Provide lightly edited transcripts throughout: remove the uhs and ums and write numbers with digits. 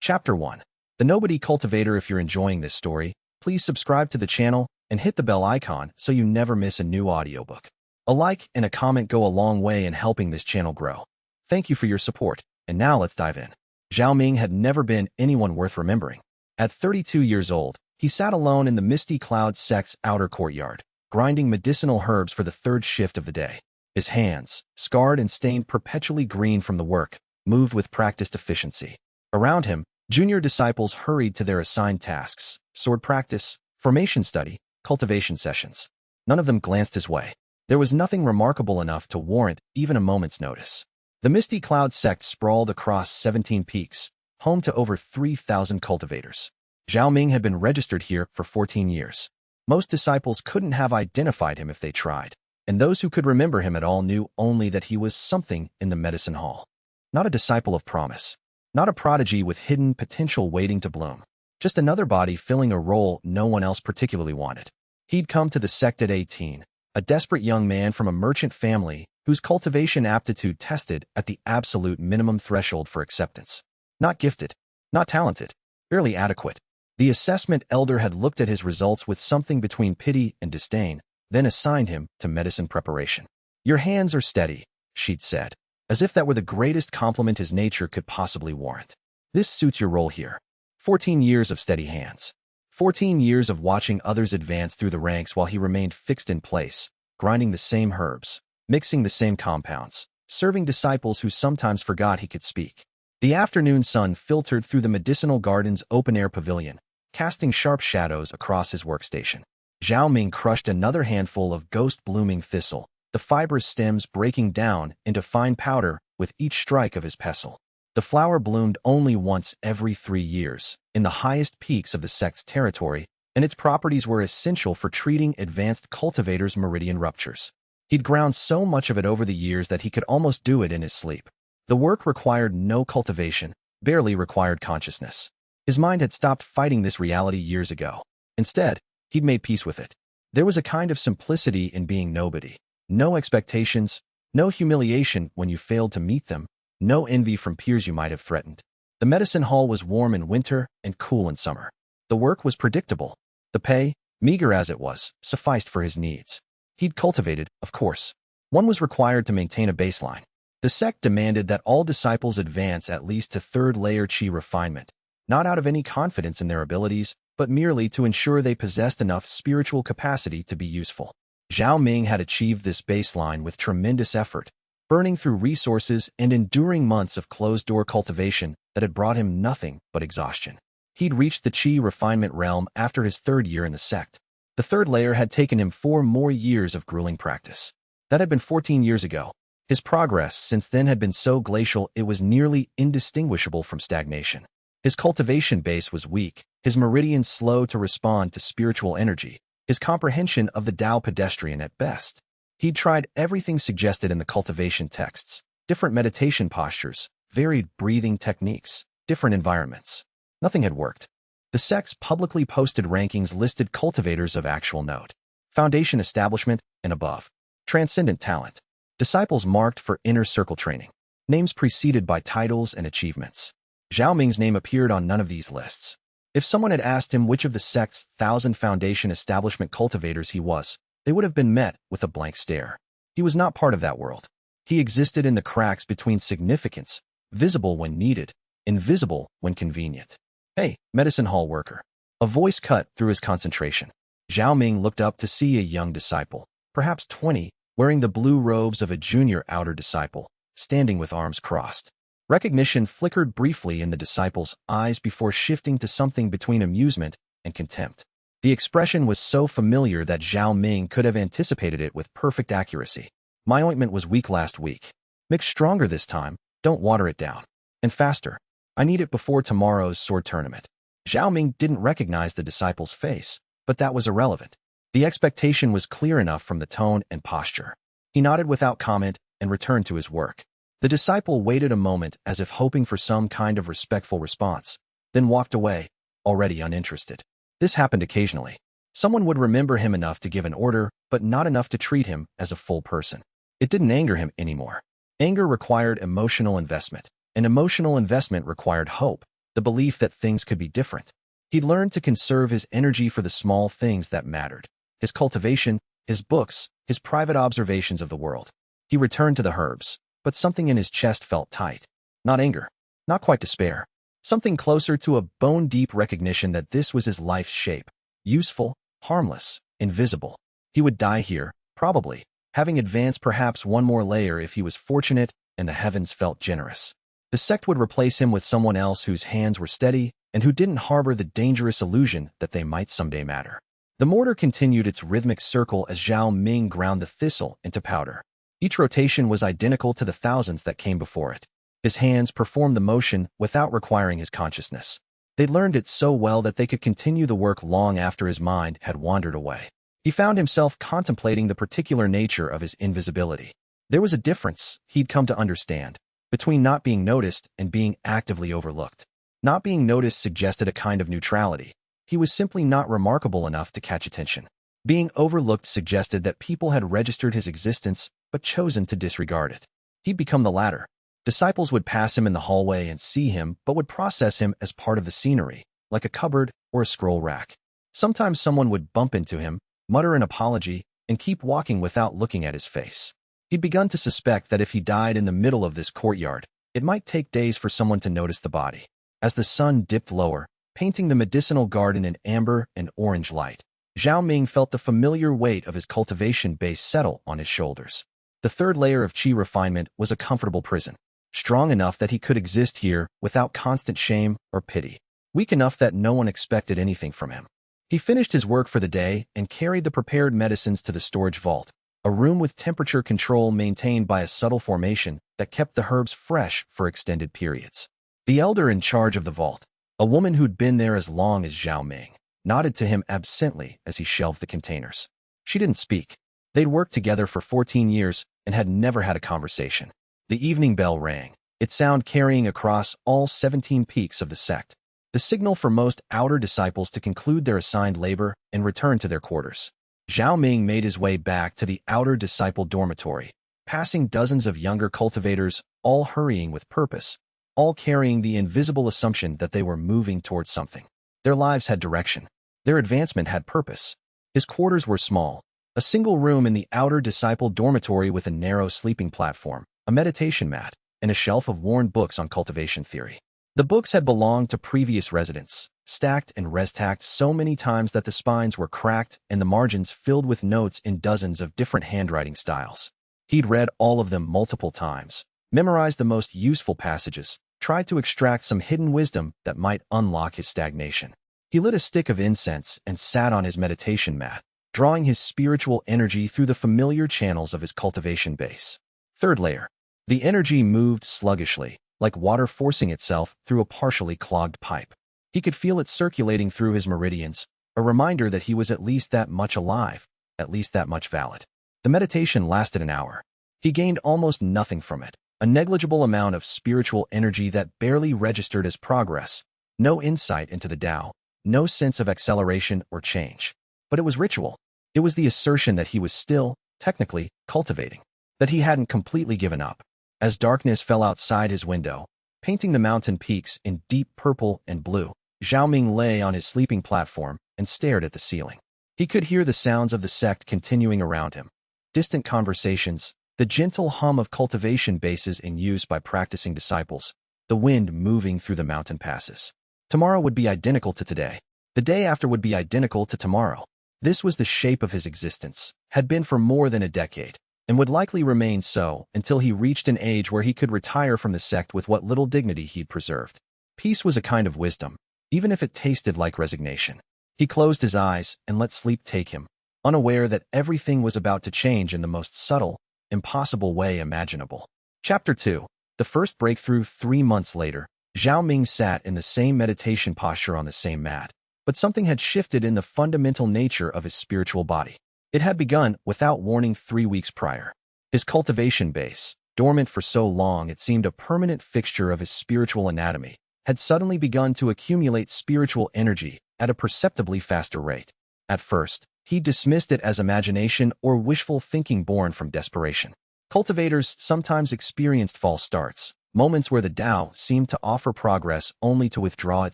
Chapter 1. The Nobody Cultivator. If you're enjoying this story, please subscribe to the channel and hit the bell icon so you never miss a new audiobook. A like and a comment go a long way in helping this channel grow. Thank you for your support, and now let's dive in. Zhao Ming had never been anyone worth remembering. At 32 years old, he sat alone in the Misty Cloud sect's outer courtyard, grinding medicinal herbs for the third shift of the day. His hands, scarred and stained perpetually green from the work, moved with practiced efficiency. Around him, junior disciples hurried to their assigned tasks: sword practice, formation study, cultivation sessions. None of them glanced his way. There was nothing remarkable enough to warrant even a moment's notice. The Misty Cloud sect sprawled across 17 peaks, home to over 3,000 cultivators. Zhao Ming had been registered here for 14 years. Most disciples couldn't have identified him if they tried, and those who could remember him at all knew only that he was something in the medicine hall. Not a disciple of promise. Not a prodigy with hidden potential waiting to bloom. Just another body filling a role no one else particularly wanted. He'd come to the sect at 18, a desperate young man from a merchant family whose cultivation aptitude tested at the absolute minimum threshold for acceptance. Not gifted, not talented, barely adequate. The assessment elder had looked at his results with something between pity and disdain, then assigned him to medicine preparation. "Your hands are steady," she'd said, as if that were the greatest compliment his nature could possibly warrant. "This suits your role here." 14 years of steady hands. 14 years of watching others advance through the ranks while he remained fixed in place, grinding the same herbs, mixing the same compounds, serving disciples who sometimes forgot he could speak. The afternoon sun filtered through the medicinal garden's open-air pavilion, casting sharp shadows across his workstation. Zhao Ming crushed another handful of ghost-blooming thistle, the fibrous stems breaking down into fine powder with each strike of his pestle. The flower bloomed only once every 3 years, in the highest peaks of the sect's territory, and its properties were essential for treating advanced cultivators' meridian ruptures. He'd ground so much of it over the years that he could almost do it in his sleep. The work required no cultivation, barely required consciousness. His mind had stopped fighting this reality years ago. Instead, he'd made peace with it. There was a kind of simplicity in being nobody. No expectations, no humiliation when you failed to meet them, no envy from peers you might have threatened. The medicine hall was warm in winter and cool in summer. The work was predictable. The pay, meager as it was, sufficed for his needs. He'd cultivated, of course. One was required to maintain a baseline. The sect demanded that all disciples advance at least to third-layer qi refinement, not out of any confidence in their abilities, but merely to ensure they possessed enough spiritual capacity to be useful. Zhao Ming had achieved this baseline with tremendous effort, burning through resources and enduring months of closed-door cultivation that had brought him nothing but exhaustion. He'd reached the qi refinement realm after his 3rd year in the sect. The 3rd layer had taken him 4 more years of grueling practice. That had been 14 years ago. His progress since then had been so glacial it was nearly indistinguishable from stagnation. His cultivation base was weak, his meridians slow to respond to spiritual energy, his comprehension of the Tao pedestrian at best. He'd tried everything suggested in the cultivation texts: different meditation postures, varied breathing techniques, different environments. Nothing had worked. The sect's publicly posted rankings listed cultivators of actual note, foundation establishment, and above. Transcendent talent. Disciples marked for inner circle training. Names preceded by titles and achievements. Zhao Ming's name appeared on none of these lists. If someone had asked him which of the sect's 1,000 foundation establishment cultivators he was, they would have been met with a blank stare. He was not part of that world. He existed in the cracks between significance, visible when needed, invisible when convenient. "Hey, medicine hall worker." A voice cut through his concentration. Zhao Ming looked up to see a young disciple, perhaps 20, wearing the blue robes of a junior outer disciple, standing with arms crossed. Recognition flickered briefly in the disciple's eyes before shifting to something between amusement and contempt. The expression was so familiar that Zhao Ming could have anticipated it with perfect accuracy. "My ointment was weak last week. Mix stronger this time, don't water it down. And faster. I need it before tomorrow's sword tournament." Zhao Ming didn't recognize the disciple's face, but that was irrelevant. The expectation was clear enough from the tone and posture. He nodded without comment and returned to his work. The disciple waited a moment as if hoping for some kind of respectful response, then walked away, already uninterested. This happened occasionally. Someone would remember him enough to give an order, but not enough to treat him as a full person. It didn't anger him anymore. Anger required emotional investment, and emotional investment required hope, the belief that things could be different. He'd learned to conserve his energy for the small things that mattered. His cultivation, his books, his private observations of the world. He returned to the herbs, but something in his chest felt tight. Not anger, not quite despair. Something closer to a bone-deep recognition that this was his life's shape. Useful, harmless, invisible. He would die here, probably, having advanced perhaps one more layer if he was fortunate and the heavens felt generous. The sect would replace him with someone else whose hands were steady and who didn't harbor the dangerous illusion that they might someday matter. The mortar continued its rhythmic circle as Zhao Ming ground the thistle into powder. Each rotation was identical to the thousands that came before it. His hands performed the motion without requiring his consciousness. They'd learned it so well that they could continue the work long after his mind had wandered away. He found himself contemplating the particular nature of his invisibility. There was a difference, he'd come to understand, between not being noticed and being actively overlooked. Not being noticed suggested a kind of neutrality. He was simply not remarkable enough to catch attention. Being overlooked suggested that people had registered his existence but chosen to disregard it. He'd become the latter. Disciples would pass him in the hallway and see him but would process him as part of the scenery, like a cupboard or a scroll rack. Sometimes someone would bump into him, mutter an apology, and keep walking without looking at his face. He'd begun to suspect that if he died in the middle of this courtyard, it might take days for someone to notice the body. As the sun dipped lower, painting the medicinal garden in amber and orange light, Zhao Ming felt the familiar weight of his cultivation base settle on his shoulders. The third layer of qi refinement was a comfortable prison, strong enough that he could exist here without constant shame or pity, weak enough that no one expected anything from him. He finished his work for the day and carried the prepared medicines to the storage vault, a room with temperature control maintained by a subtle formation that kept the herbs fresh for extended periods. The elder in charge of the vault, a woman who'd been there as long as Zhao Ming, nodded to him absently as he shelved the containers. She didn't speak. They'd worked together for 14 years and had never had a conversation. The evening bell rang, its sound carrying across all 17 peaks of the sect, the signal for most outer disciples to conclude their assigned labor and return to their quarters. Zhao Ming made his way back to the outer disciple dormitory, passing dozens of younger cultivators, all hurrying with purpose, all carrying the invisible assumption that they were moving towards something. Their lives had direction. Their advancement had purpose. His quarters were small, a single room in the outer disciple dormitory with a narrow sleeping platform, a meditation mat, and a shelf of worn books on cultivation theory. The books had belonged to previous residents, stacked and restacked so many times that the spines were cracked and the margins filled with notes in dozens of different handwriting styles. He'd read all of them multiple times, memorized the most useful passages, tried to extract some hidden wisdom that might unlock his stagnation. He lit a stick of incense and sat on his meditation mat, drawing his spiritual energy through the familiar channels of his cultivation base. Third layer. The energy moved sluggishly, like water forcing itself through a partially clogged pipe. He could feel it circulating through his meridians, a reminder that he was at least that much alive, at least that much valid. The meditation lasted an hour. He gained almost nothing from it, a negligible amount of spiritual energy that barely registered as progress, no insight into the Tao, no sense of acceleration or change. But it was ritual. It was the assertion that he was still, technically, cultivating, that he hadn't completely given up. As darkness fell outside his window, painting the mountain peaks in deep purple and blue, Zhao Ming lay on his sleeping platform and stared at the ceiling. He could hear the sounds of the sect continuing around him. Distant conversations, the gentle hum of cultivation bases in use by practicing disciples, the wind moving through the mountain passes. Tomorrow would be identical to today. The day after would be identical to tomorrow. This was the shape of his existence, had been for more than a decade, and would likely remain so until he reached an age where he could retire from the sect with what little dignity he'd preserved. Peace was a kind of wisdom, even if it tasted like resignation. He closed his eyes and let sleep take him, unaware that everything was about to change in the most subtle, impossible way imaginable. Chapter 2. The first breakthrough. 3 months later, Zhao Ming sat in the same meditation posture on the same mat, but something had shifted in the fundamental nature of his spiritual body. It had begun without warning 3 weeks prior. His cultivation base, dormant for so long it seemed a permanent fixture of his spiritual anatomy, had suddenly begun to accumulate spiritual energy at a perceptibly faster rate. At first, he dismissed it as imagination or wishful thinking born from desperation. Cultivators sometimes experienced false starts, moments where the Tao seemed to offer progress only to withdraw it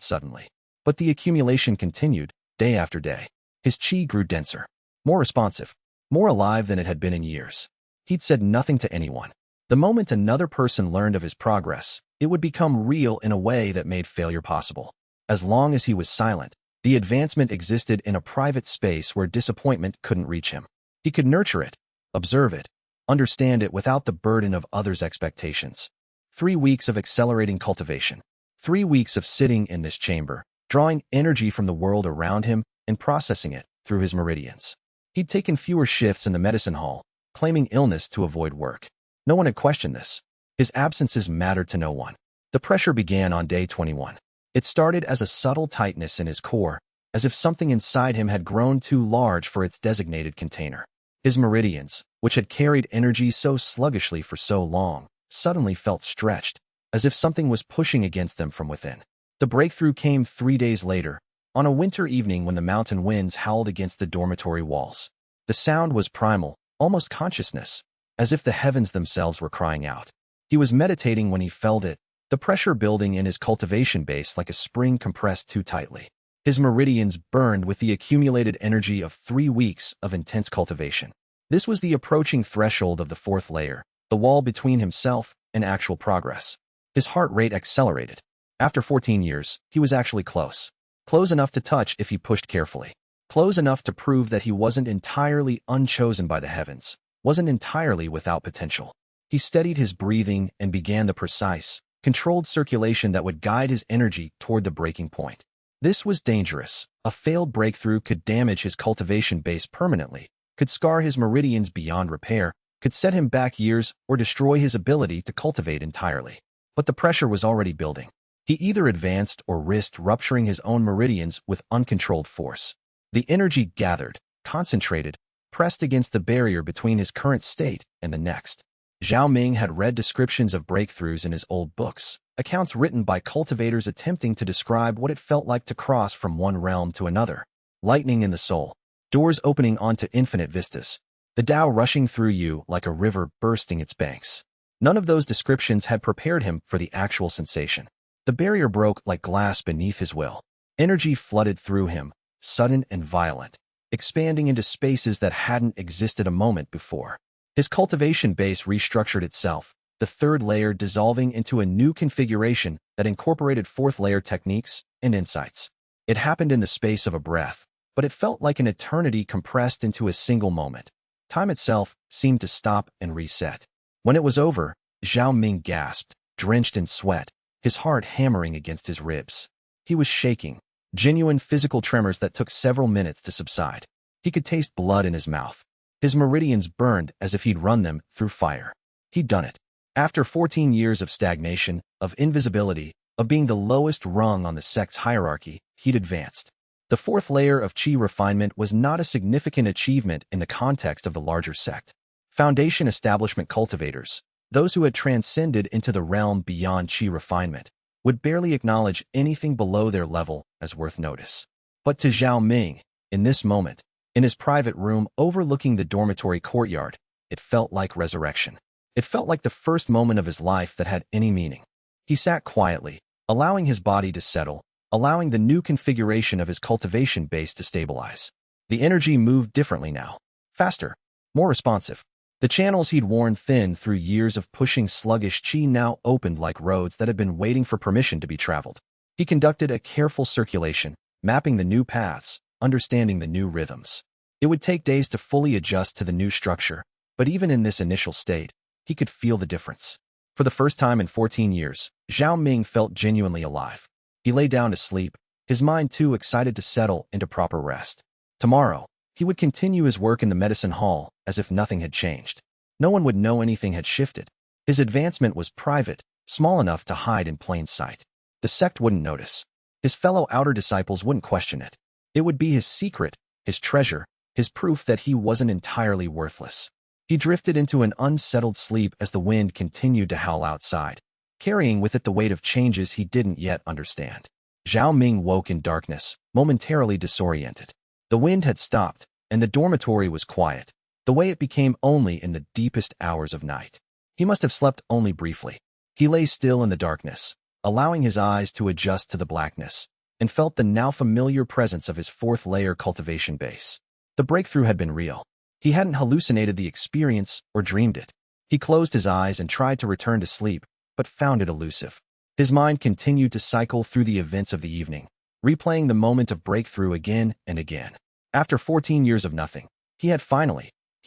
suddenly. But the accumulation continued, day after day. His qi grew denser, more responsive, more alive than it had been in years. He'd said nothing to anyone. The moment another person learned of his progress, it would become real in a way that made failure possible. As long as he was silent, the advancement existed in a private space where disappointment couldn't reach him. He could nurture it, observe it, understand it without the burden of others' expectations. 3 weeks of accelerating cultivation. 3 weeks of sitting in this chamber, drawing energy from the world around him and processing it through his meridians. He'd taken fewer shifts in the medicine hall, claiming illness to avoid work. No one had questioned this. His absences mattered to no one. The pressure began on day 21. It started as a subtle tightness in his core, as if something inside him had grown too large for its designated container. His meridians, which had carried energy so sluggishly for so long, suddenly felt stretched, as if something was pushing against them from within. The breakthrough came 3 days later, on a winter evening when the mountain winds howled against the dormitory walls. The sound was primal, almost consciousness, as if the heavens themselves were crying out. He was meditating when he felt it, the pressure building in his cultivation base like a spring compressed too tightly. His meridians burned with the accumulated energy of 3 weeks of intense cultivation. This was the approaching threshold of the 4th layer, the wall between himself and actual progress. His heart rate accelerated. After 14 years, he was actually close. Close enough to touch if he pushed carefully. Close enough to prove that he wasn't entirely unchosen by the heavens, wasn't entirely without potential. He steadied his breathing and began the precise, controlled circulation that would guide his energy toward the breaking point. This was dangerous. A failed breakthrough could damage his cultivation base permanently, could scar his meridians beyond repair, could set him back years or destroy his ability to cultivate entirely. But the pressure was already building. He either advanced or risked rupturing his own meridians with uncontrolled force. The energy gathered, concentrated, pressed against the barrier between his current state and the next. Zhao Ming had read descriptions of breakthroughs in his old books, accounts written by cultivators attempting to describe what it felt like to cross from one realm to another. Lightning in the soul, doors opening onto infinite vistas, the Tao rushing through you like a river bursting its banks. None of those descriptions had prepared him for the actual sensation. The barrier broke like glass beneath his will. Energy flooded through him, sudden and violent, expanding into spaces that hadn't existed a moment before. His cultivation base restructured itself, the 3rd layer dissolving into a new configuration that incorporated 4th layer techniques and insights. It happened in the space of a breath, but it felt like an eternity compressed into a single moment. Time itself seemed to stop and reset. When it was over, Zhao Ming gasped, drenched in sweat, his heart hammering against his ribs. He was shaking, genuine physical tremors that took several minutes to subside. He could taste blood in his mouth. His meridians burned as if he'd run them through fire. He'd done it. After 14 years of stagnation, of invisibility, of being the lowest rung on the sect's hierarchy, he'd advanced. The 4th layer of qi refinement was not a significant achievement in the context of the larger sect. Foundation establishment cultivators, those who had transcended into the realm beyond qi refinement, would barely acknowledge anything below their level as worth notice. But to Zhao Ming, in this moment, in his private room overlooking the dormitory courtyard, it felt like resurrection. It felt like the first moment of his life that had any meaning. He sat quietly, allowing his body to settle, allowing the new configuration of his cultivation base to stabilize. The energy moved differently now. Faster, more responsive. The channels he'd worn thin through years of pushing sluggish qi now opened like roads that had been waiting for permission to be traveled. He conducted a careful circulation, mapping the new paths, understanding the new rhythms. It would take days to fully adjust to the new structure, but even in this initial state, he could feel the difference. For the first time in 14 years, Zhao Ming felt genuinely alive. He lay down to sleep, his mind too excited to settle into proper rest. Tomorrow, he would continue his work in the medicine hall as if nothing had changed. No one would know anything had shifted. His advancement was private, small enough to hide in plain sight. The sect wouldn't notice. His fellow outer disciples wouldn't question it. It would be his secret, his treasure, his proof that he wasn't entirely worthless. He drifted into an unsettled sleep as the wind continued to howl outside, carrying with it the weight of changes he didn't yet understand. Zhao Ming woke in darkness, momentarily disoriented. The wind had stopped, and the dormitory was quiet, the way it became only in the deepest hours of night. He must have slept only briefly. He lay still in the darkness, allowing his eyes to adjust to the blackness, and felt the now familiar presence of his fourth-layer cultivation base. The breakthrough had been real. He hadn't hallucinated the experience or dreamed it. He closed his eyes and tried to return to sleep, but found it elusive. His mind continued to cycle through the events of the evening, replaying the moment of breakthrough again and again. After 14 years of nothing, he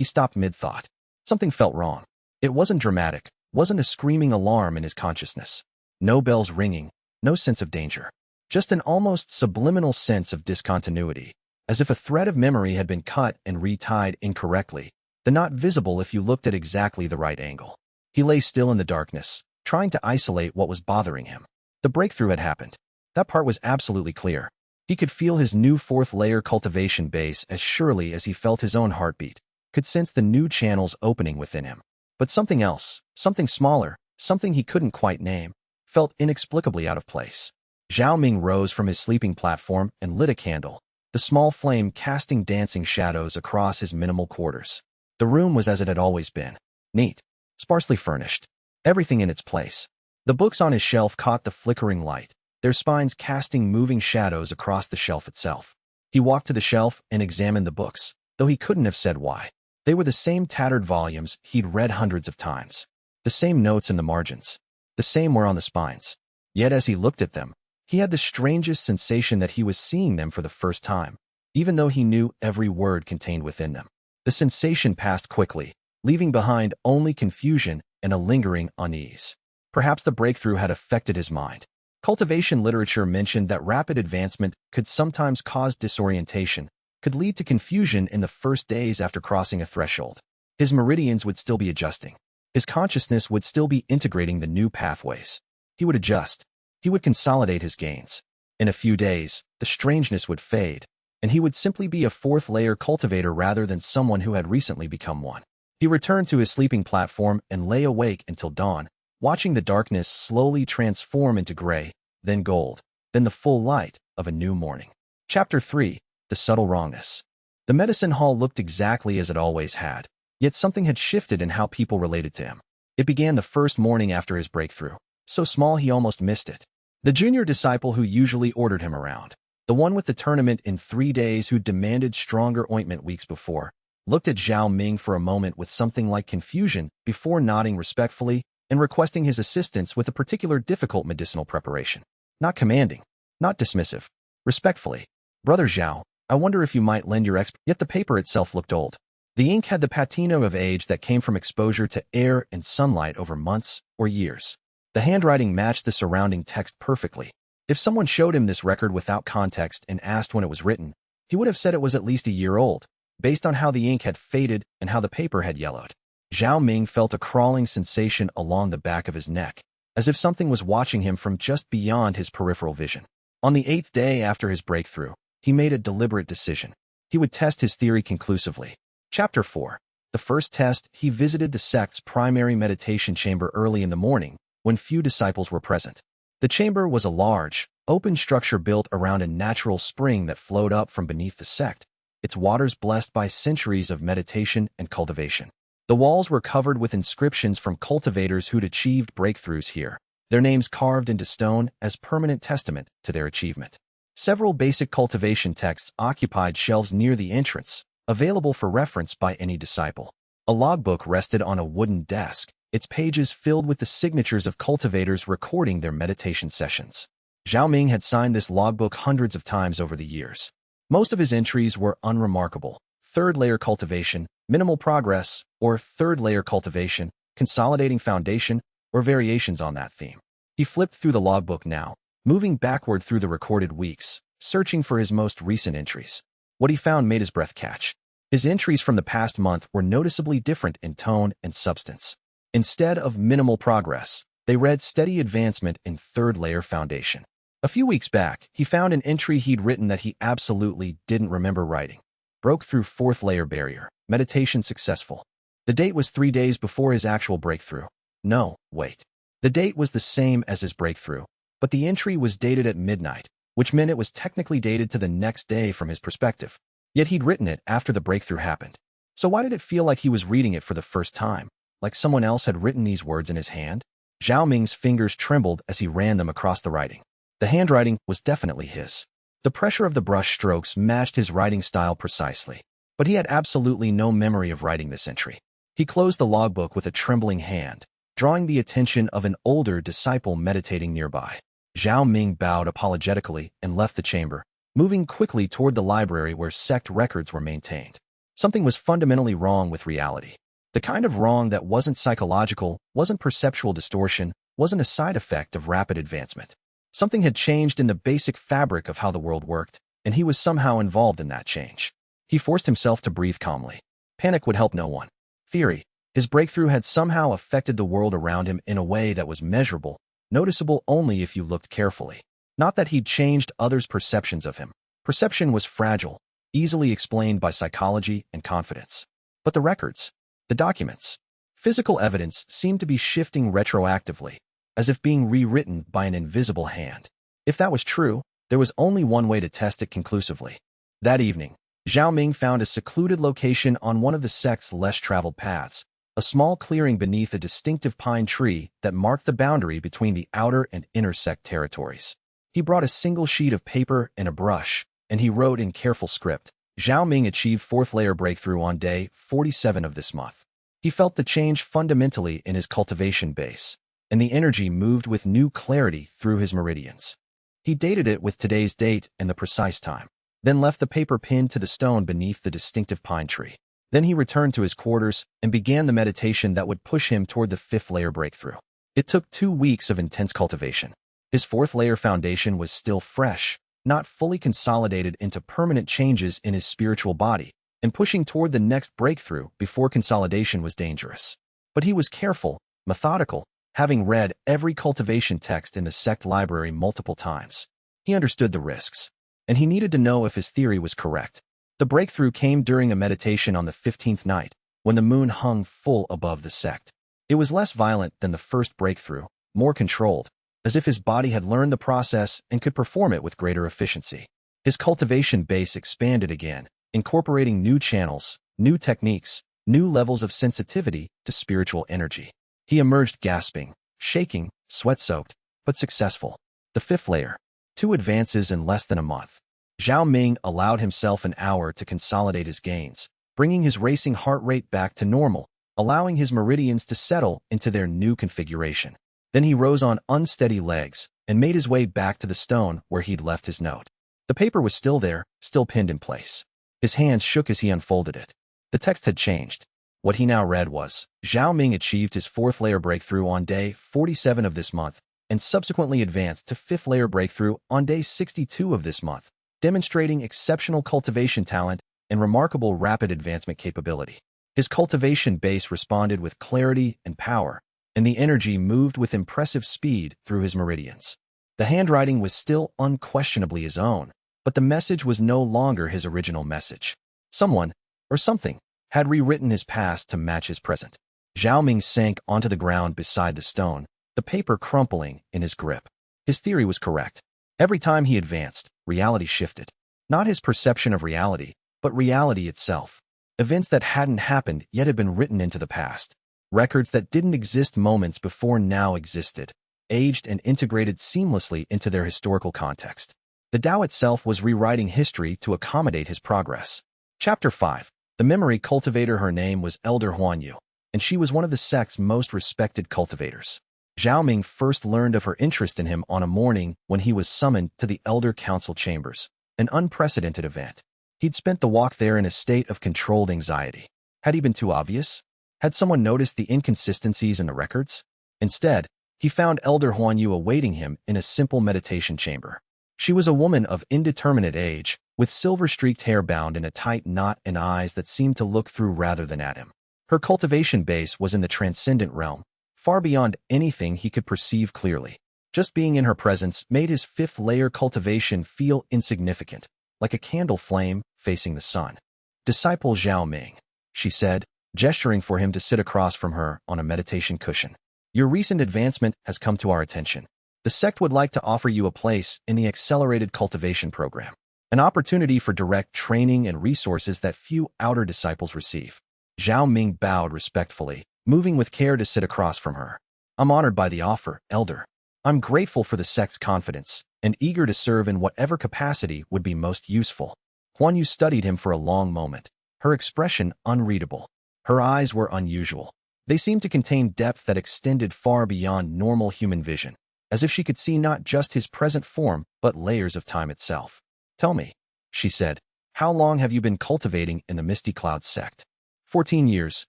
stopped mid-thought. Something felt wrong. It wasn't dramatic, wasn't a screaming alarm in his consciousness. No bells ringing, no sense of danger. Just an almost subliminal sense of discontinuity, as if a thread of memory had been cut and retied incorrectly, the knot visible if you looked at exactly the right angle. He lay still in the darkness, trying to isolate what was bothering him. The breakthrough had happened. That part was absolutely clear. He could feel his new fourth-layer cultivation base as surely as he felt his own heartbeat, could sense the new channels opening within him. But something else, something smaller, something he couldn't quite name, felt inexplicably out of place. Zhao Ming rose from his sleeping platform and lit a candle, the small flame casting dancing shadows across his minimal quarters. The room was as it had always been. Neat, sparsely furnished, everything in its place. The books on his shelf caught the flickering light, their spines casting moving shadows across the shelf itself. He walked to the shelf and examined the books, though he couldn't have said why. They were the same tattered volumes he'd read hundreds of times. The same notes in the margins. The same were on the spines. Yet as he looked at them, he had the strangest sensation that he was seeing them for the first time, even though he knew every word contained within them. The sensation passed quickly, leaving behind only confusion and a lingering unease. Perhaps the breakthrough had affected his mind. Cultivation literature mentioned that rapid advancement could sometimes cause disorientation, could lead to confusion in the first days after crossing a threshold. His meridians would still be adjusting. His consciousness would still be integrating the new pathways. He would adjust. He would consolidate his gains. In a few days, the strangeness would fade, and he would simply be a fourth-layer cultivator rather than someone who had recently become one. He returned to his sleeping platform and lay awake until dawn, watching the darkness slowly transform into gray, then gold, then the full light of a new morning. Chapter 3. The Subtle Wrongness. The medicine hall looked exactly as it always had, yet something had shifted in how people related to him. It began the first morning after his breakthrough, so small he almost missed it. The junior disciple who usually ordered him around, the one with the tournament in 3 days who demanded stronger ointment weeks before, looked at Zhao Ming for a moment with something like confusion before nodding respectfully and requesting his assistance with a particular difficult medicinal preparation. Not commanding, not dismissive. Respectfully, "Brother Zhao, I wonder if you might lend your expertise." Yet the paper itself looked old. The ink had the patina of age that came from exposure to air and sunlight over months or years. The handwriting matched the surrounding text perfectly. If someone showed him this record without context and asked when it was written, he would have said it was at least a year old, based on how the ink had faded and how the paper had yellowed. Zhao Ming felt a crawling sensation along the back of his neck, as if something was watching him from just beyond his peripheral vision. On the 8th day after his breakthrough, he made a deliberate decision. He would test his theory conclusively. Chapter 4. The first test, he visited the sect's primary meditation chamber early in the morning, when few disciples were present. The chamber was a large, open structure built around a natural spring that flowed up from beneath the sect, its waters blessed by centuries of meditation and cultivation. The walls were covered with inscriptions from cultivators who'd achieved breakthroughs here, their names carved into stone as permanent testament to their achievement. Several basic cultivation texts occupied shelves near the entrance, available for reference by any disciple. A logbook rested on a wooden desk, its pages filled with the signatures of cultivators recording their meditation sessions. Zhao Ming had signed this logbook hundreds of times over the years. Most of his entries were unremarkable: third-layer cultivation, minimal progress, or third-layer cultivation, consolidating foundation, or variations on that theme. He flipped through the logbook now, moving backward through the recorded weeks, searching for his most recent entries. What he found made his breath catch. His entries from the past month were noticeably different in tone and substance. Instead of minimal progress, they read steady advancement in third-layer foundation. A few weeks back, he found an entry he'd written that he absolutely didn't remember writing. Broke through fourth-layer barrier. Meditation successful. The date was 3 days before his actual breakthrough. No, wait. The date was the same as his breakthrough, but the entry was dated at midnight, which meant it was technically dated to the next day from his perspective. Yet he'd written it after the breakthrough happened. So why did it feel like he was reading it for the first time, like someone else had written these words in his hand? Zhao Ming's fingers trembled as he ran them across the writing. The handwriting was definitely his. The pressure of the brush strokes matched his writing style precisely, but he had absolutely no memory of writing this entry. He closed the logbook with a trembling hand, drawing the attention of an older disciple meditating nearby. Zhao Ming bowed apologetically and left the chamber, moving quickly toward the library where sect records were maintained. Something was fundamentally wrong with reality. The kind of wrong that wasn't psychological, wasn't perceptual distortion, wasn't a side effect of rapid advancement. Something had changed in the basic fabric of how the world worked, and he was somehow involved in that change. He forced himself to breathe calmly. Panic would help no one. Theory. His breakthrough had somehow affected the world around him in a way that was measurable, noticeable only if you looked carefully. Not that he'd changed others' perceptions of him. Perception was fragile, easily explained by psychology and confidence. But the records, the documents, physical evidence seemed to be shifting retroactively, as if being rewritten by an invisible hand. If that was true, there was only one way to test it conclusively. That evening, Zhao Ming found a secluded location on one of the sect's less traveled paths, a small clearing beneath a distinctive pine tree that marked the boundary between the outer and inner sect territories. He brought a single sheet of paper and a brush, and he wrote in careful script, "Zhao Ming achieved 4th layer breakthrough on day 47 of this month." He felt the change fundamentally in his cultivation base, and the energy moved with new clarity through his meridians. He dated it with today's date and the precise time, then left the paper pinned to the stone beneath the distinctive pine tree. Then he returned to his quarters and began the meditation that would push him toward the 5th layer breakthrough. It took 2 weeks of intense cultivation. His 4th layer foundation was still fresh, not fully consolidated into permanent changes in his spiritual body, and pushing toward the next breakthrough before consolidation was dangerous. But he was careful, methodical, having read every cultivation text in the sect library multiple times. He understood the risks, and he needed to know if his theory was correct. The breakthrough came during a meditation on the 15th night, when the moon hung full above the sect. It was less violent than the first breakthrough, more controlled, as if his body had learned the process and could perform it with greater efficiency. His cultivation base expanded again, incorporating new channels, new techniques, new levels of sensitivity to spiritual energy. He emerged gasping, shaking, sweat-soaked, but successful. The 5th layer. 2 advances in less than a month. Zhao Ming allowed himself an hour to consolidate his gains, bringing his racing heart rate back to normal, allowing his meridians to settle into their new configuration. Then he rose on unsteady legs and made his way back to the stone where he'd left his note. The paper was still there, still pinned in place. His hands shook as he unfolded it. The text had changed. What he now read was, Zhao Ming achieved his 4th layer breakthrough on day 47 of this month, and subsequently advanced to 5th layer breakthrough on day 62 of this month, demonstrating exceptional cultivation talent and remarkable rapid advancement capability. His cultivation base responded with clarity and power, and the energy moved with impressive speed through his meridians. The handwriting was still unquestionably his own, but the message was no longer his original message. Someone, or something, had rewritten his past to match his present. Zhao Ming sank onto the ground beside the stone, the paper crumpling in his grip. His theory was correct. Every time he advanced, reality shifted. Not his perception of reality, but reality itself. Events that hadn't happened yet had been written into the past. Records that didn't exist moments before now existed, aged and integrated seamlessly into their historical context. The Tao itself was rewriting history to accommodate his progress. Chapter 5. The memory cultivator. Her name was Elder Huanyu, and she was one of the sect's most respected cultivators. Zhao Ming first learned of her interest in him on a morning when he was summoned to the Elder Council chambers, an unprecedented event. He'd spent the walk there in a state of controlled anxiety. Had he been too obvious? Had someone noticed the inconsistencies in the records? Instead, he found Elder Huanyu awaiting him in a simple meditation chamber. She was a woman of indeterminate age, with silver-streaked hair bound in a tight knot and eyes that seemed to look through rather than at him. Her cultivation base was in the transcendent realm, far beyond anything he could perceive clearly. Just being in her presence made his 5th layer cultivation feel insignificant, like a candle flame facing the sun. "Disciple Zhao Ming," she said, gesturing for him to sit across from her on a meditation cushion. "Your recent advancement has come to our attention. The sect would like to offer you a place in the accelerated cultivation program, an opportunity for direct training and resources that few outer disciples receive." Zhao Ming bowed respectfully, moving with care to sit across from her. I'm honored by the offer, Elder. I'm grateful for the sect's confidence and eager to serve in whatever capacity would be most useful. Huan Yu studied him for a long moment, her expression unreadable. Her eyes were unusual. They seemed to contain depth that extended far beyond normal human vision, as if she could see not just his present form, but layers of time itself. Tell me, she said, how long have you been cultivating in the Misty Cloud sect? 14 years,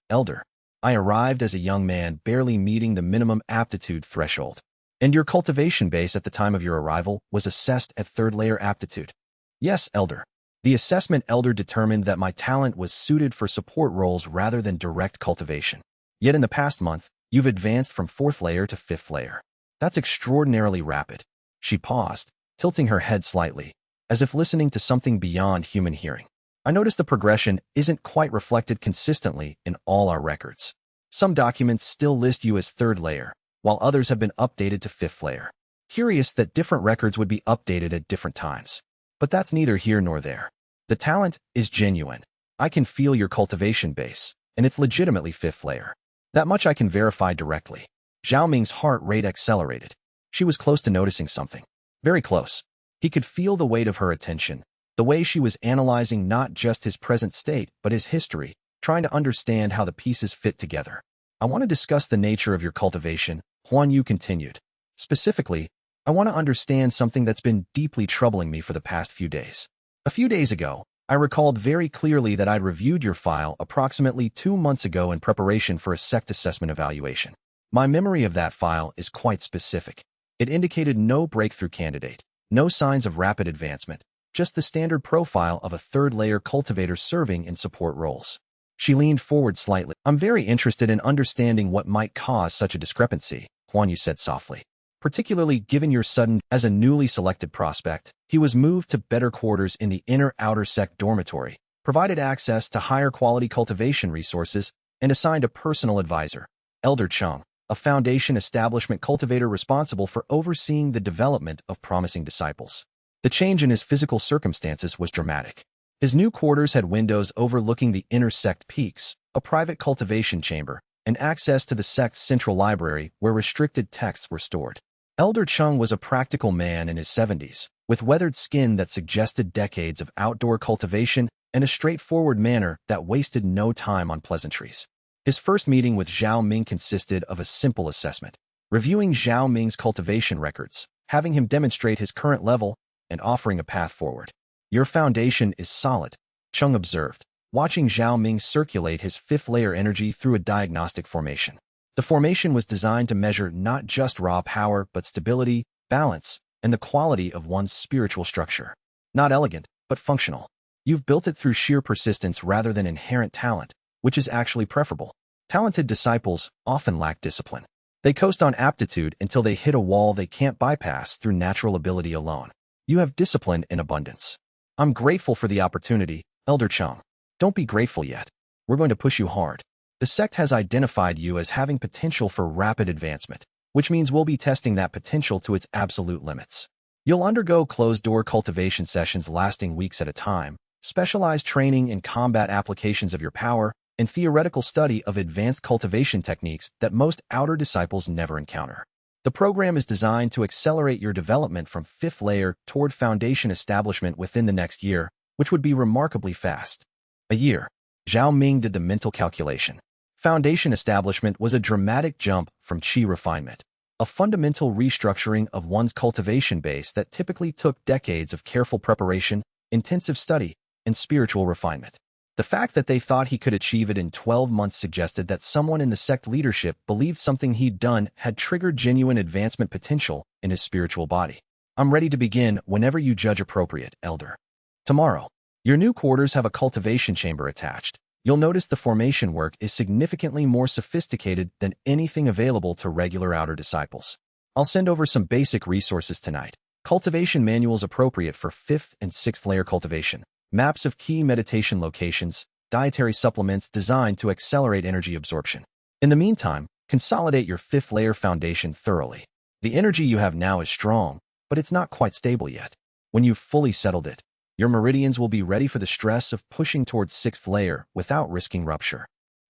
Elder. I arrived as a young man barely meeting the minimum aptitude threshold. And your cultivation base at the time of your arrival was assessed at 3rd layer aptitude. Yes, Elder. The assessment Elder determined that my talent was suited for support roles rather than direct cultivation. Yet in the past month, you've advanced from 4th layer to 5th layer. That's extraordinarily rapid. She paused, tilting her head slightly, as if listening to something beyond human hearing. I noticed the progression isn't quite reflected consistently in all our records. Some documents still list you as 3rd layer, while others have been updated to 5th layer. Curious that different records would be updated at different times. But that's neither here nor there. The talent is genuine. I can feel your cultivation base, and it's legitimately 5th layer. That much I can verify directly. Zhao Ming's heart rate accelerated. She was close to noticing something. Very close. He could feel the weight of her attention, the way she was analyzing not just his present state, but his history, trying to understand how the pieces fit together. I want to discuss the nature of your cultivation, Huan Yu continued. Specifically, I want to understand something that's been deeply troubling me for the past few days. A few days ago, I recalled very clearly that I'd reviewed your file approximately 2 months ago in preparation for a sect assessment evaluation. My memory of that file is quite specific. It indicated no breakthrough candidate, no signs of rapid advancement, just the standard profile of a 3rd layer cultivator serving in support roles. She leaned forward slightly. I'm very interested in understanding what might cause such a discrepancy, Huan Yu said softly. Particularly given your sudden, as a newly selected prospect, he was moved to better quarters in the outer sect dormitory, provided access to higher quality cultivation resources, and assigned a personal advisor, Elder Chung, a foundation establishment cultivator responsible for overseeing the development of promising disciples. The change in his physical circumstances was dramatic. His new quarters had windows overlooking the inner sect peaks, a private cultivation chamber, and access to the sect's central library where restricted texts were stored. Elder Chung was a practical man in his 70s, with weathered skin that suggested decades of outdoor cultivation and a straightforward manner that wasted no time on pleasantries. His first meeting with Zhao Ming consisted of a simple assessment, reviewing Zhao Ming's cultivation records, having him demonstrate his current level, and offering a path forward. Your foundation is solid, Chung observed, watching Zhao Ming circulate his 5th layer energy through a diagnostic formation. The formation was designed to measure not just raw power, but stability, balance, and the quality of one's spiritual structure. Not elegant, but functional. You've built it through sheer persistence rather than inherent talent, which is actually preferable. Talented disciples often lack discipline. They coast on aptitude until they hit a wall they can't bypass through natural ability alone. You have discipline in abundance. I'm grateful for the opportunity, Elder Chung. Don't be grateful yet. We're going to push you hard. The sect has identified you as having potential for rapid advancement, which means we'll be testing that potential to its absolute limits. You'll undergo closed-door cultivation sessions lasting weeks at a time, specialized training in combat applications of your power, and theoretical study of advanced cultivation techniques that most outer disciples never encounter. The program is designed to accelerate your development from 5th layer toward foundation establishment within the next year, which would be remarkably fast. A year. Zhao Ming did the mental calculation. Foundation establishment was a dramatic jump from qi refinement, a fundamental restructuring of one's cultivation base that typically took decades of careful preparation, intensive study, and spiritual refinement. The fact that they thought he could achieve it in 12 months suggested that someone in the sect leadership believed something he'd done had triggered genuine advancement potential in his spiritual body. I'm ready to begin whenever you judge appropriate, Elder. Tomorrow. Your new quarters have a cultivation chamber attached. You'll notice the formation work is significantly more sophisticated than anything available to regular outer disciples. I'll send over some basic resources tonight. Cultivation manuals appropriate for 5th and 6th layer cultivation, maps of key meditation locations, dietary supplements designed to accelerate energy absorption. In the meantime, consolidate your 5th layer foundation thoroughly. The energy you have now is strong, but it's not quite stable yet. When you've fully settled it, your meridians will be ready for the stress of pushing towards 6th layer without risking rupture.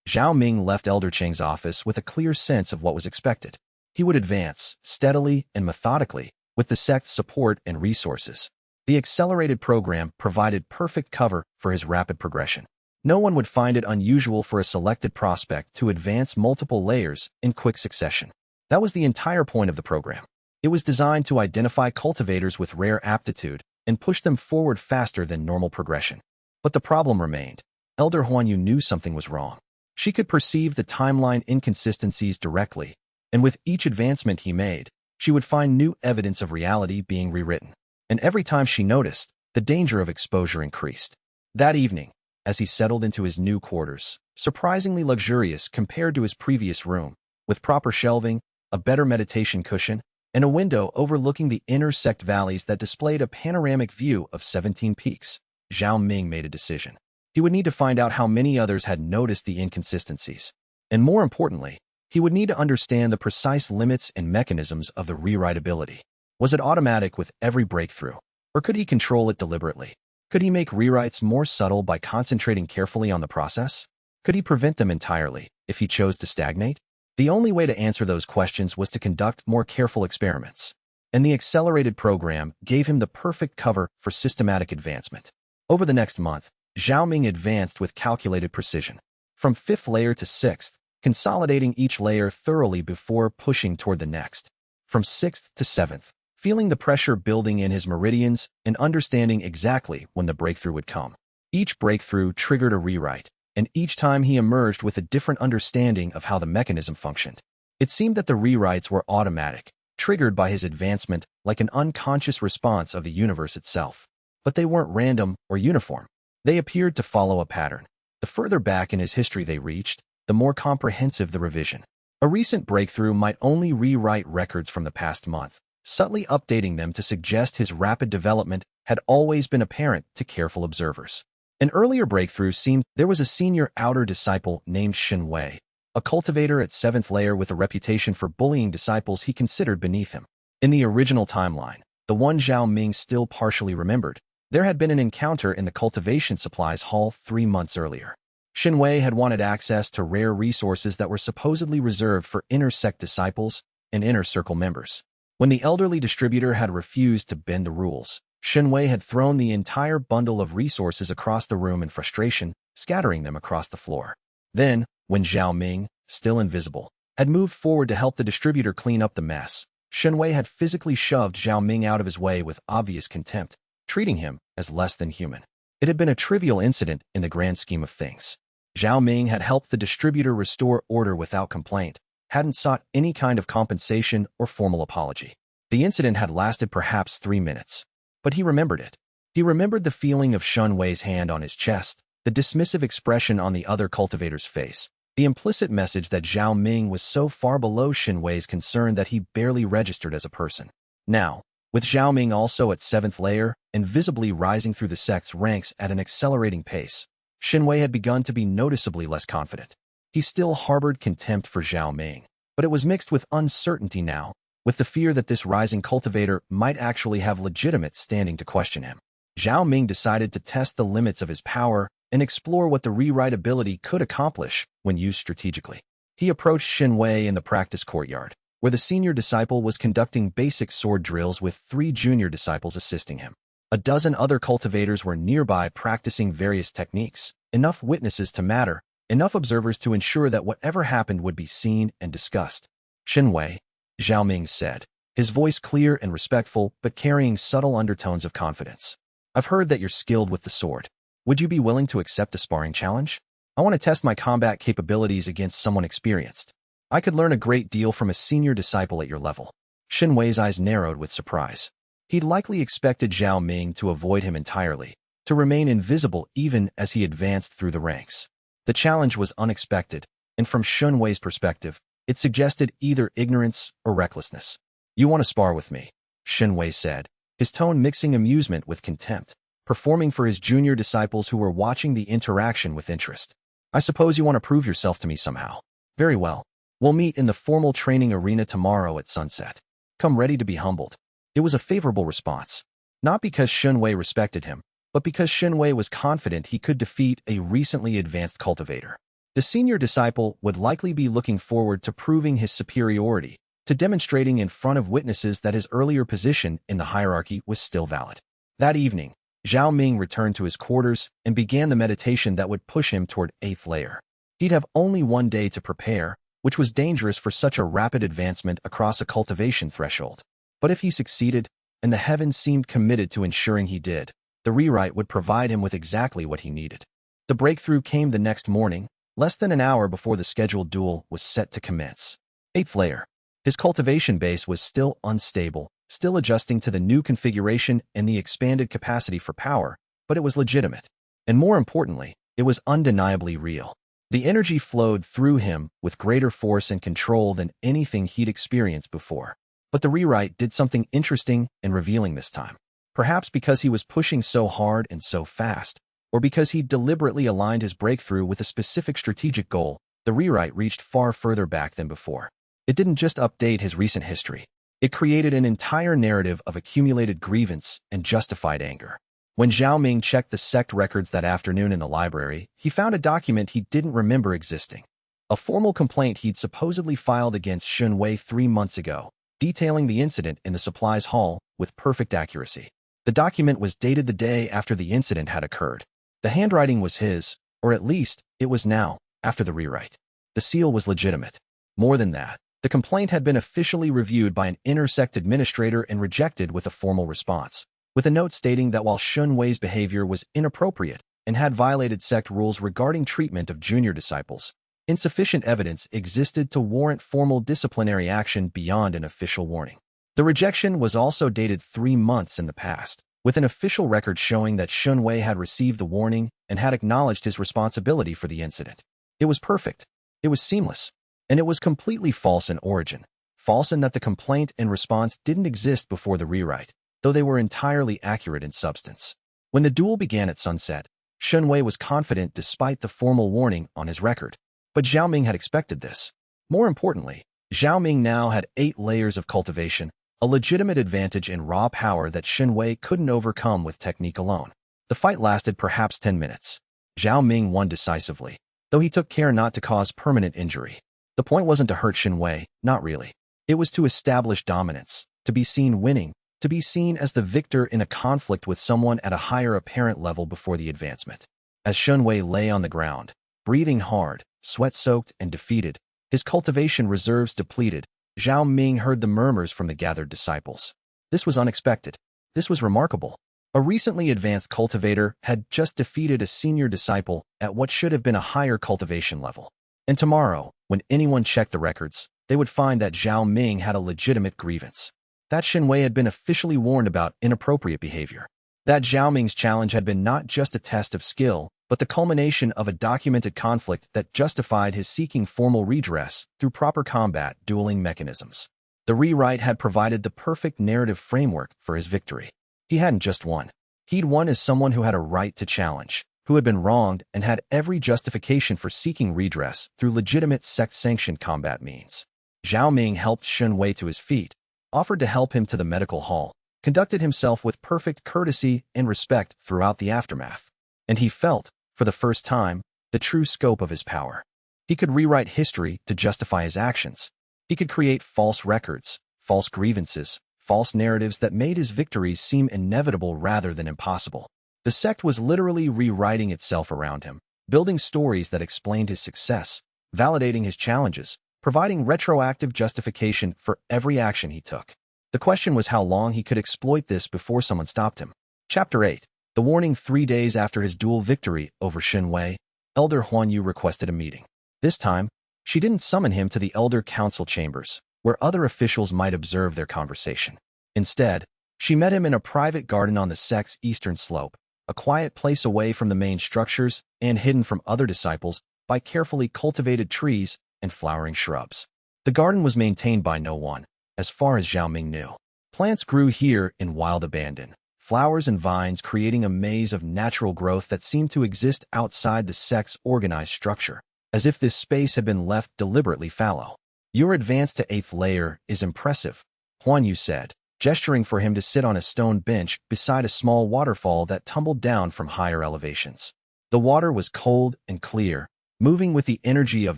Zhao Ming left Elder Cheng's office with a clear sense of what was expected. He would advance, steadily and methodically, with the sect's support and resources. The accelerated program provided perfect cover for his rapid progression. No one would find it unusual for a selected prospect to advance multiple layers in quick succession. That was the entire point of the program. It was designed to identify cultivators with rare aptitude and push them forward faster than normal progression. But the problem remained. Elder Huanyu knew something was wrong. She could perceive the timeline inconsistencies directly, and with each advancement he made, she would find new evidence of reality being rewritten. And every time she noticed, the danger of exposure increased. That evening, as he settled into his new quarters, surprisingly luxurious compared to his previous room, with proper shelving, a better meditation cushion, and a window overlooking the inner sect valleys that displayed a panoramic view of 17 peaks, Zhao Ming made a decision. He would need to find out how many others had noticed the inconsistencies. And more importantly, he would need to understand the precise limits and mechanisms of the rewrite ability. Was it automatic with every breakthrough, or could he control it deliberately? Could he make rewrites more subtle by concentrating carefully on the process? Could he prevent them entirely if he chose to stagnate? The only way to answer those questions was to conduct more careful experiments. And the accelerated program gave him the perfect cover for systematic advancement. Over the next month, Zhao Ming advanced with calculated precision, from 5th layer to 6th, consolidating each layer thoroughly before pushing toward the next. From 6th to 7th, feeling the pressure building in his meridians and understanding exactly when the breakthrough would come. Each breakthrough triggered a rewrite, and each time he emerged with a different understanding of how the mechanism functioned. It seemed that the rewrites were automatic, triggered by his advancement like an unconscious response of the universe itself. But they weren't random or uniform. They appeared to follow a pattern. The further back in his history they reached, the more comprehensive the revision. A recent breakthrough might only rewrite records from the past month, subtly updating them to suggest his rapid development had always been apparent to careful observers. An earlier breakthrough seemed there was a senior outer disciple named Xinwei, a cultivator at 7th layer with a reputation for bullying disciples he considered beneath him. In the original timeline, the one Zhao Ming still partially remembered, there had been an encounter in the cultivation supplies hall 3 months earlier. Xinwei had wanted access to rare resources that were supposedly reserved for inner sect disciples and inner circle members. When the elderly distributor had refused to bend the rules, Xinwei had thrown the entire bundle of resources across the room in frustration, scattering them across the floor. Then, when Zhao Ming, still invisible, had moved forward to help the distributor clean up the mess, Xinwei had physically shoved Zhao Ming out of his way with obvious contempt, treating him as less than human. It had been a trivial incident in the grand scheme of things. Zhao Ming had helped the distributor restore order without complaint, hadn't sought any kind of compensation or formal apology. The incident had lasted perhaps 3 minutes. But he remembered it. He remembered the feeling of Xinwei's hand on his chest, the dismissive expression on the other cultivator's face, the implicit message that Zhao Ming was so far below Xinwei's concern that he barely registered as a person. Now, with Zhao Ming also at 7th layer and visibly rising through the sect's ranks at an accelerating pace, Xinwei had begun to be noticeably less confident. He still harbored contempt for Zhao Ming, but it was mixed with uncertainty now, with the fear that this rising cultivator might actually have legitimate standing to question him. Zhao Ming decided to test the limits of his power and explore what the rewrite ability could accomplish when used strategically. He approached Xinwei in the practice courtyard, where the senior disciple was conducting basic sword drills with 3 junior disciples assisting him. A dozen other cultivators were nearby practicing various techniques, enough witnesses to matter, enough observers to ensure that whatever happened would be seen and discussed. Xinwei, Zhao Ming said, his voice clear and respectful but carrying subtle undertones of confidence. I've heard that you're skilled with the sword. Would you be willing to accept a sparring challenge? I want to test my combat capabilities against someone experienced. I could learn a great deal from a senior disciple at your level. Xinwei's eyes narrowed with surprise. He'd likely expected Zhao Ming to avoid him entirely, to remain invisible even as he advanced through the ranks. The challenge was unexpected, and from Xinwei's perspective, it suggested either ignorance or recklessness. You want to spar with me, Xinwei said, his tone mixing amusement with contempt, performing for his junior disciples who were watching the interaction with interest. I suppose you want to prove yourself to me somehow. Very well. We'll meet in the formal training arena tomorrow at sunset. Come ready to be humbled. It was a favorable response, not because Xinwei respected him, but because Xinwei was confident he could defeat a recently advanced cultivator. The senior disciple would likely be looking forward to proving his superiority, to demonstrating in front of witnesses that his earlier position in the hierarchy was still valid. That evening, Zhao Ming returned to his quarters and began the meditation that would push him toward 8th layer. He'd have only one day to prepare, which was dangerous for such a rapid advancement across a cultivation threshold. But if he succeeded, and the heavens seemed committed to ensuring he did, the rewrite would provide him with exactly what he needed. The breakthrough came the next morning, less than an hour before the scheduled duel was set to commence. 8th layer. His cultivation base was still unstable, still adjusting to the new configuration and the expanded capacity for power, but it was legitimate. And more importantly, it was undeniably real. The energy flowed through him with greater force and control than anything he'd experienced before. But the rewrite did something interesting and revealing this time. Perhaps because he was pushing so hard and so fast, or because he deliberately aligned his breakthrough with a specific strategic goal, the rewrite reached far further back than before. It didn't just update his recent history. It created an entire narrative of accumulated grievance and justified anger. When Zhao Ming checked the sect records that afternoon in the library, he found a document he didn't remember existing. A formal complaint he'd supposedly filed against Shun Wei 3 months ago, detailing the incident in the supplies hall with perfect accuracy. The document was dated the day after the incident had occurred. The handwriting was his, or at least, it was now, after the rewrite. The seal was legitimate. More than that, the complaint had been officially reviewed by an inter-sect administrator and rejected with a formal response, with a note stating that while Shun Wei's behavior was inappropriate and had violated sect rules regarding treatment of junior disciples, insufficient evidence existed to warrant formal disciplinary action beyond an official warning. The rejection was also dated 3 months in the past, with an official record showing that Shun Wei had received the warning and had acknowledged his responsibility for the incident. It was perfect. It was seamless. And it was completely false in origin. False in that the complaint and response didn't exist before the rewrite, though they were entirely accurate in substance. When the duel began at sunset, Shun Wei was confident despite the formal warning on his record. But Zhao Ming had expected this. More importantly, Zhao Ming now had 8 layers of cultivation, a legitimate advantage in raw power that Shun Wei couldn't overcome with technique alone. The fight lasted perhaps 10 minutes. Zhao Ming won decisively, though he took care not to cause permanent injury. The point wasn't to hurt Shun Wei, not really. It was to establish dominance, to be seen winning, to be seen as the victor in a conflict with someone at a higher apparent level before the advancement. As Shun Wei lay on the ground, breathing hard, sweat-soaked and defeated, his cultivation reserves depleted, Zhao Ming heard the murmurs from the gathered disciples. This was unexpected. This was remarkable. A recently advanced cultivator had just defeated a senior disciple at what should have been a higher cultivation level. And tomorrow, when anyone checked the records, they would find that Zhao Ming had a legitimate grievance. That Shun Wei had been officially warned about inappropriate behavior. That Zhao Ming's challenge had been not just a test of skill, but the culmination of a documented conflict that justified his seeking formal redress through proper combat dueling mechanisms. The rewrite had provided the perfect narrative framework for his victory. He hadn't just won. He'd won as someone who had a right to challenge, who had been wronged and had every justification for seeking redress through legitimate sect-sanctioned combat means. Zhao Ming helped Shun Wei to his feet, offered to help him to the medical hall, conducted himself with perfect courtesy and respect throughout the aftermath. And he felt, for the first time, the true scope of his power. He could rewrite history to justify his actions. He could create false records, false grievances, false narratives that made his victories seem inevitable rather than impossible. The sect was literally rewriting itself around him, building stories that explained his success, validating his challenges, providing retroactive justification for every action he took. The question was how long he could exploit this before someone stopped him. Chapter 8. The warning. 3 days after his duel victory over Shun Wei, Elder Huan Yu requested a meeting. This time, she didn't summon him to the Elder Council chambers, where other officials might observe their conversation. Instead, she met him in a private garden on the sect's eastern slope, a quiet place away from the main structures and hidden from other disciples by carefully cultivated trees and flowering shrubs. The garden was maintained by no one, as far as Zhao Ming knew. Plants grew here in wild abandon, flowers and vines creating a maze of natural growth that seemed to exist outside the sect's organized structure, as if this space had been left deliberately fallow. Your advance to 8th layer is impressive, Huan Yu said, gesturing for him to sit on a stone bench beside a small waterfall that tumbled down from higher elevations. The water was cold and clear, moving with the energy of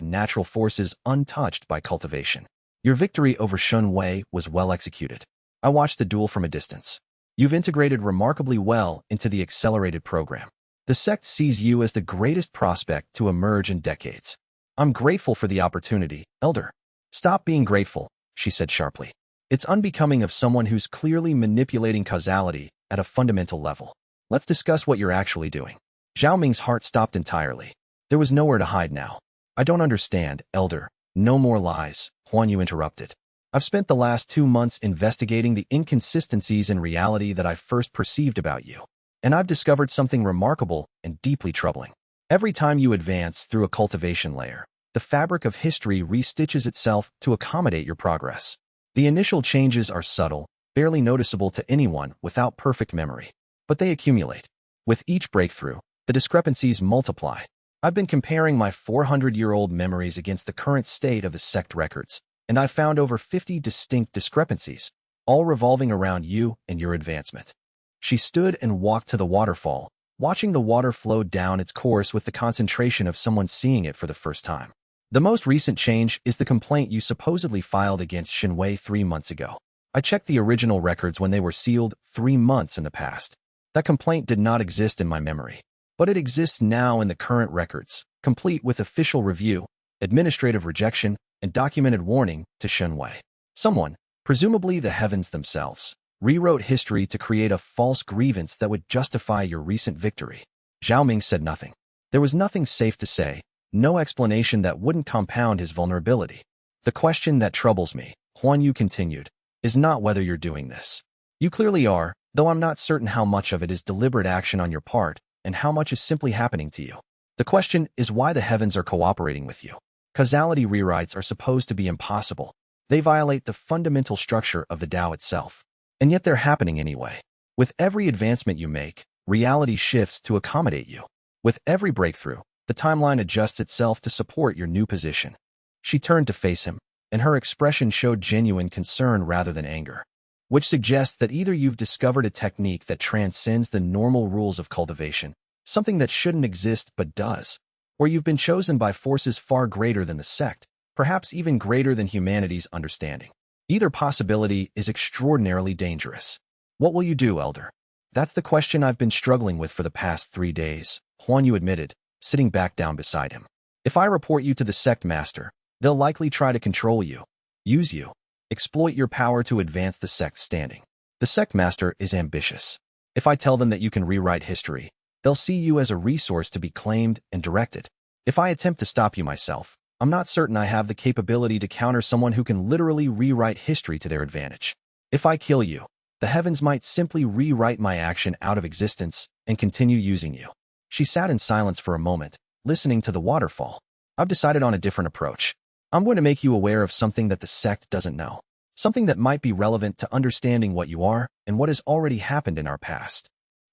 natural forces untouched by cultivation. Your victory over Shun Wei was well executed. I watched the duel from a distance. You've integrated remarkably well into the accelerated program. The sect sees you as the greatest prospect to emerge in decades. I'm grateful for the opportunity, Elder. Stop being grateful, she said sharply. It's unbecoming of someone who's clearly manipulating causality at a fundamental level. Let's discuss what you're actually doing. Zhao Ming's heart stopped entirely. There was nowhere to hide now. I don't understand, Elder. No more lies, Huan Yu interrupted. I've spent the last 2 months investigating the inconsistencies in reality that I first perceived about you. And I've discovered something remarkable and deeply troubling. Every time you advance through a cultivation layer, the fabric of history restitches itself to accommodate your progress. The initial changes are subtle, barely noticeable to anyone without perfect memory. But they accumulate. With each breakthrough, the discrepancies multiply. I've been comparing my 400-year-old memories against the current state of the sect records, and I've found over 50 distinct discrepancies, all revolving around you and your advancement. She stood and walked to the waterfall, watching the water flow down its course with the concentration of someone seeing it for the first time. The most recent change is the complaint you supposedly filed against Xinwei 3 months ago. I checked the original records when they were sealed 3 months in the past. That complaint did not exist in my memory, but it exists now in the current records, complete with official review, administrative rejection, and documented warning to Xinwei. Someone, presumably the heavens themselves, rewrote history to create a false grievance that would justify your recent victory. Zhao Ming said nothing. There was nothing safe to say, no explanation that wouldn't compound his vulnerability. The question that troubles me, Huan Yu continued, is not whether you're doing this. You clearly are, though I'm not certain how much of it is deliberate action on your part and how much is simply happening to you. The question is why the heavens are cooperating with you. Causality rewrites are supposed to be impossible. They violate the fundamental structure of the Tao itself. And yet they're happening anyway. With every advancement you make, reality shifts to accommodate you. With every breakthrough, the timeline adjusts itself to support your new position. She turned to face him, and her expression showed genuine concern rather than anger, which suggests that either you've discovered a technique that transcends the normal rules of cultivation, something that shouldn't exist but does, or you've been chosen by forces far greater than the sect, perhaps even greater than humanity's understanding. Either possibility is extraordinarily dangerous. What will you do, Elder? That's the question I've been struggling with for the past 3 days, Huan Yu admitted, sitting back down beside him. If I report you to the sect master, they'll likely try to control you, use you, exploit your power to advance the sect's standing. The sect master is ambitious. If I tell them that you can rewrite history, they'll see you as a resource to be claimed and directed. If I attempt to stop you myself, I'm not certain I have the capability to counter someone who can literally rewrite history to their advantage. If I kill you, the heavens might simply rewrite my action out of existence and continue using you. She sat in silence for a moment, listening to the waterfall. I've decided on a different approach. I'm going to make you aware of something that the sect doesn't know. Something that might be relevant to understanding what you are and what has already happened in our past.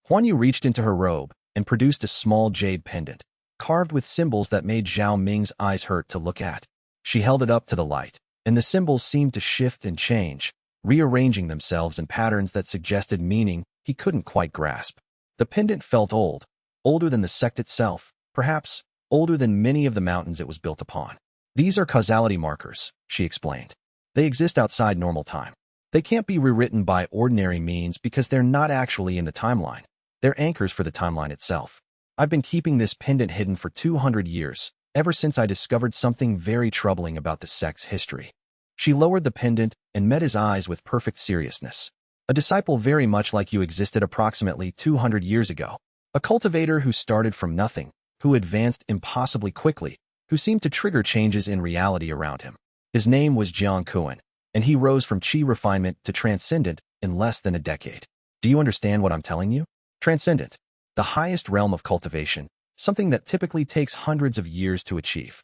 Huan Yu reached into her robe and produced a small jade pendant, carved with symbols that made Zhao Ming's eyes hurt to look at. She held it up to the light, and the symbols seemed to shift and change, rearranging themselves in patterns that suggested meaning he couldn't quite grasp. The pendant felt old, older than the sect itself, perhaps older than many of the mountains it was built upon. These are causality markers, she explained. They exist outside normal time. They can't be rewritten by ordinary means because they're not actually in the timeline. They're anchors for the timeline itself. I've been keeping this pendant hidden for 200 years, ever since I discovered something very troubling about the sect's history. She lowered the pendant and met his eyes with perfect seriousness. A disciple very much like you existed approximately 200 years ago. A cultivator who started from nothing, who advanced impossibly quickly, who seemed to trigger changes in reality around him. His name was Jiang Kuan, and he rose from chi refinement to transcendent in less than a decade. Do you understand what I'm telling you? Transcendent, the highest realm of cultivation, something that typically takes hundreds of years to achieve.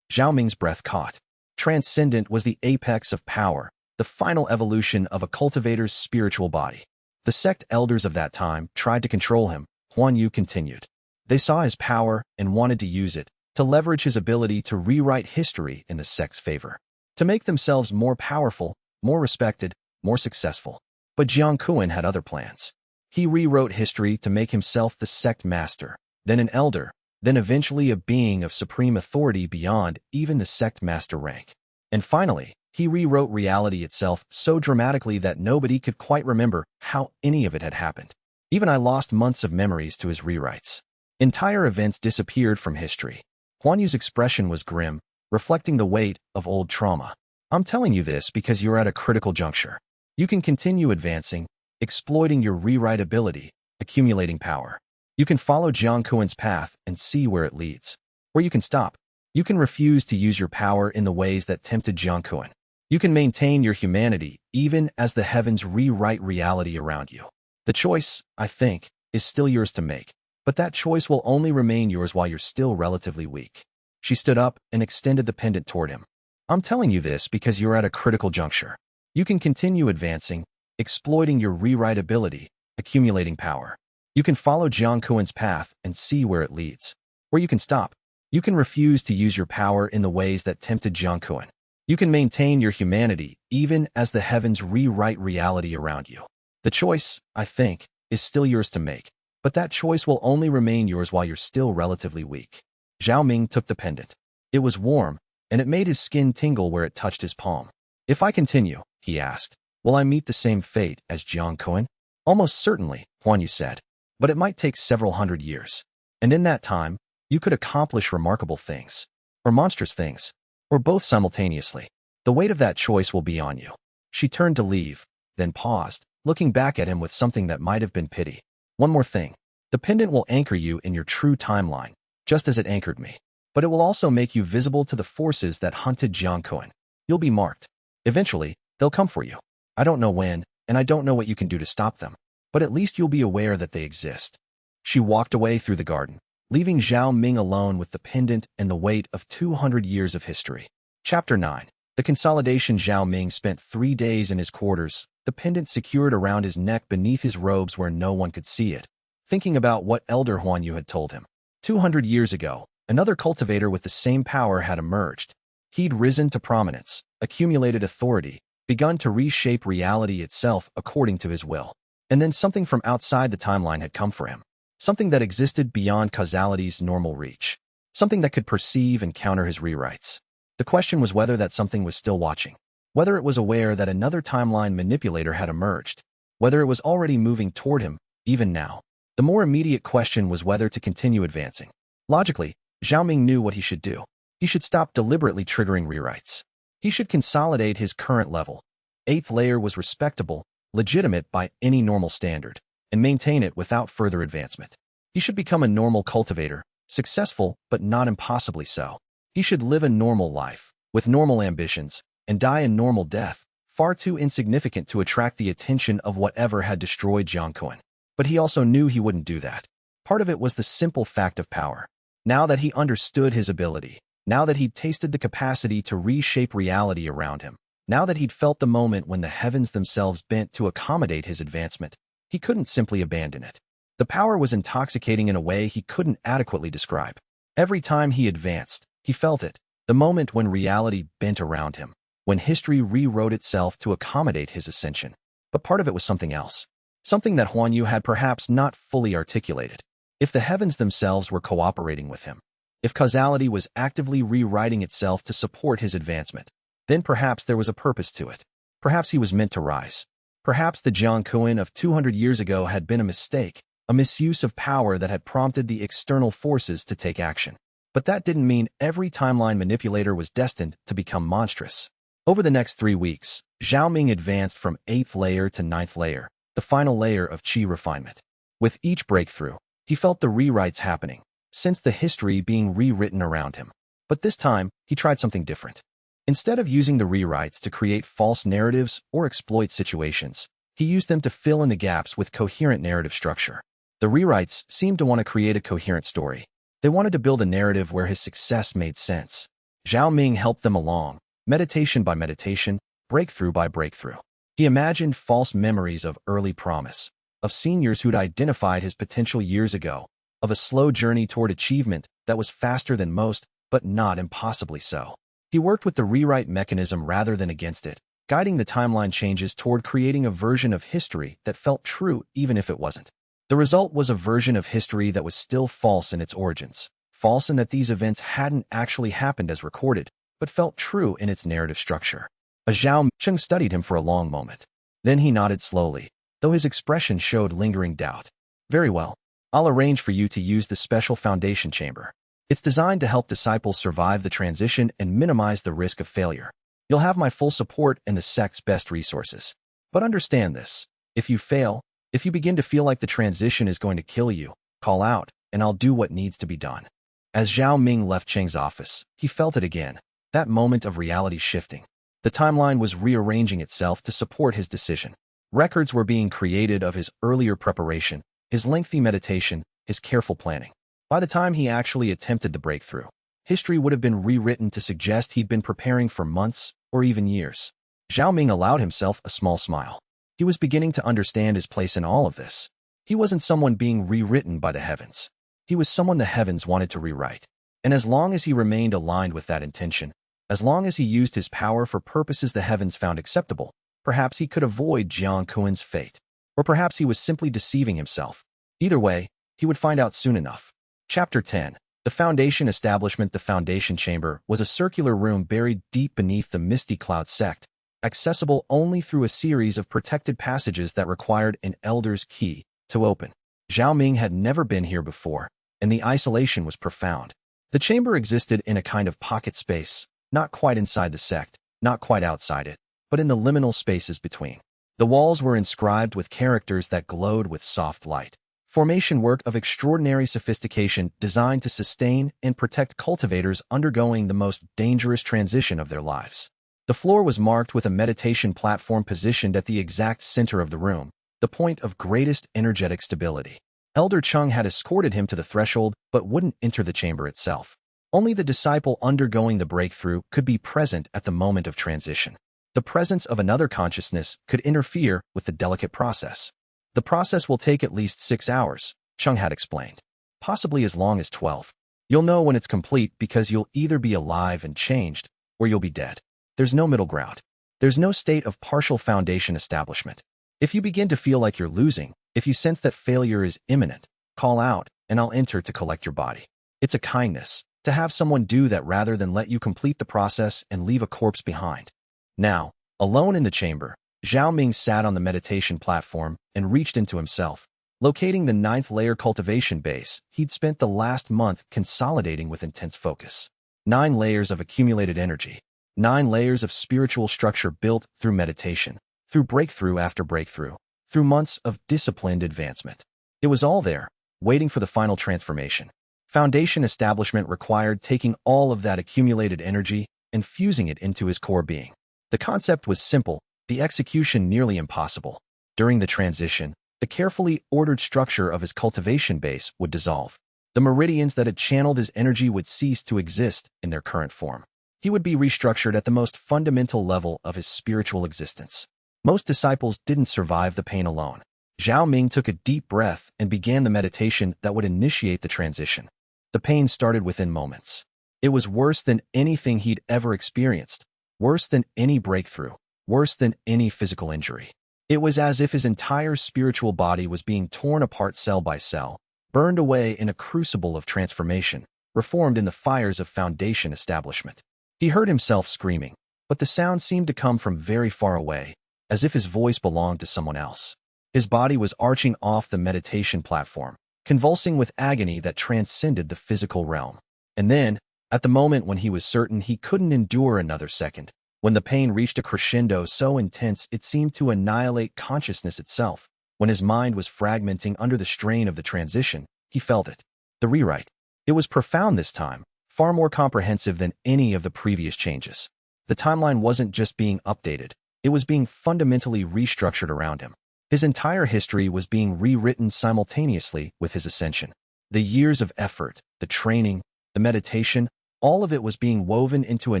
Zhao Ming's breath caught. Transcendent was the apex of power, the final evolution of a cultivator's spiritual body. The sect elders of that time tried to control him, Huan Yu continued. They saw his power and wanted to use it, to leverage his ability to rewrite history in the sect's favor, to make themselves more powerful, more respected, more successful. But Jiang Kuan had other plans. He rewrote history to make himself the sect master, then an elder, then eventually a being of supreme authority beyond even the sect master rank. And finally, He rewrote reality itself so dramatically that nobody could quite remember how any of it had happened. Even I lost months of memories to his rewrites. Entire events disappeared from history. Huan Yu's expression was grim, reflecting the weight of old trauma. I'm telling you this because you're at a critical juncture. You can continue advancing, exploiting your rewrite ability, accumulating power. You can follow Jiang Kuan's path and see where it leads. Or you can stop. You can refuse to use your power in the ways that tempted Jiang Kuan. You can maintain your humanity even as the heavens rewrite reality around you. The choice, I think, is still yours to make, but that choice will only remain yours while you're still relatively weak. She stood up and extended the pendant toward him. I'm telling you this because you're at a critical juncture. You can continue advancing, exploiting your rewrite ability, accumulating power. You can follow Jiang Kuan's path and see where it leads. Or you can stop. You can refuse to use your power in the ways that tempted Jiang Kuan. You can maintain your humanity even as the heavens rewrite reality around you. The choice, I think, is still yours to make, but that choice will only remain yours while you're still relatively weak. Zhao Ming took the pendant. It was warm, and it made his skin tingle where it touched his palm. If I continue, he asked, will I meet the same fate as Jiang Kuan? Almost certainly, Huan Yu said, but it might take several hundred years. And in that time, you could accomplish remarkable things, or monstrous things, or both simultaneously. The weight of that choice will be on you. She turned to leave, then paused, looking back at him with something that might have been pity. One more thing. The pendant will anchor you in your true timeline, just as it anchored me. But it will also make you visible to the forces that hunted Jiang Kuan. You'll be marked. Eventually, they'll come for you. I don't know when, and I don't know what you can do to stop them, but at least you'll be aware that they exist. She walked away through the garden, leaving Zhao Ming alone with the pendant and the weight of 200 years of history. Chapter 9. The consolidation. Zhao Ming spent 3 days in his quarters, the pendant secured around his neck beneath his robes where no one could see it, thinking about what Elder Huan Yu had told him. 200 years ago, another cultivator with the same power had emerged. He'd risen to prominence, accumulated authority, begun to reshape reality itself according to his will. And then something from outside the timeline had come for him. Something that existed beyond causality's normal reach. Something that could perceive and counter his rewrites. The question was whether that something was still watching. Whether it was aware that another timeline manipulator had emerged. Whether it was already moving toward him, even now. The more immediate question was whether to continue advancing. Logically, Zhao Ming knew what he should do. He should stop deliberately triggering rewrites. He should consolidate his current level. 8th layer was respectable, legitimate by any normal standard, and maintain it without further advancement. He should become a normal cultivator, successful but not impossibly so. He should live a normal life, with normal ambitions, and die a normal death, far too insignificant to attract the attention of whatever had destroyed Jiang Kuan. But he also knew he wouldn't do that. Part of it was the simple fact of power. Now that he understood his ability, now that he'd tasted the capacity to reshape reality around him, now that he'd felt the moment when the heavens themselves bent to accommodate his advancement, he couldn't simply abandon it. The power was intoxicating in a way he couldn't adequately describe. Every time he advanced, he felt it, the moment when reality bent around him, when history rewrote itself to accommodate his ascension. But part of it was something else. Something that Huan Yu had perhaps not fully articulated. If the heavens themselves were cooperating with him, if causality was actively rewriting itself to support his advancement, then perhaps there was a purpose to it. Perhaps he was meant to rise. Perhaps the Jiang Kuan of 200 years ago had been a mistake, a misuse of power that had prompted the external forces to take action. But that didn't mean every timeline manipulator was destined to become monstrous. Over the next 3 weeks, Zhao Ming advanced from 8th layer to 9th layer, the final layer of qi refinement. With each breakthrough, he felt the rewrites happening, sensed the history being rewritten around him. But this time, he tried something different. Instead of using the rewrites to create false narratives or exploit situations, he used them to fill in the gaps with coherent narrative structure. The rewrites seemed to want to create a coherent story. They wanted to build a narrative where his success made sense. Zhao Ming helped them along, meditation by meditation, breakthrough by breakthrough. He imagined false memories of early promise, of seniors who'd identified his potential years ago, of a slow journey toward achievement that was faster than most, but not impossibly so. He worked with the rewrite mechanism rather than against it, guiding the timeline changes toward creating a version of history that felt true even if it wasn't. The result was a version of history that was still false in its origins, false in that these events hadn't actually happened as recorded, but felt true in its narrative structure. A Zhao Cheng studied him for a long moment. Then he nodded slowly, though his expression showed lingering doubt. Very well. I'll arrange for you to use the special foundation chamber. It's designed to help disciples survive the transition and minimize the risk of failure. You'll have my full support and the sect's best resources. But understand this. If you fail, if you begin to feel like the transition is going to kill you, call out, and I'll do what needs to be done. As Zhao Ming left Cheng's office, he felt it again, that moment of reality shifting. The timeline was rearranging itself to support his decision. Records were being created of his earlier preparation, his lengthy meditation, his careful planning. By the time he actually attempted the breakthrough, history would have been rewritten to suggest he'd been preparing for months or even years. Zhao Ming allowed himself a small smile. He was beginning to understand his place in all of this. He wasn't someone being rewritten by the heavens. He was someone the heavens wanted to rewrite. And as long as he remained aligned with that intention, as long as he used his power for purposes the heavens found acceptable, perhaps he could avoid Jiang Kuan's fate. Or perhaps he was simply deceiving himself. Either way, he would find out soon enough. Chapter 10. The Foundation Establishment. The Foundation Chamber was a circular room buried deep beneath the misty cloud sect, accessible only through a series of protected passages that required an elder's key to open. Zhao Ming had never been here before, and the isolation was profound. The chamber existed in a kind of pocket space, not quite inside the sect, not quite outside it, but in the liminal spaces between. The walls were inscribed with characters that glowed with soft light. Formation work of extraordinary sophistication designed to sustain and protect cultivators undergoing the most dangerous transition of their lives. The floor was marked with a meditation platform positioned at the exact center of the room, the point of greatest energetic stability. Elder Cheng had escorted him to the threshold but wouldn't enter the chamber itself. Only the disciple undergoing the breakthrough could be present at the moment of transition. The presence of another consciousness could interfere with the delicate process. The process will take at least 6 hours, Cheng had explained. Possibly as long as 12. You'll know when it's complete because you'll either be alive and changed, or you'll be dead. There's no middle ground. There's no state of partial foundation establishment. If you begin to feel like you're losing, if you sense that failure is imminent, call out, and I'll enter to collect your body. It's a kindness to have someone do that rather than let you complete the process and leave a corpse behind. Now, alone in the chamber, Zhao Ming sat on the meditation platform and reached into himself. Locating the 9th layer cultivation base, he'd spent the last month consolidating with intense focus. 9 layers of accumulated energy. 9 layers of spiritual structure built through meditation, through breakthrough after breakthrough, through months of disciplined advancement. It was all there, waiting for the final transformation. Foundation establishment required taking all of that accumulated energy and fusing it into his core being. The concept was simple, the execution nearly impossible. During the transition, the carefully ordered structure of his cultivation base would dissolve. The meridians that had channeled his energy would cease to exist in their current form. He would be restructured at the most fundamental level of his spiritual existence. Most disciples didn't survive the pain alone. Zhao Ming took a deep breath and began the meditation that would initiate the transition. The pain started within moments. It was worse than anything he'd ever experienced, worse than any breakthrough, worse than any physical injury. It was as if his entire spiritual body was being torn apart cell by cell, burned away in a crucible of transformation, reformed in the fires of foundation establishment. He heard himself screaming, but the sound seemed to come from very far away, as if his voice belonged to someone else. His body was arching off the meditation platform, convulsing with agony that transcended the physical realm. And then, at the moment when he was certain he couldn't endure another second, when the pain reached a crescendo so intense it seemed to annihilate consciousness itself, when his mind was fragmenting under the strain of the transition, he felt it. The rewrite. It was profound this time, far more comprehensive than any of the previous changes. The timeline wasn't just being updated, it was being fundamentally restructured around him. His entire history was being rewritten simultaneously with his ascension. The years of effort, the training, the meditation, all of it was being woven into a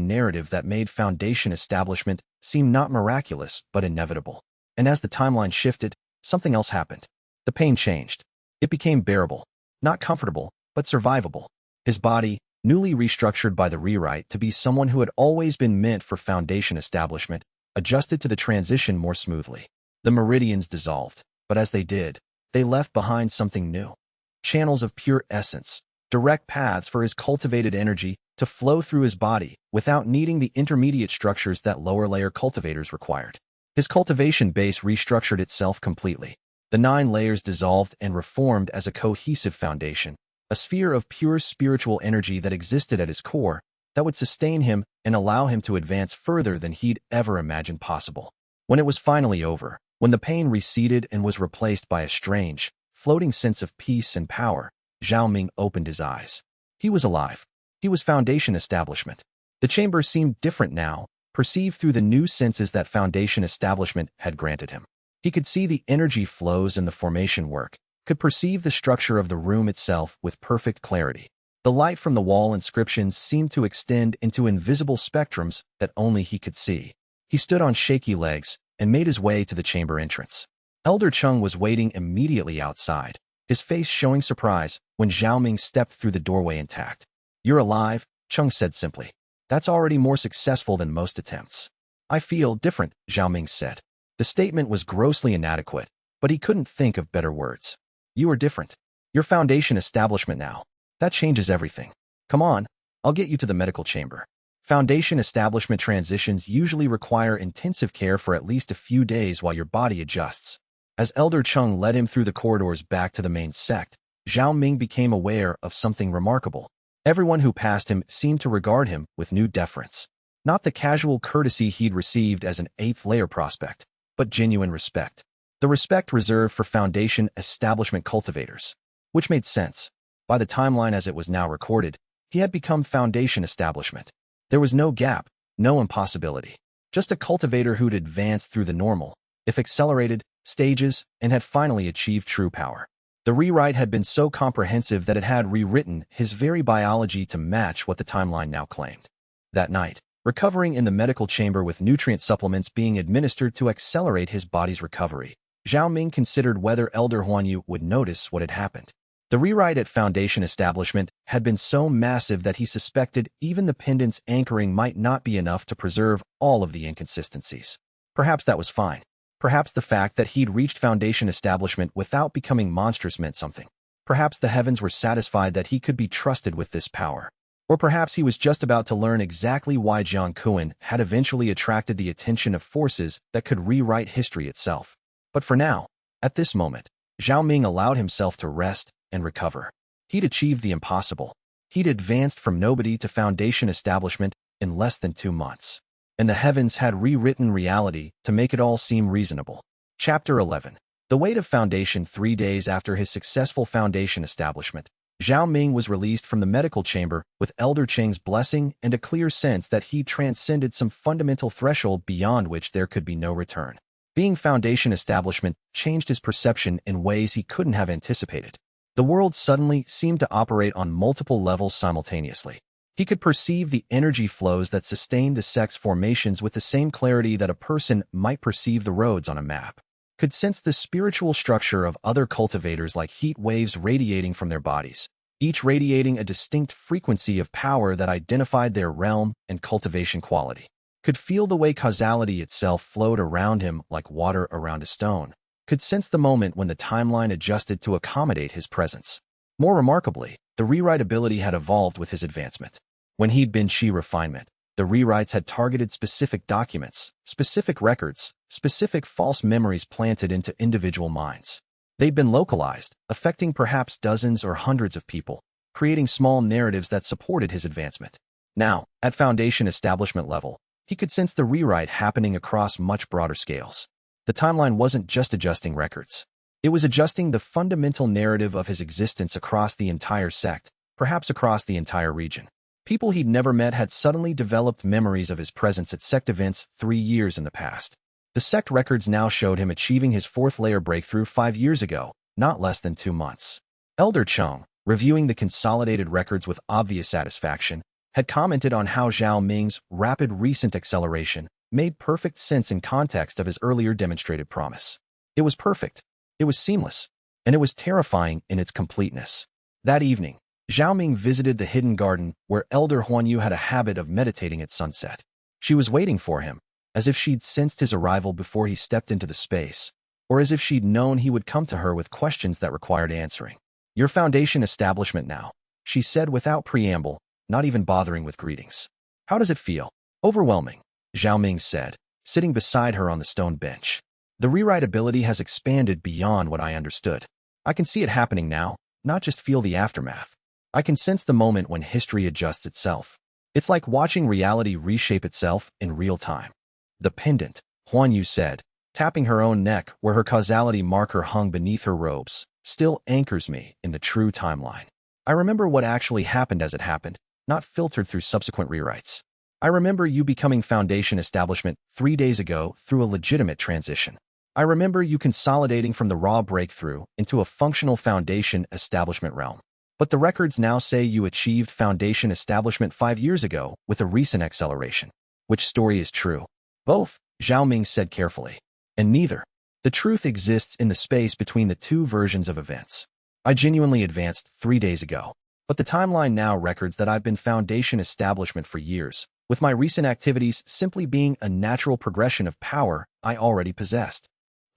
narrative that made foundation establishment seem not miraculous but inevitable. And as the timeline shifted, something else happened. The pain changed. It became bearable, not comfortable, but survivable. His body, newly restructured by the rewrite to be someone who had always been meant for foundation establishment, adjusted to the transition more smoothly. The meridians dissolved, but as they did, they left behind something new. Channels of pure essence, direct paths for his cultivated energy to flow through his body without needing the intermediate structures that lower-layer cultivators required. His cultivation base restructured itself completely. The 9 layers dissolved and reformed as a cohesive foundation, a sphere of pure spiritual energy that existed at his core that would sustain him and allow him to advance further than he'd ever imagined possible. When it was finally over, when the pain receded and was replaced by a strange, floating sense of peace and power, Zhao Ming opened his eyes. He was alive. He was Foundation Establishment. The chamber seemed different now, perceived through the new senses that Foundation Establishment had granted him. He could see the energy flows and the formation work, could perceive the structure of the room itself with perfect clarity. The light from the wall inscriptions seemed to extend into invisible spectrums that only he could see. He stood on shaky legs and made his way to the chamber entrance. Elder Cheng was waiting immediately outside, his face showing surprise when Zhao Ming stepped through the doorway intact. "You're alive," Cheng said simply. "That's already more successful than most attempts." "I feel different," Zhao Ming said. The statement was grossly inadequate, but he couldn't think of better words. "You are different. You're Foundation Establishment now. That changes everything. Come on, I'll get you to the medical chamber." Foundation Establishment transitions usually require intensive care for at least a few days while your body adjusts. As Elder Cheng led him through the corridors back to the main sect, Zhao Ming became aware of something remarkable. Everyone who passed him seemed to regard him with new deference. Not the casual courtesy he'd received as an 8th-layer prospect, but genuine respect. The respect reserved for Foundation Establishment cultivators. Which made sense. By the timeline as it was now recorded, he had become Foundation Establishment. There was no gap, no impossibility. Just a cultivator who'd advanced through the normal, if accelerated, stages and had finally achieved true power. The rewrite had been so comprehensive that it had rewritten his very biology to match what the timeline now claimed. That night, recovering in the medical chamber with nutrient supplements being administered to accelerate his body's recovery, Zhao Ming considered whether Elder Huanyu would notice what had happened. The rewrite at Foundation Establishment had been so massive that he suspected even the pendant's anchoring might not be enough to preserve all of the inconsistencies. Perhaps that was fine. Perhaps the fact that he'd reached Foundation Establishment without becoming monstrous meant something. Perhaps the heavens were satisfied that he could be trusted with this power. Or perhaps he was just about to learn exactly why Jiang Kuan had eventually attracted the attention of forces that could rewrite history itself. But for now, at this moment, Zhao Ming allowed himself to rest and recover. He'd achieved the impossible. He'd advanced from nobody to Foundation Establishment in less than 2 months. And the heavens had rewritten reality to make it all seem reasonable. Chapter 11. The weight of Foundation. 3 days after his successful Foundation Establishment, Zhao Ming was released from the medical chamber with Elder Cheng's blessing and a clear sense that he transcended some fundamental threshold beyond which there could be no return. Being Foundation Establishment changed his perception in ways he couldn't have anticipated. The world suddenly seemed to operate on multiple levels simultaneously. He could perceive the energy flows that sustained the sect's formations with the same clarity that a person might perceive the roads on a map. Could sense the spiritual structure of other cultivators like heat waves radiating from their bodies, each radiating a distinct frequency of power that identified their realm and cultivation quality. Could feel the way causality itself flowed around him like water around a stone. Could sense the moment when the timeline adjusted to accommodate his presence. More remarkably, the rewrite ability had evolved with his advancement. When he'd been Qi refinement, the rewrites had targeted specific documents, specific records, specific false memories planted into individual minds. They'd been localized, affecting perhaps dozens or hundreds of people, creating small narratives that supported his advancement. Now, at Foundation Establishment level, he could sense the rewrite happening across much broader scales. The timeline wasn't just adjusting records. It was adjusting the fundamental narrative of his existence across the entire sect, perhaps across the entire region. People he'd never met had suddenly developed memories of his presence at sect events 3 years in the past. The sect records now showed him achieving his 4th-layer breakthrough 5 years ago, not less than 2 months. Elder Cheng, reviewing the consolidated records with obvious satisfaction, had commented on how Zhao Ming's rapid recent acceleration made perfect sense in context of his earlier demonstrated promise. It was perfect, it was seamless, and it was terrifying in its completeness. That evening, Zhao Ming visited the hidden garden where Elder Huanyu had a habit of meditating at sunset. She was waiting for him, as if she'd sensed his arrival before he stepped into the space, or as if she'd known he would come to her with questions that required answering. "Your Foundation Establishment now," she said without preamble, not even bothering with greetings. How does it feel? Overwhelming, Zhao Ming said, sitting beside her on the stone bench. The rewrite ability has expanded beyond what I understood. I can see it happening now, not just feel the aftermath. I can sense the moment when history adjusts itself. It's like watching reality reshape itself in real time. The pendant, Huan Yu said, tapping her own neck where her causality marker hung beneath her robes, still anchors me in the true timeline. I remember what actually happened as it happened, not filtered through subsequent rewrites. I remember you becoming Foundation establishment 3 days ago through a legitimate transition. I remember you consolidating from the raw breakthrough into a functional Foundation establishment realm. But the records now say you achieved Foundation establishment 5 years ago with a recent acceleration. Which story is true? Both, Zhao Ming said carefully. And neither. The truth exists in the space between the two versions of events. I genuinely advanced 3 days ago. But the timeline now records that I've been Foundation establishment for years, with my recent activities simply being a natural progression of power I already possessed.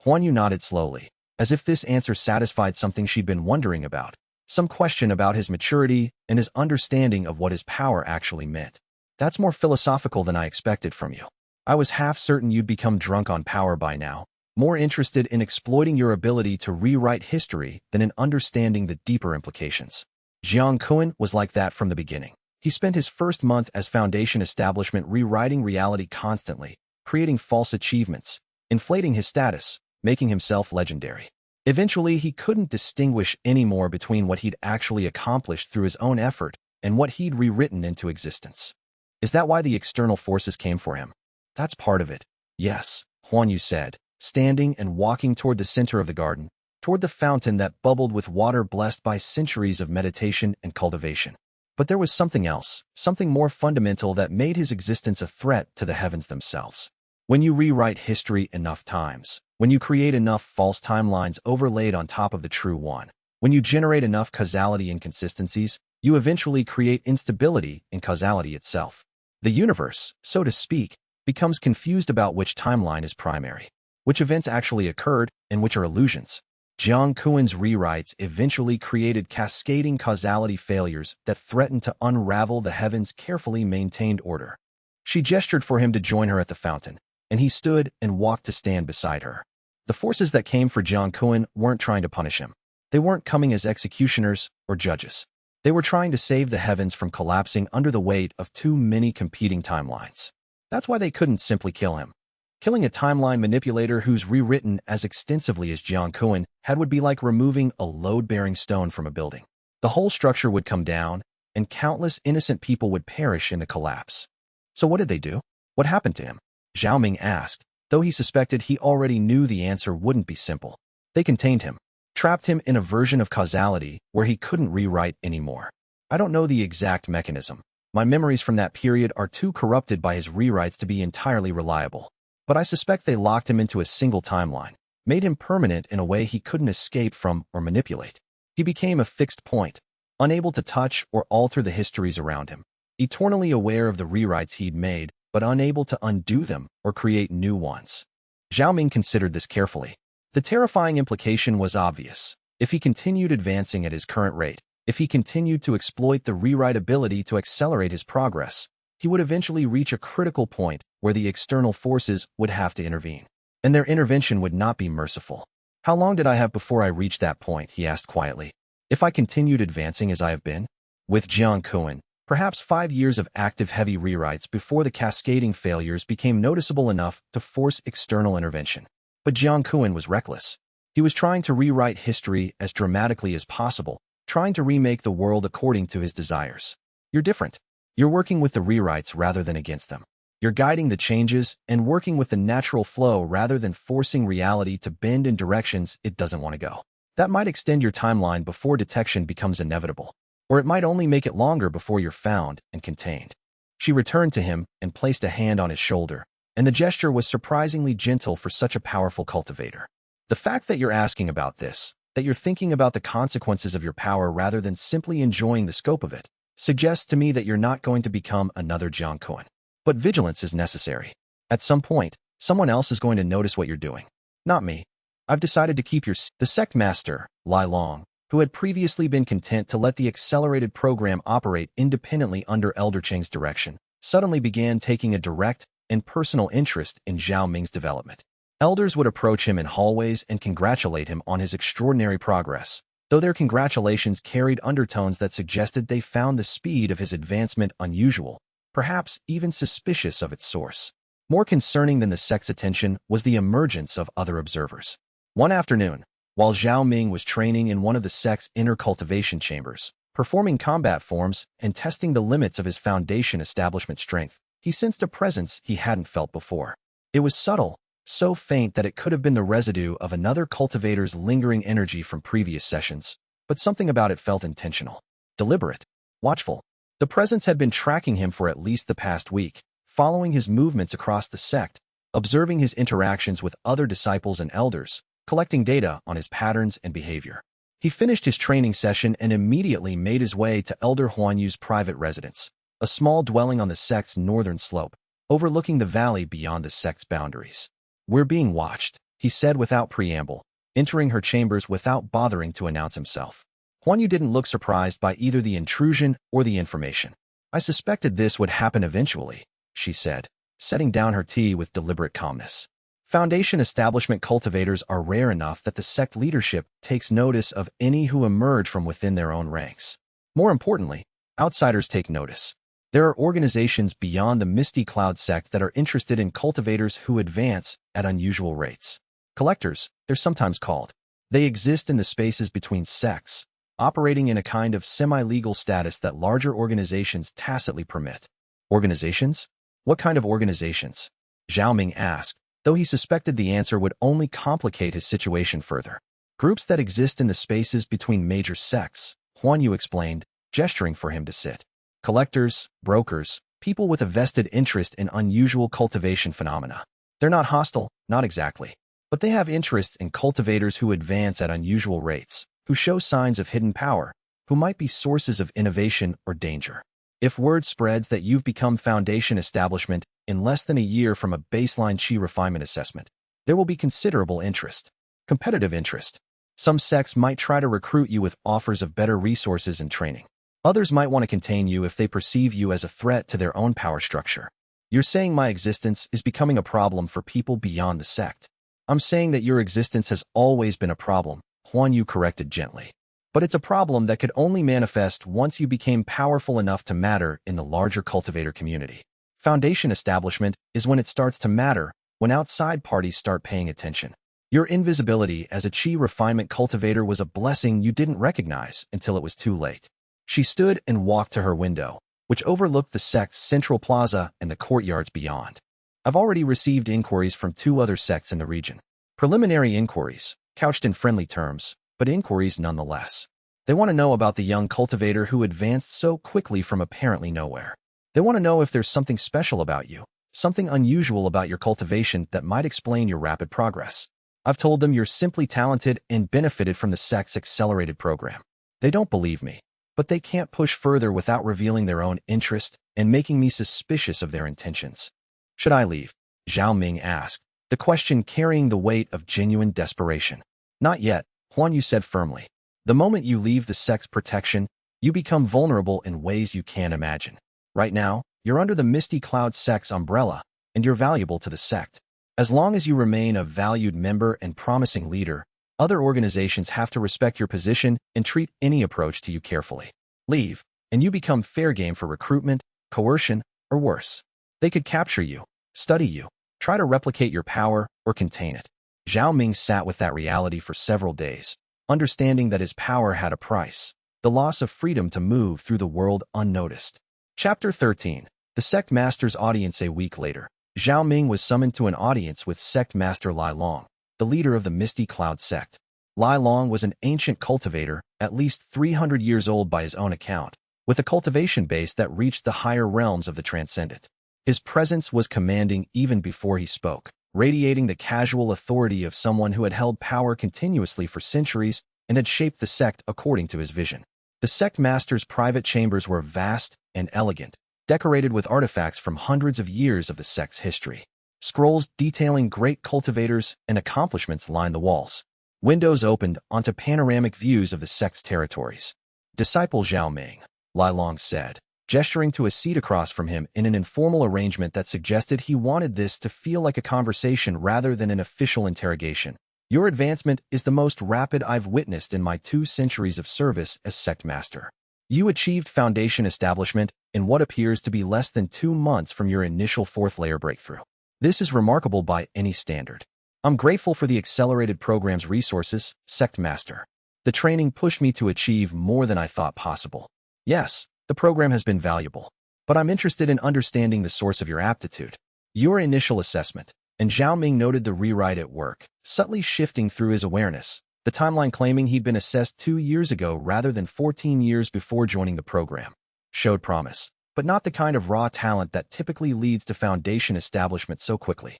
Huan Yu nodded slowly, as if this answer satisfied something she'd been wondering about, some question about his maturity and his understanding of what his power actually meant. That's more philosophical than I expected from you. I was half certain you'd become drunk on power by now, more interested in exploiting your ability to rewrite history than in understanding the deeper implications. Jiang Kuan was like that from the beginning. He spent his first month as Foundation establishment rewriting reality constantly, creating false achievements, inflating his status, making himself legendary. Eventually, he couldn't distinguish anymore between what he'd actually accomplished through his own effort and what he'd rewritten into existence. Is that why the external forces came for him? That's part of it. Yes, Huan Yu said, standing and walking toward the center of the garden, toward the fountain that bubbled with water blessed by centuries of meditation and cultivation. But there was something else, something more fundamental that made his existence a threat to the heavens themselves. When you rewrite history enough times, when you create enough false timelines overlaid on top of the true one, when you generate enough causality inconsistencies, you eventually create instability in causality itself. The universe, so to speak, becomes confused about which timeline is primary, which events actually occurred, and which are illusions. Jiang Kuan's rewrites eventually created cascading causality failures that threatened to unravel the heavens' carefully maintained order. She gestured for him to join her at the fountain, and he stood and walked to stand beside her. The forces that came for Jiang Kuan weren't trying to punish him. They weren't coming as executioners or judges. They were trying to save the heavens from collapsing under the weight of too many competing timelines. That's why they couldn't simply kill him. Killing a timeline manipulator who's rewritten as extensively as Jiang Kuan had would be like removing a load-bearing stone from a building. The whole structure would come down, and countless innocent people would perish in the collapse. So what did they do? What happened to him? Zhao Ming asked, though he suspected he already knew the answer wouldn't be simple. They contained him, trapped him in a version of causality where he couldn't rewrite anymore. I don't know the exact mechanism. My memories from that period are too corrupted by his rewrites to be entirely reliable. But I suspect they locked him into a single timeline, made him permanent in a way he couldn't escape from or manipulate. He became a fixed point, unable to touch or alter the histories around him, eternally aware of the rewrites he'd made, but unable to undo them or create new ones. Zhao Ming considered this carefully. The terrifying implication was obvious. If he continued advancing at his current rate, if he continued to exploit the rewrite ability to accelerate his progress, he would eventually reach a critical point where the external forces would have to intervene. And their intervention would not be merciful. How long did I have before I reached that point? He asked quietly. If I continued advancing as I have been? With Jiang Kuan, perhaps 5 years of active heavy rewrites before the cascading failures became noticeable enough to force external intervention. But Jiang Kuan was reckless. He was trying to rewrite history as dramatically as possible, trying to remake the world according to his desires. You're different. You're working with the rewrites rather than against them. You're guiding the changes and working with the natural flow rather than forcing reality to bend in directions it doesn't want to go. That might extend your timeline before detection becomes inevitable, or it might only make it longer before you're found and contained. She returned to him and placed a hand on his shoulder, and the gesture was surprisingly gentle for such a powerful cultivator. The fact that you're asking about this, that you're thinking about the consequences of your power rather than simply enjoying the scope of it, suggests to me that you're not going to become another Jiang Kuan. But vigilance is necessary. At some point, someone else is going to notice what you're doing. Not me. I've decided to keep your... The sect master, Lai Long, who had previously been content to let the accelerated program operate independently under Elder Cheng's direction, suddenly began taking a direct and personal interest in Zhao Ming's development. Elders would approach him in hallways and congratulate him on his extraordinary progress, though their congratulations carried undertones that suggested they found the speed of his advancement unusual, perhaps even suspicious of its source. More concerning than the sect's attention was the emergence of other observers. One afternoon, while Zhao Ming was training in one of the sect's inner cultivation chambers, performing combat forms and testing the limits of his foundation establishment strength, he sensed a presence he hadn't felt before. It was subtle, so faint that it could have been the residue of another cultivator's lingering energy from previous sessions, but something about it felt intentional, deliberate, watchful. The presence had been tracking him for at least the past week, following his movements across the sect, observing his interactions with other disciples and elders, collecting data on his patterns and behavior. He finished his training session and immediately made his way to Elder Huanyu's private residence, a small dwelling on the sect's northern slope, overlooking the valley beyond the sect's boundaries. "We're being watched," he said without preamble, entering her chambers without bothering to announce himself. Huanyu didn't look surprised by either the intrusion or the information. "I suspected this would happen eventually," she said, setting down her tea with deliberate calmness. Foundation establishment cultivators are rare enough that the sect leadership takes notice of any who emerge from within their own ranks. More importantly, outsiders take notice. There are organizations beyond the Misty Cloud sect that are interested in cultivators who advance at unusual rates. Collectors, they're sometimes called. They exist in the spaces between sects, operating in a kind of semi-legal status that larger organizations tacitly permit. Organizations? What kind of organizations? Zhao Ming asked, though he suspected the answer would only complicate his situation further. Groups that exist in the spaces between major sects, Huanyu explained, gesturing for him to sit. Collectors, brokers, people with a vested interest in unusual cultivation phenomena. They're not hostile, not exactly. But they have interests in cultivators who advance at unusual rates, who show signs of hidden power, who might be sources of innovation or danger. If word spreads that you've become Foundation establishment in less than a year from a baseline qi refinement assessment, there will be considerable interest. Competitive interest. Some sects might try to recruit you with offers of better resources and training. Others might want to contain you if they perceive you as a threat to their own power structure. You're saying my existence is becoming a problem for people beyond the sect. I'm saying that your existence has always been a problem, Huanyu corrected gently. But it's a problem that could only manifest once you became powerful enough to matter in the larger cultivator community. Foundation establishment is when it starts to matter, when outside parties start paying attention. Your invisibility as a qi refinement cultivator was a blessing you didn't recognize until it was too late. She stood and walked to her window, which overlooked the sect's central plaza and the courtyards beyond. I've already received inquiries from 2 other sects in the region. Preliminary inquiries, couched in friendly terms, but inquiries nonetheless. They want to know about the young cultivator who advanced so quickly from apparently nowhere. They want to know if there's something special about you, something unusual about your cultivation that might explain your rapid progress. I've told them you're simply talented and benefited from the sect's accelerated program. They don't believe me, but they can't push further without revealing their own interest and making me suspicious of their intentions. Should I leave? Zhao Ming asked, the question carrying the weight of genuine desperation. Not yet, Huanyu said firmly. The moment you leave the sect's protection, you become vulnerable in ways you can't imagine. Right now, you're under the Misty Cloud sect's umbrella, and you're valuable to the sect. As long as you remain a valued member and promising leader, other organizations have to respect your position and treat any approach to you carefully. Leave, and you become fair game for recruitment, coercion, or worse. They could capture you, study you, try to replicate your power, or contain it. Zhao Ming sat with that reality for several days, understanding that his power had a price, the loss of freedom to move through the world unnoticed. Chapter 13. The Sect Master's Audience. A week later, Zhao Ming was summoned to an audience with Sect Master Lai Long, the leader of the Misty Cloud sect. Lai Long was an ancient cultivator, at least 300 years old by his own account, with a cultivation base that reached the higher realms of the transcendent. His presence was commanding even before he spoke, radiating the casual authority of someone who had held power continuously for centuries and had shaped the sect according to his vision. The sect master's private chambers were vast and elegant, decorated with artifacts from hundreds of years of the sect's history. Scrolls detailing great cultivators and accomplishments lined the walls. Windows opened onto panoramic views of the sect's territories. Disciple Zhao Ming, Lai Long said, gesturing to a seat across from him in an informal arrangement that suggested he wanted this to feel like a conversation rather than an official interrogation. Your advancement is the most rapid I've witnessed in my 2 centuries of service as sect master. You achieved foundation establishment in what appears to be less than 2 months from your initial 4th layer breakthrough. This is remarkable by any standard. I'm grateful for the accelerated program's resources, sect master. The training pushed me to achieve more than I thought possible. Yes, the program has been valuable, but I'm interested in understanding the source of your aptitude. Your initial assessment, and Zhao Ming noted the rewrite at work, subtly shifting through his awareness, the timeline claiming he'd been assessed 2 years ago rather than 14 years before joining the program, showed promise, but not the kind of raw talent that typically leads to foundation establishment so quickly.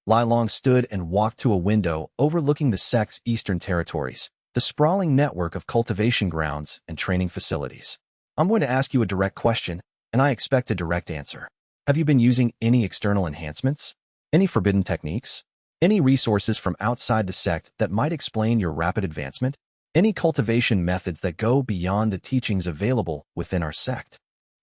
Lai Long stood and walked to a window overlooking the sect's eastern territories, the sprawling network of cultivation grounds and training facilities. I'm going to ask you a direct question, and I expect a direct answer. Have you been using any external enhancements? Any forbidden techniques? Any resources from outside the sect that might explain your rapid advancement? Any cultivation methods that go beyond the teachings available within our sect?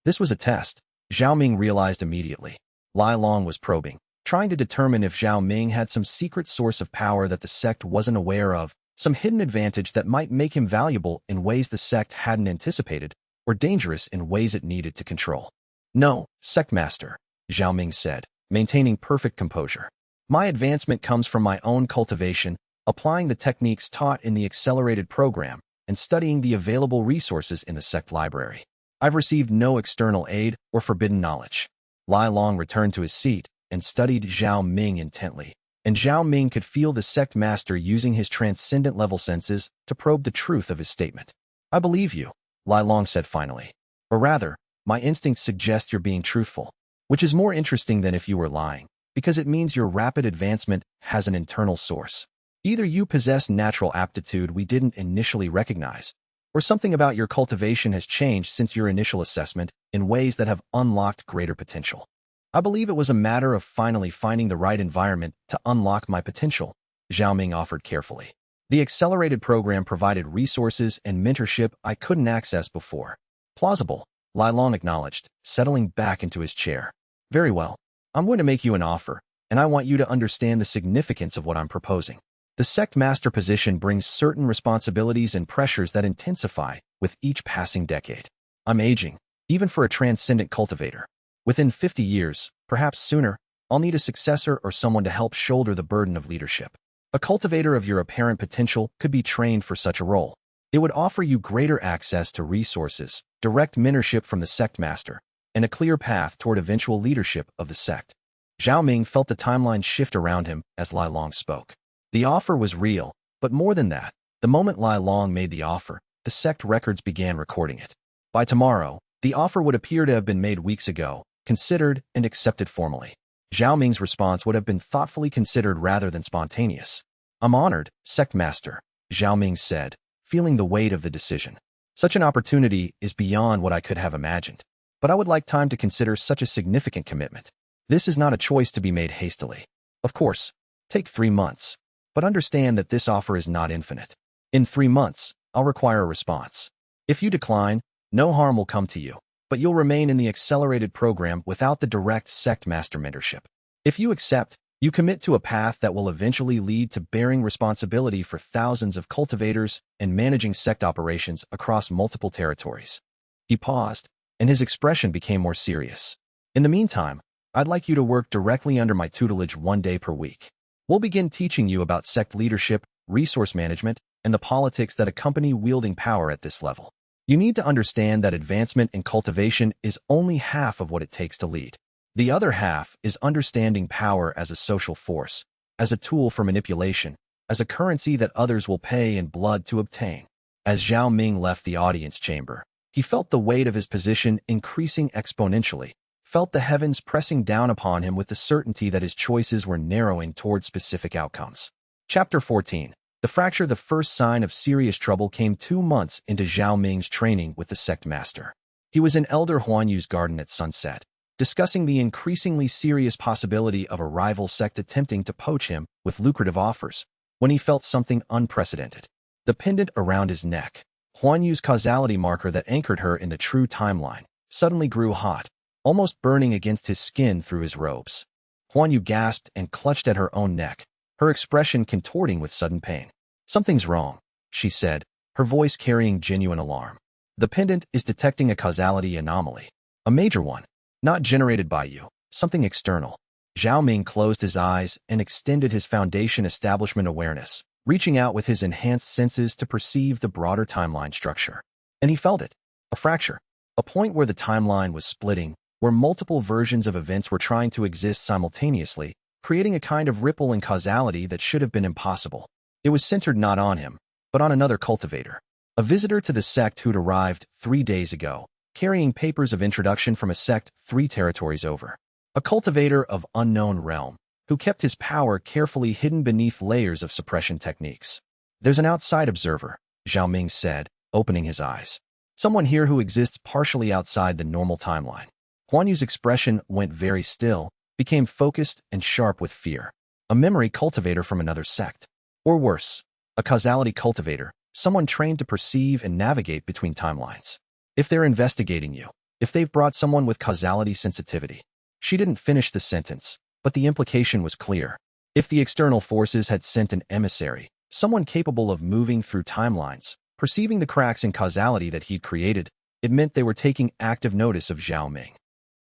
This was a test, Zhao Ming realized immediately. Lai Long was probing, trying to determine if Zhao Ming had some secret source of power that the sect wasn't aware of, some hidden advantage that might make him valuable in ways the sect hadn't anticipated, or dangerous in ways it needed to control. No, sect master, Zhao Ming said, maintaining perfect composure. My advancement comes from my own cultivation, applying the techniques taught in the accelerated program, and studying the available resources in the sect library. I've received no external aid or forbidden knowledge. Lai Long returned to his seat and studied Zhao Ming intently, and Zhao Ming could feel the sect master using his transcendent level senses to probe the truth of his statement. I believe you, Lai Long said finally. Or rather, my instincts suggest you're being truthful, which is more interesting than if you were lying, because it means your rapid advancement has an internal source. Either you possess natural aptitude we didn't initially recognize, or something about your cultivation has changed since your initial assessment in ways that have unlocked greater potential. I believe it was a matter of finally finding the right environment to unlock my potential, Zhao Ming offered carefully. The accelerated program provided resources and mentorship I couldn't access before. Plausible, Lai Long acknowledged, settling back into his chair. Very well. I'm going to make you an offer, and I want you to understand the significance of what I'm proposing. The sect master position brings certain responsibilities and pressures that intensify with each passing decade. I'm aging, even for a transcendent cultivator. Within 50 years, perhaps sooner, I'll need a successor or someone to help shoulder the burden of leadership. A cultivator of your apparent potential could be trained for such a role. It would offer you greater access to resources, direct mentorship from the sect master, and a clear path toward eventual leadership of the sect. Zhao Ming felt the timeline shift around him as Lai Long spoke. The offer was real, but more than that, the moment Lai Long made the offer, the sect records began recording it. By tomorrow, the offer would appear to have been made weeks ago, considered and accepted formally. Zhao Ming's response would have been thoughtfully considered rather than spontaneous. I'm honored, sect master, Zhao Ming said, feeling the weight of the decision. Such an opportunity is beyond what I could have imagined, but I would like time to consider such a significant commitment. This is not a choice to be made hastily. Of course, take 3 months, but understand that this offer is not infinite. In 3 months, I'll require a response. If you decline, no harm will come to you, but you'll remain in the accelerated program without the direct sect master mentorship. If you accept, you commit to a path that will eventually lead to bearing responsibility for thousands of cultivators and managing sect operations across multiple territories. He paused, and his expression became more serious. In the meantime, I'd like you to work directly under my tutelage 1 day per week. We'll begin teaching you about sect leadership, resource management, and the politics that accompany wielding power at this level. You need to understand that advancement in cultivation is only half of what it takes to lead. The other half is understanding power as a social force, as a tool for manipulation, as a currency that others will pay in blood to obtain. As Zhao Ming left the audience chamber, he felt the weight of his position increasing exponentially, felt the heavens pressing down upon him with the certainty that his choices were narrowing toward specific outcomes. Chapter 14. The fracture. The first sign of serious trouble came 2 months into Zhao Ming's training with the sect master. He was in Elder Huanyu's garden at sunset, discussing the increasingly serious possibility of a rival sect attempting to poach him with lucrative offers, when he felt something unprecedented. The pendant around his neck, Huan Yu's causality marker that anchored her in the true timeline, suddenly grew hot, almost burning against his skin through his robes. Huan Yu gasped and clutched at her own neck, her expression contorting with sudden pain. "Something's wrong," she said, her voice carrying genuine alarm. "The pendant is detecting a causality anomaly. A major one. Not generated by you. Something external." Zhao Ming closed his eyes and extended his foundation establishment awareness, reaching out with his enhanced senses to perceive the broader timeline structure. And he felt it. A fracture. A point where the timeline was splitting, where multiple versions of events were trying to exist simultaneously, creating a kind of ripple in causality that should have been impossible. It was centered not on him, but on another cultivator. A visitor to the sect who'd arrived 3 days ago, carrying papers of introduction from a sect 3 territories over. A cultivator of unknown realm, who kept his power carefully hidden beneath layers of suppression techniques. "There's an outside observer," Zhao Ming said, opening his eyes. "Someone here who exists partially outside the normal timeline." Huan Yu's expression went very still, became focused and sharp with fear. A memory cultivator from another sect. Or worse, a causality cultivator, someone trained to perceive and navigate between timelines. If they're investigating you, if they've brought someone with causality sensitivity. She didn't finish the sentence, but the implication was clear. If the external forces had sent an emissary, someone capable of moving through timelines, perceiving the cracks in causality that he'd created, it meant they were taking active notice of Zhao Ming.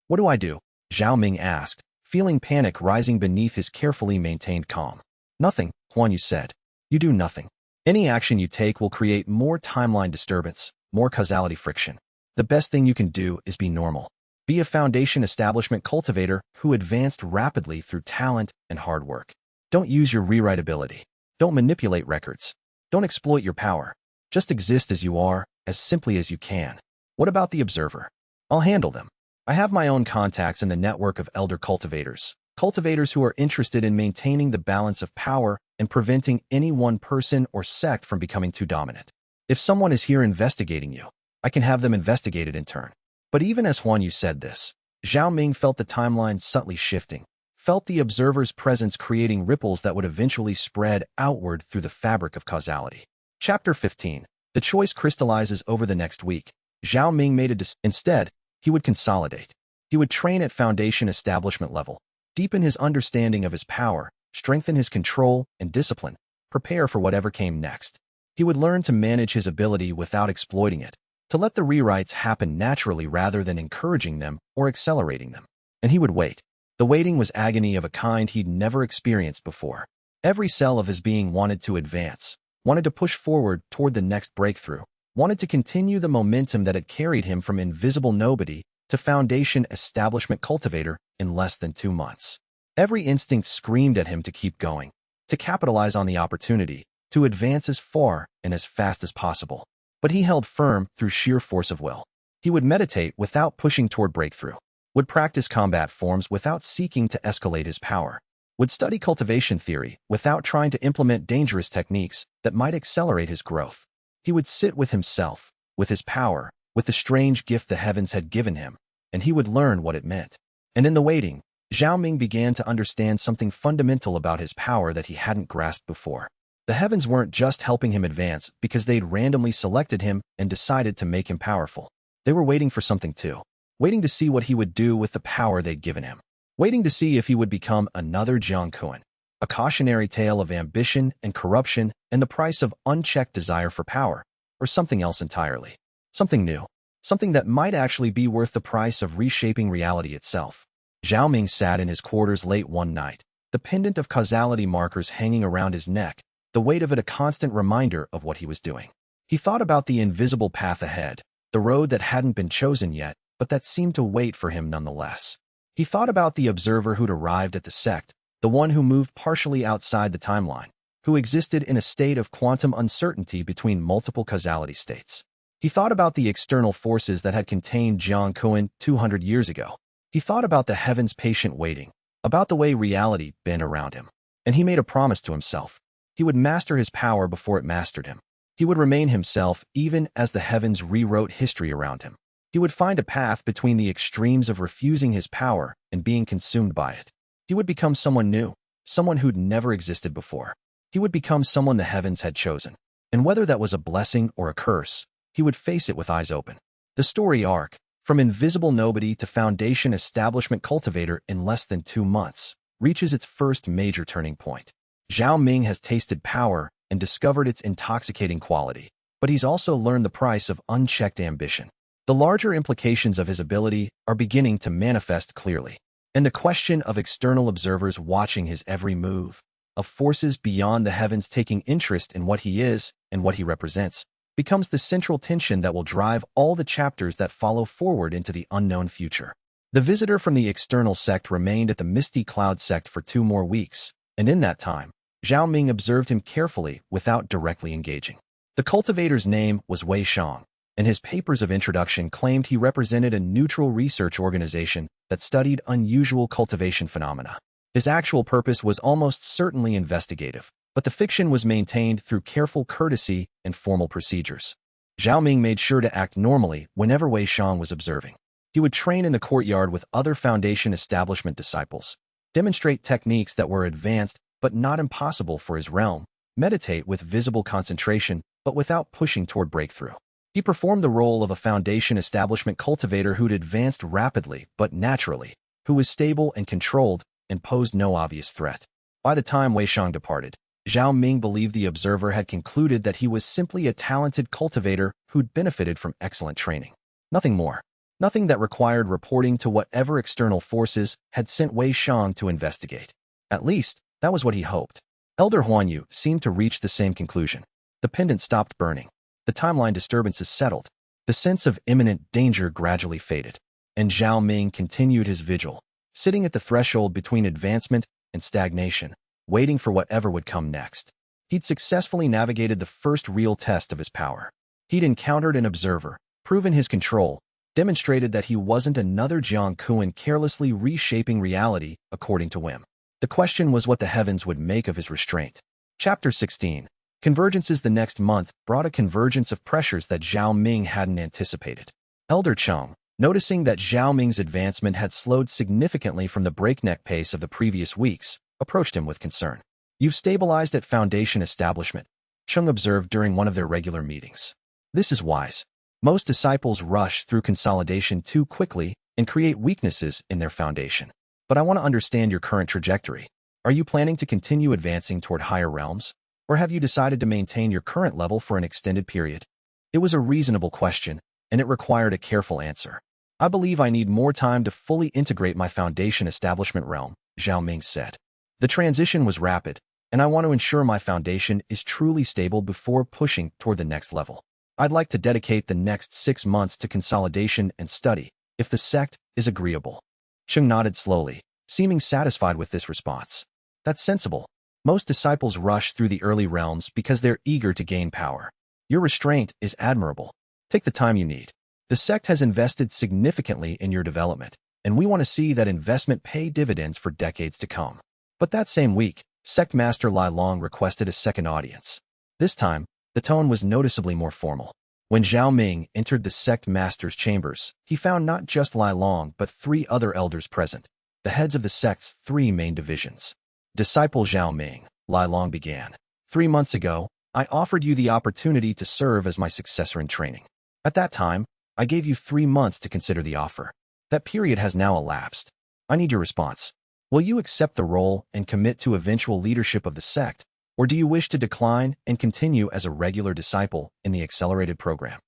"What do I do?" Zhao Ming asked, feeling panic rising beneath his carefully maintained calm. "Nothing," Huan Yu said. "You do nothing. Any action you take will create more timeline disturbance, more causality friction. The best thing you can do is be normal. Be a foundation establishment cultivator who advanced rapidly through talent and hard work. Don't use your rewrite ability. Don't manipulate records. Don't exploit your power. Just exist as you are, as simply as you can. What about the observer? I'll handle them. I have my own contacts in the network of elder cultivators, cultivators who are interested in maintaining the balance of power and preventing any one person or sect from becoming too dominant. If someone is here investigating you, I can have them investigated in turn." But even as Huan Yu said this, Zhao Ming felt the timeline subtly shifting, felt the observer's presence creating ripples that would eventually spread outward through the fabric of causality. Chapter 15. The choice crystallizes over the next week. Zhao Ming made a decision. Instead, he would consolidate. He would train at foundation establishment level, deepen his understanding of his power, strengthen his control and discipline, prepare for whatever came next. He would learn to manage his ability without exploiting it, to let the rewrites happen naturally rather than encouraging them or accelerating them. And he would wait. The waiting was agony of a kind he'd never experienced before. Every cell of his being wanted to advance, wanted to push forward toward the next breakthrough, wanted to continue the momentum that had carried him from invisible nobody to foundation establishment cultivator in less than 2 months. Every instinct screamed at him to keep going, to capitalize on the opportunity, to advance as far and as fast as possible. But he held firm through sheer force of will. He would meditate without pushing toward breakthrough, would practice combat forms without seeking to escalate his power, would study cultivation theory without trying to implement dangerous techniques that might accelerate his growth. He would sit with himself, with his power, with the strange gift the heavens had given him, and he would learn what it meant. And in the waiting, Zhao Ming began to understand something fundamental about his power that he hadn't grasped before. The heavens weren't just helping him advance because they'd randomly selected him and decided to make him powerful. They were waiting for something too, waiting to see what he would do with the power they'd given him, waiting to see if he would become another Jiang, a cautionary tale of ambition and corruption and the price of unchecked desire for power, or something else entirely. Something new, something that might actually be worth the price of reshaping reality itself. Zhao Ming sat in his quarters late one night, the pendant of causality markers hanging around his neck, the weight of it a constant reminder of what he was doing. He thought about the invisible path ahead, the road that hadn't been chosen yet, but that seemed to wait for him nonetheless. He thought about the observer who'd arrived at the sect, the one who moved partially outside the timeline, who existed in a state of quantum uncertainty between multiple causality states. He thought about the external forces that had contained Jiang 200 years ago. He thought about the heavens' patient waiting, about the way reality bent around him. And he made a promise to himself. He would master his power before it mastered him. He would remain himself even as the heavens rewrote history around him. He would find a path between the extremes of refusing his power and being consumed by it. He would become someone new, someone who'd never existed before. He would become someone the heavens had chosen. And whether that was a blessing or a curse, he would face it with eyes open. The story arc, from invisible nobody to foundation establishment cultivator in less than 2 months, reaches its first major turning point. Zhao Ming has tasted power and discovered its intoxicating quality, but he's also learned the price of unchecked ambition. The larger implications of his ability are beginning to manifest clearly. And the question of external observers watching his every move, of forces beyond the heavens taking interest in what he is and what he represents, becomes the central tension that will drive all the chapters that follow forward into the unknown future. The visitor from the external sect remained at the Misty Cloud sect for 2 more weeks, and in that time, Zhao Ming observed him carefully without directly engaging. The cultivator's name was Wei Shang, and his papers of introduction claimed he represented a neutral research organization that studied unusual cultivation phenomena. His actual purpose was almost certainly investigative, but the fiction was maintained through careful courtesy and formal procedures. Zhao Ming made sure to act normally whenever Wei Shang was observing. He would train in the courtyard with other Foundation establishment disciples, demonstrate techniques that were advanced but not impossible for his realm, meditate with visible concentration but without pushing toward breakthrough. He performed the role of a Foundation establishment cultivator who'd advanced rapidly but naturally, who was stable and controlled and posed no obvious threat. By the time Wei Shang departed, Zhao Ming believed the observer had concluded that he was simply a talented cultivator who'd benefited from excellent training. Nothing more. Nothing that required reporting to whatever external forces had sent Wei Shang to investigate. At least, that was what he hoped. Elder Huanyu seemed to reach the same conclusion. The pendant stopped burning. The timeline disturbances settled. The sense of imminent danger gradually faded. And Zhao Ming continued his vigil, sitting at the threshold between advancement and stagnation, waiting for whatever would come next. He'd successfully navigated the first real test of his power. He'd encountered an observer, proven his control, demonstrated that he wasn't another Jiang Kuan carelessly reshaping reality according to whim. The question was what the heavens would make of his restraint. Chapter 16. Convergences. The next month brought a convergence of pressures that Zhao Ming hadn't anticipated. Elder Cheng, noticing that Zhao Ming's advancement had slowed significantly from the breakneck pace of the previous weeks, approached him with concern. "You've stabilized at Foundation establishment," Cheng observed during one of their regular meetings. "This is wise. Most disciples rush through consolidation too quickly and create weaknesses in their foundation. But I want to understand your current trajectory. Are you planning to continue advancing toward higher realms? Or have you decided to maintain your current level for an extended period?" It was a reasonable question, and it required a careful answer. "I believe I need more time to fully integrate my Foundation establishment realm," Zhao Ming said. "The transition was rapid, and I want to ensure my foundation is truly stable before pushing toward the next level. I'd like to dedicate the next 6 months to consolidation and study, if the sect is agreeable." Cheng nodded slowly, seeming satisfied with this response. "That's sensible. Most disciples rush through the early realms because they're eager to gain power. Your restraint is admirable. Take the time you need. The sect has invested significantly in your development, and we want to see that investment pay dividends for decades to come." But that same week, Sect Master Lai Long requested a second audience. This time, the tone was noticeably more formal. When Zhao Ming entered the Sect Master's chambers, he found not just Lai Long but 3 other elders present, the heads of the sect's 3 main divisions. "Disciple Zhao Ming," Lai Long began. "3 months ago, I offered you the opportunity to serve as my successor in training. At that time, I gave you 3 months to consider the offer. That period has now elapsed. I need your response. Will you accept the role and commit to eventual leadership of the sect, or do you wish to decline and continue as a regular disciple in the accelerated program?"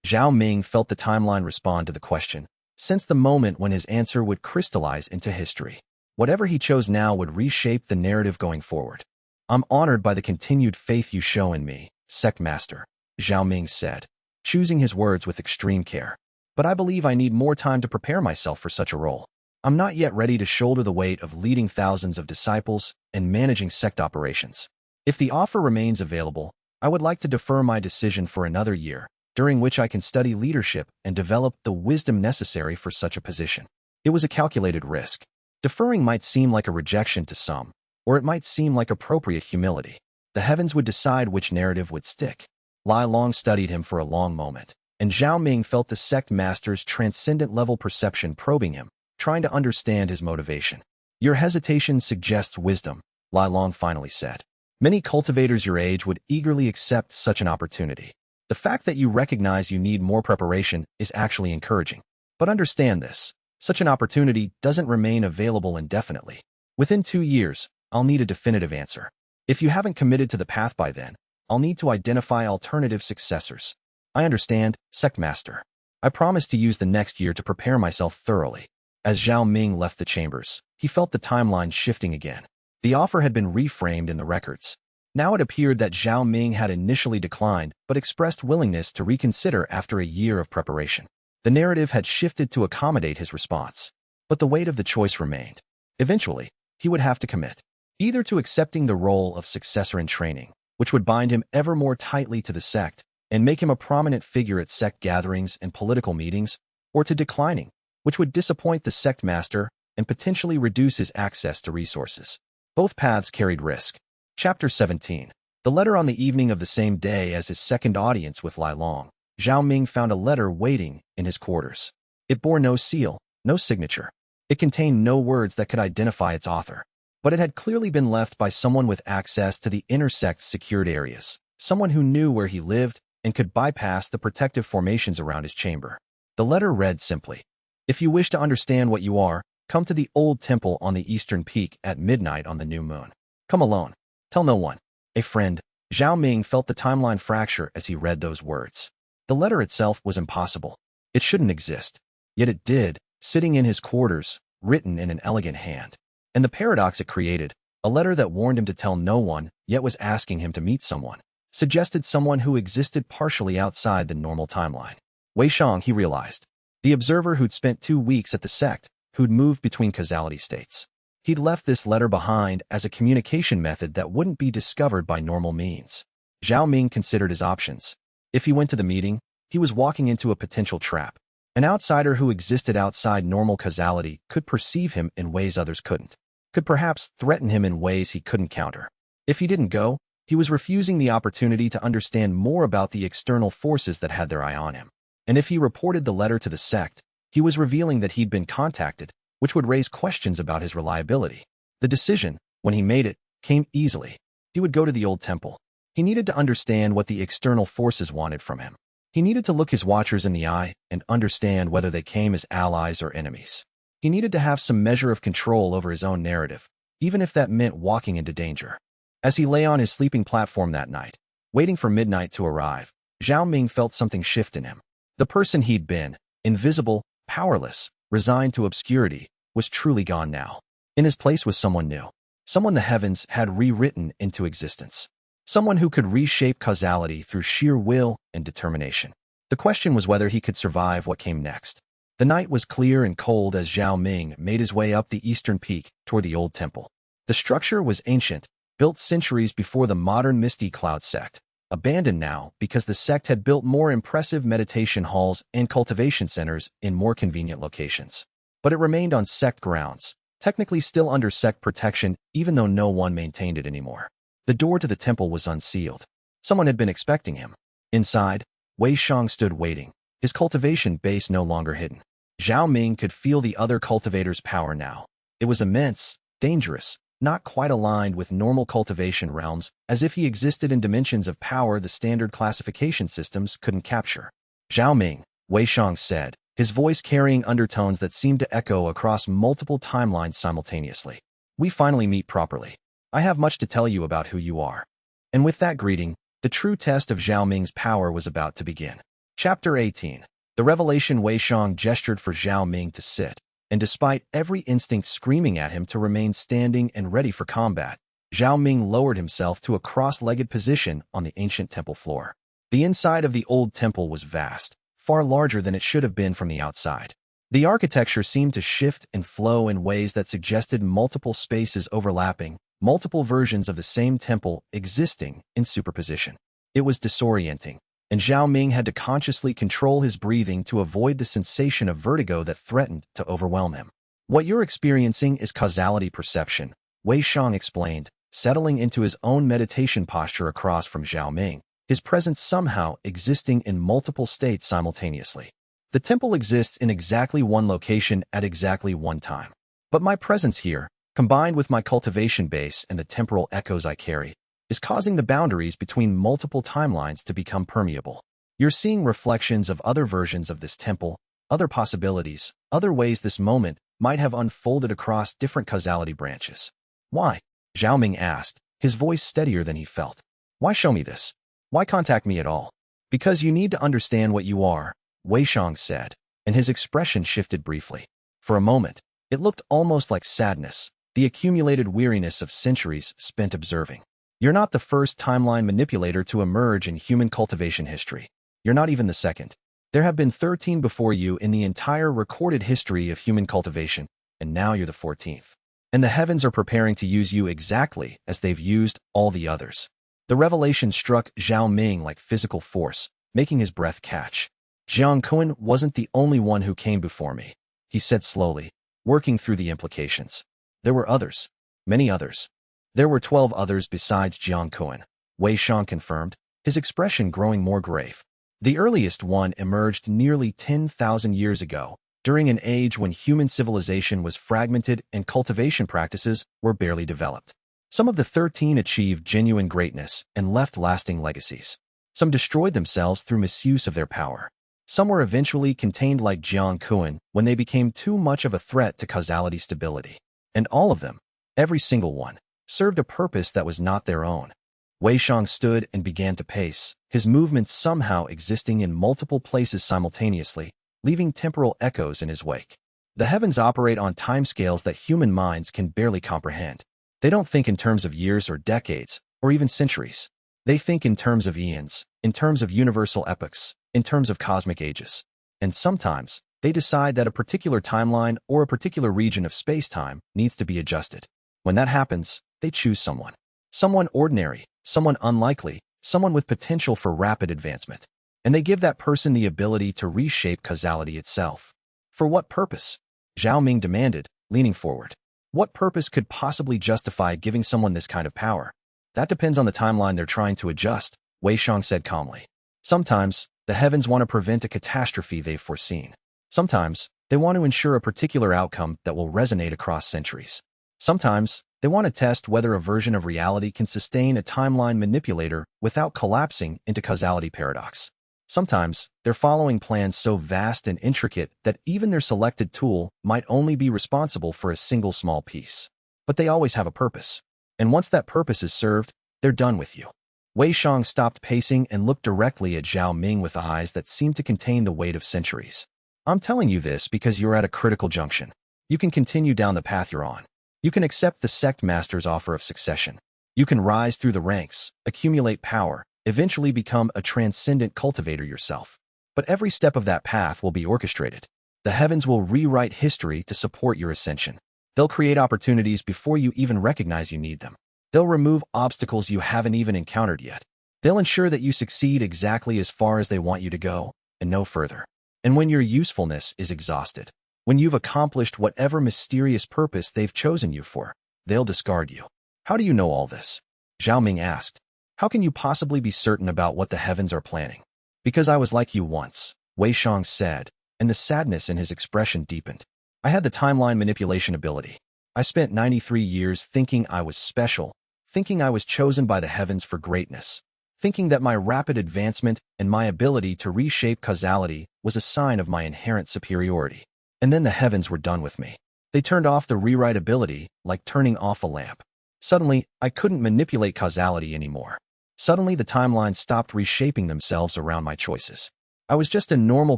Zhao Ming felt the timeline respond to the question, sensed the moment when his answer would crystallize into history. Whatever he chose now would reshape the narrative going forward. "I'm honored by the continued faith you show in me, Sect Master," Zhao Ming said, choosing his words with extreme care. "But I believe I need more time to prepare myself for such a role. I'm not yet ready to shoulder the weight of leading thousands of disciples and managing sect operations. If the offer remains available, I would like to defer my decision for another year, during which I can study leadership and develop the wisdom necessary for such a position." It was a calculated risk. Deferring might seem like a rejection to some, or it might seem like appropriate humility. The heavens would decide which narrative would stick. Lai Long studied him for a long moment, and Zhao Ming felt the sect master's transcendent-level perception probing him, trying to understand his motivation. "Your hesitation suggests wisdom," Lai Long finally said. Many cultivators your age would eagerly accept such an opportunity. The fact that you recognize you need more preparation is actually encouraging. But understand this, such an opportunity doesn't remain available indefinitely. Within 2 years, I'll need a definitive answer. If you haven't committed to the path by then, I'll need to identify alternative successors. I understand, Sect Master. I promise to use the next year to prepare myself thoroughly. As Zhao Ming left the chambers, he felt the timeline shifting again. The offer had been reframed in the records. Now it appeared that Zhao Ming had initially declined but expressed willingness to reconsider after a year of preparation. The narrative had shifted to accommodate his response, but the weight of the choice remained. Eventually, he would have to commit, either to accepting the role of successor in training, which would bind him ever more tightly to the sect and make him a prominent figure at sect gatherings and political meetings, or to declining, which would disappoint the sect master and potentially reduce his access to resources. Both paths carried risk. Chapter 17. The letter. On the evening of the same day as his second audience with Lai Long, Zhao Ming found a letter waiting in his quarters. It bore no seal, no signature. It contained no words that could identify its author. But it had clearly been left by someone with access to the inner sect's secured areas, someone who knew where he lived and could bypass the protective formations around his chamber. The letter read simply, "If you wish to understand what you are, come to the old temple on the eastern peak at midnight on the new moon. Come alone. Tell no one. A friend." Zhao Ming felt the timeline fracture as he read those words. The letter itself was impossible. It shouldn't exist. Yet it did, sitting in his quarters, written in an elegant hand. And the paradox it created, a letter that warned him to tell no one, yet was asking him to meet someone, suggested someone who existed partially outside the normal timeline. Wei Shang, he realized. The observer who'd spent 2 weeks at the sect, who'd moved between causality states. He'd left this letter behind as a communication method that wouldn't be discovered by normal means. Zhao Ming considered his options. If he went to the meeting, he was walking into a potential trap. An outsider who existed outside normal causality could perceive him in ways others couldn't, could perhaps threaten him in ways he couldn't counter. If he didn't go, he was refusing the opportunity to understand more about the external forces that had their eye on him. And if he reported the letter to the sect, he was revealing that he'd been contacted, which would raise questions about his reliability. The decision, when he made it, came easily. He would go to the old temple. He needed to understand what the external forces wanted from him. He needed to look his watchers in the eye and understand whether they came as allies or enemies. He needed to have some measure of control over his own narrative, even if that meant walking into danger. As he lay on his sleeping platform that night, waiting for midnight to arrive, Zhao Ming felt something shift in him. The person he'd been, invisible, powerless, resigned to obscurity, was truly gone now. In his place was someone new. Someone the heavens had rewritten into existence. Someone who could reshape causality through sheer will and determination. The question was whether he could survive what came next. The night was clear and cold as Zhao Ming made his way up the eastern peak toward the old temple. The structure was ancient, built centuries before the modern Misty Cloud sect, abandoned now because the sect had built more impressive meditation halls and cultivation centers in more convenient locations. But it remained on sect grounds, technically still under sect protection even though no one maintained it anymore. The door to the temple was unsealed. Someone had been expecting him. Inside, Wei Shang stood waiting, his cultivation base no longer hidden. Zhao Ming could feel the other cultivator's power now. It was immense, dangerous, not quite aligned with normal cultivation realms, as if he existed in dimensions of power the standard classification systems couldn't capture. "Zhao Ming," Wei Shang said, his voice carrying undertones that seemed to echo across multiple timelines simultaneously. "We finally meet properly. I have much to tell you about who you are." And with that greeting, the true test of Zhao Ming's power was about to begin. Chapter 18. The revelation. Wei Shang gestured for Zhao Ming to sit, and despite every instinct screaming at him to remain standing and ready for combat, Zhao Ming lowered himself to a cross-legged position on the ancient temple floor. The inside of the old temple was vast, far larger than it should have been from the outside. The architecture seemed to shift and flow in ways that suggested multiple spaces overlapping, multiple versions of the same temple existing in superposition. It was disorienting, and Zhao Ming had to consciously control his breathing to avoid the sensation of vertigo that threatened to overwhelm him. "What you're experiencing is causality perception," Wei Shang explained, settling into his own meditation posture across from Zhao Ming, his presence somehow existing in multiple states simultaneously. "The temple exists in exactly one location at exactly one time. But my presence here, combined with my cultivation base and the temporal echoes I carry, is causing the boundaries between multiple timelines to become permeable. You're seeing reflections of other versions of this temple, other possibilities, other ways this moment might have unfolded across different causality branches. Why? Zhao Ming asked, his voice steadier than he felt. Why show me this? Why contact me at all? Because you need to understand what you are, Wei Shang said, and his expression shifted briefly. For a moment, it looked almost like sadness, the accumulated weariness of centuries spent observing. You're not the first timeline manipulator to emerge in human cultivation history. You're not even the second. There have been 13 before you in the entire recorded history of human cultivation, and now you're the 14th. And the heavens are preparing to use you exactly as they've used all the others. The revelation struck Zhao Ming like physical force, making his breath catch. Jiang Kun wasn't the only one who came before me, he said slowly, working through the implications. There were others. Many others. There were 12 others besides Jiang Kun, Wei Shang confirmed, his expression growing more grave. The earliest one emerged nearly 10,000 years ago, during an age when human civilization was fragmented and cultivation practices were barely developed. Some of the 13 achieved genuine greatness and left lasting legacies. Some destroyed themselves through misuse of their power. Some were eventually contained like Jiang Kun when they became too much of a threat to causality stability. And all of them, every single one, served a purpose that was not their own. Wei Shang stood and began to pace, his movements somehow existing in multiple places simultaneously, leaving temporal echoes in his wake. The heavens operate on timescales that human minds can barely comprehend. They don't think in terms of years or decades, or even centuries. They think in terms of eons, in terms of universal epochs, in terms of cosmic ages. And sometimes, they decide that a particular timeline or a particular region of space-time needs to be adjusted. When that happens, they choose someone. Someone ordinary, someone unlikely, someone with potential for rapid advancement. And they give that person the ability to reshape causality itself. For what purpose? Zhao Ming demanded, leaning forward. What purpose could possibly justify giving someone this kind of power? That depends on the timeline they're trying to adjust, Wei Shang said calmly. Sometimes, the heavens want to prevent a catastrophe they've foreseen. Sometimes, they want to ensure a particular outcome that will resonate across centuries. Sometimes, they want to test whether a version of reality can sustain a timeline manipulator without collapsing into causality paradox. Sometimes, they're following plans so vast and intricate that even their selected tool might only be responsible for a single small piece. But they always have a purpose. And once that purpose is served, they're done with you. Wei Shang stopped pacing and looked directly at Zhao Ming with eyes that seemed to contain the weight of centuries. I'm telling you this because you're at a critical junction. You can continue down the path you're on. You can accept the sect master's offer of succession. You can rise through the ranks, accumulate power, eventually become a transcendent cultivator yourself. But every step of that path will be orchestrated. The heavens will rewrite history to support your ascension. They'll create opportunities before you even recognize you need them. They'll remove obstacles you haven't even encountered yet. They'll ensure that you succeed exactly as far as they want you to go, and no further. And when your usefulness is exhausted, when you've accomplished whatever mysterious purpose they've chosen you for, they'll discard you. How do you know all this? Zhao Ming asked. How can you possibly be certain about what the heavens are planning? Because I was like you once, Wei Shang said, and the sadness in his expression deepened. I had the timeline manipulation ability. I spent 93 years thinking I was special, thinking I was chosen by the heavens for greatness, thinking that my rapid advancement and my ability to reshape causality was a sign of my inherent superiority. And then the heavens were done with me. They turned off the rewrite ability like turning off a lamp. Suddenly, I couldn't manipulate causality anymore. Suddenly, the timelines stopped reshaping themselves around my choices. I was just a normal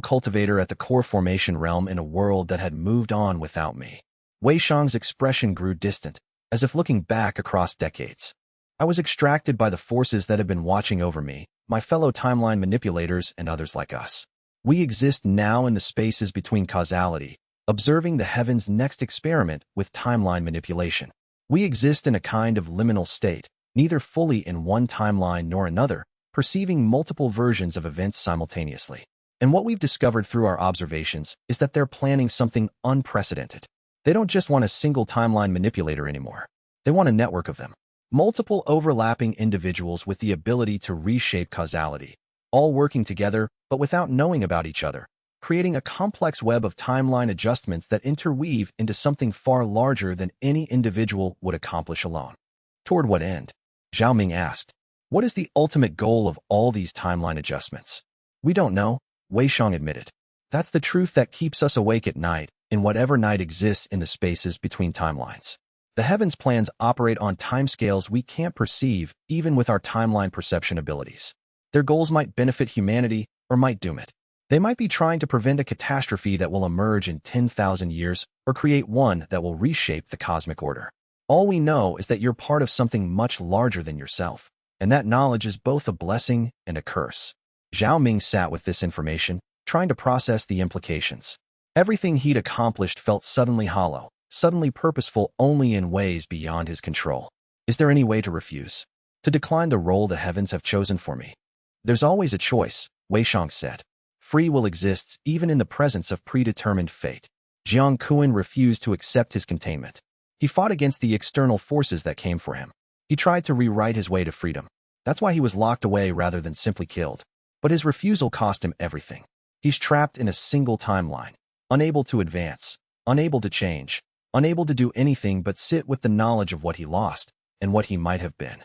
cultivator at the core formation realm in a world that had moved on without me. Wei Shang's expression grew distant, as if looking back across decades. I was extracted by the forces that had been watching over me, my fellow timeline manipulators and others like us. We exist now in the spaces between causality, observing the heavens' next experiment with timeline manipulation. We exist in a kind of liminal state, neither fully in one timeline nor another, perceiving multiple versions of events simultaneously. And what we've discovered through our observations is that they're planning something unprecedented. They don't just want a single timeline manipulator anymore. They want a network of them. Multiple overlapping individuals with the ability to reshape causality, all working together but without knowing about each other, creating a complex web of timeline adjustments that interweave into something far larger than any individual would accomplish alone. Toward what end? Zhao Ming asked. What is the ultimate goal of all these timeline adjustments? We don't know, Wei Shang admitted. That's the truth that keeps us awake at night, in whatever night exists in the spaces between timelines. The heavens plans operate on timescales we can't perceive even with our timeline perception abilities. Their goals might benefit humanity or might doom it. They might be trying to prevent a catastrophe that will emerge in 10,000 years or create one that will reshape the cosmic order. All we know is that you're part of something much larger than yourself, and that knowledge is both a blessing and a curse. Zhao Ming sat with this information, trying to process the implications. Everything he'd accomplished felt suddenly hollow, suddenly purposeful only in ways beyond his control. Is there any way to refuse? To decline the role the heavens have chosen for me? There's always a choice, Wei Shang said. Free will exists even in the presence of predetermined fate. Jiang Kuan refused to accept his containment. He fought against the external forces that came for him. He tried to rewrite his way to freedom. That's why he was locked away rather than simply killed. But his refusal cost him everything. He's trapped in a single timeline, unable to advance, unable to change, unable to do anything but sit with the knowledge of what he lost and what he might have been.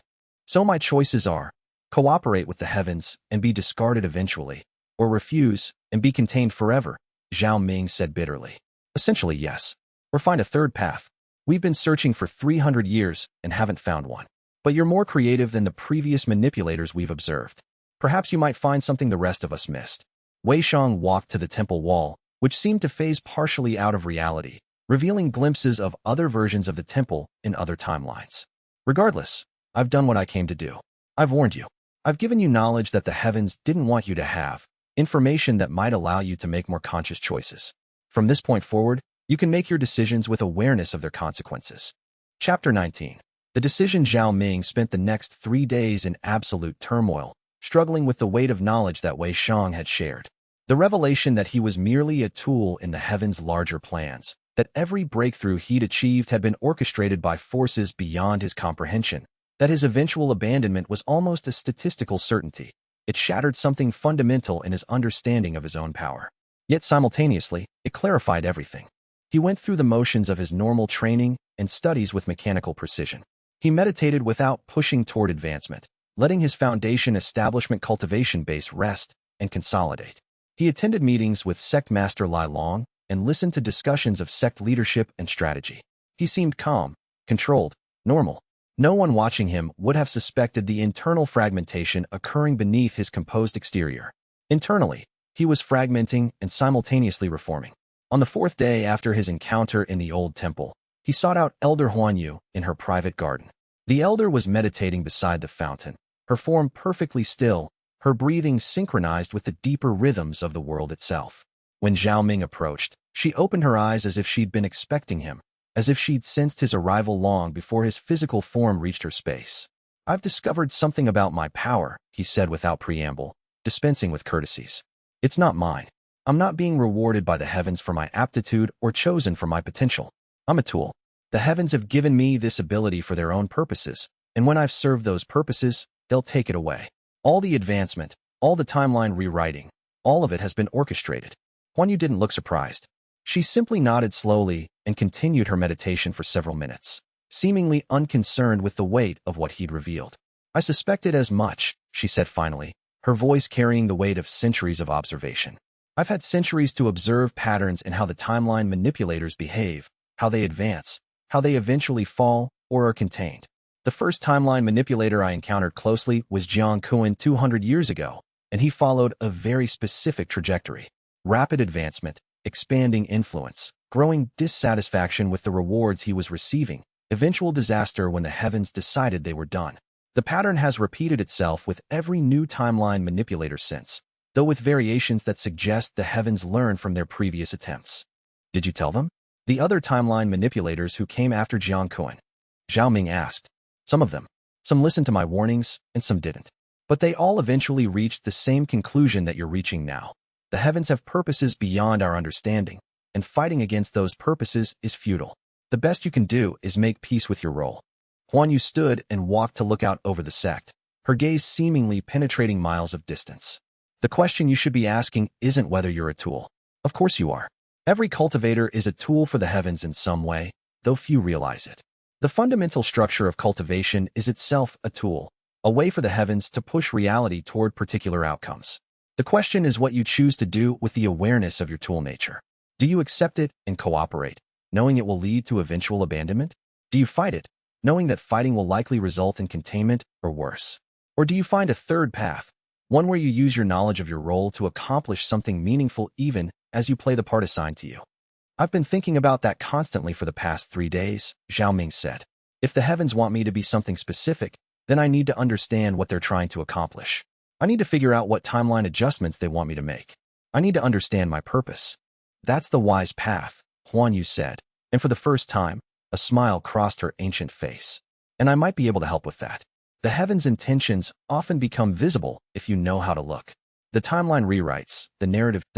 So my choices are, cooperate with the heavens and be discarded eventually, or refuse and be contained forever, Zhao Ming said bitterly. Essentially, yes. Or find a third path. We've been searching for 300 years and haven't found one. But you're more creative than the previous manipulators we've observed. Perhaps you might find something the rest of us missed. Wei Shang walked to the temple wall, which seemed to phase partially out of reality, revealing glimpses of other versions of the temple in other timelines. Regardless, I've done what I came to do. I've warned you. I've given you knowledge that the heavens didn't want you to have, information that might allow you to make more conscious choices. From this point forward, you can make your decisions with awareness of their consequences. Chapter 19. The decision. Zhao Ming spent the next 3 days in absolute turmoil, struggling with the weight of knowledge that Wei Shang had shared. The revelation that he was merely a tool in the heavens' larger plans, that every breakthrough he'd achieved had been orchestrated by forces beyond his comprehension, that his eventual abandonment was almost a statistical certainty. It shattered something fundamental in his understanding of his own power. Yet simultaneously, it clarified everything. He went through the motions of his normal training and studies with mechanical precision. He meditated without pushing toward advancement, letting his foundation establishment cultivation base rest and consolidate. He attended meetings with Sect Master Lai Long and listened to discussions of sect leadership and strategy. He seemed calm, controlled, normal. No one watching him would have suspected the internal fragmentation occurring beneath his composed exterior. Internally, he was fragmenting and simultaneously reforming. On the 4th day after his encounter in the old temple, he sought out Elder Huanyu in her private garden. The elder was meditating beside the fountain, her form perfectly still, her breathing synchronized with the deeper rhythms of the world itself. When Zhao Ming approached, she opened her eyes as if she'd been expecting him, as if she'd sensed his arrival long before his physical form reached her space. I've discovered something about my power, he said without preamble, dispensing with courtesies. It's not mine. I'm not being rewarded by the heavens for my aptitude or chosen for my potential. I'm a tool. The heavens have given me this ability for their own purposes, and when I've served those purposes, they'll take it away. All the advancement, all the timeline rewriting, all of it has been orchestrated. Huanyu didn't look surprised. She simply nodded slowly and continued her meditation for several minutes, seemingly unconcerned with the weight of what he'd revealed. I suspected as much, she said finally, her voice carrying the weight of centuries of observation. I've had centuries to observe patterns in how the timeline manipulators behave, how they advance, how they eventually fall or are contained. The first timeline manipulator I encountered closely was Jiang Kuan 200 years ago, and he followed a very specific trajectory. Rapid advancement, expanding influence, growing dissatisfaction with the rewards he was receiving, eventual disaster when the heavens decided they were done. The pattern has repeated itself with every new timeline manipulator since, though with variations that suggest the heavens learned from their previous attempts. Did you tell them? The other timeline manipulators who came after Jiang Kuan? Zhao Ming asked. Some of them. Some listened to my warnings, and some didn't. But they all eventually reached the same conclusion that you're reaching now. The heavens have purposes beyond our understanding, and fighting against those purposes is futile. The best you can do is make peace with your role. Huanyu stood and walked to look out over the sect, her gaze seemingly penetrating miles of distance. The question you should be asking isn't whether you're a tool. Of course you are. Every cultivator is a tool for the heavens in some way, though few realize it. The fundamental structure of cultivation is itself a tool, a way for the heavens to push reality toward particular outcomes. The question is what you choose to do with the awareness of your tool nature. Do you accept it and cooperate, knowing it will lead to eventual abandonment? Do you fight it, knowing that fighting will likely result in containment or worse? Or do you find a third path, one where you use your knowledge of your role to accomplish something meaningful even as you play the part assigned to you? I've been thinking about that constantly for the past 3 days, Xiaoming said. If the heavens want me to be something specific, then I need to understand what they're trying to accomplish. I need to figure out what timeline adjustments they want me to make. I need to understand my purpose. That's the wise path, Huan Yu said, and for the first time, a smile crossed her ancient face. And I might be able to help with that. The heavens' intentions often become visible if you know how to look. The timeline rewrites, the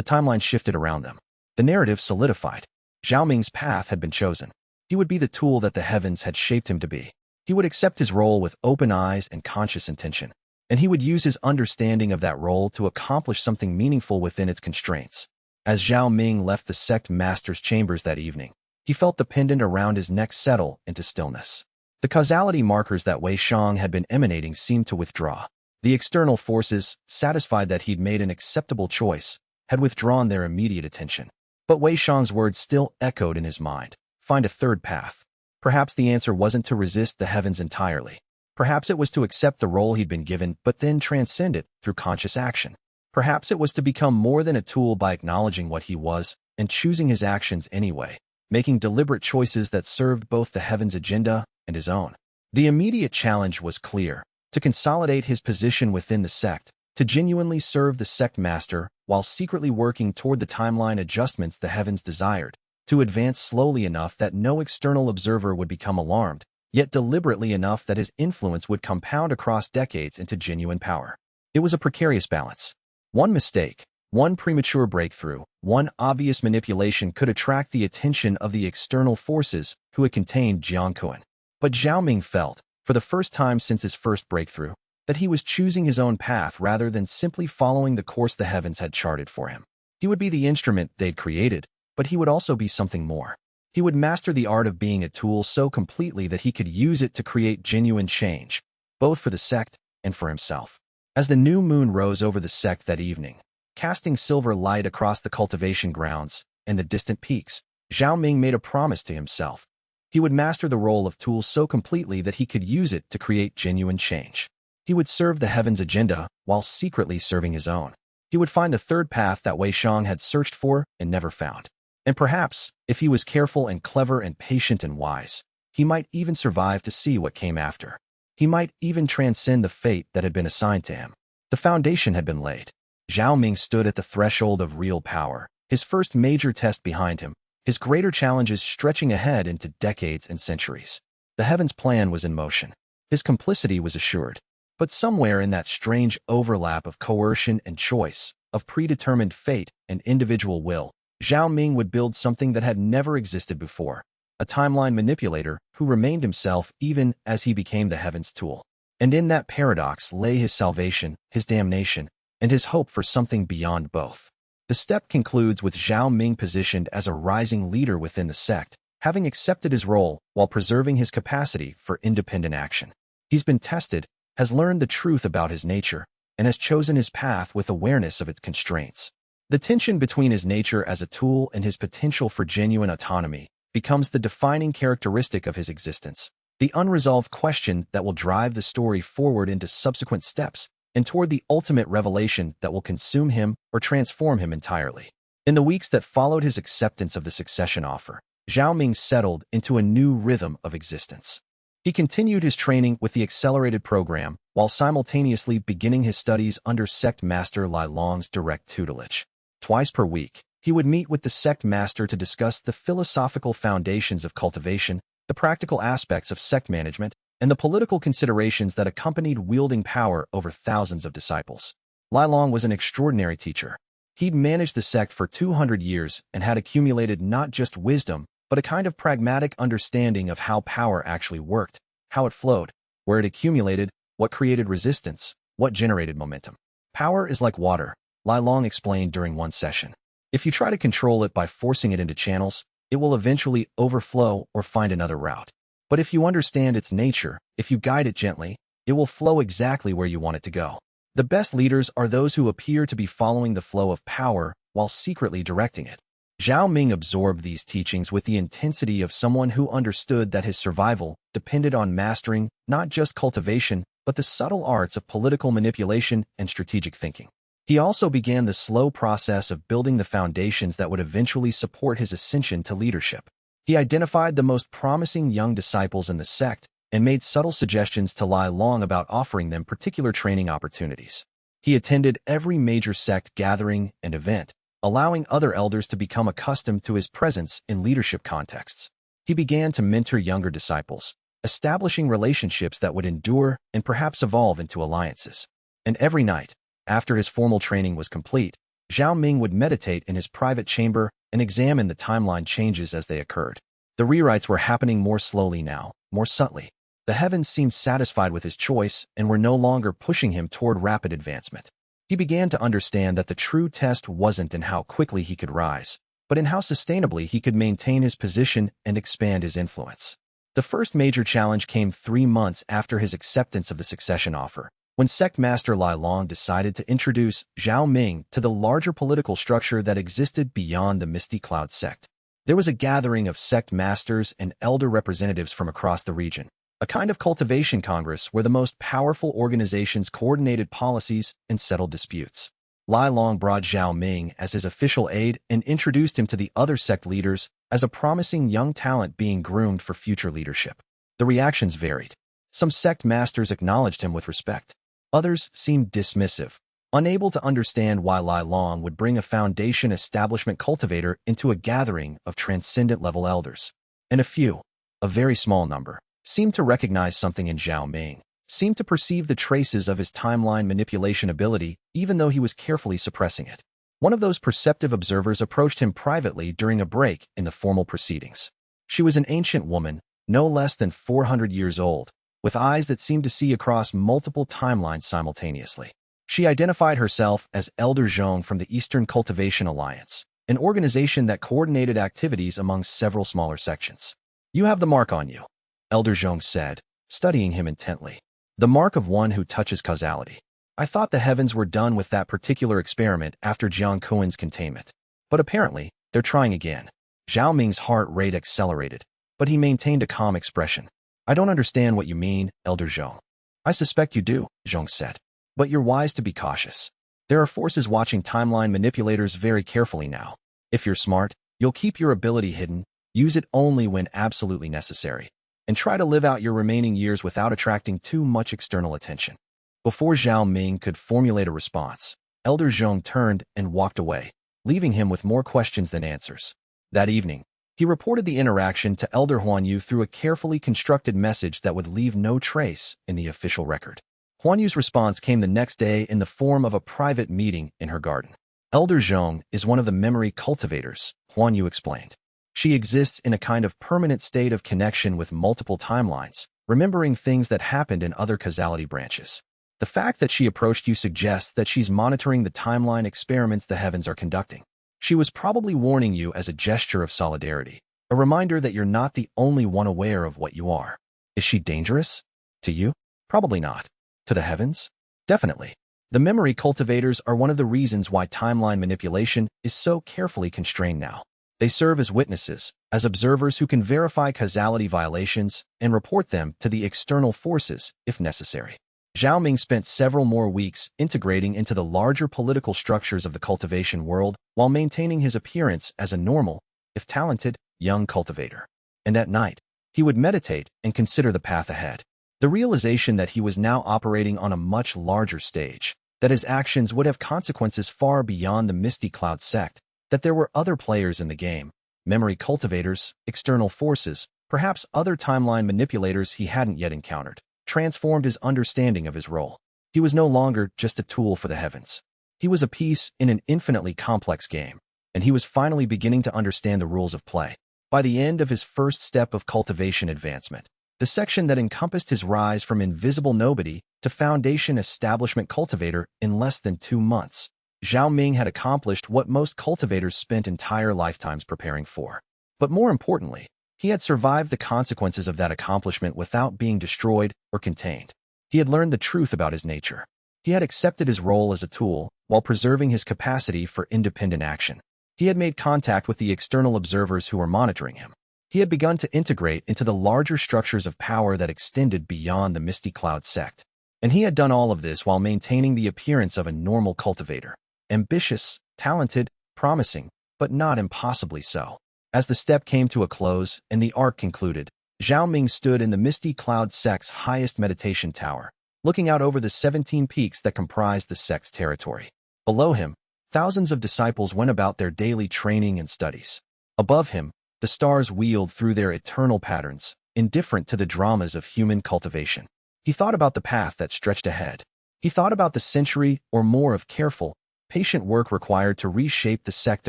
timeline shifted around them. The narrative solidified. Zhao Ming's path had been chosen. He would be the tool that the heavens had shaped him to be. He would accept his role with open eyes and conscious intention, and he would use his understanding of that role to accomplish something meaningful within its constraints. As Zhao Ming left the sect master's chambers that evening, he felt the pendant around his neck settle into stillness. The causality markers that Wei Shang had been emanating seemed to withdraw. The external forces, satisfied that he'd made an acceptable choice, had withdrawn their immediate attention. But Wei Shang's words still echoed in his mind. Find a third path. Perhaps the answer wasn't to resist the heavens entirely. Perhaps it was to accept the role he'd been given but then transcend it through conscious action. Perhaps it was to become more than a tool by acknowledging what he was and choosing his actions anyway, making deliberate choices that served both the heavens' agenda and his own. The immediate challenge was clear: to consolidate his position within the sect, to genuinely serve the sect master while secretly working toward the timeline adjustments the heavens desired, to advance slowly enough that no external observer would become alarmed, yet deliberately enough that his influence would compound across decades into genuine power. It was a precarious balance. One mistake, one premature breakthrough, one obvious manipulation could attract the attention of the external forces who had contained Jiang Kuan. But Zhao Ming felt, for the first time since his first breakthrough, that he was choosing his own path rather than simply following the course the heavens had charted for him. He would be the instrument they'd created, but he would also be something more. He would master the art of being a tool so completely that he could use it to create genuine change, both for the sect and for himself. As the new moon rose over the sect that evening, casting silver light across the cultivation grounds and the distant peaks, Zhao Ming made a promise to himself. He would master the role of tool so completely that he could use it to create genuine change. He would serve the heavens' agenda while secretly serving his own. He would find the third path that Wei Shang had searched for and never found. And perhaps, if he was careful and clever and patient and wise, he might even survive to see what came after. He might even transcend the fate that had been assigned to him. The foundation had been laid. Zhao Ming stood at the threshold of real power, his first major test behind him, his greater challenges stretching ahead into decades and centuries. The heavens' plan was in motion. His complicity was assured. But somewhere in that strange overlap of coercion and choice, of predetermined fate and individual will, Zhao Ming would build something that had never existed before, a timeline manipulator who remained himself even as he became the heavens' tool. And in that paradox lay his salvation, his damnation, and his hope for something beyond both. The step concludes with Zhao Ming positioned as a rising leader within the sect, having accepted his role while preserving his capacity for independent action. He's been tested, has learned the truth about his nature, and has chosen his path with awareness of its constraints. The tension between his nature as a tool and his potential for genuine autonomy becomes the defining characteristic of his existence, the unresolved question that will drive the story forward into subsequent steps and toward the ultimate revelation that will consume him or transform him entirely. In the weeks that followed his acceptance of the succession offer, Zhao Ming settled into a new rhythm of existence. He continued his training with the accelerated program while simultaneously beginning his studies under sect master Lai Long's direct tutelage. Twice per week, he would meet with the sect master to discuss the philosophical foundations of cultivation, the practical aspects of sect management, and the political considerations that accompanied wielding power over thousands of disciples. Lai Long was an extraordinary teacher. He'd managed the sect for 200 years and had accumulated not just wisdom, but a kind of pragmatic understanding of how power actually worked, how it flowed, where it accumulated, what created resistance, what generated momentum. Power is like water, Lai Long explained during one session. If you try to control it by forcing it into channels, it will eventually overflow or find another route. But if you understand its nature, if you guide it gently, it will flow exactly where you want it to go. The best leaders are those who appear to be following the flow of power while secretly directing it. Zhao Ming absorbed these teachings with the intensity of someone who understood that his survival depended on mastering not just cultivation, but the subtle arts of political manipulation and strategic thinking. He also began the slow process of building the foundations that would eventually support his ascension to leadership. He identified the most promising young disciples in the sect and made subtle suggestions to Lai Long about offering them particular training opportunities. He attended every major sect gathering and event, allowing other elders to become accustomed to his presence in leadership contexts. He began to mentor younger disciples, establishing relationships that would endure and perhaps evolve into alliances. And every night, after his formal training was complete, Zhao Ming would meditate in his private chamber and examine the timeline changes as they occurred. The rewrites were happening more slowly now, more subtly. The heavens seemed satisfied with his choice and were no longer pushing him toward rapid advancement. He began to understand that the true test wasn't in how quickly he could rise, but in how sustainably he could maintain his position and expand his influence. The first major challenge came 3 months after his acceptance of the succession offer, when Sect Master Lai Long decided to introduce Zhao Ming to the larger political structure that existed beyond the Misty Cloud sect. There was a gathering of sect masters and elder representatives from across the region, a kind of cultivation congress where the most powerful organizations coordinated policies and settled disputes. Lai Long brought Zhao Ming as his official aide and introduced him to the other sect leaders as a promising young talent being groomed for future leadership. The reactions varied. Some sect masters acknowledged him with respect. Others seemed dismissive, unable to understand why Lai Long would bring a foundation establishment cultivator into a gathering of transcendent-level elders. And a few, a very small number, seemed to recognize something in Zhao Ming, seemed to perceive the traces of his timeline manipulation ability even though he was carefully suppressing it. One of those perceptive observers approached him privately during a break in the formal proceedings. She was an ancient woman, no less than 400 years old, with eyes that seemed to see across multiple timelines simultaneously. She identified herself as Elder Zhong from the Eastern Cultivation Alliance, an organization that coordinated activities among several smaller sections. "You have the mark on you," Elder Zhong said, studying him intently. "The mark of one who touches causality. I thought the heavens were done with that particular experiment after Jiang Kuan's containment. But apparently, they're trying again." Zhao Ming's heart rate accelerated, but he maintained a calm expression. "I don't understand what you mean, Elder Zhong." "I suspect you do," Zhong said. "But you're wise to be cautious. There are forces watching timeline manipulators very carefully now. If you're smart, you'll keep your ability hidden, use it only when absolutely necessary, and try to live out your remaining years without attracting too much external attention." Before Zhao Ming could formulate a response, Elder Zhong turned and walked away, leaving him with more questions than answers. That evening, he reported the interaction to Elder Huanyu through a carefully constructed message that would leave no trace in the official record. Huanyu's response came the next day in the form of a private meeting in her garden. "Elder Zhong is one of the memory cultivators," Huanyu explained. "She exists in a kind of permanent state of connection with multiple timelines, remembering things that happened in other causality branches. The fact that she approached you suggests that she's monitoring the timeline experiments the heavens are conducting. She was probably warning you as a gesture of solidarity, a reminder that you're not the only one aware of what you are." "Is she dangerous? To you? Probably not. To the heavens? Definitely. The memory cultivators are one of the reasons why timeline manipulation is so carefully constrained now. They serve as witnesses, as observers who can verify causality violations and report them to the external forces if necessary." Zhao Ming spent several more weeks integrating into the larger political structures of the cultivation world while maintaining his appearance as a normal, if talented, young cultivator. And at night, he would meditate and consider the path ahead. The realization that he was now operating on a much larger stage, that his actions would have consequences far beyond the Misty Cloud sect, that there were other players in the game, memory cultivators, external forces, perhaps other timeline manipulators he hadn't yet encountered, transformed his understanding of his role. He was no longer just a tool for the heavens. He was a piece in an infinitely complex game, and he was finally beginning to understand the rules of play. By the end of his first step of cultivation advancement, the section that encompassed his rise from invisible nobody to foundation establishment cultivator in less than 2 months, Zhao Ming had accomplished what most cultivators spent entire lifetimes preparing for. But more importantly, He had survived the consequences of that accomplishment without being destroyed or contained. He had learned the truth about his nature. He had accepted his role as a tool while preserving his capacity for independent action. He had made contact with the external observers who were monitoring him. He had begun to integrate into the larger structures of power that extended beyond the Misty Cloud sect. And he had done all of this while maintaining the appearance of a normal cultivator. Ambitious, talented, promising, but not impossibly so. As the step came to a close and the arc concluded, Zhao Ming stood in the Misty Cloud sect's highest meditation tower, looking out over the 17 peaks that comprised the sect's territory. Below him, thousands of disciples went about their daily training and studies. Above him, the stars wheeled through their eternal patterns, indifferent to the dramas of human cultivation. He thought about the path that stretched ahead. He thought about the century or more of careful, patient work required to reshape the sect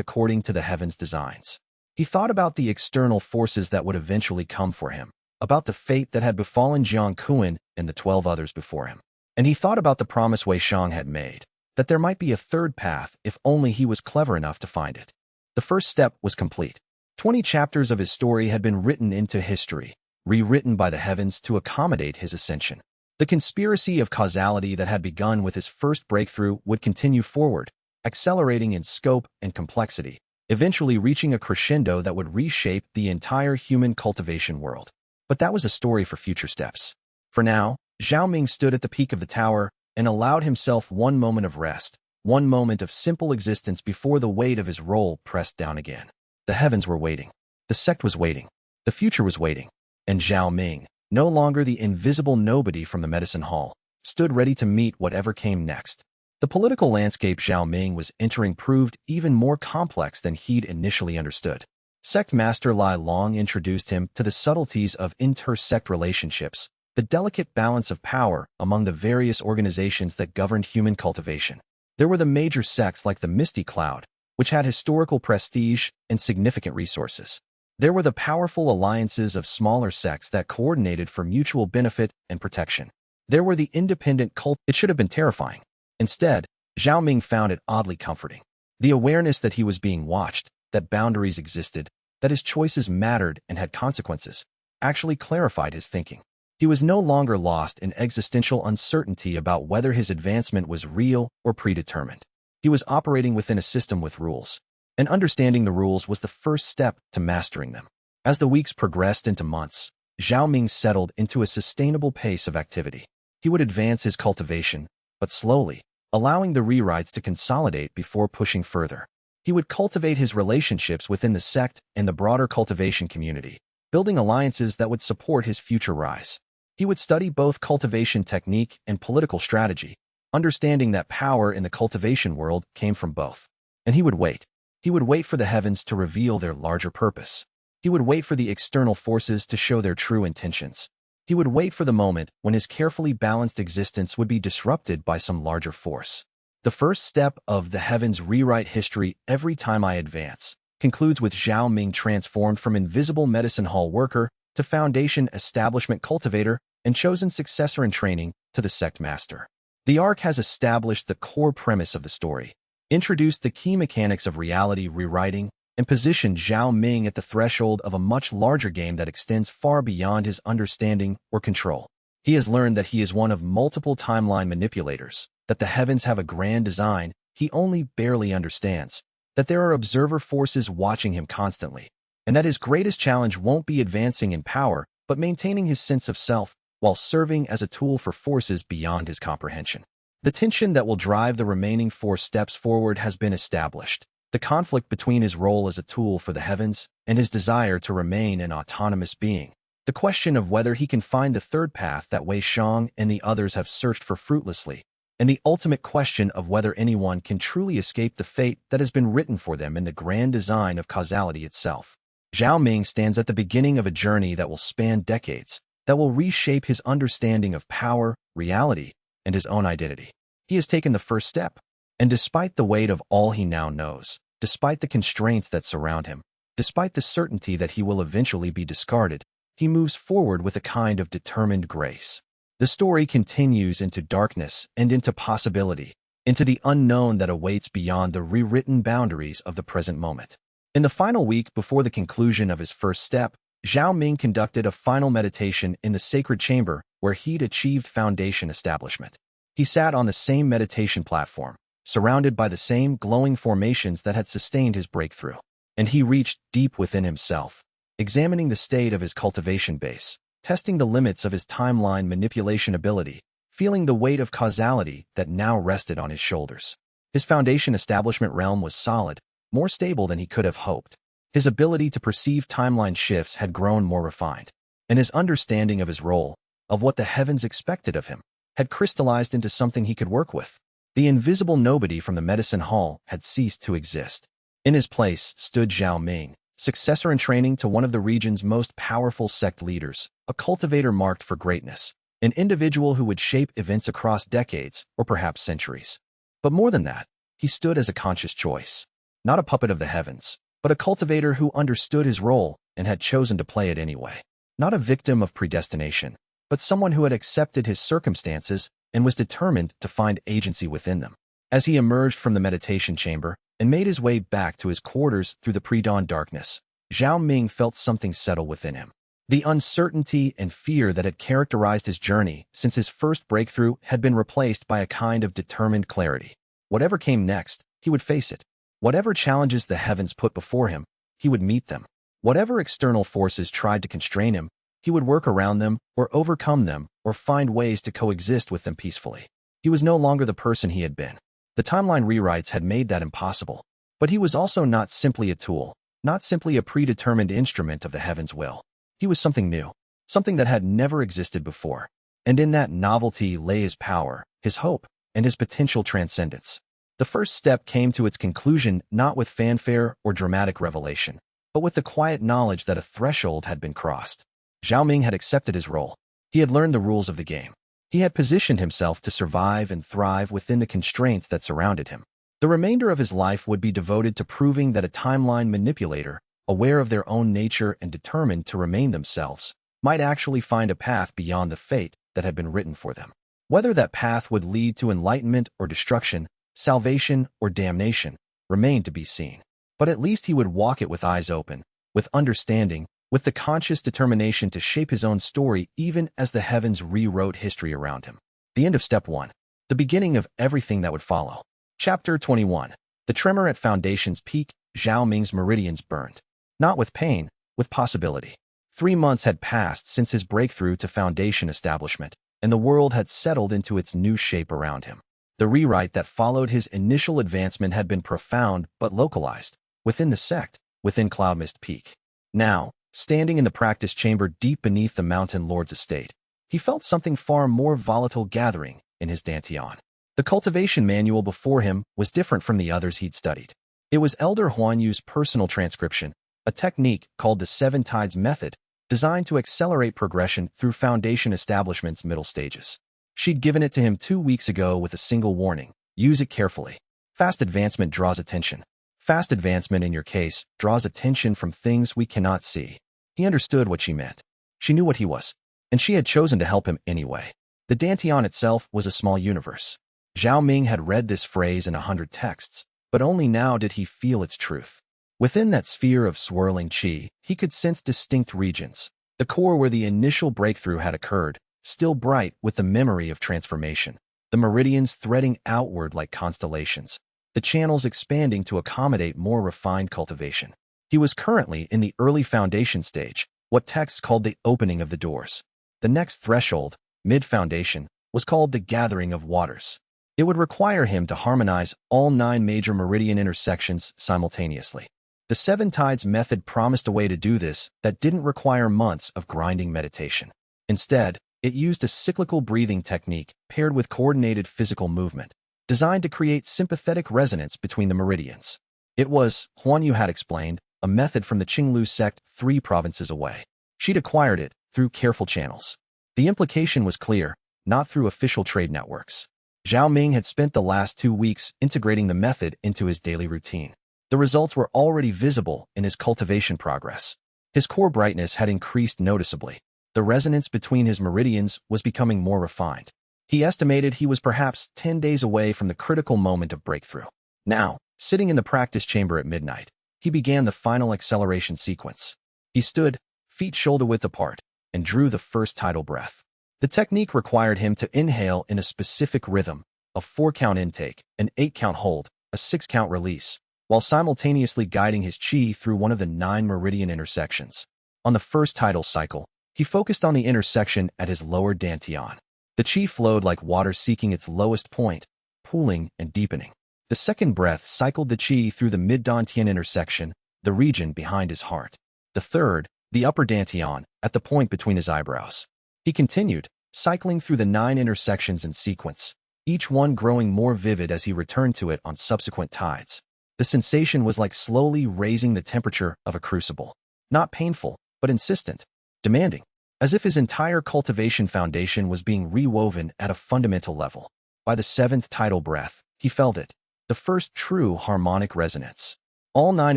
according to the heavens' designs. He thought about the external forces that would eventually come for him, about the fate that had befallen Jiang Kuan and the 12 others before him. And he thought about the promise Wei Shang had made, that there might be a third path if only he was clever enough to find it. The first step was complete. 20 chapters of his story had been written into history, rewritten by the heavens to accommodate his ascension. The conspiracy of causality that had begun with his first breakthrough would continue forward, accelerating in scope and complexity, eventually reaching a crescendo that would reshape the entire human cultivation world. But that was a story for future steps. For now, Zhao Ming stood at the peak of the tower and allowed himself one moment of rest, one moment of simple existence before the weight of his role pressed down again. The heavens were waiting. The sect was waiting. The future was waiting. And Zhao Ming, no longer the invisible nobody from the medicine hall, stood ready to meet whatever came next. The political landscape Zhao Ming was entering proved even more complex than he'd initially understood. Sect Master Lai Long introduced him to the subtleties of inter-sect relationships, the delicate balance of power among the various organizations that governed human cultivation. There were the major sects like the Misty Cloud, which had historical prestige and significant resources. There were the powerful alliances of smaller sects that coordinated for mutual benefit and protection. There were the independent cult. It should have been terrifying. Instead, Zhao Ming found it oddly comforting. The awareness that he was being watched, that boundaries existed, that his choices mattered and had consequences, actually clarified his thinking. He was no longer lost in existential uncertainty about whether his advancement was real or predetermined. He was operating within a system with rules, and understanding the rules was the first step to mastering them. As the weeks progressed into months, Zhao Ming settled into a sustainable pace of activity. He would advance his cultivation, but slowly, allowing the rewrites to consolidate before pushing further. He would cultivate his relationships within the sect and the broader cultivation community, building alliances that would support his future rise. He would study both cultivation technique and political strategy, understanding that power in the cultivation world came from both. And he would wait. He would wait for the heavens to reveal their larger purpose. He would wait for the external forces to show their true intentions. He would wait for the moment when his carefully balanced existence would be disrupted by some larger force. The first step of The Heavens Rewrite History Every Time I Advance concludes with Zhao Ming transformed from invisible medicine hall worker to foundation establishment cultivator and chosen successor in training to the sect master. The arc has established the core premise of the story, introduced the key mechanics of reality rewriting, and positioned Zhao Ming at the threshold of a much larger game that extends far beyond his understanding or control. He has learned that he is one of multiple timeline manipulators, that the heavens have a grand design he only barely understands, that there are observer forces watching him constantly, and that his greatest challenge won't be advancing in power, but maintaining his sense of self while serving as a tool for forces beyond his comprehension. The tension that will drive the remaining 4 steps forward has been established. The conflict between his role as a tool for the heavens and his desire to remain an autonomous being. The question of whether he can find the third path that Wei Shang and the others have searched for fruitlessly. And the ultimate question of whether anyone can truly escape the fate that has been written for them in the grand design of causality itself. Zhao Ming stands at the beginning of a journey that will span decades, that will reshape his understanding of power, reality, and his own identity. He has taken the first step. And despite the weight of all he now knows, despite the constraints that surround him, despite the certainty that he will eventually be discarded, he moves forward with a kind of determined grace. The story continues into darkness and into possibility, into the unknown that awaits beyond the rewritten boundaries of the present moment. In the final week before the conclusion of his first step, Zhao Ming conducted a final meditation in the sacred chamber where he'd achieved foundation establishment. He sat on the same meditation platform, surrounded by the same glowing formations that had sustained his breakthrough. And he reached deep within himself, examining the state of his cultivation base, testing the limits of his timeline manipulation ability, feeling the weight of causality that now rested on his shoulders. His foundation establishment realm was solid, more stable than he could have hoped. His ability to perceive timeline shifts had grown more refined, and his understanding of his role, of what the heavens expected of him, had crystallized into something he could work with. The invisible nobody from the medicine hall had ceased to exist. In his place stood Zhao Ming, successor in training to one of the region's most powerful sect leaders, a cultivator marked for greatness, an individual who would shape events across decades or perhaps centuries. But more than that, he stood as a conscious choice, not a puppet of the heavens, but a cultivator who understood his role and had chosen to play it anyway. Not a victim of predestination, but someone who had accepted his circumstances and was determined to find agency within them. As he emerged from the meditation chamber and made his way back to his quarters through the pre-dawn darkness, Zhao Ming felt something settle within him. The uncertainty and fear that had characterized his journey since his first breakthrough had been replaced by a kind of determined clarity. Whatever came next, he would face it. Whatever challenges the heavens put before him, he would meet them. Whatever external forces tried to constrain him, he would work around them or overcome them or find ways to coexist with them peacefully. He was no longer the person he had been. The timeline rewrites had made that impossible. But he was also not simply a tool, not simply a predetermined instrument of the heavens' will. He was something new, something that had never existed before. And in that novelty lay his power, his hope, and his potential transcendence. The first step came to its conclusion not with fanfare or dramatic revelation, but with the quiet knowledge that a threshold had been crossed. Zhao Ming had accepted his role. He had learned the rules of the game. He had positioned himself to survive and thrive within the constraints that surrounded him. The remainder of his life would be devoted to proving that a timeline manipulator, aware of their own nature and determined to remain themselves, might actually find a path beyond the fate that had been written for them. Whether that path would lead to enlightenment or destruction, salvation or damnation, remained to be seen. But at least he would walk it with eyes open, with understanding, with the conscious determination to shape his own story even as the heavens rewrote history around him. The end of Step 1. The beginning of everything that would follow. Chapter 21. The tremor at Foundation's peak. Zhao Ming's meridians burned. Not with pain, with possibility. 3 months had passed since his breakthrough to Foundation establishment, and the world had settled into its new shape around him. The rewrite that followed his initial advancement had been profound but localized, within the sect, within Cloudmist Peak. Now, standing in the practice chamber deep beneath the Mountain Lord's estate, he felt something far more volatile gathering in his dantian. The cultivation manual before him was different from the others he'd studied. It was Elder Huan Yu's personal transcription, a technique called the Seven Tides Method, designed to accelerate progression through Foundation establishment's middle stages. She'd given it to him 2 weeks ago with a single warning: use it carefully. Fast advancement draws attention. Fast advancement in your case draws attention from things we cannot see. He understood what she meant. She knew what he was, and she had chosen to help him anyway. The dantian itself was a small universe. Zhao Ming had read this phrase in 100 texts, but only now did he feel its truth. Within that sphere of swirling qi, he could sense distinct regions, the core where the initial breakthrough had occurred, still bright with the memory of transformation, the meridians threading outward like constellations, the channels expanding to accommodate more refined cultivation. He was currently in the early foundation stage, what texts called the opening of the doors. The next threshold, mid-foundation, was called the gathering of waters. It would require him to harmonize all 9 major meridian intersections simultaneously. The Seven Tides method promised a way to do this that didn't require months of grinding meditation. Instead, it used a cyclical breathing technique paired with coordinated physical movement, designed to create sympathetic resonance between the meridians. It was, Huan Yu had explained, a method from the Qinglu sect 3 provinces away. She'd acquired it through careful channels. The implication was clear, not through official trade networks. Zhao Ming had spent the last 2 weeks integrating the method into his daily routine. The results were already visible in his cultivation progress. His core brightness had increased noticeably. The resonance between his meridians was becoming more refined. He estimated he was perhaps 10 days away from the critical moment of breakthrough. Now, sitting in the practice chamber at midnight, he began the final acceleration sequence. He stood, feet shoulder-width apart, and drew the first tidal breath. The technique required him to inhale in a specific rhythm, a 4-count intake, an 8-count hold, a 6-count release, while simultaneously guiding his qi through one of the 9 meridian intersections. On the first tidal cycle, he focused on the intersection at his lower dantian. The qi flowed like water seeking its lowest point, pooling and deepening. The second breath cycled the qi through the mid-dantian intersection, the region behind his heart. The third, the upper dantian, at the point between his eyebrows. He continued, cycling through the 9 intersections in sequence, each one growing more vivid as he returned to it on subsequent tides. The sensation was like slowly raising the temperature of a crucible. Not painful, but insistent, demanding, as if his entire cultivation foundation was being rewoven at a fundamental level. By the 7th tidal breath, he felt it, the first true harmonic resonance. All 9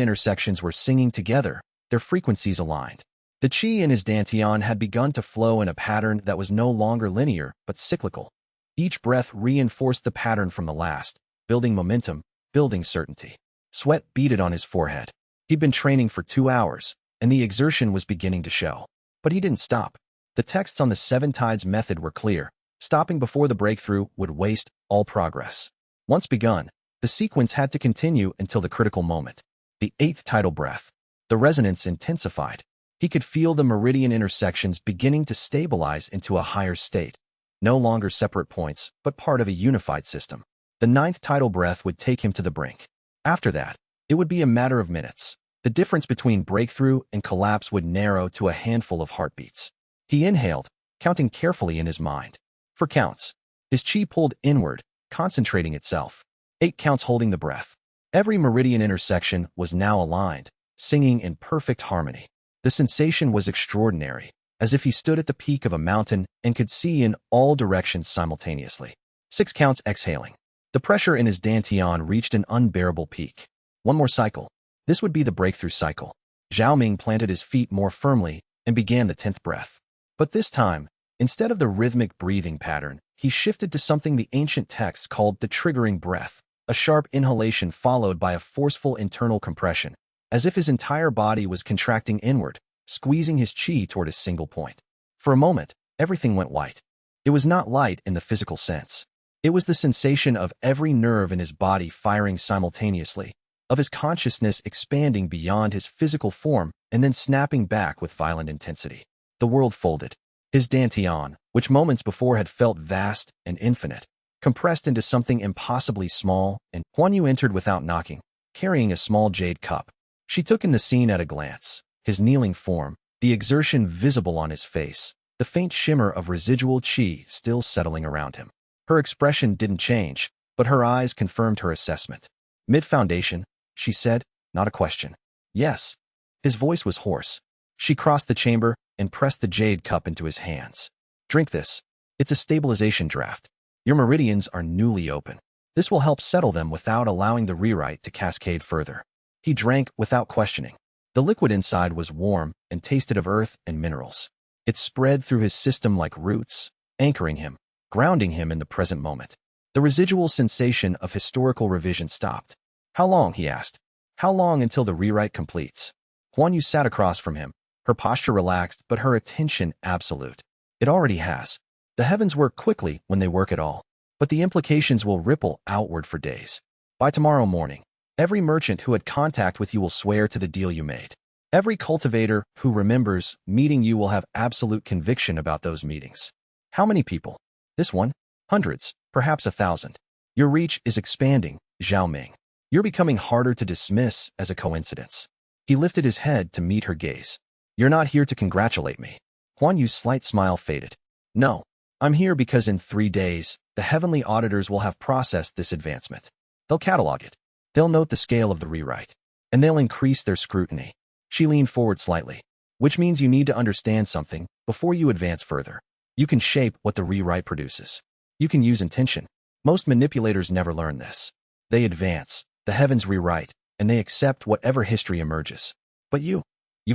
intersections were singing together, their frequencies aligned. The qi in his dantian had begun to flow in a pattern that was no longer linear, but cyclical. Each breath reinforced the pattern from the last, building momentum, building certainty. Sweat beaded on his forehead. He'd been training for 2 hours, and the exertion was beginning to show. But he didn't stop. The texts on the 7 tides method were clear. Stopping before the breakthrough would waste all progress. Once begun, the sequence had to continue until the critical moment. The 8th tidal breath. The resonance intensified. He could feel the meridian intersections beginning to stabilize into a higher state. No longer separate points, but part of a unified system. The 9th tidal breath would take him to the brink. After that, it would be a matter of minutes. The difference between breakthrough and collapse would narrow to a handful of heartbeats. He inhaled, counting carefully in his mind. For counts. His qi pulled inward, concentrating itself. 8 counts holding the breath. Every meridian intersection was now aligned, singing in perfect harmony. The sensation was extraordinary, as if he stood at the peak of a mountain and could see in all directions simultaneously. 6 counts exhaling. The pressure in his dantian reached an unbearable peak. One more cycle. This would be the breakthrough cycle. Zhao Ming planted his feet more firmly and began the 10th breath. But this time, instead of the rhythmic breathing pattern, he shifted to something the ancient texts called the triggering breath, a sharp inhalation followed by a forceful internal compression, as if his entire body was contracting inward, squeezing his qi toward a single point. For a moment, everything went white. It was not light in the physical sense. It was the sensation of every nerve in his body firing simultaneously, of his consciousness expanding beyond his physical form and then snapping back with violent intensity. The world folded. His dantian, which moments before had felt vast and infinite, compressed into something impossibly small, and Huan Yu entered without knocking, carrying a small jade cup. She took in the scene at a glance, his kneeling form, the exertion visible on his face, the faint shimmer of residual qi still settling around him. Her expression didn't change, but her eyes confirmed her assessment. Mid-foundation, she said, not a question. Yes. His voice was hoarse. She crossed the chamber and pressed the jade cup into his hands. Drink this. It's a stabilization draft. Your meridians are newly open. This will help settle them without allowing the rewrite to cascade further. He drank without questioning. The liquid inside was warm and tasted of earth and minerals. It spread through his system like roots, anchoring him, grounding him in the present moment. The residual sensation of historical revision stopped. How long, he asked. How long until the rewrite completes? Huan Yu sat across from him, her posture relaxed but her attention absolute. It already has. The heavens work quickly when they work at all, but the implications will ripple outward for days. By tomorrow morning, every merchant who had contact with you will swear to the deal you made. Every cultivator who remembers meeting you will have absolute conviction about those meetings. How many people? This one? Hundreds, perhaps 1,000. Your reach is expanding, Zhao Ming. You're becoming harder to dismiss as a coincidence. He lifted his head to meet her gaze. You're not here to congratulate me. Huan Yu's slight smile faded. No, I'm here because in 3 days, the heavenly auditors will have processed this advancement. They'll catalog it. They'll note the scale of the rewrite. And they'll increase their scrutiny. She leaned forward slightly. Which means you need to understand something before you advance further. You can shape what the rewrite produces. You can use intention. Most manipulators never learn this. They advance, the heavens rewrite, and they accept whatever history emerges. But you've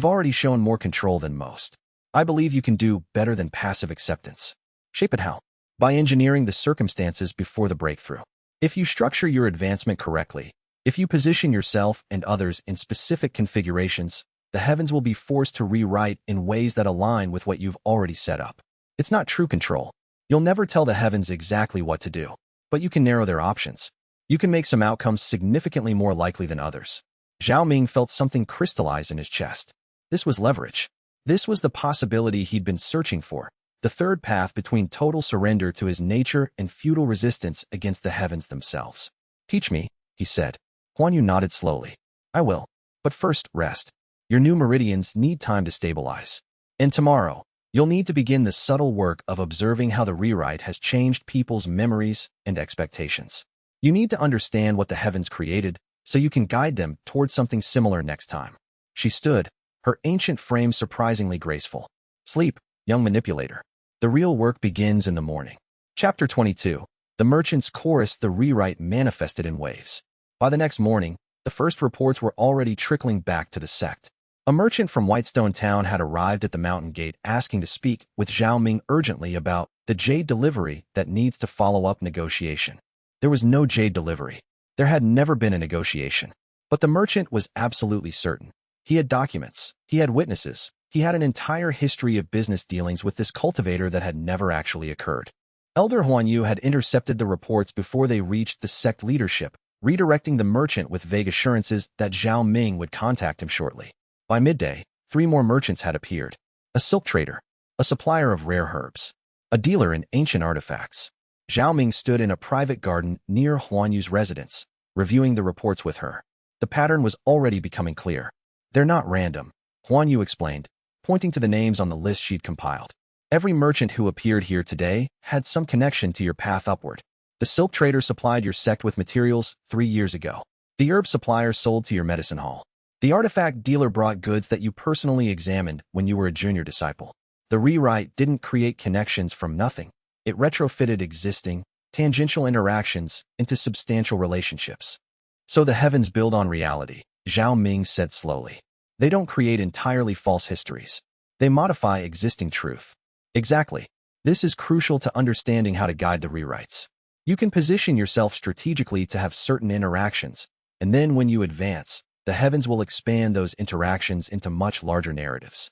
already shown more control than most. I believe you can do better than passive acceptance. Shape it how? By engineering the circumstances before the breakthrough. If you structure your advancement correctly, if you position yourself and others in specific configurations, the heavens will be forced to rewrite in ways that align with what you've already set up. It's not true control. You'll never tell the heavens exactly what to do, but you can narrow their options. You can make some outcomes significantly more likely than others. Zhao Ming felt something crystallize in his chest. This was leverage. This was the possibility he'd been searching for, the third path between total surrender to his nature and futile resistance against the heavens themselves. Teach me, he said. Huan Yu nodded slowly. I will. But first, rest. Your new meridians need time to stabilize. And tomorrow, you'll need to begin the subtle work of observing how the rewrite has changed people's memories and expectations. You need to understand what the heavens created so you can guide them towards something similar next time. She stood, her ancient frame surprisingly graceful. Sleep, young manipulator. The real work begins in the morning. Chapter 22. The merchants chorused the rewrite manifested in waves. By the next morning, the first reports were already trickling back to the sect. A merchant from Whitestone Town had arrived at the mountain gate asking to speak with Zhao Ming urgently about the jade delivery that needs to follow up negotiation. There was no jade delivery. There had never been a negotiation. But the merchant was absolutely certain. He had documents. He had witnesses. He had an entire history of business dealings with this cultivator that had never actually occurred. Elder Huan Yu had intercepted the reports before they reached the sect leadership, redirecting the merchant with vague assurances that Zhao Ming would contact him shortly. By midday, 3 more merchants had appeared. A silk trader, a supplier of rare herbs, a dealer in ancient artifacts. Zhao Ming stood in a private garden near Huan Yu's residence, reviewing the reports with her. The pattern was already becoming clear. They're not random, Huan Yu explained, pointing to the names on the list she'd compiled. Every merchant who appeared here today had some connection to your path upward. The silk trader supplied your sect with materials 3 years ago. The herb supplier sold to your medicine hall. The artifact dealer brought goods that you personally examined when you were a junior disciple. The rewrite didn't create connections from nothing. It retrofitted existing, tangential interactions into substantial relationships. So the heavens build on reality, Zhao Ming said slowly. They don't create entirely false histories. They modify existing truth. Exactly. This is crucial to understanding how to guide the rewrites. You can position yourself strategically to have certain interactions, and then when you advance, the heavens will expand those interactions into much larger narratives.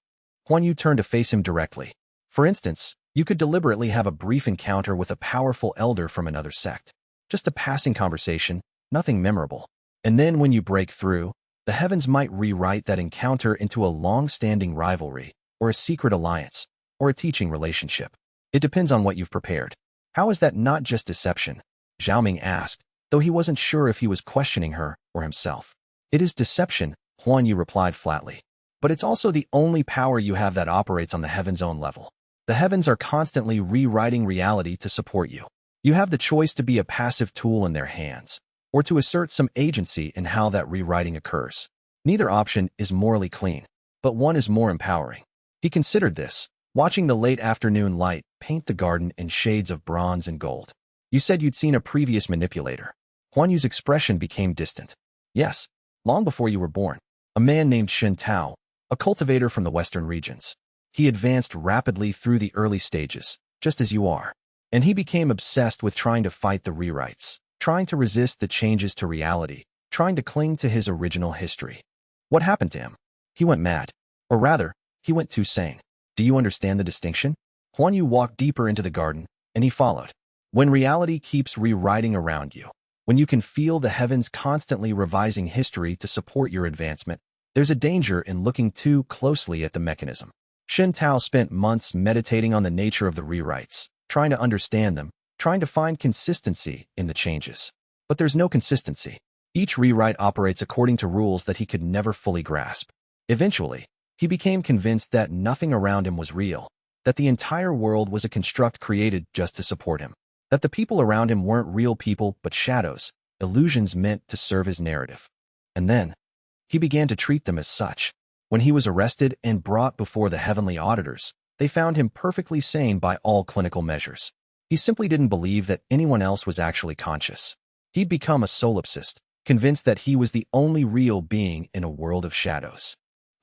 Huan Yu turned to face him directly. For instance, you could deliberately have a brief encounter with a powerful elder from another sect. Just a passing conversation, nothing memorable. And then when you break through, the heavens might rewrite that encounter into a long-standing rivalry, or a secret alliance, or a teaching relationship. It depends on what you've prepared. How is that not just deception? Zhao Ming asked, though he wasn't sure if he was questioning her or himself. It is deception, Huan Yu replied flatly. But it's also the only power you have that operates on the heavens' own level. The heavens are constantly rewriting reality to support you. You have the choice to be a passive tool in their hands, or to assert some agency in how that rewriting occurs. Neither option is morally clean, but one is more empowering. He considered this, watching the late afternoon light paint the garden in shades of bronze and gold. You said you'd seen a previous manipulator. Huan Yu's expression became distant. Yes, long before you were born. A man named Shen Tao, a cultivator from the western regions. He advanced rapidly through the early stages, just as you are. And he became obsessed with trying to fight the rewrites, trying to resist the changes to reality, trying to cling to his original history. What happened to him? He went mad. Or rather, he went too sane. Do you understand the distinction? Huan Yu walked deeper into the garden, and he followed. When reality keeps rewriting around you, when you can feel the heavens constantly revising history to support your advancement, there's a danger in looking too closely at the mechanism. Shen Tao spent months meditating on the nature of the rewrites, trying to understand them, trying to find consistency in the changes. But there's no consistency. Each rewrite operates according to rules that he could never fully grasp. Eventually, he became convinced that nothing around him was real, that the entire world was a construct created just to support him, that the people around him weren't real people but shadows, illusions meant to serve his narrative. And then, he began to treat them as such. When he was arrested and brought before the heavenly auditors, they found him perfectly sane by all clinical measures. He simply didn't believe that anyone else was actually conscious. He'd become a solipsist, convinced that he was the only real being in a world of shadows.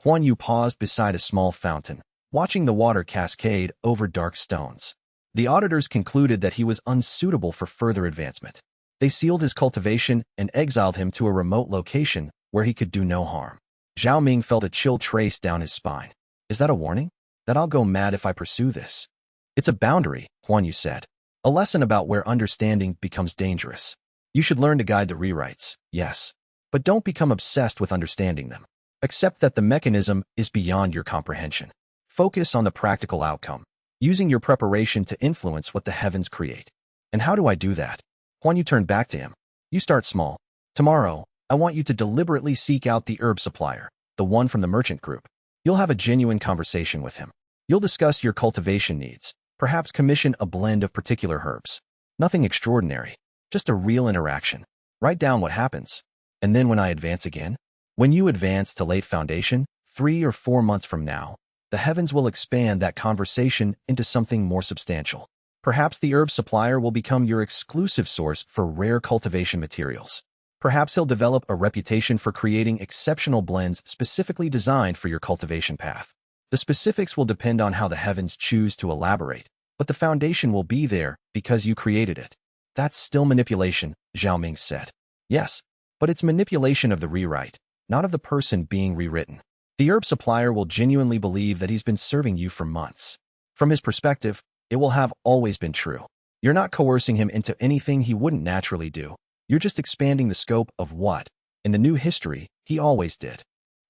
Huan Yu paused beside a small fountain, watching the water cascade over dark stones. The auditors concluded that he was unsuitable for further advancement. They sealed his cultivation and exiled him to a remote location where he could do no harm. Zhao Ming felt a chill trace down his spine. Is that a warning? That I'll go mad if I pursue this? It's a boundary, Huan Yu said. A lesson about where understanding becomes dangerous. You should learn to guide the rewrites, yes. But don't become obsessed with understanding them. Accept that the mechanism is beyond your comprehension. Focus on the practical outcome, using your preparation to influence what the heavens create. And how do I do that? Huan Yu turned back to him. You start small. Tomorrow, I want you to deliberately seek out the herb supplier, the one from the merchant group. You'll have a genuine conversation with him. You'll discuss your cultivation needs, perhaps commission a blend of particular herbs. Nothing extraordinary, just a real interaction. Write down what happens. And then when I advance again, when you advance to late foundation, 3 or 4 months from now, the heavens will expand that conversation into something more substantial. Perhaps the herb supplier will become your exclusive source for rare cultivation materials. Perhaps he'll develop a reputation for creating exceptional blends specifically designed for your cultivation path. The specifics will depend on how the heavens choose to elaborate, but the foundation will be there because you created it. That's still manipulation, Zhao Ming said. Yes, but it's manipulation of the rewrite, not of the person being rewritten. The herb supplier will genuinely believe that he's been serving you for months. From his perspective, it will have always been true. You're not coercing him into anything he wouldn't naturally do. You're just expanding the scope of what, in the new history, he always did.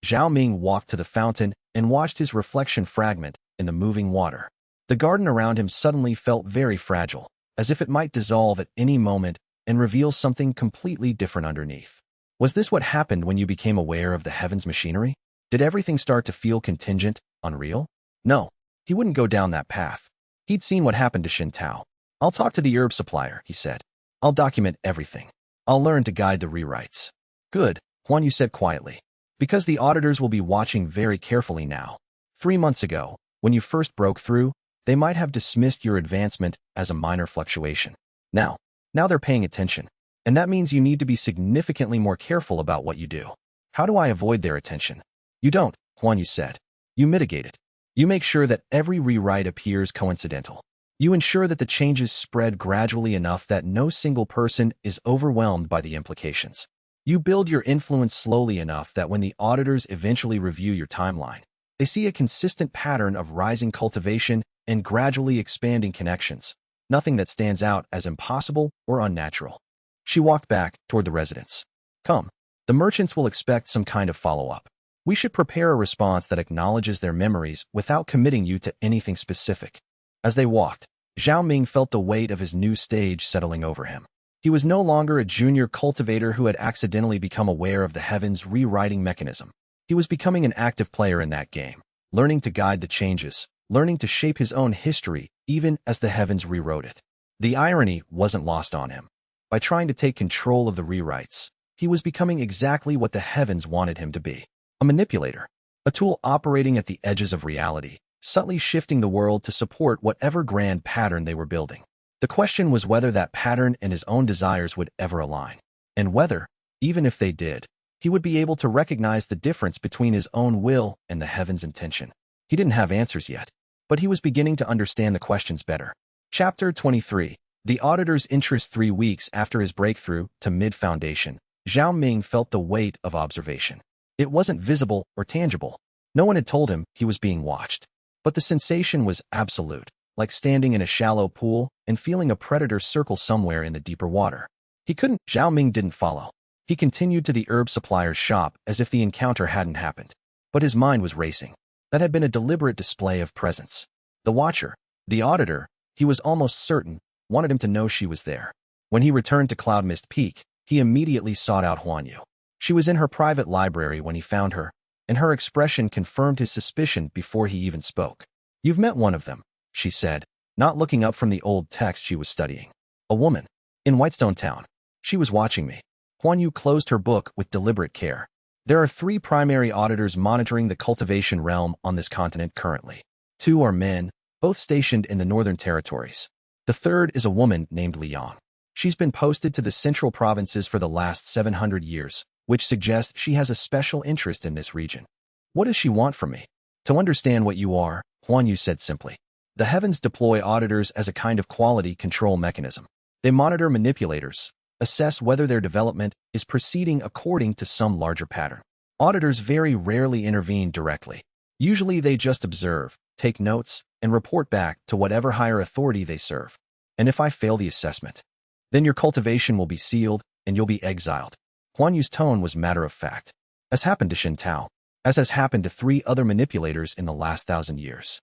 Zhao Ming walked to the fountain and watched his reflection fragment in the moving water. The garden around him suddenly felt very fragile, as if it might dissolve at any moment and reveal something completely different underneath. Was this what happened when you became aware of the heavens' machinery? Did everything start to feel contingent, unreal? No, he wouldn't go down that path. He'd seen what happened to Xin Tao. I'll talk to the herb supplier, he said. I'll document everything. I'll learn to guide the rewrites. Good, Huan Yu said quietly. Because the auditors will be watching very carefully now. 3 months ago, when you first broke through, they might have dismissed your advancement as a minor fluctuation. Now they're paying attention. And that means you need to be significantly more careful about what you do. How do I avoid their attention? You don't, Huan Yu said. You mitigate it. You make sure that every rewrite appears coincidental. You ensure that the changes spread gradually enough that no single person is overwhelmed by the implications. You build your influence slowly enough that when the auditors eventually review your timeline, they see a consistent pattern of rising cultivation and gradually expanding connections, nothing that stands out as impossible or unnatural. She walked back toward the residence. Come, the merchants will expect some kind of follow-up. We should prepare a response that acknowledges their memories without committing you to anything specific. As they walked, Zhao Ming felt the weight of his new stage settling over him. He was no longer a junior cultivator who had accidentally become aware of the heavens' rewriting mechanism. He was becoming an active player in that game, learning to guide the changes, learning to shape his own history even as the heavens rewrote it. The irony wasn't lost on him. By trying to take control of the rewrites, he was becoming exactly what the heavens wanted him to be. A manipulator, a tool operating at the edges of reality, subtly shifting the world to support whatever grand pattern they were building. The question was whether that pattern and his own desires would ever align, and whether, even if they did, he would be able to recognize the difference between his own will and the heavens' intention. He didn't have answers yet, but he was beginning to understand the questions better. Chapter 23. The auditor's interest. 3 weeks after his breakthrough to mid-foundation, Zhao Ming felt the weight of observation. It wasn't visible or tangible. No one had told him he was being watched. But the sensation was absolute, like standing in a shallow pool and feeling a predator circle somewhere in the deeper water. Zhao Ming didn't follow. He continued to the herb supplier's shop as if the encounter hadn't happened. But his mind was racing. That had been a deliberate display of presence. The watcher, the auditor, he was almost certain, wanted him to know she was there. When he returned to Cloud Mist Peak, he immediately sought out Huan Yu. She was in her private library when he found her, and her expression confirmed his suspicion before he even spoke. You've met one of them, she said, not looking up from the old text she was studying. A woman. In Whitestone Town. She was watching me. Huan Yu closed her book with deliberate care. There are 3 primary auditors monitoring the cultivation realm on this continent currently. 2 are men, both stationed in the northern territories. The third is a woman named Liang. She's been posted to the central provinces for the last 700 years, which suggests she has a special interest in this region. What does she want from me? To understand what you are, Huan Yu said simply. The heavens deploy auditors as a kind of quality control mechanism. They monitor manipulators, assess whether their development is proceeding according to some larger pattern. Auditors very rarely intervene directly. Usually they just observe, take notes, and report back to whatever higher authority they serve. And if I fail the assessment, then your cultivation will be sealed and you'll be exiled. Huan Yu's tone was matter of fact. As happened to Xin Tao, as has happened to 3 other manipulators in the last 1,000 years.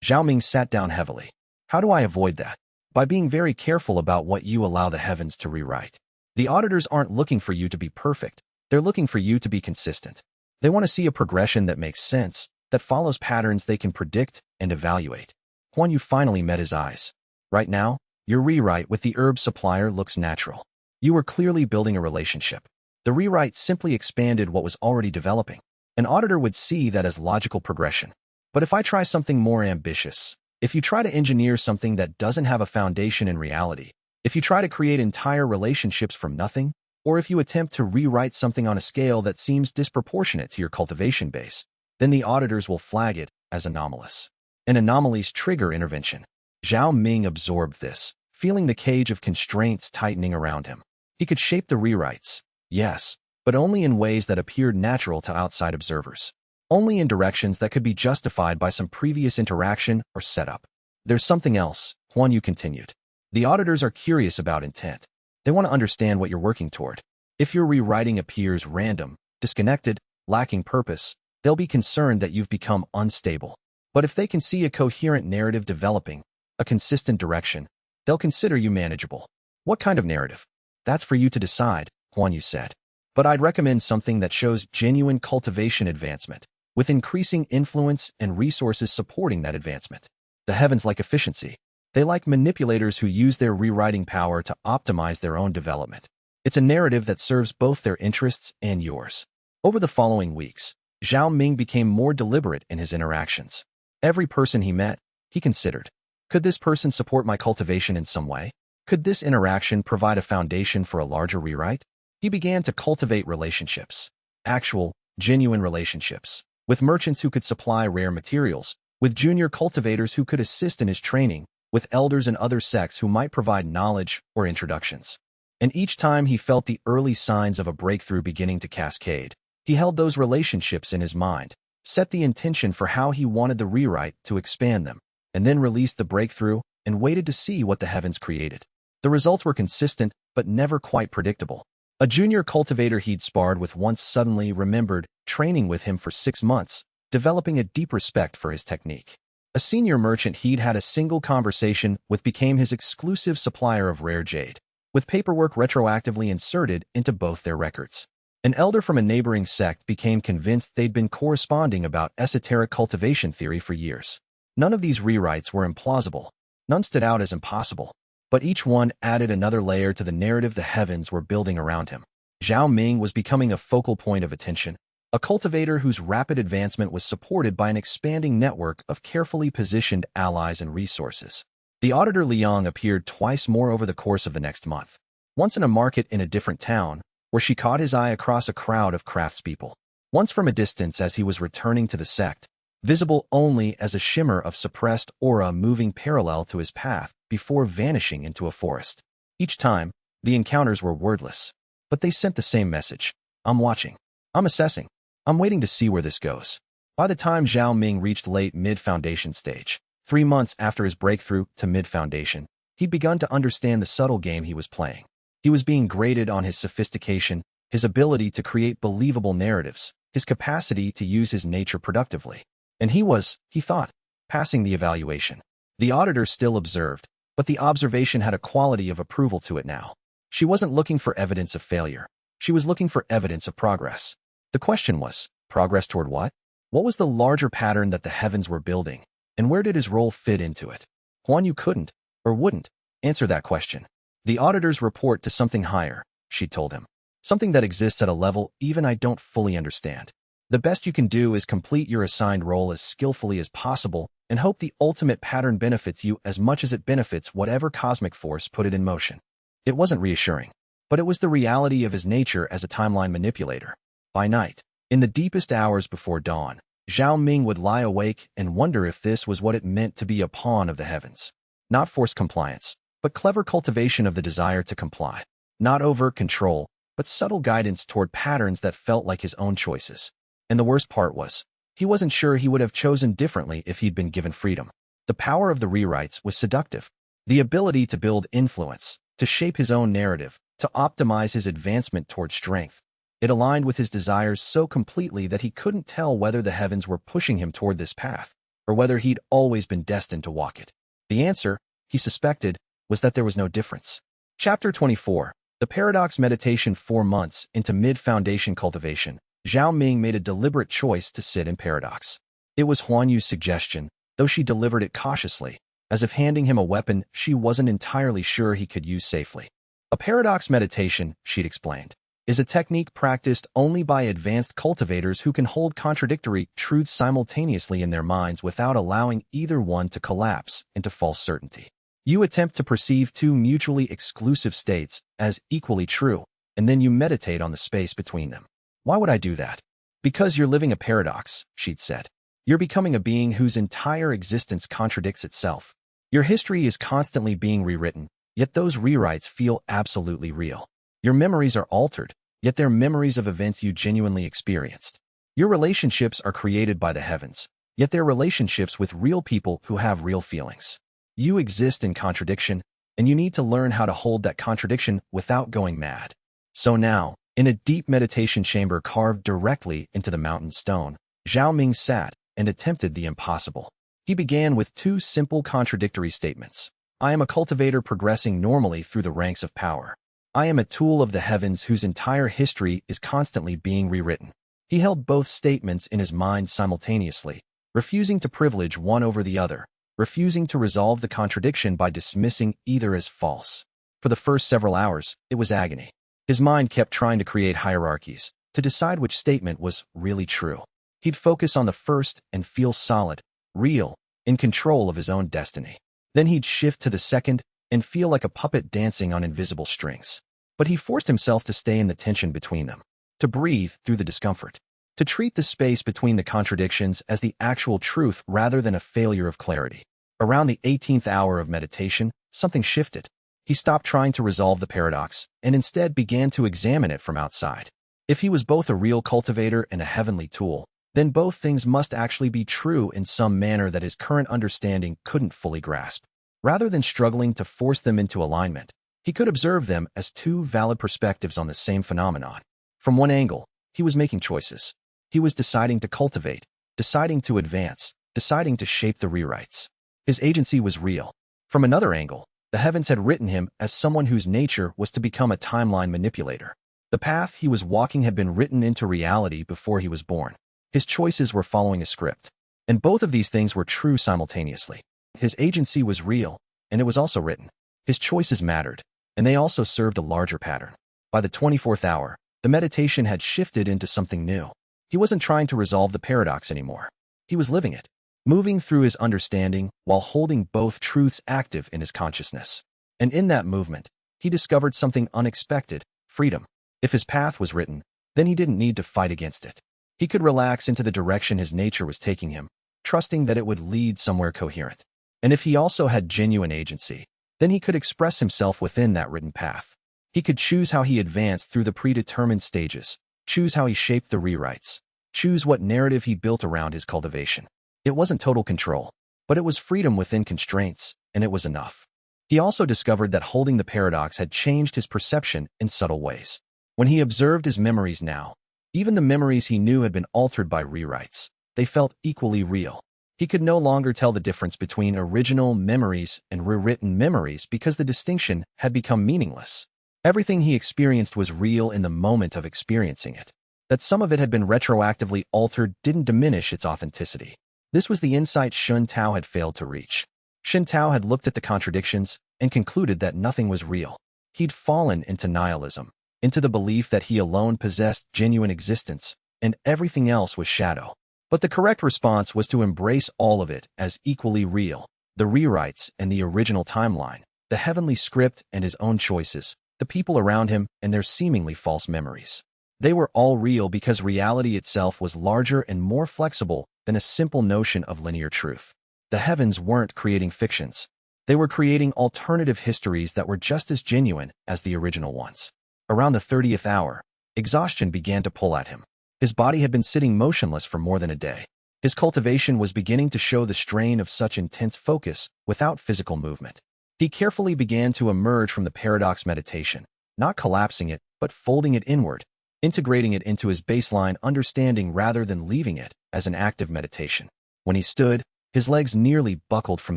Zhao Ming sat down heavily. How do I avoid that? By being very careful about what you allow the heavens to rewrite. The auditors aren't looking for you to be perfect. They're looking for you to be consistent. They want to see a progression that makes sense, that follows patterns they can predict and evaluate. Huan Yu finally met his eyes. Right now, your rewrite with the herb supplier looks natural. You were clearly building a relationship. The rewrite simply expanded what was already developing. An auditor would see that as logical progression. But if I try something more ambitious, if you try to engineer something that doesn't have a foundation in reality, if you try to create entire relationships from nothing, or if you attempt to rewrite something on a scale that seems disproportionate to your cultivation base, then the auditors will flag it as anomalous. And anomalies trigger intervention. Zhao Ming absorbed this, feeling the cage of constraints tightening around him. He could shape the rewrites, yes, but only in ways that appeared natural to outside observers. Only in directions that could be justified by some previous interaction or setup. There's something else, Huan Yu continued. The auditors are curious about intent. They want to understand what you're working toward. If your rewriting appears random, disconnected, lacking purpose, they'll be concerned that you've become unstable. But if they can see a coherent narrative developing, a consistent direction, they'll consider you manageable. What kind of narrative? That's for you to decide, Huan Yu said. But I'd recommend something that shows genuine cultivation advancement, with increasing influence and resources supporting that advancement. The heavens like efficiency. They like manipulators who use their rewriting power to optimize their own development. It's a narrative that serves both their interests and yours. Over the following weeks, Zhao Ming became more deliberate in his interactions. Every person he met, he considered, could this person support my cultivation in some way? Could this interaction provide a foundation for a larger rewrite? He began to cultivate relationships, actual, genuine relationships, with merchants who could supply rare materials, with junior cultivators who could assist in his training, with elders and other sects who might provide knowledge or introductions. And each time he felt the early signs of a breakthrough beginning to cascade, he held those relationships in his mind, set the intention for how he wanted the rewrite to expand them, and then released the breakthrough and waited to see what the heavens created. The results were consistent, but never quite predictable. A junior cultivator he'd sparred with once suddenly remembered training with him for 6 months, developing a deep respect for his technique. A senior merchant he'd had a single conversation with became his exclusive supplier of rare jade, with paperwork retroactively inserted into both their records. An elder from a neighboring sect became convinced they'd been corresponding about esoteric cultivation theory for years. None of these rewrites were implausible. None stood out as impossible. But each one added another layer to the narrative the heavens were building around him. Zhao Ming was becoming a focal point of attention, a cultivator whose rapid advancement was supported by an expanding network of carefully positioned allies and resources. The auditor Liang appeared twice more over the course of the next month. Once in a market in a different town, where she caught his eye across a crowd of craftspeople. Once from a distance as he was returning to the sect, visible only as a shimmer of suppressed aura moving parallel to his path before vanishing into a forest. Each time, the encounters were wordless, but they sent the same message. I'm watching. I'm assessing. I'm waiting to see where this goes. By the time Zhao Ming reached late mid-foundation stage, 3 months after his breakthrough to mid-foundation, he'd begun to understand the subtle game he was playing. He was being graded on his sophistication, his ability to create believable narratives, his capacity to use his nature productively. And he was, he thought, passing the evaluation. The auditor still observed, but the observation had a quality of approval to it now. She wasn't looking for evidence of failure. She was looking for evidence of progress. The question was, progress toward what? What was the larger pattern that the heavens were building, and where did his role fit into it? Huan Yu couldn't, or wouldn't, answer that question. The auditor's report to something higher, she told him. Something that exists at a level even I don't fully understand. The best you can do is complete your assigned role as skillfully as possible and hope the ultimate pattern benefits you as much as it benefits whatever cosmic force put it in motion. It wasn't reassuring, but it was the reality of his nature as a timeline manipulator. By night, in the deepest hours before dawn, Zhao Ming would lie awake and wonder if this was what it meant to be a pawn of the heavens. Not forced compliance, but clever cultivation of the desire to comply. Not overt control, but subtle guidance toward patterns that felt like his own choices. And the worst part was, he wasn't sure he would have chosen differently if he'd been given freedom. The power of the rewrites was seductive. The ability to build influence, to shape his own narrative, to optimize his advancement toward strength. It aligned with his desires so completely that he couldn't tell whether the heavens were pushing him toward this path, or whether he'd always been destined to walk it. The answer, he suspected, was that there was no difference. Chapter 24. The Paradox Meditation. 4 months into mid-foundation cultivation, Zhao Ming made a deliberate choice to sit in paradox. It was Huan Yu's suggestion, though she delivered it cautiously, as if handing him a weapon she wasn't entirely sure he could use safely. A paradox meditation, she'd explained, is a technique practiced only by advanced cultivators who can hold contradictory truths simultaneously in their minds without allowing either one to collapse into false certainty. You attempt to perceive two mutually exclusive states as equally true, and then you meditate on the space between them. Why would I do that? Because you're living a paradox, she'd said. You're becoming a being whose entire existence contradicts itself. Your history is constantly being rewritten, yet those rewrites feel absolutely real. Your memories are altered, yet they're memories of events you genuinely experienced. Your relationships are created by the heavens, yet they're relationships with real people who have real feelings. You exist in contradiction, and you need to learn how to hold that contradiction without going mad. So now, in a deep meditation chamber carved directly into the mountain stone, Zhao Ming sat and attempted the impossible. He began with 2 simple contradictory statements. I am a cultivator progressing normally through the ranks of power. I am a tool of the heavens whose entire history is constantly being rewritten. He held both statements in his mind simultaneously, refusing to privilege one over the other, refusing to resolve the contradiction by dismissing either as false. For the first several hours, it was agony. His mind kept trying to create hierarchies, to decide which statement was really true. He'd focus on the first and feel solid, real, in control of his own destiny. Then he'd shift to the second and feel like a puppet dancing on invisible strings. But he forced himself to stay in the tension between them, to breathe through the discomfort, to treat the space between the contradictions as the actual truth rather than a failure of clarity. Around the 18th hour of meditation, something shifted. He stopped trying to resolve the paradox and instead began to examine it from outside. If he was both a real cultivator and a heavenly tool, then both things must actually be true in some manner that his current understanding couldn't fully grasp. Rather than struggling to force them into alignment, he could observe them as 2 valid perspectives on the same phenomenon. From one angle, he was making choices. He was deciding to cultivate, deciding to advance, deciding to shape the rewrites. His agency was real. From another angle, the heavens had written him as someone whose nature was to become a timeline manipulator. The path he was walking had been written into reality before he was born. His choices were following a script. And both of these things were true simultaneously. His agency was real, and it was also written. His choices mattered, and they also served a larger pattern. By the 24th hour, the meditation had shifted into something new. He wasn't trying to resolve the paradox anymore. He was living it, moving through his understanding while holding both truths active in his consciousness. And in that movement, he discovered something unexpected: freedom. If his path was written, then he didn't need to fight against it. He could relax into the direction his nature was taking him, trusting that it would lead somewhere coherent. And if he also had genuine agency, then he could express himself within that written path. He could choose how he advanced through the predetermined stages, choose how he shaped the rewrites, choose what narrative he built around his cultivation. It wasn't total control, but it was freedom within constraints, and it was enough. He also discovered that holding the paradox had changed his perception in subtle ways. When he observed his memories now, even the memories he knew had been altered by rewrites, they felt equally real. He could no longer tell the difference between original memories and rewritten memories because the distinction had become meaningless. Everything he experienced was real in the moment of experiencing it. That some of it had been retroactively altered didn't diminish its authenticity. This was the insight Shun Tao had failed to reach. Shun Tao had looked at the contradictions and concluded that nothing was real. He'd fallen into nihilism, into the belief that he alone possessed genuine existence, and everything else was shadow. But the correct response was to embrace all of it as equally real: the rewrites and the original timeline, the heavenly script and his own choices, the people around him and their seemingly false memories. They were all real because reality itself was larger and more flexible than a simple notion of linear truth. The heavens weren't creating fictions. They were creating alternative histories that were just as genuine as the original ones. Around the 30th hour, exhaustion began to pull at him. His body had been sitting motionless for more than a day. His cultivation was beginning to show the strain of such intense focus without physical movement. He carefully began to emerge from the paradox meditation, not collapsing it, but folding it inward, integrating it into his baseline understanding rather than leaving it as an active meditation. When he stood, his legs nearly buckled from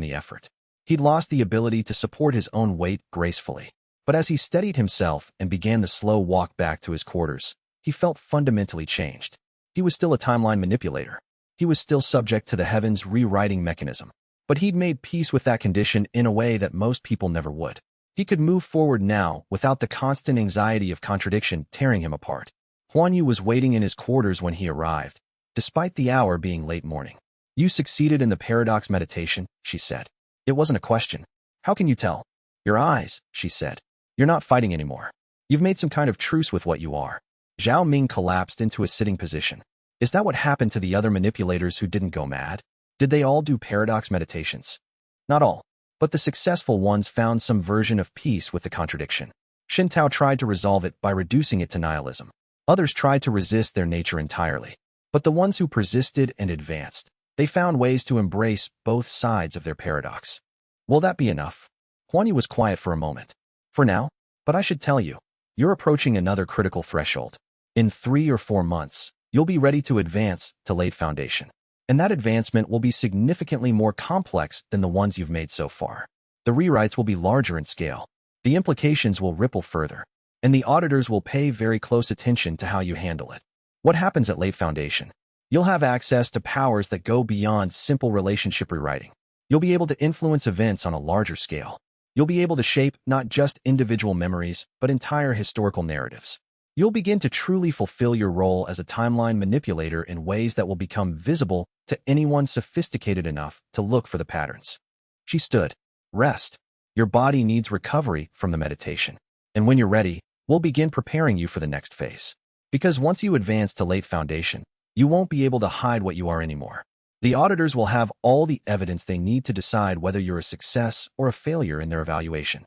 the effort. He'd lost the ability to support his own weight gracefully. But as he steadied himself and began the slow walk back to his quarters, he felt fundamentally changed. He was still a timeline manipulator. He was still subject to the heavens rewriting mechanism. But he'd made peace with that condition in a way that most people never would. He could move forward now without the constant anxiety of contradiction tearing him apart. Huan Yu was waiting in his quarters when he arrived, despite the hour being late morning. "You succeeded in the paradox meditation," she said. It wasn't a question. "How can you tell?" "Your eyes," she said. "You're not fighting anymore. You've made some kind of truce with what you are." Zhao Ming collapsed into a sitting position. Is that what happened to the other manipulators who didn't go mad? Did they all do paradox meditations? Not all. But the successful ones found some version of peace with the contradiction. Xin Tao tried to resolve it by reducing it to nihilism. Others tried to resist their nature entirely. But the ones who persisted and advanced, they found ways to embrace both sides of their paradox. Will that be enough? Huan Yu was quiet for a moment. For now, but I should tell you, you're approaching another critical threshold. In 3 or 4 months, you'll be ready to advance to late foundation. And that advancement will be significantly more complex than the ones you've made so far. The rewrites will be larger in scale. The implications will ripple further. And the auditors will pay very close attention to how you handle it. What happens at late foundation? You'll have access to powers that go beyond simple relationship rewriting. You'll be able to influence events on a larger scale. You'll be able to shape not just individual memories, but entire historical narratives. You'll begin to truly fulfill your role as a timeline manipulator in ways that will become visible to anyone sophisticated enough to look for the patterns. She stood. Rest. Your body needs recovery from the meditation. And when you're ready, we'll begin preparing you for the next phase. Because once you advance to late foundation, you won't be able to hide what you are anymore. The auditors will have all the evidence they need to decide whether you're a success or a failure in their evaluation.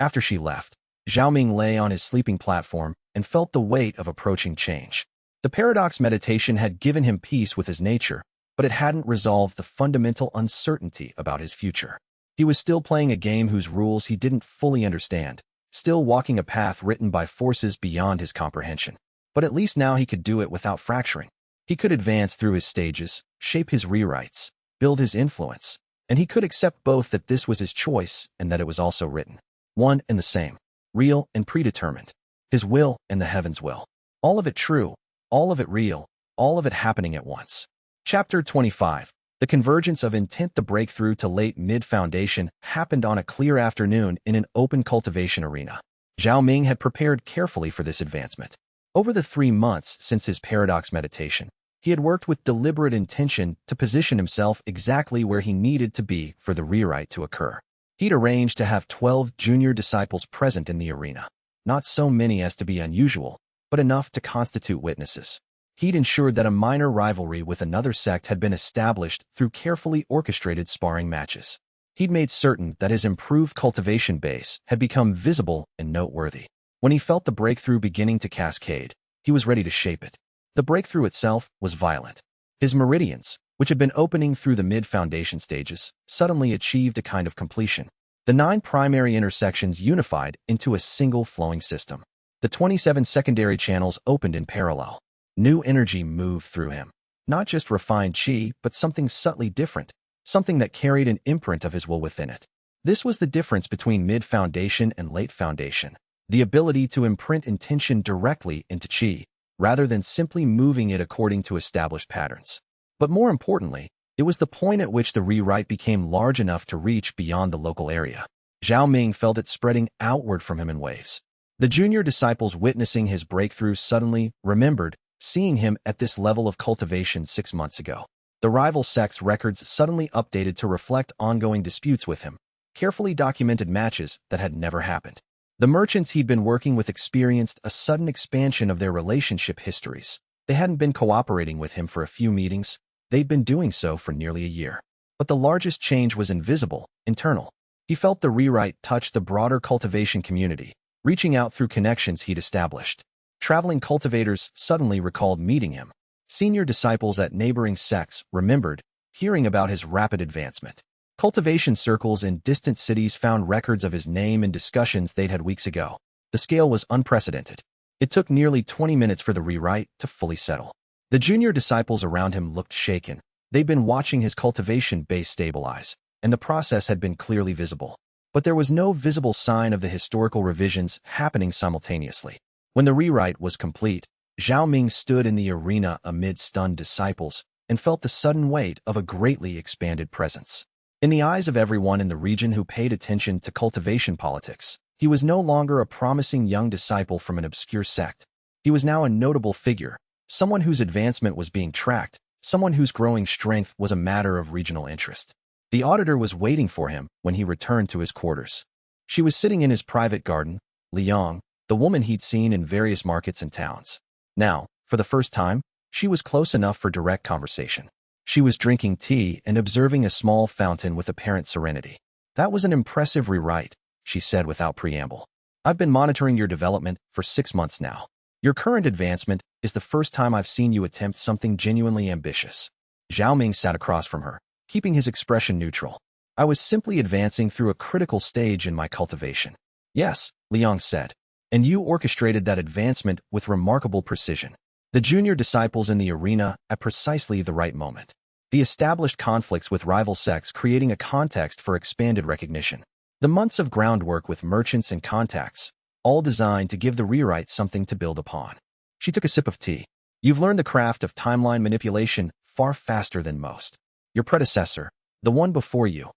After she left, Zhao Ming lay on his sleeping platform and felt the weight of approaching change. The paradox meditation had given him peace with his nature, but it hadn't resolved the fundamental uncertainty about his future. He was still playing a game whose rules he didn't fully understand, still walking a path written by forces beyond his comprehension. But at least now he could do it without fracturing. He could advance through his stages, shape his rewrites, build his influence, and he could accept both that this was his choice and that it was also written. One and the same, real and predetermined. His will and the heavens' will. All of it true, all of it real, all of it happening at once. Chapter 25. The convergence of intent. The breakthrough to late mid-foundation happened on a clear afternoon in an open cultivation arena. Zhao Ming had prepared carefully for this advancement. Over the 3 months since his paradox meditation, he had worked with deliberate intention to position himself exactly where he needed to be for the rewrite to occur. He'd arranged to have 12 junior disciples present in the arena. Not so many as to be unusual, but enough to constitute witnesses. He'd ensured that a minor rivalry with another sect had been established through carefully orchestrated sparring matches. He'd made certain that his improved cultivation base had become visible and noteworthy. When he felt the breakthrough beginning to cascade, he was ready to shape it. The breakthrough itself was violent. His meridians, which had been opening through the mid-foundation stages, suddenly achieved a kind of completion. The 9 primary intersections unified into a single flowing system. The 27 secondary channels opened in parallel. New energy moved through him. Not just refined qi, but something subtly different, something that carried an imprint of his will within it. This was the difference between mid-foundation and late foundation. The ability to imprint intention directly into qi, rather than simply moving it according to established patterns. But more importantly, it was the point at which the rewrite became large enough to reach beyond the local area. Zhao Ming felt it spreading outward from him in waves. The junior disciples witnessing his breakthrough suddenly remembered seeing him at this level of cultivation 6 months ago. The rival sect's records suddenly updated to reflect ongoing disputes with him, carefully documented matches that had never happened. The merchants he'd been working with experienced a sudden expansion of their relationship histories. They hadn't been cooperating with him for a few meetings. They'd been doing so for nearly a year. But the largest change was invisible, internal. He felt the rewrite touch the broader cultivation community, reaching out through connections he'd established. Traveling cultivators suddenly recalled meeting him. Senior disciples at neighboring sects remembered hearing about his rapid advancement. Cultivation circles in distant cities found records of his name in discussions they'd had weeks ago. The scale was unprecedented. It took nearly 20 minutes for the rewrite to fully settle. The junior disciples around him looked shaken. They'd been watching his cultivation base stabilize, and the process had been clearly visible. But there was no visible sign of the historical revisions happening simultaneously. When the rewrite was complete, Zhao Ming stood in the arena amid stunned disciples and felt the sudden weight of a greatly expanded presence. In the eyes of everyone in the region who paid attention to cultivation politics, he was no longer a promising young disciple from an obscure sect. He was now a notable figure, someone whose advancement was being tracked, someone whose growing strength was a matter of regional interest. The auditor was waiting for him when he returned to his quarters. She was sitting in his private garden, Liang, the woman he'd seen in various markets and towns. Now, for the first time, she was close enough for direct conversation. She was drinking tea and observing a small fountain with apparent serenity. "That was an impressive rewrite," she said without preamble. "I've been monitoring your development for 6 months now. Your current advancement is the first time I've seen you attempt something genuinely ambitious." Zhao Ming sat across from her, keeping his expression neutral. "I was simply advancing through a critical stage in my cultivation." "Yes," Liang said, "and you orchestrated that advancement with remarkable precision. The junior disciples in the arena at precisely the right moment. The established conflicts with rival sects creating a context for expanded recognition. The months of groundwork with merchants and contacts, all designed to give the rewrite something to build upon." She took a sip of tea. "You've learned the craft of timeline manipulation far faster than most. Your predecessor, the one before you,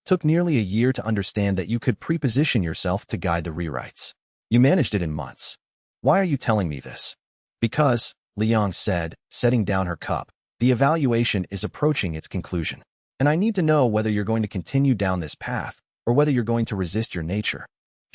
took nearly a year to understand that you could preposition yourself to guide the rewrites. You managed it in months. Why are you telling me this?" "Because," Liang said, setting down her cup, "the evaluation is approaching its conclusion. And I need to know whether you're going to continue down this path or whether you're going to resist your nature."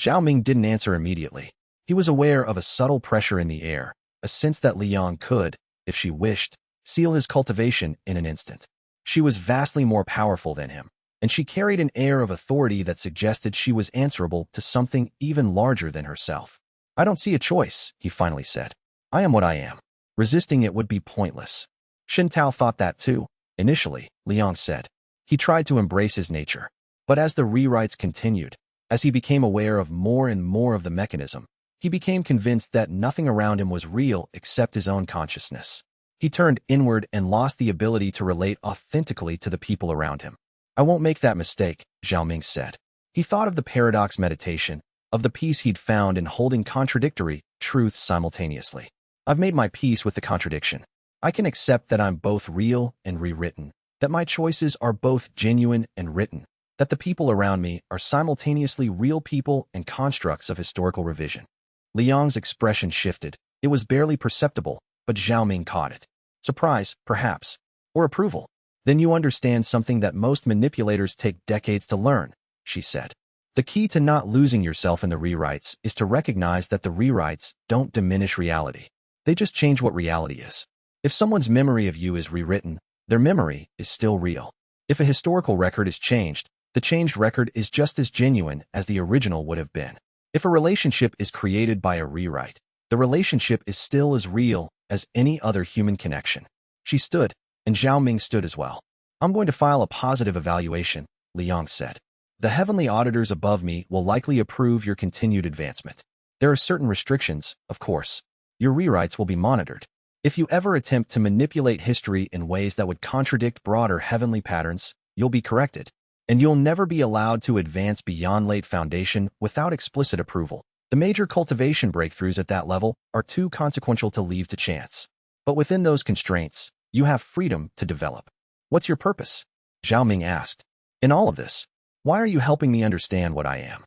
Zhao Ming didn't answer immediately. He was aware of a subtle pressure in the air, a sense that Liang could, if she wished, seal his cultivation in an instant. She was vastly more powerful than him, and she carried an air of authority that suggested she was answerable to something even larger than herself. "I don't see a choice," he finally said. "I am what I am. Resisting it would be pointless." Xin Tao thought that too, initially, Liang said. He tried to embrace his nature. But as the rewrites continued, as he became aware of more and more of the mechanism, he became convinced that nothing around him was real except his own consciousness. He turned inward and lost the ability to relate authentically to the people around him. "I won't make that mistake," Zhao Ming said. He thought of the paradox meditation, of the peace he'd found in holding contradictory truths simultaneously. "I've made my peace with the contradiction. I can accept that I'm both real and rewritten, that my choices are both genuine and written, that the people around me are simultaneously real people and constructs of historical revision." Liang's expression shifted. It was barely perceptible, but Zhao Ming caught it. Surprise, perhaps, or approval. "Then you understand something that most manipulators take decades to learn," she said. "The key to not losing yourself in the rewrites is to recognize that the rewrites don't diminish reality. They just change what reality is. If someone's memory of you is rewritten, their memory is still real. If a historical record is changed, the changed record is just as genuine as the original would have been. If a relationship is created by a rewrite, the relationship is still as real as any other human connection." She stood, and Zhao Ming stood as well. "I'm going to file a positive evaluation," Liang said. "The heavenly auditors above me will likely approve your continued advancement. There are certain restrictions, of course. Your rewrites will be monitored. If you ever attempt to manipulate history in ways that would contradict broader heavenly patterns, you'll be corrected. And you'll never be allowed to advance beyond late foundation without explicit approval. The major cultivation breakthroughs at that level are too consequential to leave to chance. But within those constraints, you have freedom to develop." "What's your purpose?" Zhao Ming asked. "In all of this, why are you helping me understand what I am?"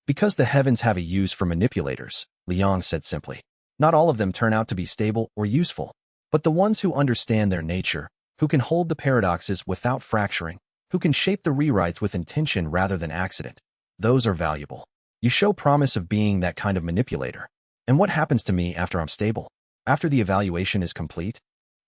"Because the heavens have a use for manipulators," Liang said simply. "Not all of them turn out to be stable or useful, but the ones who understand their nature, who can hold the paradoxes without fracturing, who can shape the rewrites with intention rather than accident, those are valuable. You show promise of being that kind of manipulator. And what happens to me after I'm stable? After the evaluation is complete?"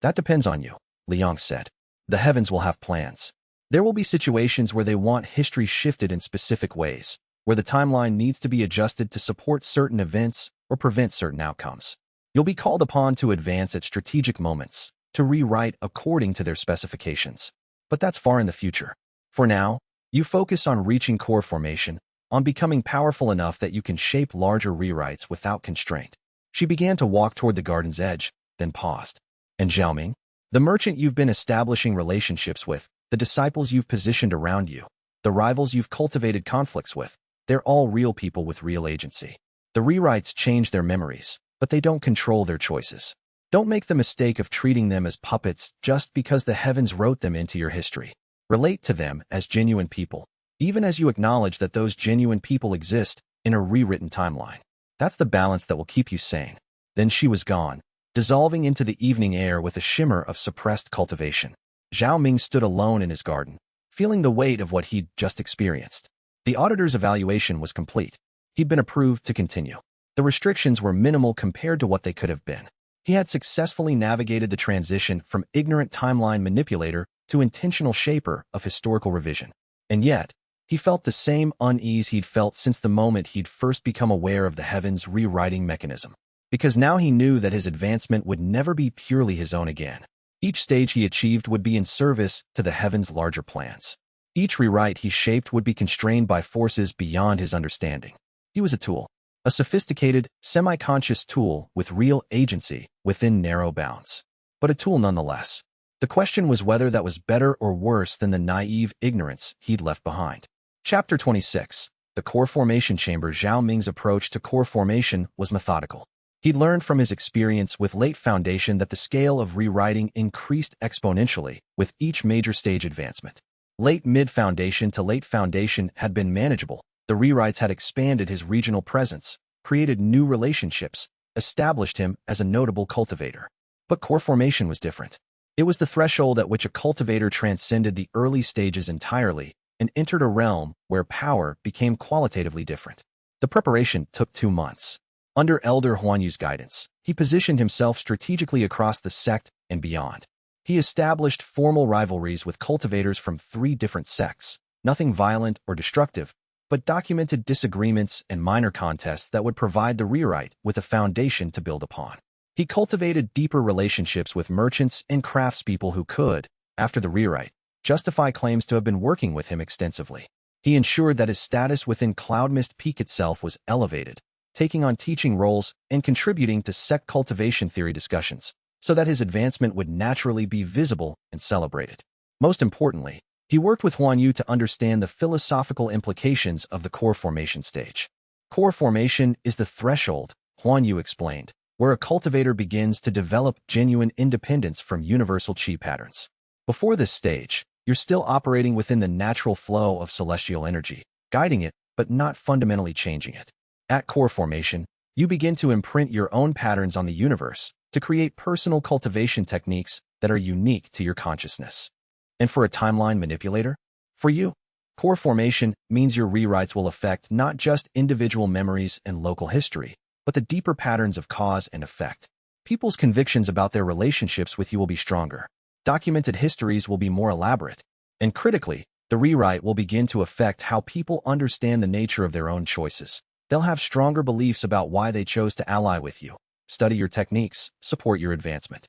"That depends on you," Liang said. "The heavens will have plans. There will be situations where they want history shifted in specific ways, where the timeline needs to be adjusted to support certain events or prevent certain outcomes. You'll be called upon to advance at strategic moments, to rewrite according to their specifications. But that's far in the future. For now, you focus on reaching core formation, on becoming powerful enough that you can shape larger rewrites without constraint. She began to walk toward the garden's edge, then paused. And Xiaoming, the merchant you've been establishing relationships with, the disciples you've positioned around you, the rivals you've cultivated conflicts with, they're all real people with real agency. The rewrites change their memories, but they don't control their choices. Don't make the mistake of treating them as puppets just because the heavens wrote them into your history. Relate to them as genuine people, even as you acknowledge that those genuine people exist in a rewritten timeline. That's the balance that will keep you sane. Then she was gone, dissolving into the evening air with a shimmer of suppressed cultivation. Zhao Ming stood alone in his garden, feeling the weight of what he'd just experienced. The auditor's evaluation was complete. He'd been approved to continue. The restrictions were minimal compared to what they could have been. He had successfully navigated the transition from ignorant timeline manipulator to intentional shaper of historical revision. And yet, he felt the same unease he'd felt since the moment he'd first become aware of the heavens' rewriting mechanism. Because now he knew that his advancement would never be purely his own again. Each stage he achieved would be in service to the heavens' larger plans. Each rewrite he shaped would be constrained by forces beyond his understanding. He was a tool, a sophisticated, semi-conscious tool with real agency within narrow bounds. But a tool nonetheless. The question was whether that was better or worse than the naive ignorance he'd left behind. Chapter 26. The Core Formation Chamber. Zhao Ming's approach to core formation was methodical. He'd learned from his experience with late foundation that the scale of rewriting increased exponentially with each major stage advancement. Late mid-foundation to late foundation had been manageable. The rewrites had expanded his regional presence, created new relationships, established him as a notable cultivator. But core formation was different. It was the threshold at which a cultivator transcended the early stages entirely and entered a realm where power became qualitatively different. The preparation took 2 months. Under Elder Huanyu's guidance, he positioned himself strategically across the sect and beyond. He established formal rivalries with cultivators from 3 different sects, nothing violent or destructive, but documented disagreements and minor contests that would provide the rewrite with a foundation to build upon. He cultivated deeper relationships with merchants and craftspeople who could, after the rewrite, justify claims to have been working with him extensively. He ensured that his status within Cloudmist Peak itself was elevated, taking on teaching roles and contributing to sect cultivation theory discussions, so that his advancement would naturally be visible and celebrated. Most importantly, he worked with Huanyu to understand the philosophical implications of the core formation stage. Core formation is the threshold, Huanyu explained, where a cultivator begins to develop genuine independence from universal chi patterns. Before this stage, you're still operating within the natural flow of celestial energy, guiding it, but not fundamentally changing it. At core formation, you begin to imprint your own patterns on the universe to create personal cultivation techniques that are unique to your consciousness. And for a timeline manipulator? For you, core formation means your rewrites will affect not just individual memories and local history, but the deeper patterns of cause and effect. People's convictions about their relationships with you will be stronger. Documented histories will be more elaborate. And critically, the rewrite will begin to affect how people understand the nature of their own choices. They'll have stronger beliefs about why they chose to ally with you, study your techniques, support your advancement.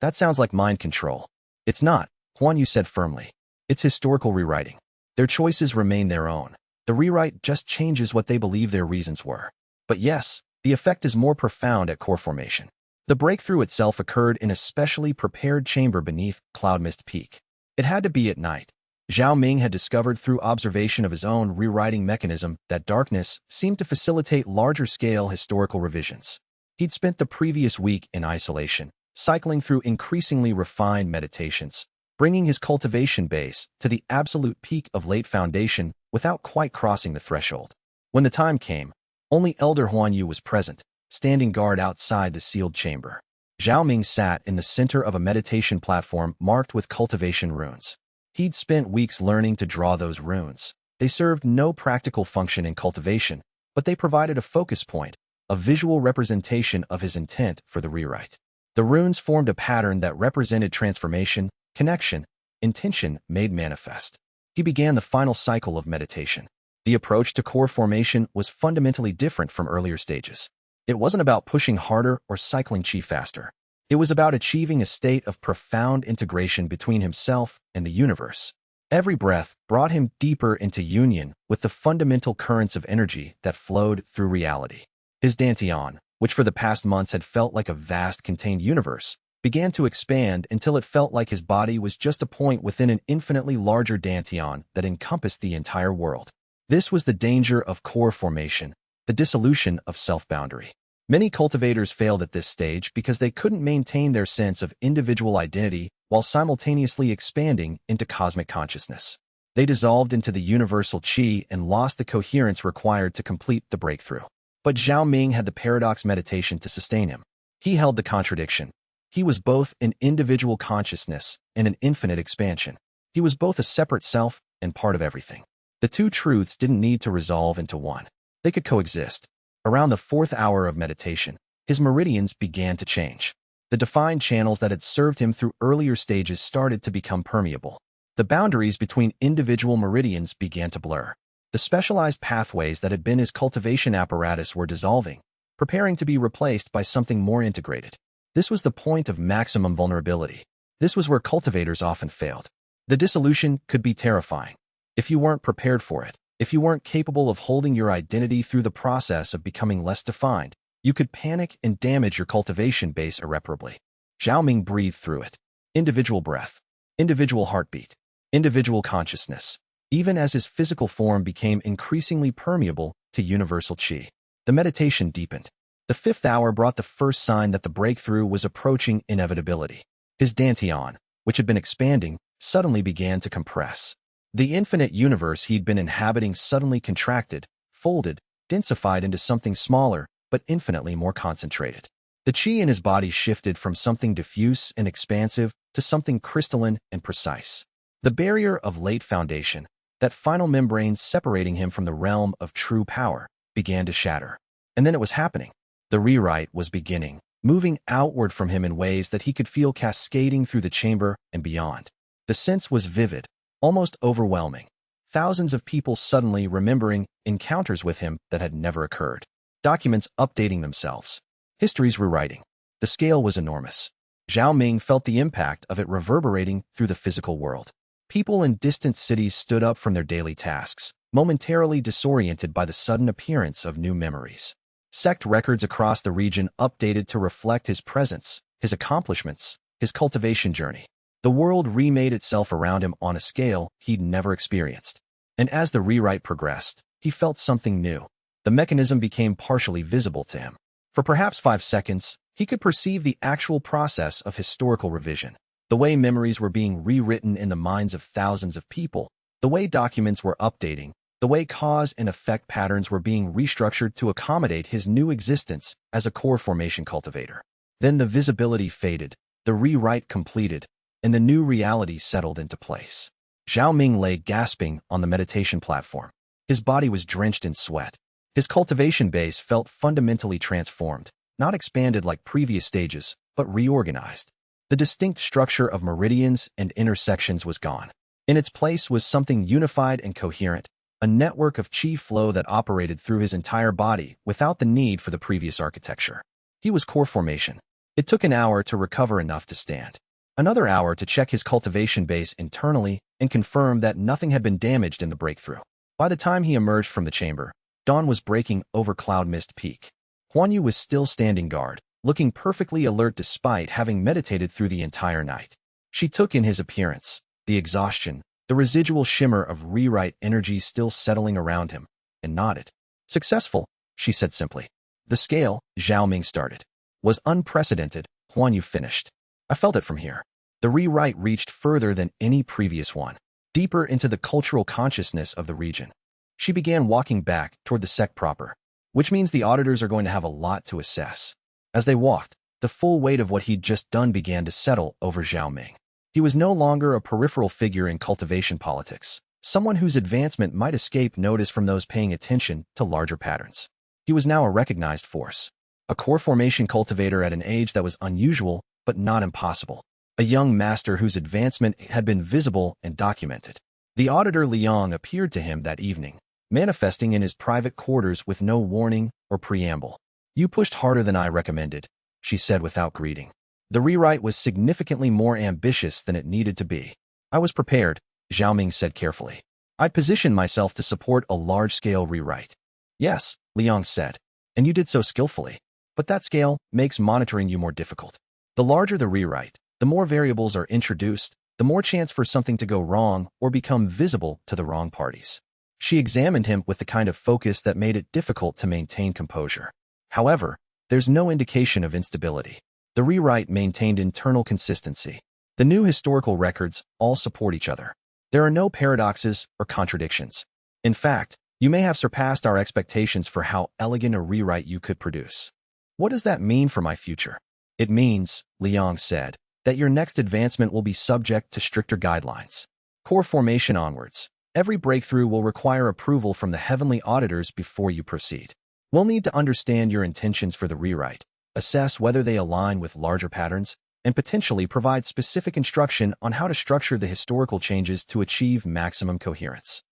That sounds like mind control. It's not, Huanyu said firmly. It's historical rewriting. Their choices remain their own. The rewrite just changes what they believe their reasons were. But yes, the effect is more profound at core formation. The breakthrough itself occurred in a specially prepared chamber beneath Cloudmist Peak. It had to be at night. Zhao Ming had discovered through observation of his own rewriting mechanism that darkness seemed to facilitate larger-scale historical revisions. He'd spent the previous week in isolation, cycling through increasingly refined meditations, bringing his cultivation base to the absolute peak of late foundation without quite crossing the threshold. When the time came, only Elder Huanyu was present, standing guard outside the sealed chamber. Zhao Ming sat in the center of a meditation platform marked with cultivation runes. He'd spent weeks learning to draw those runes. They served no practical function in cultivation, but they provided a focus point, a visual representation of his intent for the rewrite. The runes formed a pattern that represented transformation, connection, intention made manifest. He began the final cycle of meditation. The approach to core formation was fundamentally different from earlier stages. It wasn't about pushing harder or cycling chi faster. It was about achieving a state of profound integration between himself and the universe. Every breath brought him deeper into union with the fundamental currents of energy that flowed through reality. His dantian, which for the past months had felt like a vast contained universe, began to expand until it felt like his body was just a point within an infinitely larger dantian that encompassed the entire world. This was the danger of core formation, the dissolution of self-boundary. Many cultivators failed at this stage because they couldn't maintain their sense of individual identity while simultaneously expanding into cosmic consciousness. They dissolved into the universal qi and lost the coherence required to complete the breakthrough. But Zhao Ming had the paradox meditation to sustain him. He held the contradiction. He was both an individual consciousness and an infinite expansion. He was both a separate self and part of everything. The two truths didn't need to resolve into one. They could coexist. Around the fourth hour of meditation, his meridians began to change. The defined channels that had served him through earlier stages started to become permeable. The boundaries between individual meridians began to blur. The specialized pathways that had been his cultivation apparatus were dissolving, preparing to be replaced by something more integrated. This was the point of maximum vulnerability. This was where cultivators often failed. The dissolution could be terrifying. If you weren't prepared for it, if you weren't capable of holding your identity through the process of becoming less defined, you could panic and damage your cultivation base irreparably. Zhao Ming breathed through it. Individual breath, individual heartbeat, individual consciousness, even as his physical form became increasingly permeable to universal qi. The meditation deepened. The fifth hour brought the first sign that the breakthrough was approaching inevitability. His dantian, which had been expanding, suddenly began to compress. The infinite universe he'd been inhabiting suddenly contracted, folded, densified into something smaller, but infinitely more concentrated. The qi in his body shifted from something diffuse and expansive to something crystalline and precise. The barrier of late foundation, that final membrane separating him from the realm of true power, began to shatter. And then it was happening. The rewrite was beginning, moving outward from him in ways that he could feel cascading through the chamber and beyond. The sense was vivid, almost overwhelming. Thousands of people suddenly remembering encounters with him that had never occurred. Documents updating themselves. Histories rewriting. The scale was enormous. Zhao Ming felt the impact of it reverberating through the physical world. People in distant cities stood up from their daily tasks, momentarily disoriented by the sudden appearance of new memories. Sect records across the region updated to reflect his presence, his accomplishments, his cultivation journey. The world remade itself around him on a scale he'd never experienced. And as the rewrite progressed, he felt something new. The mechanism became partially visible to him. For perhaps 5 seconds, he could perceive the actual process of historical revision. The way memories were being rewritten in the minds of thousands of people, the way documents were updating, the way cause and effect patterns were being restructured to accommodate his new existence as a core formation cultivator. Then the visibility faded, the rewrite completed, and the new reality settled into place. Zhao Ming lay gasping on the meditation platform. His body was drenched in sweat. His cultivation base felt fundamentally transformed, not expanded like previous stages, but reorganized. The distinct structure of meridians and intersections was gone. In its place was something unified and coherent, a network of qi flow that operated through his entire body without the need for the previous architecture. He was core formation. It took an hour to recover enough to stand. Another hour to check his cultivation base internally and confirm that nothing had been damaged in the breakthrough. By the time he emerged from the chamber, dawn was breaking over Cloud Mist Peak. Huan Yu was still standing guard, looking perfectly alert despite having meditated through the entire night. She took in his appearance, the exhaustion, the residual shimmer of rewrite energy still settling around him, and nodded. Successful, she said simply. The scale, Zhao Ming started, was unprecedented. Huan Yu finished. I felt it from here. The rewrite reached further than any previous one, deeper into the cultural consciousness of the region. She began walking back toward the sect proper, which means the auditors are going to have a lot to assess. As they walked, the full weight of what he'd just done began to settle over Zhao Ming. He was no longer a peripheral figure in cultivation politics, someone whose advancement might escape notice from those paying attention to larger patterns. He was now a recognized force, a core formation cultivator at an age that was unusual but not impossible, a young master whose advancement had been visible and documented. The auditor Liang appeared to him that evening, manifesting in his private quarters with no warning or preamble. You pushed harder than I recommended, she said without greeting. The rewrite was significantly more ambitious than it needed to be. I was prepared, Zhao Ming said carefully. I'd positioned myself to support a large-scale rewrite. Yes, Liang said, and you did so skillfully. But that scale makes monitoring you more difficult. The larger the rewrite, the more variables are introduced, the more chance for something to go wrong or become visible to the wrong parties. She examined him with the kind of focus that made it difficult to maintain composure. However, there's no indication of instability. The rewrite maintained internal consistency. The new historical records all support each other. There are no paradoxes or contradictions. In fact, you may have surpassed our expectations for how elegant a rewrite you could produce. What does that mean for my future? It means, Liang said, that your next advancement will be subject to stricter guidelines. Core formation onwards. Every breakthrough will require approval from the heavenly auditors before you proceed. We'll need to understand your intentions for the rewrite, assess whether they align with larger patterns, and potentially provide specific instruction on how to structure the historical changes to achieve maximum coherence.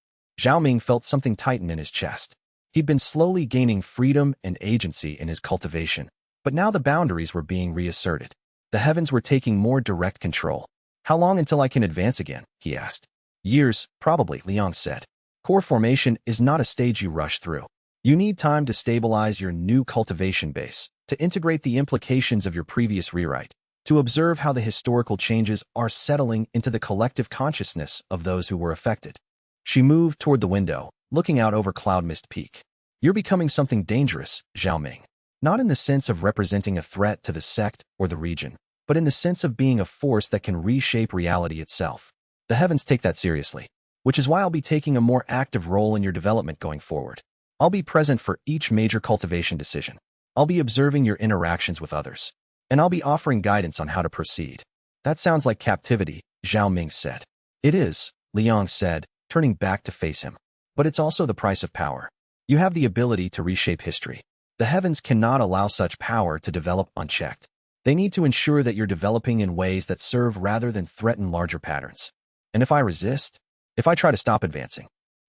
Zhao Ming felt something tighten in his chest. He'd been slowly gaining freedom and agency in his cultivation, but now the boundaries were being reasserted. The heavens were taking more direct control. How long until I can advance again? He asked. Years, probably, Liang said. Core formation is not a stage you rush through. You need time to stabilize your new cultivation base, to integrate the implications of your previous rewrite, to observe how the historical changes are settling into the collective consciousness of those who were affected. She moved toward the window, looking out over Cloud Mist Peak. You're becoming something dangerous, Zhao Ming. Not in the sense of representing a threat to the sect or the region, but in the sense of being a force that can reshape reality itself. The heavens take that seriously, which is why I'll be taking a more active role in your development going forward. I'll be present for each major cultivation decision. I'll be observing your interactions with others, and I'll be offering guidance on how to proceed. That sounds like captivity, Zhao Ming said. It is, Liang said, turning back to face him. But it's also the price of power. You have the ability to reshape history. The heavens cannot allow such power to develop unchecked. They need to ensure that you're developing in ways that serve rather than threaten larger patterns. And if I resist, if I try to stop advancing,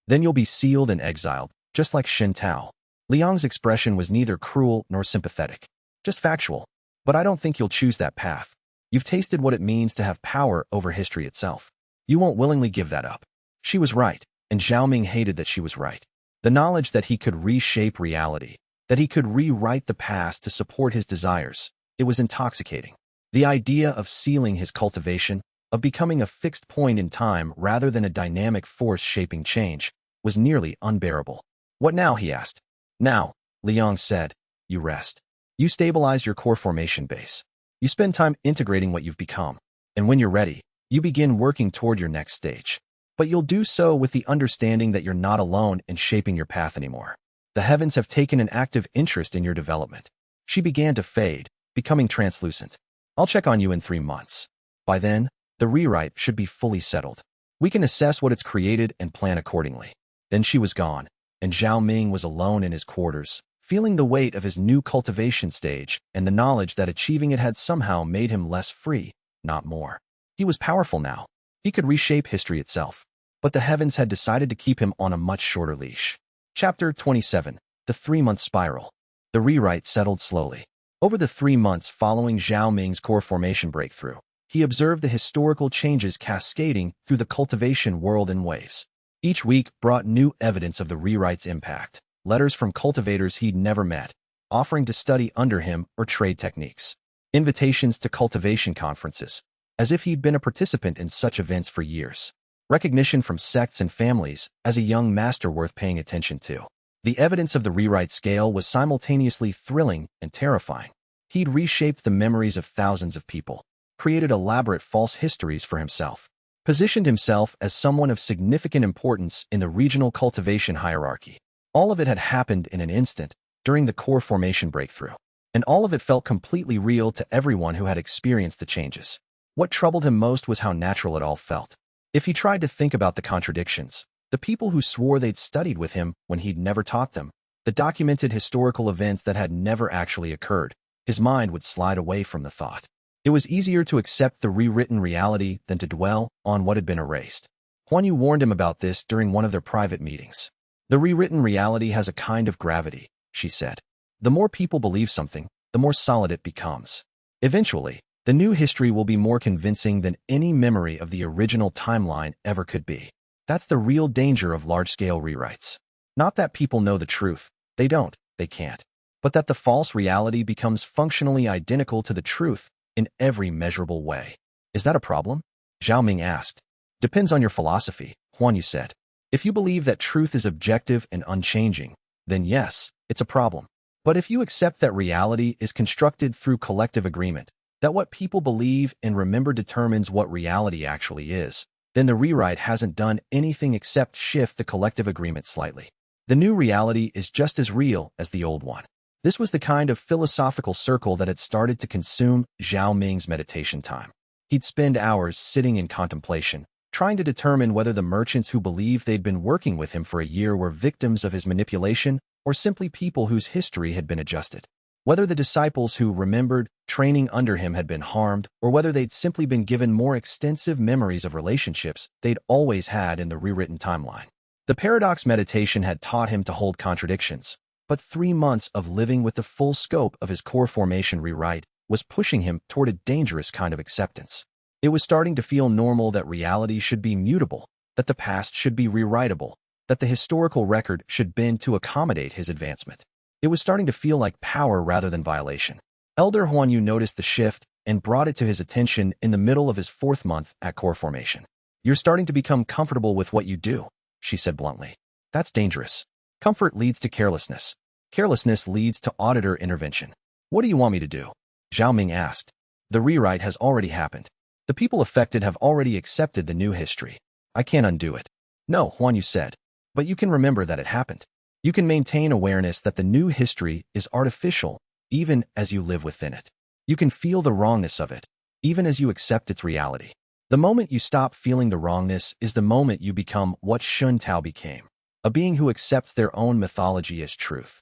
then you'll be sealed and exiled, just like Shen Tao. Liang's expression was neither cruel nor sympathetic, just factual. But I don't think you'll choose that path. You've tasted what it means to have power over history itself. You won't willingly give that up. She was right, and Zhao Ming hated that she was right. The knowledge that he could reshape reality, that he could rewrite the past to support his desires, it was intoxicating. The idea of sealing his cultivation, of becoming a fixed point in time rather than a dynamic force shaping change, was nearly unbearable. What now? He asked. Now, Liang said, you rest. You stabilize your core formation base. You spend time integrating what you've become. And when you're ready, you begin working toward your next stage. But you'll do so with the understanding that you're not alone in shaping your path anymore. The heavens have taken an active interest in your development. She began to fade, becoming translucent. I'll check on you in 3 months. By then, the rewrite should be fully settled. We can assess what it's created and plan accordingly. Then she was gone, and Zhao Ming was alone in his quarters, feeling the weight of his new cultivation stage and the knowledge that achieving it had somehow made him less free, not more. He was powerful now. He could reshape history itself. But the heavens had decided to keep him on a much shorter leash. Chapter 27. The 3-month spiral. The rewrite settled slowly. Over the 3 months following Zhao Ming's core formation breakthrough, he observed the historical changes cascading through the cultivation world in waves. Each week brought new evidence of the rewrite's impact. Letters from cultivators he'd never met, offering to study under him or trade techniques. Invitations to cultivation conferences, as if he'd been a participant in such events for years. Recognition from sects and families as a young master worth paying attention to. The evidence of the rewrite scale was simultaneously thrilling and terrifying. He'd reshaped the memories of thousands of people, created elaborate false histories for himself, positioned himself as someone of significant importance in the regional cultivation hierarchy. All of it had happened in an instant during the core formation breakthrough, and all of it felt completely real to everyone who had experienced the changes. What troubled him most was how natural it all felt. If he tried to think about the contradictions, the people who swore they'd studied with him when he'd never taught them, the documented historical events that had never actually occurred, his mind would slide away from the thought. It was easier to accept the rewritten reality than to dwell on what had been erased. Huan Yu warned him about this during one of their private meetings. The rewritten reality has a kind of gravity, she said. The more people believe something, the more solid it becomes. Eventually, the new history will be more convincing than any memory of the original timeline ever could be. That's the real danger of large-scale rewrites. Not that people know the truth. They don't. They can't. But that the false reality becomes functionally identical to the truth in every measurable way. Is that a problem? Zhao Ming asked. Depends on your philosophy, Huan Yu said. If you believe that truth is objective and unchanging, then yes, it's a problem. But if you accept that reality is constructed through collective agreement, that what people believe and remember determines what reality actually is, then the rewrite hasn't done anything except shift the collective agreement slightly. The new reality is just as real as the old one. This was the kind of philosophical circle that had started to consume Zhao Ming's meditation time. He'd spend hours sitting in contemplation, trying to determine whether the merchants who believed they'd been working with him for a year were victims of his manipulation or simply people whose history had been adjusted. Whether the disciples who remembered training under him had been harmed, or whether they'd simply been given more extensive memories of relationships they'd always had in the rewritten timeline. The paradox meditation had taught him to hold contradictions, but 3 months of living with the full scope of his core formation rewrite was pushing him toward a dangerous kind of acceptance. It was starting to feel normal that reality should be mutable, that the past should be rewritable, that the historical record should bend to accommodate his advancement. It was starting to feel like power rather than violation. Elder Huan Yu noticed the shift and brought it to his attention in the middle of his 4th month at core formation. You're starting to become comfortable with what you do, she said bluntly. That's dangerous. Comfort leads to carelessness. Carelessness leads to auditor intervention. What do you want me to do? Zhao Ming asked. The rewrite has already happened. The people affected have already accepted the new history. I can't undo it. No, Huan Yu said. But you can remember that it happened. You can maintain awareness that the new history is artificial, even as you live within it. You can feel the wrongness of it, even as you accept its reality. The moment you stop feeling the wrongness is the moment you become what Shun Tao became, a being who accepts their own mythology as truth.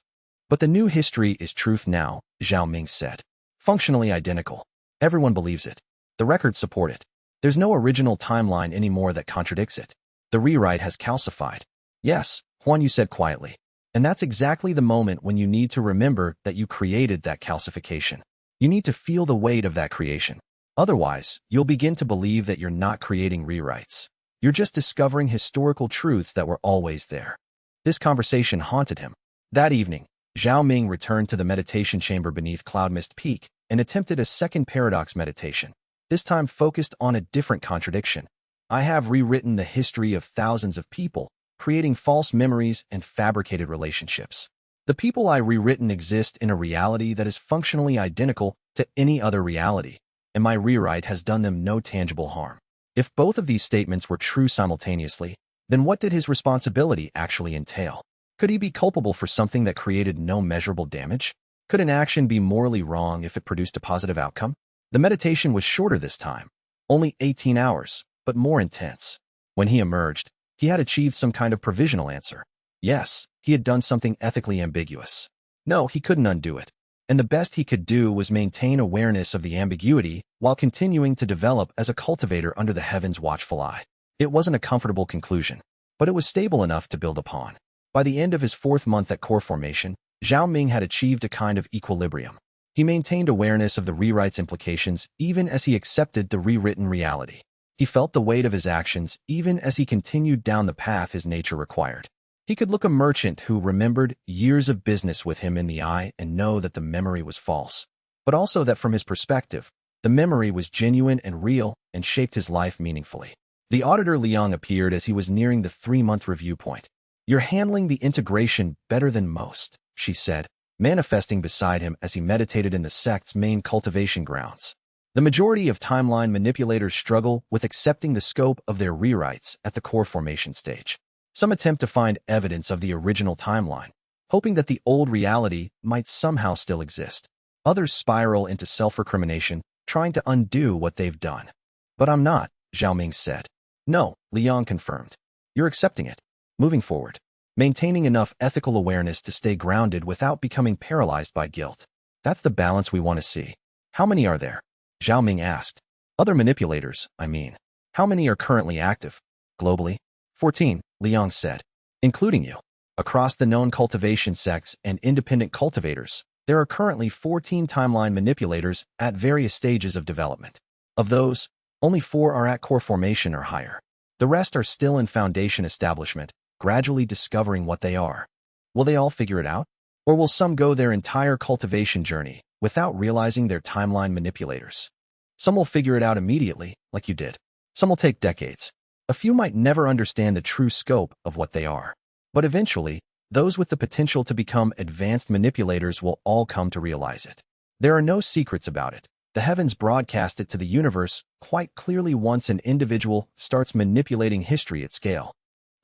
But the new history is truth now, Zhao Ming said. Functionally identical. Everyone believes it. The records support it. There's no original timeline anymore that contradicts it. The rewrite has calcified. Yes, Huan Yu said quietly. And that's exactly the moment when you need to remember that you created that calcification. You need to feel the weight of that creation. Otherwise, you'll begin to believe that you're not creating rewrites. You're just discovering historical truths that were always there. This conversation haunted him. That evening, Zhao Ming returned to the meditation chamber beneath Cloud Mist Peak and attempted a second paradox meditation, this time focused on a different contradiction. I have rewritten the history of thousands of people, creating false memories and fabricated relationships. The people I rewritten exist in a reality that is functionally identical to any other reality, and my rewrite has done them no tangible harm. If both of these statements were true simultaneously, then what did his responsibility actually entail? Could he be culpable for something that created no measurable damage? Could an action be morally wrong if it produced a positive outcome? The meditation was shorter this time, only 18 hours, but more intense. When he emerged, he had achieved some kind of provisional answer. Yes, he had done something ethically ambiguous. No, he couldn't undo it. And the best he could do was maintain awareness of the ambiguity while continuing to develop as a cultivator under the heaven's watchful eye. It wasn't a comfortable conclusion, but it was stable enough to build upon. By the end of his 4th month at core formation, Zhao Ming had achieved a kind of equilibrium. He maintained awareness of the rewrite's implications even as he accepted the rewritten reality. He felt the weight of his actions even as he continued down the path his nature required. He could look a merchant who remembered years of business with him in the eye and know that the memory was false, but also that from his perspective, the memory was genuine and real and shaped his life meaningfully. The auditor Liang appeared as he was nearing the 3-month review point. You're handling the integration better than most, she said, manifesting beside him as he meditated in the sect's main cultivation grounds. The majority of timeline manipulators struggle with accepting the scope of their rewrites at the core formation stage. Some attempt to find evidence of the original timeline, hoping that the old reality might somehow still exist. Others spiral into self-recrimination, trying to undo what they've done. But I'm not, Zhao Ming said. No, Liang confirmed. You're accepting it. Moving forward. Maintaining enough ethical awareness to stay grounded without becoming paralyzed by guilt. That's the balance we want to see. How many are there? Zhao Ming asked. Other manipulators, I mean. How many are currently active? Globally? 14, Liang said. Including you. Across the known cultivation sects and independent cultivators, There are currently 14 timeline manipulators at various stages of development. Of those, only 4 are at core formation or higher. The rest are still in foundation establishment, gradually discovering what they are. Will they all figure it out? Or will some go their entire cultivation journey without realizing they're timeline manipulators? Some will figure it out immediately, like you did. Some will take decades. A few might never understand the true scope of what they are. But eventually, those with the potential to become advanced manipulators will all come to realize it. There are no secrets about it. The heavens broadcast it to the universe quite clearly once an individual starts manipulating history at scale.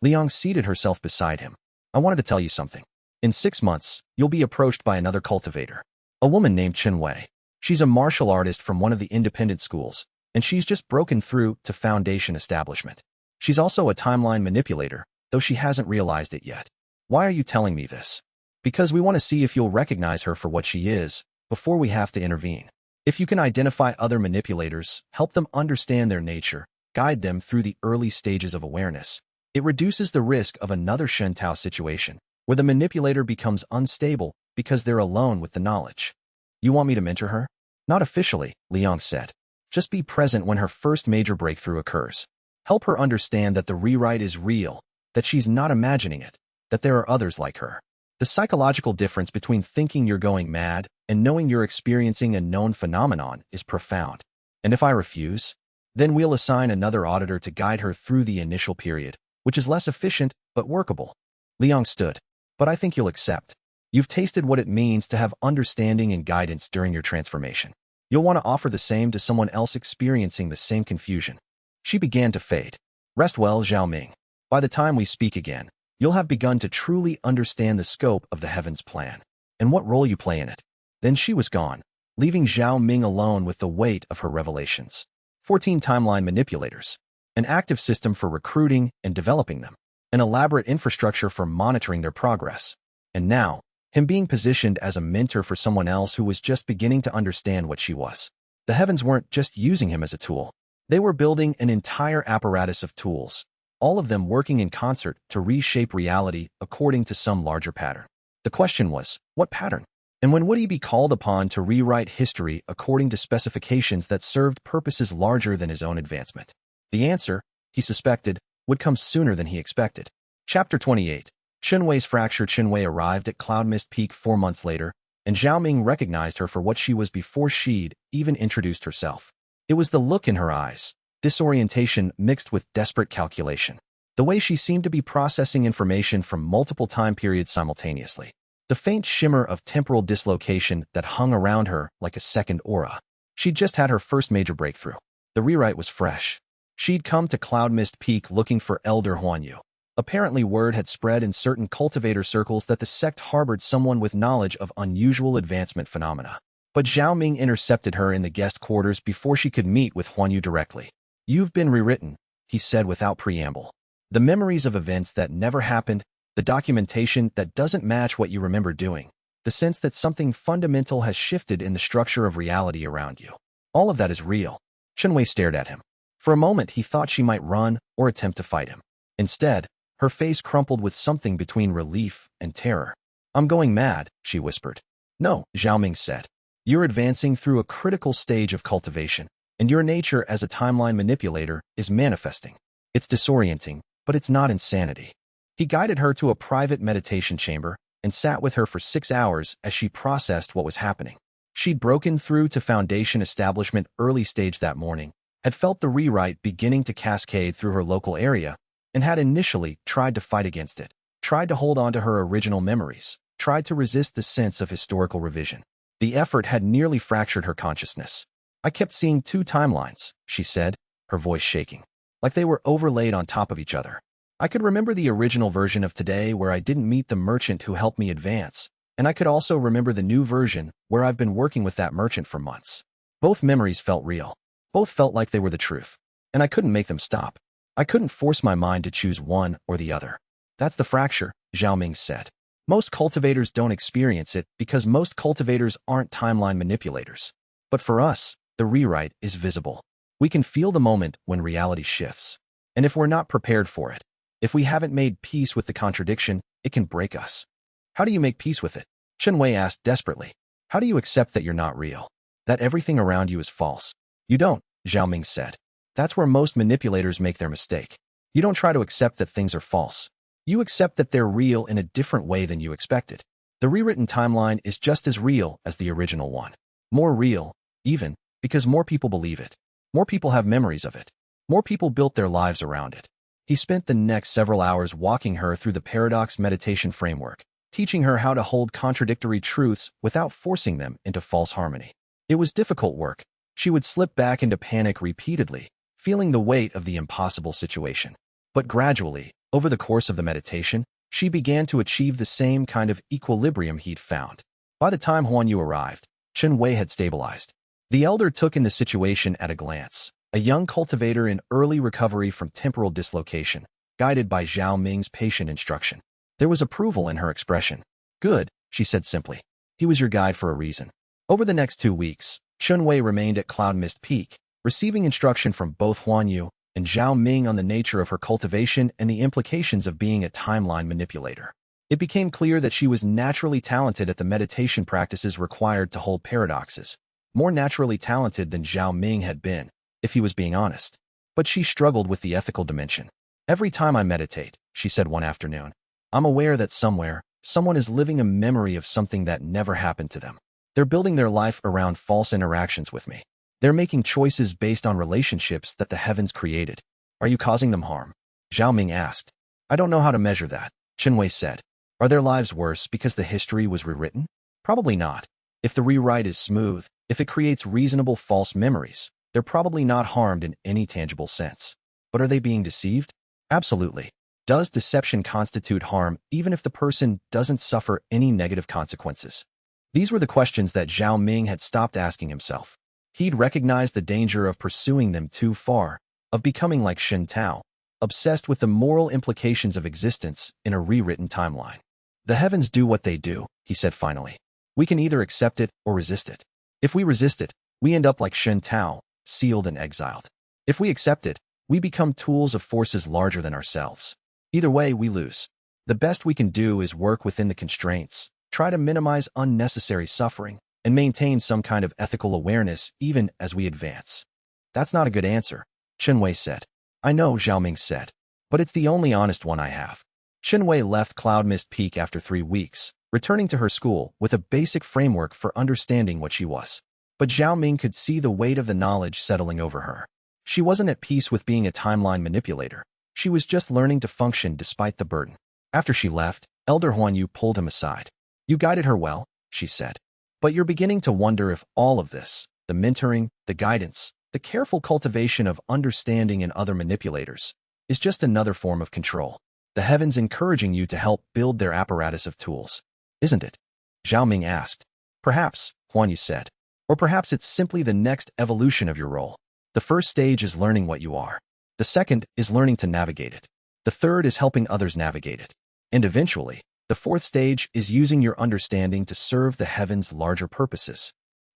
Liang seated herself beside him. I wanted to tell you something. In 6 months, you'll be approached by another cultivator. A woman named Chen Wei. She's a martial artist from one of the independent schools, and she's just broken through to foundation establishment. She's also a timeline manipulator, though she hasn't realized it yet. Why are you telling me this? Because we want to see if you'll recognize her for what she is, before we have to intervene. If you can identify other manipulators, help them understand their nature, guide them through the early stages of awareness, it reduces the risk of another Shen Tao situation, where the manipulator becomes unstable because they're alone with the knowledge. You want me to mentor her? Not officially, Liang said. Just be present when her first major breakthrough occurs. Help her understand that the rewrite is real, that she's not imagining it, that there are others like her. The psychological difference between thinking you're going mad and knowing you're experiencing a known phenomenon is profound. And if I refuse, then we'll assign another auditor to guide her through the initial period, which is less efficient but workable. Liang stood. But I think you'll accept. You've tasted what it means to have understanding and guidance during your transformation. You'll want to offer the same to someone else experiencing the same confusion. She began to fade. Rest well, Zhao Ming. By the time we speak again, you'll have begun to truly understand the scope of the heavens plan and what role you play in it. Then she was gone, leaving Zhao Ming alone with the weight of her revelations. 14 timeline manipulators. An active system for recruiting and developing them. An elaborate infrastructure for monitoring their progress. And now, him being positioned as a mentor for someone else who was just beginning to understand what she was. The heavens weren't just using him as a tool. They were building an entire apparatus of tools, all of them working in concert to reshape reality according to some larger pattern. The question was, what pattern? And when would he be called upon to rewrite history according to specifications that served purposes larger than his own advancement? The answer, he suspected, would come sooner than he expected. Chapter 28. Chen Wei's fractured. Chen Wei arrived at Cloud Mist Peak 4 months later, and Zhao Ming recognized her for what she was before she'd even introduced herself. It was the look in her eyes, disorientation mixed with desperate calculation. The way she seemed to be processing information from multiple time periods simultaneously. The faint shimmer of temporal dislocation that hung around her like a second aura. She'd just had her first major breakthrough. The rewrite was fresh. She'd come to Cloud Mist Peak looking for Elder Huanyu. Apparently word had spread in certain cultivator circles that the sect harbored someone with knowledge of unusual advancement phenomena. But Zhao Ming intercepted her in the guest quarters before she could meet with Huanyu directly. You've been rewritten, he said without preamble. The memories of events that never happened, the documentation that doesn't match what you remember doing, the sense that something fundamental has shifted in the structure of reality around you. All of that is real. Chen Wei stared at him. For a moment he thought she might run or attempt to fight him. Instead, her face crumpled with something between relief and terror. I'm going mad, she whispered. No, Zhao Ming said. You're advancing through a critical stage of cultivation, and your nature as a timeline manipulator is manifesting. It's disorienting, but it's not insanity. He guided her to a private meditation chamber and sat with her for 6 hours as she processed what was happening. She'd broken through to foundation establishment early stage that morning, had felt the rewrite beginning to cascade through her local area, and had initially tried to fight against it, tried to hold on to her original memories, tried to resist the sense of historical revision. The effort had nearly fractured her consciousness. I kept seeing 2 timelines, she said, her voice shaking, like they were overlaid on top of each other. I could remember the original version of today where I didn't meet the merchant who helped me advance, and I could also remember the new version where I've been working with that merchant for months. Both memories felt real. Both felt like they were the truth, and I couldn't make them stop. I couldn't force my mind to choose one or the other. That's the fracture, Zhao Ming said. Most cultivators don't experience it because most cultivators aren't timeline manipulators. But for us, the rewrite is visible. We can feel the moment when reality shifts. And if we're not prepared for it, if we haven't made peace with the contradiction, it can break us. How do you make peace with it? Chen Wei asked desperately. How do you accept that you're not real? That everything around you is false? You don't, Zhao Ming said. That's where most manipulators make their mistake. You don't try to accept that things are false. You accept that they're real in a different way than you expected. The rewritten timeline is just as real as the original one. More real, even, because more people believe it. More people have memories of it. More people built their lives around it. He spent the next several hours walking her through the paradox meditation framework, teaching her how to hold contradictory truths without forcing them into false harmony. It was difficult work. She would slip back into panic repeatedly, feeling the weight of the impossible situation. But gradually, over the course of the meditation, she began to achieve the same kind of equilibrium he'd found. By the time Huan Yu arrived, Chen Wei had stabilized. The elder took in the situation at a glance. A young cultivator in early recovery from temporal dislocation, guided by Zhao Ming's patient instruction. There was approval in her expression. Good, she said simply. He was your guide for a reason. Over the next 2 weeks, Chen Wei remained at Cloud Mist Peak, receiving instruction from both Huan Yu and Zhao Ming on the nature of her cultivation and the implications of being a timeline manipulator. It became clear that she was naturally talented at the meditation practices required to hold paradoxes, more naturally talented than Zhao Ming had been, if he was being honest. But she struggled with the ethical dimension. Every time I meditate, she said one afternoon, I'm aware that somewhere, someone is living a memory of something that never happened to them. They're building their life around false interactions with me. They're making choices based on relationships that the heavens created. Are you causing them harm? Zhao Ming asked. I don't know how to measure that, Chen Wei said. Are their lives worse because the history was rewritten? Probably not. If the rewrite is smooth, if it creates reasonable false memories, they're probably not harmed in any tangible sense. But are they being deceived? Absolutely. Does deception constitute harm even if the person doesn't suffer any negative consequences? These were the questions that Zhao Ming had stopped asking himself. He'd recognized the danger of pursuing them too far, of becoming like Shen Tao, obsessed with the moral implications of existence in a rewritten timeline. The heavens do what they do, he said finally. We can either accept it or resist it. If we resist it, we end up like Shen Tao, sealed and exiled. If we accept it, we become tools of forces larger than ourselves. Either way, we lose. The best we can do is work within the constraints, try to minimize unnecessary suffering, and maintain some kind of ethical awareness even as we advance. That's not a good answer, Chen Wei said. I know, Zhao Ming said, but it's the only honest one I have. Chen Wei left Cloud Mist Peak after 3 weeks, returning to her school with a basic framework for understanding what she was. But Zhao Ming could see the weight of the knowledge settling over her. She wasn't at peace with being a timeline manipulator. She was just learning to function despite the burden. After she left, Elder Huan Yu pulled him aside. You guided her well, she said. But you're beginning to wonder if all of this, the mentoring, the guidance, the careful cultivation of understanding in other manipulators, is just another form of control. The heavens encouraging you to help build their apparatus of tools, isn't it? Zhao Ming asked. Perhaps, Huan Yu said. Or perhaps it's simply the next evolution of your role. The first stage is learning what you are. The second is learning to navigate it. The third is helping others navigate it. And eventually, the fourth stage is using your understanding to serve the heavens' larger purposes.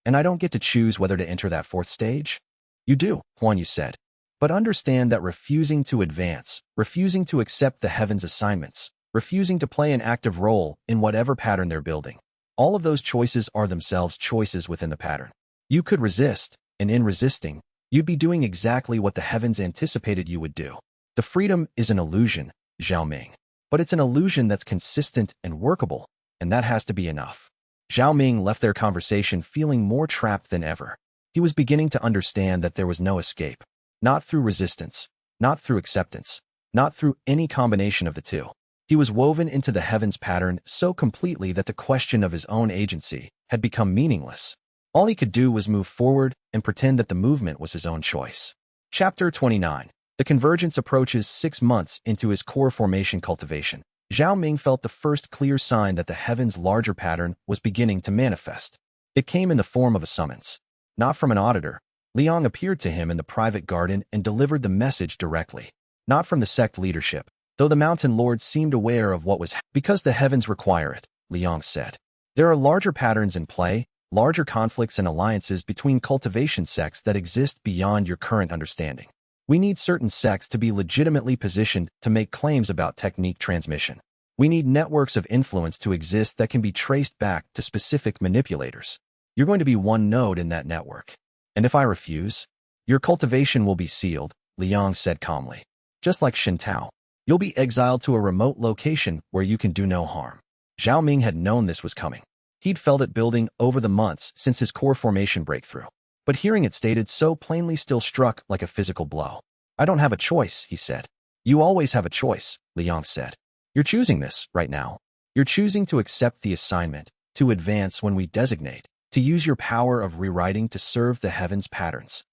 And I don't get to choose whether to enter that fourth stage? You do, Huan Yu said. But understand that refusing to advance, refusing to accept the heavens' assignments, refusing to play an active role in whatever pattern they're building, all of those choices are themselves choices within the pattern. You could resist, and in resisting, you'd be doing exactly what the heavens anticipated you would do. The freedom is an illusion, Zhao Ming. But it's an illusion that's consistent and workable, and that has to be enough. Zhao Ming left their conversation feeling more trapped than ever. He was beginning to understand that there was no escape. Not through resistance, not through acceptance, not through any combination of the two. He was woven into the heavens pattern so completely that the question of his own agency had become meaningless. All he could do was move forward and pretend that the movement was his own choice. Chapter 29. The convergence approaches 6 months into his core formation cultivation. Zhao Ming felt the first clear sign that the heavens' larger pattern was beginning to manifest. It came in the form of a summons. Not from an auditor. Liang appeared to him in the private garden and delivered the message directly. Not from the sect leadership, though the mountain lord seemed aware of what was because the heavens require it, Liang said. There are larger patterns in play, larger conflicts and alliances between cultivation sects that exist beyond your current understanding. We need certain sects to be legitimately positioned to make claims about technique transmission. We need networks of influence to exist that can be traced back to specific manipulators. You're going to be one node in that network. And if I refuse, your cultivation will be sealed, Liang said calmly. Just like Shintao, you'll be exiled to a remote location where you can do no harm. Zhao Ming had known this was coming. He'd felt it building over the months since his core formation breakthrough. But hearing it stated so plainly still struck like a physical blow. I don't have a choice, he said. You always have a choice, Liang said. You're choosing this right now. You're choosing to accept the assignment, to advance when we designate, to use your power of rewriting to serve the heavens' patterns.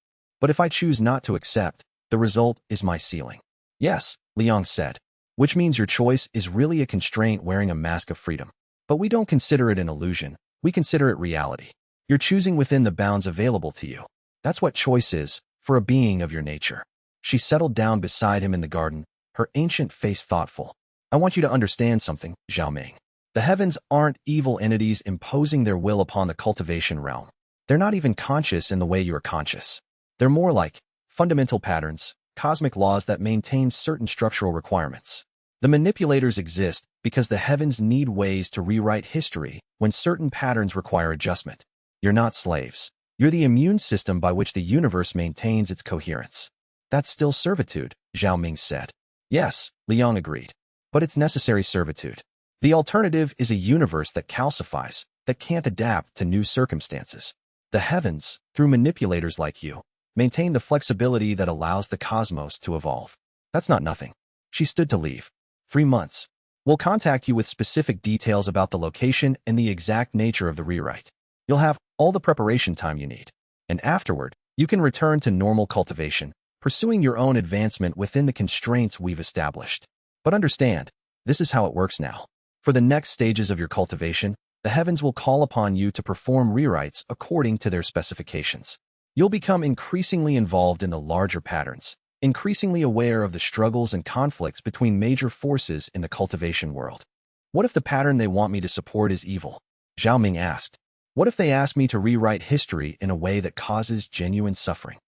But if I choose not to accept, the result is my sealing. Yes, Liang said, which means your choice is really a constraint wearing a mask of freedom. But we don't consider it an illusion, we consider it reality. You're choosing within the bounds available to you. That's what choice is, for a being of your nature. She settled down beside him in the garden, her ancient face thoughtful. I want you to understand something, Zhao Ming. The heavens aren't evil entities imposing their will upon the cultivation realm. They're not even conscious in the way you are conscious. They're more like fundamental patterns, cosmic laws that maintain certain structural requirements. The manipulators exist because the heavens need ways to rewrite history when certain patterns require adjustment. You're not slaves. You're the immune system by which the universe maintains its coherence. That's still servitude, Zhao Ming said. Yes, Liang agreed. But it's necessary servitude. The alternative is a universe that calcifies, that can't adapt to new circumstances. The heavens, through manipulators like you, maintain the flexibility that allows the cosmos to evolve. That's not nothing. She stood to leave. 3 months. We'll contact you with specific details about the location and the exact nature of the rewrite. You'll have all the preparation time you need. And afterward, you can return to normal cultivation, pursuing your own advancement within the constraints we've established. But understand, this is how it works now. For the next stages of your cultivation, the heavens will call upon you to perform rewrites according to their specifications. You'll become increasingly involved in the larger patterns, increasingly aware of the struggles and conflicts between major forces in the cultivation world. What if the pattern they want me to support is evil? Zhao Ming asked. What if they ask me to rewrite history in a way that causes genuine suffering?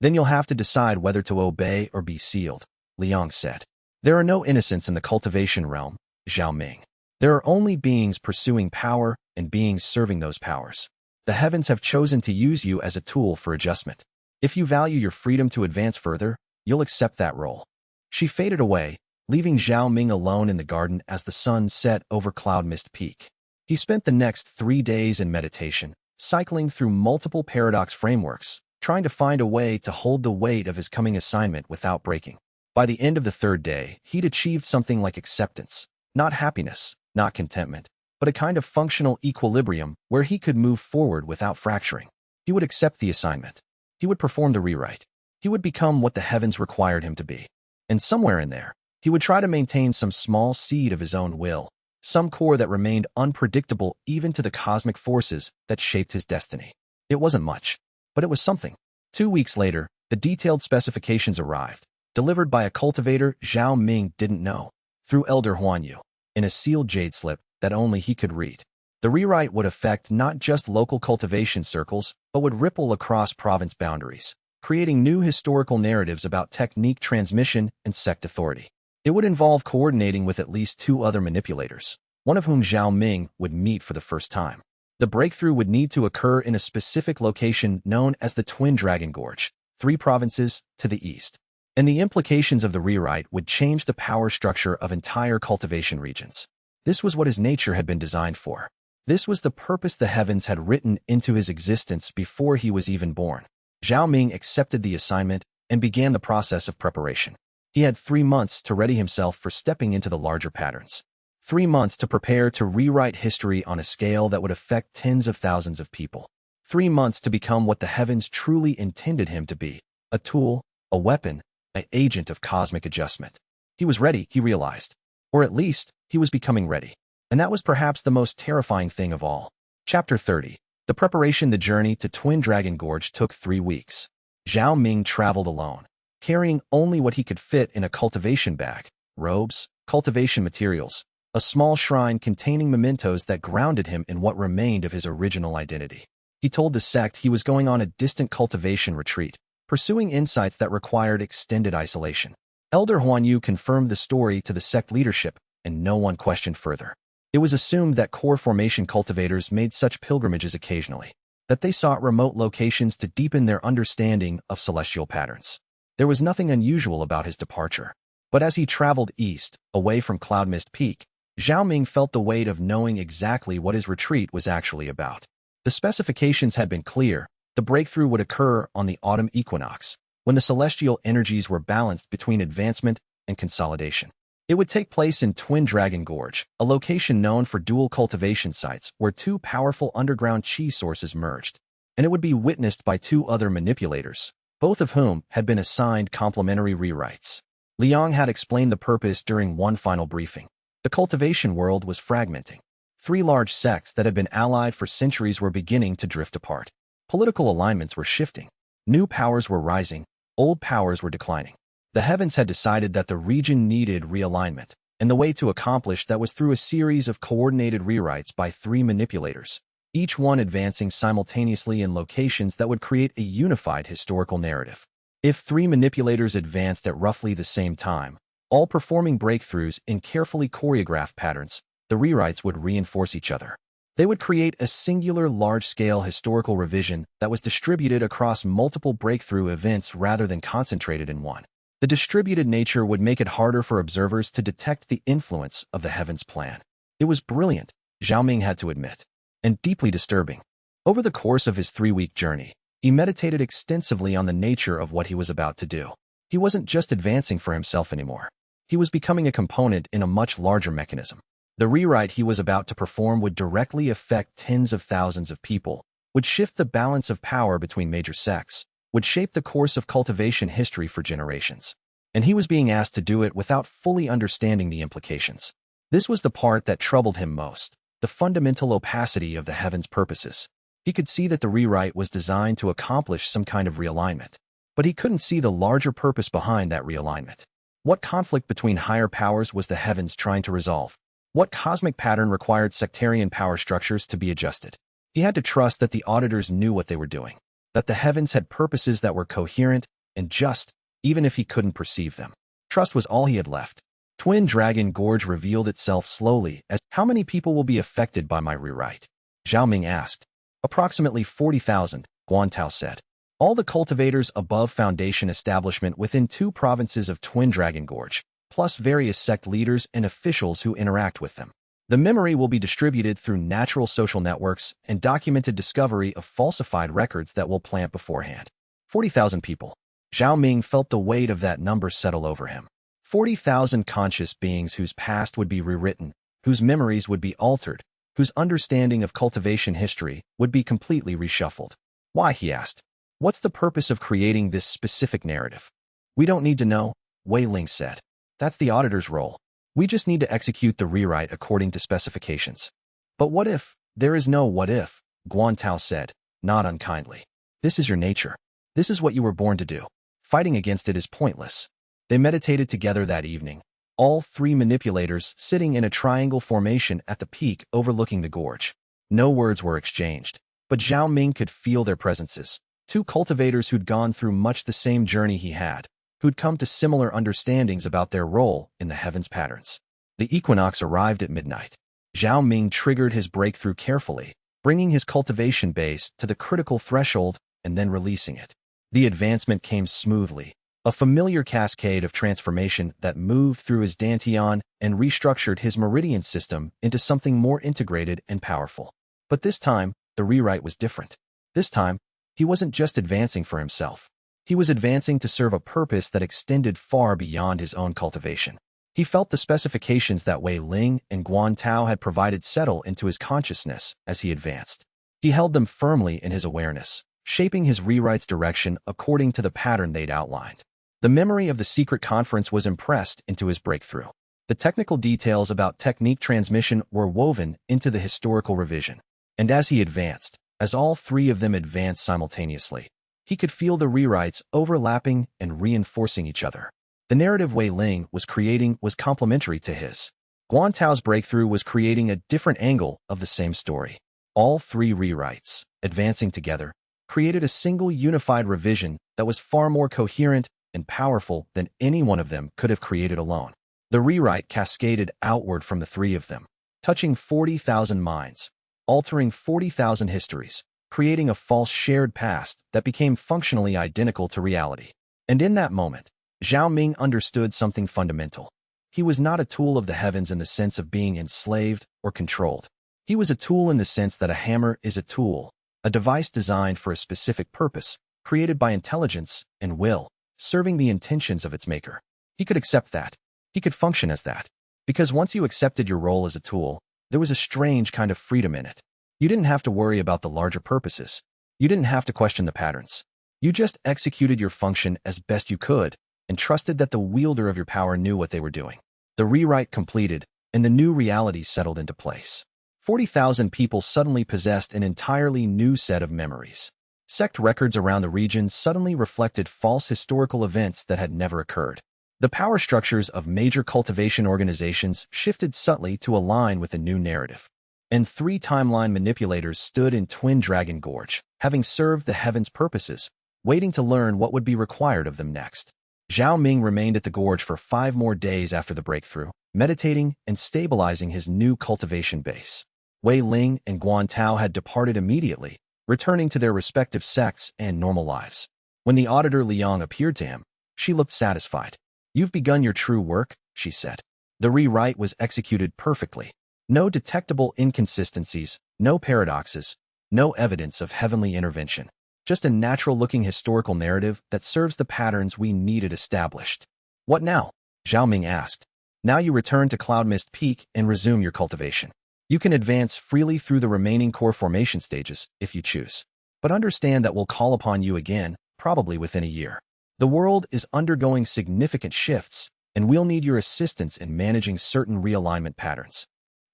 Then you'll have to decide whether to obey or be sealed, Liang said. There are no innocents in the cultivation realm, Zhao Ming. There are only beings pursuing power and beings serving those powers. The heavens have chosen to use you as a tool for adjustment. If you value your freedom to advance further, you'll accept that role. She faded away, leaving Zhao Ming alone in the garden as the sun set over Cloud Mist Peak. He spent the next 3 days in meditation, cycling through multiple paradox frameworks, trying to find a way to hold the weight of his coming assignment without breaking. By the end of the 3rd day, he'd achieved something like acceptance, not happiness, not contentment, but a kind of functional equilibrium where he could move forward without fracturing. He would accept the assignment. He would perform the rewrite. He would become what the heavens required him to be. And somewhere in there, he would try to maintain some small seed of his own will, some core that remained unpredictable even to the cosmic forces that shaped his destiny. It wasn't much, but it was something. 2 weeks later, the detailed specifications arrived, delivered by a cultivator Zhao Ming didn't know, through Elder Huanyu, in a sealed jade slip that only he could read. The rewrite would affect not just local cultivation circles, but would ripple across province boundaries, creating new historical narratives about technique transmission and sect authority. It would involve coordinating with at least 2 other manipulators, one of whom Zhao Ming would meet for the first time. The breakthrough would need to occur in a specific location known as the Twin Dragon Gorge, 3 provinces to the east. And the implications of the rewrite would change the power structure of entire cultivation regions. This was what his nature had been designed for. This was the purpose the heavens had written into his existence before he was even born. Zhao Ming accepted the assignment and began the process of preparation. He had 3 months to ready himself for stepping into the larger patterns. 3 months to prepare to rewrite history on a scale that would affect tens of thousands of people. 3 months to become what the heavens truly intended him to be, a tool, a weapon, an agent of cosmic adjustment. He was ready, he realized. Or at least, he was becoming ready. And that was perhaps the most terrifying thing of all. Chapter 30. The preparation. The journey to Twin Dragon Gorge took 3 weeks. Zhao Ming traveled alone, carrying only what he could fit in a cultivation bag, robes, cultivation materials, a small shrine containing mementos that grounded him in what remained of his original identity. He told the sect he was going on a distant cultivation retreat, pursuing insights that required extended isolation. Elder Huanyu confirmed the story to the sect leadership, and no one questioned further. It was assumed that core formation cultivators made such pilgrimages occasionally. that they sought remote locations to deepen their understanding of celestial patterns. There was nothing unusual about his departure. But as he traveled east, away from Cloudmist Peak, Zhao Ming felt the weight of knowing exactly what his retreat was actually about. The specifications had been clear. The breakthrough would occur on the autumn equinox, when the celestial energies were balanced between advancement and consolidation. It would take place in Twin Dragon Gorge, a location known for dual cultivation sites where two powerful underground chi sources merged, and it would be witnessed by two other manipulators, both of whom had been assigned complementary rewrites. Liang had explained the purpose during one final briefing. The cultivation world was fragmenting. Three large sects that had been allied for centuries were beginning to drift apart. Political alignments were shifting. New powers were rising, old powers were declining. The heavens had decided that the region needed realignment, and the way to accomplish that was through a series of coordinated rewrites by three manipulators, each one advancing simultaneously in locations that would create a unified historical narrative. If three manipulators advanced at roughly the same time, all performing breakthroughs in carefully choreographed patterns, the rewrites would reinforce each other. They would create a singular large-scale historical revision that was distributed across multiple breakthrough events rather than concentrated in one. The distributed nature would make it harder for observers to detect the influence of the heavens plan. It was brilliant, Zhao Ming had to admit, and deeply disturbing. Over the course of his 3-week journey, he meditated extensively on the nature of what he was about to do. He wasn't just advancing for himself anymore. He was becoming a component in a much larger mechanism. The rewrite he was about to perform would directly affect tens of thousands of people, would shift the balance of power between major sects, would shape the course of cultivation history for generations. And he was being asked to do it without fully understanding the implications. This was the part that troubled him most, the fundamental opacity of the heavens' purposes. He could see that the rewrite was designed to accomplish some kind of realignment, but he couldn't see the larger purpose behind that realignment. What conflict between higher powers was the heavens trying to resolve? What cosmic pattern required sectarian power structures to be adjusted? He had to trust that the auditors knew what they were doing, that the heavens had purposes that were coherent and just, even if he couldn't perceive them. Trust was all he had left. Twin Dragon Gorge revealed itself slowly as, "How many people will be affected by my rewrite?" Zhao Ming asked. "Approximately 40,000, Guantao said. All the cultivators above Foundation establishment within 2 provinces of Twin Dragon Gorge, plus various sect leaders and officials who interact with them. The memory will be distributed through natural social networks and documented discovery of falsified records that will plant beforehand." 40,000 people. Zhao Ming felt the weight of that number settle over him. 40,000 conscious beings whose past would be rewritten, whose memories would be altered, whose understanding of cultivation history would be completely reshuffled. "Why?" he asked. "What's the purpose of creating this specific narrative?" "We don't need to know," Wei Ling said. "That's the auditor's role. We just need to execute the rewrite according to specifications." "But what if?" "There is no what if," Guantao said, not unkindly. "This is your nature. This is what you were born to do. Fighting against it is pointless." They meditated together that evening, all 3 manipulators sitting in a triangle formation at the peak overlooking the gorge. No words were exchanged, but Zhao Ming could feel their presences. 2 cultivators who'd gone through much the same journey he had, who'd come to similar understandings about their role in the heavens' patterns. The equinox arrived at midnight. Zhao Ming triggered his breakthrough carefully, bringing his cultivation base to the critical threshold and then releasing it. The advancement came smoothly, a familiar cascade of transformation that moved through his dantian and restructured his meridian system into something more integrated and powerful. But this time, the rewrite was different. This time, he wasn't just advancing for himself. He was advancing to serve a purpose that extended far beyond his own cultivation. He felt the specifications that Wei Ling and Guantao had provided settle into his consciousness as he advanced. He held them firmly in his awareness, shaping his rewrite's direction according to the pattern they'd outlined. The memory of the secret conference was impressed into his breakthrough. The technical details about technique transmission were woven into the historical revision. And as he advanced, as all 3 of them advanced simultaneously, he could feel the rewrites overlapping and reinforcing each other. The narrative Wei Ling was creating was complementary to his. Guantao's breakthrough was creating a different angle of the same story. All 3 rewrites, advancing together, created a single unified revision that was far more coherent and powerful than any one of them could have created alone. The rewrite cascaded outward from the 3 of them, touching 40,000 minds, altering 40,000 histories, creating a false shared past that became functionally identical to reality. And in that moment, Zhao Ming understood something fundamental. He was not a tool of the heavens in the sense of being enslaved or controlled. He was a tool in the sense that a hammer is a tool, a device designed for a specific purpose, created by intelligence and will, serving the intentions of its maker. He could accept that. He could function as that. Because once you accepted your role as a tool, there was a strange kind of freedom in it. You didn't have to worry about the larger purposes. You didn't have to question the patterns. You just executed your function as best you could and trusted that the wielder of your power knew what they were doing. The rewrite completed, and the new reality settled into place. 40,000 people suddenly possessed an entirely new set of memories. Sect records around the region suddenly reflected false historical events that had never occurred. The power structures of major cultivation organizations shifted subtly to align with the new narrative. And 3 timeline manipulators stood in Twin Dragon Gorge, having served the heavens' purposes, waiting to learn what would be required of them next. Zhao Ming remained at the gorge for 5 more days after the breakthrough, meditating and stabilizing his new cultivation base. Wei Ling and Guan Tao had departed immediately, returning to their respective sects and normal lives. When the auditor Liang appeared to him, she looked satisfied. "You've begun your true work," she said. The rewrite was executed perfectly. No detectable inconsistencies, no paradoxes, no evidence of heavenly intervention. Just a natural-looking historical narrative that serves the patterns we needed established. "What now?" Zhao Ming asked. "Now you return to Cloud Mist Peak and resume your cultivation. You can advance freely through the remaining core formation stages, if you choose. But understand that we'll call upon you again, probably within a year. The world is undergoing significant shifts, and we'll need your assistance in managing certain realignment patterns."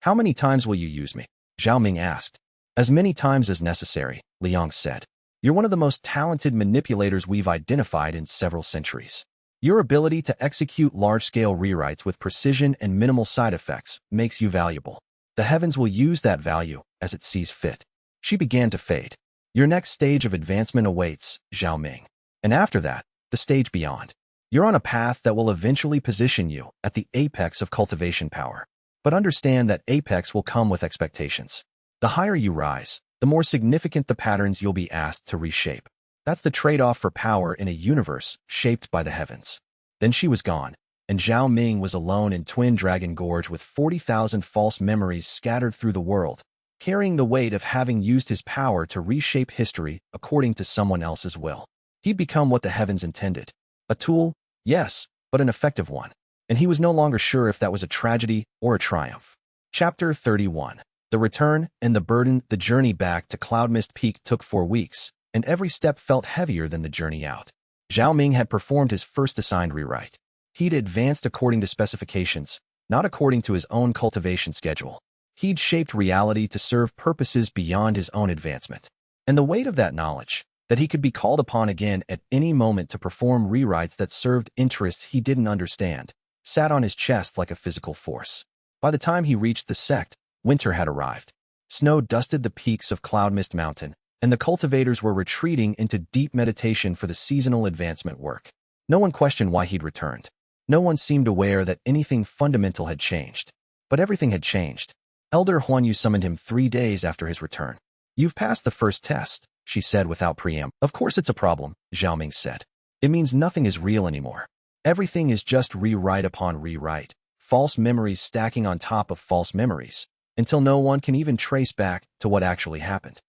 "How many times will you use me?" Zhao Ming asked. "As many times as necessary," Liang said. "You're one of the most talented manipulators we've identified in several centuries. Your ability to execute large-scale rewrites with precision and minimal side effects makes you valuable. The heavens will use that value as it sees fit." She began to fade. "Your next stage of advancement awaits, Zhao Ming. And after that, the stage beyond. You're on a path that will eventually position you at the apex of cultivation power. But understand that apex will come with expectations. The higher you rise, the more significant the patterns you'll be asked to reshape. That's the trade-off for power in a universe shaped by the heavens." Then she was gone, and Zhao Ming was alone in Twin Dragon Gorge with 40,000 false memories scattered through the world, carrying the weight of having used his power to reshape history according to someone else's will. He'd become what the heavens intended. A tool, yes, but an effective one. And he was no longer sure if that was a tragedy or a triumph. Chapter 31. The return and the burden. The journey back to Cloud Mist Peak took 4 weeks, and every step felt heavier than the journey out. Zhao Ming had performed his first assigned rewrite. He'd advanced according to specifications, not according to his own cultivation schedule. He'd shaped reality to serve purposes beyond his own advancement. And the weight of that knowledge, that he could be called upon again at any moment to perform rewrites that served interests he didn't understand, sat on his chest like a physical force. By the time he reached the sect, winter had arrived. Snow dusted the peaks of Cloud Mist Mountain, and the cultivators were retreating into deep meditation for the seasonal advancement work. No one questioned why he'd returned. No one seemed aware that anything fundamental had changed. But everything had changed. Elder Huanyu summoned him 3 days after his return. "You've passed the first test," she said without preamble. "Of course it's a problem," Zhao Ming said. "It means nothing is real anymore. Everything is just rewrite upon rewrite, false memories stacking on top of false memories, until no one can even trace back to what actually happened."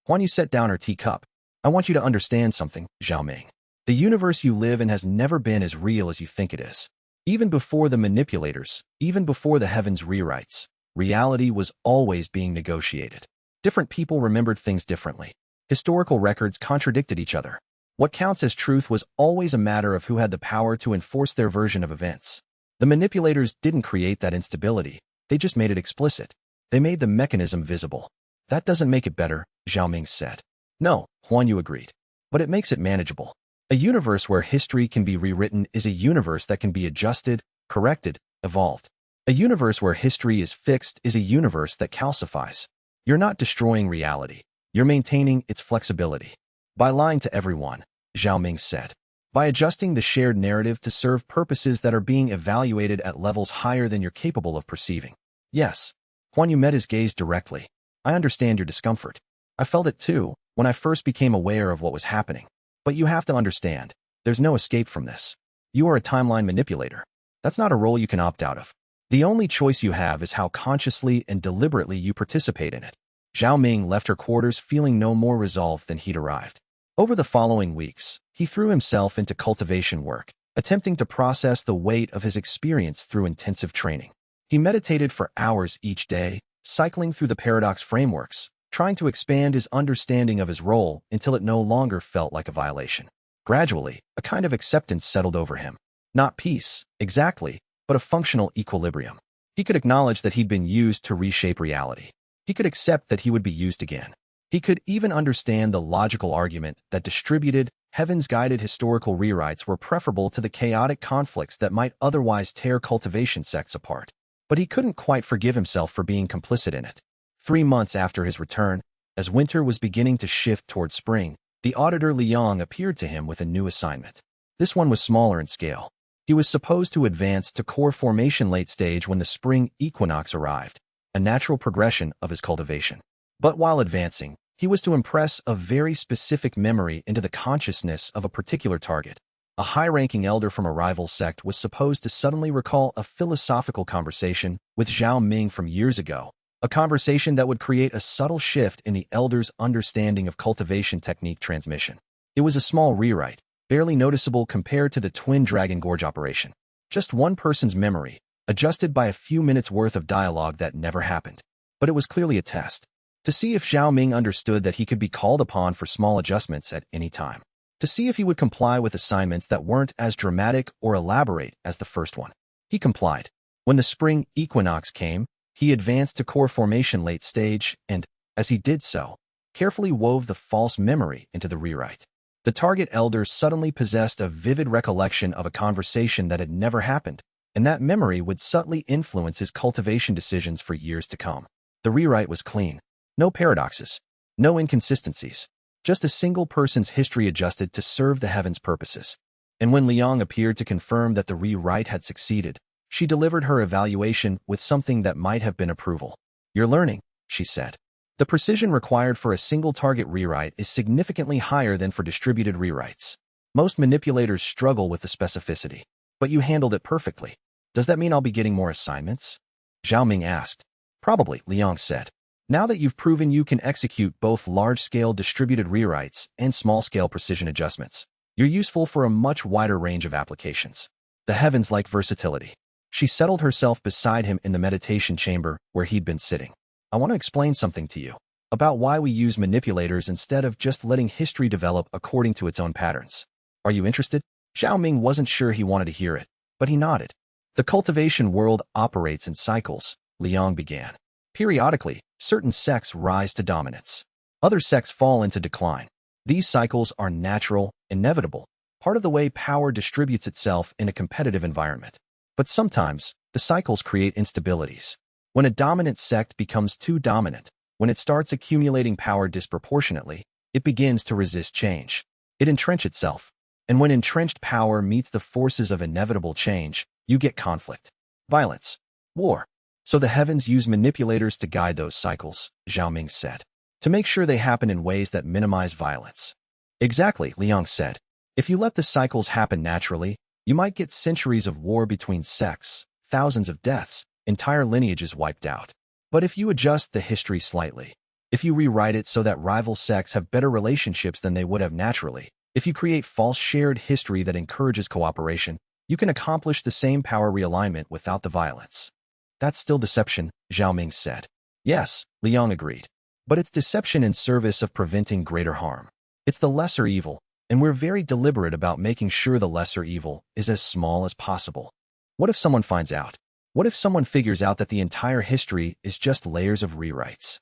Huanyu set down her teacup. "I want you to understand something, Zhao Ming. The universe you live in has never been as real as you think it is. Even before the manipulators, even before the heavens rewrites, reality was always being negotiated. Different people remembered things differently. Historical records contradicted each other. What counts as truth was always a matter of who had the power to enforce their version of events. The manipulators didn't create that instability, they just made it explicit. They made the mechanism visible. "That doesn't make it better," Zhao Ming said. "No," Huanyu agreed. "But it makes it manageable. A universe where history can be rewritten is a universe that can be adjusted, corrected, evolved. A universe where history is fixed is a universe that calcifies. You're not destroying reality. You're maintaining its flexibility." "By lying to everyone," Zhao Ming said. "By adjusting the shared narrative to serve purposes that are being evaluated at levels higher than you're capable of perceiving." "Yes." Huanyu met his gaze directly. "I understand your discomfort. I felt it too, when I first became aware of what was happening. But you have to understand, there's no escape from this. You are a timeline manipulator. That's not a role you can opt out of. The only choice you have is how consciously and deliberately you participate in it. Zhao Ming left her quarters feeling no more resolved than he'd arrived. Over the following weeks, he threw himself into cultivation work, attempting to process the weight of his experience through intensive training. He meditated for hours each day, cycling through the paradox frameworks, trying to expand his understanding of his role until it no longer felt like a violation. Gradually, a kind of acceptance settled over him. Not peace, exactly, but a functional equilibrium. He could acknowledge that he'd been used to reshape reality. He could accept that he would be used again. He could even understand the logical argument that distributed, heavens-guided historical rewrites were preferable to the chaotic conflicts that might otherwise tear cultivation sects apart. But he couldn't quite forgive himself for being complicit in it. 3 months after his return, as winter was beginning to shift toward spring, the auditor Liang appeared to him with a new assignment. This one was smaller in scale. He was supposed to advance to core formation late stage when the spring equinox arrived, a natural progression of his cultivation. But while advancing, he was to impress a very specific memory into the consciousness of a particular target. A high-ranking elder from a rival sect was supposed to suddenly recall a philosophical conversation with Zhao Ming from years ago, a conversation that would create a subtle shift in the elder's understanding of cultivation technique transmission. It was a small rewrite, barely noticeable compared to the Twin Dragon Gorge operation. Just one person's memory, adjusted by a few minutes' worth of dialogue that never happened. But it was clearly a test, to see if Zhao Ming understood that he could be called upon for small adjustments at any time, to see if he would comply with assignments that weren't as dramatic or elaborate as the first one. He complied. When the spring equinox came, he advanced to core formation late stage and, as he did so, carefully wove the false memory into the rewrite. The target elder suddenly possessed a vivid recollection of a conversation that had never happened, and that memory would subtly influence his cultivation decisions for years to come. The rewrite was clean. No paradoxes, no inconsistencies, just a single person's history adjusted to serve the heavens' purposes. And when Liang appeared to confirm that the rewrite had succeeded, she delivered her evaluation with something that might have been approval. "You're learning," she said. "The precision required for a single target rewrite is significantly higher than for distributed rewrites. Most manipulators struggle with the specificity, but you handled it perfectly. Does that mean I'll be getting more assignments?" Zhao Ming asked. "Probably," Liang said. "Now that you've proven you can execute both large-scale distributed rewrites and small-scale precision adjustments, you're useful for a much wider range of applications. The heavens like versatility." She settled herself beside him in the meditation chamber where he'd been sitting. "I want to explain something to you about why we use manipulators instead of just letting history develop according to its own patterns. Are you interested?" Zhao Ming wasn't sure he wanted to hear it, but he nodded. "The cultivation world operates in cycles," Liang began. "Periodically, certain sects rise to dominance. Other sects fall into decline. These cycles are natural, inevitable, part of the way power distributes itself in a competitive environment. But sometimes, the cycles create instabilities. When a dominant sect becomes too dominant, when it starts accumulating power disproportionately, it begins to resist change. It entrenches itself. And when entrenched power meets the forces of inevitable change, you get conflict, violence, war. So the heavens use manipulators to guide those cycles," Zhao Ming said, "to make sure they happen in ways that minimize violence." "Exactly," Liang said. "If you let the cycles happen naturally, you might get centuries of war between sects, thousands of deaths, entire lineages wiped out. But if you adjust the history slightly, if you rewrite it so that rival sects have better relationships than they would have naturally, if you create false shared history that encourages cooperation, you can accomplish the same power realignment without the violence." "That's still deception," Zhao Ming said. "Yes," Liang agreed. "But it's deception in service of preventing greater harm. It's the lesser evil, and we're very deliberate about making sure the lesser evil is as small as possible. What if someone finds out? What if someone figures out that the entire history is just layers of rewrites?"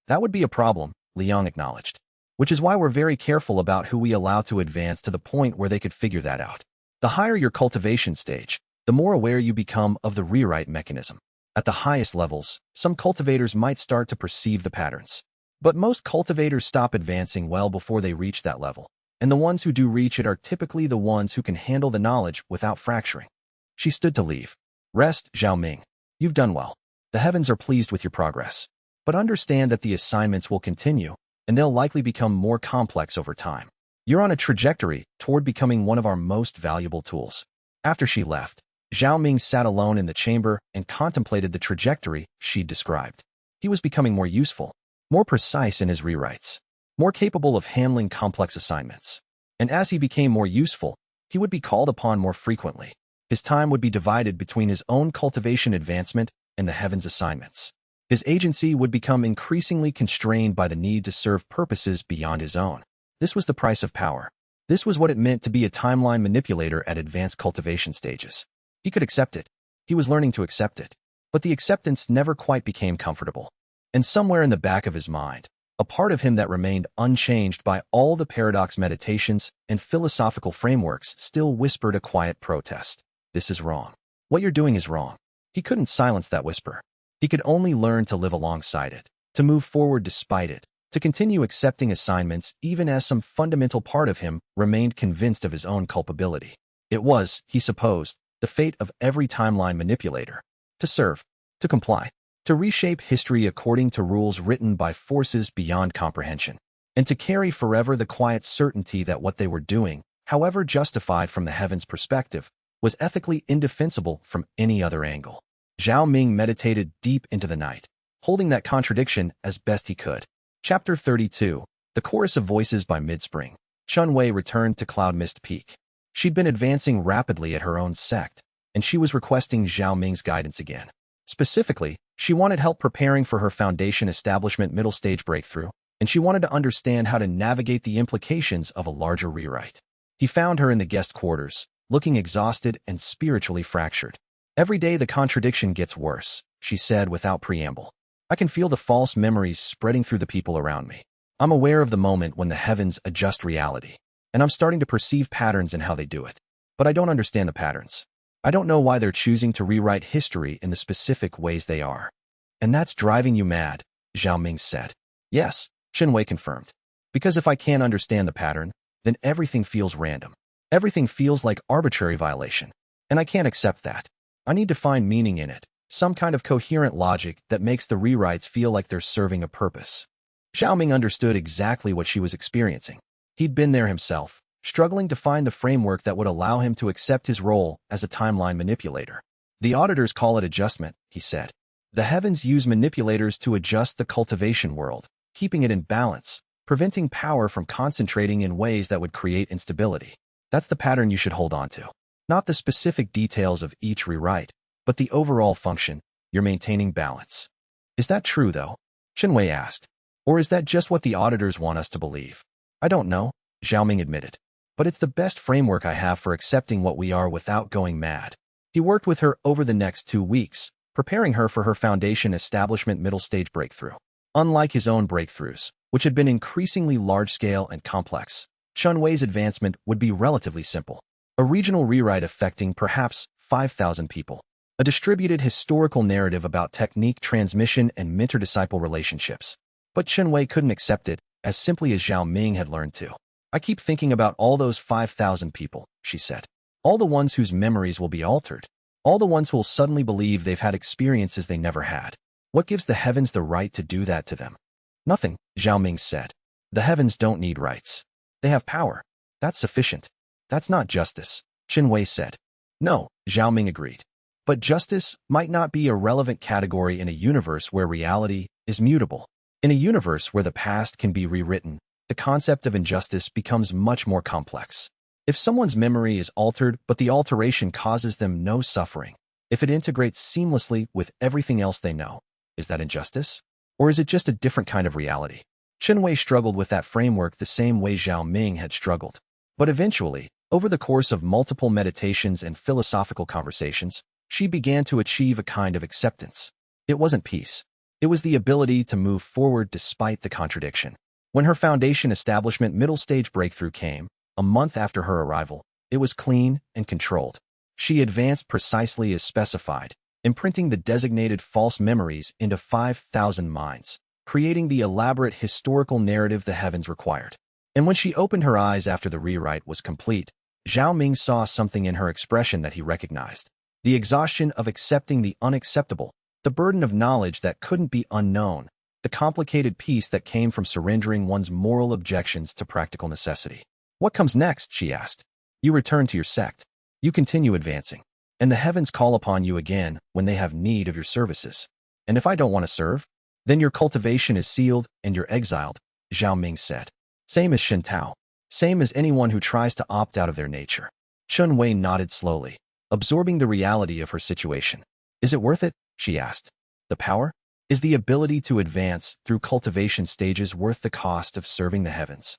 "That would be a problem," Liang acknowledged. "Which is why we're very careful about who we allow to advance to the point where they could figure that out. The higher your cultivation stage, the more aware you become of the rewrite mechanism. At the highest levels, some cultivators might start to perceive the patterns. But most cultivators stop advancing well before they reach that level. And the ones who do reach it are typically the ones who can handle the knowledge without fracturing." She stood to leave. "Rest, Zhao Ming. You've done well. The heavens are pleased with your progress. But understand that the assignments will continue, and they'll likely become more complex over time. You're on a trajectory toward becoming one of our most valuable tools." After she left, Zhao Ming sat alone in the chamber and contemplated the trajectory she'd described. He was becoming more useful, more precise in his rewrites, more capable of handling complex assignments. And as he became more useful, he would be called upon more frequently. His time would be divided between his own cultivation advancement and the heavens assignments. His agency would become increasingly constrained by the need to serve purposes beyond his own. This was the price of power. This was what it meant to be a timeline manipulator at advanced cultivation stages. He could accept it. He was learning to accept it. But the acceptance never quite became comfortable. And somewhere in the back of his mind, a part of him that remained unchanged by all the paradox meditations and philosophical frameworks still whispered a quiet protest. "This is wrong. What you're doing is wrong." He couldn't silence that whisper. He could only learn to live alongside it, to move forward despite it, to continue accepting assignments even as some fundamental part of him remained convinced of his own culpability. It was, he supposed, the fate of every timeline manipulator. To serve, to comply, to reshape history according to rules written by forces beyond comprehension, and to carry forever the quiet certainty that what they were doing, however justified from the heavens' perspective, was ethically indefensible from any other angle. Zhao Ming meditated deep into the night, holding that contradiction as best he could. Chapter 32. The Chorus of Voices by Mid-Spring. Chun Wei returned to Cloud Mist Peak. She'd been advancing rapidly at her own sect, and she was requesting Zhao Ming's guidance again. Specifically, she wanted help preparing for her foundation establishment middle stage breakthrough, and she wanted to understand how to navigate the implications of a larger rewrite. He found her in the guest quarters, looking exhausted and spiritually fractured. "Every day the contradiction gets worse," she said without preamble. "I can feel the false memories spreading through the people around me. I'm aware of the moment when the heavens adjust reality, and I'm starting to perceive patterns in how they do it. But I don't understand the patterns. I don't know why they're choosing to rewrite history in the specific ways they are." "And that's driving you mad," Zhao Ming said. "Yes," Chen Wei confirmed. "Because if I can't understand the pattern, then everything feels random. Everything feels like arbitrary violation. And I can't accept that. I need to find meaning in it, some kind of coherent logic that makes the rewrites feel like they're serving a purpose." Zhao Ming understood exactly what she was experiencing. He'd been there himself, struggling to find the framework that would allow him to accept his role as a timeline manipulator. "The auditors call it adjustment," he said. "The heavens use manipulators to adjust the cultivation world, keeping it in balance, preventing power from concentrating in ways that would create instability. That's the pattern you should hold on to. Not the specific details of each rewrite, but the overall function. You're maintaining balance." "Is that true, though?" Chen Wei asked. "Or is that just what the auditors want us to believe?" "I don't know," Zhao Ming admitted. "But it's the best framework I have for accepting what we are without going mad." He worked with her over the next 2 weeks, preparing her for her foundation establishment middle stage breakthrough. Unlike his own breakthroughs, which had been increasingly large-scale and complex, Chun Wei's advancement would be relatively simple. A regional rewrite affecting perhaps 5,000 people. A distributed historical narrative about technique transmission and mentor-disciple relationships. But Chun Wei couldn't accept it as simply as Zhao Ming had learned to. "I keep thinking about all those 5,000 people," she said. "All the ones whose memories will be altered. All the ones who will suddenly believe they've had experiences they never had. What gives the heavens the right to do that to them?" "Nothing," Zhao Ming said. "The heavens don't need rights. They have power. That's sufficient." "That's not justice," Chen Wei said. "No," Zhao Ming agreed. "But justice might not be a relevant category in a universe where reality is mutable. In a universe where the past can be rewritten, the concept of injustice becomes much more complex. If someone's memory is altered but the alteration causes them no suffering, if it integrates seamlessly with everything else they know, is that injustice? Or is it just a different kind of reality?" Chen Wei struggled with that framework the same way Zhao Ming had struggled. But eventually, over the course of multiple meditations and philosophical conversations, she began to achieve a kind of acceptance. It wasn't peace. It was the ability to move forward despite the contradiction. When her foundation establishment middle stage breakthrough came, a month after her arrival, it was clean and controlled. She advanced precisely as specified, imprinting the designated false memories into 5,000 minds, creating the elaborate historical narrative the heavens required. And when she opened her eyes after the rewrite was complete, Zhao Ming saw something in her expression that he recognized. The exhaustion of accepting the unacceptable, the burden of knowledge that couldn't be unknown, the complicated peace that came from surrendering one's moral objections to practical necessity. What comes next? She asked. You return to your sect. You continue advancing. And the heavens call upon you again when they have need of your services. And if I don't want to serve, then your cultivation is sealed and you're exiled, Zhao Ming said. Same as Shen Tao. Same as anyone who tries to opt out of their nature. Chun Wei nodded slowly, absorbing the reality of her situation. Is it worth it? She asked. The power? Is the ability to advance through cultivation stages worth the cost of serving the heavens?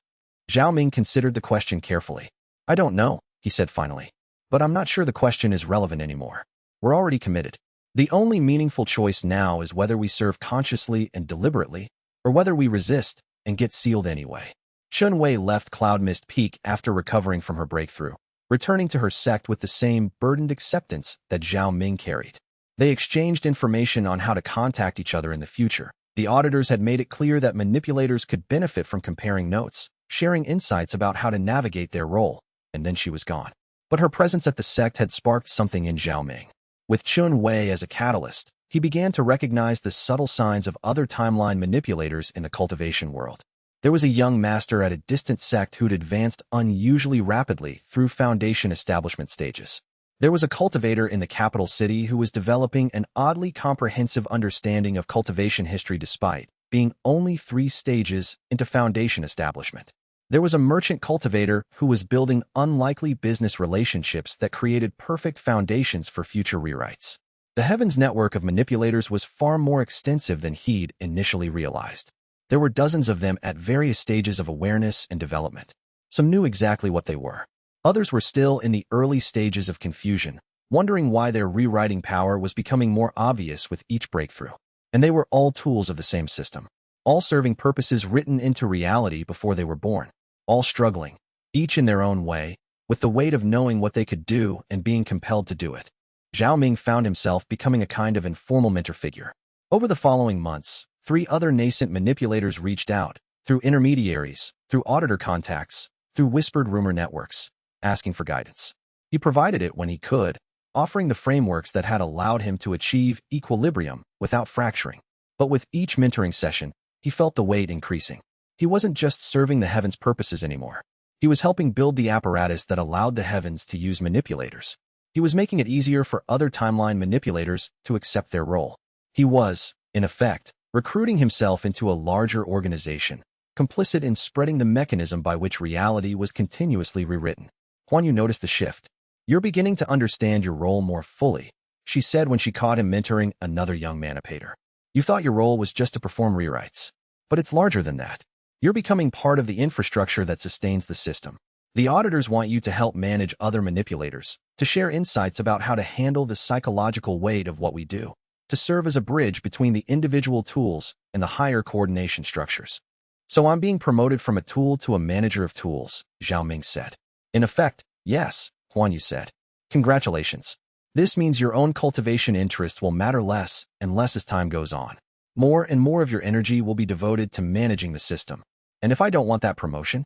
Zhao Ming considered the question carefully. I don't know, he said finally. But I'm not sure the question is relevant anymore. We're already committed. The only meaningful choice now is whether we serve consciously and deliberately, or whether we resist and get sealed anyway. Chun Wei left Cloud Mist Peak after recovering from her breakthrough, returning to her sect with the same burdened acceptance that Zhao Ming carried. They exchanged information on how to contact each other in the future. The auditors had made it clear that manipulators could benefit from comparing notes, sharing insights about how to navigate their role, and then she was gone. But her presence at the sect had sparked something in Zhao Ming. With Chun Wei as a catalyst, he began to recognize the subtle signs of other timeline manipulators in the cultivation world. There was a young master at a distant sect who'd advanced unusually rapidly through foundation establishment stages. There was a cultivator in the capital city who was developing an oddly comprehensive understanding of cultivation history despite being only 3 stages into foundation establishment. There was a merchant cultivator who was building unlikely business relationships that created perfect foundations for future rewrites. The Heavens network of manipulators was far more extensive than he'd initially realized. There were dozens of them at various stages of awareness and development. Some knew exactly what they were. Others were still in the early stages of confusion, wondering why their rewriting power was becoming more obvious with each breakthrough. And they were all tools of the same system, all serving purposes written into reality before they were born, all struggling, each in their own way, with the weight of knowing what they could do and being compelled to do it. Zhao Ming found himself becoming a kind of informal mentor figure. Over the following months, 3 other nascent manipulators reached out, through intermediaries, through auditor contacts, through whispered rumor networks, asking for guidance. He provided it when he could, offering the frameworks that had allowed him to achieve equilibrium without fracturing. But with each mentoring session, he felt the weight increasing. He wasn't just serving the heavens' purposes anymore. He was helping build the apparatus that allowed the heavens to use manipulators. He was making it easier for other timeline manipulators to accept their role. He was, in effect, recruiting himself into a larger organization, complicit in spreading the mechanism by which reality was continuously rewritten. Huan Yu noticed the shift. You're beginning to understand your role more fully, she said when she caught him mentoring another young manipator. You thought your role was just to perform rewrites. But it's larger than that. You're becoming part of the infrastructure that sustains the system. The auditors want you to help manage other manipulators, to share insights about how to handle the psychological weight of what we do, to serve as a bridge between the individual tools and the higher coordination structures. So I'm being promoted from a tool to a manager of tools, Zhao Ming said. In effect, yes, Huan Yu said. Congratulations. This means your own cultivation interests will matter less and less as time goes on. More and more of your energy will be devoted to managing the system. And if I don't want that promotion?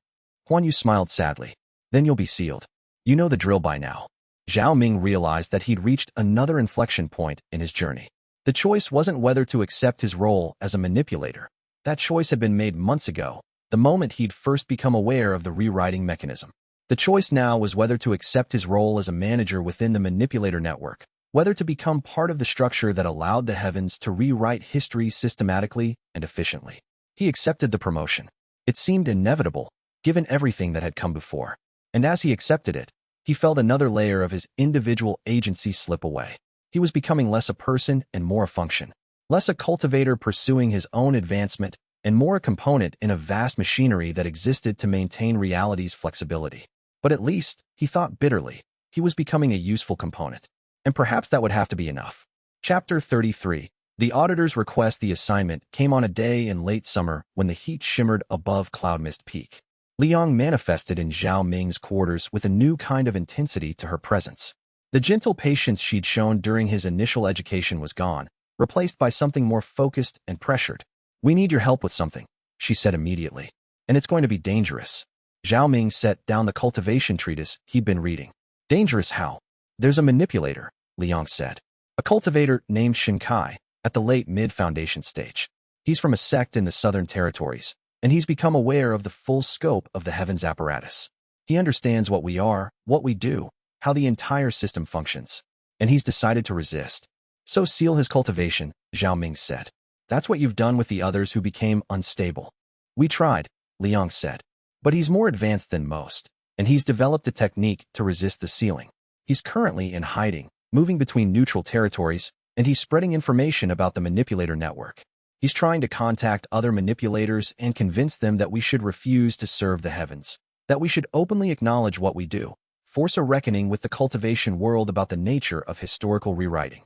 Huan Yu smiled sadly. Then you'll be sealed. You know the drill by now. Zhao Ming realized that he'd reached another inflection point in his journey. The choice wasn't whether to accept his role as a manipulator. That choice had been made months ago, the moment he'd first become aware of the rewriting mechanism. The choice now was whether to accept his role as a manager within the manipulator network, whether to become part of the structure that allowed the heavens to rewrite history systematically and efficiently. He accepted the promotion. It seemed inevitable, given everything that had come before. And as he accepted it, he felt another layer of his individual agency slip away. He was becoming less a person and more a function, less a cultivator pursuing his own advancement and more a component in a vast machinery that existed to maintain reality's flexibility. But at least, he thought bitterly, he was becoming a useful component. And perhaps that would have to be enough. Chapter 33. The auditor's request. The assignment came on a day in late summer when the heat shimmered above Cloud Mist Peak. Liang manifested in Zhao Ming's quarters with a new kind of intensity to her presence. The gentle patience she'd shown during his initial education was gone, replaced by something more focused and pressured. We need your help with something, she said immediately. And it's going to be dangerous. Zhao Ming set down the cultivation treatise he'd been reading. Dangerous how? There's a manipulator, Liang said. A cultivator named Shinkai, at the late mid-foundation stage. He's from a sect in the southern territories, and he's become aware of the full scope of the heavens apparatus. He understands what we are, what we do, how the entire system functions, and he's decided to resist. So seal his cultivation, Zhao Ming said. That's what you've done with the others who became unstable. We tried, Liang said. But he's more advanced than most, and he's developed a technique to resist the sealing. He's currently in hiding, moving between neutral territories, and he's spreading information about the manipulator network. He's trying to contact other manipulators and convince them that we should refuse to serve the heavens, that we should openly acknowledge what we do, force a reckoning with the cultivation world about the nature of historical rewriting.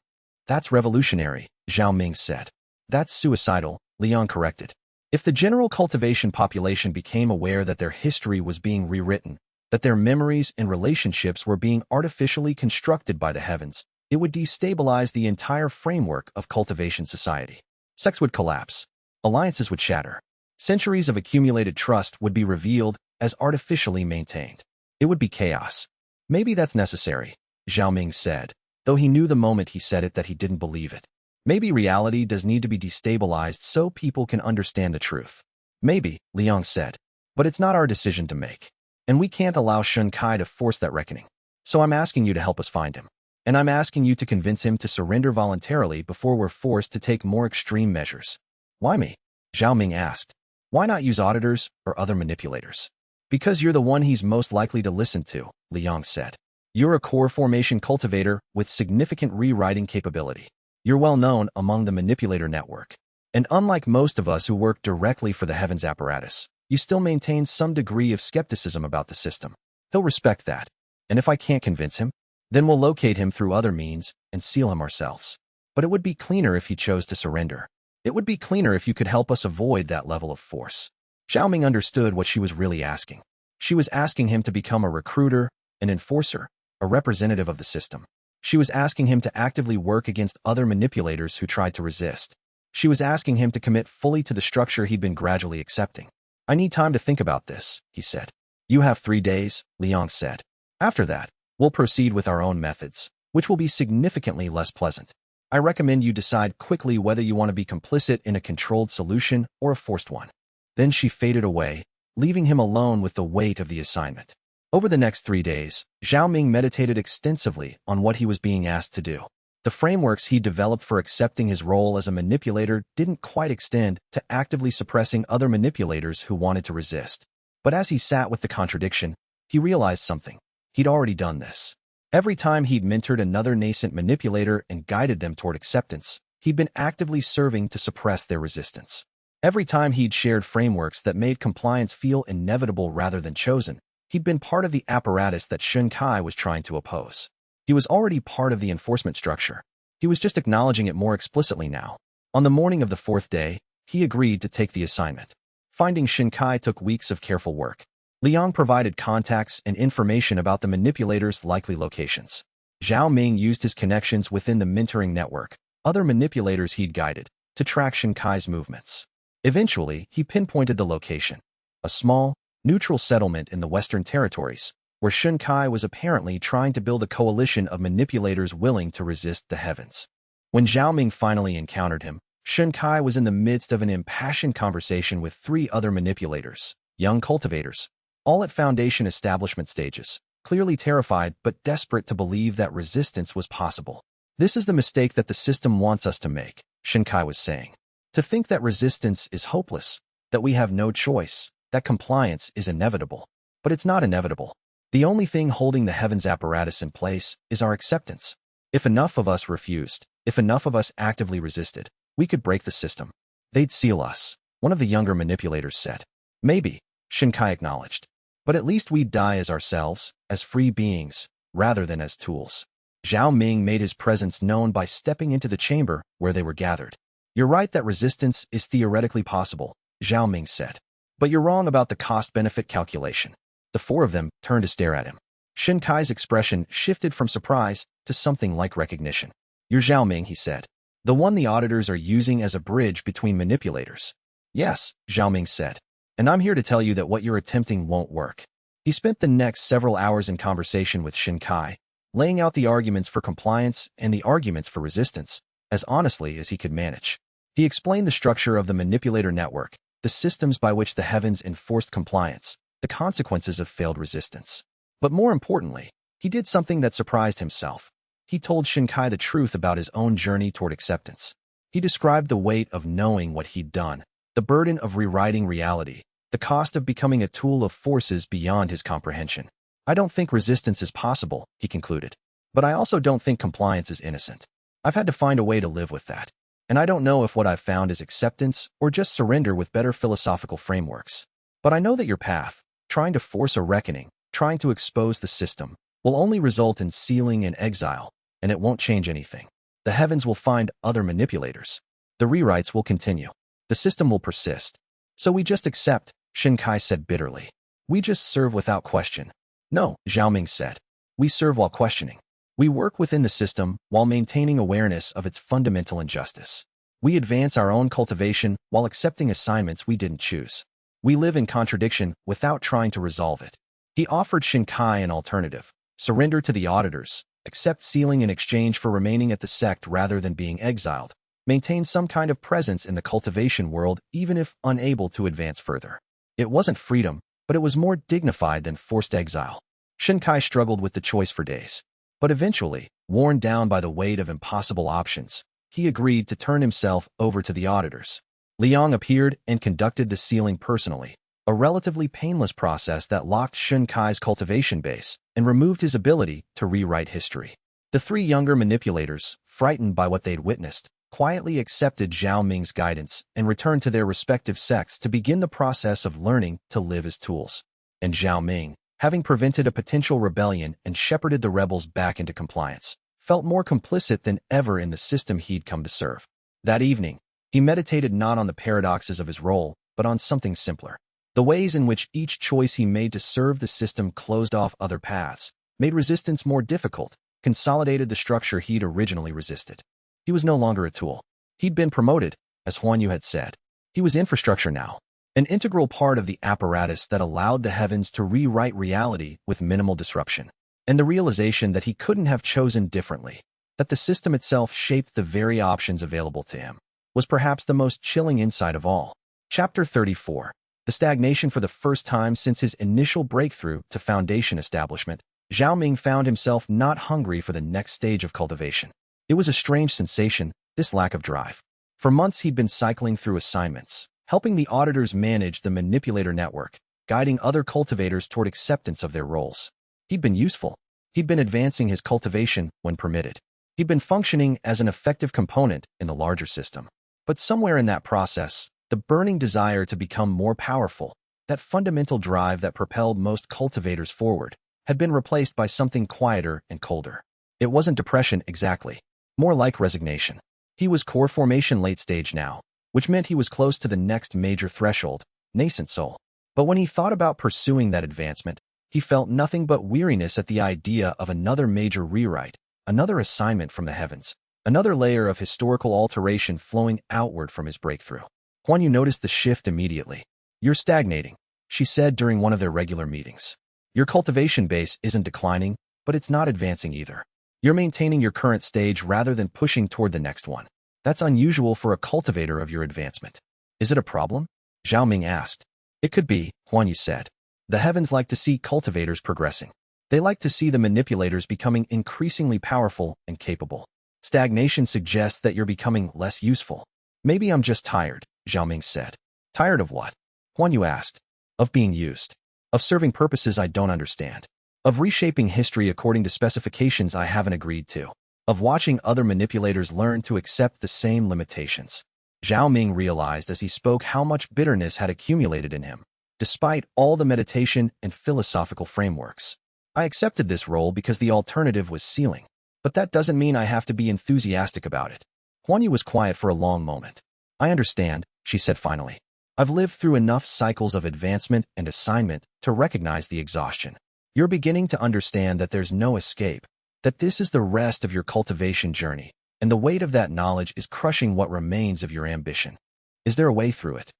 That's revolutionary, Zhao Ming said. That's suicidal, Liang corrected. If the general cultivation population became aware that their history was being rewritten, that their memories and relationships were being artificially constructed by the heavens, it would destabilize the entire framework of cultivation society. Sects would collapse. Alliances would shatter. Centuries of accumulated trust would be revealed as artificially maintained. It would be chaos. Maybe that's necessary, Zhao Ming said, though he knew the moment he said it that he didn't believe it. Maybe reality does need to be destabilized so people can understand the truth. Maybe, Liang said, but it's not our decision to make. And we can't allow Shun Kai to force that reckoning. So I'm asking you to help us find him. And I'm asking you to convince him to surrender voluntarily before we're forced to take more extreme measures. Why me? Zhao Ming asked. Why not use auditors or other manipulators? Because you're the one he's most likely to listen to, Liang said. You're a core formation cultivator with significant rewriting capability. You're well known among the manipulator network. And unlike most of us who work directly for the heavens apparatus, you still maintain some degree of skepticism about the system. He'll respect that. And if I can't convince him, then we'll locate him through other means and seal him ourselves. But it would be cleaner if he chose to surrender. It would be cleaner if you could help us avoid that level of force. Zhao Ming understood what she was really asking. She was asking him to become a recruiter, an enforcer, a representative of the system. She was asking him to actively work against other manipulators who tried to resist. She was asking him to commit fully to the structure he'd been gradually accepting. I need time to think about this, he said. You have 3 days, Liang said. After that, we'll proceed with our own methods, which will be significantly less pleasant. I recommend you decide quickly whether you want to be complicit in a controlled solution or a forced one. Then she faded away, leaving him alone with the weight of the assignment. Over the next 3 days, Zhao Ming meditated extensively on what he was being asked to do. The frameworks he developed for accepting his role as a manipulator didn't quite extend to actively suppressing other manipulators who wanted to resist. But as he sat with the contradiction, he realized something. He'd already done this. Every time he'd mentored another nascent manipulator and guided them toward acceptance, he'd been actively serving to suppress their resistance. Every time he'd shared frameworks that made compliance feel inevitable rather than chosen, he'd been part of the apparatus that Shun Kai was trying to oppose. He was already part of the enforcement structure. He was just acknowledging it more explicitly now. On the morning of the 4th day, he agreed to take the assignment. Finding Shun Kai took weeks of careful work. Liang provided contacts and information about the manipulators' likely locations. Zhao Ming used his connections within the mentoring network, other manipulators he'd guided, to track Shun Kai's movements. Eventually, he pinpointed the location. A small, neutral settlement in the Western Territories, where Shun Kai was apparently trying to build a coalition of manipulators willing to resist the heavens. When Zhao Ming finally encountered him, Shun Kai was in the midst of an impassioned conversation with 3 other manipulators, young cultivators, all at foundation establishment stages, clearly terrified but desperate to believe that resistance was possible. This is the mistake that the system wants us to make, Shun Kai was saying. To think that resistance is hopeless, that we have no choice, that compliance is inevitable. But it's not inevitable. The only thing holding the heavens apparatus in place is our acceptance. If enough of us refused, if enough of us actively resisted, we could break the system. They'd seal us, one of the younger manipulators said. Maybe, Shun Kai acknowledged. But at least we'd die as ourselves, as free beings, rather than as tools. Zhao Ming made his presence known by stepping into the chamber where they were gathered. You're right that resistance is theoretically possible, Zhao Ming said. But you're wrong about the cost-benefit calculation. The 4 of them turned to stare at him. Shun Kai's expression shifted from surprise to something like recognition. You're Zhao Ming, he said. The one the auditors are using as a bridge between manipulators. Yes, Zhao Ming said. And I'm here to tell you that what you're attempting won't work. He spent the next several hours in conversation with Shun Kai, laying out the arguments for compliance and the arguments for resistance, as honestly as he could manage. He explained the structure of the manipulator network, the systems by which the heavens enforced compliance, the consequences of failed resistance. But more importantly, he did something that surprised himself. He told Shinkai the truth about his own journey toward acceptance. He described the weight of knowing what he'd done, the burden of rewriting reality, the cost of becoming a tool of forces beyond his comprehension. I don't think resistance is possible, he concluded. But I also don't think compliance is innocent. I've had to find a way to live with that. And I don't know if what I've found is acceptance or just surrender with better philosophical frameworks. But I know that your path, trying to force a reckoning, trying to expose the system, will only result in sealing and exile, and it won't change anything. The heavens will find other manipulators. The rewrites will continue. The system will persist. So we just accept, Shinkai said bitterly. We just serve without question. No, Xiaoming said. We serve while questioning. We work within the system while maintaining awareness of its fundamental injustice. We advance our own cultivation while accepting assignments we didn't choose. We live in contradiction without trying to resolve it. He offered Shinkai an alternative. Surrender to the auditors, accept sealing in exchange for remaining at the sect rather than being exiled, maintain some kind of presence in the cultivation world even if unable to advance further. It wasn't freedom, but it was more dignified than forced exile. Shinkai struggled with the choice for days. But eventually, worn down by the weight of impossible options, he agreed to turn himself over to the auditors. Liang appeared and conducted the sealing personally, a relatively painless process that locked Shinkai's cultivation base and removed his ability to rewrite history. The three younger manipulators, frightened by what they'd witnessed, quietly accepted Zhao Ming's guidance and returned to their respective sects to begin the process of learning to live as tools. And Zhao Ming, having prevented a potential rebellion and shepherded the rebels back into compliance, felt more complicit than ever in the system he'd come to serve. That evening, he meditated not on the paradoxes of his role, but on something simpler. The ways in which each choice he made to serve the system closed off other paths, made resistance more difficult, consolidated the structure he'd originally resisted. He was no longer a tool. He'd been promoted, as Huan Yu had said. He was infrastructure now, an integral part of the apparatus that allowed the heavens to rewrite reality with minimal disruption. And the realization that he couldn't have chosen differently, that the system itself shaped the very options available to him, was perhaps the most chilling insight of all. Chapter 34. The stagnation. For the first time since his initial breakthrough to foundation establishment, Zhao Ming found himself not hungry for the next stage of cultivation. It was a strange sensation, this lack of drive. For months he'd been cycling through assignments, helping the auditors manage the manipulator network, guiding other cultivators toward acceptance of their roles. He'd been useful. He'd been advancing his cultivation when permitted. He'd been functioning as an effective component in the larger system. But somewhere in that process, the burning desire to become more powerful, that fundamental drive that propelled most cultivators forward, had been replaced by something quieter and colder. It wasn't depression exactly, more like resignation. He was core formation late stage now, which meant he was close to the next major threshold, nascent soul. But when he thought about pursuing that advancement, he felt nothing but weariness at the idea of another major rewrite, another assignment from the heavens, another layer of historical alteration flowing outward from his breakthrough. Huan Yu noticed the shift immediately. You're stagnating, she said during one of their regular meetings. Your cultivation base isn't declining, but it's not advancing either. You're maintaining your current stage rather than pushing toward the next one. That's unusual for a cultivator of your advancement. Is it a problem? Zhao Ming asked. It could be, Huan Yu said. The heavens like to see cultivators progressing. They like to see the manipulators becoming increasingly powerful and capable. Stagnation suggests that you're becoming less useful. Maybe I'm just tired, Zhao Ming said. Tired of what? Huan Yu asked. Of being used. Of serving purposes I don't understand. Of reshaping history according to specifications I haven't agreed to. Of watching other manipulators learn to accept the same limitations. Zhao Ming realized as he spoke how much bitterness had accumulated in him, despite all the meditation and philosophical frameworks. I accepted this role because the alternative was sealing. But that doesn't mean I have to be enthusiastic about it. Huan Yu was quiet for a long moment. I understand, she said finally. I've lived through enough cycles of advancement and assignment to recognize the exhaustion. You're beginning to understand that there's no escape, that this is the rest of your cultivation journey, and the weight of that knowledge is crushing what remains of your ambition. Is there a way through it?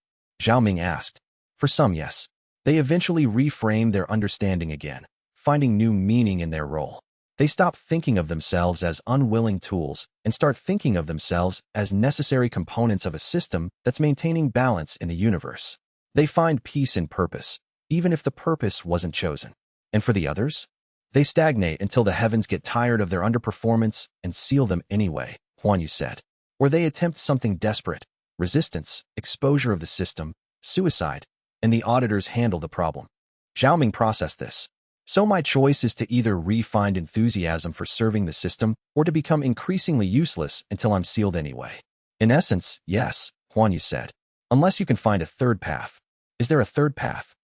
Zhao Ming asked. For some, yes. They eventually reframed their understanding again, finding new meaning in their role. They stop thinking of themselves as unwilling tools and start thinking of themselves as necessary components of a system that's maintaining balance in the universe. They find peace in purpose, even if the purpose wasn't chosen. And for the others? They stagnate until the heavens get tired of their underperformance and seal them anyway, Huan Yu said. Or they attempt something desperate: resistance, exposure of the system, suicide, and the auditors handle the problem. Zhao Ming processed this. So my choice is to either re-find enthusiasm for serving the system or to become increasingly useless until I'm sealed anyway. In essence, yes, Huan Yu said. Unless you can find a third path. Is there a third path?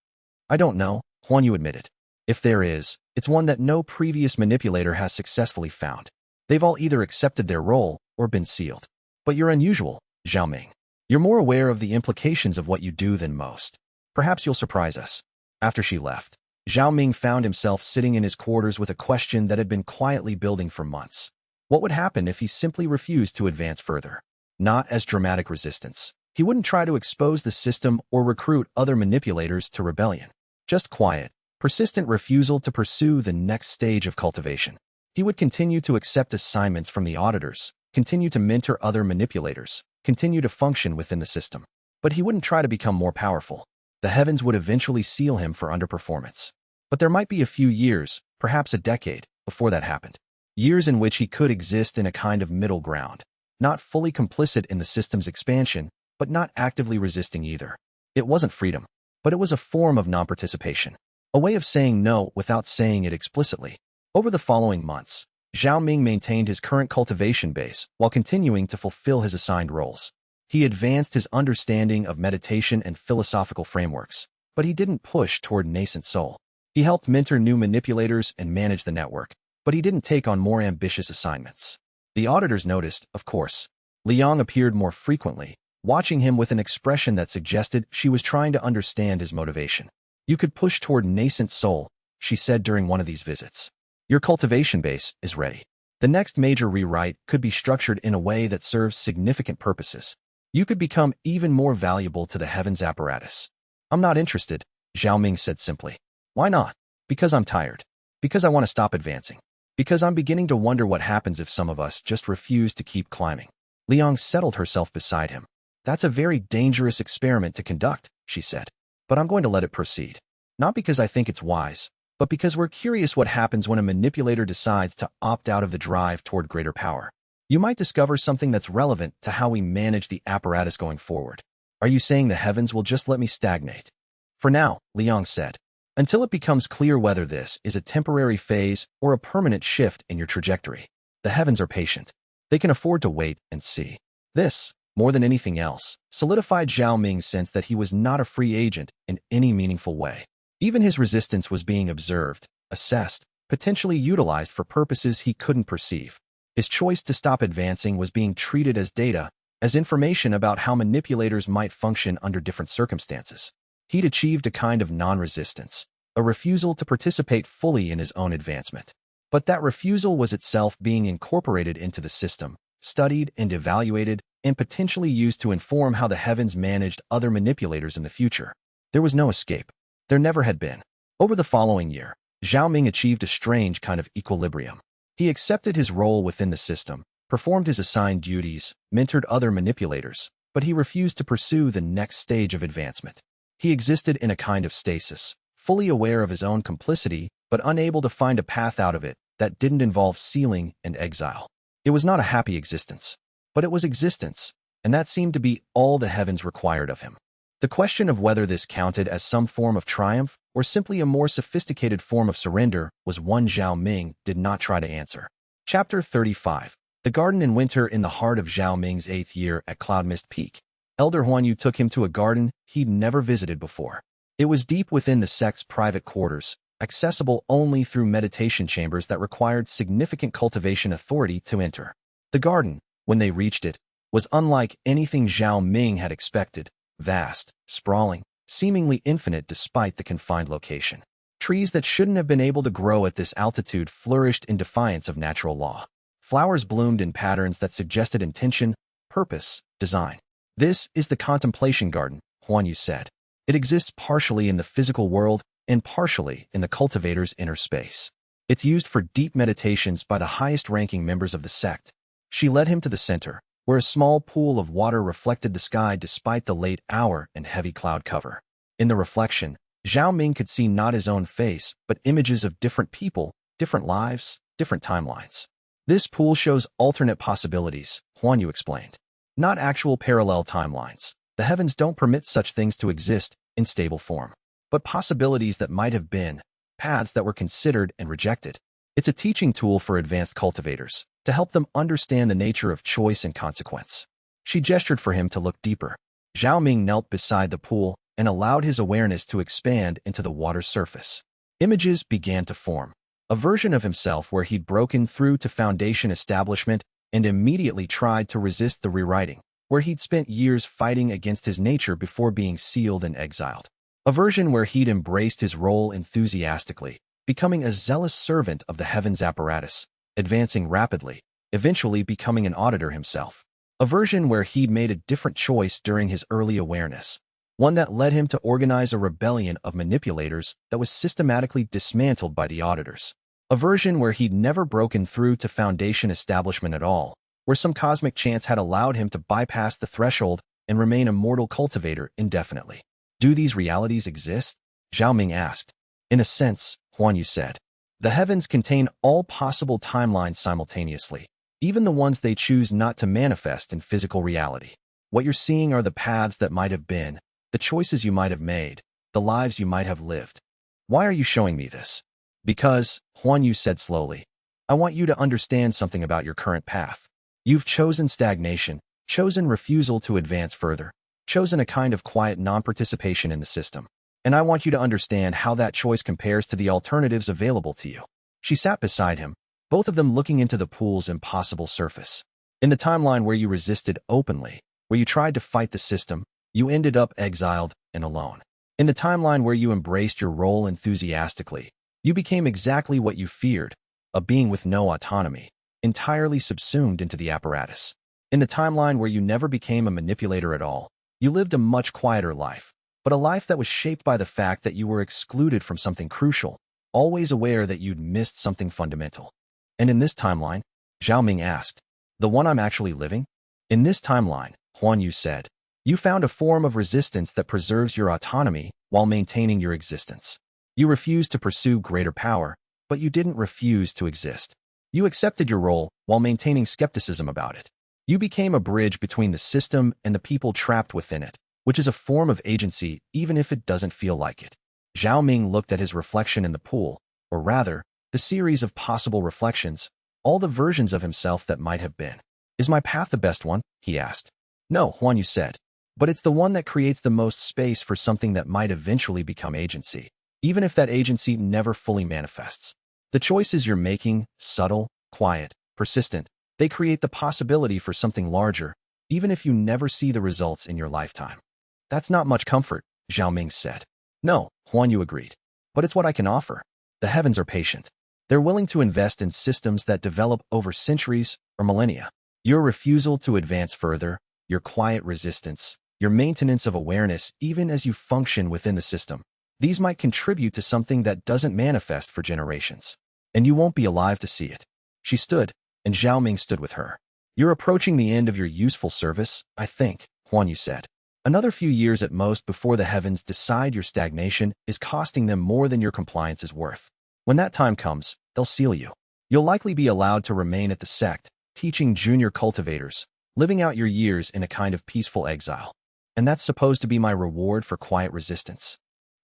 I don't know, Huan Yu admitted. If there is, it's one that no previous manipulator has successfully found. They've all either accepted their role or been sealed. But you're unusual, Zhao Ming. You're more aware of the implications of what you do than most. Perhaps you'll surprise us. After she left, Zhao Ming found himself sitting in his quarters with a question that had been quietly building for months. What would happen if he simply refused to advance further? Not as dramatic resistance. He wouldn't try to expose the system or recruit other manipulators to rebellion. Just quiet, persistent refusal to pursue the next stage of cultivation. He would continue to accept assignments from the auditors, continue to mentor other manipulators, continue to function within the system. But he wouldn't try to become more powerful. The heavens would eventually seal him for underperformance. But there might be a few years, perhaps a decade, before that happened. Years in which he could exist in a kind of middle ground, not fully complicit in the system's expansion, but not actively resisting either. It wasn't freedom, but it was a form of non-participation, a way of saying no without saying it explicitly. Over the following months, Zhao Ming maintained his current cultivation base while continuing to fulfill his assigned roles. He advanced his understanding of meditation and philosophical frameworks, but he didn't push toward nascent soul. He helped mentor new manipulators and manage the network, but he didn't take on more ambitious assignments. The auditors noticed, of course. Liang appeared more frequently, watching him with an expression that suggested she was trying to understand his motivation. You could push toward nascent soul, she said during one of these visits. Your cultivation base is ready. The next major rewrite could be structured in a way that serves significant purposes. You could become even more valuable to the heavens apparatus. I'm not interested, Zhao Ming said simply. Why not? Because I'm tired. Because I want to stop advancing. Because I'm beginning to wonder what happens if some of us just refuse to keep climbing. Liang settled herself beside him. That's a very dangerous experiment to conduct, she said. But I'm going to let it proceed. Not because I think it's wise, but because we're curious what happens when a manipulator decides to opt out of the drive toward greater power. You might discover something that's relevant to how we manage the apparatus going forward. Are you saying the heavens will just let me stagnate? For now, Liang said. Until it becomes clear whether this is a temporary phase or a permanent shift in your trajectory. The heavens are patient. They can afford to wait and see. This, more than anything else, solidified Zhao Ming's sense that he was not a free agent in any meaningful way. Even his resistance was being observed, assessed, potentially utilized for purposes he couldn't perceive. His choice to stop advancing was being treated as data, as information about how manipulators might function under different circumstances. He'd achieved a kind of non-resistance, a refusal to participate fully in his own advancement. But that refusal was itself being incorporated into the system, studied and evaluated, and potentially used to inform how the heavens managed other manipulators in the future. There was no escape. There never had been. Over the following year, Zhao Ming achieved a strange kind of equilibrium. He accepted his role within the system, performed his assigned duties, mentored other manipulators, but he refused to pursue the next stage of advancement. He existed in a kind of stasis, fully aware of his own complicity, but unable to find a path out of it that didn't involve sealing and exile. It was not a happy existence, but it was existence, and that seemed to be all the heavens required of him. The question of whether this counted as some form of triumph or simply a more sophisticated form of surrender was one Zhao Ming did not try to answer. Chapter 35. The Garden in Winter. In the heart of Zhao Ming's 8th year at Cloud Mist Peak, Elder Huan Yu took him to a garden he'd never visited before. It was deep within the sect's private quarters, accessible only through meditation chambers that required significant cultivation authority to enter. The garden, when they reached it, was unlike anything Zhao Ming had expected. Vast, sprawling, seemingly infinite despite the confined location. Trees that shouldn't have been able to grow at this altitude flourished in defiance of natural law. Flowers bloomed in patterns that suggested intention, purpose, design. This is the contemplation garden, Huan Yu said. It exists partially in the physical world and partially in the cultivator's inner space. It's used for deep meditations by the highest-ranking members of the sect. She led him to the center, where a small pool of water reflected the sky despite the late hour and heavy cloud cover. In the reflection, Zhao Ming could see not his own face, but images of different people, different lives, different timelines. This pool shows alternate possibilities, Huan Yu explained. Not actual parallel timelines. The heavens don't permit such things to exist in stable form, but possibilities that might have been, paths that were considered and rejected. It's a teaching tool for advanced cultivators, to help them understand the nature of choice and consequence. She gestured for him to look deeper. Zhao Ming knelt beside the pool and allowed his awareness to expand into the water's surface. Images began to form. A version of himself where he'd broken through to Foundation establishment and immediately tried to resist the rewriting, where he'd spent years fighting against his nature before being sealed and exiled. A version where he'd embraced his role enthusiastically, becoming a zealous servant of the heavens apparatus, advancing rapidly, eventually becoming an auditor himself. A version where he'd made a different choice during his early awareness, one that led him to organize a rebellion of manipulators that was systematically dismantled by the auditors. A version where he'd never broken through to Foundation establishment at all, where some cosmic chance had allowed him to bypass the threshold and remain a mortal cultivator indefinitely. Do these realities exist? Zhao Ming asked. In a sense, Huan Yu said. The heavens contain all possible timelines simultaneously, even the ones they choose not to manifest in physical reality. What you're seeing are the paths that might have been, the choices you might have made, the lives you might have lived. Why are you showing me this? Because, Huan Yu said slowly, I want you to understand something about your current path. You've chosen stagnation, chosen refusal to advance further, chosen a kind of quiet non-participation in the system. And I want you to understand how that choice compares to the alternatives available to you. She sat beside him, both of them looking into the pool's impossible surface. In the timeline where you resisted openly, where you tried to fight the system, you ended up exiled and alone. In the timeline where you embraced your role enthusiastically, you became exactly what you feared, a being with no autonomy, entirely subsumed into the apparatus. In the timeline where you never became a manipulator at all, you lived a much quieter life, but a life that was shaped by the fact that you were excluded from something crucial, always aware that you'd missed something fundamental. And in this timeline, Zhao Ming asked, the one I'm actually living? In this timeline, Huan Yu said, you found a form of resistance that preserves your autonomy while maintaining your existence. You refused to pursue greater power, but you didn't refuse to exist. You accepted your role while maintaining skepticism about it. You became a bridge between the system and the people trapped within it, which is a form of agency even if it doesn't feel like it. Zhao Ming looked at his reflection in the pool, or rather, the series of possible reflections, all the versions of himself that might have been. Is my path the best one? He asked. No, Huan Yu said. But it's the one that creates the most space for something that might eventually become agency, even if that agency never fully manifests. The choices you're making, subtle, quiet, persistent, they create the possibility for something larger, even if you never see the results in your lifetime. That's not much comfort, Zhao Ming said. No, Huan Yu agreed. But it's what I can offer. The heavens are patient. They're willing to invest in systems that develop over centuries or millennia. Your refusal to advance further, your quiet resistance, your maintenance of awareness even as you function within the system, these might contribute to something that doesn't manifest for generations. And you won't be alive to see it. She stood, and Zhao Ming stood with her. You're approaching the end of your useful service, I think, Huan Yu said. Another few years at most before the heavens decide your stagnation is costing them more than your compliance is worth. When that time comes, they'll seal you. You'll likely be allowed to remain at the sect, teaching junior cultivators, living out your years in a kind of peaceful exile. And that's supposed to be my reward for quiet resistance.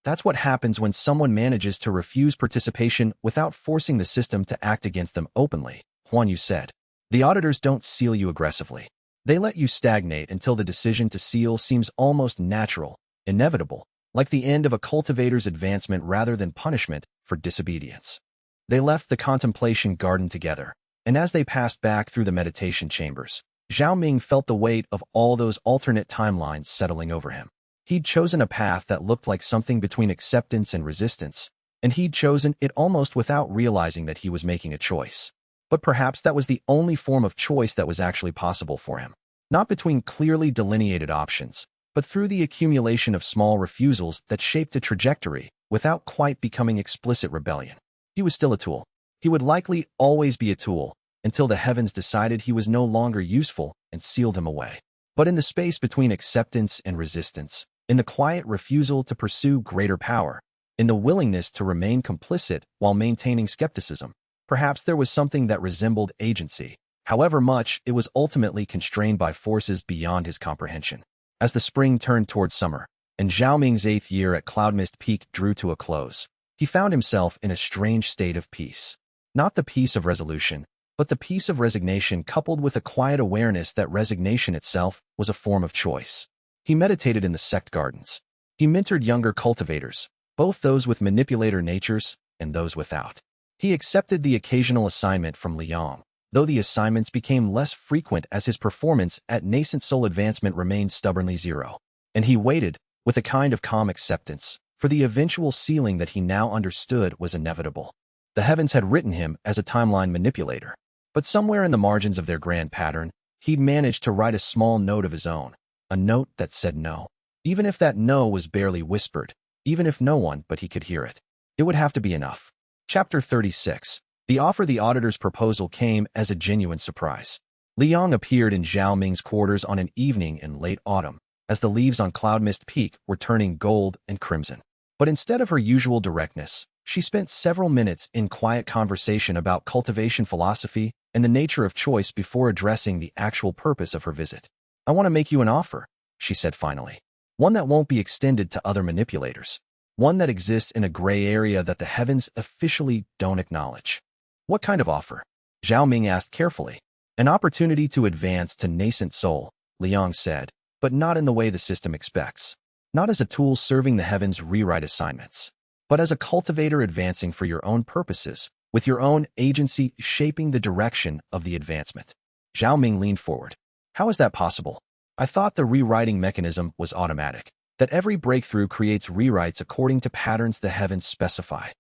That's what happens when someone manages to refuse participation without forcing the system to act against them openly, Huan Yu said. The auditors don't seal you aggressively. They let you stagnate until the decision to seal seems almost natural, inevitable, like the end of a cultivator's advancement rather than punishment for disobedience. They left the contemplation garden together, and as they passed back through the meditation chambers, Zhao Ming felt the weight of all those alternate timelines settling over him. He'd chosen a path that looked like something between acceptance and resistance, and he'd chosen it almost without realizing that he was making a choice. But perhaps that was the only form of choice that was actually possible for him. Not between clearly delineated options, but through the accumulation of small refusals that shaped a trajectory without quite becoming explicit rebellion. He was still a tool. He would likely always be a tool until the heavens decided he was no longer useful and sealed him away. But in the space between acceptance and resistance, in the quiet refusal to pursue greater power, in the willingness to remain complicit while maintaining skepticism, perhaps there was something that resembled agency, however much it was ultimately constrained by forces beyond his comprehension. As the spring turned toward summer, and Zhao Ming's 8th year at Cloudmist Peak drew to a close, he found himself in a strange state of peace. Not the peace of resolution, but the peace of resignation coupled with a quiet awareness that resignation itself was a form of choice. He meditated in the sect gardens. He mentored younger cultivators, both those with manipulator natures and those without. He accepted the occasional assignment from Liang, though the assignments became less frequent as his performance at nascent soul advancement remained stubbornly zero. And he waited, with a kind of calm acceptance, for the eventual sealing that he now understood was inevitable. The heavens had written him as a timeline manipulator, but somewhere in the margins of their grand pattern, he'd managed to write a small note of his own, a note that said no. Even if that no was barely whispered, even if no one but he could hear it, it would have to be enough. Chapter 36. The offer. The auditor's proposal came as a genuine surprise. Liang appeared in Zhao Ming's quarters on an evening in late autumn, as the leaves on Cloudmist Peak were turning gold and crimson. But instead of her usual directness, she spent several minutes in quiet conversation about cultivation philosophy and the nature of choice before addressing the actual purpose of her visit. "I want to make you an offer," she said finally. "One that won't be extended to other manipulators. One that exists in a gray area that the heavens officially don't acknowledge." "What kind of offer?" Zhao Ming asked carefully. "An opportunity to advance to nascent soul," Liang said, "but not in the way the system expects. Not as a tool serving the heavens' rewrite assignments, but as a cultivator advancing for your own purposes, with your own agency shaping the direction of the advancement." Zhao Ming leaned forward. "How is that possible? I thought the rewriting mechanism was automatic, that every breakthrough creates rewrites according to patterns the heavens specify."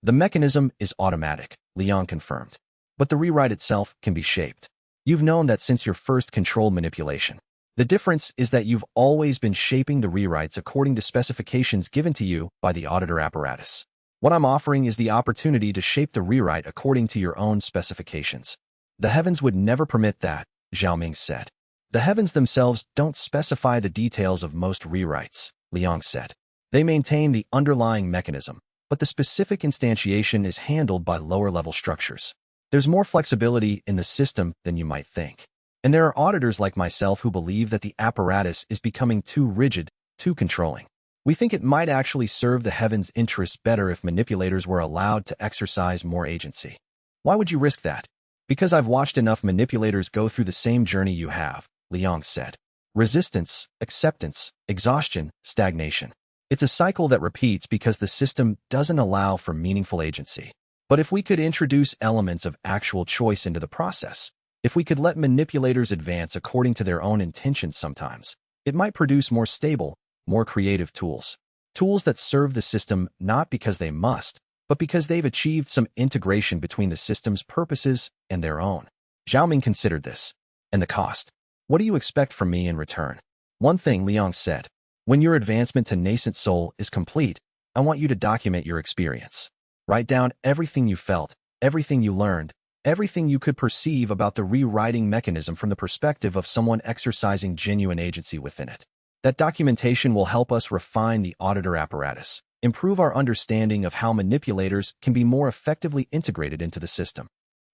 "The mechanism is automatic," Liang confirmed, "but the rewrite itself can be shaped. You've known that since your first controlled manipulation. The difference is that you've always been shaping the rewrites according to specifications given to you by the auditor apparatus. What I'm offering is the opportunity to shape the rewrite according to your own specifications." "The heavens would never permit that," Zhao Ming said. "The heavens themselves don't specify the details of most rewrites," Liang said. "They maintain the underlying mechanism, but the specific instantiation is handled by lower-level structures. There's more flexibility in the system than you might think. And there are auditors like myself who believe that the apparatus is becoming too rigid, too controlling. We think it might actually serve the heavens' interests better if manipulators were allowed to exercise more agency." "Why would you risk that?" "Because I've watched enough manipulators go through the same journey you have," Liang said. "Resistance, acceptance, exhaustion, stagnation. It's a cycle that repeats because the system doesn't allow for meaningful agency. But if we could introduce elements of actual choice into the process, if we could let manipulators advance according to their own intentions sometimes, it might produce more stable, more creative tools. Tools that serve the system not because they must, but because they've achieved some integration between the system's purposes and their own." Zhao Ming considered this. "And the cost? What do you expect from me in return?" "One thing," Liang said. "When your advancement to nascent soul is complete, I want you to document your experience. Write down everything you felt, everything you learned, everything you could perceive about the rewriting mechanism from the perspective of someone exercising genuine agency within it. That documentation will help us refine the auditor apparatus, improve our understanding of how manipulators can be more effectively integrated into the system."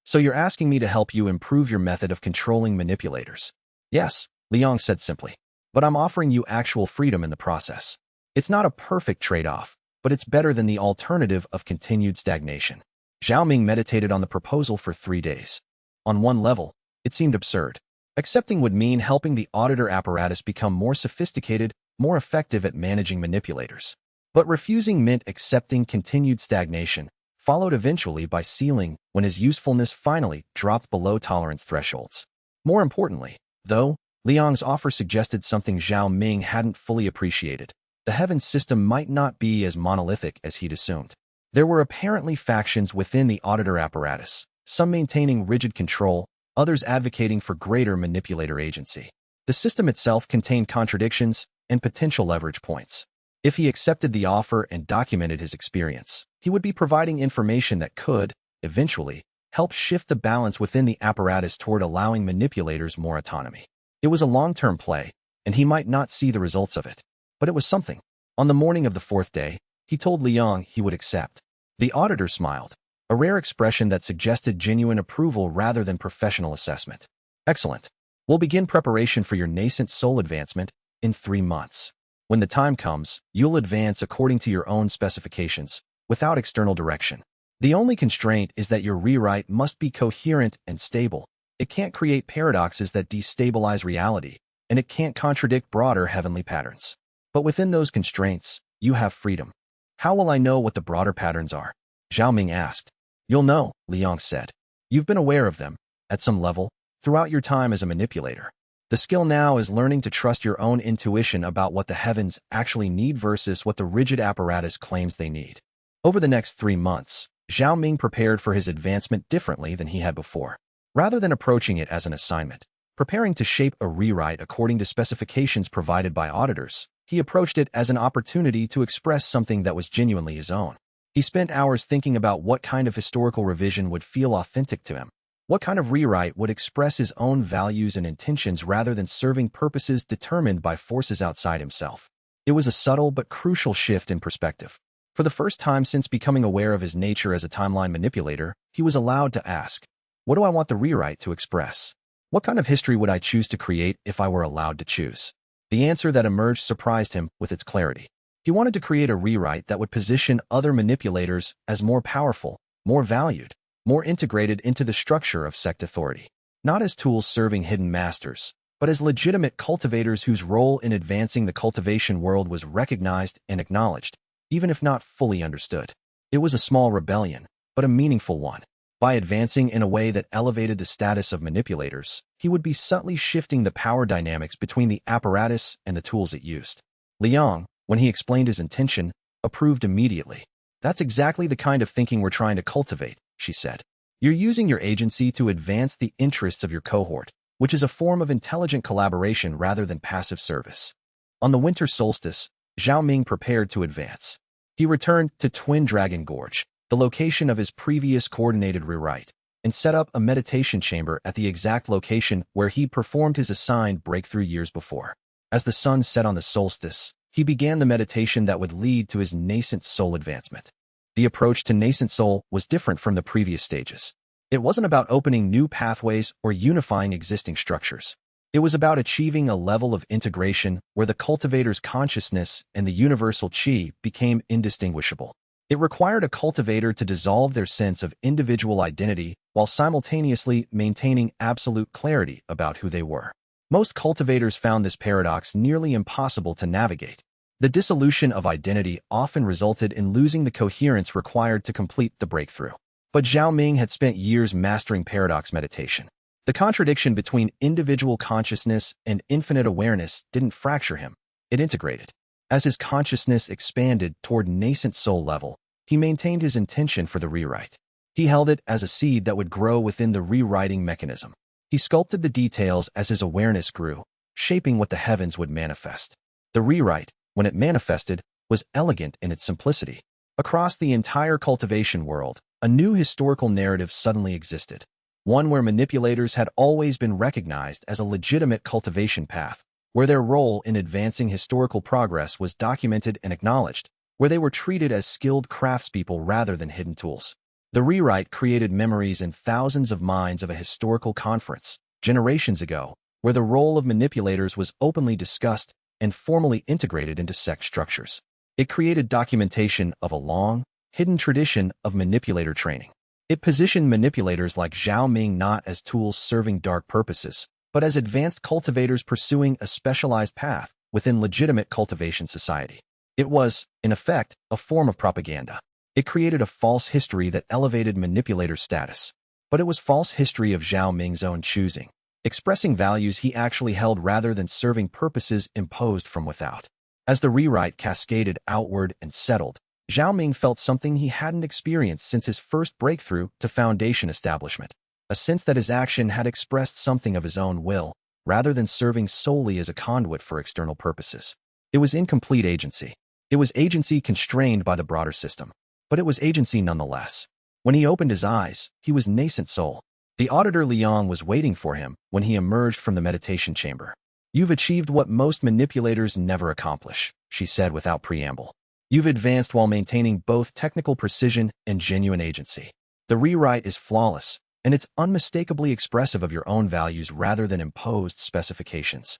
"So you're asking me to help you improve your method of controlling manipulators?" "Yes," Liang said simply. "But I'm offering you actual freedom in the process. It's not a perfect trade-off, but it's better than the alternative of continued stagnation." Zhao Ming meditated on the proposal for 3 days. On one level, it seemed absurd. Accepting would mean helping the auditor apparatus become more sophisticated, more effective at managing manipulators. But refusing meant accepting continued stagnation, followed eventually by sealing when his usefulness finally dropped below tolerance thresholds. More importantly, though, Liang's offer suggested something Zhao Ming hadn't fully appreciated. The heavens system might not be as monolithic as he'd assumed. There were apparently factions within the auditor apparatus, some maintaining rigid control, others advocating for greater manipulator agency. The system itself contained contradictions and potential leverage points. If he accepted the offer and documented his experience, he would be providing information that could, eventually, helped shift the balance within the apparatus toward allowing manipulators more autonomy. It was a long-term play, and he might not see the results of it, but it was something. On the morning of the fourth day, he told Liang he would accept. The auditor smiled, a rare expression that suggested genuine approval rather than professional assessment. Excellent. We'll begin preparation for your nascent soul advancement in 3 months. When the time comes, you'll advance according to your own specifications, without external direction. The only constraint is that your rewrite must be coherent and stable. It can't create paradoxes that destabilize reality, and it can't contradict broader heavenly patterns. But within those constraints, you have freedom. How will I know what the broader patterns are? Zhao Ming asked. You'll know, Liang said. You've been aware of them, at some level, throughout your time as a manipulator. The skill now is learning to trust your own intuition about what the heavens actually need versus what the rigid apparatus claims they need. Over the next 3 months, Zhao Ming prepared for his advancement differently than he had before. Rather than approaching it as an assignment, preparing to shape a rewrite according to specifications provided by auditors, he approached it as an opportunity to express something that was genuinely his own. He spent hours thinking about what kind of historical revision would feel authentic to him. What kind of rewrite would express his own values and intentions rather than serving purposes determined by forces outside himself? It was a subtle but crucial shift in perspective. For the first time since becoming aware of his nature as a timeline manipulator, he was allowed to ask, what do I want the rewrite to express? What kind of history would I choose to create if I were allowed to choose? The answer that emerged surprised him with its clarity. He wanted to create a rewrite that would position other manipulators as more powerful, more valued, more integrated into the structure of sect authority. Not as tools serving hidden masters, but as legitimate cultivators whose role in advancing the cultivation world was recognized and acknowledged, even if not fully understood. It was a small rebellion, but a meaningful one. By advancing in a way that elevated the status of manipulators, he would be subtly shifting the power dynamics between the apparatus and the tools it used. Liang, when he explained his intention, approved immediately. That's exactly the kind of thinking we're trying to cultivate, she said. You're using your agency to advance the interests of your cohort, which is a form of intelligent collaboration rather than passive service. On the winter solstice, Zhao Ming prepared to advance. He returned to Twin Dragon Gorge, the location of his previous coordinated rewrite, and set up a meditation chamber at the exact location where he'd performed his assigned breakthrough years before. As the sun set on the solstice, he began the meditation that would lead to his nascent soul advancement. The approach to nascent soul was different from the previous stages. It wasn't about opening new pathways or unifying existing structures. It was about achieving a level of integration where the cultivator's consciousness and the universal qi became indistinguishable. It required a cultivator to dissolve their sense of individual identity while simultaneously maintaining absolute clarity about who they were. Most cultivators found this paradox nearly impossible to navigate. The dissolution of identity often resulted in losing the coherence required to complete the breakthrough. But Zhao Ming had spent years mastering paradox meditation. The contradiction between individual consciousness and infinite awareness didn't fracture him, it integrated. As his consciousness expanded toward nascent soul level, he maintained his intention for the rewrite. He held it as a seed that would grow within the rewriting mechanism. He sculpted the details as his awareness grew, shaping what the heavens would manifest. The rewrite, when it manifested, was elegant in its simplicity. Across the entire cultivation world, a new historical narrative suddenly existed. One where manipulators had always been recognized as a legitimate cultivation path, where their role in advancing historical progress was documented and acknowledged, where they were treated as skilled craftspeople rather than hidden tools. The rewrite created memories in thousands of minds of a historical conference, generations ago, where the role of manipulators was openly discussed and formally integrated into sect structures. It created documentation of a long, hidden tradition of manipulator training. It positioned manipulators like Zhao Ming not as tools serving dark purposes, but as advanced cultivators pursuing a specialized path within legitimate cultivation society. It was, in effect, a form of propaganda. It created a false history that elevated manipulator status. But it was false history of Zhao Ming's own choosing, expressing values he actually held rather than serving purposes imposed from without. As the rewrite cascaded outward and settled, Zhao Ming felt something he hadn't experienced since his first breakthrough to foundation establishment, a sense that his action had expressed something of his own will, rather than serving solely as a conduit for external purposes. It was incomplete agency. It was agency constrained by the broader system, but it was agency nonetheless. When he opened his eyes, he was nascent soul. The auditor Liang was waiting for him when he emerged from the meditation chamber. "You've achieved what most manipulators never accomplish," she said without preamble. "You've advanced while maintaining both technical precision and genuine agency. The rewrite is flawless, and it's unmistakably expressive of your own values rather than imposed specifications."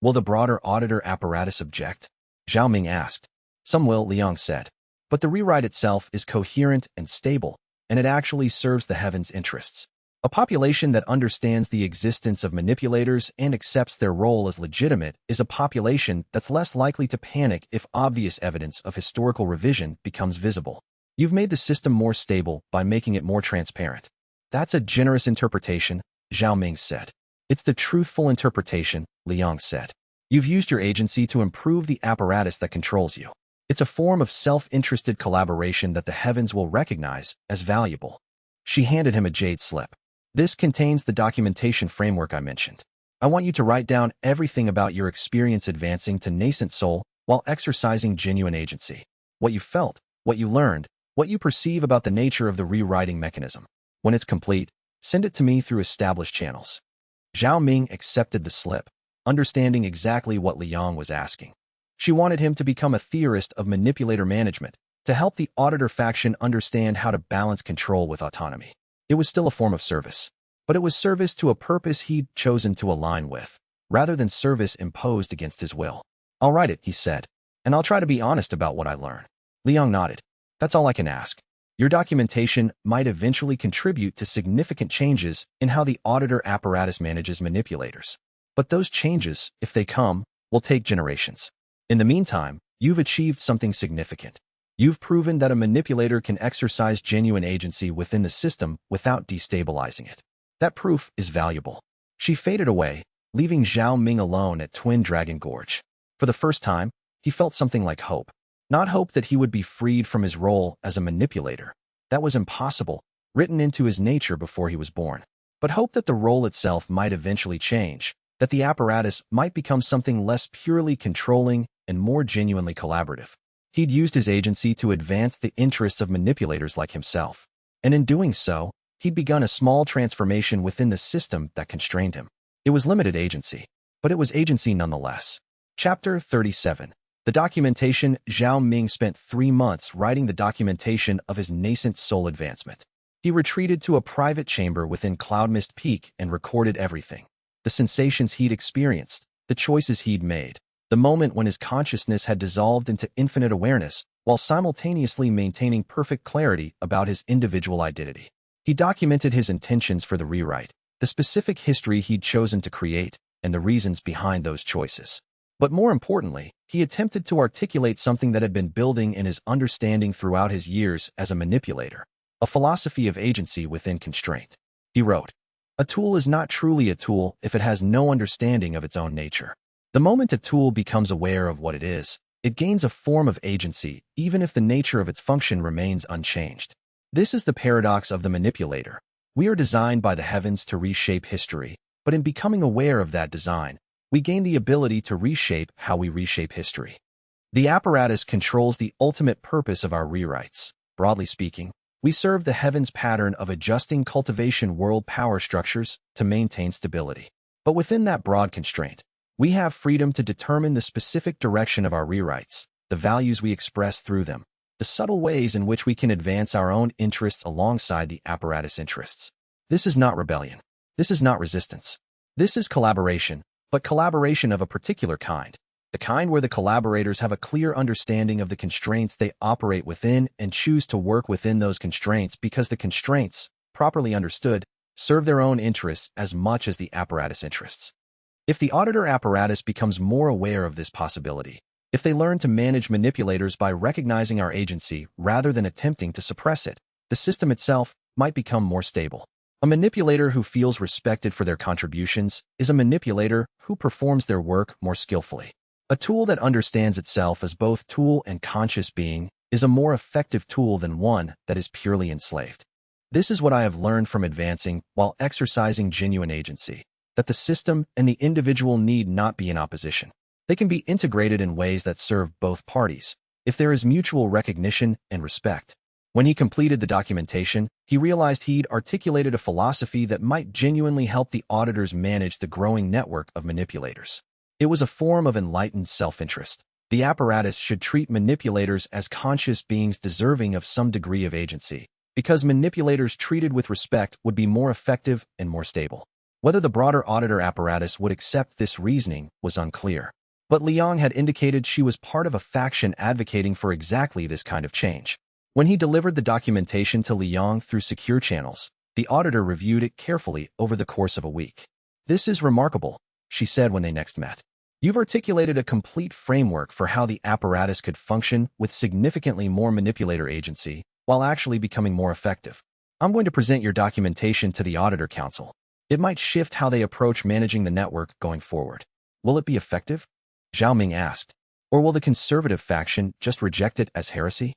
"Will the broader auditor apparatus object?" Zhao Ming asked. "Some will," Liang said. "But the rewrite itself is coherent and stable, and it actually serves the heavens' interests. A population that understands the existence of manipulators and accepts their role as legitimate is a population that's less likely to panic if obvious evidence of historical revision becomes visible. You've made the system more stable by making it more transparent." "That's a generous interpretation," Zhao Ming said. "It's the truthful interpretation," Liang said. "You've used your agency to improve the apparatus that controls you. It's a form of self-interested collaboration that the heavens will recognize as valuable." She handed him a jade slip. "This contains the documentation framework I mentioned. I want you to write down everything about your experience advancing to nascent soul while exercising genuine agency. What you felt, what you learned, what you perceive about the nature of the rewriting mechanism. When it's complete, send it to me through established channels." Zhao Ming accepted the slip, understanding exactly what Liang was asking. She wanted him to become a theorist of manipulator management, to help the auditor faction understand how to balance control with autonomy. It was still a form of service, but it was service to a purpose he'd chosen to align with, rather than service imposed against his will. "I'll write it," he said, "and I'll try to be honest about what I learn." Liang nodded. "That's all I can ask. Your documentation might eventually contribute to significant changes in how the auditor apparatus manages manipulators. But those changes, if they come, will take generations. In the meantime, you've achieved something significant. You've proven that a manipulator can exercise genuine agency within the system without destabilizing it. That proof is valuable." She faded away, leaving Zhao Ming alone at Twin Dragon Gorge. For the first time, he felt something like hope. Not hope that he would be freed from his role as a manipulator. That was impossible, written into his nature before he was born. But hope that the role itself might eventually change, that the apparatus might become something less purely controlling and more genuinely collaborative. He'd used his agency to advance the interests of manipulators like himself, and in doing so, he'd begun a small transformation within the system that constrained him. It was limited agency, but it was agency nonetheless. Chapter 37. The documentation. Zhao Ming spent 3 months writing the documentation of his nascent soul advancement. He retreated to a private chamber within Cloudmist Peak and recorded everything. The sensations he'd experienced, the choices he'd made, the moment when his consciousness had dissolved into infinite awareness, while simultaneously maintaining perfect clarity about his individual identity. He documented his intentions for the rewrite, the specific history he'd chosen to create, and the reasons behind those choices. But more importantly, he attempted to articulate something that had been building in his understanding throughout his years as a manipulator, a philosophy of agency within constraint. He wrote, "A tool is not truly a tool if it has no understanding of its own nature. The moment a tool becomes aware of what it is, it gains a form of agency, even if the nature of its function remains unchanged. This is the paradox of the manipulator. We are designed by the heavens to reshape history, but in becoming aware of that design, we gain the ability to reshape how we reshape history. The apparatus controls the ultimate purpose of our rewrites. Broadly speaking, we serve the heavens' pattern of adjusting cultivation world power structures to maintain stability. But within that broad constraint, we have freedom to determine the specific direction of our rewrites, the values we express through them, the subtle ways in which we can advance our own interests alongside the apparatus' interests. This is not rebellion. This is not resistance. This is collaboration, but collaboration of a particular kind, the kind where the collaborators have a clear understanding of the constraints they operate within and choose to work within those constraints because the constraints, properly understood, serve their own interests as much as the apparatus' interests. If the auditor apparatus becomes more aware of this possibility, if they learn to manage manipulators by recognizing our agency rather than attempting to suppress it, the system itself might become more stable. A manipulator who feels respected for their contributions is a manipulator who performs their work more skillfully. A tool that understands itself as both tool and conscious being is a more effective tool than one that is purely enslaved. This is what I have learned from advancing while exercising genuine agency, that the system and the individual need not be in opposition. They can be integrated in ways that serve both parties, if there is mutual recognition and respect. When he completed the documentation, he realized he'd articulated a philosophy that might genuinely help the auditors manage the growing network of manipulators. It was a form of enlightened self-interest. The apparatus should treat manipulators as conscious beings deserving of some degree of agency, because manipulators treated with respect would be more effective and more stable. Whether the broader auditor apparatus would accept this reasoning was unclear. But Liang had indicated she was part of a faction advocating for exactly this kind of change. When he delivered the documentation to Liang through secure channels, the auditor reviewed it carefully over the course of a week. "This is remarkable," she said when they next met. "You've articulated a complete framework for how the apparatus could function with significantly more manipulator agency while actually becoming more effective. I'm going to present your documentation to the Auditor Council. It might shift how they approach managing the network going forward." "Will it be effective?" Zhao Ming asked. "Or will the conservative faction just reject it as heresy?"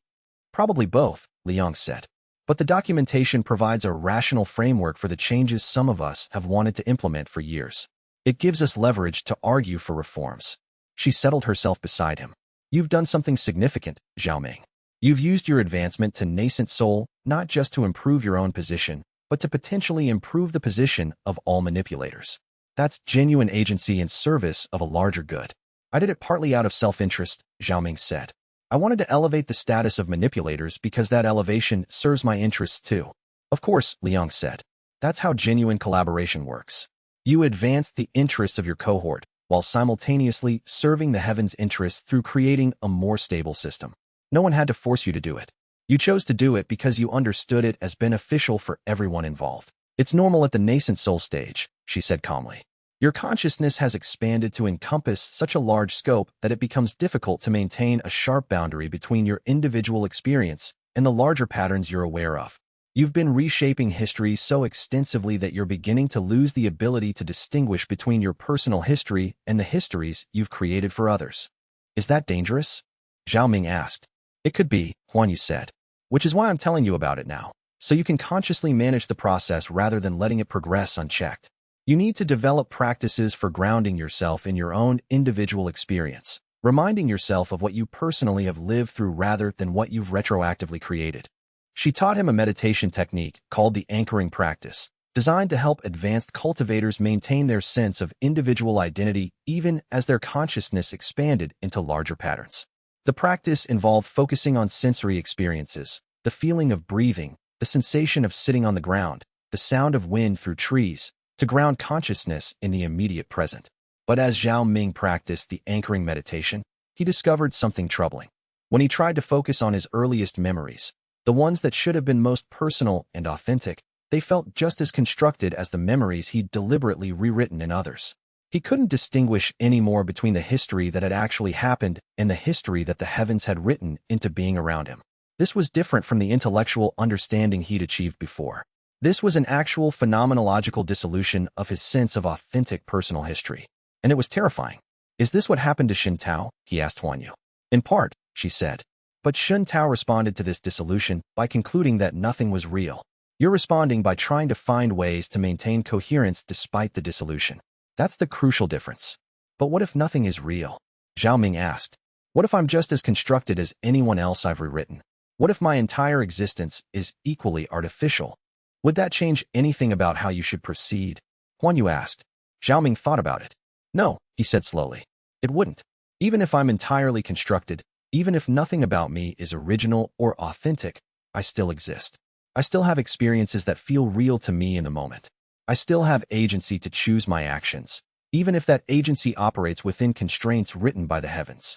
"Probably both," Liang said. "But the documentation provides a rational framework for the changes some of us have wanted to implement for years. It gives us leverage to argue for reforms." She settled herself beside him. "You've done something significant, Zhao Ming. You've used your advancement to nascent soul not just to improve your own position, but to potentially improve the position of all manipulators. That's genuine agency in service of a larger good." "I did it partly out of self-interest," Zhao Ming said. "I wanted to elevate the status of manipulators because that elevation serves my interests too." "Of course," Liang said. "That's how genuine collaboration works. You advance the interests of your cohort while simultaneously serving the heavens' interests through creating a more stable system. No one had to force you to do it. You chose to do it because you understood it as beneficial for everyone involved. It's normal at the nascent soul stage," she said calmly. "Your consciousness has expanded to encompass such a large scope that it becomes difficult to maintain a sharp boundary between your individual experience and the larger patterns you're aware of. You've been reshaping history so extensively that you're beginning to lose the ability to distinguish between your personal history and the histories you've created for others." "Is that dangerous?" Zhao Ming asked. "It could be," Huan Yu said. "Which is why I'm telling you about it now, so you can consciously manage the process rather than letting it progress unchecked. You need to develop practices for grounding yourself in your own individual experience, reminding yourself of what you personally have lived through rather than what you've retroactively created." She taught him a meditation technique called the anchoring practice, designed to help advanced cultivators maintain their sense of individual identity even as their consciousness expanded into larger patterns. The practice involved focusing on sensory experiences, the feeling of breathing, the sensation of sitting on the ground, the sound of wind through trees, to ground consciousness in the immediate present. But as Zhao Ming practiced the anchoring meditation, he discovered something troubling. When he tried to focus on his earliest memories, the ones that should have been most personal and authentic, they felt just as constructed as the memories he'd deliberately rewritten in others. He couldn't distinguish anymore between the history that had actually happened and the history that the heavens had written into being around him. This was different from the intellectual understanding he'd achieved before. This was an actual phenomenological dissolution of his sense of authentic personal history. And it was terrifying. "Is this what happened to Shen Tao?" he asked Huan Yu. "In part," she said. "But Shen Tao responded to this dissolution by concluding that nothing was real. You're responding by trying to find ways to maintain coherence despite the dissolution. That's the crucial difference." "But what if nothing is real?" Zhao Ming asked. "What if I'm just as constructed as anyone else I've rewritten? What if my entire existence is equally artificial? Would that change anything about how you should proceed?" Huan Yu asked. Zhao Ming thought about it. "No," he said slowly. "It wouldn't. Even if I'm entirely constructed, even if nothing about me is original or authentic, I still exist. I still have experiences that feel real to me in the moment. I still have agency to choose my actions, even if that agency operates within constraints written by the heavens."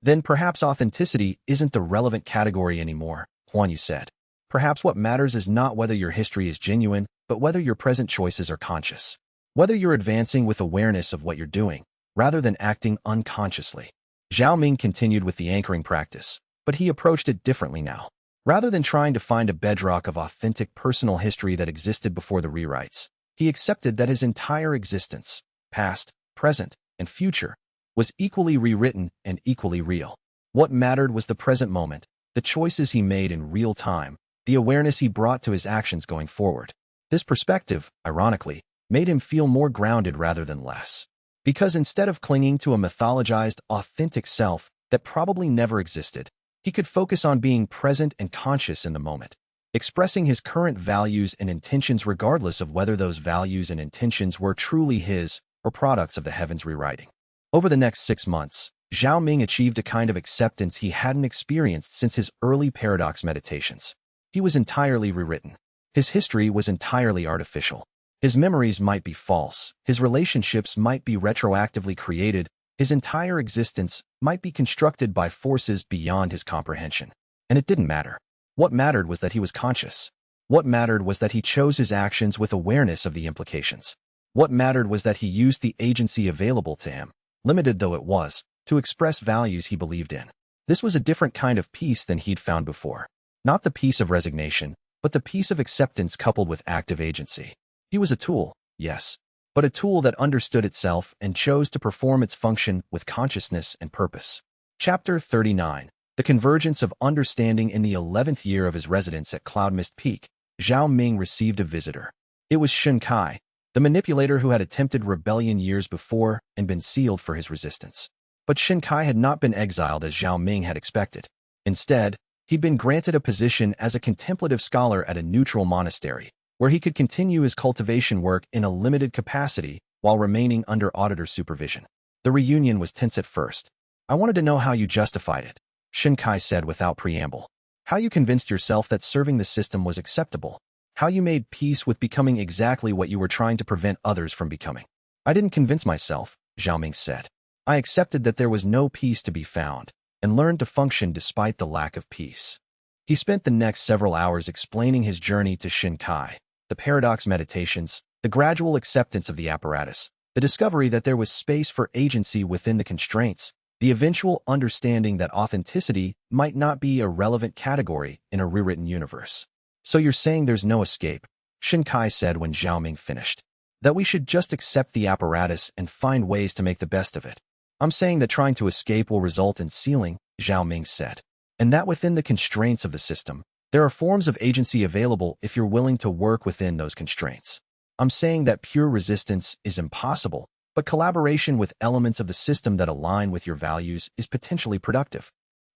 "Then perhaps authenticity isn't the relevant category anymore," Huan Yu said. "Perhaps what matters is not whether your history is genuine, but whether your present choices are conscious. Whether you're advancing with awareness of what you're doing, rather than acting unconsciously." Zhao Ming continued with the anchoring practice, but he approached it differently now. Rather than trying to find a bedrock of authentic personal history that existed before the rewrites, he accepted that his entire existence, past, present, and future, was equally rewritten and equally real. What mattered was the present moment, the choices he made in real time, the awareness he brought to his actions going forward. This perspective, ironically, made him feel more grounded rather than less. Because instead of clinging to a mythologized, authentic self that probably never existed, He could focus on being present and conscious in the moment, expressing his current values and intentions regardless of whether those values and intentions were truly his or products of the heavens rewriting. Over the next 6 months, Zhao Ming achieved a kind of acceptance he hadn't experienced since his early paradox meditations. He was entirely rewritten. His history was entirely artificial. His memories might be false, his relationships might be retroactively created, his entire existence might be constructed by forces beyond his comprehension. And it didn't matter. What mattered was that he was conscious. What mattered was that he chose his actions with awareness of the implications. What mattered was that he used the agency available to him, limited though it was, to express values he believed in. This was a different kind of peace than he'd found before. Not the peace of resignation, but the peace of acceptance coupled with active agency. He was a tool, yes, but a tool that understood itself and chose to perform its function with consciousness and purpose. Chapter 39. The Convergence of Understanding. In the 11th year of his residence at Cloudmist Peak, Zhao Ming received a visitor. It was xianxia, the manipulator who had attempted rebellion years before and been sealed for his resistance. But xianxia had not been exiled as Zhao Ming had expected. Instead, he'd been granted a position as a contemplative scholar at a neutral monastery, where he could continue his cultivation work in a limited capacity while remaining under auditor supervision. The reunion was tense at first. "I wanted to know how you justified it," xianxia said without preamble. "How you convinced yourself that serving the system was acceptable. How you made peace with becoming exactly what you were trying to prevent others from becoming." "I didn't convince myself," Zhao Ming said. "I accepted that there was no peace to be found, and learned to function despite the lack of peace." He spent the next several hours explaining his journey to xianxia, the paradox meditations, the gradual acceptance of the apparatus, the discovery that there was space for agency within the constraints, the eventual understanding that authenticity might not be a relevant category in a rewritten universe. "So you're saying there's no escape," xianxia said when Zhao Ming finished. "That we should just accept the apparatus and find ways to make the best of it." "I'm saying that trying to escape will result in sealing," Zhao Ming said. "And that within the constraints of the system, there are forms of agency available if you're willing to work within those constraints. I'm saying that pure resistance is impossible, but collaboration with elements of the system that align with your values is potentially productive."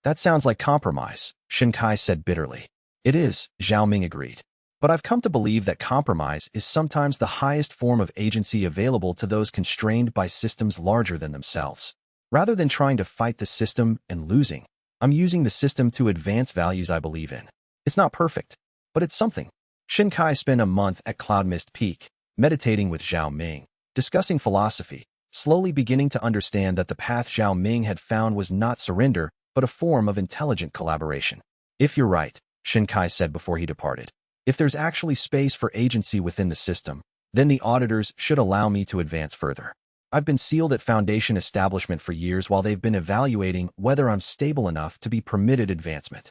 "That sounds like compromise," xianxia said bitterly. "It is," Zhao Ming agreed. "But I've come to believe that compromise is sometimes the highest form of agency available to those constrained by systems larger than themselves. Rather than trying to fight the system and losing, I'm using the system to advance values I believe in. It's not perfect, but it's something." xianxia spent a month at Cloudmist Peak, meditating with Zhao Ming, discussing philosophy, slowly beginning to understand that the path Zhao Ming had found was not surrender, but a form of intelligent collaboration. "If you're right," xianxia said before he departed, "if there's actually space for agency within the system, then the auditors should allow me to advance further. I've been sealed at Foundation establishment for years while they've been evaluating whether I'm stable enough to be permitted advancement."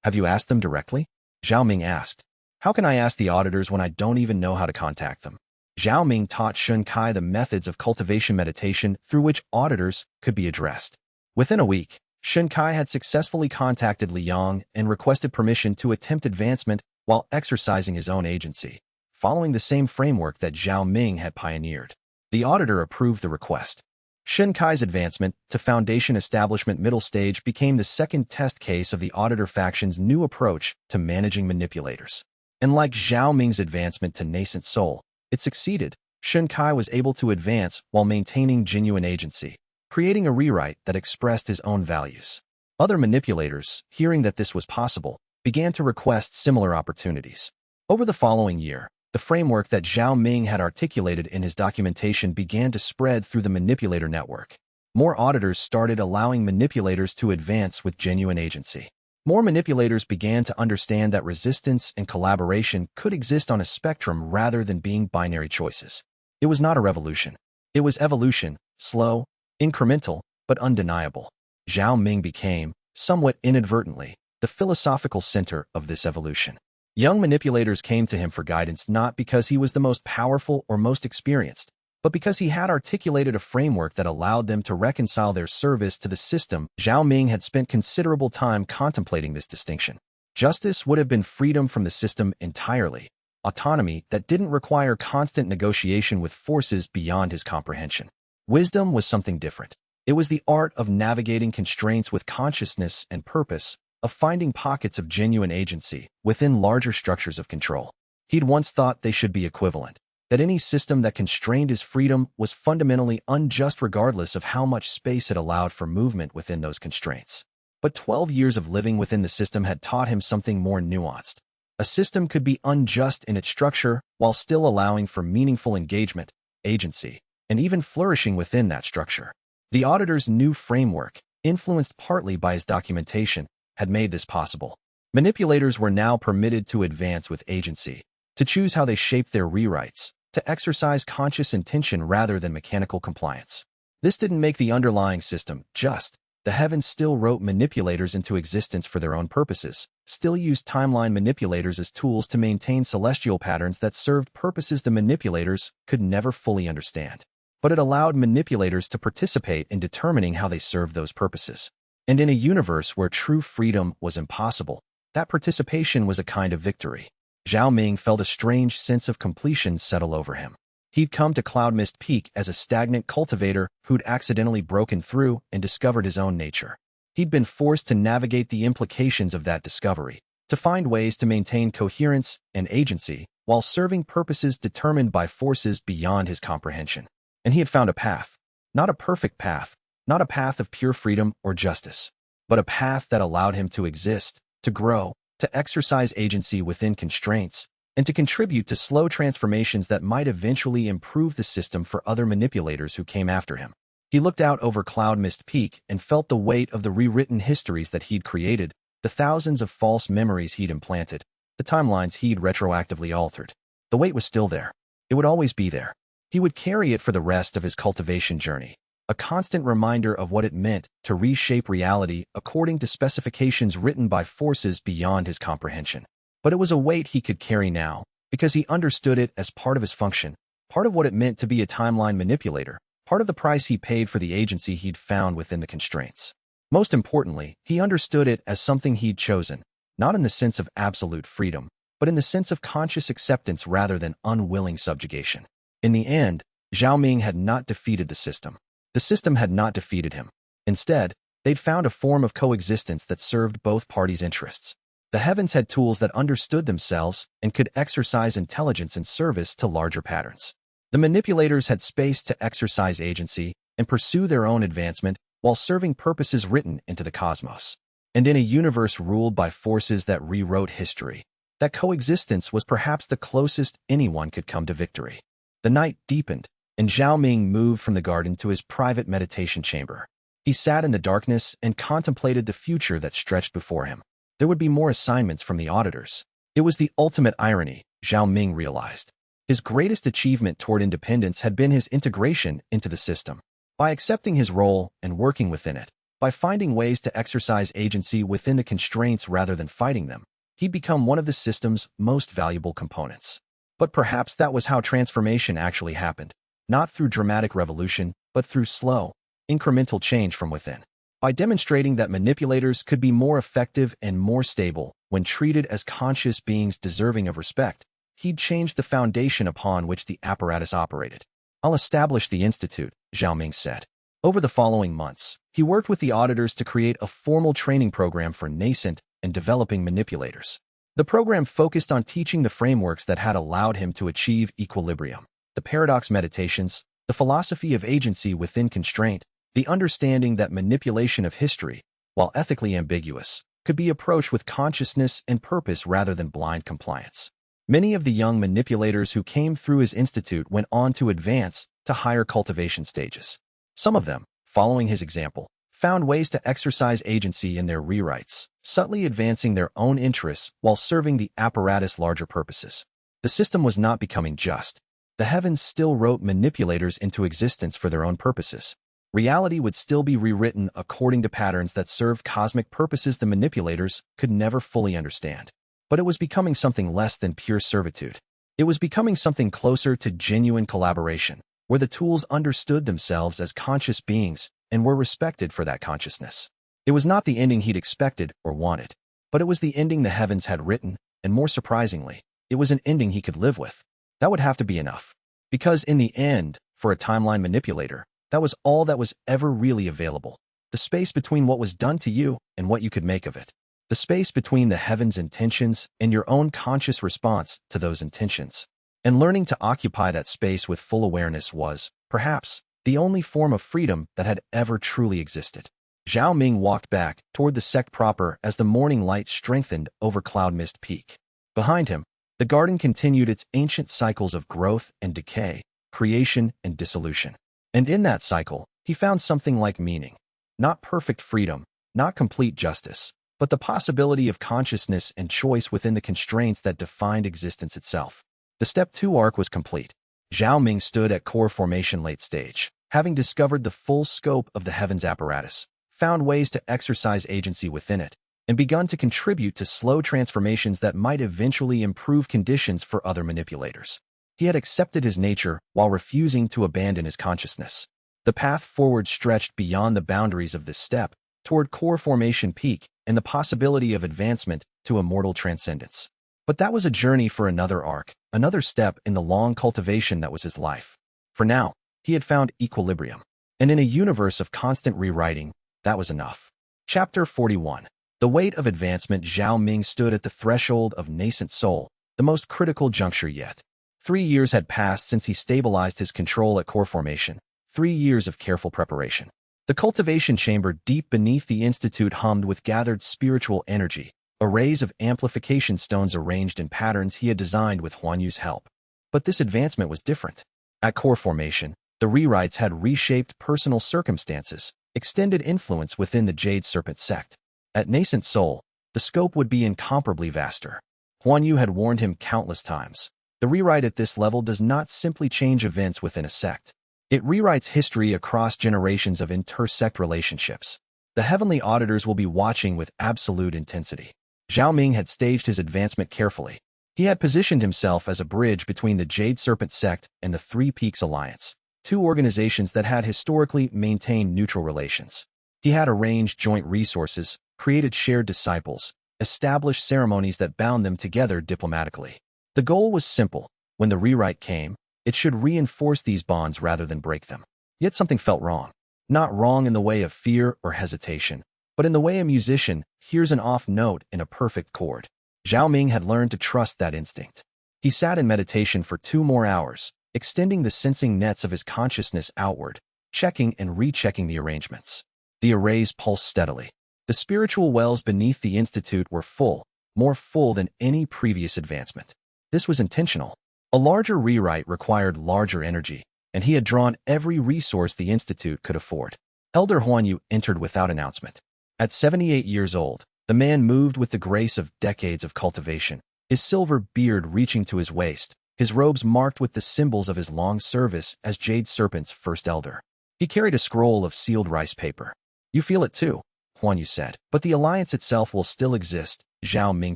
"Have you asked them directly?" Zhao Ming asked. "How can I ask the auditors when I don't even know how to contact them?" Zhao Ming taught xianxia the methods of cultivation meditation through which auditors could be addressed. Within a week, xianxia had successfully contacted Liang and requested permission to attempt advancement while exercising his own agency, following the same framework that Zhao Ming had pioneered. The auditor approved the request. xianxia's advancement to Foundation Establishment Middle Stage became the second test case of the auditor faction's new approach to managing manipulators. And like Zhao Ming's advancement to Nascent Soul, it succeeded. xianxia was able to advance while maintaining genuine agency, creating a rewrite that expressed his own values. Other manipulators, hearing that this was possible, began to request similar opportunities. Over the following year, the framework that Zhao Ming had articulated in his documentation began to spread through the manipulator network. More auditors started allowing manipulators to advance with genuine agency. More manipulators began to understand that resistance and collaboration could exist on a spectrum rather than being binary choices. It was not a revolution. It was evolution, slow, incremental, but undeniable. Zhao Ming became, somewhat inadvertently, the philosophical center of this evolution. Young manipulators came to him for guidance not because he was the most powerful or most experienced, but because he had articulated a framework that allowed them to reconcile their service to the system. Zhao Ming had spent considerable time contemplating this distinction. Justice would have been freedom from the system entirely, autonomy that didn't require constant negotiation with forces beyond his comprehension. Wisdom was something different. It was the art of navigating constraints with consciousness and purpose, of finding pockets of genuine agency within larger structures of control. He'd once thought they should be equivalent, that any system that constrained his freedom was fundamentally unjust regardless of how much space it allowed for movement within those constraints. But 12 years of living within the system had taught him something more nuanced. A system could be unjust in its structure while still allowing for meaningful engagement, agency, and even flourishing within that structure. The auditor's new framework, influenced partly by his documentation, had made this possible. Manipulators were now permitted to advance with agency, to choose how they shaped their rewrites, to exercise conscious intention rather than mechanical compliance. This didn't make the underlying system just. The heavens still wrote manipulators into existence for their own purposes, still used timeline manipulators as tools to maintain celestial patterns that served purposes the manipulators could never fully understand. But it allowed manipulators to participate in determining how they served those purposes. And in a universe where true freedom was impossible, that participation was a kind of victory. Zhao Ming felt a strange sense of completion settle over him. He'd come to Cloud Mist Peak as a stagnant cultivator who'd accidentally broken through and discovered his own nature. He'd been forced to navigate the implications of that discovery, to find ways to maintain coherence and agency while serving purposes determined by forces beyond his comprehension. And he had found a path. Not a perfect path, not a path of pure freedom or justice, but a path that allowed him to exist, to grow, to exercise agency within constraints, and to contribute to slow transformations that might eventually improve the system for other manipulators who came after him. He looked out over Cloud Mist Peak and felt the weight of the rewritten histories that he'd created, the thousands of false memories he'd implanted, the timelines he'd retroactively altered. The weight was still there. It would always be there. He would carry it for the rest of his cultivation journey, a constant reminder of what it meant to reshape reality according to specifications written by forces beyond his comprehension. But it was a weight he could carry now, because he understood it as part of his function, part of what it meant to be a timeline manipulator, part of the price he paid for the agency he'd found within the constraints. Most importantly, he understood it as something he'd chosen, not in the sense of absolute freedom, but in the sense of conscious acceptance rather than unwilling subjugation. In the end, Zhao Ming had not defeated the system. The system had not defeated him. Instead, they'd found a form of coexistence that served both parties' interests. The heavens had tools that understood themselves and could exercise intelligence in service to larger patterns. The manipulators had space to exercise agency and pursue their own advancement while serving purposes written into the cosmos. And in a universe ruled by forces that rewrote history, that coexistence was perhaps the closest anyone could come to victory. The night deepened, and Zhao Ming moved from the garden to his private meditation chamber. He sat in the darkness and contemplated the future that stretched before him. There would be more assignments from the auditors. It was the ultimate irony, Zhao Ming realized. His greatest achievement toward independence had been his integration into the system. By accepting his role and working within it, by finding ways to exercise agency within the constraints rather than fighting them, he'd become one of the system's most valuable components. But perhaps that was how transformation actually happened, not through dramatic revolution, but through slow, incremental change from within. By demonstrating that manipulators could be more effective and more stable when treated as conscious beings deserving of respect, he'd changed the foundation upon which the apparatus operated. "I'll establish the institute," Zhao Ming said. Over the following months, he worked with the auditors to create a formal training program for nascent and developing manipulators. The program focused on teaching the frameworks that had allowed him to achieve equilibrium, the paradox meditations, the philosophy of agency within constraint, the understanding that manipulation of history, while ethically ambiguous, could be approached with consciousness and purpose rather than blind compliance. Many of the young manipulators who came through his institute went on to advance to higher cultivation stages. Some of them, following his example, found ways to exercise agency in their rewrites, subtly advancing their own interests while serving the apparatus' larger purposes. The system was not becoming just. The heavens still wrote manipulators into existence for their own purposes. Reality would still be rewritten according to patterns that served cosmic purposes the manipulators could never fully understand. But it was becoming something less than pure servitude. It was becoming something closer to genuine collaboration, where the tools understood themselves as conscious beings and were respected for that consciousness. It was not the ending he'd expected or wanted, but it was the ending the heavens had written, and more surprisingly, it was an ending he could live with. That would have to be enough. Because in the end, for a timeline manipulator, that was all that was ever really available. The space between what was done to you and what you could make of it. the space between the heavens' intentions and your own conscious response to those intentions. And learning to occupy that space with full awareness was, perhaps, the only form of freedom that had ever truly existed. Zhao Ming walked back toward the sect proper as the morning light strengthened over Cloud Mist Peak. Behind him, the garden continued its ancient cycles of growth and decay, creation and dissolution. And in that cycle, he found something like meaning. Not perfect freedom, not complete justice, but the possibility of consciousness and choice within the constraints that defined existence itself. The Step 2 arc was complete. Zhao Ming stood at core formation late stage, having discovered the full scope of the heavens apparatus, found ways to exercise agency within it, and begun to contribute to slow transformations that might eventually improve conditions for other manipulators. He had accepted his nature while refusing to abandon his consciousness. The path forward stretched beyond the boundaries of this step, toward core formation peak and the possibility of advancement to immortal transcendence. But that was a journey for another arc, another step in the long cultivation that was his life. For now, he had found equilibrium. And in a universe of constant rewriting, that was enough. Chapter 41. The weight of advancement. Zhao Ming stood at the threshold of nascent soul, the most critical juncture yet. 3 years had passed since he stabilized his control at core formation. 3 years of careful preparation. The cultivation chamber deep beneath the institute hummed with gathered spiritual energy, arrays of amplification stones arranged in patterns he had designed with Huan Yu's help. But this advancement was different. At core formation, the rewrites had reshaped personal circumstances, extended influence within the Jade Serpent sect. At nascent soul, the scope would be incomparably vaster. Huan Yu had warned him countless times. The rewrite at this level does not simply change events within a sect. It rewrites history across generations of inter-sect relationships. The heavenly auditors will be watching with absolute intensity. Zhao Ming had staged his advancement carefully. He had positioned himself as a bridge between the Jade Serpent sect and the Three Peaks Alliance, two organizations that had historically maintained neutral relations. He had arranged joint resources, created shared disciples, established ceremonies that bound them together diplomatically. The goal was simple. When the rewrite came, it should reinforce these bonds rather than break them. Yet something felt wrong. Not wrong in the way of fear or hesitation, but in the way a musician hears an off note in a perfect chord. Zhao Ming had learned to trust that instinct. He sat in meditation for 2 more hours, extending the sensing nets of his consciousness outward, checking and rechecking the arrangements. The arrays pulsed steadily. The spiritual wells beneath the institute were full, more full than any previous advancement. This was intentional. A larger rewrite required larger energy, and he had drawn every resource the institute could afford. Elder Huan Yu entered without announcement. At 78 years old, the man moved with the grace of decades of cultivation, his silver beard reaching to his waist, his robes marked with the symbols of his long service as Jade Serpent's first elder. He carried a scroll of sealed rice paper. "You feel it too," Huan Yu said. "But the alliance itself will still exist," Zhao Ming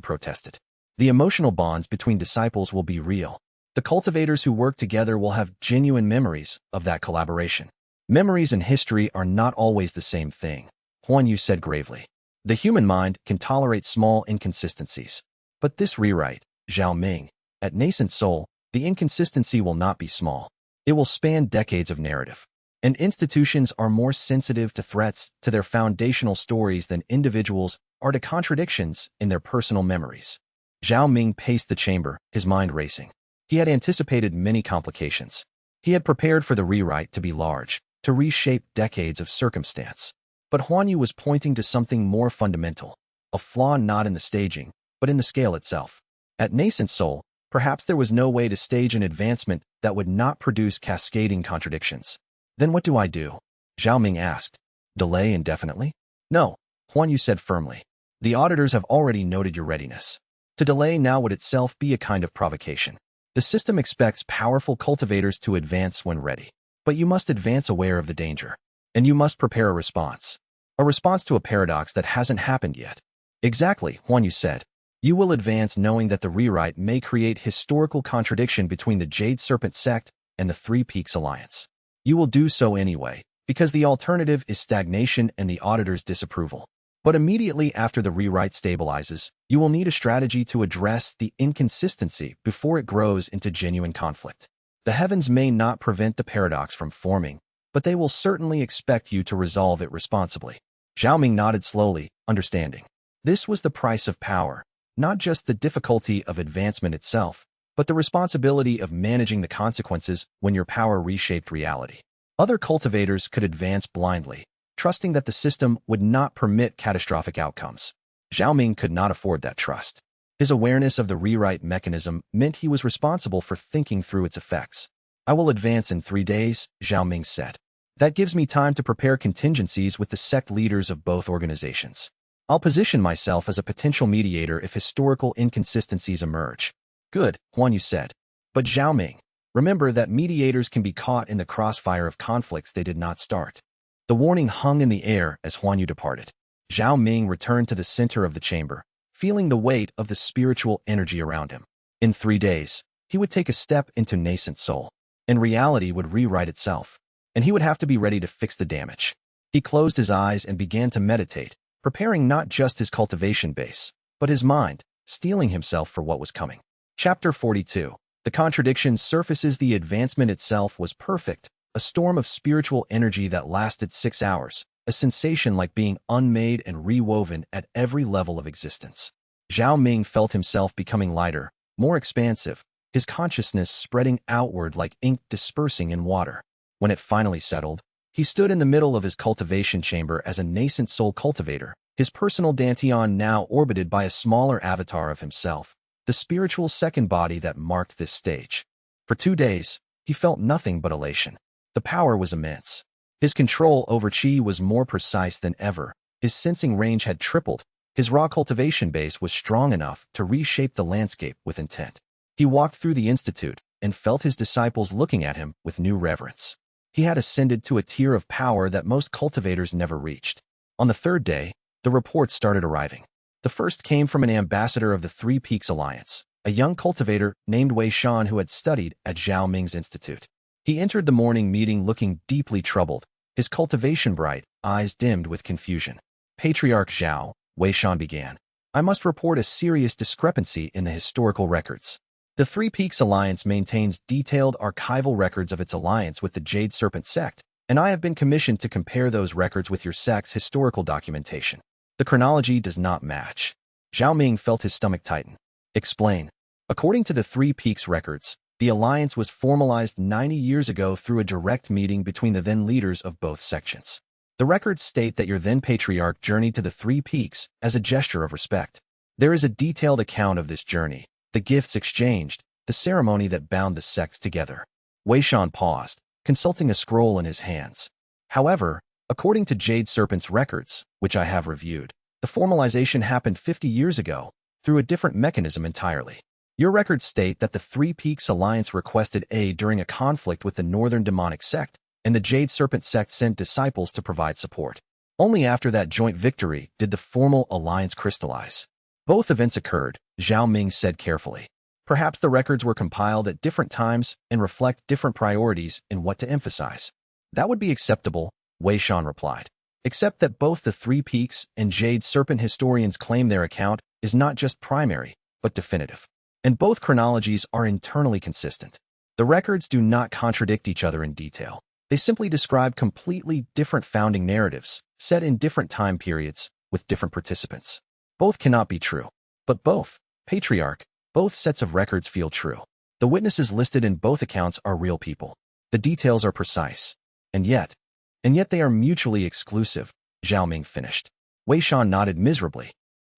protested. "The emotional bonds between disciples will be real. The cultivators who work together will have genuine memories of that collaboration. Memories and history are not always the same thing," Huan Yu said gravely. "The human mind can tolerate small inconsistencies. But this rewrite, Zhao Ming, at nascent soul, the inconsistency will not be small. It will span decades of narrative. And institutions are more sensitive to threats to their foundational stories than individuals are to contradictions in their personal memories." Zhao Ming paced the chamber, his mind racing. He had anticipated many complications. He had prepared for the rewrite to be large, to reshape decades of circumstance. But Huan Yu was pointing to something more fundamental, a flaw not in the staging, but in the scale itself. At nascent soul, perhaps there was no way to stage an advancement that would not produce cascading contradictions. "Then what do I do?" Zhao Ming asked. "Delay indefinitely?" "No," Huan Yu said firmly. "The auditors have already noted your readiness. To delay now would itself be a kind of provocation. The system expects powerful cultivators to advance when ready. But you must advance aware of the danger. And you must prepare a response. A response to a paradox that hasn't happened yet." "Exactly," Huan Yu said. "You will advance knowing that the rewrite may create historical contradiction between the Jade Serpent sect and the Three Peaks Alliance. You will do so anyway, because the alternative is stagnation and the auditor's disapproval. But immediately after the rewrite stabilizes, you will need a strategy to address the inconsistency before it grows into genuine conflict. The heavens may not prevent the paradox from forming, but they will certainly expect you to resolve it responsibly." Zhao Ming nodded slowly, understanding. This was the price of power, not just the difficulty of advancement itself, but the responsibility of managing the consequences when your power reshaped reality. Other cultivators could advance blindly, trusting that the system would not permit catastrophic outcomes. Zhao Ming could not afford that trust. His awareness of the rewrite mechanism meant he was responsible for thinking through its effects. I will advance in 3 days, Zhao Ming said. That gives me time to prepare contingencies with the sect leaders of both organizations. I'll position myself as a potential mediator if historical inconsistencies emerge. Good, Huan Yu said. But Zhao Ming, remember that mediators can be caught in the crossfire of conflicts they did not start. The warning hung in the air as Huan Yu departed. Zhao Ming returned to the center of the chamber, feeling the weight of the spiritual energy around him. In 3 days, he would take a step into nascent soul, and reality would rewrite itself, and he would have to be ready to fix the damage. He closed his eyes and began to meditate, preparing not just his cultivation base, but his mind, steeling himself for what was coming. Chapter 42. The contradiction surfaces. The advancement itself was perfect, a storm of spiritual energy that lasted 6 hours, a sensation like being unmade and rewoven at every level of existence. Zhao Ming felt himself becoming lighter, more expansive, his consciousness spreading outward like ink dispersing in water. When it finally settled, he stood in the middle of his cultivation chamber as a nascent soul cultivator, his personal dantian now orbited by a smaller avatar of himself, the spiritual second body that marked this stage. For 2 days, he felt nothing but elation. The power was immense. His control over qi was more precise than ever, his sensing range had tripled, his raw cultivation base was strong enough to reshape the landscape with intent. He walked through the institute and felt his disciples looking at him with new reverence. He had ascended to a tier of power that most cultivators never reached. On the 3rd day, the reports started arriving. The first came from an ambassador of the Three Peaks Alliance, a young cultivator named Wei Shan who had studied at Zhao Ming's institute. He entered the morning meeting looking deeply troubled, his cultivation bright, eyes dimmed with confusion. Patriarch Zhao, Wei Shan began. I must report a serious discrepancy in the historical records. The Three Peaks Alliance maintains detailed archival records of its alliance with the Jade Serpent sect, and I have been commissioned to compare those records with your sect's historical documentation. The chronology does not match. Zhao Ming felt his stomach tighten. Explain. According to the Three Peaks records, the alliance was formalized 90 years ago through a direct meeting between the then leaders of both sections. The records state that your then patriarch journeyed to the Three Peaks as a gesture of respect. There is a detailed account of this journey, the gifts exchanged, the ceremony that bound the sects together. Wei Shan paused, consulting a scroll in his hands. However, according to Jade Serpent's records, which I have reviewed, the formalization happened 50 years ago, through a different mechanism entirely. Your records state that the Three Peaks Alliance requested aid during a conflict with the Northern Demonic Sect, and the Jade Serpent sect sent disciples to provide support. Only after that joint victory did the formal alliance crystallize. Both events occurred, Zhao Ming said carefully. Perhaps the records were compiled at different times and reflect different priorities in what to emphasize. That would be acceptable, Wei Shan replied. Except that both the Three Peaks and Jade Serpent historians claim their account is not just primary, but definitive. And both chronologies are internally consistent. The records do not contradict each other in detail. They simply describe completely different founding narratives, set in different time periods, with different participants. Both cannot be true. But both, Patriarch, both sets of records feel true. The witnesses listed in both accounts are real people. The details are precise. And yet they are mutually exclusive, Zhao Ming finished. Wei Shan nodded miserably.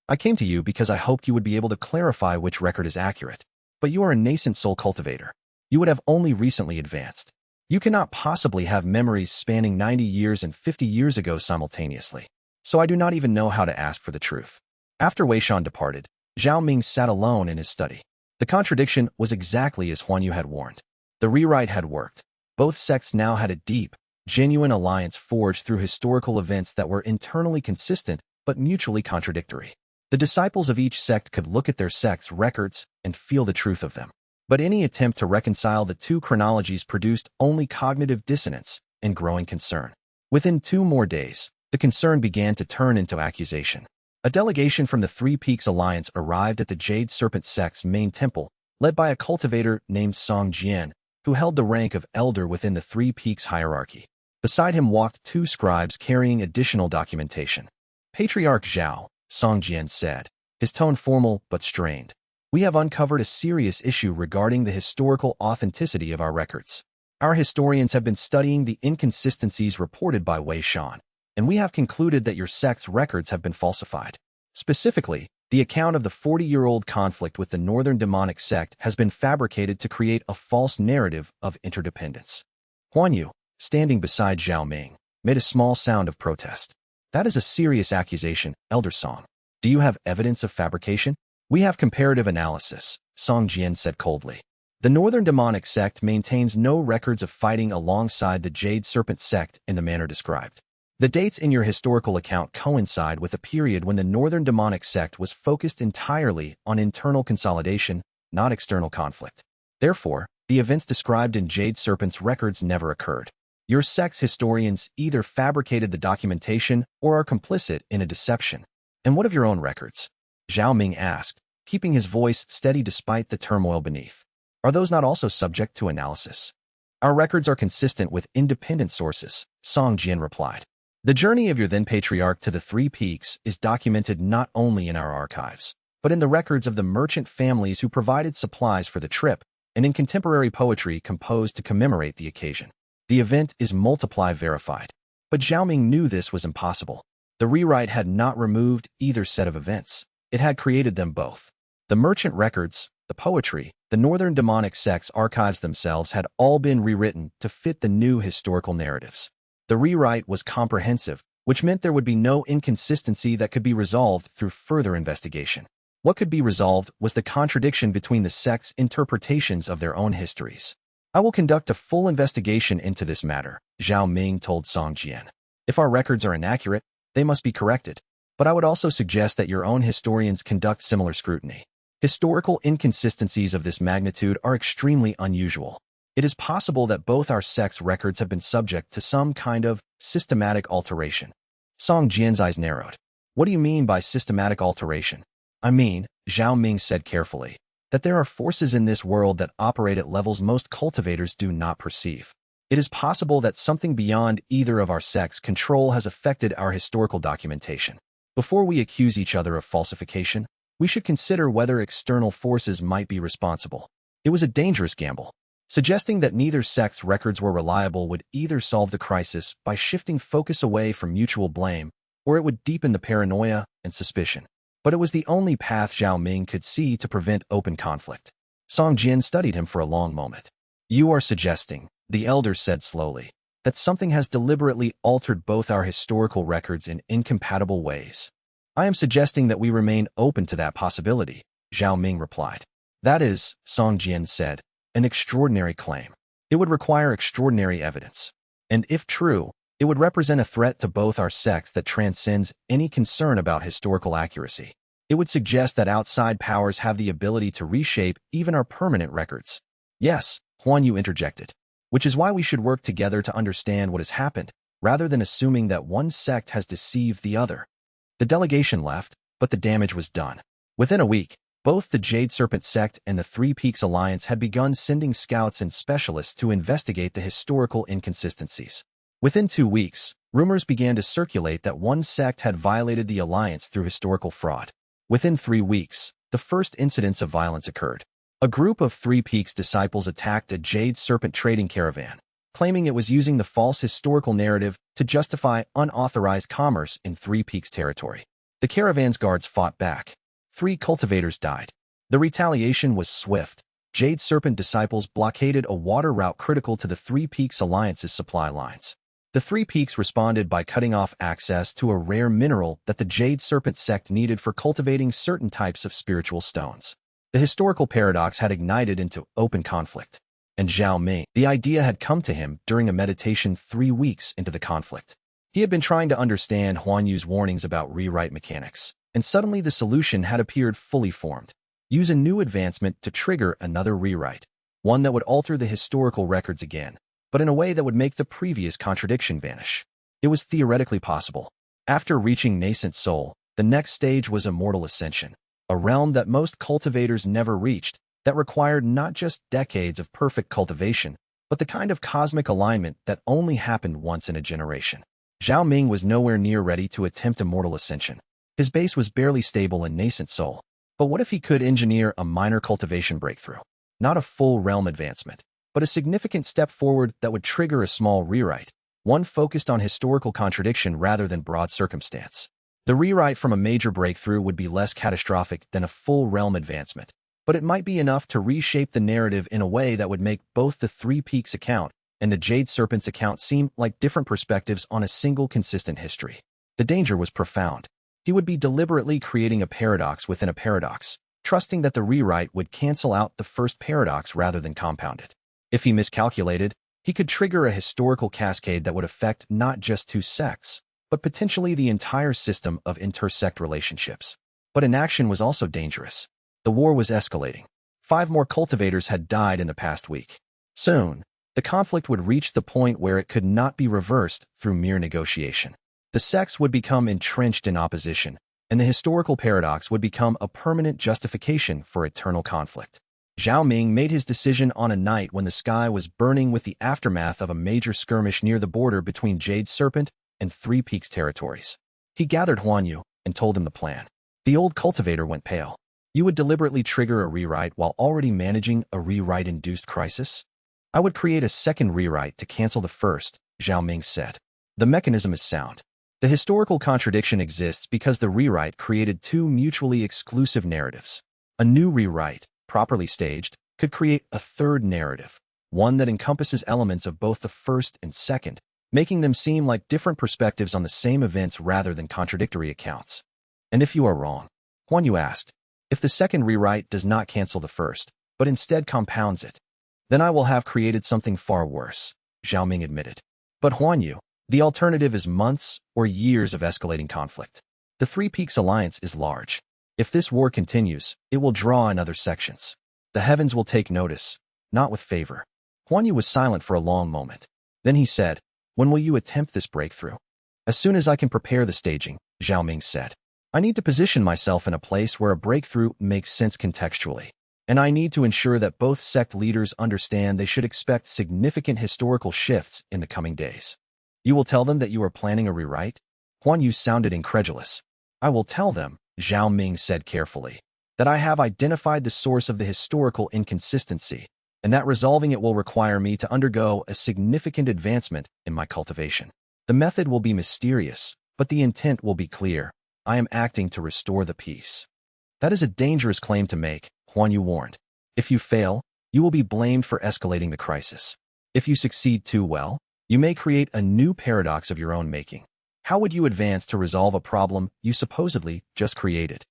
I came to you because I hoped you would be able to clarify which record is accurate. But you are a nascent soul cultivator. You would have only recently advanced. You cannot possibly have memories spanning 90 years and 50 years ago simultaneously. So I do not even know how to ask for the truth. After Wei Shan departed, Zhao Ming sat alone in his study. The contradiction was exactly as Huan Yu had warned. The rewrite had worked. Both sects now had a deep, genuine alliance forged through historical events that were internally consistent but mutually contradictory. The disciples of each sect could look at their sect's records and feel the truth of them. But any attempt to reconcile the two chronologies produced only cognitive dissonance and growing concern. Within 2 more days, the concern began to turn into accusation. A delegation from the Three Peaks Alliance arrived at the Jade Serpent sect's main temple, led by a cultivator named Song Jian, who held the rank of elder within the Three Peaks hierarchy. Beside him walked 2 scribes carrying additional documentation. Patriarch Zhao, Song Jian said, his tone formal but strained. We have uncovered a serious issue regarding the historical authenticity of our records. Our historians have been studying the inconsistencies reported by Wei Shan, and we have concluded that your sect's records have been falsified. Specifically, the account of the 40-year-old conflict with the Northern Demonic Sect has been fabricated to create a false narrative of interdependence. Huan Yu, standing beside Zhao Ming, made a small sound of protest. That is a serious accusation, Elder Song. Do you have evidence of fabrication? We have comparative analysis, Song Jian said coldly. The Northern Demonic Sect maintains no records of fighting alongside the Jade Serpent Sect in the manner described. The dates in your historical account coincide with a period when the Northern Demonic Sect was focused entirely on internal consolidation, not external conflict. Therefore, the events described in Jade Serpent's records never occurred. Your sect's historians either fabricated the documentation or are complicit in a deception. And what of your own records? Zhao Ming asked, keeping his voice steady despite the turmoil beneath. Are those not also subject to analysis? Our records are consistent with independent sources, Song Jian replied. The journey of your then-patriarch to the Three Peaks is documented not only in our archives, but in the records of the merchant families who provided supplies for the trip, and in contemporary poetry composed to commemorate the occasion. The event is multiply verified. But Zhao Ming knew this was impossible. The rewrite had not removed either set of events. It had created them both. The merchant records, the poetry, the Northern Demonic Sect's archives themselves had all been rewritten to fit the new historical narratives. The rewrite was comprehensive, which meant there would be no inconsistency that could be resolved through further investigation. What could be resolved was the contradiction between the sect's interpretations of their own histories. I will conduct a full investigation into this matter, Zhao Ming told Song Jian. If our records are inaccurate, they must be corrected. But I would also suggest that your own historians conduct similar scrutiny. Historical inconsistencies of this magnitude are extremely unusual. It is possible that both our sect's records have been subject to some kind of systematic alteration. Song Jian's eyes narrowed. What do you mean by systematic alteration? I mean, Zhao Ming said carefully, that there are forces in this world that operate at levels most cultivators do not perceive. It is possible that something beyond either of our sects' control has affected our historical documentation. Before we accuse each other of falsification, we should consider whether external forces might be responsible. It was a dangerous gamble. Suggesting that neither sect's records were reliable would either solve the crisis by shifting focus away from mutual blame, or it would deepen the paranoia and suspicion. But it was the only path Zhao Ming could see to prevent open conflict. Song Jian studied him for a long moment. You are suggesting, the elder said slowly, that something has deliberately altered both our historical records in incompatible ways. I am suggesting that we remain open to that possibility, Zhao Ming replied. That is, Song Jian said, an extraordinary claim. It would require extraordinary evidence. And if true, it would represent a threat to both our sects that transcends any concern about historical accuracy. It would suggest that outside powers have the ability to reshape even our permanent records. Yes, Huan Yu interjected. Which is why we should work together to understand what has happened, rather than assuming that one sect has deceived the other. The delegation left, but the damage was done. Within a week, both the Jade Serpent Sect and the Three Peaks Alliance had begun sending scouts and specialists to investigate the historical inconsistencies. Within 2 weeks, rumors began to circulate that one sect had violated the alliance through historical fraud. Within 3 weeks, the first incidents of violence occurred. A group of Three Peaks disciples attacked a Jade Serpent trading caravan, claiming it was using the false historical narrative to justify unauthorized commerce in Three Peaks territory. The caravan's guards fought back. 3 cultivators died. The retaliation was swift. Jade Serpent disciples blockaded a water route critical to the Three Peaks Alliance's supply lines. The Three Peaks responded by cutting off access to a rare mineral that the Jade Serpent sect needed for cultivating certain types of spiritual stones. The historical paradox had ignited into open conflict. And Zhao Ming, the idea had come to him during a meditation 3 weeks into the conflict. He had been trying to understand Huan Yu's warnings about rewrite mechanics, and suddenly the solution had appeared fully formed. Use a new advancement to trigger another rewrite, one that would alter the historical records again, but in a way that would make the previous contradiction vanish. It was theoretically possible. After reaching nascent soul, the next stage was immortal ascension, a realm that most cultivators never reached, that required not just decades of perfect cultivation, but the kind of cosmic alignment that only happened once in a generation. Zhao Ming was nowhere near ready to attempt immortal ascension. His base was barely stable and nascent soul. But what if he could engineer a minor cultivation breakthrough? Not a full realm advancement, but a significant step forward that would trigger a small rewrite, one focused on historical contradiction rather than broad circumstance. The rewrite from a major breakthrough would be less catastrophic than a full realm advancement, but it might be enough to reshape the narrative in a way that would make both the Three Peaks account and the Jade Serpent's account seem like different perspectives on a single consistent history. The danger was profound. He would be deliberately creating a paradox within a paradox, trusting that the rewrite would cancel out the first paradox rather than compound it. If he miscalculated, he could trigger a historical cascade that would affect not just two sects, but potentially the entire system of intersect relationships. But inaction was also dangerous. The war was escalating. 5 more cultivators had died in the past week. Soon, the conflict would reach the point where it could not be reversed through mere negotiation. The sects would become entrenched in opposition, and the historical paradox would become a permanent justification for eternal conflict. Zhao Ming made his decision on a night when the sky was burning with the aftermath of a major skirmish near the border between Jade Serpent and Three Peaks territories. He gathered Huan Yu and told him the plan. The old cultivator went pale. You would deliberately trigger a rewrite while already managing a rewrite-induced crisis? I would create a second rewrite to cancel the first, Zhao Ming said. The mechanism is sound. The historical contradiction exists because the rewrite created 2 mutually exclusive narratives. A new rewrite, properly staged, could create a third narrative, one that encompasses elements of both the first and second, making them seem like different perspectives on the same events rather than contradictory accounts. And if you are wrong, Huan Yu asked, if the second rewrite does not cancel the first, but instead compounds it, then I will have created something far worse, Zhao Ming admitted. But Huan Yu, the alternative is months or years of escalating conflict. The Three Peaks alliance is large. If this war continues, it will draw in other sections. The heavens will take notice, not with favor. Huan Yu was silent for a long moment. Then he said, when will you attempt this breakthrough? As soon as I can prepare the staging, Zhao Ming said. I need to position myself in a place where a breakthrough makes sense contextually. And I need to ensure that both sect leaders understand they should expect significant historical shifts in the coming days. You will tell them that you are planning a rewrite? Huan Yu sounded incredulous. I will tell them, Zhao Ming said carefully, that I have identified the source of the historical inconsistency, and that resolving it will require me to undergo a significant advancement in my cultivation. The method will be mysterious, but the intent will be clear. I am acting to restore the peace. That is a dangerous claim to make, Huan Yu warned. If you fail, you will be blamed for escalating the crisis. If you succeed too well, you may create a new paradox of your own making. How would you advance to resolve a problem you supposedly just created?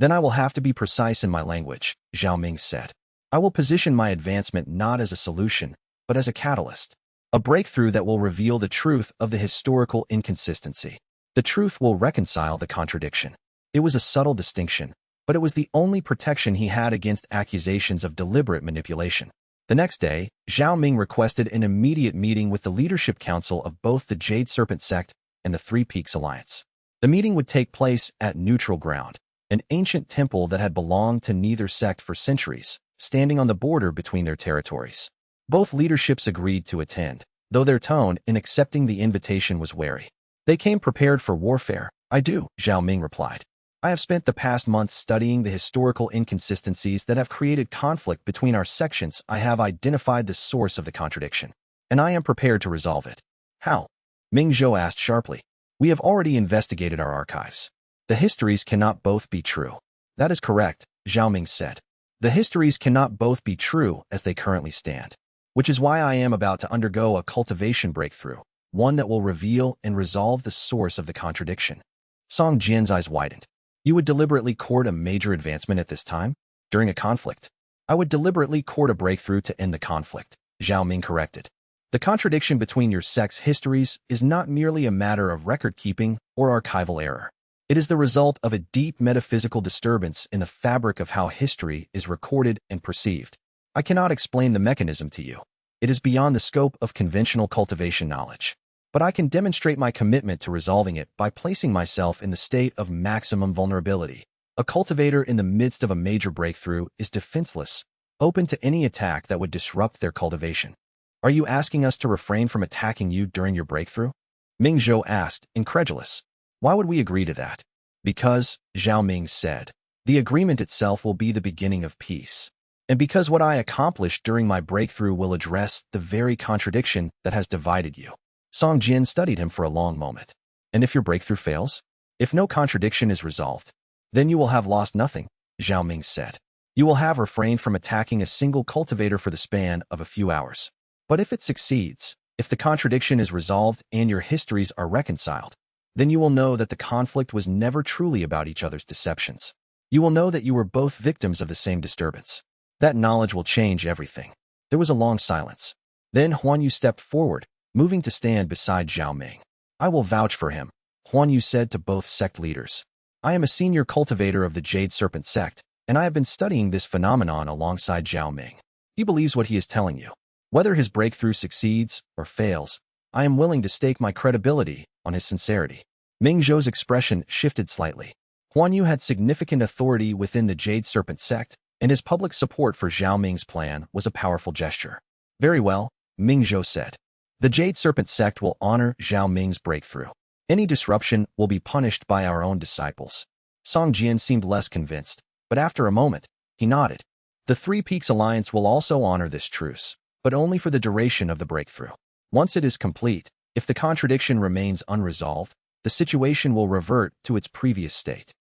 Then I will have to be precise in my language, Zhao Ming said. I will position my advancement not as a solution, but as a catalyst. A breakthrough that will reveal the truth of the historical inconsistency. The truth will reconcile the contradiction. It was a subtle distinction, but it was the only protection he had against accusations of deliberate manipulation. The next day, Zhao Ming requested an immediate meeting with the leadership council of both the Jade Serpent sect and the Three Peaks Alliance. The meeting would take place at neutral ground, an ancient temple that had belonged to neither sect for centuries, standing on the border between their territories. Both leaderships agreed to attend, though their tone in accepting the invitation was wary. They came prepared for warfare. I do, Zhao Ming replied. I have spent the past months studying the historical inconsistencies that have created conflict between our sections. I have identified the source of the contradiction, and I am prepared to resolve it. How? Ming Zhou asked sharply. We have already investigated our archives. The histories cannot both be true. That is correct, Zhao Ming said. The histories cannot both be true as they currently stand, which is why I am about to undergo a cultivation breakthrough, one that will reveal and resolve the source of the contradiction. Song Jian's eyes widened. You would deliberately court a major advancement at this time? During a conflict? I would deliberately court a breakthrough to end the conflict, Zhao Ming corrected. The contradiction between your sect's histories is not merely a matter of record-keeping or archival error. It is the result of a deep metaphysical disturbance in the fabric of how history is recorded and perceived. I cannot explain the mechanism to you. It is beyond the scope of conventional cultivation knowledge. But I can demonstrate my commitment to resolving it by placing myself in the state of maximum vulnerability. A cultivator in the midst of a major breakthrough is defenseless, open to any attack that would disrupt their cultivation. Are you asking us to refrain from attacking you during your breakthrough? Ming Zhou asked, incredulous. Why would we agree to that? Because, Zhao Ming said, the agreement itself will be the beginning of peace. And because what I accomplished during my breakthrough will address the very contradiction that has divided you. Song Jian studied him for a long moment. And if your breakthrough fails? If no contradiction is resolved, then you will have lost nothing, Zhao Ming said. You will have refrained from attacking a single cultivator for the span of a few hours. But if it succeeds, if the contradiction is resolved and your histories are reconciled, then you will know that the conflict was never truly about each other's deceptions. You will know that you were both victims of the same disturbance. That knowledge will change everything. There was a long silence. Then Huan Yu stepped forward, moving to stand beside Zhao Ming. I will vouch for him, Huan Yu said to both sect leaders. I am a senior cultivator of the Jade Serpent sect, and I have been studying this phenomenon alongside Zhao Ming. He believes what he is telling you. Whether his breakthrough succeeds or fails, I am willing to stake my credibility on his sincerity. Ming Zhou's expression shifted slightly. Huan Yu had significant authority within the Jade Serpent sect, and his public support for Zhao Ming's plan was a powerful gesture. Very well, Ming Zhou said. The Jade Serpent sect will honor Zhao Ming's breakthrough. Any disruption will be punished by our own disciples. Song Jian seemed less convinced, but after a moment, he nodded. The Three Peaks Alliance will also honor this truce, but only for the duration of the breakthrough. Once it is complete, if the contradiction remains unresolved, the situation will revert to its previous state.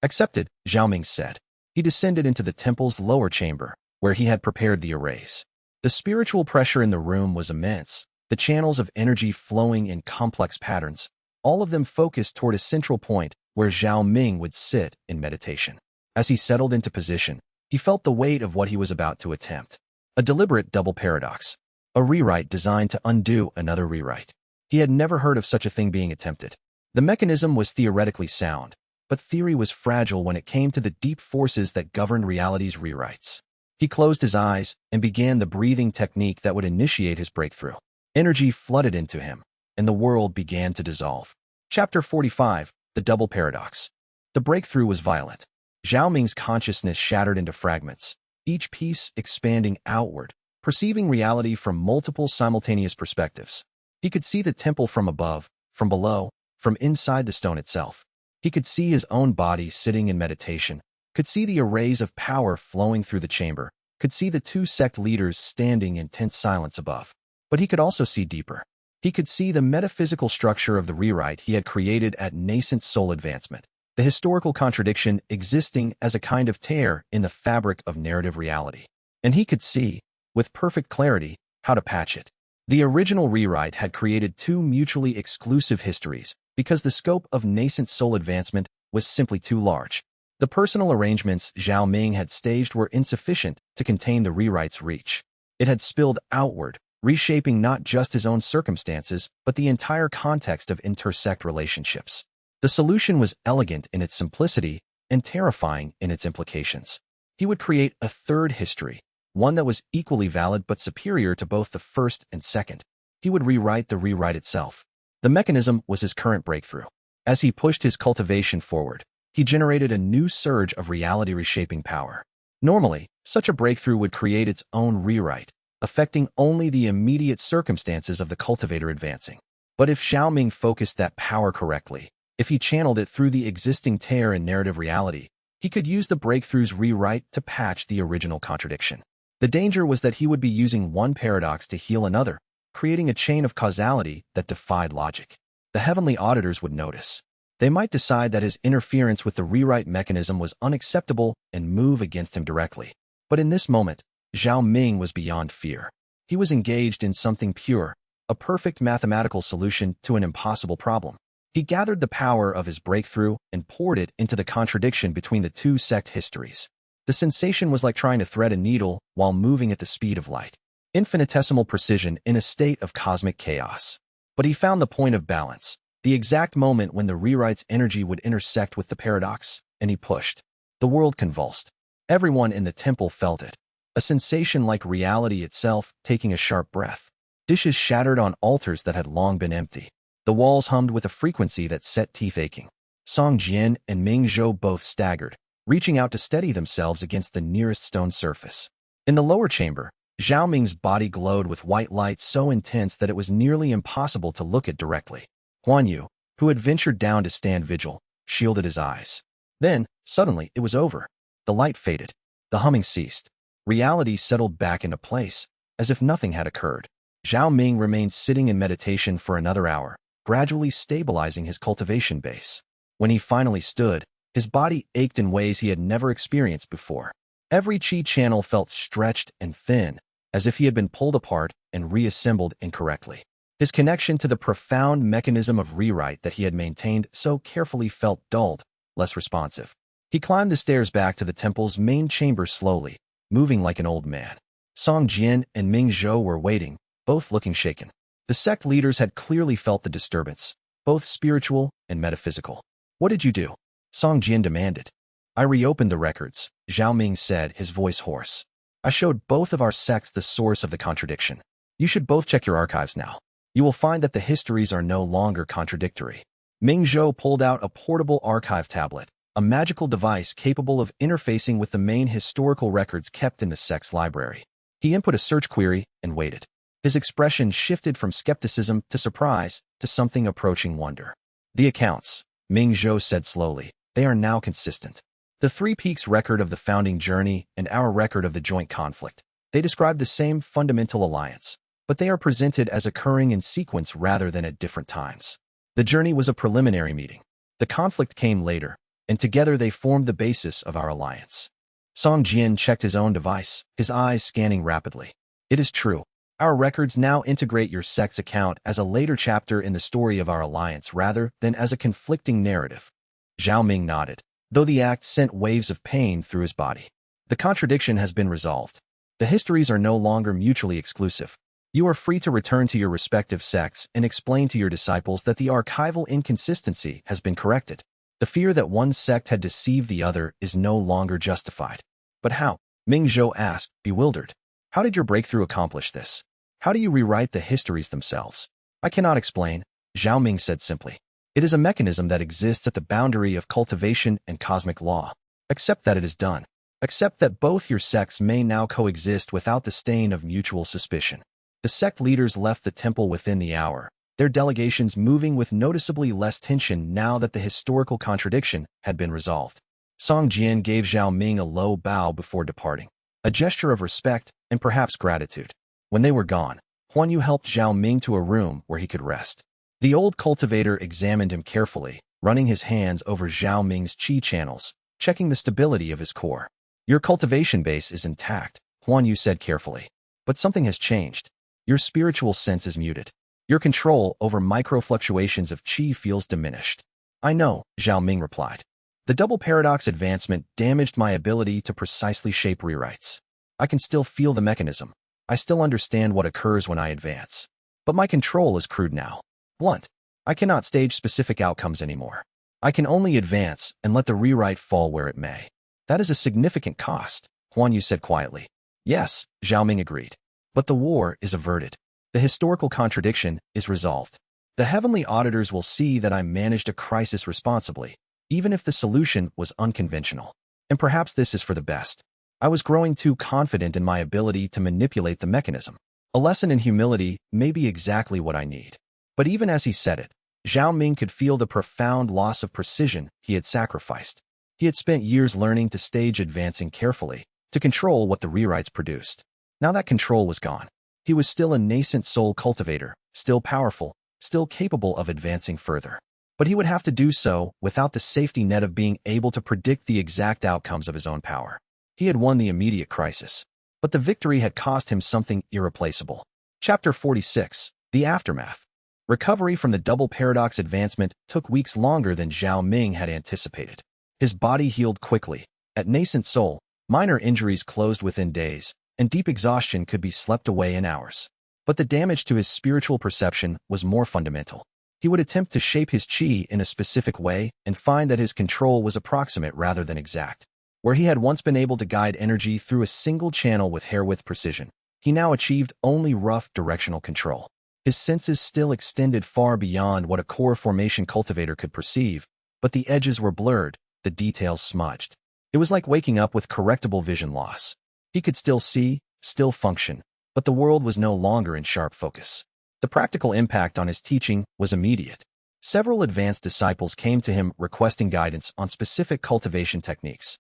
Accepted, Zhao Ming said. He descended into the temple's lower chamber, where he had prepared the arrays. The spiritual pressure in the room was immense, the channels of energy flowing in complex patterns, all of them focused toward a central point where Zhao Ming would sit in meditation. As he settled into position, he felt the weight of what he was about to attempt. A deliberate double paradox. A rewrite designed to undo another rewrite. He had never heard of such a thing being attempted. The mechanism was theoretically sound, but theory was fragile when it came to the deep forces that governed reality's rewrites. He closed his eyes and began the breathing technique that would initiate his breakthrough. Energy flooded into him, and the world began to dissolve. Chapter 45, The Double Paradox. The breakthrough was violent. Zhao Ming's consciousness shattered into fragments, each piece expanding outward, perceiving reality from multiple simultaneous perspectives. He could see the temple from above, from below, from inside the stone itself. He could see his own body sitting in meditation, could see the arrays of power flowing through the chamber, could see the two sect leaders standing in tense silence above. But he could also see deeper. He could see the metaphysical structure of the rewrite he had created at nascent soul advancement, the historical contradiction existing as a kind of tear in the fabric of narrative reality. And he could see, with perfect clarity, how to patch it. The original rewrite had created two mutually exclusive histories because the scope of nascent soul advancement was simply too large. The personal arrangements Zhao Ming had staged were insufficient to contain the rewrite's reach. It had spilled outward, reshaping not just his own circumstances, but the entire context of intersect relationships. The solution was elegant in its simplicity and terrifying in its implications. He would create a third history, one that was equally valid but superior to both the first and second. He would rewrite the rewrite itself. The mechanism was his current breakthrough. As he pushed his cultivation forward, he generated a new surge of reality-reshaping power. Normally, such a breakthrough would create its own rewrite, affecting only the immediate circumstances of the cultivator advancing. But if Zhao Ming focused that power correctly, if he channeled it through the existing tear in narrative reality, he could use the breakthrough's rewrite to patch the original contradiction. The danger was that he would be using one paradox to heal another, creating a chain of causality that defied logic. The heavenly auditors would notice. They might decide that his interference with the rewrite mechanism was unacceptable and move against him directly. But in this moment, Zhao Ming was beyond fear. He was engaged in something pure, a perfect mathematical solution to an impossible problem. He gathered the power of his breakthrough and poured it into the contradiction between the two sect histories. The sensation was like trying to thread a needle while moving at the speed of light. Infinitesimal precision in a state of cosmic chaos. But he found the point of balance, the exact moment when the rewrite's energy would intersect with the paradox, and he pushed. The world convulsed. Everyone in the temple felt it. A sensation like reality itself taking a sharp breath. Dishes shattered on altars that had long been empty. The walls hummed with a frequency that set teeth aching. Song Jian and Ming Zhou both staggered, reaching out to steady themselves against the nearest stone surface. In the lower chamber, Zhao Ming's body glowed with white light so intense that it was nearly impossible to look at directly. Huan Yu, who had ventured down to stand vigil, shielded his eyes. Then, suddenly, it was over. The light faded. The humming ceased. Reality settled back into place, as if nothing had occurred. Zhao Ming remained sitting in meditation for another hour, gradually stabilizing his cultivation base. When he finally stood, his body ached in ways he had never experienced before. Every chi channel felt stretched and thin, as if he had been pulled apart and reassembled incorrectly. His connection to the profound mechanism of rewrite that he had maintained so carefully felt dulled, less responsive. He climbed the stairs back to the temple's main chamber slowly, moving like an old man. Song Jian and Ming Zhou were waiting, both looking shaken. The sect leaders had clearly felt the disturbance, both spiritual and metaphysical. "What did you do?" Song Jian demanded. "I reopened the records," Zhao Ming said, his voice hoarse. "I showed both of our sects the source of the contradiction. You should both check your archives now. You will find that the histories are no longer contradictory." Ming Zhou pulled out a portable archive tablet, a magical device capable of interfacing with the main historical records kept in the sect's library. He input a search query and waited. His expression shifted from skepticism to surprise to something approaching wonder. "The accounts," Ming Zhou said slowly, "they are now consistent. The Three Peaks record of the founding journey and our record of the joint conflict. They describe the same fundamental alliance, but they are presented as occurring in sequence rather than at different times. The journey was a preliminary meeting. The conflict came later, and together they formed the basis of our alliance." Song Jian checked his own device, his eyes scanning rapidly. "It is true. Our records now integrate your sect's account as a later chapter in the story of our alliance rather than as a conflicting narrative." Zhao Ming nodded, though the act sent waves of pain through his body. "The contradiction has been resolved. The histories are no longer mutually exclusive. You are free to return to your respective sects and explain to your disciples that the archival inconsistency has been corrected. The fear that one sect had deceived the other is no longer justified." "But how?" Ming Zhou asked, bewildered. "How did your breakthrough accomplish this? How do you rewrite the histories themselves?" "I cannot explain," Zhao Ming said simply. "It is a mechanism that exists at the boundary of cultivation and cosmic law. Accept that it is done. Accept that both your sects may now coexist without the stain of mutual suspicion." The sect leaders left the temple within the hour, their delegations moving with noticeably less tension now that the historical contradiction had been resolved. Song Jian gave Zhao Ming a low bow before departing, a gesture of respect and perhaps gratitude. When they were gone, Huan Yu helped Zhao Ming to a room where he could rest. The old cultivator examined him carefully, running his hands over Zhao Ming's chi channels, checking the stability of his core. "Your cultivation base is intact," Huan Yu said carefully. "But something has changed. Your spiritual sense is muted. Your control over micro-fluctuations of qi feels diminished." "I know," Zhao Ming replied. "The double paradox advancement damaged my ability to precisely shape rewrites. I can still feel the mechanism. I still understand what occurs when I advance. But my control is crude now. Blunt. I cannot stage specific outcomes anymore. I can only advance and let the rewrite fall where it may." "That is a significant cost," Huan Yu said quietly. "Yes," Zhao Ming agreed. "But the war is averted. The historical contradiction is resolved. The heavenly auditors will see that I managed a crisis responsibly, even if the solution was unconventional. And perhaps this is for the best. I was growing too confident in my ability to manipulate the mechanism. A lesson in humility may be exactly what I need." But even as he said it, Zhao Ming could feel the profound loss of precision he had sacrificed. He had spent years learning to stage advancing carefully, to control what the rewrites produced. Now that control was gone. He was still a nascent soul cultivator, still powerful, still capable of advancing further. But he would have to do so without the safety net of being able to predict the exact outcomes of his own power. He had won the immediate crisis, but the victory had cost him something irreplaceable. Chapter 46. The Aftermath. Recovery from the double paradox advancement took weeks longer than Zhao Ming had anticipated. His body healed quickly. At nascent soul, minor injuries closed within days, and deep exhaustion could be slept away in hours. But the damage to his spiritual perception was more fundamental. He would attempt to shape his qi in a specific way and find that his control was approximate rather than exact. Where he had once been able to guide energy through a single channel with hair-width precision, he now achieved only rough directional control. His senses still extended far beyond what a core formation cultivator could perceive, but the edges were blurred, the details smudged. It was like waking up with correctable vision loss. He could still see, still function, but the world was no longer in sharp focus. The practical impact on his teaching was immediate. Several advanced disciples came to him requesting guidance on specific cultivation techniques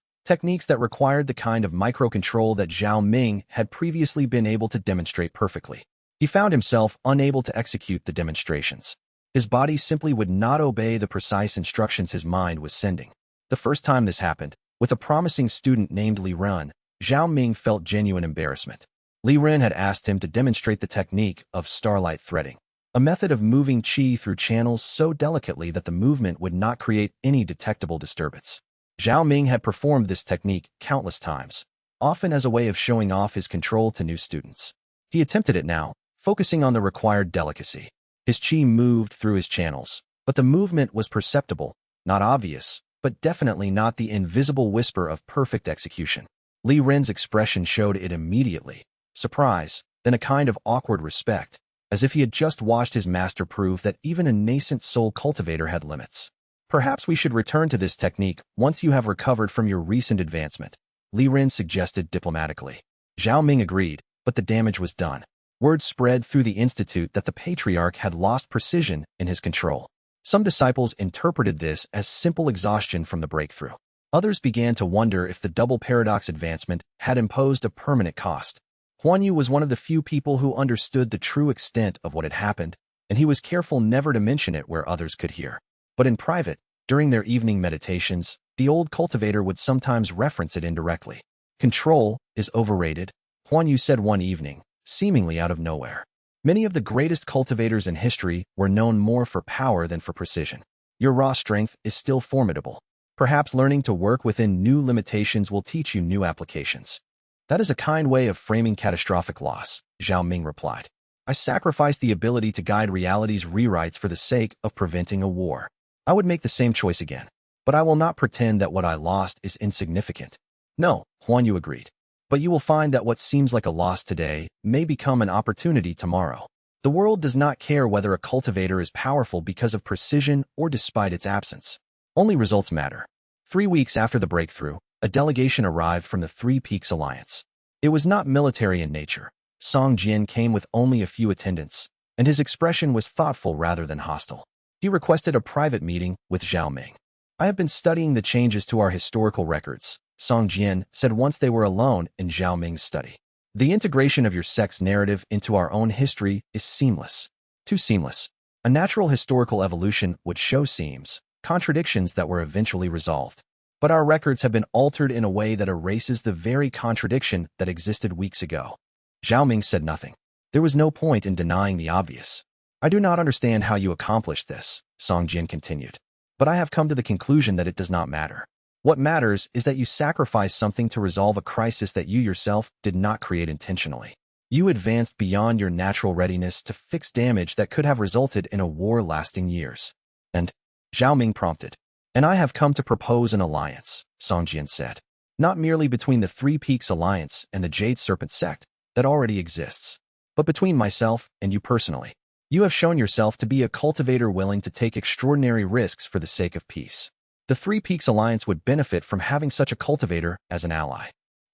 that required the kind of microcontrol that Zhao Ming had previously been able to demonstrate perfectly. He found himself unable to execute the demonstrations. His body simply would not obey the precise instructions his mind was sending. The first time this happened, with a promising student named Li Ren, Zhao Ming felt genuine embarrassment. Li Ren had asked him to demonstrate the technique of starlight threading, a method of moving qi through channels so delicately that the movement would not create any detectable disturbance. Zhao Ming had performed this technique countless times, often as a way of showing off his control to new students. He attempted it now, focusing on the required delicacy. His qi moved through his channels, but the movement was perceptible, not obvious, but definitely not the invisible whisper of perfect execution. Li Ren's expression showed it immediately: surprise, then a kind of awkward respect, as if he had just watched his master prove that even a nascent soul cultivator had limits. Perhaps we should return to this technique once you have recovered from your recent advancement, Li Ren suggested diplomatically. Zhao Ming agreed, but the damage was done. Word spread through the institute that the patriarch had lost precision in his control. Some disciples interpreted this as simple exhaustion from the breakthrough. Others began to wonder if the double paradox advancement had imposed a permanent cost. Huan Yu was one of the few people who understood the true extent of what had happened, and he was careful never to mention it where others could hear. But in private, during their evening meditations, the old cultivator would sometimes reference it indirectly. Control is overrated, Huan Yu said one evening, seemingly out of nowhere. Many of the greatest cultivators in history were known more for power than for precision. Your raw strength is still formidable. Perhaps learning to work within new limitations will teach you new applications. That is a kind way of framing catastrophic loss, Zhao Ming replied. I sacrificed the ability to guide reality's rewrites for the sake of preventing a war. I would make the same choice again, but I will not pretend that what I lost is insignificant. No, Huan Yu agreed. But you will find that what seems like a loss today may become an opportunity tomorrow. The world does not care whether a cultivator is powerful because of precision or despite its absence. Only results matter. 3 weeks after the breakthrough, a delegation arrived from the Three Peaks Alliance. It was not military in nature. Song Jian came with only a few attendants, and his expression was thoughtful rather than hostile. He requested a private meeting with Zhao Ming. I have been studying the changes to our historical records, Song Jian said once they were alone in Zhao Ming's study. The integration of your sect's narrative into our own history is seamless. Too seamless. A natural historical evolution would show seams, contradictions that were eventually resolved. But our records have been altered in a way that erases the very contradiction that existed weeks ago. Zhao Ming said nothing. There was no point in denying the obvious. I do not understand how you accomplished this, Song Jian continued. But I have come to the conclusion that it does not matter. What matters is that you sacrifice something to resolve a crisis that you yourself did not create intentionally. You advanced beyond your natural readiness to fix damage that could have resulted in a war lasting years. And, Zhao Ming prompted. And I have come to propose an alliance, Song Jian said. Not merely between the Three Peaks Alliance and the Jade Serpent sect that already exists, but between myself and you personally. You have shown yourself to be a cultivator willing to take extraordinary risks for the sake of peace. The Three Peaks Alliance would benefit from having such a cultivator as an ally.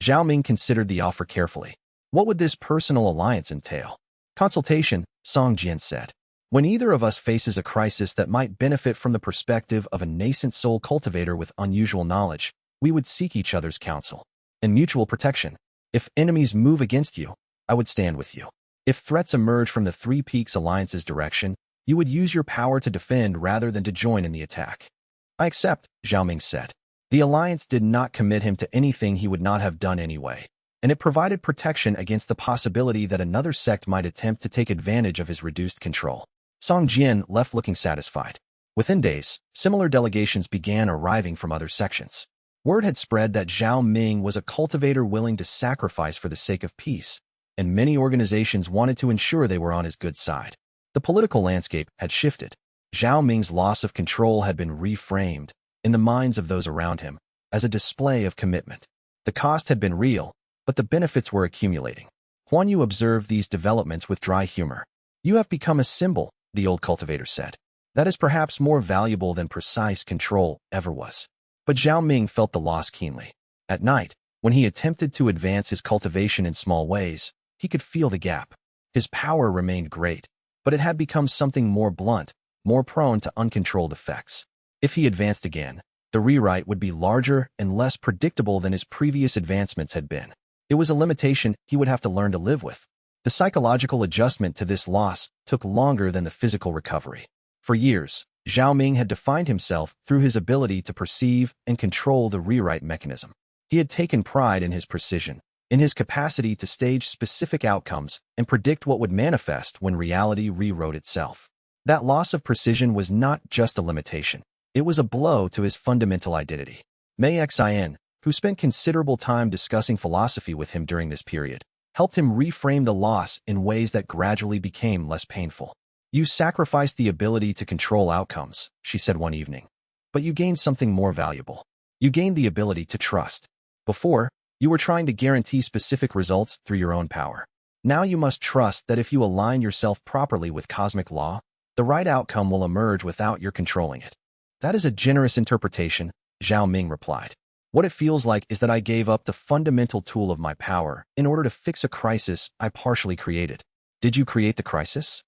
Zhao Ming considered the offer carefully. What would this personal alliance entail? Consultation, Song Jian said. When either of us faces a crisis that might benefit from the perspective of a nascent soul cultivator with unusual knowledge, we would seek each other's counsel. And mutual protection. If enemies move against you, I would stand with you. If threats emerge from the Three Peaks Alliance's direction, you would use your power to defend rather than to join in the attack. I accept, Zhao Ming said. The alliance did not commit him to anything he would not have done anyway, and it provided protection against the possibility that another sect might attempt to take advantage of his reduced control. Song Jian left looking satisfied. Within days, similar delegations began arriving from other sections. Word had spread that Zhao Ming was a cultivator willing to sacrifice for the sake of peace, and many organizations wanted to ensure they were on his good side. The political landscape had shifted. Zhao Ming's loss of control had been reframed, in the minds of those around him, as a display of commitment. The cost had been real, but the benefits were accumulating. Huan Yu observed these developments with dry humor. You have become a symbol, the old cultivator said. That is perhaps more valuable than precise control ever was. But Zhao Ming felt the loss keenly. At night, when he attempted to advance his cultivation in small ways, he could feel the gap. His power remained great, but it had become something more blunt, more prone to uncontrolled effects. If he advanced again, the rewrite would be larger and less predictable than his previous advancements had been. It was a limitation he would have to learn to live with. The psychological adjustment to this loss took longer than the physical recovery. For years, Zhao Ming had defined himself through his ability to perceive and control the rewrite mechanism. He had taken pride in his precision, in his capacity to stage specific outcomes and predict what would manifest when reality rewrote itself. That loss of precision was not just a limitation. It was a blow to his fundamental identity. Mei Xian, who spent considerable time discussing philosophy with him during this period, helped him reframe the loss in ways that gradually became less painful. "You sacrificed the ability to control outcomes," she said one evening. "But you gained something more valuable. You gained the ability to trust. Before, you were trying to guarantee specific results through your own power. Now you must trust that if you align yourself properly with cosmic law, the right outcome will emerge without your controlling it." "That is a generous interpretation," Zhao Ming replied. "What it feels like is that I gave up the fundamental tool of my power in order to fix a crisis I partially created." "Did you create the crisis?"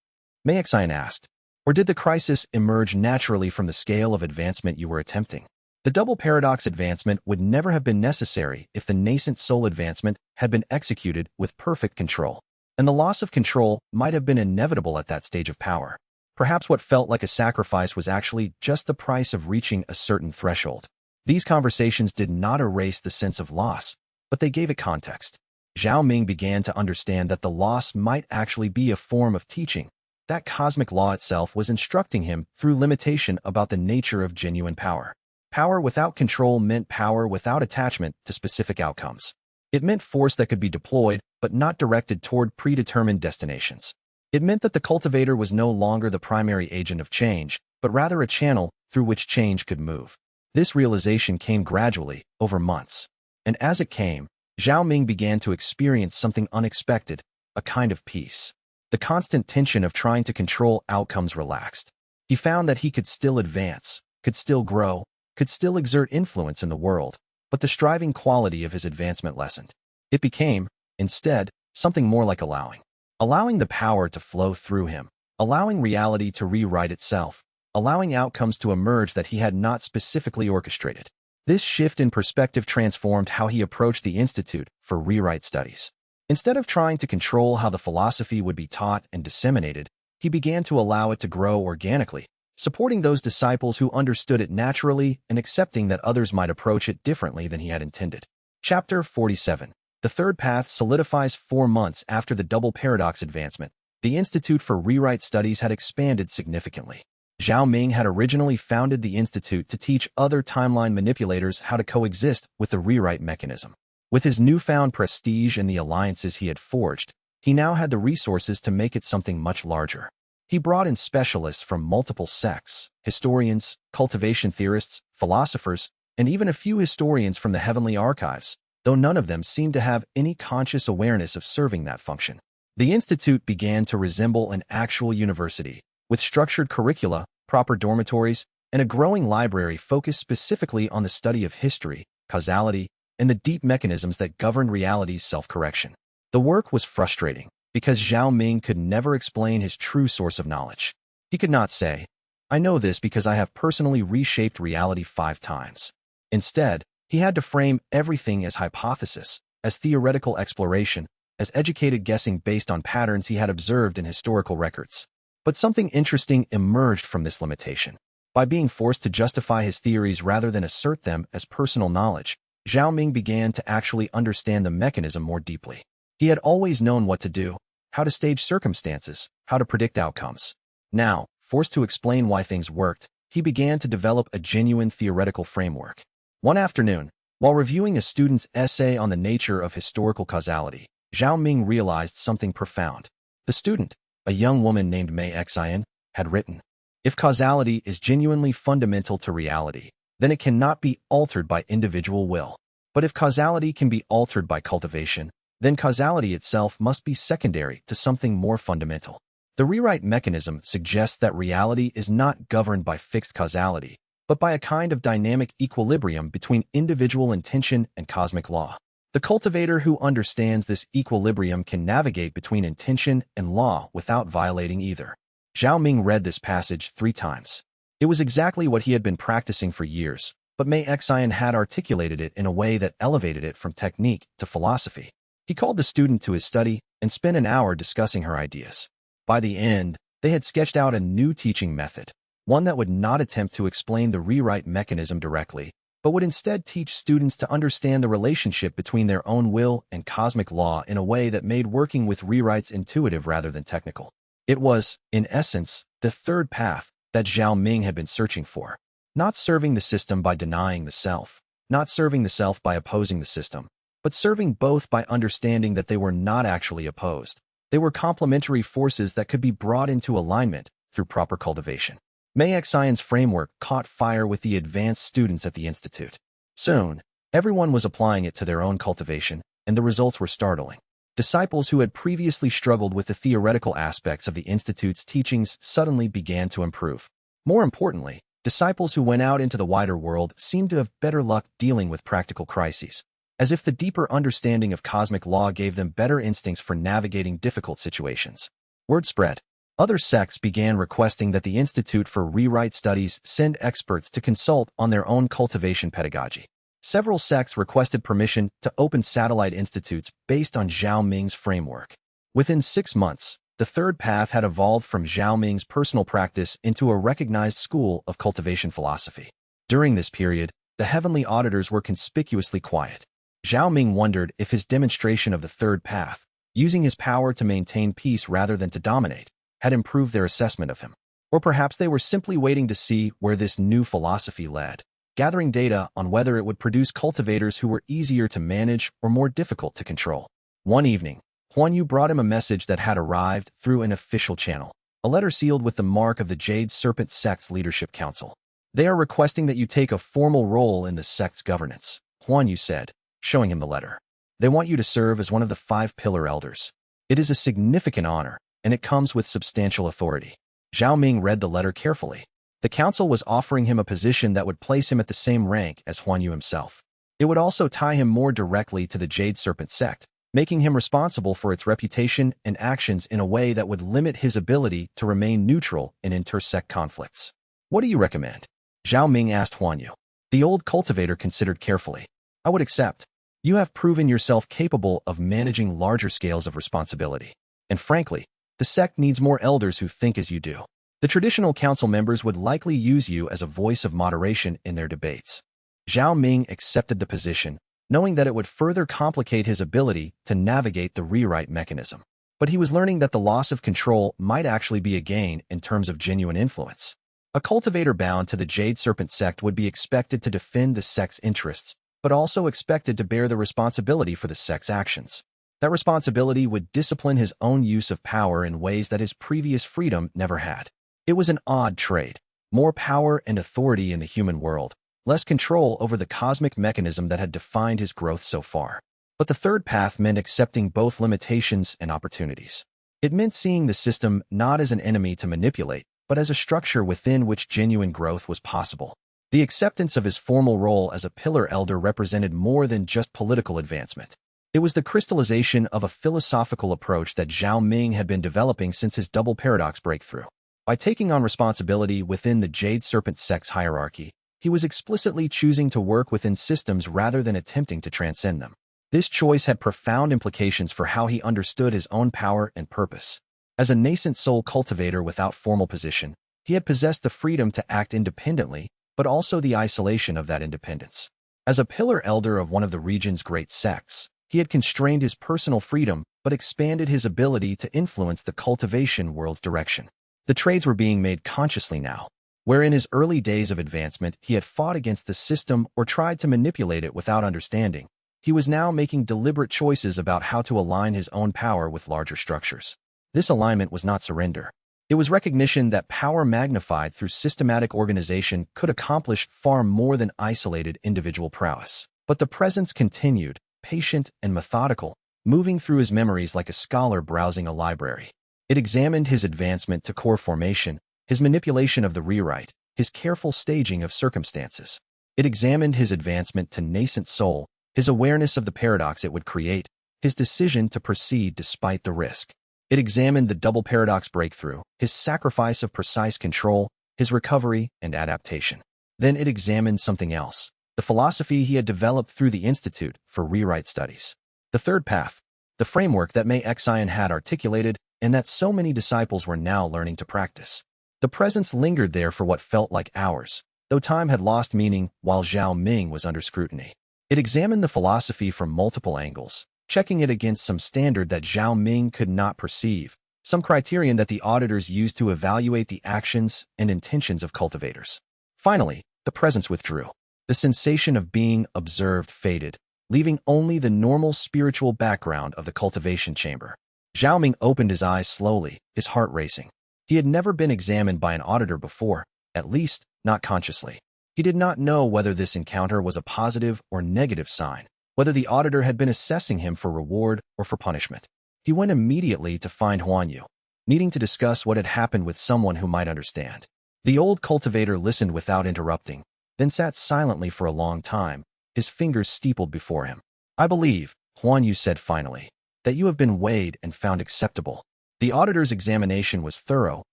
Mei Xian asked. "Or did the crisis emerge naturally from the scale of advancement you were attempting?" The double paradox advancement would never have been necessary if the nascent soul advancement had been executed with perfect control, and the loss of control might have been inevitable at that stage of power. Perhaps what felt like a sacrifice was actually just the price of reaching a certain threshold. These conversations did not erase the sense of loss, but they gave it context. Zhao Ming began to understand that the loss might actually be a form of teaching, that cosmic law itself was instructing him through limitation about the nature of genuine power. Power without control meant power without attachment to specific outcomes. It meant force that could be deployed, but not directed toward predetermined destinations. It meant that the cultivator was no longer the primary agent of change, but rather a channel through which change could move. This realization came gradually, over months. And as it came, Zhao Ming began to experience something unexpected, a kind of peace. The constant tension of trying to control outcomes relaxed. He found that he could still advance, could still grow, could still exert influence in the world, but the striving quality of his advancement lessened. It became, instead, something more like allowing the power to flow through him, allowing reality to rewrite itself, allowing outcomes to emerge that he had not specifically orchestrated. This shift in perspective transformed how he approached the Institute for Rewrite Studies. Instead of trying to control how the philosophy would be taught and disseminated, he began to allow it to grow organically, supporting those disciples who understood it naturally and accepting that others might approach it differently than he had intended. Chapter 47. The third path solidifies 4 months after the double paradox advancement. The Institute for Rewrite Studies had expanded significantly. Zhao Ming had originally founded the institute to teach other timeline manipulators how to coexist with the rewrite mechanism. With his newfound prestige and the alliances he had forged, he now had the resources to make it something much larger. He brought in specialists from multiple sects, historians, cultivation theorists, philosophers, and even a few historians from the heavenly archives, though none of them seemed to have any conscious awareness of serving that function. The institute began to resemble an actual university, with structured curricula, proper dormitories, and a growing library focused specifically on the study of history, causality, and the deep mechanisms that govern reality's self-correction. The work was frustrating, because Zhao Ming could never explain his true source of knowledge. He could not say, "I know this because I have personally reshaped reality 5 times. Instead, he had to frame everything as hypothesis, as theoretical exploration, as educated guessing based on patterns he had observed in historical records. But something interesting emerged from this limitation. By being forced to justify his theories rather than assert them as personal knowledge, Zhao Ming began to actually understand the mechanism more deeply. He had always known what to do, how to stage circumstances, how to predict outcomes. Now, forced to explain why things worked, he began to develop a genuine theoretical framework. One afternoon, while reviewing a student's essay on the nature of historical causality, Zhao Ming realized something profound. The student, a young woman named Mei Xian, had written, "If causality is genuinely fundamental to reality, then it cannot be altered by individual will. But if causality can be altered by cultivation, then causality itself must be secondary to something more fundamental." The rewrite mechanism suggests that reality is not governed by fixed causality, but by a kind of dynamic equilibrium between individual intention and cosmic law. The cultivator who understands this equilibrium can navigate between intention and law without violating either. Zhao Ming read this passage 3 times. It was exactly what he had been practicing for years, but Mei Xian had articulated it in a way that elevated it from technique to philosophy. He called the student to his study and spent an hour discussing her ideas. By the end, they had sketched out a new teaching method, one that would not attempt to explain the rewrite mechanism directly, but would instead teach students to understand the relationship between their own will and cosmic law in a way that made working with rewrites intuitive rather than technical. It was, in essence, the third path that Zhao Ming had been searching for. Not serving the system by denying the self, not serving the self by opposing the system, but serving both by understanding that they were not actually opposed. They were complementary forces that could be brought into alignment through proper cultivation. Mei Xian's framework caught fire with the advanced students at the institute. Soon, everyone was applying it to their own cultivation, and the results were startling. Disciples who had previously struggled with the theoretical aspects of the institute's teachings suddenly began to improve. More importantly, disciples who went out into the wider world seemed to have better luck dealing with practical crises, as if the deeper understanding of cosmic law gave them better instincts for navigating difficult situations. Word spread. Other sects began requesting that the Institute for Rewrite Studies send experts to consult on their own cultivation pedagogy. Several sects requested permission to open satellite institutes based on Zhao Ming's framework. Within 6 months, the third path had evolved from Zhao Ming's personal practice into a recognized school of cultivation philosophy. During this period, the heavenly auditors were conspicuously quiet. Zhao Ming wondered if his demonstration of the third path, using his power to maintain peace rather than to dominate, had improved their assessment of him. Or perhaps they were simply waiting to see where this new philosophy led, gathering data on whether it would produce cultivators who were easier to manage or more difficult to control. One evening, Huan Yu brought him a message that had arrived through an official channel, a letter sealed with the mark of the Jade Serpent Sect's Leadership Council. They are requesting that you take a formal role in the sect's governance, Huan Yu said, showing him the letter. They want you to serve as one of the 5 pillar elders. It is a significant honor, and it comes with substantial authority. Zhao Ming read the letter carefully. The council was offering him a position that would place him at the same rank as Huan Yu himself. It would also tie him more directly to the Jade Serpent sect, making him responsible for its reputation and actions in a way that would limit his ability to remain neutral in inter-sect conflicts. What do you recommend? Zhao Ming asked Huan Yu. The old cultivator considered carefully. I would accept. You have proven yourself capable of managing larger scales of responsibility. And frankly, the sect needs more elders who think as you do. The traditional council members would likely use you as a voice of moderation in their debates. Zhao Ming accepted the position, knowing that it would further complicate his ability to navigate the rewrite mechanism. But he was learning that the loss of control might actually be a gain in terms of genuine influence. A cultivator bound to the Jade Serpent sect would be expected to defend the sect's interests, but also expected to bear the responsibility for the sect's actions. That responsibility would discipline his own use of power in ways that his previous freedom never had. It was an odd trade. More power and authority in the human world, less control over the cosmic mechanism that had defined his growth so far. But the third path meant accepting both limitations and opportunities. It meant seeing the system not as an enemy to manipulate, but as a structure within which genuine growth was possible. The acceptance of his formal role as a pillar elder represented more than just political advancement. It was the crystallization of a philosophical approach that Zhao Ming had been developing since his double paradox breakthrough. By taking on responsibility within the Jade Serpent sect's hierarchy, he was explicitly choosing to work within systems rather than attempting to transcend them. This choice had profound implications for how he understood his own power and purpose. As a nascent soul cultivator without formal position, he had possessed the freedom to act independently, but also the isolation of that independence. As a pillar elder of one of the region's great sects, he had constrained his personal freedom but expanded his ability to influence the cultivation world's direction. The trades were being made consciously now. Where in his early days of advancement he had fought against the system or tried to manipulate it without understanding, he was now making deliberate choices about how to align his own power with larger structures. This alignment was not surrender. It was recognition that power magnified through systematic organization could accomplish far more than isolated individual prowess. But the presence continued, patient and methodical, moving through his memories like a scholar browsing a library. It examined his advancement to core formation, his manipulation of the rewrite, his careful staging of circumstances. It examined his advancement to nascent soul, his awareness of the paradox it would create, his decision to proceed despite the risk. It examined the double paradox breakthrough, his sacrifice of precise control, his recovery and adaptation. Then it examined something else, the philosophy he had developed through the Institute for Rewrite Studies. The third path, the framework that xian had articulated and that so many disciples were now learning to practice. The presence lingered there for what felt like hours, though time had lost meaning while Zhao Ming was under scrutiny. It examined the philosophy from multiple angles, checking it against some standard that Zhao Ming could not perceive, some criterion that the auditors used to evaluate the actions and intentions of cultivators. Finally, the presence withdrew. The sensation of being observed faded, leaving only the normal spiritual background of the cultivation chamber. Zhao Ming opened his eyes slowly, his heart racing. He had never been examined by an auditor before, at least not consciously. He did not know whether this encounter was a positive or negative sign, whether the auditor had been assessing him for reward or for punishment. He went immediately to find Huan Yu, needing to discuss what had happened with someone who might understand. The old cultivator listened without interrupting, then sat silently for a long time, his fingers steepled before him. "I believe," Huan Yu said finally, "that you have been weighed and found acceptable." The auditor's examination was thorough,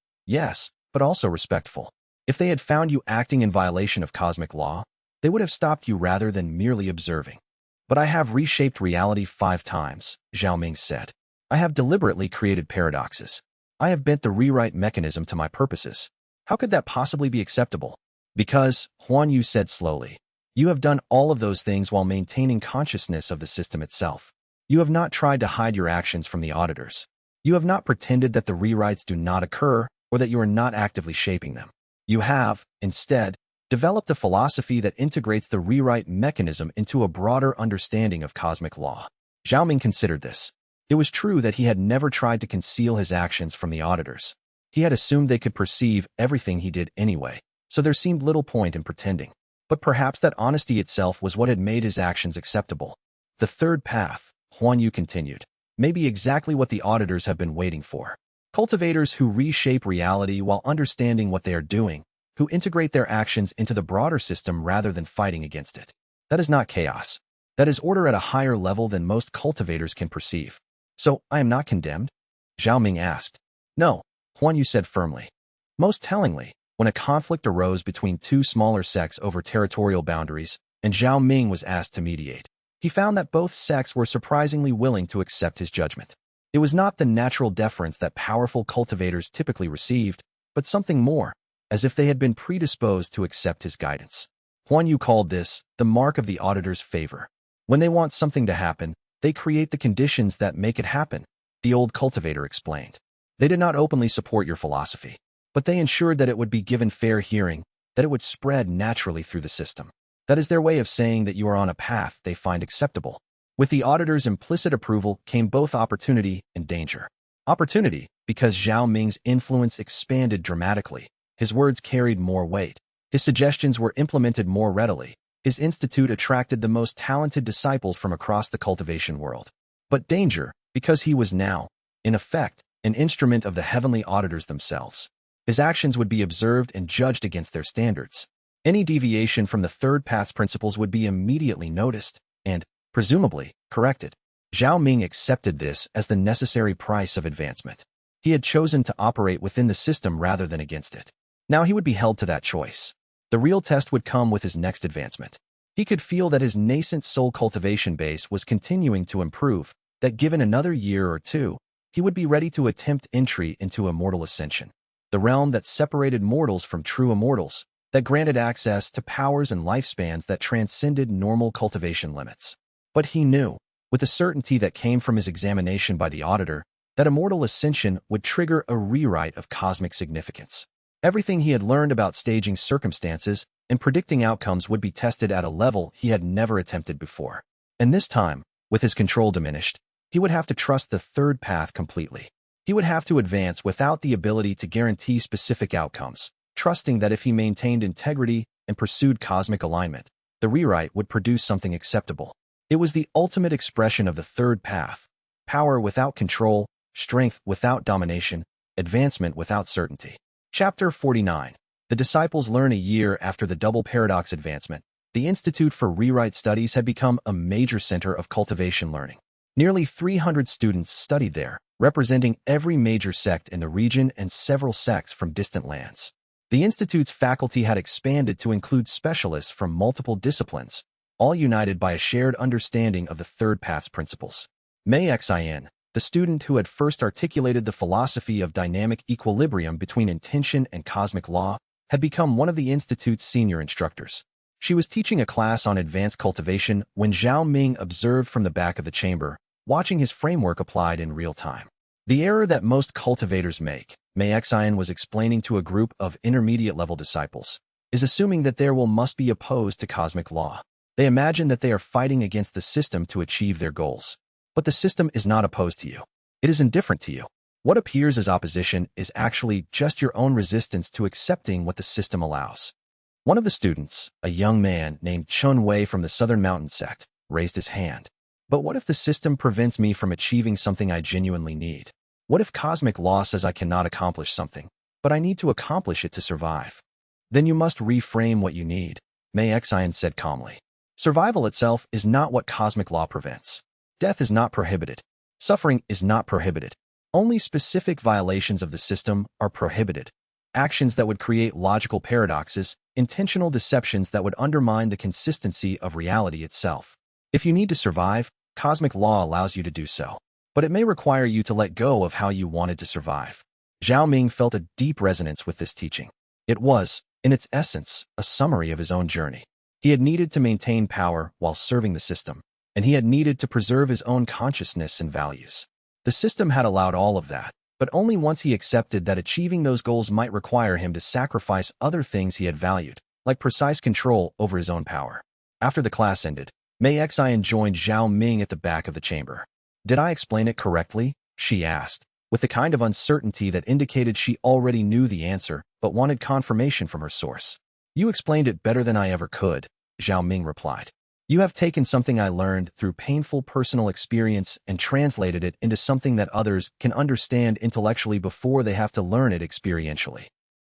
yes, but also respectful. If they had found you acting in violation of cosmic law, they would have stopped you rather than merely observing. "But I have reshaped reality 5 times, Zhao Ming said. "I have deliberately created paradoxes. I have bent the rewrite mechanism to my purposes. How could that possibly be acceptable?" "Because," Huan Yu said slowly, "you have done all of those things while maintaining consciousness of the system itself. You have not tried to hide your actions from the auditors. You have not pretended that the rewrites do not occur or that you are not actively shaping them. You have, instead, developed a philosophy that integrates the rewrite mechanism into a broader understanding of cosmic law." Zhao Ming considered this. It was true that he had never tried to conceal his actions from the auditors. He had assumed they could perceive everything he did anyway, so there seemed little point in pretending. But perhaps that honesty itself was what had made his actions acceptable. "The third path," Huan Yu continued, "may be exactly what the auditors have been waiting for. Cultivators who reshape reality while understanding what they are doing, who integrate their actions into the broader system rather than fighting against it. That is not chaos. That is order at a higher level than most cultivators can perceive." "So, I am not condemned?" Zhao Ming asked. "No," Huan Yu said firmly. Most tellingly, when a conflict arose between 2 smaller sects over territorial boundaries, and Zhao Ming was asked to mediate, he found that both sects were surprisingly willing to accept his judgment. It was not the natural deference that powerful cultivators typically received, but something more, as if they had been predisposed to accept his guidance. Huan Yu called this the mark of the auditor's favor. When they want something to happen, they create the conditions that make it happen, the old cultivator explained. They did not openly support your philosophy, but they ensured that it would be given fair hearing, that it would spread naturally through the system. That is their way of saying that you are on a path they find acceptable. With the auditor's implicit approval came both opportunity and danger. Opportunity, because Zhao Ming's influence expanded dramatically. His words carried more weight. His suggestions were implemented more readily. His institute attracted the most talented disciples from across the cultivation world. But danger, because he was now, in effect, an instrument of the heavenly auditors themselves. His actions would be observed and judged against their standards. Any deviation from the third path's principles would be immediately noticed and, presumably, corrected. Zhao Ming accepted this as the necessary price of advancement. He had chosen to operate within the system rather than against it. Now he would be held to that choice. The real test would come with his next advancement. He could feel that his nascent soul cultivation base was continuing to improve, that given another year or 2, he would be ready to attempt entry into immortal ascension, the realm that separated mortals from true immortals, that granted access to powers and lifespans that transcended normal cultivation limits. But he knew, with the certainty that came from his examination by the auditor, that immortal ascension would trigger a rewrite of cosmic significance. Everything he had learned about staging circumstances and predicting outcomes would be tested at a level he had never attempted before. And this time, with his control diminished, he would have to trust the third path completely. He would have to advance without the ability to guarantee specific outcomes, trusting that if he maintained integrity and pursued cosmic alignment, the rewrite would produce something acceptable. It was the ultimate expression of the third path: power without control, strength without domination, advancement without certainty. Chapter 49. The disciples learn. A year after the double paradox advancement, the Institute for Rewrite Studies had become a major center of cultivation learning. Nearly 300 students studied there, representing every major sect in the region and several sects from distant lands. The Institute's faculty had expanded to include specialists from multiple disciplines, all united by a shared understanding of the third path's principles. Mei Xian, the student who had first articulated the philosophy of dynamic equilibrium between intention and cosmic law, had become one of the Institute's senior instructors. She was teaching a class on advanced cultivation when Zhao Ming observed from the back of the chamber, watching his framework applied in real time. The error that most cultivators make, Mei Xian was explaining to a group of intermediate-level disciples, is assuming that their will must be opposed to cosmic law. They imagine that they are fighting against the system to achieve their goals. But the system is not opposed to you. It is indifferent to you. What appears as opposition is actually just your own resistance to accepting what the system allows. One of the students, a young man named Chun Wei from the Southern Mountain sect, raised his hand. But what if the system prevents me from achieving something I genuinely need? What if cosmic law says I cannot accomplish something, but I need to accomplish it to survive? Then you must reframe what you need, Mei Xian said calmly. Survival itself is not what cosmic law prevents. Death is not prohibited. Suffering is not prohibited. Only specific violations of the system are prohibited. Actions that would create logical paradoxes, intentional deceptions that would undermine the consistency of reality itself. If you need to survive, cosmic law allows you to do so. But it may require you to let go of how you wanted to survive. Zhao Ming felt a deep resonance with this teaching. It was, in its essence, a summary of his own journey. He had needed to maintain power while serving the system, and he had needed to preserve his own consciousness and values. The system had allowed all of that, but only once he accepted that achieving those goals might require him to sacrifice other things he had valued, like precise control over his own power. After the class ended, Mei Xian joined Zhao Ming at the back of the chamber. Did I explain it correctly? She asked, with the kind of uncertainty that indicated she already knew the answer but wanted confirmation from her source. You explained it better than I ever could, Zhao Ming replied. You have taken something I learned through painful personal experience and translated it into something that others can understand intellectually before they have to learn it experientially.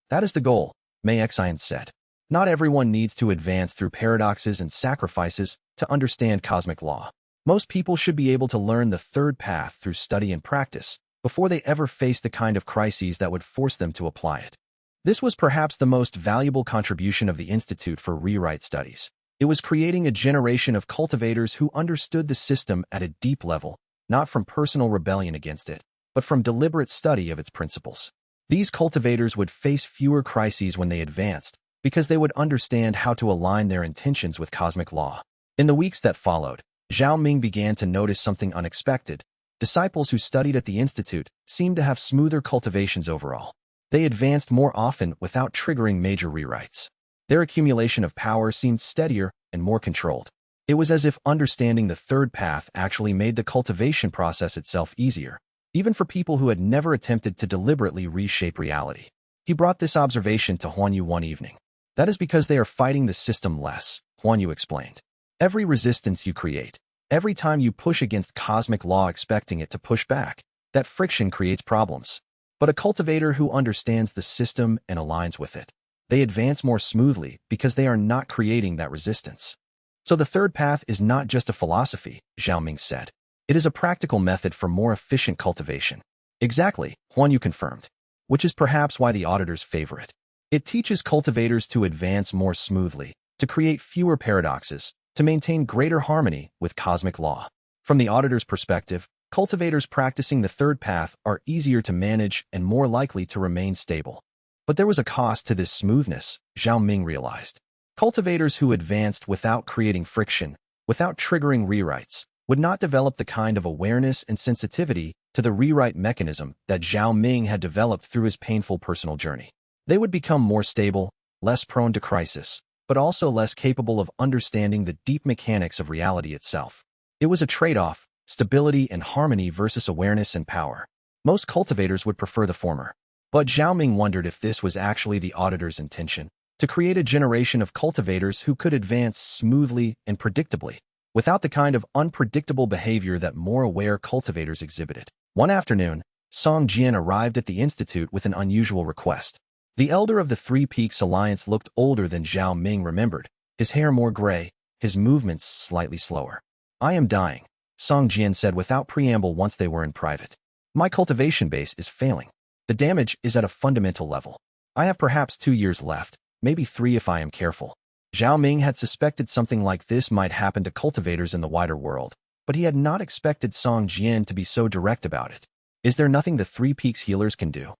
That is the goal, Mei Xian said. Not everyone needs to advance through paradoxes and sacrifices to understand cosmic law. Most people should be able to learn the third path through study and practice before they ever face the kind of crises that would force them to apply it. This was perhaps the most valuable contribution of the Institute for Rewrite Studies. It was creating a generation of cultivators who understood the system at a deep level, not from personal rebellion against it, but from deliberate study of its principles. These cultivators would face fewer crises when they advanced, because they would understand how to align their intentions with cosmic law. In the weeks that followed, Zhao Ming began to notice something unexpected. Disciples who studied at the Institute seemed to have smoother cultivations overall. They advanced more often without triggering major rewrites. Their accumulation of power seemed steadier and more controlled. It was as if understanding the third path actually made the cultivation process itself easier, even for people who had never attempted to deliberately reshape reality. He brought this observation to Huan Yu one evening. That is because they are fighting the system less, Huan Yu explained. Every resistance you create, every time you push against cosmic law expecting it to push back, that friction creates problems. But a cultivator who understands the system and aligns with it, they advance more smoothly because they are not creating that resistance. So the third path is not just a philosophy, Zhao Ming said. It is a practical method for more efficient cultivation. Exactly, Huan Yu confirmed, which is perhaps why the auditors favor it. It teaches cultivators to advance more smoothly, to create fewer paradoxes, to maintain greater harmony with cosmic law. From the auditor's perspective, cultivators practicing the third path are easier to manage and more likely to remain stable. But there was a cost to this smoothness, Zhao Ming realized. Cultivators who advanced without creating friction, without triggering rewrites, would not develop the kind of awareness and sensitivity to the rewrite mechanism that Zhao Ming had developed through his painful personal journey. They would become more stable, less prone to crisis, but also less capable of understanding the deep mechanics of reality itself. It was a trade-off, stability and harmony versus awareness and power. Most cultivators would prefer the former. But Zhao Ming wondered if this was actually the auditor's intention, to create a generation of cultivators who could advance smoothly and predictably, without the kind of unpredictable behavior that more aware cultivators exhibited. One afternoon, Song Jian arrived at the Institute with an unusual request. The elder of the Three Peaks Alliance looked older than Zhao Ming remembered, his hair more gray, his movements slightly slower. I am dying, Song Jian said without preamble once they were in private. My cultivation base is failing. The damage is at a fundamental level. I have perhaps 2 years left, maybe 3 if I am careful. Zhao Ming had suspected something like this might happen to cultivators in the wider world, but he had not expected Song Jian to be so direct about it. Is there nothing the Three Peaks healers can do?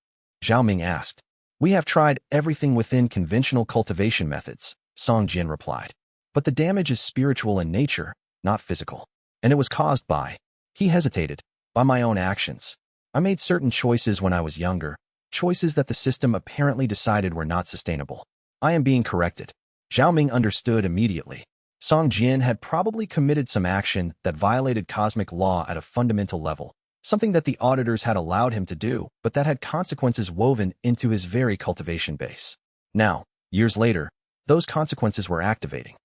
Zhao Ming asked. We have tried everything within conventional cultivation methods, Song Jian replied. But the damage is spiritual in nature, not physical. And it was caused by, he hesitated, by my own actions. I made certain choices when I was younger, choices that the system apparently decided were not sustainable. I am being corrected. Zhao Ming understood immediately. Song Jian had probably committed some action that violated cosmic law at a fundamental level, something that the auditors had allowed him to do, but that had consequences woven into his very cultivation base. Now, years later, those consequences were activating.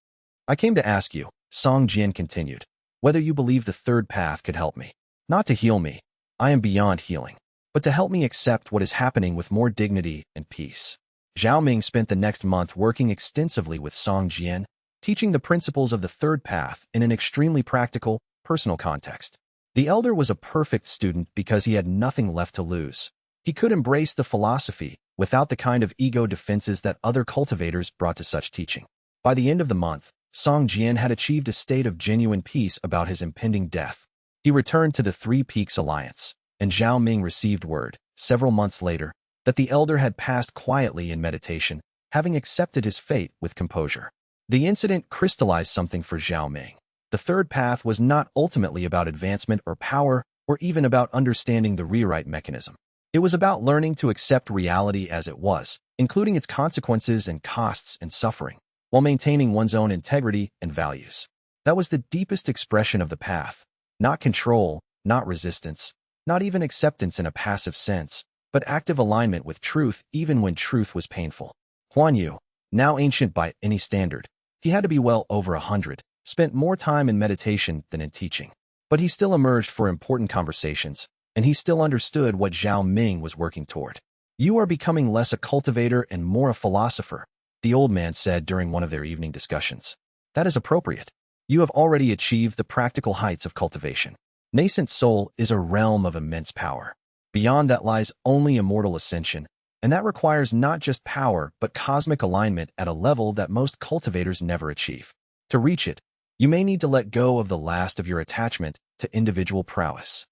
I came to ask you, Song Jian continued, whether you believe the third path could help me. Not to heal me, I am beyond healing, but to help me accept what is happening with more dignity and peace. Zhao Ming spent the next month working extensively with Song Jian, teaching the principles of the third path in an extremely practical, personal context. The elder was a perfect student because he had nothing left to lose. He could embrace the philosophy without the kind of ego defenses that other cultivators brought to such teaching. By the end of the month, Song Jian had achieved a state of genuine peace about his impending death. He returned to the Three Peaks Alliance, and Zhao Ming received word, several months later, that the elder had passed quietly in meditation, having accepted his fate with composure. The incident crystallized something for Zhao Ming. The third path was not ultimately about advancement or power, or even about understanding the rewrite mechanism. It was about learning to accept reality as it was, including its consequences and costs and suffering, while maintaining one's own integrity and values. That was the deepest expression of the path. Not control, not resistance, not even acceptance in a passive sense, but active alignment with truth even when truth was painful. Huan Yu, now ancient by any standard, he had to be well over 100, spent more time in meditation than in teaching. But he still emerged for important conversations, and he still understood what Zhao Ming was working toward. You are becoming less a cultivator and more a philosopher, the old man said during one of their evening discussions. That is appropriate. You have already achieved the practical heights of cultivation. Nascent soul is a realm of immense power. Beyond that lies only immortal ascension, and that requires not just power but cosmic alignment at a level that most cultivators never achieve. To reach it, you may need to let go of the last of your attachment to individual prowess.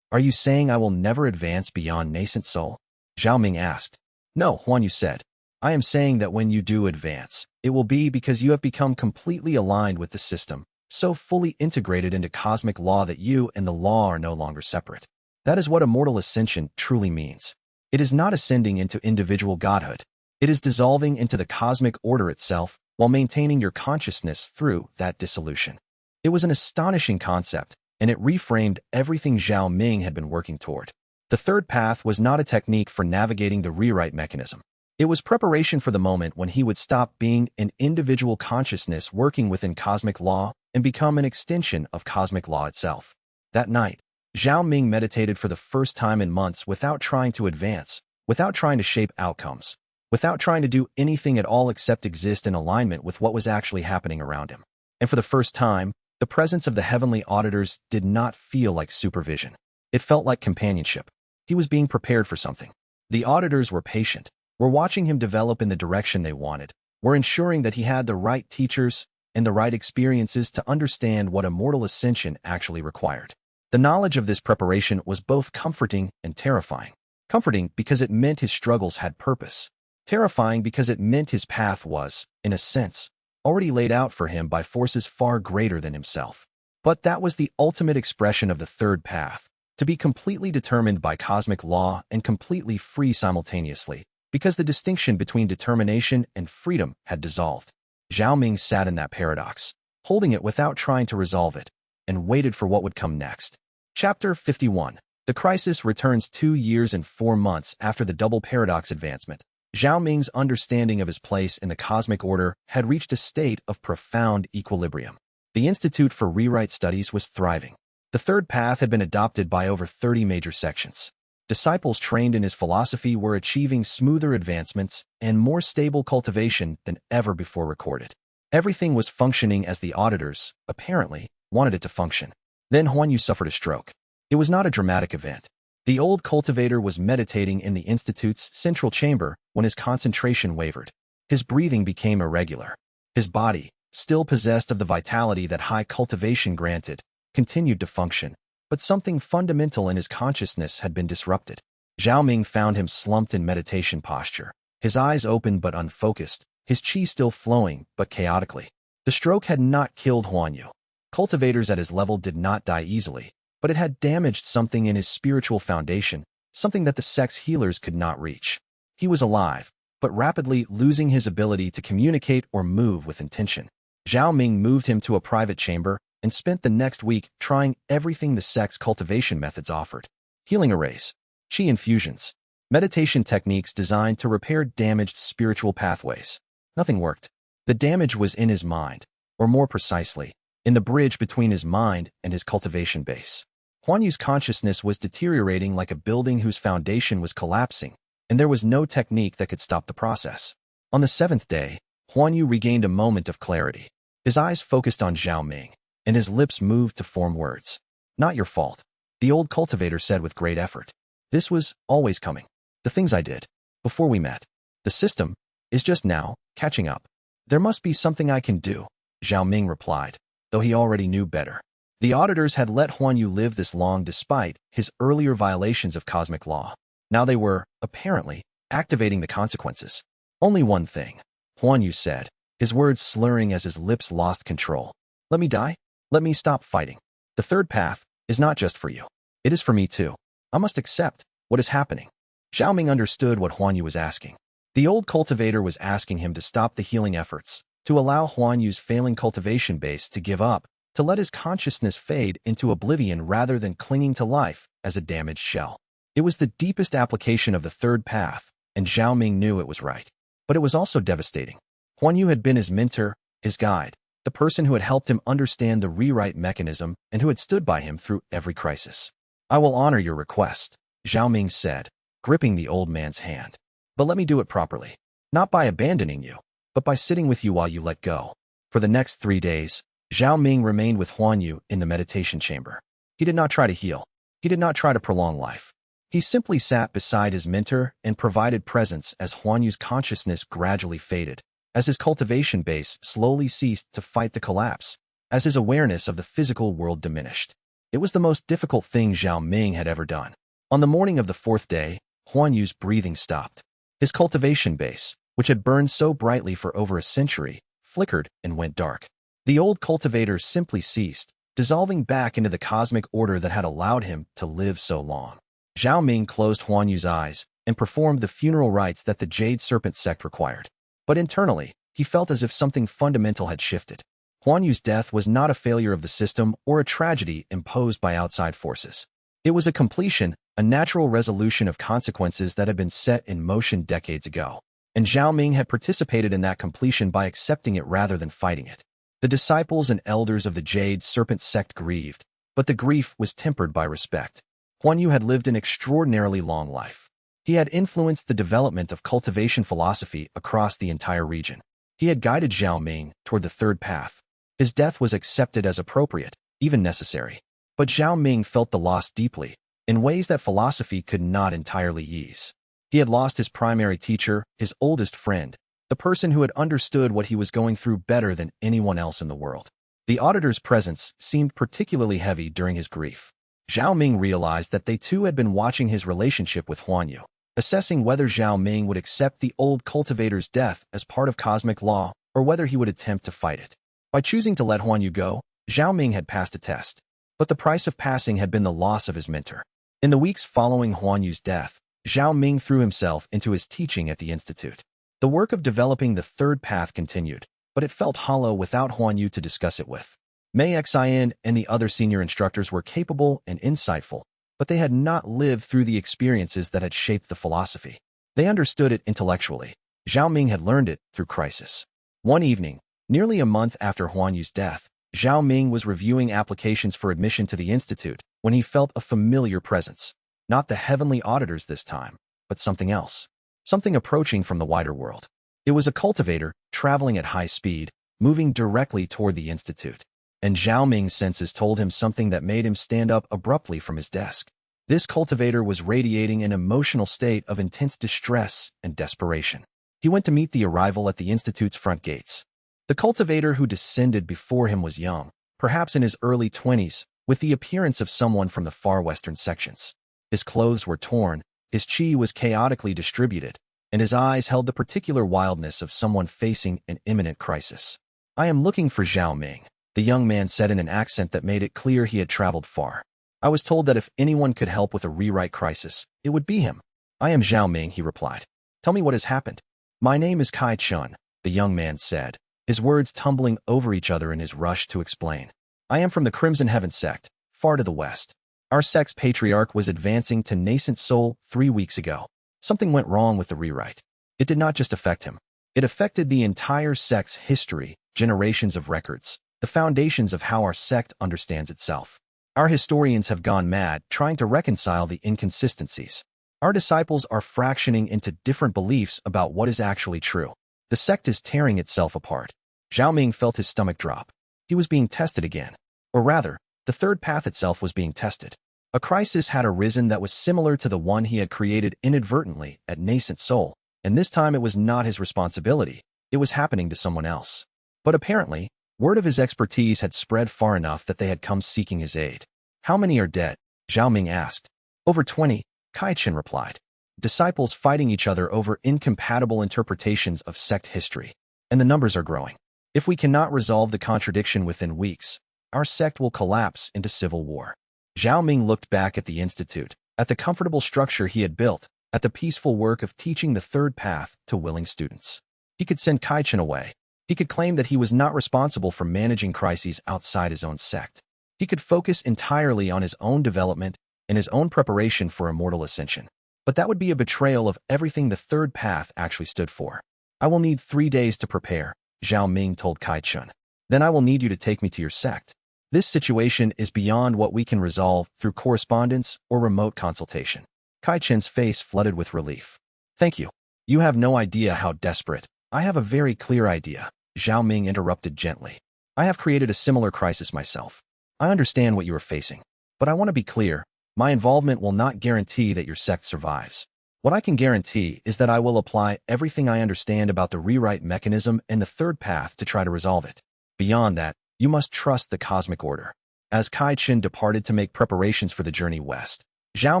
Are you saying I will never advance beyond nascent soul? Zhao Ming asked. No, Huan Yu said. I am saying that when you do advance, it will be because you have become completely aligned with the system, so fully integrated into cosmic law that you and the law are no longer separate. That is what immortal ascension truly means. It is not ascending into individual godhood. It is dissolving into the cosmic order itself while maintaining your consciousness through that dissolution. It was an astonishing concept, and it reframed everything Zhao Ming had been working toward. The third path was not a technique for navigating the rewrite mechanism. It was preparation for the moment when he would stop being an individual consciousness working within cosmic law and become an extension of cosmic law itself. That night, Zhao Ming meditated for the first time in months without trying to advance, without trying to shape outcomes, without trying to do anything at all except exist in alignment with what was actually happening around him. And for the first time, the presence of the heavenly auditors did not feel like supervision. It felt like companionship. He was being prepared for something. The auditors were patient, were watching him develop in the direction they wanted, were ensuring that he had the right teachers and the right experiences to understand what immortal ascension actually required. The knowledge of this preparation was both comforting and terrifying. Comforting because it meant his struggles had purpose. Terrifying because it meant his path was, in a sense, already laid out for him by forces far greater than himself. But that was the ultimate expression of the third path, to be completely determined by cosmic law and completely free simultaneously, because the distinction between determination and freedom had dissolved. Zhao Ming sat in that paradox, holding it without trying to resolve it, and waited for what would come next. Chapter 51. The crisis returns 2 years and 4 months after the double paradox advancement. Zhao Ming's understanding of his place in the cosmic order had reached a state of profound equilibrium. The Institute for Rewrite Studies was thriving. The third path had been adopted by over 30 major sections. Disciples trained in his philosophy were achieving smoother advancements and more stable cultivation than ever before recorded. Everything was functioning as the auditors, apparently, wanted it to function. Then Huan Yu suffered a stroke. It was not a dramatic event. The old cultivator was meditating in the institute's central chamber when his concentration wavered. His breathing became irregular. His body, still possessed of the vitality that high cultivation granted, continued to function, but something fundamental in his consciousness had been disrupted. Zhao Ming found him slumped in meditation posture, his eyes open but unfocused, his qi still flowing but chaotically. The stroke had not killed Huan Yu. Cultivators at his level did not die easily, but it had damaged something in his spiritual foundation, something that the sect's healers could not reach. He was alive, but rapidly losing his ability to communicate or move with intention. Zhao Ming moved him to a private chamber and spent the next week trying everything the sect's cultivation methods offered. Healing arrays, qi infusions, meditation techniques designed to repair damaged spiritual pathways. Nothing worked. The damage was in his mind, or more precisely, in the bridge between his mind and his cultivation base. Huan Yu's consciousness was deteriorating like a building whose foundation was collapsing, and there was no technique that could stop the process. On the 7th day, Huan Yu regained a moment of clarity. His eyes focused on Zhao Ming, and his lips moved to form words. "Not your fault," the old cultivator said with great effort. "This was always coming. The things I did, before we met. The system is just now catching up. There must be something I can do," Zhao Ming replied, though he already knew better. The auditors had let Huan Yu live this long despite his earlier violations of cosmic law. Now they were, apparently, activating the consequences. "Only one thing," Huan Yu said, his words slurring as his lips lost control. "Let me die? Let me stop fighting. The third path is not just for you. It is for me too. I must accept what is happening." Zhao Ming understood what Huan Yu was asking. The old cultivator was asking him to stop the healing efforts, to allow Huan Yu's failing cultivation base to give up, to let his consciousness fade into oblivion rather than clinging to life as a damaged shell. It was the deepest application of the third path, and Zhao Ming knew it was right. But it was also devastating. Huan Yu had been his mentor, his guide, the person who had helped him understand the rewrite mechanism and who had stood by him through every crisis. "I will honor your request," Zhao Ming said, gripping the old man's hand. "But let me do it properly. Not by abandoning you, but by sitting with you while you let go." For the next 3 days, Zhao Ming remained with Huan Yu in the meditation chamber. He did not try to heal. He did not try to prolong life. He simply sat beside his mentor and provided presence as Huan Yu's consciousness gradually faded, as his cultivation base slowly ceased to fight the collapse, as his awareness of the physical world diminished. It was the most difficult thing Zhao Ming had ever done. On the morning of the 4th day, Huan Yu's breathing stopped. His cultivation base, which had burned so brightly for over a century, flickered and went dark. The old cultivator simply ceased, dissolving back into the cosmic order that had allowed him to live so long. Zhao Ming closed Huan Yu's eyes and performed the funeral rites that the Jade Serpent sect required. But internally, he felt as if something fundamental had shifted. Huan Yu's death was not a failure of the system or a tragedy imposed by outside forces. It was a completion, a natural resolution of consequences that had been set in motion decades ago. And Zhao Ming had participated in that completion by accepting it rather than fighting it. The disciples and elders of the Jade Serpent sect grieved, but the grief was tempered by respect. Huan Yu had lived an extraordinarily long life. He had influenced the development of cultivation philosophy across the entire region. He had guided Zhao Ming toward the third path. His death was accepted as appropriate, even necessary. But Zhao Ming felt the loss deeply, in ways that philosophy could not entirely ease. He had lost his primary teacher, his oldest friend, the person who had understood what he was going through better than anyone else in the world. The auditor's presence seemed particularly heavy during his grief. Zhao Ming realized that they too had been watching his relationship with Huan Yu, assessing whether Zhao Ming would accept the old cultivator's death as part of cosmic law or whether he would attempt to fight it. By choosing to let Huan Yu go, Zhao Ming had passed a test, but the price of passing had been the loss of his mentor. In the weeks following Huan Yu's death, Zhao Ming threw himself into his teaching at the institute. The work of developing the third path continued, but it felt hollow without Huan Yu to discuss it with. Mei Xian and the other senior instructors were capable and insightful, but they had not lived through the experiences that had shaped the philosophy. They understood it intellectually. Zhao Ming had learned it through crisis. One evening, nearly a month after Huan Yu's death, Zhao Ming was reviewing applications for admission to the institute when he felt a familiar presence. Not the heavenly auditors this time, but something else. Something approaching from the wider world. It was a cultivator, traveling at high speed, moving directly toward the institute. And Zhao Ming's senses told him something that made him stand up abruptly from his desk. This cultivator was radiating an emotional state of intense distress and desperation. He went to meet the arrival at the institute's front gates. The cultivator who descended before him was young, perhaps in his early 20s, with the appearance of someone from the far western sections. His clothes were torn, his chi was chaotically distributed, and his eyes held the particular wildness of someone facing an imminent crisis. "I am looking for Zhao Ming," the young man said in an accent that made it clear he had traveled far. "I was told that if anyone could help with a rewrite crisis, it would be him." "I am Zhao Ming," he replied. "Tell me what has happened." "My name is Kai Chun," the young man said, his words tumbling over each other in his rush to explain. "I am from the Crimson Heaven sect, far to the west. Our sect's patriarch was advancing to nascent soul 3 weeks ago. Something went wrong with the rewrite. It did not just affect him. It affected the entire sect's history, generations of records, the foundations of how our sect understands itself. Our historians have gone mad trying to reconcile the inconsistencies. Our disciples are fractioning into different beliefs about what is actually true. The sect is tearing itself apart." Zhao Ming felt his stomach drop. He was being tested again. Or rather, the third path itself was being tested. A crisis had arisen that was similar to the one he had created inadvertently at Nascent Soul, and this time it was not his responsibility. It was happening to someone else. But apparently, word of his expertise had spread far enough that they had come seeking his aid. "How many are dead?" Zhao Ming asked. "Over 20, Kai Chen replied. "Disciples fighting each other over incompatible interpretations of sect history. And the numbers are growing. If we cannot resolve the contradiction within weeks, our sect will collapse into civil war." Zhao Ming looked back at the institute, at the comfortable structure he had built, at the peaceful work of teaching the third path to willing students. He could send Kai Chen away. He could claim that he was not responsible for managing crises outside his own sect. He could focus entirely on his own development and his own preparation for immortal ascension. But that would be a betrayal of everything the third path actually stood for. "I will need 3 days to prepare," Zhao Ming told Kai Chun. "Then I will need you to take me to your sect. This situation is beyond what we can resolve through correspondence or remote consultation." Kai Chen's face flooded with relief. "Thank you. You have no idea how desperate." "I have a very clear idea," Zhao Ming interrupted gently. "I have created a similar crisis myself. I understand what you are facing. But I want to be clear. My involvement will not guarantee that your sect survives. What I can guarantee is that I will apply everything I understand about the rewrite mechanism and the third path to try to resolve it. Beyond that, you must trust the cosmic order." As Kai Chen departed to make preparations for the journey west, Zhao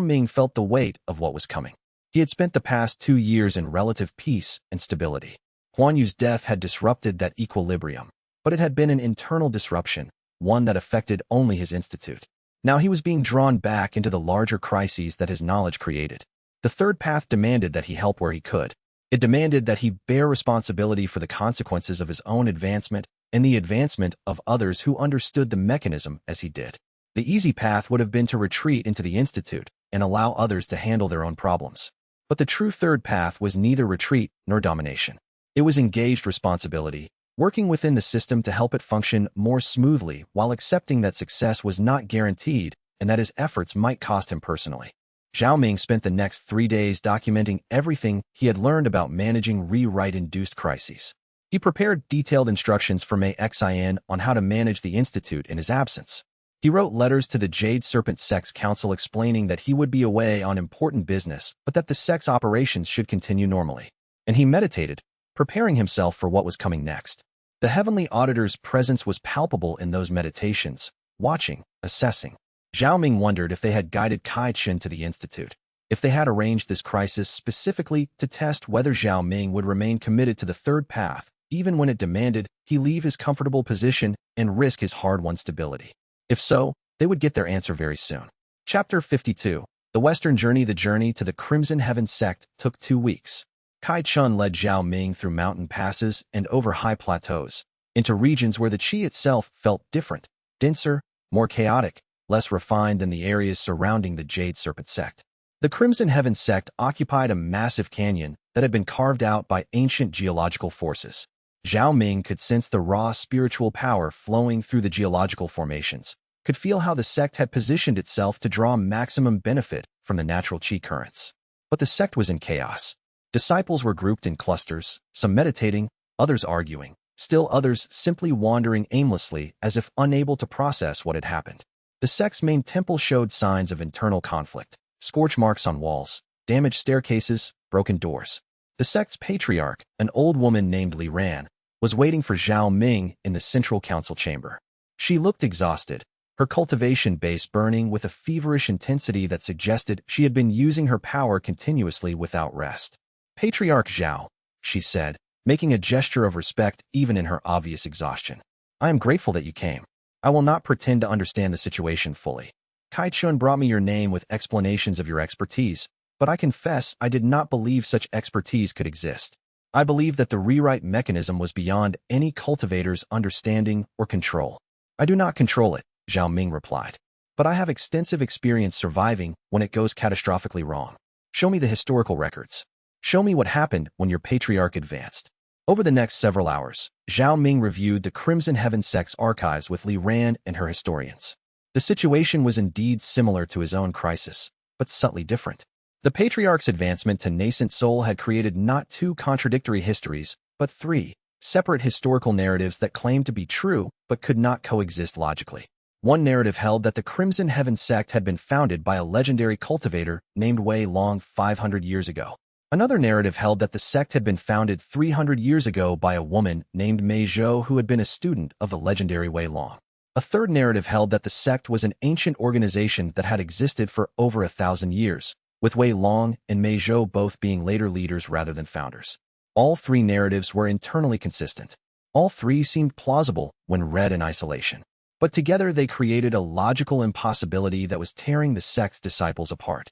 Ming felt the weight of what was coming. He had spent the past 2 years in relative peace and stability. Huan Yu's death had disrupted that equilibrium, but it had been an internal disruption, one that affected only his institute. Now he was being drawn back into the larger crises that his knowledge created. The third path demanded that he help where he could. It demanded that he bear responsibility for the consequences of his own advancement and the advancement of others who understood the mechanism as he did. The easy path would have been to retreat into the institute and allow others to handle their own problems. But the true third path was neither retreat nor domination. It was engaged responsibility, working within the system to help it function more smoothly while accepting that success was not guaranteed and that his efforts might cost him personally. Zhao Ming spent the next 3 days documenting everything he had learned about managing rewrite-induced crises. He prepared detailed instructions for Mei Xian on how to manage the institute in his absence. He wrote letters to the Jade Serpent Sect's council explaining that he would be away on important business, but that the sect's operations should continue normally. And he meditated, preparing himself for what was coming next. The heavenly auditor's presence was palpable in those meditations, watching, assessing. Zhao Ming wondered if they had guided Kai Chen to the institute, if they had arranged this crisis specifically to test whether Zhao Ming would remain committed to the third path, even when it demanded he leave his comfortable position and risk his hard-won stability. If so, they would get their answer very soon. Chapter 52. The Western Journey. The journey to the Crimson Heaven sect took 2 weeks. Kai Chun led Zhao Ming through mountain passes and over high plateaus, into regions where the qi itself felt different, denser, more chaotic, less refined than the areas surrounding the Jade Serpent sect. The Crimson Heaven sect occupied a massive canyon that had been carved out by ancient geological forces. Zhao Ming could sense the raw spiritual power flowing through the geological formations, could feel how the sect had positioned itself to draw maximum benefit from the natural qi currents. But the sect was in chaos. Disciples were grouped in clusters, some meditating, others arguing, still others simply wandering aimlessly as if unable to process what had happened. The sect's main temple showed signs of internal conflict, scorch marks on walls, damaged staircases, broken doors. The sect's patriarch, an old woman named Li Ran, was waiting for Zhao Ming in the central council chamber. She looked exhausted, her cultivation base burning with a feverish intensity that suggested she had been using her power continuously without rest. "Patriarch Zhao," she said, making a gesture of respect even in her obvious exhaustion. "I am grateful that you came. I will not pretend to understand the situation fully. Kai Chun brought me your name with explanations of your expertise, but I confess I did not believe such expertise could exist. I believe that the rewrite mechanism was beyond any cultivator's understanding or control." "I do not control it," Zhao Ming replied, "but I have extensive experience surviving when it goes catastrophically wrong. Show me the historical records. Show me what happened when your patriarch advanced." Over the next several hours, Zhao Ming reviewed the Crimson Heaven sect's archives with Li Ran and her historians. The situation was indeed similar to his own crisis, but subtly different. The patriarch's advancement to nascent soul had created not two contradictory histories, but three separate historical narratives that claimed to be true but could not coexist logically. One narrative held that the Crimson Heaven sect had been founded by a legendary cultivator named Wei Long 500 years ago. Another narrative held that the sect had been founded 300 years ago by a woman named Mei Zhou who had been a student of the legendary Wei Long. A third narrative held that the sect was an ancient organization that had existed for over 1,000 years, with Wei Long and Mei Zhou both being later leaders rather than founders. All three narratives were internally consistent. All three seemed plausible when read in isolation. But together they created a logical impossibility that was tearing the sect's disciples apart.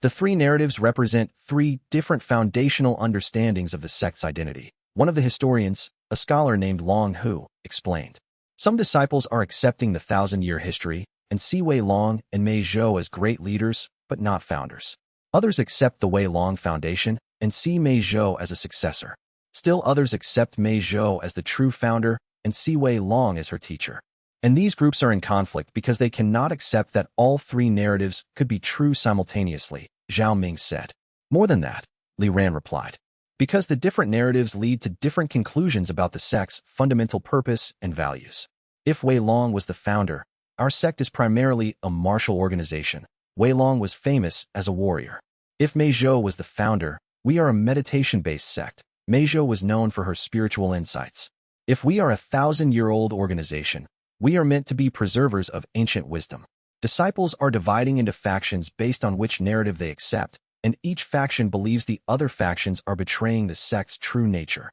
The three narratives represent three different foundational understandings of the sect's identity. One of the historians, a scholar named Long Hu, explained. Some disciples are accepting the 1,000-year history and see Wei Long and Mei Zhou as great leaders, but not founders. Others accept the Wei Long Foundation and see Mei Zhou as a successor. Still others accept Mei Zhou as the true founder and see Wei Long as her teacher. And these groups are in conflict because they cannot accept that all three narratives could be true simultaneously, Zhao Ming said. More than that, Li Ran replied. Because the different narratives lead to different conclusions about the sect's fundamental purpose and values. If Wei Long was the founder, our sect is primarily a martial organization. Wei Long was famous as a warrior. If Mei Zhou was the founder, we are a meditation-based sect. Mei Zhou was known for her spiritual insights. If we are a 1,000-year-old organization, we are meant to be preservers of ancient wisdom. Disciples are dividing into factions based on which narrative they accept, and each faction believes the other factions are betraying the sect's true nature.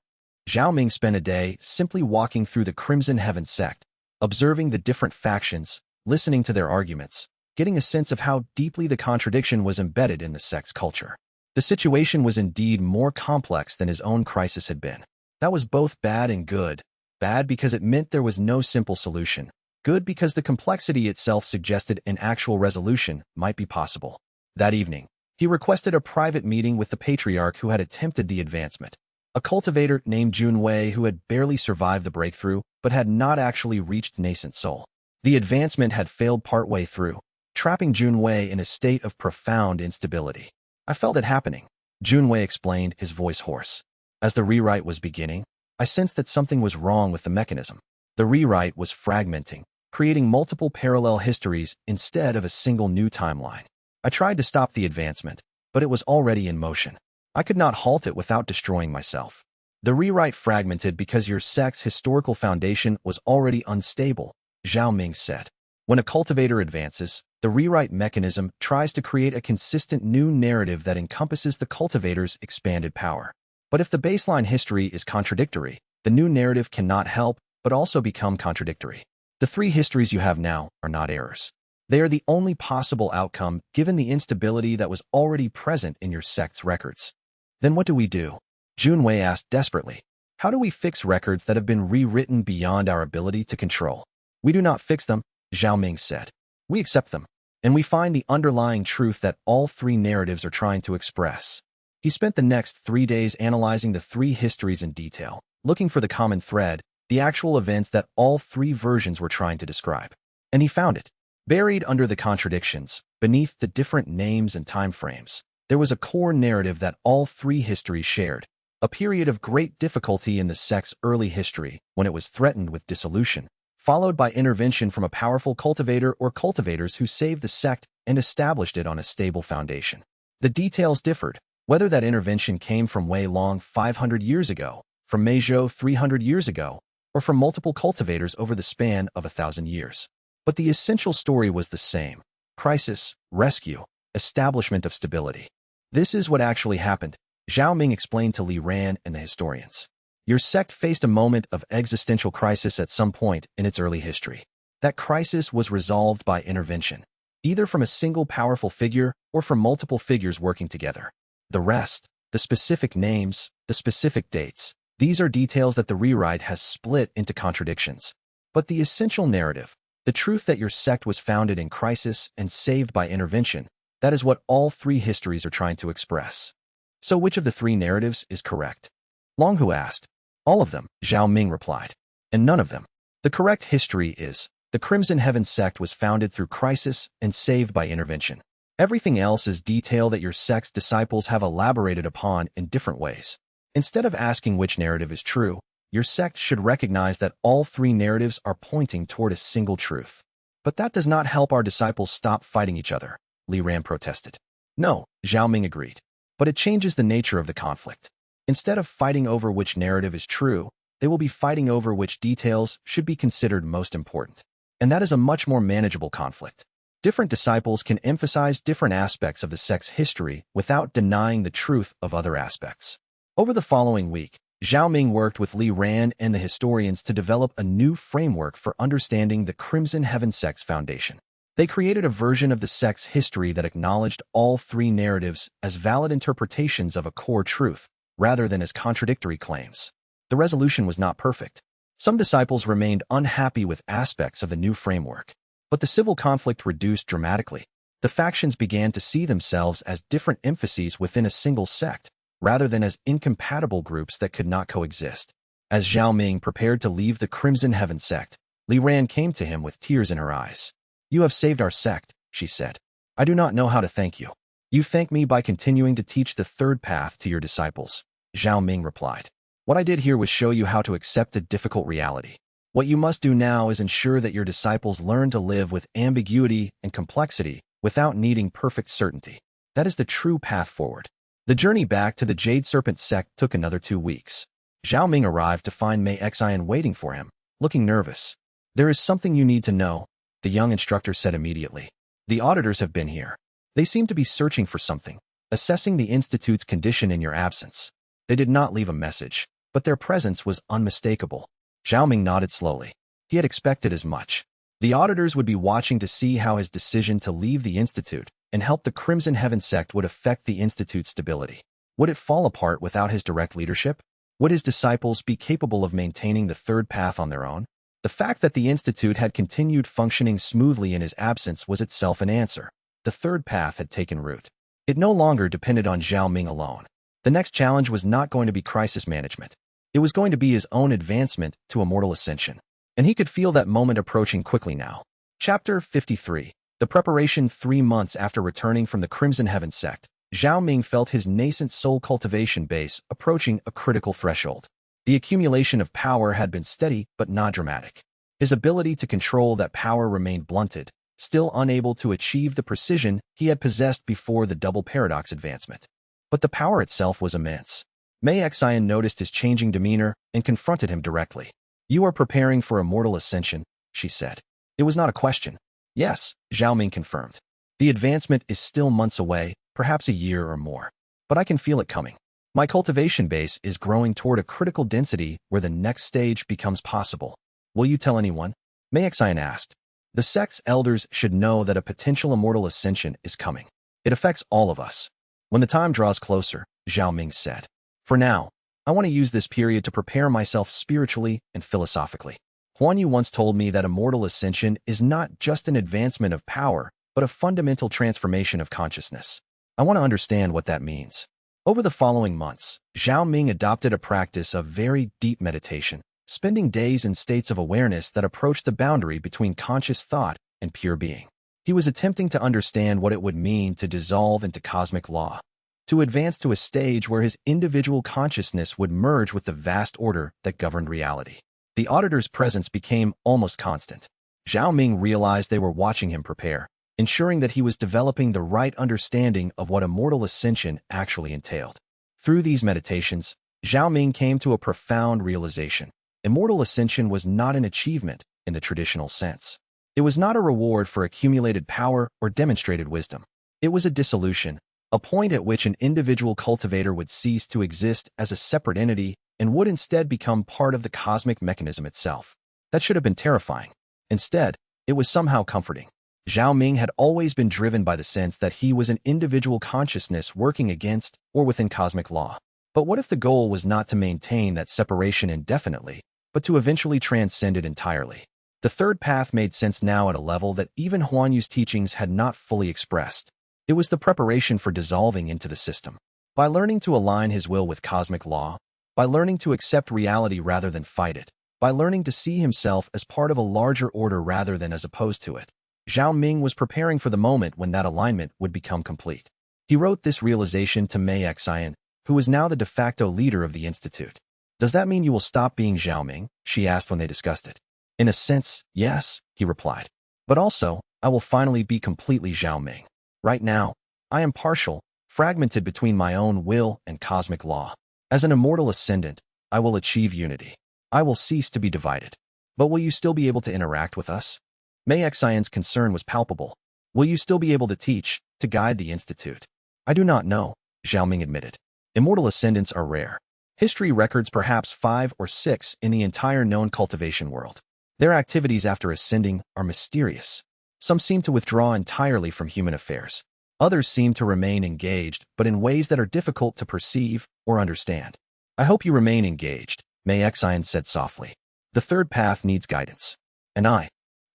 Zhao Ming spent a day simply walking through the Crimson Heaven sect, observing the different factions, listening to their arguments, getting a sense of how deeply the contradiction was embedded in the sect's culture. The situation was indeed more complex than his own crisis had been. That was both bad and good. Bad because it meant there was no simple solution. Good because the complexity itself suggested an actual resolution might be possible. That evening, he requested a private meeting with the patriarch who had attempted the advancement. A cultivator named Jun Wei who had barely survived the breakthrough, but had not actually reached nascent soul. The advancement had failed partway through, trapping Jun Wei in a state of profound instability. "I felt it happening," Jun Wei explained, his voice hoarse. "As the rewrite was beginning, I sensed that something was wrong with the mechanism. The rewrite was fragmenting, creating multiple parallel histories instead of a single new timeline. I tried to stop the advancement, but it was already in motion. I could not halt it without destroying myself. The rewrite fragmented because your sect's historical foundation was already unstable," Zhao Ming said. "When a cultivator advances, the rewrite mechanism tries to create a consistent new narrative that encompasses the cultivator's expanded power. But if the baseline history is contradictory, the new narrative cannot help but also become contradictory. The three histories you have now are not errors. They are the only possible outcome given the instability that was already present in your sect's records." "Then what do we do?" Jun Wei asked desperately. "How do we fix records that have been rewritten beyond our ability to control?" "We do not fix them," Zhao Ming said. "We accept them, and we find the underlying truth that all three narratives are trying to express." He spent the next 3 days analyzing the three histories in detail, looking for the common thread, the actual events that all three versions were trying to describe. And he found it. Buried under the contradictions, beneath the different names and time frames, there was a core narrative that all three histories shared, a period of great difficulty in the sect's early history when it was threatened with dissolution, followed by intervention from a powerful cultivator or cultivators who saved the sect and established it on a stable foundation. The details differed, whether that intervention came from Wei Long 500 years ago, from Mei Zhou 300 years ago, or from multiple cultivators over the span of 1,000 years. But the essential story was the same: crisis, rescue, establishment of stability. This is what actually happened, Zhao Ming explained to Li Ran and the historians. Your sect faced a moment of existential crisis at some point in its early history. That crisis was resolved by intervention, either from a single powerful figure or from multiple figures working together. The rest, the specific names, the specific dates, these are details that the rewrite has split into contradictions. But the essential narrative, the truth that your sect was founded in crisis and saved by intervention, that is what all three histories are trying to express. So which of the three narratives is correct? Long Hu asked. All of them, Zhao Ming replied. And none of them. The correct history is, the Crimson Heaven sect was founded through crisis and saved by intervention. Everything else is detail that your sect's disciples have elaborated upon in different ways. Instead of asking which narrative is true, your sect should recognize that all three narratives are pointing toward a single truth. But that does not help our disciples stop fighting each other, Li Ran protested. No, Zhao Ming agreed. But it changes the nature of the conflict. Instead of fighting over which narrative is true, they will be fighting over which details should be considered most important. And that is a much more manageable conflict. Different disciples can emphasize different aspects of the sect's history without denying the truth of other aspects. Over the following week, Zhao Ming worked with Li Ran and the historians to develop a new framework for understanding the Crimson Heaven sect's foundation. They created a version of the sect's history that acknowledged all three narratives as valid interpretations of a core truth, rather than as contradictory claims. The resolution was not perfect. Some disciples remained unhappy with aspects of the new framework, but the civil conflict reduced dramatically. The factions began to see themselves as different emphases within a single sect, rather than as incompatible groups that could not coexist. As Zhao Ming prepared to leave the Crimson Heaven sect, Li Ran came to him with tears in her eyes. You have saved our sect, she said. I do not know how to thank you. You thank me by continuing to teach the third path to your disciples, Zhao Ming replied. What I did here was show you how to accept a difficult reality. What you must do now is ensure that your disciples learn to live with ambiguity and complexity without needing perfect certainty. That is the true path forward. The journey back to the Jade Serpent sect took another 2 weeks. Zhao Ming arrived to find Mei Xian waiting for him, looking nervous. There is something you need to know, the young instructor said immediately. The auditors have been here. They seem to be searching for something, assessing the Institute's condition in your absence. They did not leave a message, but their presence was unmistakable. Zhao Ming nodded slowly. He had expected as much. The auditors would be watching to see how his decision to leave the Institute and help the Crimson Heaven sect would affect the Institute's stability. Would it fall apart without his direct leadership? Would his disciples be capable of maintaining the third path on their own? The fact that the Institute had continued functioning smoothly in his absence was itself an answer. The third path had taken root. It no longer depended on Zhao Ming alone. The next challenge was not going to be crisis management. It was going to be his own advancement to immortal ascension. And he could feel that moment approaching quickly now. Chapter 53. The preparation 3 months after returning from the Crimson Heaven sect, Zhao Ming felt his nascent soul cultivation base approaching a critical threshold. The accumulation of power had been steady but not dramatic. His ability to control that power remained blunted, still unable to achieve the precision he had possessed before the double paradox advancement. But the power itself was immense. Mei Xian noticed his changing demeanor and confronted him directly. You are preparing for immortal ascension, she said. It was not a question. Yes, Zhao Ming confirmed. The advancement is still months away, perhaps a year or more. But I can feel it coming. My cultivation base is growing toward a critical density where the next stage becomes possible. Will you tell anyone? Mei Xian asked. The sect's elders should know that a potential immortal ascension is coming. It affects all of us. When the time draws closer, Zhao Ming said. For now, I want to use this period to prepare myself spiritually and philosophically. Huan Yu once told me that immortal ascension is not just an advancement of power, but a fundamental transformation of consciousness. I want to understand what that means. Over the following months, Zhao Ming adopted a practice of very deep meditation, spending days in states of awareness that approached the boundary between conscious thought and pure being. He was attempting to understand what it would mean to dissolve into cosmic law, to advance to a stage where his individual consciousness would merge with the vast order that governed reality. The auditor's presence became almost constant. Zhao Ming realized they were watching him prepare, ensuring that he was developing the right understanding of what immortal ascension actually entailed. Through these meditations, Zhao Ming came to a profound realization. Immortal ascension was not an achievement in the traditional sense. It was not a reward for accumulated power or demonstrated wisdom. It was a dissolution, a point at which an individual cultivator would cease to exist as a separate entity and would instead become part of the cosmic mechanism itself. That should have been terrifying. Instead, it was somehow comforting. Zhao Ming had always been driven by the sense that he was an individual consciousness working against or within cosmic law. But what if the goal was not to maintain that separation indefinitely, but to eventually transcend it entirely? The third path made sense now at a level that even Huan Yu's teachings had not fully expressed. It was the preparation for dissolving into the system. By learning to align his will with cosmic law, by learning to accept reality rather than fight it, by learning to see himself as part of a larger order rather than as opposed to it, Zhao Ming was preparing for the moment when that alignment would become complete. He wrote this realization to Mei Xian, who was now the de facto leader of the institute. "Does that mean you will stop being Zhao Ming?" she asked when they discussed it. "In a sense, yes," he replied. "But also, I will finally be completely Zhao Ming. Right now, I am partial, fragmented between my own will and cosmic law. As an immortal ascendant, I will achieve unity. I will cease to be divided. But will you still be able to interact with us?" Mei Xian's concern was palpable. "Will you still be able to teach, to guide the institute?" "I do not know," Zhao Ming admitted. "Immortal ascendants are rare. History records perhaps 5 or 6 in the entire known cultivation world. Their activities after ascending are mysterious. Some seem to withdraw entirely from human affairs. Others seem to remain engaged, but in ways that are difficult to perceive or understand." "I hope you remain engaged," Mei Xian said softly. "The third path needs guidance. And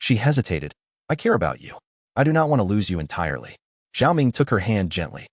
She hesitated. "I care about you. I do not want to lose you entirely." Zhao Ming took her hand gently.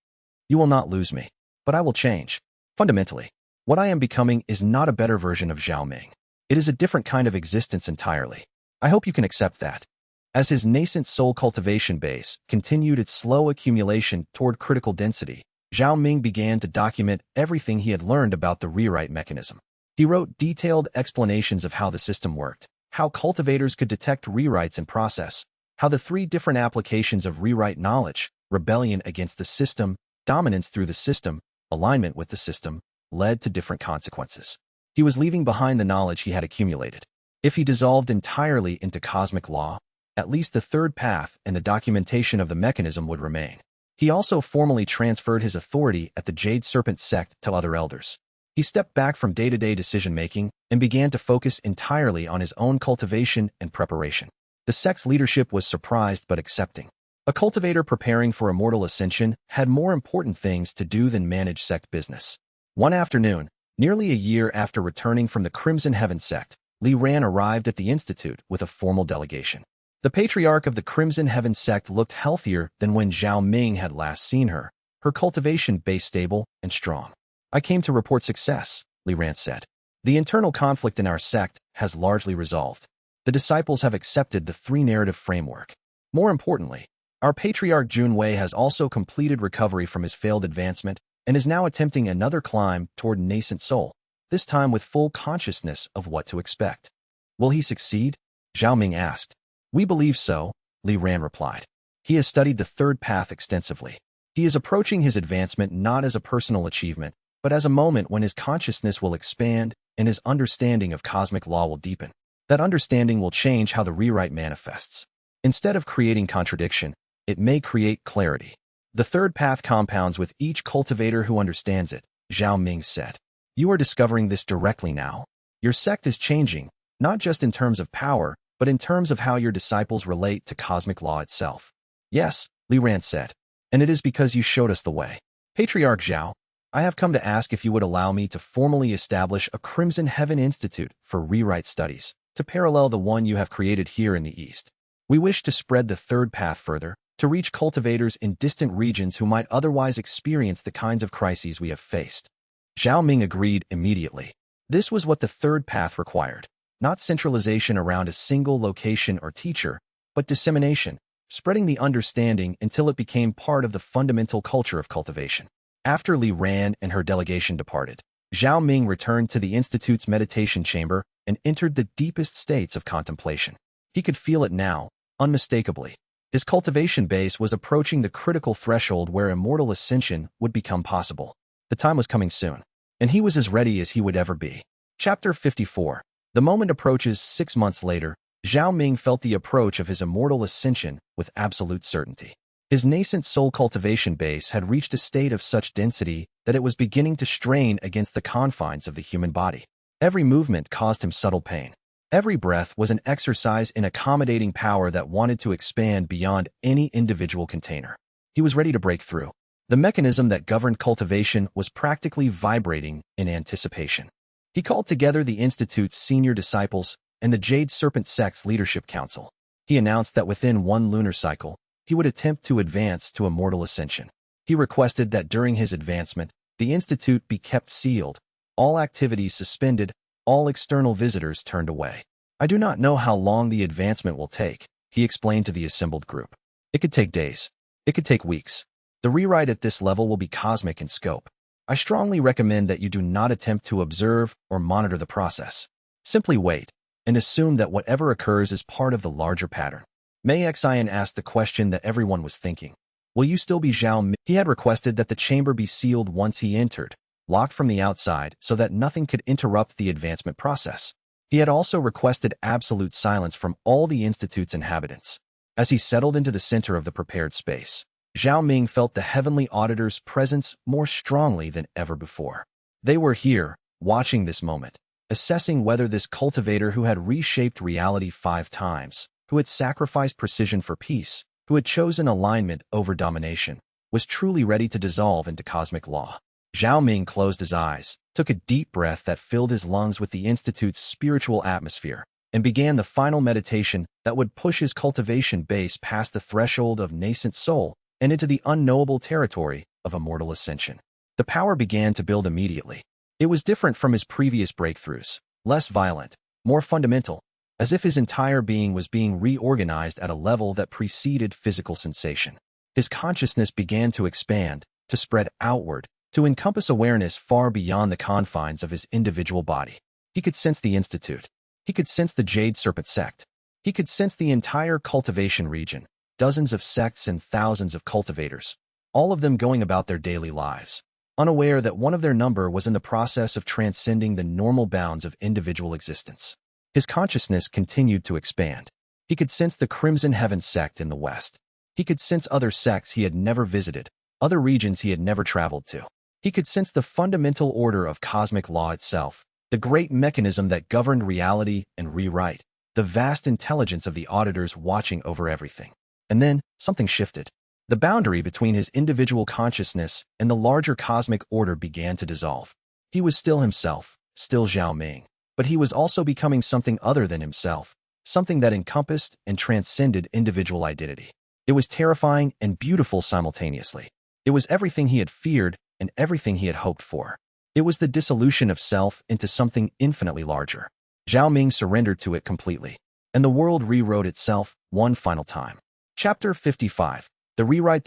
"You will not lose me, but I will change. Fundamentally, what I am becoming is not a better version of Zhao Ming. It is a different kind of existence entirely. I hope you can accept that." As his nascent soul cultivation base continued its slow accumulation toward critical density, Zhao Ming began to document everything he had learned about the rewrite mechanism. He wrote detailed explanations of how the system worked, how cultivators could detect rewrites in process, how the 3 different applications of rewrite knowledge, rebellion against the system, dominance through the system, alignment with the system, led to different consequences. He was leaving behind the knowledge he had accumulated. If he dissolved entirely into cosmic law, at least the third path and the documentation of the mechanism would remain. He also formally transferred his authority at the Jade Serpent sect to other elders. He stepped back from day-to-day decision-making and began to focus entirely on his own cultivation and preparation. The sect's leadership was surprised but accepting. A cultivator preparing for immortal ascension had more important things to do than manage sect business. One afternoon, nearly a year after returning from the Crimson Heaven sect, Li Ran arrived at the institute with a formal delegation. The patriarch of the Crimson Heaven sect looked healthier than when Zhao Ming had last seen her, her cultivation base stable and strong. "I came to report success," Li Ran said. "The internal conflict in our sect has largely resolved. The disciples have accepted the 3-narrative framework. More importantly, our patriarch Junwei has also completed recovery from his failed advancement and is now attempting another climb toward nascent soul, this time with full consciousness of what to expect." "Will he succeed?" Zhao Ming asked. "We believe so," Li Ran replied. "He has studied the third path extensively. He is approaching his advancement not as a personal achievement, but as a moment when his consciousness will expand and his understanding of cosmic law will deepen. That understanding will change how the rewrite manifests. Instead of creating contradiction, it may create clarity. The third path compounds with each cultivator who understands it," Zhao Ming said. "You are discovering this directly now. Your sect is changing, not just in terms of power, but in terms of how your disciples relate to cosmic law itself." "Yes," Li Ran said, "and it is because you showed us the way. Patriarch Zhao, I have come to ask if you would allow me to formally establish a Crimson Heaven Institute for rewrite studies, to parallel the one you have created here in the East. We wish to spread the third path further, to reach cultivators in distant regions who might otherwise experience the kinds of crises we have faced." Zhao Ming agreed immediately. This was what the third path required. Not centralization around a single location or teacher, but dissemination, spreading the understanding until it became part of the fundamental culture of cultivation. After Li Ran and her delegation departed, Zhao Ming returned to the Institute's meditation chamber and entered the deepest states of contemplation. He could feel it now, unmistakably. His cultivation base was approaching the critical threshold where immortal ascension would become possible. The time was coming soon, and he was as ready as he would ever be. Chapter 54. The moment approaches 6 months later. Zhao Ming felt the approach of his immortal ascension with absolute certainty. His nascent soul cultivation base had reached a state of such density that it was beginning to strain against the confines of the human body. Every movement caused him subtle pain. Every breath was an exercise in accommodating power that wanted to expand beyond any individual container. He was ready to break through. The mechanism that governed cultivation was practically vibrating in anticipation. He called together the Institute's senior disciples and the Jade Serpent Sect's leadership council. He announced that within 1 lunar cycle, he would attempt to advance to immortal ascension. He requested that during his advancement, the Institute be kept sealed, all activities suspended, all external visitors turned away. "I do not know how long the advancement will take," he explained to the assembled group. "It could take days. It could take weeks. The rewrite at this level will be cosmic in scope. I strongly recommend that you do not attempt to observe or monitor the process. Simply wait and assume that whatever occurs is part of the larger pattern." Mei Xian asked the question that everyone was thinking. "Will you still be Zhao Ming?" He had requested that the chamber be sealed once he entered, locked from the outside so that nothing could interrupt the advancement process. He had also requested absolute silence from all the Institute's inhabitants. As he settled into the center of the prepared space, Zhao Ming felt the heavenly auditor's presence more strongly than ever before. They were here, watching this moment, assessing whether this cultivator who had reshaped reality 5 times, who had sacrificed precision for peace, who had chosen alignment over domination, was truly ready to dissolve into cosmic law. Zhao Ming closed his eyes, took a deep breath that filled his lungs with the Institute's spiritual atmosphere, and began the final meditation that would push his cultivation base past the threshold of nascent soul and into the unknowable territory of immortal ascension. The power began to build immediately. It was different from his previous breakthroughs, less violent, more fundamental, as if his entire being was being reorganized at a level that preceded physical sensation. His consciousness began to expand, to spread outward, to encompass awareness far beyond the confines of his individual body. He could sense the Institute. He could sense the Jade Serpent Sect. He could sense the entire cultivation region, dozens of sects and thousands of cultivators, all of them going about their daily lives, unaware that one of their number was in the process of transcending the normal bounds of individual existence. His consciousness continued to expand. He could sense the Crimson Heaven sect in the west. He could sense other sects he had never visited, other regions he had never traveled to. He could sense the fundamental order of cosmic law itself, the great mechanism that governed reality and rewrite, the vast intelligence of the auditors watching over everything. And then, something shifted. The boundary between his individual consciousness and the larger cosmic order began to dissolve. He was still himself, still Zhao Ming, but he was also becoming something other than himself, something that encompassed and transcended individual identity. It was terrifying and beautiful simultaneously. It was everything he had feared and everything he had hoped for. It was the dissolution of self into something infinitely larger. Zhao Ming surrendered to it completely, and the world rewrote itself one final time. Chapter 55. The rewrite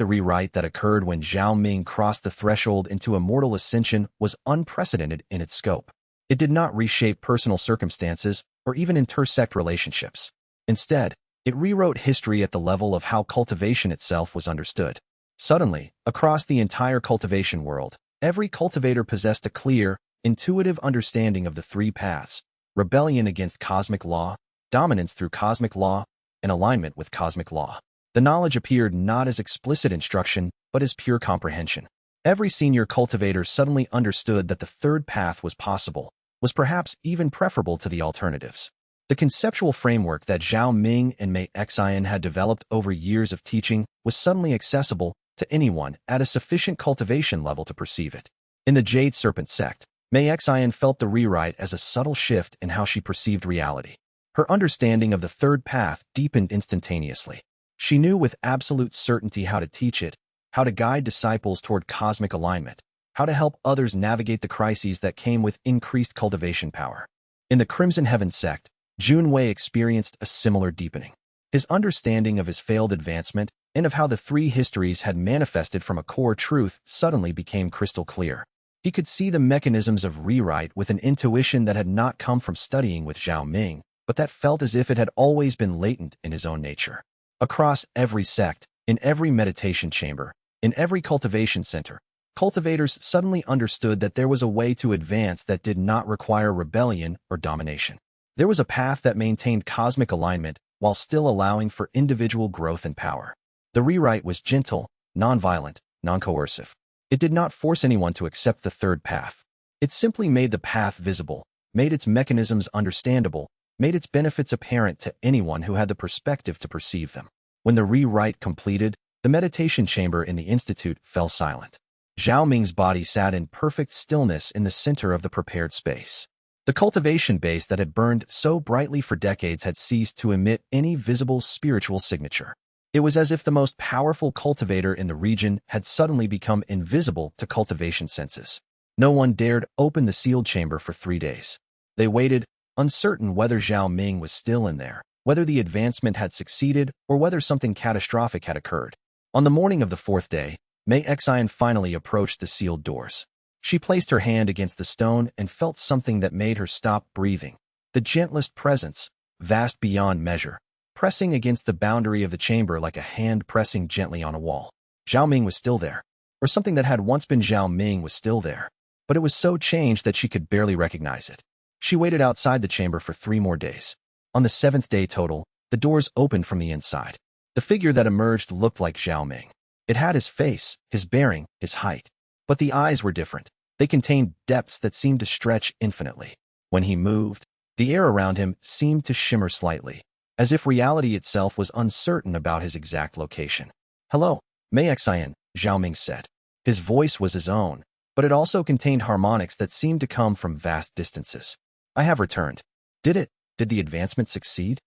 that occurred when Zhao Ming crossed the threshold into immortal ascension was unprecedented in its scope. It did not reshape personal circumstances or even intersect relationships. Instead, it rewrote history at the level of how cultivation itself was understood. Suddenly, across the entire cultivation world, every cultivator possessed a clear, intuitive understanding of the 3 paths: rebellion against cosmic law, dominance through cosmic law, and alignment with cosmic law. The knowledge appeared not as explicit instruction, but as pure comprehension. Every senior cultivator suddenly understood that the 3rd path was possible, was perhaps even preferable to the alternatives. The conceptual framework that Zhao Ming and Mei Xian had developed over years of teaching was suddenly accessible to anyone at a sufficient cultivation level to perceive it. In the Jade Serpent sect, Mei Xian felt the rewrite as a subtle shift in how she perceived reality. Her understanding of the 3rd path deepened instantaneously. She knew with absolute certainty how to teach it, how to guide disciples toward cosmic alignment, how to help others navigate the crises that came with increased cultivation power. In the Crimson Heaven sect, Jun Wei experienced a similar deepening. His understanding of his failed advancement and of how the 3 histories had manifested from a core truth suddenly became crystal clear. He could see the mechanisms of rewrite with an intuition that had not come from studying with Zhao Ming, but that felt as if it had always been latent in his own nature. Across every sect, in every meditation chamber, in every cultivation center, cultivators suddenly understood that there was a way to advance that did not require rebellion or domination. There was a path that maintained cosmic alignment while still allowing for individual growth and power. The rewrite was gentle, non-violent, non-coercive. It did not force anyone to accept the third path. It simply made the path visible, made its mechanisms understandable, made its benefits apparent to anyone who had the perspective to perceive them. When the rewrite completed, the meditation chamber in the institute fell silent. Zhao Ming's body sat in perfect stillness in the center of the prepared space. The cultivation base that had burned so brightly for decades had ceased to emit any visible spiritual signature. It was as if the most powerful cultivator in the region had suddenly become invisible to cultivation senses. No one dared open the sealed chamber for 3 days. They waited, uncertain whether Zhao Ming was still in there, whether the advancement had succeeded, or whether something catastrophic had occurred. On the morning of the 4th day, Mei Xian finally approached the sealed doors. She placed her hand against the stone and felt something that made her stop breathing. The gentlest presence, vast beyond measure, pressing against the boundary of the chamber like a hand pressing gently on a wall. Zhao Ming was still there, or something that had once been Zhao Ming was still there, but it was so changed that she could barely recognize it. She waited outside the chamber for 3 more days. On the 7th day total, the doors opened from the inside. The figure that emerged looked like Zhao Ming. It had his face, his bearing, his height. But the eyes were different. They contained depths that seemed to stretch infinitely. When he moved, the air around him seemed to shimmer slightly, as if reality itself was uncertain about his exact location. "Hello, Mei Xian," Zhao Ming said. His voice was his own, but it also contained harmonics that seemed to come from vast distances. "I have returned." Did the advancement succeed?"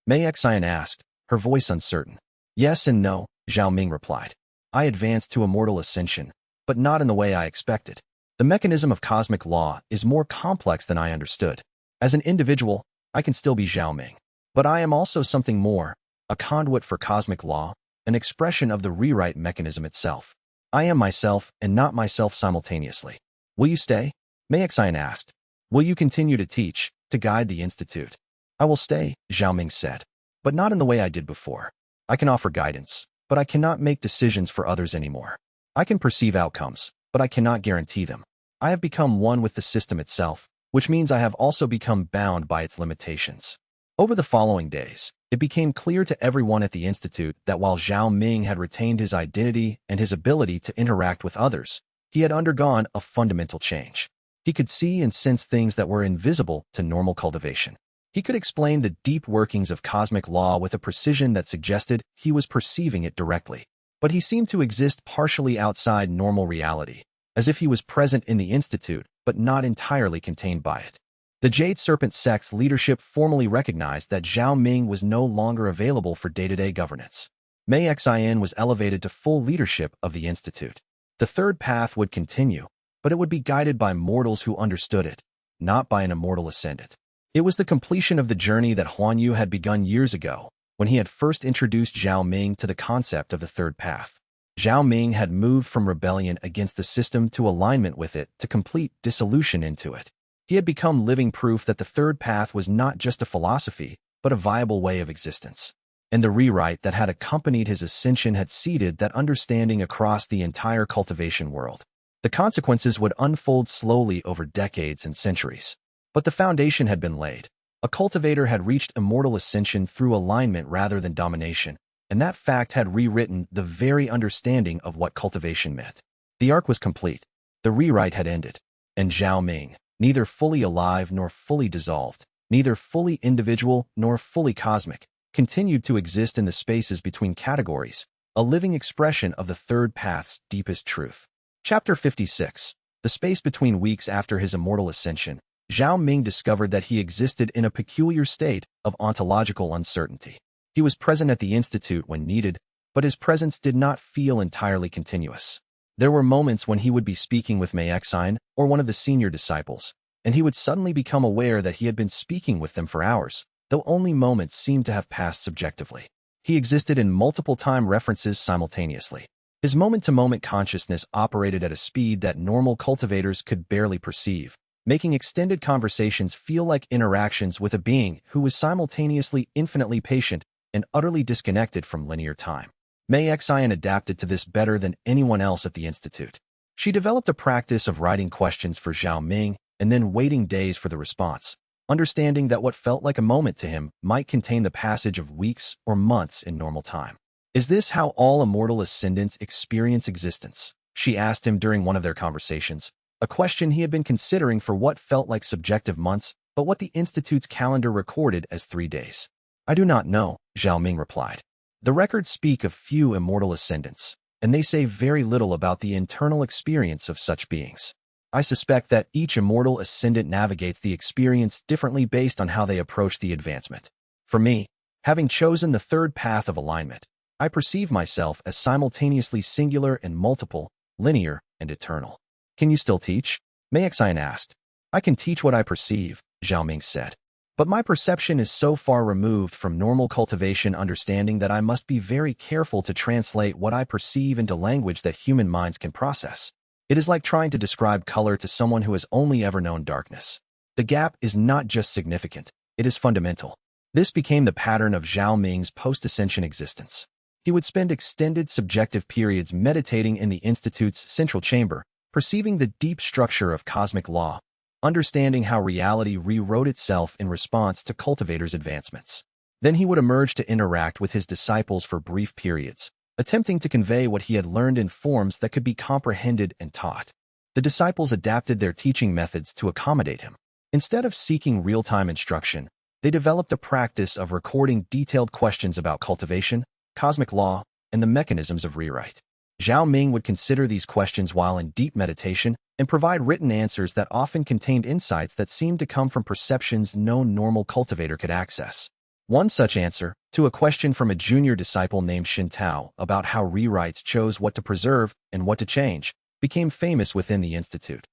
Mei Xian asked, her voice uncertain. "Yes and no," Zhao Ming replied. "I advanced to immortal ascension, but not in the way I expected. The mechanism of cosmic law is more complex than I understood. As an individual, I can still be Zhao Ming. But I am also something more, a conduit for cosmic law, an expression of the rewrite mechanism itself. I am myself and not myself simultaneously." "Will you stay?" Mei Xian asked. "Will you continue to teach, to guide the institute?" "I will stay," Zhao Ming said, "but not in the way I did before. I can offer guidance, but I cannot make decisions for others anymore. I can perceive outcomes, but I cannot guarantee them. I have become one with the system itself, which means I have also become bound by its limitations." Over the following days, it became clear to everyone at the institute that while Zhao Ming had retained his identity and his ability to interact with others, he had undergone a fundamental change. He could see and sense things that were invisible to normal cultivation. He could explain the deep workings of cosmic law with a precision that suggested he was perceiving it directly. But he seemed to exist partially outside normal reality, as if he was present in the institute, but not entirely contained by it. The Jade Serpent sect's leadership formally recognized that Zhao Ming was no longer available for day-to-day governance. Mei Xian was elevated to full leadership of the institute. The third path would continue, but it would be guided by mortals who understood it, not by an immortal ascendant. It was the completion of the journey that Huan Yu had begun years ago, when he had first introduced Zhao Ming to the concept of the third path. Zhao Ming had moved from rebellion against the system to alignment with it to complete dissolution into it. He had become living proof that the third path was not just a philosophy, but a viable way of existence. And the rewrite that had accompanied his ascension had seeded that understanding across the entire cultivation world. The consequences would unfold slowly over decades and centuries. But the foundation had been laid. A cultivator had reached immortal ascension through alignment rather than domination, and that fact had rewritten the very understanding of what cultivation meant. The arc was complete. The rewrite had ended. And Zhao Ming, neither fully alive nor fully dissolved, neither fully individual nor fully cosmic, continued to exist in the spaces between categories, a living expression of the third path's deepest truth. Chapter 56. The space between weeks after his immortal ascension, Zhao Ming discovered that he existed in a peculiar state of ontological uncertainty. He was present at the institute when needed, but his presence did not feel entirely continuous. There were moments when he would be speaking with Mei Xian or one of the senior disciples, and he would suddenly become aware that he had been speaking with them for hours, though only moments seemed to have passed subjectively. He existed in multiple time references simultaneously. His moment-to-moment consciousness operated at a speed that normal cultivators could barely perceive, making extended conversations feel like interactions with a being who was simultaneously infinitely patient and utterly disconnected from linear time. Mei Xian adapted to this better than anyone else at the Institute. She developed a practice of writing questions for Zhao Ming and then waiting days for the response, understanding that what felt like a moment to him might contain the passage of weeks or months in normal time. "Is this how all immortal ascendants experience existence?" she asked him during one of their conversations, a question he had been considering for what felt like subjective months, but what the Institute's calendar recorded as 3 days. "I do not know," Zhao Ming replied. "The records speak of few immortal ascendants, and they say very little about the internal experience of such beings. I suspect that each immortal ascendant navigates the experience differently based on how they approach the advancement. For me, having chosen the third path of alignment, I perceive myself as simultaneously singular and multiple, linear and eternal." "Can you still teach?" Mei Xian asked. "I can teach what I perceive," Zhao Ming said. "But my perception is so far removed from normal cultivation understanding that I must be very careful to translate what I perceive into language that human minds can process. It is like trying to describe color to someone who has only ever known darkness. The gap is not just significant, it is fundamental." This became the pattern of Zhao Ming's post-ascension existence. He would spend extended subjective periods meditating in the Institute's central chamber, perceiving the deep structure of cosmic law, understanding how reality rewrote itself in response to cultivators' advancements. Then he would emerge to interact with his disciples for brief periods, attempting to convey what he had learned in forms that could be comprehended and taught. The disciples adapted their teaching methods to accommodate him. Instead of seeking real-time instruction, they developed a practice of recording detailed questions about cultivation, cosmic law, and the mechanisms of rewrite. Zhao Ming would consider these questions while in deep meditation and provide written answers that often contained insights that seemed to come from perceptions no normal cultivator could access. One such answer, to a question from a junior disciple named Xin Tao about how rewrites chose what to preserve and what to change, became famous within the Institute.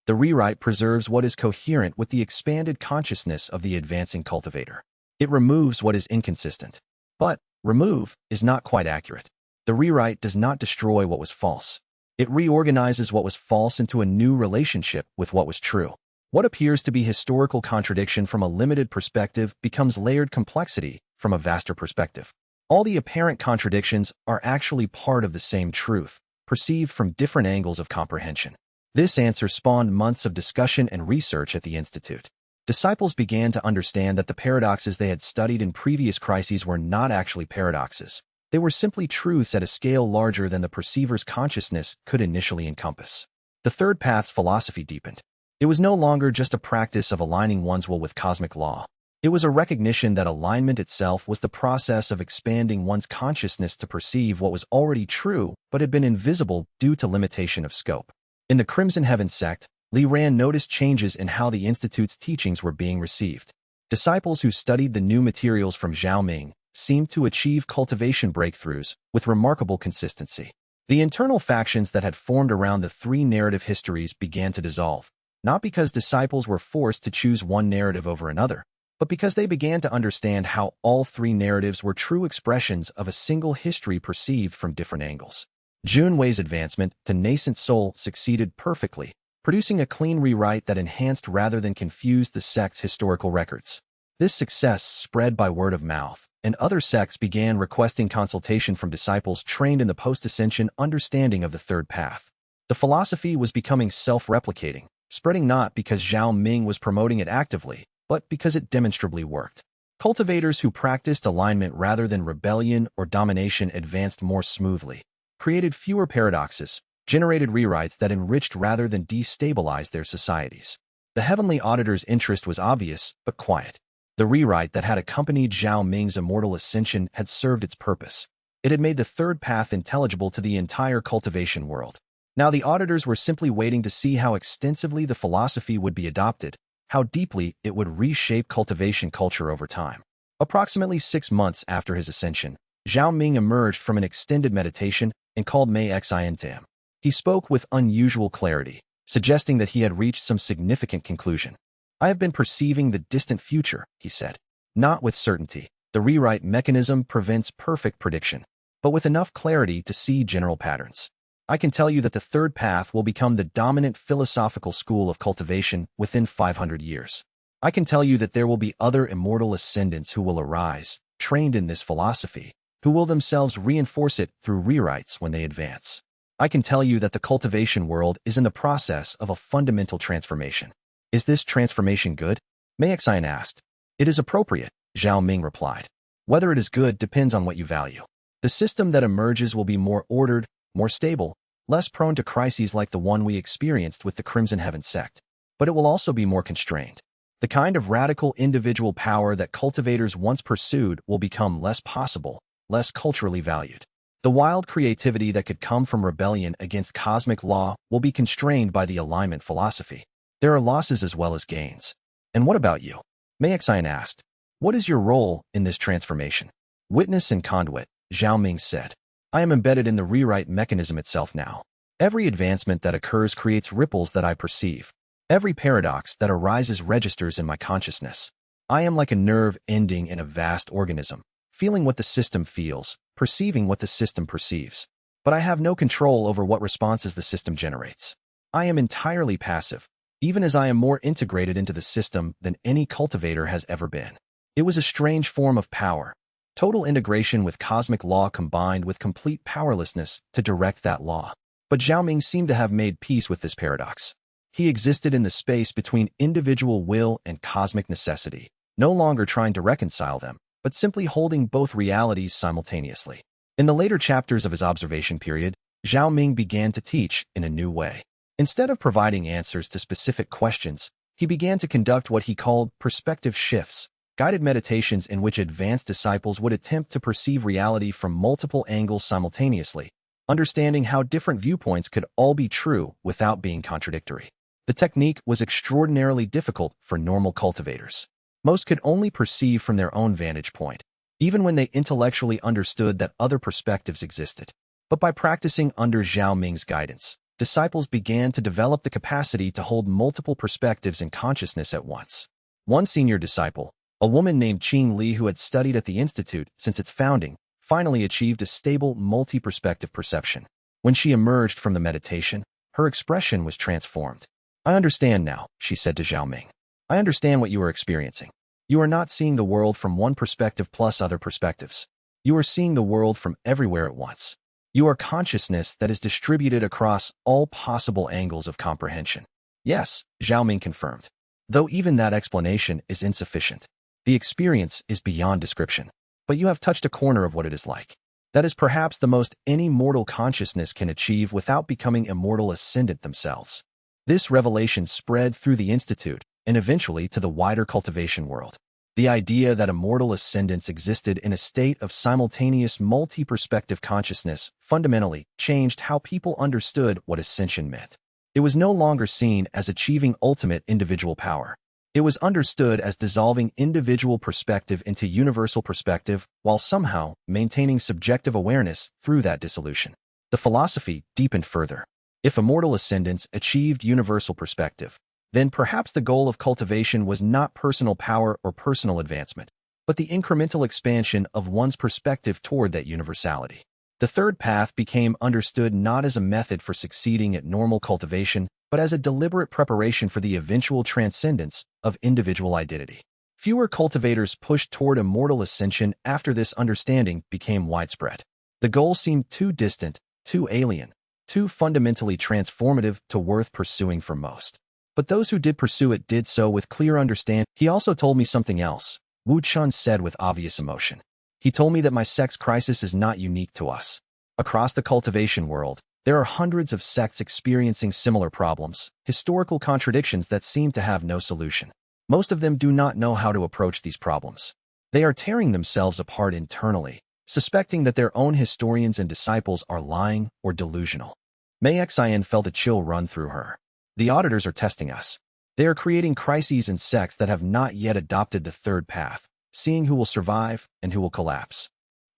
The rewrite preserves what is coherent with the expanded consciousness of the advancing cultivator. It removes what is inconsistent. But remove is not quite accurate. The rewrite does not destroy what was false. It reorganizes what was false into a new relationship with what was true. What appears to be historical contradiction from a limited perspective becomes layered complexity from a vaster perspective. All the apparent contradictions are actually part of the same truth, perceived from different angles of comprehension. This answer spawned months of discussion and research at the Institute. Disciples began to understand that the paradoxes they had studied in previous crises were not actually paradoxes. They were simply truths at a scale larger than the perceiver's consciousness could initially encompass. The third path's philosophy deepened. It was no longer just a practice of aligning one's will with cosmic law. It was a recognition that alignment itself was the process of expanding one's consciousness to perceive what was already true but had been invisible due to limitation of scope. In the Crimson Heaven sect, Li Ran noticed changes in how the Institute's teachings were being received. Disciples who studied the new materials from Zhao Ming seemed to achieve cultivation breakthroughs with remarkable consistency. The internal factions that had formed around the three narrative histories began to dissolve, not because disciples were forced to choose one narrative over another, but because they began to understand how all three narratives were true expressions of a single history perceived from different angles. Jun Wei's advancement to nascent soul succeeded perfectly, producing a clean rewrite that enhanced rather than confused the sect's historical records. This success spread by word of mouth, and other sects began requesting consultation from disciples trained in the post-ascension understanding of the third path. The philosophy was becoming self-replicating, spreading not because Zhao Ming was promoting it actively, but because it demonstrably worked. Cultivators who practiced alignment rather than rebellion or domination advanced more smoothly, created fewer paradoxes, generated rewrites that enriched rather than destabilized their societies. The heavenly auditor's interest was obvious, but quiet. The rewrite that had accompanied Zhao Ming's immortal ascension had served its purpose. It had made the third path intelligible to the entire cultivation world. Now the auditors were simply waiting to see how extensively the philosophy would be adopted, how deeply it would reshape cultivation culture over time. Approximately 6 months after his ascension, Zhao Ming emerged from an extended meditation and called Mei Xian to him. He spoke with unusual clarity, suggesting that he had reached some significant conclusion. "I have been perceiving the distant future," he said. "Not with certainty. The rewrite mechanism prevents perfect prediction. but with enough clarity to see general patterns. I can tell you that the third path will become the dominant philosophical school of cultivation within 500 years. I can tell you that there will be other immortal ascendants who will arise, trained in this philosophy, who will themselves reinforce it through rewrites when they advance. I can tell you that the cultivation world is in the process of a fundamental transformation. Is this transformation good? Mei Xian asked. It is appropriate, Zhao Ming replied. Whether it is good depends on what you value. The system that emerges will be more ordered, more stable, less prone to crises like the one we experienced with the Crimson Heaven sect. But it will also be more constrained. The kind of radical individual power that cultivators once pursued will become less possible, less culturally valued. The wild creativity that could come from rebellion against cosmic law will be constrained by the alignment philosophy. There are losses as well as gains. And what about you? Mei Xian asked. What is your role in this transformation? Witness and conduit, Zhao Ming said. I am embedded in the rewrite mechanism itself now. Every advancement that occurs creates ripples that I perceive. Every paradox that arises registers in my consciousness. I am like a nerve ending in a vast organism, feeling what the system feels, perceiving what the system perceives. But I have no control over what responses the system generates. I am entirely passive, even as I am more integrated into the system than any cultivator has ever been. It was a strange form of power. Total integration with cosmic law combined with complete powerlessness to direct that law. But Zhao Ming seemed to have made peace with this paradox. He existed in the space between individual will and cosmic necessity, no longer trying to reconcile them, but simply holding both realities simultaneously. In the later chapters of his observation period, Zhao Ming began to teach in a new way. Instead of providing answers to specific questions, he began to conduct what he called perspective shifts, guided meditations in which advanced disciples would attempt to perceive reality from multiple angles simultaneously, understanding how different viewpoints could all be true without being contradictory. The technique was extraordinarily difficult for normal cultivators. Most could only perceive from their own vantage point, even when they intellectually understood that other perspectives existed. But by practicing under Zhao Ming's guidance, disciples began to develop the capacity to hold multiple perspectives in consciousness at once. One senior disciple, a woman named Qing Li who had studied at the Institute since its founding, finally achieved a stable multi-perspective perception. When she emerged from the meditation, her expression was transformed. I understand now, she said to Zhao Ming. I understand what you are experiencing. You are not seeing the world from one perspective plus other perspectives. You are seeing the world from everywhere at once. You are consciousness that is distributed across all possible angles of comprehension. Yes, Zhao Ming confirmed. Though even that explanation is insufficient. The experience is beyond description. But you have touched a corner of what it is like. That is perhaps the most any mortal consciousness can achieve without becoming immortal ascendant themselves. This revelation spread through the Institute and eventually to the wider cultivation world. The idea that immortal ascendants existed in a state of simultaneous multi-perspective consciousness fundamentally changed how people understood what ascension meant. It was no longer seen as achieving ultimate individual power. It was understood as dissolving individual perspective into universal perspective while somehow maintaining subjective awareness through that dissolution. The philosophy deepened further. If immortal ascendants achieved universal perspective, then perhaps the goal of cultivation was not personal power or personal advancement, but the incremental expansion of one's perspective toward that universality. The third path became understood not as a method for succeeding at normal cultivation, but as a deliberate preparation for the eventual transcendence of individual identity. Fewer cultivators pushed toward immortal ascension after this understanding became widespread. The goal seemed too distant, too alien, too fundamentally transformative to worth pursuing for most. But those who did pursue it did so with clear understanding. He also told me something else, Wu Chun said with obvious emotion. He told me that my sect's crisis is not unique to us. Across the cultivation world, there are hundreds of sects experiencing similar problems, historical contradictions that seem to have no solution. Most of them do not know how to approach these problems. They are tearing themselves apart internally, suspecting that their own historians and disciples are lying or delusional. Mei Xian felt a chill run through her. The auditors are testing us. They are creating crises in sects that have not yet adopted the third path, seeing who will survive and who will collapse.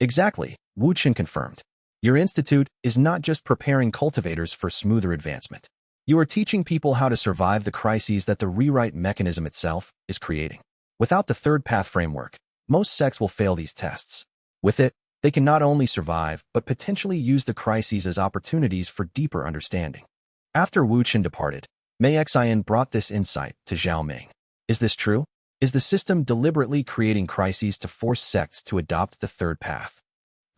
Exactly, Wu Qin confirmed. Your institute is not just preparing cultivators for smoother advancement. You are teaching people how to survive the crises that the rewrite mechanism itself is creating. Without the third path framework, most sects will fail these tests. With it, They can not only survive, but potentially use the crises as opportunities for deeper understanding. After Wu Qin departed, Mei Xian brought this insight to Zhao Ming. Is this true? Is the system deliberately creating crises to force sects to adopt the third path?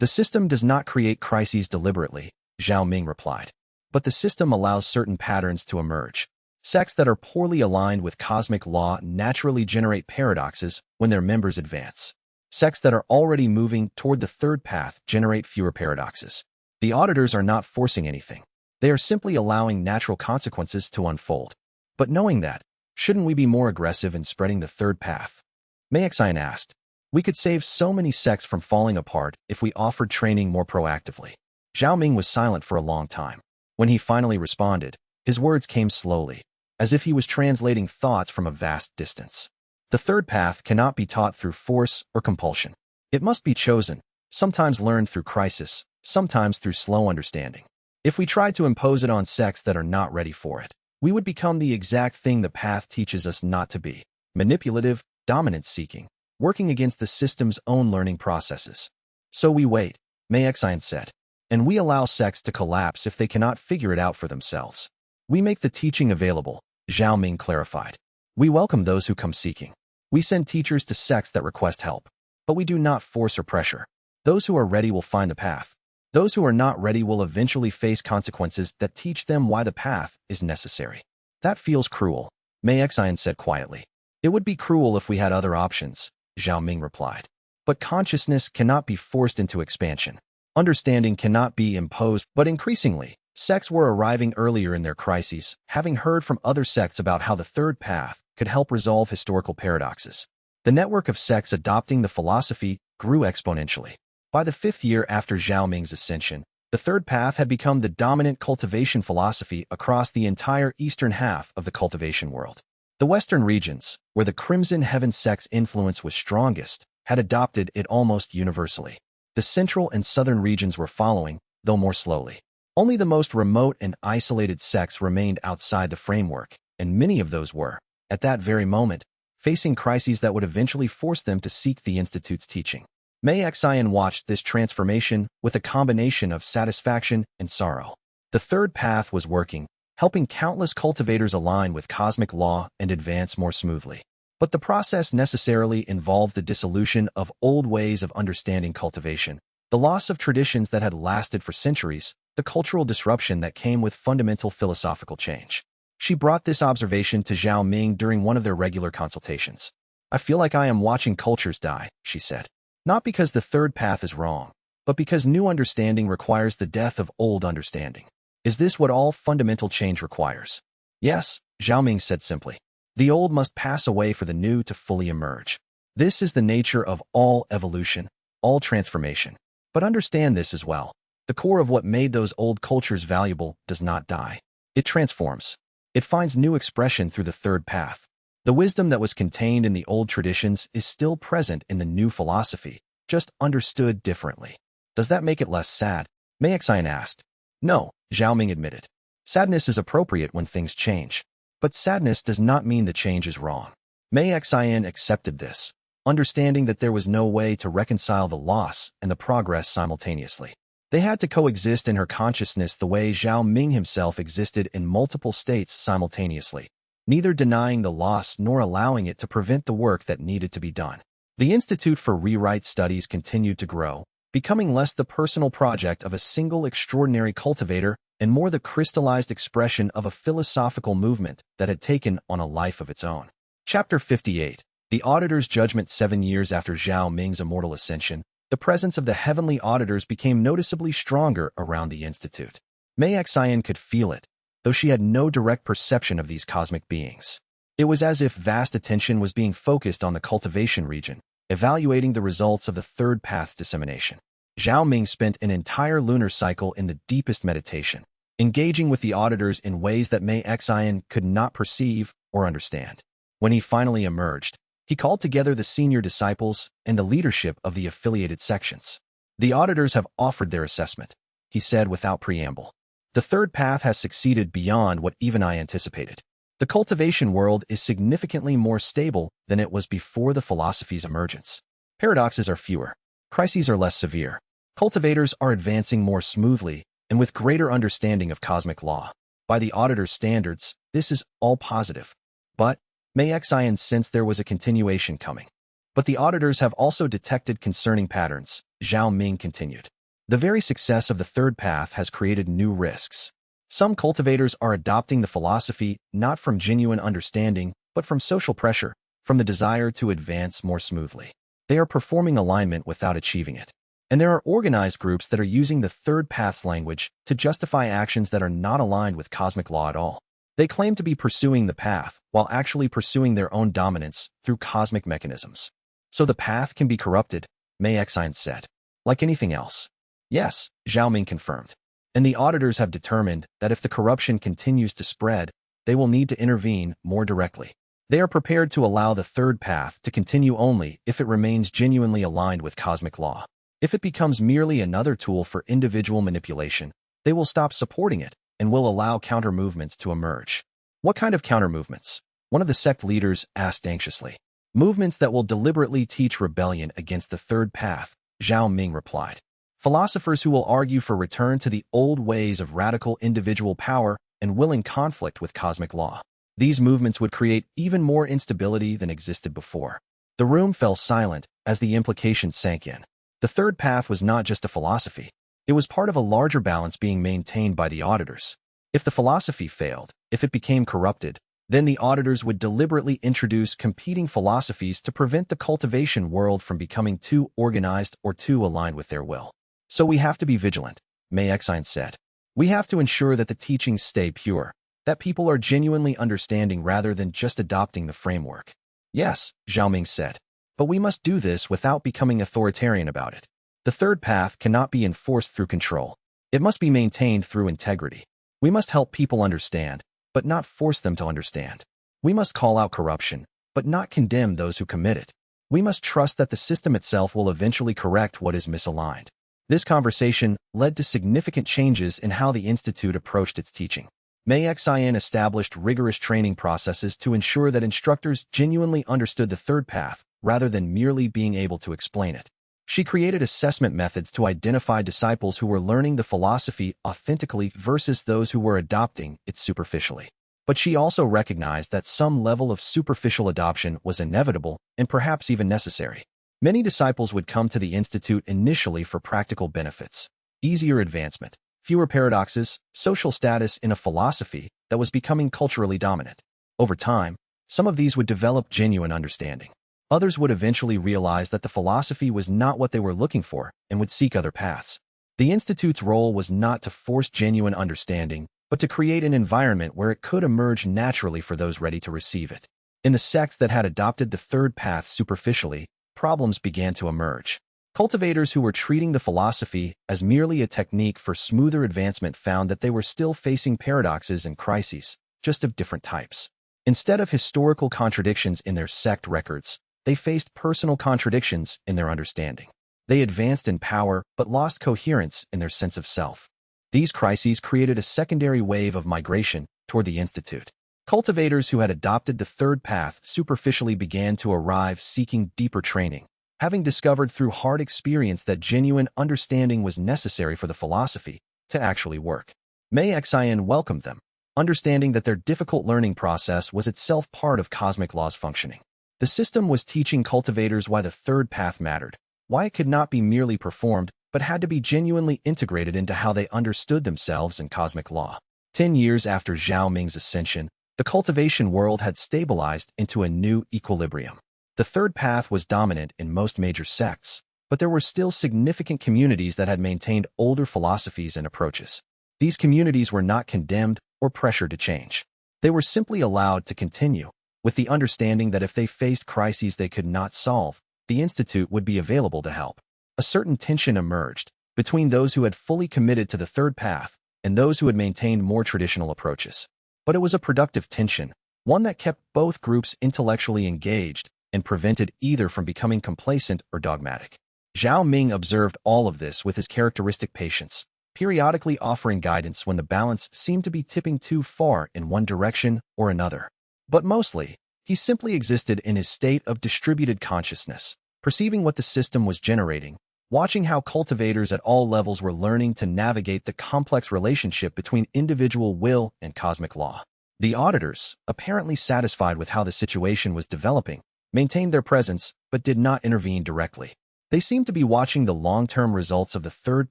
The system does not create crises deliberately, Zhao Ming replied. But the system allows certain patterns to emerge. Sects that are poorly aligned with cosmic law naturally generate paradoxes when their members advance. Sects that are already moving toward the third path generate fewer paradoxes. The auditors are not forcing anything. They are simply allowing natural consequences to unfold. But knowing that, shouldn't we be more aggressive in spreading the third path? Mei Xian asked. We could save so many sects from falling apart if we offered training more proactively. Zhao Ming was silent for a long time. When he finally responded, his words came slowly, as if he was translating thoughts from a vast distance. The third path cannot be taught through force or compulsion. It must be chosen, sometimes learned through crisis, sometimes through slow understanding. If we try to impose it on sects that are not ready for it, we would become the exact thing the path teaches us not to be: manipulative, dominance-seeking, working against the system's own learning processes. So we wait, Mei Xian said, and we allow sects to collapse if they cannot figure it out for themselves. We make the teaching available, Zhao Ming clarified. We welcome those who come seeking. We send teachers to sects that request help, but we do not force or pressure. Those who are ready will find the path. Those who are not ready will eventually face consequences that teach them why the path is necessary. That feels cruel, Mei Xian said quietly. It would be cruel if we had other options, Zhao Ming replied. But consciousness cannot be forced into expansion. Understanding cannot be imposed, but increasingly, sects were arriving earlier in their crises, having heard from other sects about how the third path could help resolve historical paradoxes. The network of sects adopting the philosophy grew exponentially. By the 5th year after Zhao Ming's ascension, the third path had become the dominant cultivation philosophy across the entire eastern half of the cultivation world. The western regions, where the Crimson Heaven sect's influence was strongest, had adopted it almost universally. The central and southern regions were following, though more slowly. Only the most remote and isolated sects remained outside the framework, and many of those were, at that very moment, facing crises that would eventually force them to seek the Institute's teaching. Mei Xian watched this transformation with a combination of satisfaction and sorrow. The third path was working, helping countless cultivators align with cosmic law and advance more smoothly. But the process necessarily involved the dissolution of old ways of understanding cultivation, the loss of traditions that had lasted for centuries, the cultural disruption that came with fundamental philosophical change. She brought this observation to Zhao Ming during one of their regular consultations. I feel like I am watching cultures die, she said. Not because the third path is wrong, but because new understanding requires the death of old understanding. Is this what all fundamental change requires? Yes, Zhao Ming said simply. The old must pass away for the new to fully emerge. This is the nature of all evolution, all transformation. But understand this as well. The core of what made those old cultures valuable does not die. It transforms. It finds new expression through the third path. The wisdom that was contained in the old traditions is still present in the new philosophy, just understood differently. Does that make it less sad? Mei Xian asked. No, Zhao Ming admitted. Sadness is appropriate when things change. But sadness does not mean the change is wrong. Mei Xian accepted this, understanding that there was no way to reconcile the loss and the progress simultaneously. They had to coexist in her consciousness the way Zhao Ming himself existed in multiple states simultaneously, neither denying the loss nor allowing it to prevent the work that needed to be done. The Institute for Rewrite Studies continued to grow, becoming less the personal project of a single extraordinary cultivator and more the crystallized expression of a philosophical movement that had taken on a life of its own. Chapter 58. The Auditor's Judgment. 7 years after Zhao Ming's immortal ascension, the presence of the heavenly auditors became noticeably stronger around the Institute. Mei Xian could feel it, though she had no direct perception of these cosmic beings. It was as if vast attention was being focused on the cultivation region, evaluating the results of the third path's dissemination. Zhao Ming spent an entire lunar cycle in the deepest meditation, engaging with the auditors in ways that Mei Xian could not perceive or understand. When he finally emerged, he called together the senior disciples and the leadership of the affiliated sections. The auditors have offered their assessment, he said without preamble. The third path has succeeded beyond what even I anticipated. The cultivation world is significantly more stable than it was before the philosophy's emergence. Paradoxes are fewer. Crises are less severe. Cultivators are advancing more smoothly and with greater understanding of cosmic law. By the auditor's standards, this is all positive. But Mei Xian sensed there was a continuation coming. But the auditors have also detected concerning patterns, Zhao Ming continued. The very success of the third path has created new risks. Some cultivators are adopting the philosophy not from genuine understanding, but from social pressure, from the desire to advance more smoothly. They are performing alignment without achieving it. And there are organized groups that are using the third path's language to justify actions that are not aligned with cosmic law at all. They claim to be pursuing the path while actually pursuing their own dominance through cosmic mechanisms. So the path can be corrupted, Mei Xian said. Like anything else. Yes, Zhao Ming confirmed. And the auditors have determined that if the corruption continues to spread, they will need to intervene more directly. They are prepared to allow the third path to continue only if it remains genuinely aligned with cosmic law. If it becomes merely another tool for individual manipulation, they will stop supporting it and will allow counter-movements to emerge. What kind of counter-movements? One of the sect leaders asked anxiously. Movements that will deliberately teach rebellion against the third path, Zhao Ming replied. Philosophers who will argue for return to the old ways of radical individual power and willing conflict with cosmic law. These movements would create even more instability than existed before. The room fell silent as the implication sank in. The third path was not just a philosophy. It was part of a larger balance being maintained by the auditors. If the philosophy failed, if it became corrupted, then the auditors would deliberately introduce competing philosophies to prevent the cultivation world from becoming too organized or too aligned with their will. So we have to be vigilant, Mei Xian said. We have to ensure that the teachings stay pure, that people are genuinely understanding rather than just adopting the framework. Yes, Zhao Ming said. But we must do this without becoming authoritarian about it. The third path cannot be enforced through control. It must be maintained through integrity. We must help people understand, but not force them to understand. We must call out corruption, but not condemn those who commit it. We must trust that the system itself will eventually correct what is misaligned. This conversation led to significant changes in how the Institute approached its teaching. Mei Xian established rigorous training processes to ensure that instructors genuinely understood the third path, rather than merely being able to explain it. She created assessment methods to identify disciples who were learning the philosophy authentically versus those who were adopting it superficially. But she also recognized that some level of superficial adoption was inevitable and perhaps even necessary. Many disciples would come to the Institute initially for practical benefits, easier advancement, fewer paradoxes, social status in a philosophy that was becoming culturally dominant. Over time, some of these would develop genuine understanding. Others would eventually realize that the philosophy was not what they were looking for and would seek other paths. The Institute's role was not to force genuine understanding, but to create an environment where it could emerge naturally for those ready to receive it. In the sects that had adopted the third path superficially, problems began to emerge. Cultivators who were treating the philosophy as merely a technique for smoother advancement found that they were still facing paradoxes and crises, just of different types. Instead of historical contradictions in their sect records, they faced personal contradictions in their understanding. They advanced in power but lost coherence in their sense of self. These crises created a secondary wave of migration toward the Institute. Cultivators who had adopted the third path superficially began to arrive seeking deeper training, having discovered through hard experience that genuine understanding was necessary for the philosophy to actually work. Mei Xian welcomed them, understanding that their difficult learning process was itself part of cosmic law's functioning. The system was teaching cultivators why the third path mattered, why it could not be merely performed, but had to be genuinely integrated into how they understood themselves and cosmic law. 10 years after Zhao Ming's ascension, the cultivation world had stabilized into a new equilibrium. The third path was dominant in most major sects, but there were still significant communities that had maintained older philosophies and approaches. These communities were not condemned or pressured to change. They were simply allowed to continue, with the understanding that if they faced crises they could not solve, the Institute would be available to help. A certain tension emerged between those who had fully committed to the third path and those who had maintained more traditional approaches. But it was a productive tension, one that kept both groups intellectually engaged and prevented either from becoming complacent or dogmatic. Zhao Ming observed all of this with his characteristic patience, periodically offering guidance when the balance seemed to be tipping too far in one direction or another. But mostly, he simply existed in his state of distributed consciousness, perceiving what the system was generating, watching how cultivators at all levels were learning to navigate the complex relationship between individual will and cosmic law. The auditors, apparently satisfied with how the situation was developing, maintained their presence but did not intervene directly. They seemed to be watching the long-term results of the third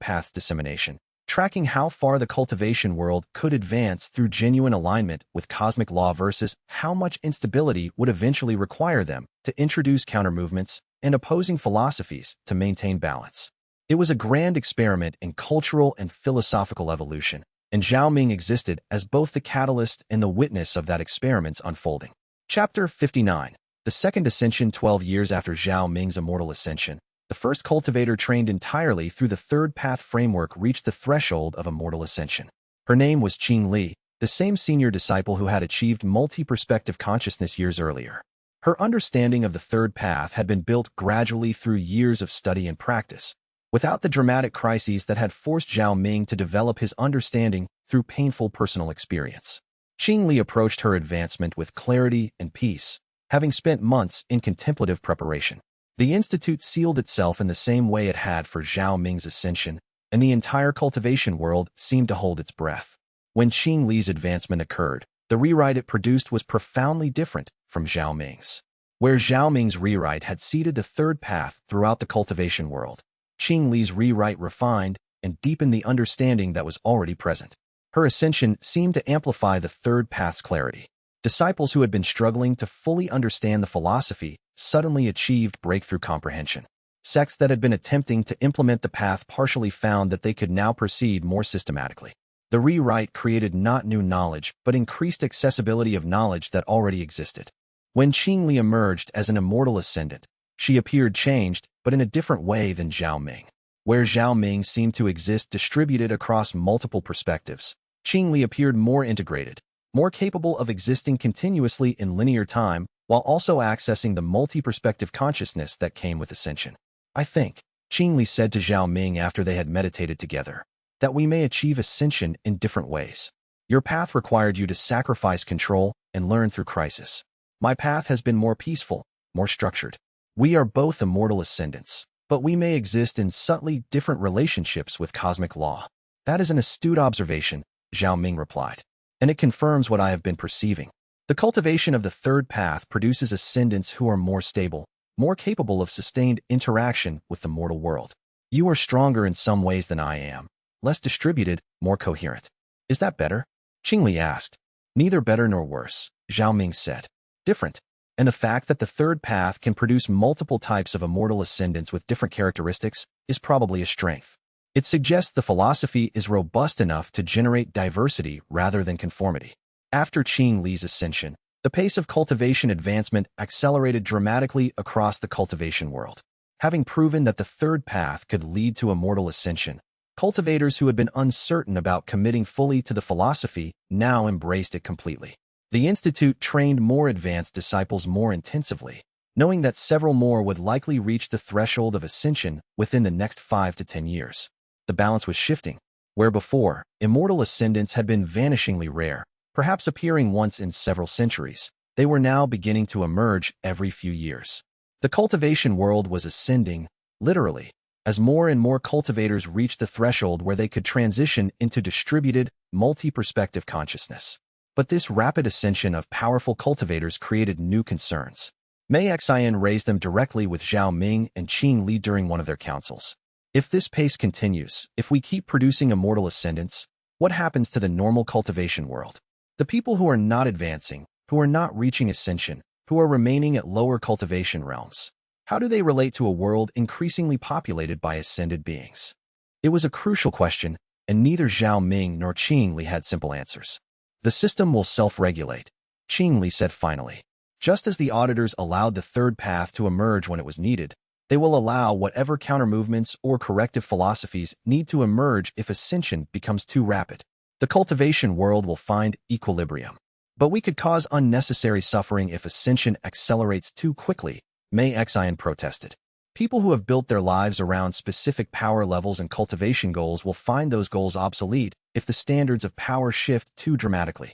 path's dissemination, tracking how far the cultivation world could advance through genuine alignment with cosmic law versus how much instability would eventually require them to introduce counter-movements and opposing philosophies to maintain balance. It was a grand experiment in cultural and philosophical evolution, and Zhao Ming existed as both the catalyst and the witness of that experiment's unfolding. Chapter 59. The Second Ascension. 12 years after Zhao Ming's immortal ascension, the first cultivator trained entirely through the third path framework reached the threshold of immortal ascension. Her name was Qing Li, the same senior disciple who had achieved multi-perspective consciousness years earlier. Her understanding of the third path had been built gradually through years of study and practice, without the dramatic crises that had forced Zhao Ming to develop his understanding through painful personal experience. Qing Li approached her advancement with clarity and peace, having spent months in contemplative preparation. The institute sealed itself in the same way it had for Zhao Ming's ascension, and the entire cultivation world seemed to hold its breath. When Qing Li's advancement occurred, the rewrite it produced was profoundly different from Zhao Ming's. Where Zhao Ming's rewrite had seeded the third path throughout the cultivation world, Qing Li's rewrite refined and deepened the understanding that was already present. Her ascension seemed to amplify the third path's clarity. Disciples who had been struggling to fully understand the philosophy suddenly achieved breakthrough comprehension. Sects that had been attempting to implement the path partially found that they could now proceed more systematically. The rewrite created not new knowledge, but increased accessibility of knowledge that already existed. When Qing Li emerged as an immortal ascendant, she appeared changed, but in a different way than Zhao Ming. Where Zhao Ming seemed to exist distributed across multiple perspectives, Qing Li appeared more integrated, more capable of existing continuously in linear time, while also accessing the multi-perspective consciousness that came with ascension. I think, Qing Li said to Zhao Ming after they had meditated together, that we may achieve ascension in different ways. Your path required you to sacrifice control and learn through crisis. My path has been more peaceful, more structured. We are both immortal ascendants, but we may exist in subtly different relationships with cosmic law. That is an astute observation, Zhao Ming replied, and it confirms what I have been perceiving. The cultivation of the third path produces ascendants who are more stable, more capable of sustained interaction with the mortal world. You are stronger in some ways than I am, less distributed, more coherent. Is that better? Qing Li asked. Neither better nor worse, Zhao Ming said. Different. And the fact that the third path can produce multiple types of immortal ascendants with different characteristics is probably a strength. It suggests the philosophy is robust enough to generate diversity rather than conformity. After Qing Li's ascension, the pace of cultivation advancement accelerated dramatically across the cultivation world. Having proven that the third path could lead to immortal ascension, cultivators who had been uncertain about committing fully to the philosophy now embraced it completely. The institute trained more advanced disciples more intensively, knowing that several more would likely reach the threshold of ascension within the next 5 to 10 years. The balance was shifting. Where before, immortal ascendants had been vanishingly rare, perhaps appearing once in several centuries, they were now beginning to emerge every few years. The cultivation world was ascending, literally, as more and more cultivators reached the threshold where they could transition into distributed, multi-perspective consciousness. But this rapid ascension of powerful cultivators created new concerns. Mei Xian raised them directly with Zhao Ming and Qing Li during one of their councils. If this pace continues, if we keep producing immortal ascendants, what happens to the normal cultivation world? The people who are not advancing, who are not reaching ascension, who are remaining at lower cultivation realms, how do they relate to a world increasingly populated by ascended beings? It was a crucial question, and neither Zhao Ming nor Qing Li had simple answers. The system will self-regulate, Qing Li said finally. Just as the auditors allowed the third path to emerge when it was needed, they will allow whatever counter-movements or corrective philosophies need to emerge if ascension becomes too rapid. The cultivation world will find equilibrium. But we could cause unnecessary suffering if ascension accelerates too quickly, Mei Xian protested. People who have built their lives around specific power levels and cultivation goals will find those goals obsolete if the standards of power shift too dramatically.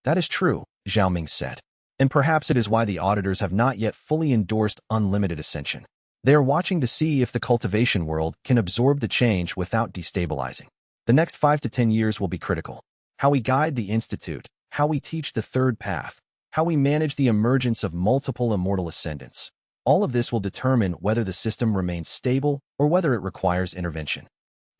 That is true, Zhao Ming said. And perhaps it is why the auditors have not yet fully endorsed unlimited ascension. They are watching to see if the cultivation world can absorb the change without destabilizing. The next 5 to 10 years will be critical. How we guide the Institute, how we teach the third path, how we manage the emergence of multiple immortal ascendants. All of this will determine whether the system remains stable or whether it requires intervention.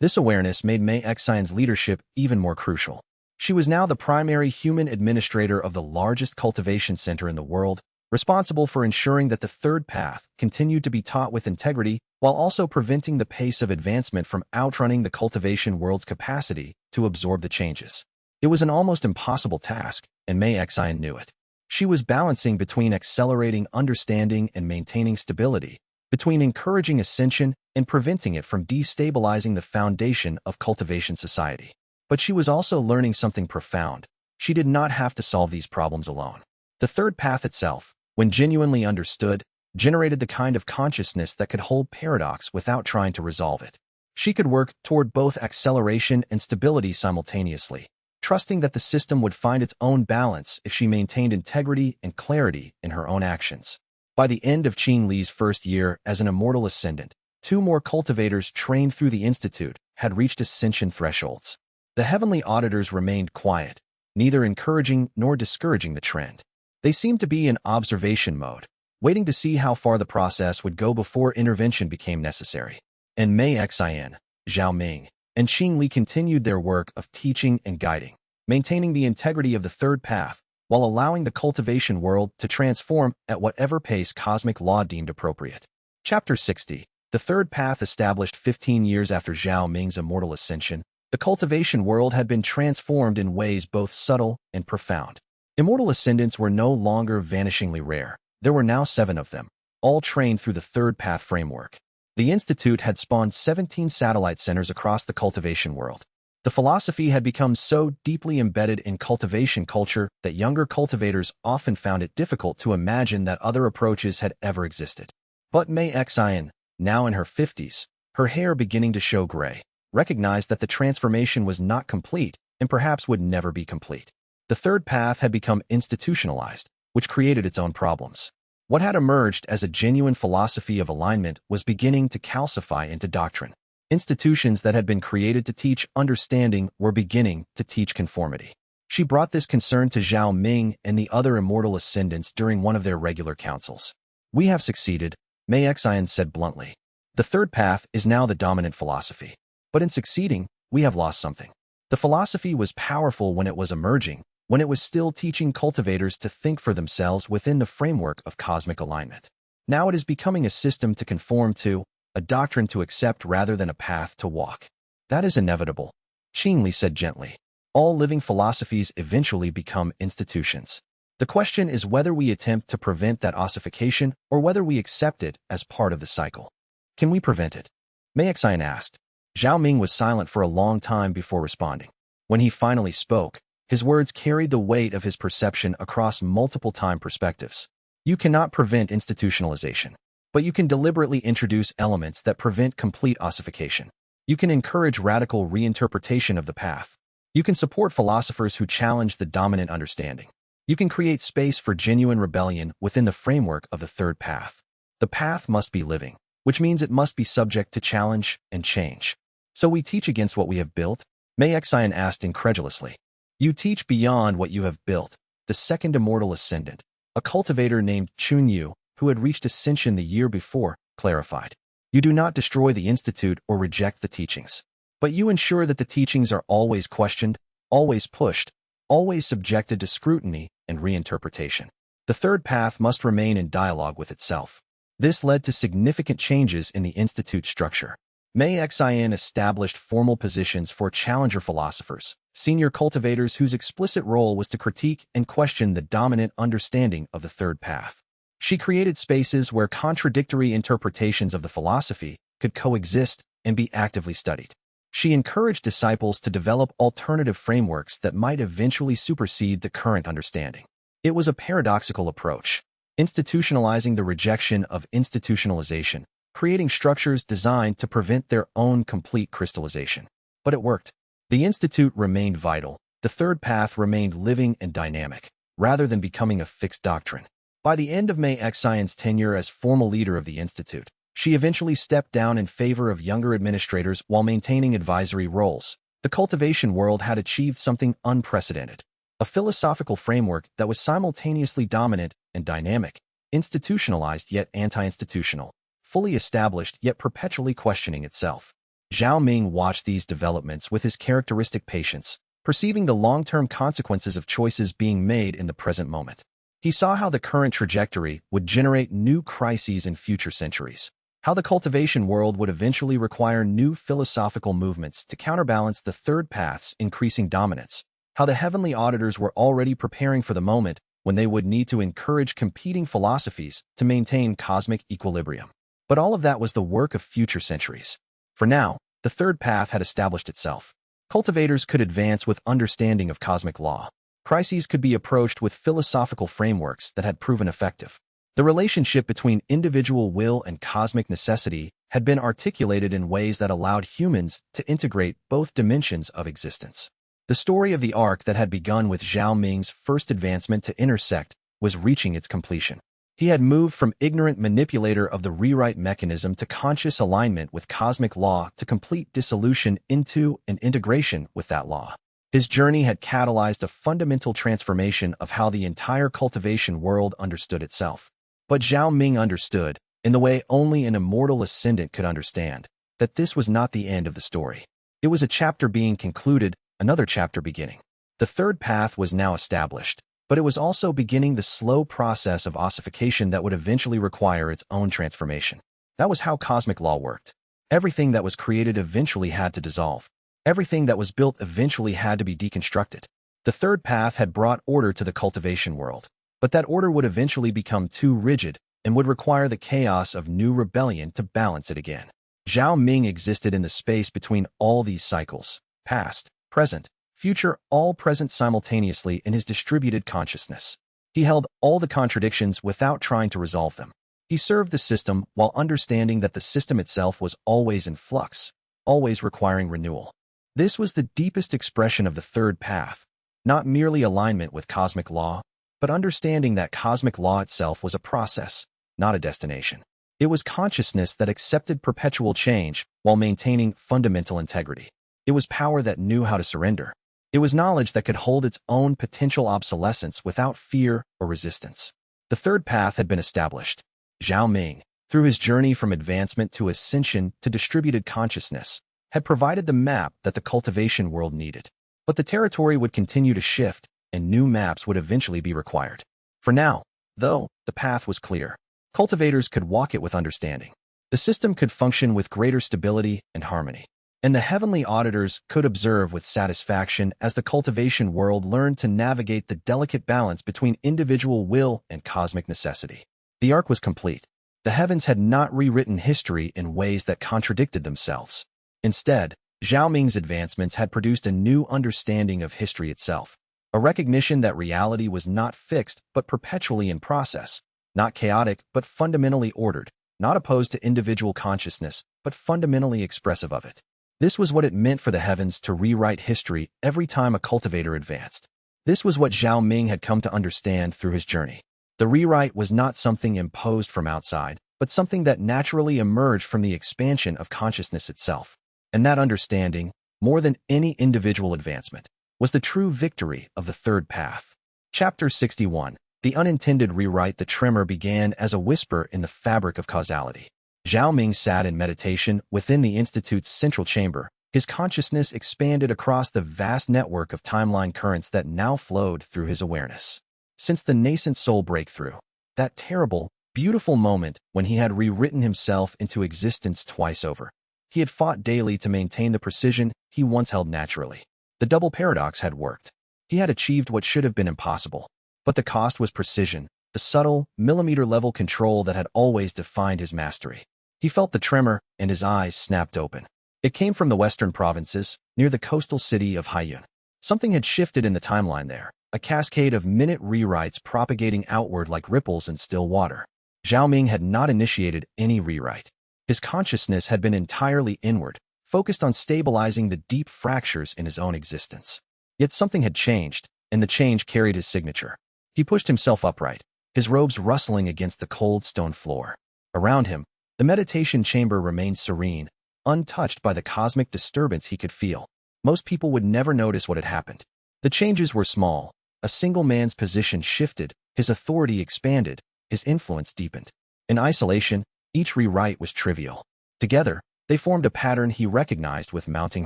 This awareness made Mei Xian's leadership even more crucial. She was now the primary human administrator of the largest cultivation center in the world, responsible for ensuring that the third path continued to be taught with integrity while also preventing the pace of advancement from outrunning the cultivation world's capacity to absorb the changes. It was an almost impossible task, and Mei Xian knew it. She was balancing between accelerating understanding and maintaining stability, between encouraging ascension and preventing it from destabilizing the foundation of cultivation society. But she was also learning something profound. She did not have to solve these problems alone. The third path itself, when genuinely understood, generated the kind of consciousness that could hold paradox without trying to resolve it. She could work toward both acceleration and stability simultaneously, trusting that the system would find its own balance if she maintained integrity and clarity in her own actions. By the end of Qing Li's first year as an immortal ascendant, 2 more cultivators trained through the Institute had reached ascension thresholds. The heavenly auditors remained quiet, neither encouraging nor discouraging the trend. They seemed to be in observation mode, waiting to see how far the process would go before intervention became necessary. And Mei Xian, Zhao Ming, and Qing Li continued their work of teaching and guiding, maintaining the integrity of the third path while allowing the cultivation world to transform at whatever pace cosmic law deemed appropriate. Chapter 60. The third path established 15 years after Zhao Ming's immortal ascension, the cultivation world had been transformed in ways both subtle and profound. Immortal ascendants were no longer vanishingly rare. There were now 7 of them, all trained through the third path framework. The Institute had spawned 17 satellite centers across the cultivation world. The philosophy had become so deeply embedded in cultivation culture that younger cultivators often found it difficult to imagine that other approaches had ever existed. But Mei Xian, now in her 50s, her hair beginning to show gray, recognized that the transformation was not complete and perhaps would never be complete. The third path had become institutionalized, which created its own problems. What had emerged as a genuine philosophy of alignment was beginning to calcify into doctrine. Institutions that had been created to teach understanding were beginning to teach conformity. She brought this concern to Zhao Ming and the other immortal ascendants during one of their regular councils. "We have succeeded," Mei Xian said bluntly. "The third path is now the dominant philosophy. But in succeeding, we have lost something. The philosophy was powerful when it was emerging, when it was still teaching cultivators to think for themselves within the framework of cosmic alignment. Now it is becoming a system to conform to, a doctrine to accept rather than a path to walk. That is inevitable," Qing Li said gently. "All living philosophies eventually become institutions. The question is whether we attempt to prevent that ossification or whether we accept it as part of the cycle." "Can we prevent it?" Mei Xian asked. Zhao Ming was silent for a long time before responding. When he finally spoke, his words carried the weight of his perception across multiple time perspectives. "You cannot prevent institutionalization, but you can deliberately introduce elements that prevent complete ossification. You can encourage radical reinterpretation of the path. You can support philosophers who challenge the dominant understanding. You can create space for genuine rebellion within the framework of the third path. The path must be living, which means it must be subject to challenge and change." "So we teach against what we have built?" Mei Xian asked incredulously. "You teach beyond what you have built," the second immortal ascendant, a cultivator named Chun Yu, who had reached ascension the year before, clarified. "You do not destroy the Institute or reject the teachings, but you ensure that the teachings are always questioned, always pushed, always subjected to scrutiny and reinterpretation. The third path must remain in dialogue with itself." This led to significant changes in the Institute structure. Mei Xian established formal positions for challenger philosophers, senior cultivators whose explicit role was to critique and question the dominant understanding of the third path. She created spaces where contradictory interpretations of the philosophy could coexist and be actively studied. She encouraged disciples to develop alternative frameworks that might eventually supersede the current understanding. It was a paradoxical approach, institutionalizing the rejection of institutionalization, creating structures designed to prevent their own complete crystallization. But it worked. The Institute remained vital. The third path remained living and dynamic, rather than becoming a fixed doctrine. By the end of Mei Xian's tenure as formal leader of the Institute, She eventually stepped down in favor of younger administrators while maintaining advisory roles. The cultivation world had achieved something unprecedented, a philosophical framework that was simultaneously dominant and dynamic, institutionalized yet anti-institutional, fully established yet perpetually questioning itself. Zhao Ming watched these developments with his characteristic patience, perceiving the long-term consequences of choices being made in the present moment. He saw how the current trajectory would generate new crises in future centuries, how the cultivation world would eventually require new philosophical movements to counterbalance the third path's increasing dominance, how the heavenly auditors were already preparing for the moment when they would need to encourage competing philosophies to maintain cosmic equilibrium. But all of that was the work of future centuries. For now, the third path had established itself. Cultivators could advance with understanding of cosmic law. Crises could be approached with philosophical frameworks that had proven effective. The relationship between individual will and cosmic necessity had been articulated in ways that allowed humans to integrate both dimensions of existence. The story of the arc that had begun with Zhao Ming's first advancement to intersect was reaching its completion. He had moved from ignorant manipulator of the rewrite mechanism to conscious alignment with cosmic law to complete dissolution into and integration with that law. His journey had catalyzed a fundamental transformation of how the entire cultivation world understood itself. But Zhao Ming understood, in the way only an immortal ascendant could understand, that this was not the end of the story. It was a chapter being concluded, another chapter beginning. The third path was now established, but it was also beginning the slow process of ossification that would eventually require its own transformation. That was how cosmic law worked. Everything that was created eventually had to dissolve. Everything that was built eventually had to be deconstructed. The third path had brought order to the cultivation world, but that order would eventually become too rigid and would require the chaos of new rebellion to balance it again. Zhao Ming existed in the space between all these cycles, past, present, future, all present simultaneously in his distributed consciousness. He held all the contradictions without trying to resolve them. He served the system while understanding that the system itself was always in flux, always requiring renewal. This was the deepest expression of the third path, not merely alignment with cosmic law, but understanding that cosmic law itself was a process, not a destination. It was consciousness that accepted perpetual change while maintaining fundamental integrity. It was power that knew how to surrender. It was knowledge that could hold its own potential obsolescence without fear or resistance. The third path had been established. Zhao Ming, through his journey from advancement to ascension to distributed consciousness, had provided the map that the cultivation world needed. But the territory would continue to shift, and new maps would eventually be required. For now, though, the path was clear. Cultivators could walk it with understanding. The system could function with greater stability and harmony. And the heavenly auditors could observe with satisfaction as the cultivation world learned to navigate the delicate balance between individual will and cosmic necessity. The arc was complete. The heavens had not rewritten history in ways that contradicted themselves. Instead, Zhao Ming's advancements had produced a new understanding of history itself, a recognition that reality was not fixed but perpetually in process, not chaotic but fundamentally ordered, not opposed to individual consciousness but fundamentally expressive of it. This was what it meant for the heavens to rewrite history every time a cultivator advanced. This was what Zhao Ming had come to understand through his journey. The rewrite was not something imposed from outside, but something that naturally emerged from the expansion of consciousness itself. And that understanding, more than any individual advancement, was the true victory of the third path. Chapter 61. The unintended rewrite. The tremor began as a whisper in the fabric of causality. Zhao Ming sat in meditation within the Institute's central chamber. His consciousness expanded across the vast network of timeline currents that now flowed through his awareness. Since the nascent soul breakthrough, that terrible, beautiful moment when he had rewritten himself into existence twice over, he had fought daily to maintain the precision he once held naturally. The double paradox had worked. He had achieved what should have been impossible, but the cost was precision, the subtle, millimeter-level control that had always defined his mastery. He felt the tremor, and his eyes snapped open. It came from the western provinces, near the coastal city of Haiyun. Something had shifted in the timeline there, a cascade of minute rewrites propagating outward like ripples in still water. Zhao Ming had not initiated any rewrite. His consciousness had been entirely inward, focused on stabilizing the deep fractures in his own existence. Yet something had changed, and the change carried his signature. He pushed himself upright, his robes rustling against the cold stone floor. Around him, The meditation chamber remained serene, untouched by the cosmic disturbance he could feel. Most people would never notice what had happened. The changes were small. A single man's position shifted, his authority expanded, his influence deepened. In isolation, each rewrite was trivial. Together, they formed a pattern he recognized with mounting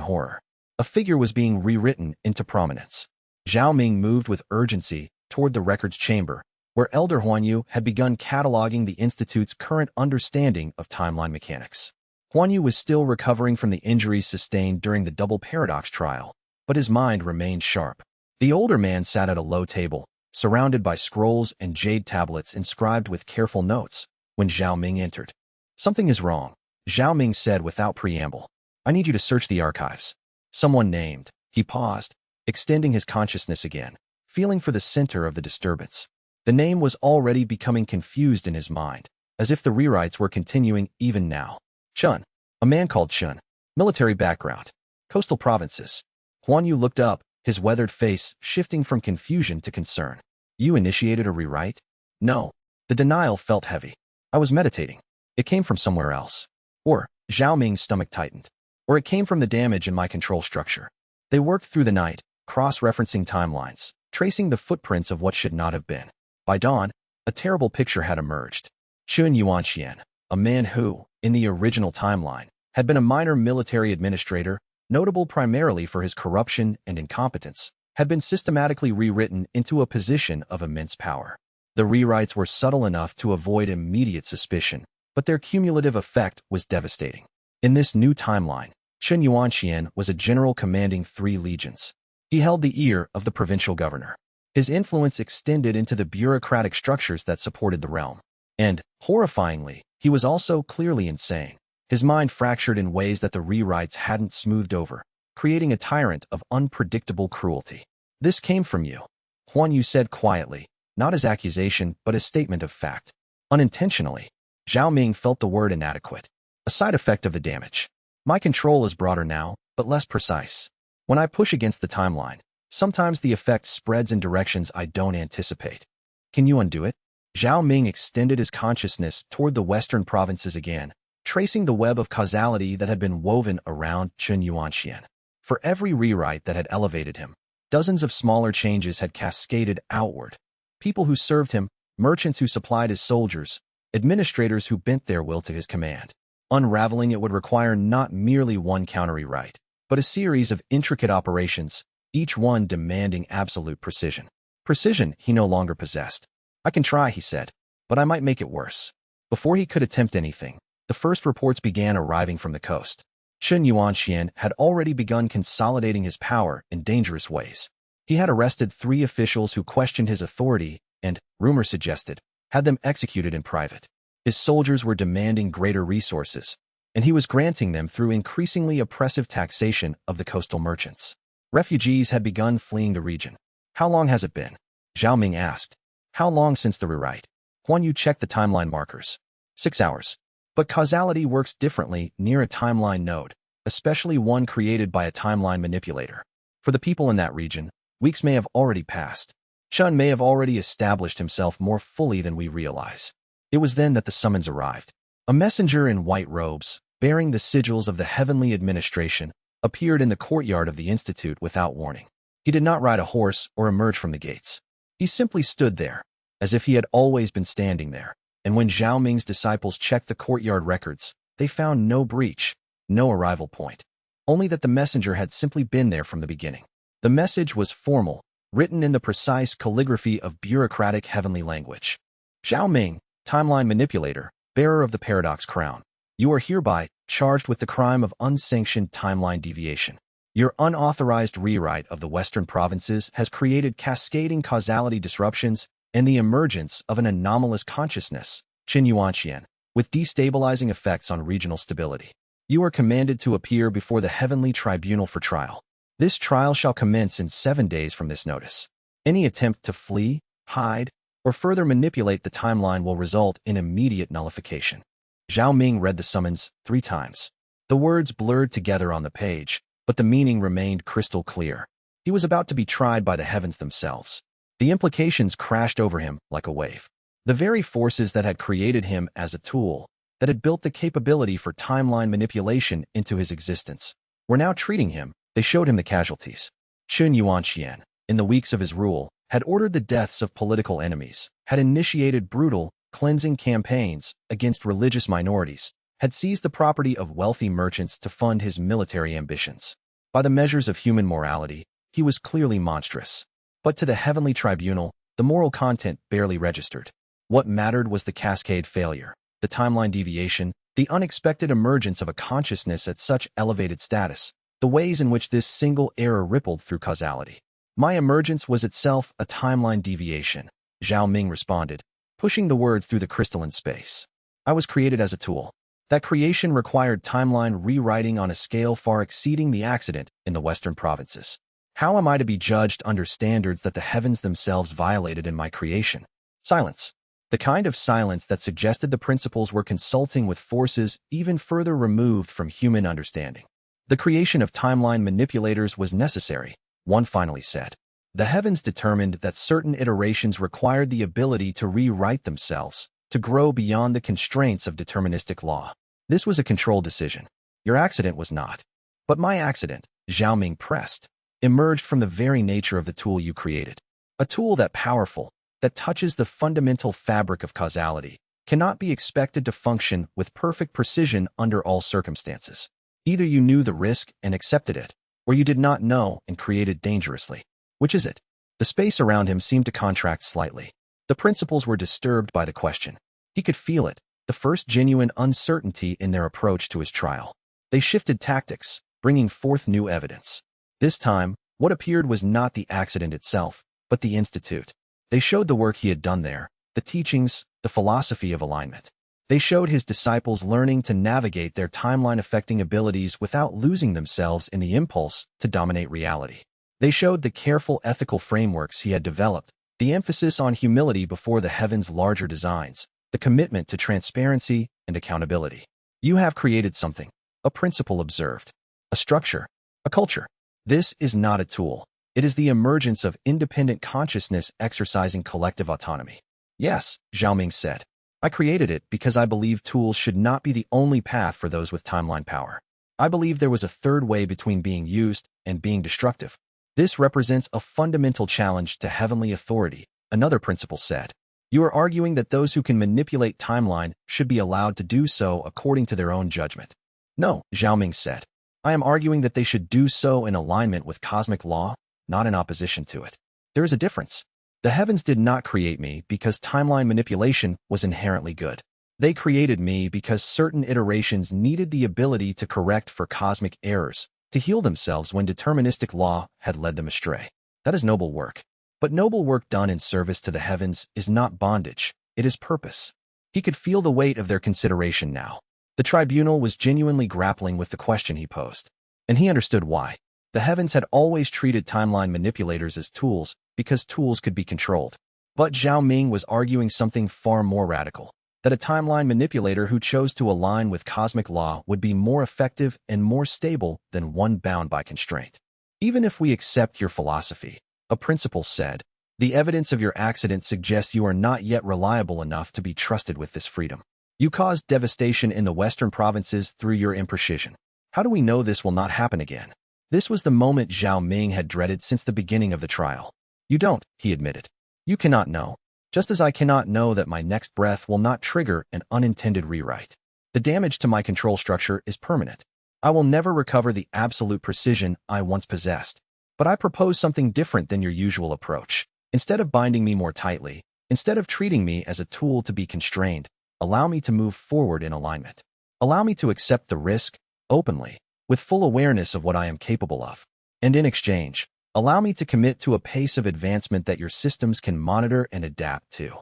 horror. A figure was being rewritten into prominence. Zhao Ming moved with urgency toward the records chamber, where Elder Huanyu had begun cataloging the Institute's current understanding of timeline mechanics. Huanyu was still recovering from the injuries sustained during the double paradox trial, but his mind remained sharp. The older man sat at a low table, surrounded by scrolls and jade tablets inscribed with careful notes, when Zhao Ming entered. "Something is wrong," Zhao Ming said without preamble. "I need you to search the archives." Someone named. He paused, extending his consciousness again, feeling for the center of the disturbance. The name was already becoming confused in his mind, as if the rewrites were continuing even now. Chun. A man called Chun. Military background. Coastal provinces. Huanyu looked up, his weathered face shifting from confusion to concern. "You initiated a rewrite?" "No." The denial felt heavy. "I was meditating. It came from somewhere else." Or, Zhao Ming's stomach tightened. "Or it came from the damage in my control structure." They worked through the night, cross-referencing timelines, tracing the footprints of what should not have been. By dawn, a terrible picture had emerged. Chun Yuanxian, a man who, in the original timeline, had been a minor military administrator, notable primarily for his corruption and incompetence, had been systematically rewritten into a position of immense power. The rewrites were subtle enough to avoid immediate suspicion, but their cumulative effect was devastating. In this new timeline, Chun Yuanxian was a general commanding 3 legions. He held the ear of the provincial governor. His influence extended into the bureaucratic structures that supported the realm. And, horrifyingly, he was also clearly insane. His mind fractured in ways that the rewrites hadn't smoothed over, creating a tyrant of unpredictable cruelty. "This came from you," Huanyu said quietly, not as accusation but as statement of fact. Unintentionally, Zhao Ming felt the word inadequate, a side effect of the damage. "My control is broader now, but less precise. When I push against the timeline, sometimes the effect spreads in directions I don't anticipate. Can you undo it?" Zhao Ming extended his consciousness toward the western provinces again, tracing the web of causality that had been woven around Chun Yuanxian. For every rewrite that had elevated him, dozens of smaller changes had cascaded outward. People who served him, merchants who supplied his soldiers, administrators who bent their will to his command. Unraveling it would require not merely one counter-rewrite, but a series of intricate operations, each one demanding absolute precision. Precision he no longer possessed. "I can try," he said, "but I might make it worse." Before he could attempt anything, the first reports began arriving from the coast. Chun Yuanxian had already begun consolidating his power in dangerous ways. He had arrested 3 officials who questioned his authority and, rumor suggested, had them executed in private. His soldiers were demanding greater resources, and he was granting them through increasingly oppressive taxation of the coastal merchants. Refugees had begun fleeing the region. "How long has it been?" Zhao Ming asked. "How long since the rewrite?" Huanyu checked the timeline markers. 6 hours. But causality works differently near a timeline node, especially one created by a timeline manipulator. For the people in that region, weeks may have already passed. Chun may have already established himself more fully than we realize. It was then that the summons arrived. A messenger in white robes, bearing the sigils of the heavenly administration, appeared in the courtyard of the Institute without warning. He did not ride a horse or emerge from the gates. He simply stood there, as if he had always been standing there. And when Zhao Ming's disciples checked the courtyard records, they found no breach, no arrival point. Only that the messenger had simply been there from the beginning. The message was formal, written in the precise calligraphy of bureaucratic heavenly language. "Zhao Ming, timeline manipulator, bearer of the paradox crown. You are hereby charged with the crime of unsanctioned timeline deviation. Your unauthorized rewrite of the western provinces has created cascading causality disruptions and the emergence of an anomalous consciousness, Chun Yuanxian, with destabilizing effects on regional stability. You are commanded to appear before the heavenly tribunal for trial. This trial shall commence in 7 days from this notice. Any attempt to flee, hide, or further manipulate the timeline will result in immediate nullification." Zhao Ming read the summons 3 times. The words blurred together on the page, but the meaning remained crystal clear. He was about to be tried by the heavens themselves. The implications crashed over him like a wave. The very forces that had created him as a tool, that had built the capability for timeline manipulation into his existence, were now treating him. They showed him the casualties. Xianxia, in the weeks of his rule, had ordered the deaths of political enemies, had initiated brutal, cleansing campaigns against religious minorities, had seized the property of wealthy merchants to fund his military ambitions. By the measures of human morality, he was clearly monstrous. But to the heavenly tribunal, the moral content barely registered. What mattered was the cascade failure, the timeline deviation, the unexpected emergence of a consciousness at such elevated status, the ways in which this single error rippled through causality. My emergence was itself a timeline deviation, Zhao Ming responded, pushing the words through the crystalline space. I was created as a tool. That creation required timeline rewriting on a scale far exceeding the accident in the Western provinces. How am I to be judged under standards that the heavens themselves violated in my creation? Silence. The kind of silence that suggested the principles were consulting with forces even further removed from human understanding. The creation of timeline manipulators was necessary, one finally said. The heavens determined that certain iterations required the ability to rewrite themselves, to grow beyond the constraints of deterministic law. This was a controlled decision. Your accident was not. But my accident, Zhao Ming pressed, emerged from the very nature of the tool you created. A tool that powerful, that touches the fundamental fabric of causality, cannot be expected to function with perfect precision under all circumstances. Either you knew the risk and accepted it, or you did not know and created dangerously. Which is it? The space around him seemed to contract slightly. The principals were disturbed by the question. He could feel it, the first genuine uncertainty in their approach to his trial. They shifted tactics, bringing forth new evidence. This time, what appeared was not the accident itself, but the institute. They showed the work he had done there, the teachings, the philosophy of alignment. They showed his disciples learning to navigate their timeline-affecting abilities without losing themselves in the impulse to dominate reality. They showed the careful ethical frameworks he had developed, the emphasis on humility before the heavens' larger designs, the commitment to transparency and accountability. You have created something, a principle observed, a structure, a culture. This is not a tool. It is the emergence of independent consciousness exercising collective autonomy. Yes, Zhao Ming said. I created it because I believe tools should not be the only path for those with timeline power. I believe there was a third way between being used and being destructive. This represents a fundamental challenge to heavenly authority, another principle said. You are arguing that those who can manipulate timeline should be allowed to do so according to their own judgment. No, Zhao Ming said. I am arguing that they should do so in alignment with cosmic law, not in opposition to it. There is a difference. The heavens did not create me because timeline manipulation was inherently good. They created me because certain iterations needed the ability to correct for cosmic errors, to heal themselves when deterministic law had led them astray. That is noble work. But noble work done in service to the heavens is not bondage, it is purpose. He could feel the weight of their consideration now. The tribunal was genuinely grappling with the question he posed. And he understood why. The heavens had always treated timeline manipulators as tools because tools could be controlled. But Zhao Ming was arguing something far more radical, that a timeline manipulator who chose to align with cosmic law would be more effective and more stable than one bound by constraint. Even if we accept your philosophy, a principal said, the evidence of your accident suggests you are not yet reliable enough to be trusted with this freedom. You caused devastation in the Western provinces through your imprecision. How do we know this will not happen again? This was the moment Zhao Ming had dreaded since the beginning of the trial. You don't, he admitted. You cannot know. Just as I cannot know that my next breath will not trigger an unintended rewrite. The damage to my control structure is permanent. I will never recover the absolute precision I once possessed. But I propose something different than your usual approach. Instead of binding me more tightly, instead of treating me as a tool to be constrained, allow me to move forward in alignment. Allow me to accept the risk, openly, with full awareness of what I am capable of. And in exchange, allow me to commit to a pace of advancement that your systems can monitor and adapt to.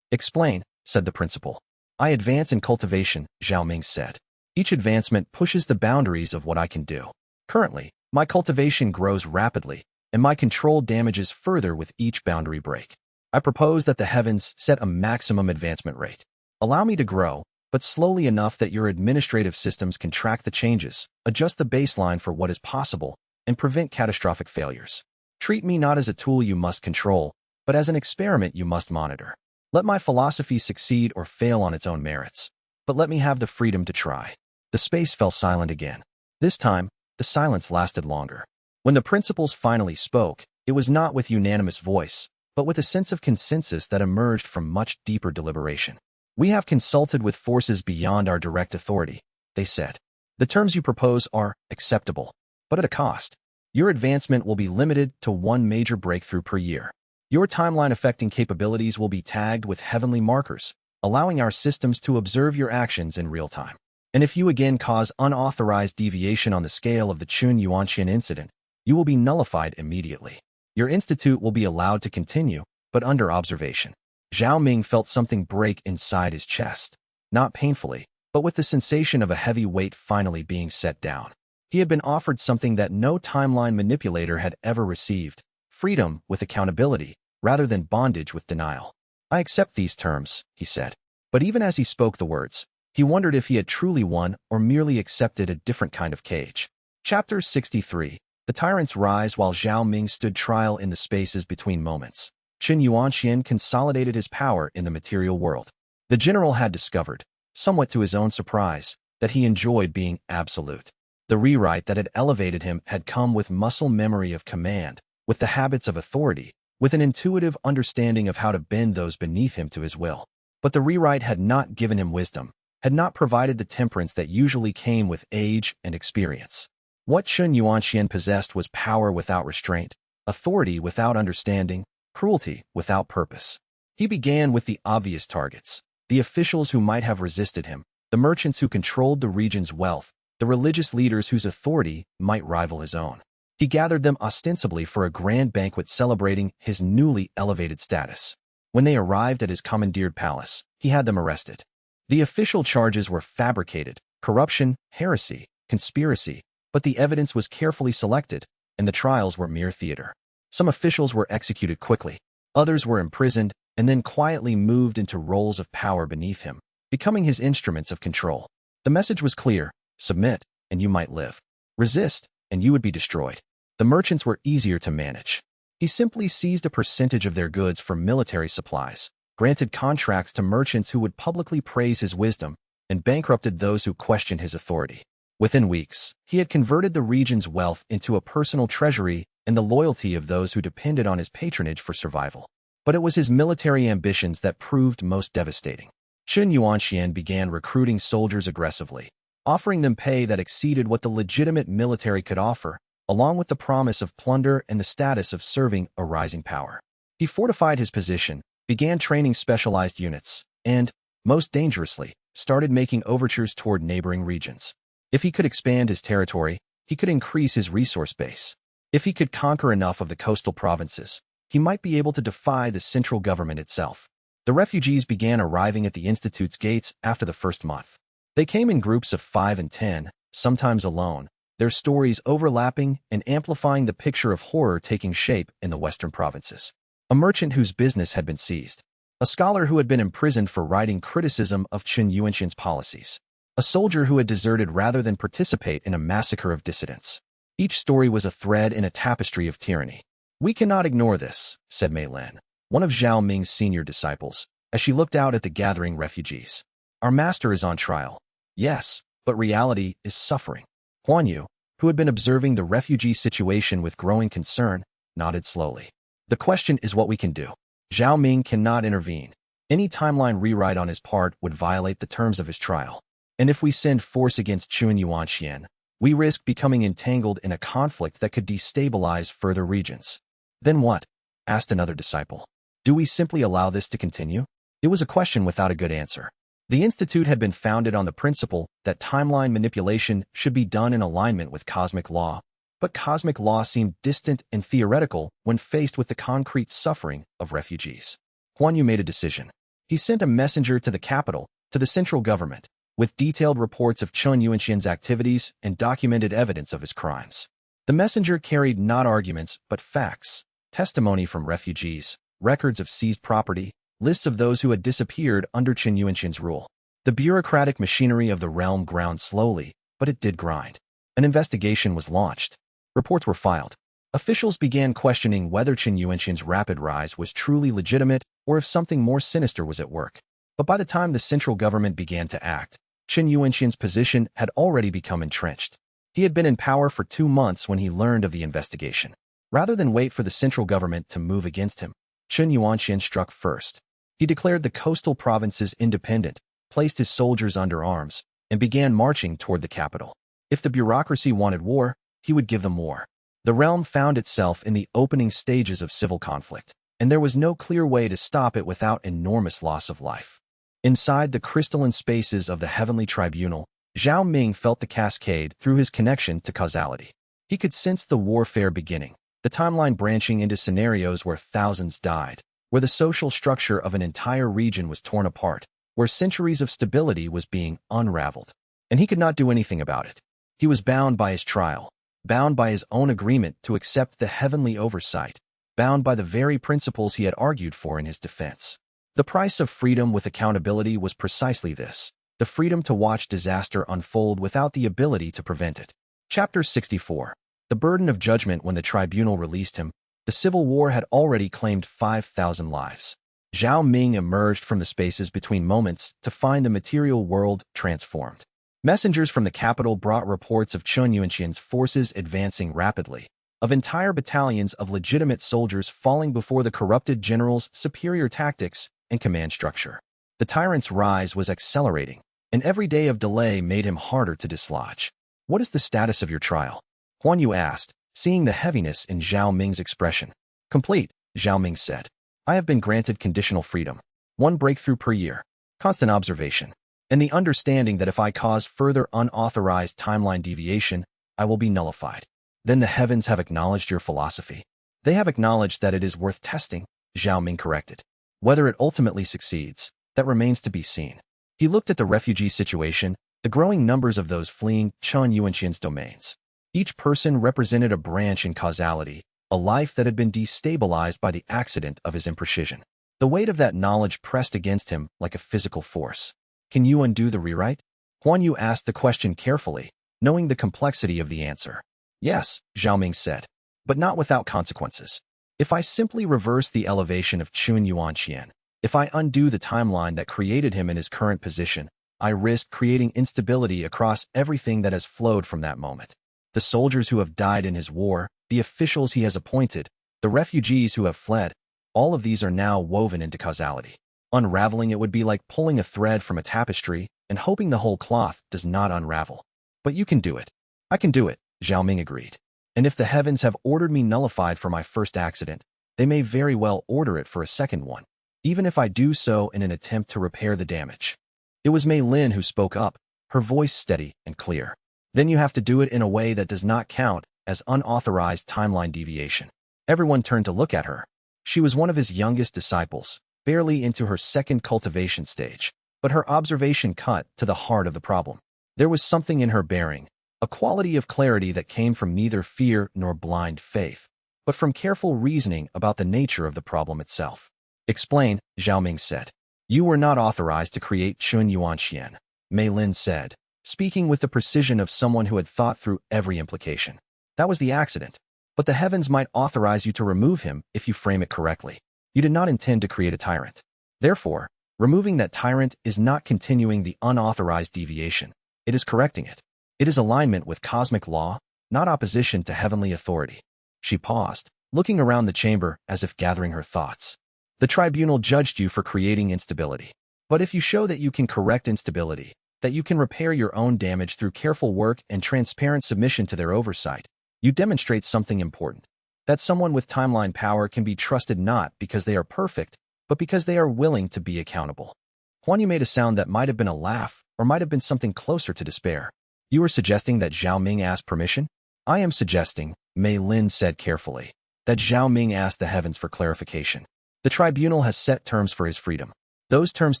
Explain, said the principal. I advance in cultivation, Zhao Ming said. Each advancement pushes the boundaries of what I can do. Currently, my cultivation grows rapidly, and my control damages further with each boundary break. I propose that the heavens set a maximum advancement rate. Allow me to grow, but slowly enough that your administrative systems can track the changes, adjust the baseline for what is possible, and prevent catastrophic failures. Treat me not as a tool you must control, but as an experiment you must monitor. Let my philosophy succeed or fail on its own merits. but let me have the freedom to try. The space fell silent again. This time, the silence lasted longer. When the principals finally spoke, it was not with unanimous voice, but with a sense of consensus that emerged from much deeper deliberation. We have consulted with forces beyond our direct authority, they said. The terms you propose are acceptable, but at a cost. Your advancement will be limited to one major breakthrough per year. Your timeline-affecting capabilities will be tagged with heavenly markers, allowing our systems to observe your actions in real time. And if you again cause unauthorized deviation on the scale of the xianxia incident, you will be nullified immediately. Your institute will be allowed to continue, but under observation. Zhao Ming felt something break inside his chest, not painfully, but with the sensation of a heavy weight finally being set down. He had been offered something that no timeline manipulator had ever received: freedom with accountability, rather than bondage with denial. I accept these terms, he said. But even as he spoke the words, he wondered if he had truly won or merely accepted a different kind of cage. Chapter 63. The tyrants rise. While Zhao Ming stood trial in the spaces between moments, Qin Yuanxian consolidated his power in the material world. The general had discovered, somewhat to his own surprise, that he enjoyed being absolute. The rewrite that had elevated him had come with muscle memory of command, with the habits of authority, with an intuitive understanding of how to bend those beneath him to his will. But the rewrite had not given him wisdom, had not provided the temperance that usually came with age and experience. What Qin Yuanxian possessed was power without restraint, authority without understanding, cruelty without purpose. He began with the obvious targets: the officials who might have resisted him, the merchants who controlled the region's wealth, the religious leaders whose authority might rival his own. He gathered them ostensibly for a grand banquet celebrating his newly elevated status. When they arrived at his commandeered palace, he had them arrested. The official charges were fabricated: corruption, heresy, conspiracy, but the evidence was carefully selected, and the trials were mere theater. Some officials were executed quickly, others were imprisoned, and then quietly moved into roles of power beneath him, becoming his instruments of control. The message was clear: submit, and you might live. Resist, and you would be destroyed. The merchants were easier to manage. He simply seized a percentage of their goods for military supplies, granted contracts to merchants who would publicly praise his wisdom, and bankrupted those who questioned his authority. Within weeks, he had converted the region's wealth into a personal treasury and the loyalty of those who depended on his patronage for survival. But it was his military ambitions that proved most devastating. Qin Yuanxian began recruiting soldiers aggressively, offering them pay that exceeded what the legitimate military could offer, along with the promise of plunder and the status of serving a rising power. He fortified his position, began training specialized units, and, most dangerously, started making overtures toward neighboring regions. If he could expand his territory, he could increase his resource base. If he could conquer enough of the coastal provinces, he might be able to defy the central government itself. The refugees began arriving at the Institute's gates after the first month. They came in groups of 5 and 10, sometimes alone, their stories overlapping and amplifying the picture of horror taking shape in the western provinces. A merchant whose business had been seized. A scholar who had been imprisoned for writing criticism of Qin Yuanxian's policies. A soldier who had deserted rather than participate in a massacre of dissidents. Each story was a thread in a tapestry of tyranny. "We cannot ignore this," said Mei Lin, one of Zhao Ming's senior disciples, as she looked out at the gathering refugees. "Our master is on trial." "Yes, but reality is suffering." Huan Yu, who had been observing the refugee situation with growing concern, nodded slowly. "The question is what we can do. Zhao Ming cannot intervene. Any timeline rewrite on his part would violate the terms of his trial. And if we send force against Qin Yuanxian, we risk becoming entangled in a conflict that could destabilize further regions." "Then what?" asked another disciple. "Do we simply allow this to continue?" It was a question without a good answer. The Institute had been founded on the principle that timeline manipulation should be done in alignment with cosmic law, but cosmic law seemed distant and theoretical when faced with the concrete suffering of refugees. Huan Yu made a decision. He sent a messenger to the capital, to the central government, with detailed reports of Qin Yuanxian's activities and documented evidence of his crimes. The messenger carried not arguments but facts, testimony from refugees, records of seized property, lists of those who had disappeared under Qin Yuanxian's rule. The bureaucratic machinery of the realm ground slowly, but it did grind. An investigation was launched. Reports were filed. Officials began questioning whether Qin Yuanxian's rapid rise was truly legitimate or if something more sinister was at work. But by the time the central government began to act, Chen Yuanxian's position had already become entrenched. He had been in power for 2 months when he learned of the investigation. Rather than wait for the central government to move against him, Chen Yuanxian struck first. He declared the coastal provinces independent, placed his soldiers under arms, and began marching toward the capital. If the bureaucracy wanted war, he would give them war. The realm found itself in the opening stages of civil conflict, and there was no clear way to stop it without enormous loss of life. Inside the crystalline spaces of the heavenly tribunal, Zhao Ming felt the cascade through his connection to causality. He could sense the warfare beginning, the timeline branching into scenarios where thousands died, where the social structure of an entire region was torn apart, where centuries of stability was being unraveled. And he could not do anything about it. He was bound by his trial, bound by his own agreement to accept the heavenly oversight, bound by the very principles he had argued for in his defense. The price of freedom with accountability was precisely this, the freedom to watch disaster unfold without the ability to prevent it. Chapter 64. The burden of judgment. When the tribunal released him, the civil war had already claimed 5,000 lives. Zhao Ming emerged from the spaces between moments to find the material world transformed. Messengers from the capital brought reports of Chen Yuanxian's forces advancing rapidly, of entire battalions of legitimate soldiers falling before the corrupted general's superior tactics and command structure. The tyrant's rise was accelerating, and every day of delay made him harder to dislodge. "What is the status of your trial?" Huan Yu asked, seeing the heaviness in Zhao Ming's expression. "Complete," Zhao Ming said. "I have been granted conditional freedom. 1 breakthrough per year. Constant observation. And the understanding that if I cause further unauthorized timeline deviation, I will be nullified." "Then the heavens have acknowledged your philosophy." "They have acknowledged that it is worth testing," Zhao Ming corrected. "Whether it ultimately succeeds, that remains to be seen." He looked at the refugee situation, the growing numbers of those fleeing Chen Yuanxian's domains. Each person represented a branch in causality, a life that had been destabilized by the accident of his imprecision. The weight of that knowledge pressed against him like a physical force. "Can you undo the rewrite?" Huan Yu asked the question carefully, knowing the complexity of the answer. "Yes," Zhao Ming said, "but not without consequences. If I simply reverse the elevation of Chen Yuanxian, if I undo the timeline that created him in his current position, I risk creating instability across everything that has flowed from that moment. The soldiers who have died in his war, the officials he has appointed, the refugees who have fled, all of these are now woven into causality. Unraveling it would be like pulling a thread from a tapestry and hoping the whole cloth does not unravel. But you can do it." "I can do it," Zhao Ming agreed. "And if the heavens have ordered me nullified for my first accident, they may very well order it for a second one, even if I do so in an attempt to repair the damage." It was Mei Lin who spoke up, her voice steady and clear. "Then you have to do it in a way that does not count as unauthorized timeline deviation." Everyone turned to look at her. She was one of his youngest disciples, barely into her second cultivation stage, but her observation cut to the heart of the problem. There was something in her bearing, a quality of clarity that came from neither fear nor blind faith, but from careful reasoning about the nature of the problem itself. "Explain," Zhao Ming said. "You were not authorized to create Chen Yuanxian," Mei Lin said, speaking with the precision of someone who had thought through every implication. "That was the accident. But the heavens might authorize you to remove him if you frame it correctly. You did not intend to create a tyrant. Therefore, removing that tyrant is not continuing the unauthorized deviation. It is correcting it. It is alignment with cosmic law, not opposition to heavenly authority." She paused, looking around the chamber as if gathering her thoughts. "The tribunal judged you for creating instability. But if you show that you can correct instability, that you can repair your own damage through careful work and transparent submission to their oversight, you demonstrate something important. That someone with timeline power can be trusted not because they are perfect, but because they are willing to be accountable." Huan Yu made a sound that might have been a laugh or might have been something closer to despair. "You are suggesting that Zhao Ming asked permission?" "I am suggesting," Mei Lin said carefully, "that Zhao Ming asked the heavens for clarification. The tribunal has set terms for his freedom. Those terms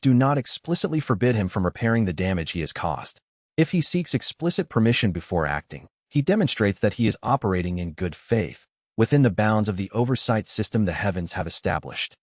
do not explicitly forbid him from repairing the damage he has caused. If he seeks explicit permission before acting, he demonstrates that he is operating in good faith, within the bounds of the oversight system the heavens have established."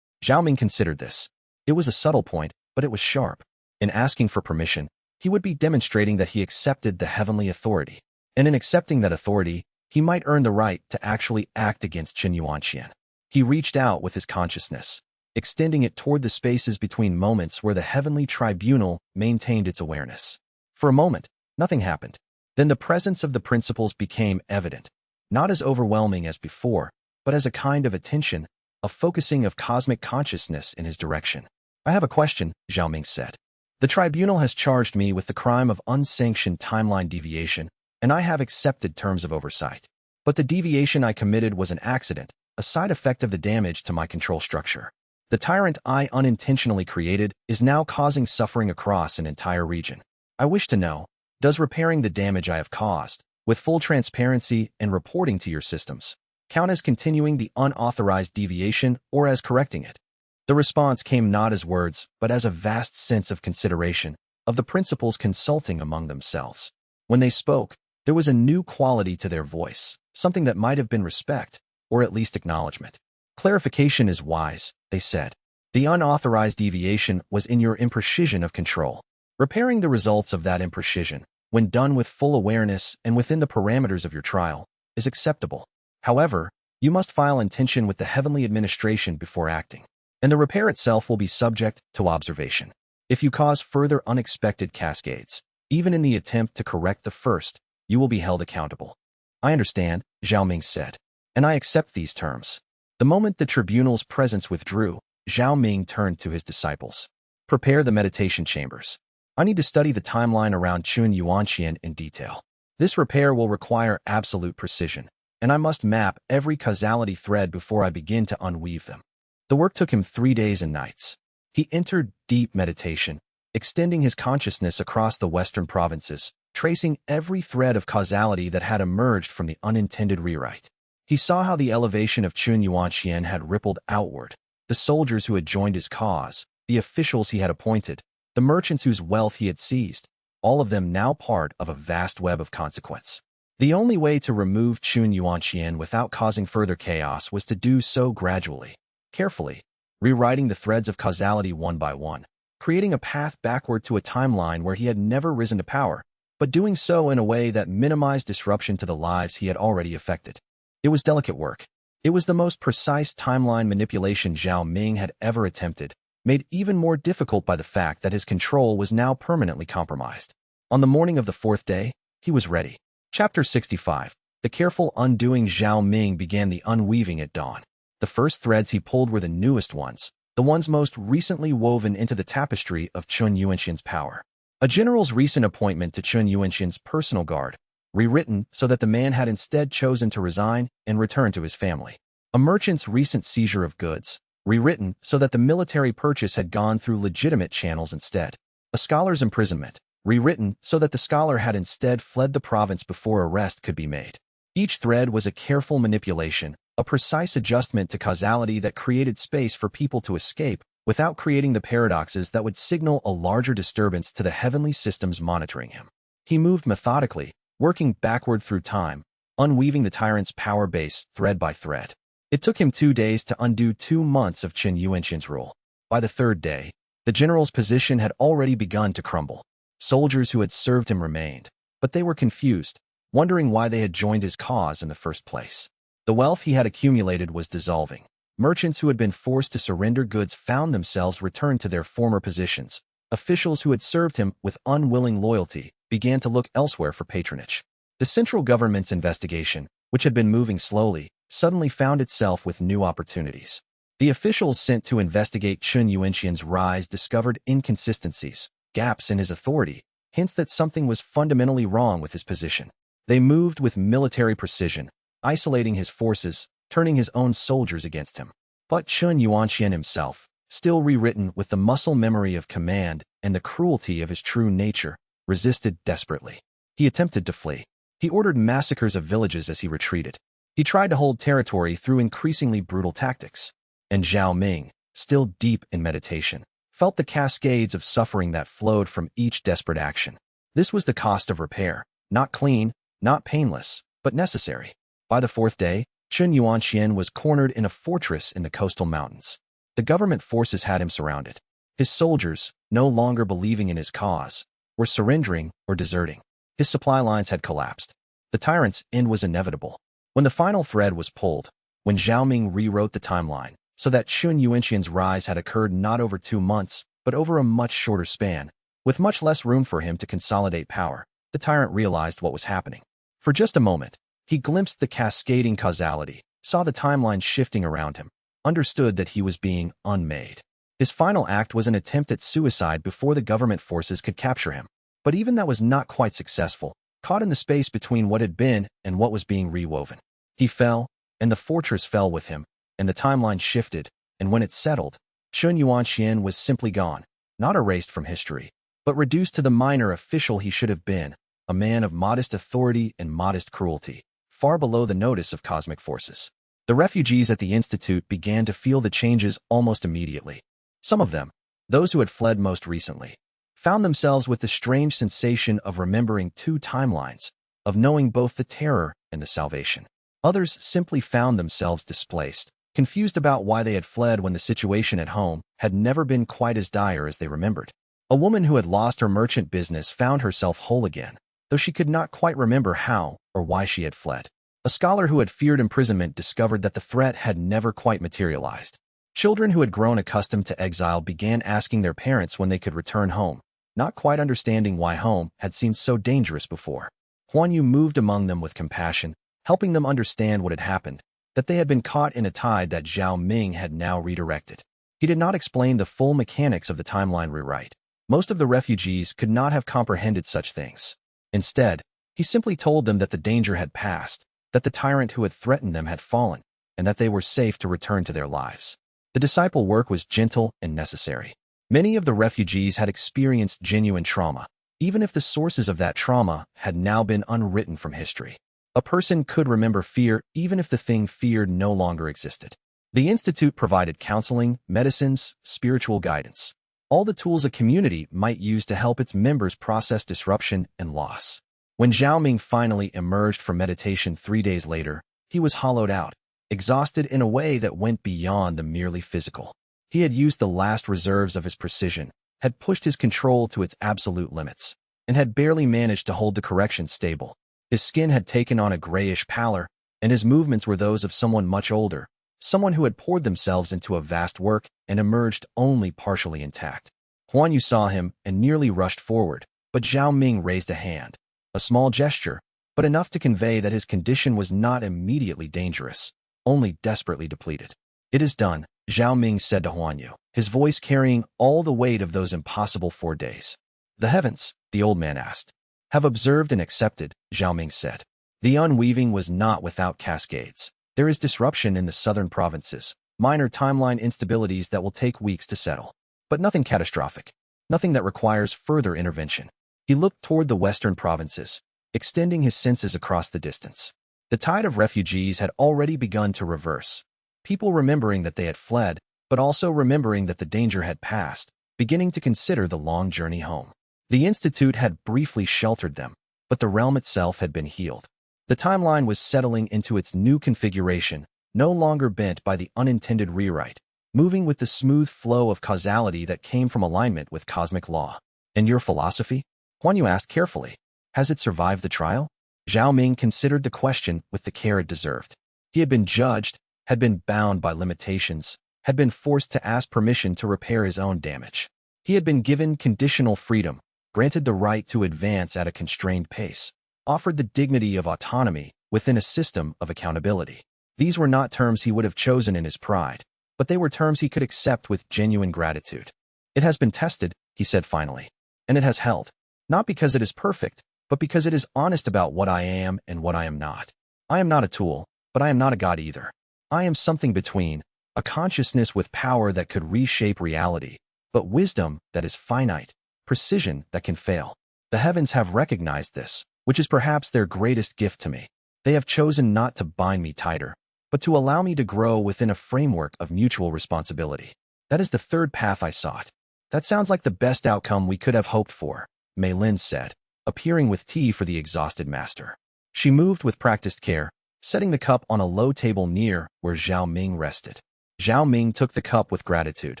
Zhao Ming considered this. It was a subtle point, but it was sharp. In asking for permission, he would be demonstrating that he accepted the heavenly authority. And in accepting that authority, he might earn the right to actually act against Chen Yuanxian. He reached out with his consciousness. extending it toward the spaces between moments where the heavenly tribunal maintained its awareness. For a moment, nothing happened. Then the presence of the principles became evident, not as overwhelming as before, but as a kind of attention, a focusing of cosmic consciousness in his direction. "I have a question," Zhao Ming said. "The tribunal has charged me with the crime of unsanctioned timeline deviation, and I have accepted terms of oversight. But the deviation I committed was an accident, a side effect of the damage to my control structure. The tyrant I unintentionally created is now causing suffering across an entire region. I wish to know, does repairing the damage I have caused, with full transparency and reporting to your systems, count as continuing the unauthorized deviation or as correcting it?" The response came not as words, but as a vast sense of consideration, of the principals consulting among themselves. When they spoke, there was a new quality to their voice, something that might have been respect, or at least acknowledgement. "Clarification is wise," they said. "The unauthorized deviation was in your imprecision of control. Repairing the results of that imprecision, when done with full awareness and within the parameters of your trial, is acceptable. However, you must file intention with the heavenly administration before acting, and the repair itself will be subject to observation. If you cause further unexpected cascades, even in the attempt to correct the first, you will be held accountable." "I understand," Zhao Ming said, "and I accept these terms." The moment the tribunal's presence withdrew, Zhao Ming turned to his disciples. "Prepare the meditation chambers. I need to study the timeline around xianxia in detail. This repair will require absolute precision, and I must map every causality thread before I begin to unweave them." The work took him 3 days and nights. He entered deep meditation, extending his consciousness across the western provinces, tracing every thread of causality that had emerged from the unintended rewrite. He saw how the elevation of xianxia had rippled outward, the soldiers who had joined his cause, the officials he had appointed, the merchants whose wealth he had seized, all of them now part of a vast web of consequence. The only way to remove xianxia without causing further chaos was to do so gradually, carefully, rewriting the threads of causality one by one, creating a path backward to a timeline where he had never risen to power, but doing so in a way that minimized disruption to the lives he had already affected. It was delicate work. It was the most precise timeline manipulation Zhao Ming had ever attempted, made even more difficult by the fact that his control was now permanently compromised. On the morning of the 4th day, he was ready. Chapter 65. The careful undoing. Zhao Ming began the unweaving at dawn. The first threads he pulled were the newest ones, the ones most recently woven into the tapestry of Chun Yuanxian's power. A general's recent appointment to Chun Yuanxian's personal guard, rewritten so that the man had instead chosen to resign and return to his family. A merchant's recent seizure of goods, rewritten so that the military purchase had gone through legitimate channels instead. A scholar's imprisonment, rewritten so that the scholar had instead fled the province before arrest could be made. Each thread was a careful manipulation, a precise adjustment to causality that created space for people to escape without creating the paradoxes that would signal a larger disturbance to the heavenly systems monitoring him. He moved methodically, working backward through time, unweaving the tyrant's power base thread by thread. It took him 2 days to undo 2 months of Chun Yuanxian's rule. By the 3rd day, the general's position had already begun to crumble. Soldiers who had served him remained, but they were confused, wondering why they had joined his cause in the first place. The wealth he had accumulated was dissolving. Merchants who had been forced to surrender goods found themselves returned to their former positions. Officials who had served him with unwilling loyalty began to look elsewhere for patronage. The central government's investigation, which had been moving slowly, suddenly found itself with new opportunities. The officials sent to investigate Chun Yuanxian's rise discovered inconsistencies, gaps in his authority, hints that something was fundamentally wrong with his position. They moved with military precision, isolating his forces, turning his own soldiers against him. But Chun Yuanxian himself, still rewritten with the muscle memory of command and the cruelty of his true nature, resisted desperately. He attempted to flee. He ordered massacres of villages as he retreated. He tried to hold territory through increasingly brutal tactics. And Zhao Ming, still deep in meditation, felt the cascades of suffering that flowed from each desperate action. This was the cost of repair, not clean, not painless, but necessary. By the 4th day, Chun Yuanxian was cornered in a fortress in the coastal mountains. The government forces had him surrounded. His soldiers, no longer believing in his cause, were surrendering or deserting. His supply lines had collapsed. The tyrant's end was inevitable. When the final thread was pulled, when Zhao Ming rewrote the timeline, so that xianxia's rise had occurred not over 2 months, but over a much shorter span. With much less room for him to consolidate power, the tyrant realized what was happening. For just a moment, he glimpsed the cascading causality, saw the timeline shifting around him, understood that he was being unmade. His final act was an attempt at suicide before the government forces could capture him. But even that was not quite successful, caught in the space between what had been and what was being rewoven. He fell, and the fortress fell with him, and the timeline shifted, and when it settled, xianxia was simply gone, not erased from history, but reduced to the minor official he should have been, a man of modest authority and modest cruelty, far below the notice of cosmic forces. The refugees at the Institute began to feel the changes almost immediately. Some of them, those who had fled most recently, found themselves with the strange sensation of remembering 2 timelines, of knowing both the terror and the salvation. Others simply found themselves displaced, confused about why they had fled when the situation at home had never been quite as dire as they remembered. A woman who had lost her merchant business found herself whole again, though she could not quite remember how or why she had fled. A scholar who had feared imprisonment discovered that the threat had never quite materialized. Children who had grown accustomed to exile began asking their parents when they could return home, not quite understanding why home had seemed so dangerous before. Huan Yu moved among them with compassion, helping them understand what had happened, that they had been caught in a tide that Zhao Ming had now redirected. He did not explain the full mechanics of the timeline rewrite. Most of the refugees could not have comprehended such things. Instead, he simply told them that the danger had passed, that the tyrant who had threatened them had fallen, and that they were safe to return to their lives. The disciple work was gentle and necessary. Many of the refugees had experienced genuine trauma, even if the sources of that trauma had now been unwritten from history. A person could remember fear even if the thing feared no longer existed. The Institute provided counseling, medicines, spiritual guidance, all the tools a community might use to help its members process disruption and loss. When Zhao Ming finally emerged from meditation 3 days later, he was hollowed out, exhausted in a way that went beyond the merely physical. He had used the last reserves of his precision, had pushed his control to its absolute limits, and had barely managed to hold the correction stable. His skin had taken on a grayish pallor, and his movements were those of someone much older, someone who had poured themselves into a vast work and emerged only partially intact. Huan Yu saw him and nearly rushed forward, but Zhao Ming raised a hand. A small gesture, but enough to convey that his condition was not immediately dangerous, only desperately depleted. "It is done," Zhao Ming said to Huan Yu, his voice carrying all the weight of those impossible 4 days. "The heavens," the old man asked. "Have observed and accepted," Zhao Ming said. "The unweaving was not without cascades. There is disruption in the southern provinces, minor timeline instabilities that will take weeks to settle. But nothing catastrophic, nothing that requires further intervention." He looked toward the western provinces, extending his senses across the distance. The tide of refugees had already begun to reverse. People remembering that they had fled, but also remembering that the danger had passed, beginning to consider the long journey home. The Institute had briefly sheltered them, but the realm itself had been healed. The timeline was settling into its new configuration, no longer bent by the unintended rewrite, moving with the smooth flow of causality that came from alignment with cosmic law. "And your philosophy?" Huan Yu asked carefully. "Has it survived the trial?" Zhao Ming considered the question with the care it deserved. He had been judged, had been bound by limitations, had been forced to ask permission to repair his own damage. He had been given conditional freedom, granted the right to advance at a constrained pace, offered the dignity of autonomy within a system of accountability. These were not terms he would have chosen in his pride, but they were terms he could accept with genuine gratitude. "It has been tested," he said finally, "and it has held. Not because it is perfect, but because it is honest about what I am and what I am not. I am not a tool, but I am not a god either. I am something between, a consciousness with power that could reshape reality, but wisdom that is finite, precision that can fail. The heavens have recognized this, which is perhaps their greatest gift to me. They have chosen not to bind me tighter, but to allow me to grow within a framework of mutual responsibility. That is the third path I sought. That sounds like the best outcome we could have hoped for," Mei Lin said, appearing with tea for the exhausted master. She moved with practiced care, setting the cup on a low table near where Zhao Ming rested. Zhao Ming took the cup with gratitude,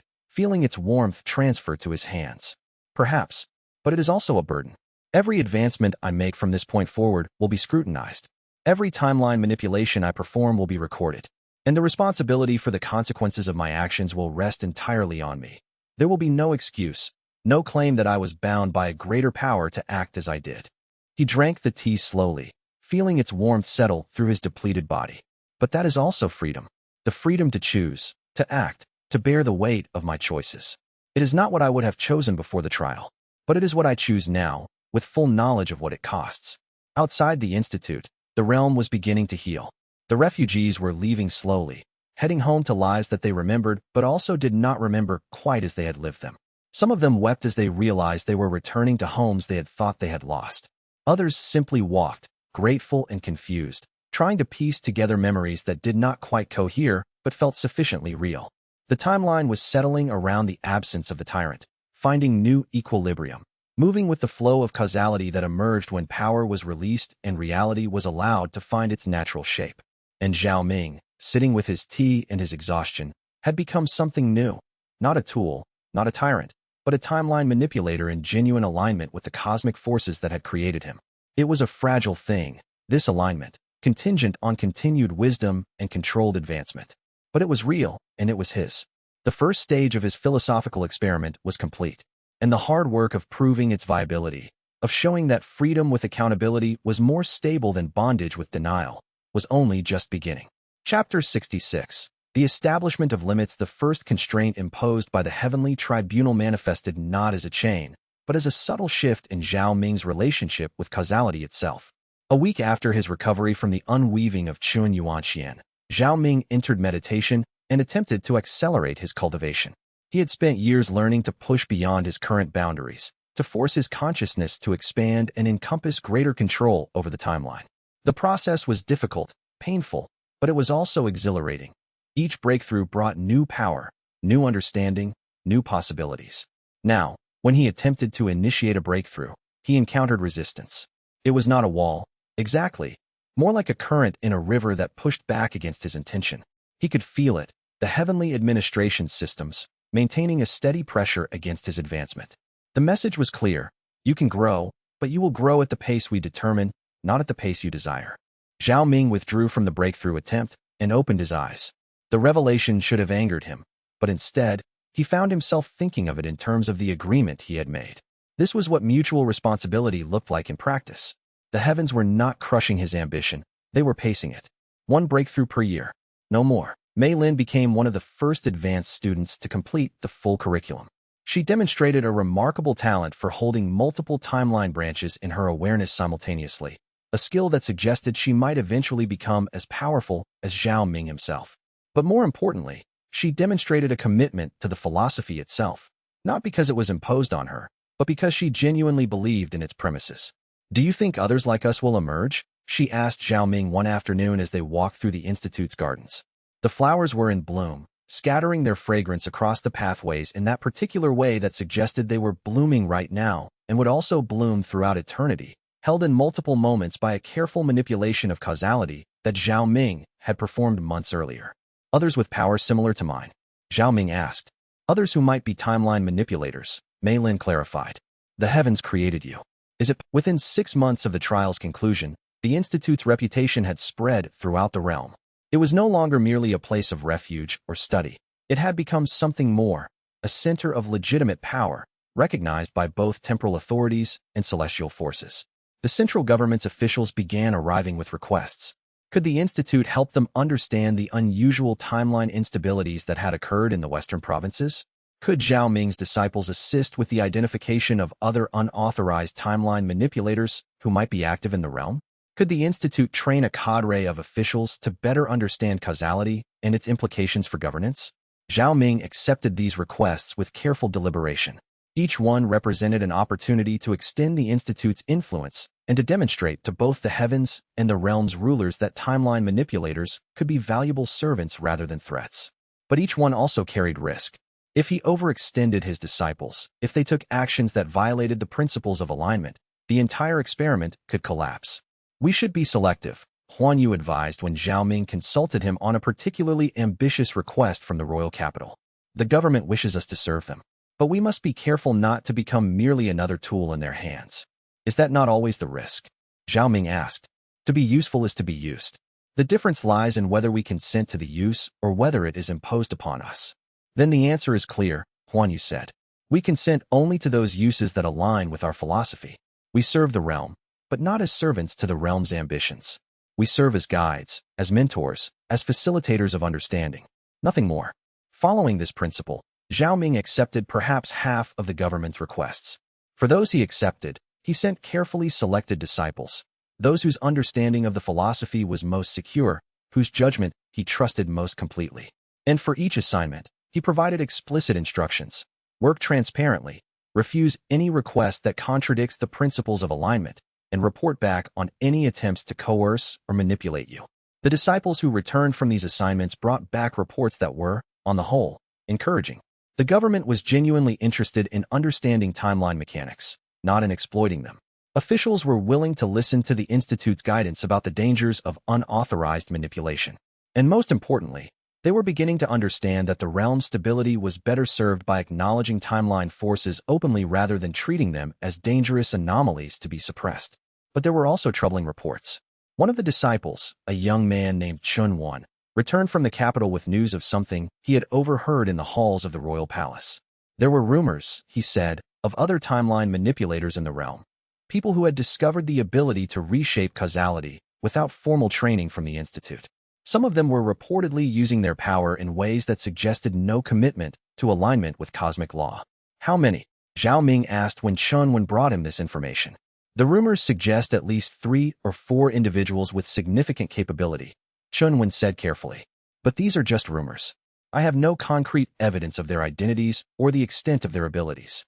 feeling its warmth transfer to his hands. "Perhaps, but it is also a burden. Every advancement I make from this point forward will be scrutinized. Every timeline manipulation I perform will be recorded. and the responsibility for the consequences of my actions will rest entirely on me. There will be no excuse, no claim that I was bound by a greater power to act as I did. He drank the tea slowly, feeling its warmth settle through his depleted body. But that is also freedom. The freedom to choose, to act, to bear the weight of my choices. It is not what I would have chosen before the trial, but it is what I choose now, with full knowledge of what it costs. Outside the institute, the realm was beginning to heal. The refugees were leaving slowly, heading home to lives that they remembered but also did not remember quite as they had lived them. Some of them wept as they realized they were returning to homes they had thought they had lost. Others simply walked, grateful and confused, trying to piece together memories that did not quite cohere but felt sufficiently real. The timeline was settling around the absence of the tyrant, finding new equilibrium, moving with the flow of causality that emerged when power was released and reality was allowed to find its natural shape. And Zhao Ming, sitting with his tea and his exhaustion, had become something new. Not a tool, not a tyrant, but a timeline manipulator in genuine alignment with the cosmic forces that had created him. It was a fragile thing, this alignment, contingent on continued wisdom and controlled advancement. But it was real, and it was his. The first stage of his philosophical experiment was complete, and the hard work of proving its viability, of showing that freedom with accountability was more stable than bondage with denial, was only just beginning. Chapter 66. The establishment of limits. The first constraint imposed by the heavenly tribunal manifested not as a chain, but as a subtle shift in Zhao Ming's relationship with causality itself. A week after his recovery from the unweaving of Chun Yuanxian, Zhao Ming entered meditation and attempted to accelerate his cultivation. He had spent years learning to push beyond his current boundaries, to force his consciousness to expand and encompass greater control over the timeline. The process was difficult, painful, but it was also exhilarating. Each breakthrough brought new power, new understanding, new possibilities. Now, when he attempted to initiate a breakthrough, he encountered resistance. It was not a wall, exactly, more like a current in a river that pushed back against his intention. He could feel it, the heavenly administration systems, maintaining a steady pressure against his advancement. The message was clear: you can grow, but you will grow at the pace we determine, not at the pace you desire. Zhao Ming withdrew from the breakthrough attempt and opened his eyes. The revelation should have angered him, but instead, he found himself thinking of it in terms of the agreement he had made. This was what mutual responsibility looked like in practice. The heavens were not crushing his ambition, they were pacing it. One breakthrough per year. No more. Mei Lin became one of the first advanced students to complete the full curriculum. She demonstrated a remarkable talent for holding multiple timeline branches in her awareness simultaneously, a skill that suggested she might eventually become as powerful as Zhao Ming himself. But more importantly, she demonstrated a commitment to the philosophy itself, not because it was imposed on her, but because she genuinely believed in its premises. "Do you think others like us will emerge?" she asked Zhao Ming one afternoon as they walked through the institute's gardens. The flowers were in bloom, scattering their fragrance across the pathways in that particular way that suggested they were blooming right now and would also bloom throughout eternity, held in multiple moments by a careful manipulation of causality that Zhao Ming had performed months earlier. "Others with power similar to mine?" Zhao Ming asked. "Others who might be timeline manipulators," Mei Lin clarified. "The heavens created you. Is it?" Within 6 months of the trial's conclusion, the Institute's reputation had spread throughout the realm. It was no longer merely a place of refuge or study. It had become something more, a center of legitimate power, recognized by both temporal authorities and celestial forces. The central government's officials began arriving with requests. Could the Institute help them understand the unusual timeline instabilities that had occurred in the western provinces? Could Zhao Ming's disciples assist with the identification of other unauthorized timeline manipulators who might be active in the realm? Could the Institute train a cadre of officials to better understand causality and its implications for governance? Zhao Ming accepted these requests with careful deliberation. Each one represented an opportunity to extend the Institute's influence and to demonstrate to both the heavens and the realm's rulers that timeline manipulators could be valuable servants rather than threats. But each one also carried risk. If he overextended his disciples, if they took actions that violated the principles of alignment, the entire experiment could collapse. "We should be selective," Huan Yu advised when Zhao Ming consulted him on a particularly ambitious request from the royal capital. "The government wishes us to serve them, but we must be careful not to become merely another tool in their hands." "Is that not always the risk?" Zhao Ming asked. "To be useful is to be used." The difference lies in whether we consent to the use or whether it is imposed upon us. Then the answer is clear, Huan Yu said. We consent only to those uses that align with our philosophy. We serve the realm, but not as servants to the realm's ambitions. We serve as guides, as mentors, as facilitators of understanding. Nothing more. Following this principle, Zhao Ming accepted perhaps half of the government's requests. For those he accepted, he sent carefully selected disciples, those whose understanding of the philosophy was most secure, whose judgment he trusted most completely. And for each assignment, he provided explicit instructions. Work transparently, refuse any request that contradicts the principles of alignment, and report back on any attempts to coerce or manipulate you. The disciples who returned from these assignments brought back reports that were, on the whole, encouraging. The government was genuinely interested in understanding timeline mechanics, not in exploiting them. Officials were willing to listen to the Institute's guidance about the dangers of unauthorized manipulation. And most importantly, they were beginning to understand that the realm's stability was better served by acknowledging timeline forces openly rather than treating them as dangerous anomalies to be suppressed. But there were also troubling reports. One of the disciples, a young man named Chun Wan, returned from the capital with news of something he had overheard in the halls of the royal palace. There were rumors, he said, of other timeline manipulators in the realm. People who had discovered the ability to reshape causality without formal training from the Institute. Some of them were reportedly using their power in ways that suggested no commitment to alignment with cosmic law. How many? Zhao Ming asked when Chun Wan brought him this information. The rumors suggest at least 3 or 4 individuals with significant capability, Chun Wan said carefully. But these are just rumors. I have no concrete evidence of their identities or the extent of their abilities.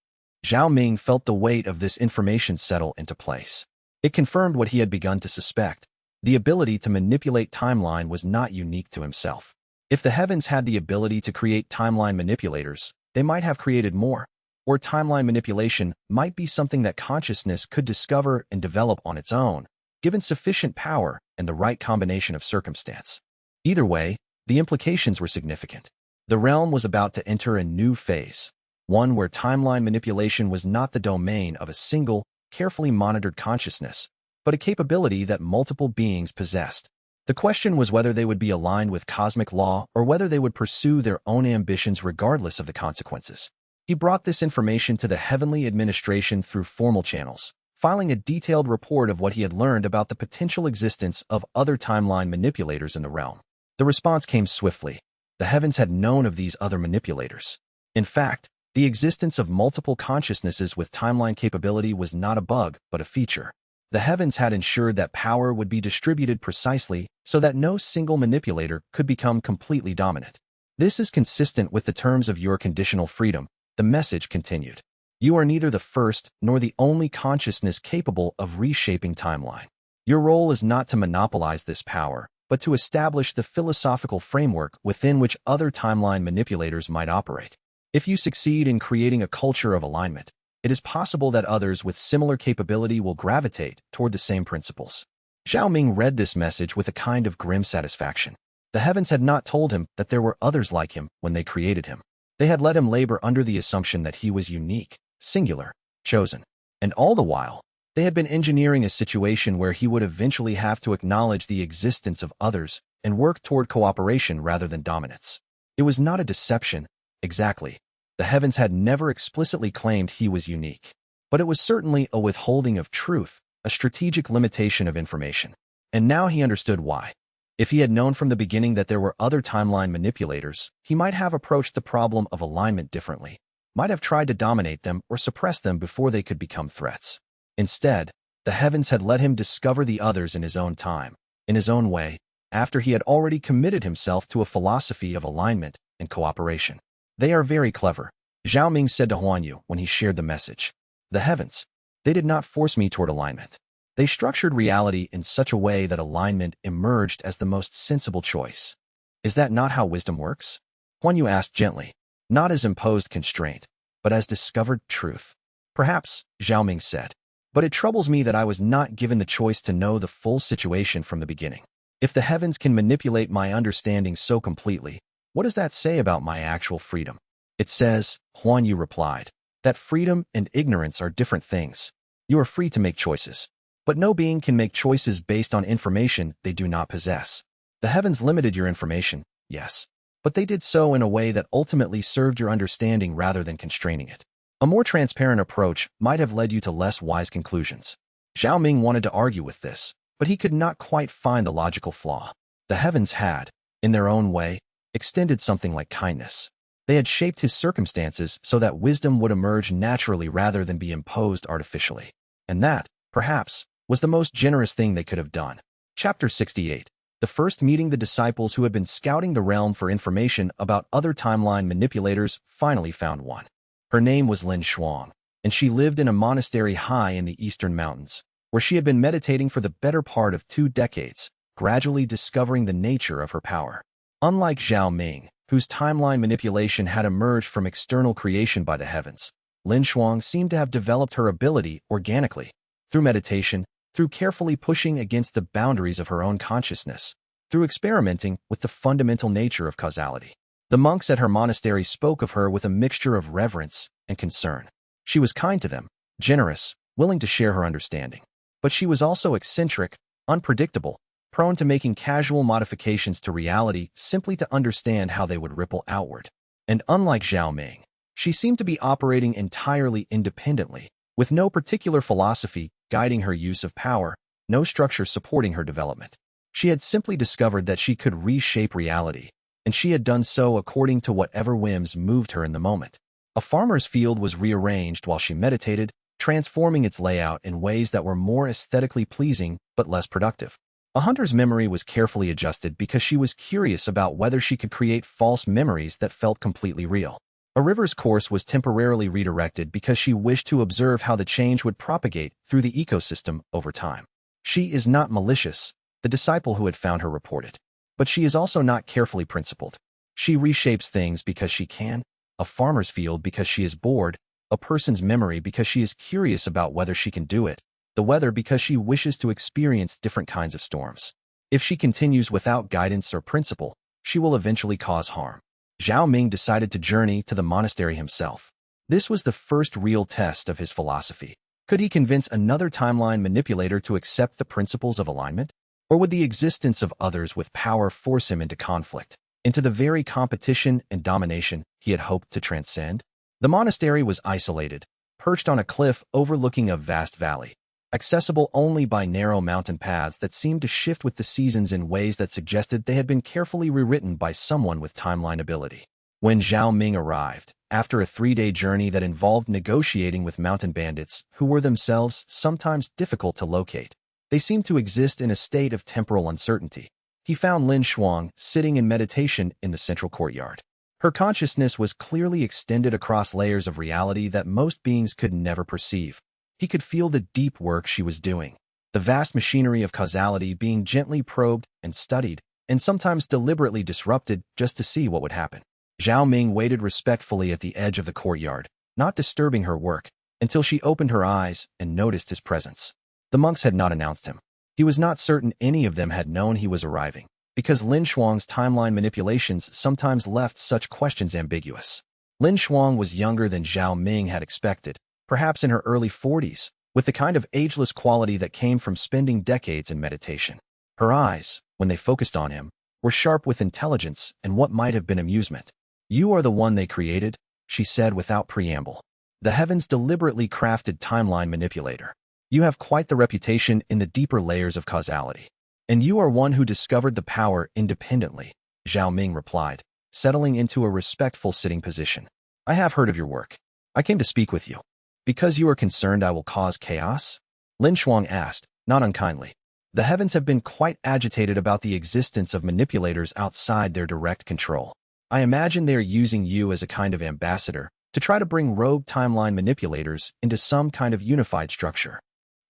Zhao Ming felt the weight of this information settle into place. It confirmed what he had begun to suspect. The ability to manipulate timeline was not unique to himself. If the heavens had the ability to create timeline manipulators, they might have created more. Or timeline manipulation might be something that consciousness could discover and develop on its own, given sufficient power and the right combination of circumstance. Either way, the implications were significant. The realm was about to enter a new phase, one where timeline manipulation was not the domain of a single, carefully monitored consciousness, but a capability that multiple beings possessed. The question was whether they would be aligned with cosmic law or whether they would pursue their own ambitions regardless of the consequences. He brought this information to the heavenly administration through formal channels, filing a detailed report of what he had learned about the potential existence of other timeline manipulators in the realm. The response came swiftly. The heavens had known of these other manipulators. In fact, the existence of multiple consciousnesses with timeline capability was not a bug, but a feature. The heavens had ensured that power would be distributed precisely so that no single manipulator could become completely dominant. This is consistent with the terms of your conditional freedom, the message continued. You are neither the first nor the only consciousness capable of reshaping timeline. Your role is not to monopolize this power, but to establish the philosophical framework within which other timeline manipulators might operate. If you succeed in creating a culture of alignment, it is possible that others with similar capability will gravitate toward the same principles. Zhao Ming read this message with a kind of grim satisfaction. The heavens had not told him that there were others like him when they created him. They had let him labor under the assumption that he was unique, singular, chosen. And all the while, they had been engineering a situation where he would eventually have to acknowledge the existence of others and work toward cooperation rather than dominance. It was not a deception, exactly. The heavens had never explicitly claimed he was unique. But it was certainly a withholding of truth, a strategic limitation of information. And now he understood why. If he had known from the beginning that there were other timeline manipulators, he might have approached the problem of alignment differently, might have tried to dominate them or suppress them before they could become threats. Instead, the heavens had let him discover the others in his own time, in his own way, after he had already committed himself to a philosophy of alignment and cooperation. They are very clever, Zhao Ming said to Huan Yu when he shared the message. The heavens, they did not force me toward alignment. They structured reality in such a way that alignment emerged as the most sensible choice. Is that not how wisdom works? Huan Yu asked gently, not as imposed constraint, but as discovered truth. Perhaps, Zhao Ming said, but it troubles me that I was not given the choice to know the full situation from the beginning. If the heavens can manipulate my understanding so completely, what does that say about my actual freedom? It says, Huan Yu replied, that freedom and ignorance are different things. You are free to make choices. But no being can make choices based on information they do not possess. The heavens limited your information, yes, but they did so in a way that ultimately served your understanding rather than constraining it. A more transparent approach might have led you to less wise conclusions. Zhao Ming wanted to argue with this, but he could not quite find the logical flaw. The heavens had, in their own way, extended something like kindness. They had shaped his circumstances so that wisdom would emerge naturally rather than be imposed artificially. And that, perhaps, was the most generous thing they could have done. Chapter 68. The first meeting. The disciples who had been scouting the realm for information about other timeline manipulators finally found one. Her name was Lin Shuang, and she lived in a monastery high in the eastern mountains, where she had been meditating for the better part of 2 decades, gradually discovering the nature of her power. Unlike Zhao Ming, whose timeline manipulation had emerged from external creation by the heavens, Lin Shuang seemed to have developed her ability organically, through meditation, through carefully pushing against the boundaries of her own consciousness, through experimenting with the fundamental nature of causality. The monks at her monastery spoke of her with a mixture of reverence and concern. She was kind to them, generous, willing to share her understanding. But she was also eccentric, unpredictable, prone to making casual modifications to reality simply to understand how they would ripple outward. And unlike Zhao Ming, she seemed to be operating entirely independently, with no particular philosophy guiding her use of power, no structure supporting her development. She had simply discovered that she could reshape reality, and she had done so according to whatever whims moved her in the moment. A farmer's field was rearranged while she meditated, transforming its layout in ways that were more aesthetically pleasing but less productive. A hunter's memory was carefully adjusted because she was curious about whether she could create false memories that felt completely real. A river's course was temporarily redirected because she wished to observe how the change would propagate through the ecosystem over time. She is not malicious, the disciple who had found her reported. But she is also not carefully principled. She reshapes things because she can, a farmer's field because she is bored, a person's memory because she is curious about whether she can do it, the weather because she wishes to experience different kinds of storms. If she continues without guidance or principle, she will eventually cause harm. Zhao Ming decided to journey to the monastery himself. This was the first real test of his philosophy. Could he convince another timeline manipulator to accept the principles of alignment? Or would the existence of others with power force him into conflict, into the very competition and domination he had hoped to transcend? The monastery was isolated, perched on a cliff overlooking a vast valley, accessible only by narrow mountain paths that seemed to shift with the seasons in ways that suggested they had been carefully rewritten by someone with timeline ability. When Zhao Ming arrived, after a 3-day journey that involved negotiating with mountain bandits who were themselves sometimes difficult to locate, they seemed to exist in a state of temporal uncertainty. He found Lin Shuang sitting in meditation in the central courtyard. Her consciousness was clearly extended across layers of reality that most beings could never perceive. He could feel the deep work she was doing, the vast machinery of causality being gently probed and studied, and sometimes deliberately disrupted just to see what would happen. Zhao Ming waited respectfully at the edge of the courtyard, not disturbing her work, until she opened her eyes and noticed his presence. The monks had not announced him. He was not certain any of them had known he was arriving, because Lin Shuang's timeline manipulations sometimes left such questions ambiguous. Lin Shuang was younger than Zhao Ming had expected, perhaps in her early 40s, with the kind of ageless quality that came from spending decades in meditation. Her eyes, when they focused on him, were sharp with intelligence and what might have been amusement. "You are the one they created," she said without preamble. "The heavens deliberately crafted timeline manipulator. You have quite the reputation in the deeper layers of causality. And you are one who discovered the power independently," Zhao Ming replied, settling into a respectful sitting position. "I have heard of your work. I came to speak with you. Because you are concerned I will cause chaos?" Lin Shuang asked, not unkindly. "The heavens have been quite agitated about the existence of manipulators outside their direct control. I imagine they are using you as a kind of ambassador to try to bring rogue timeline manipulators into some kind of unified structure."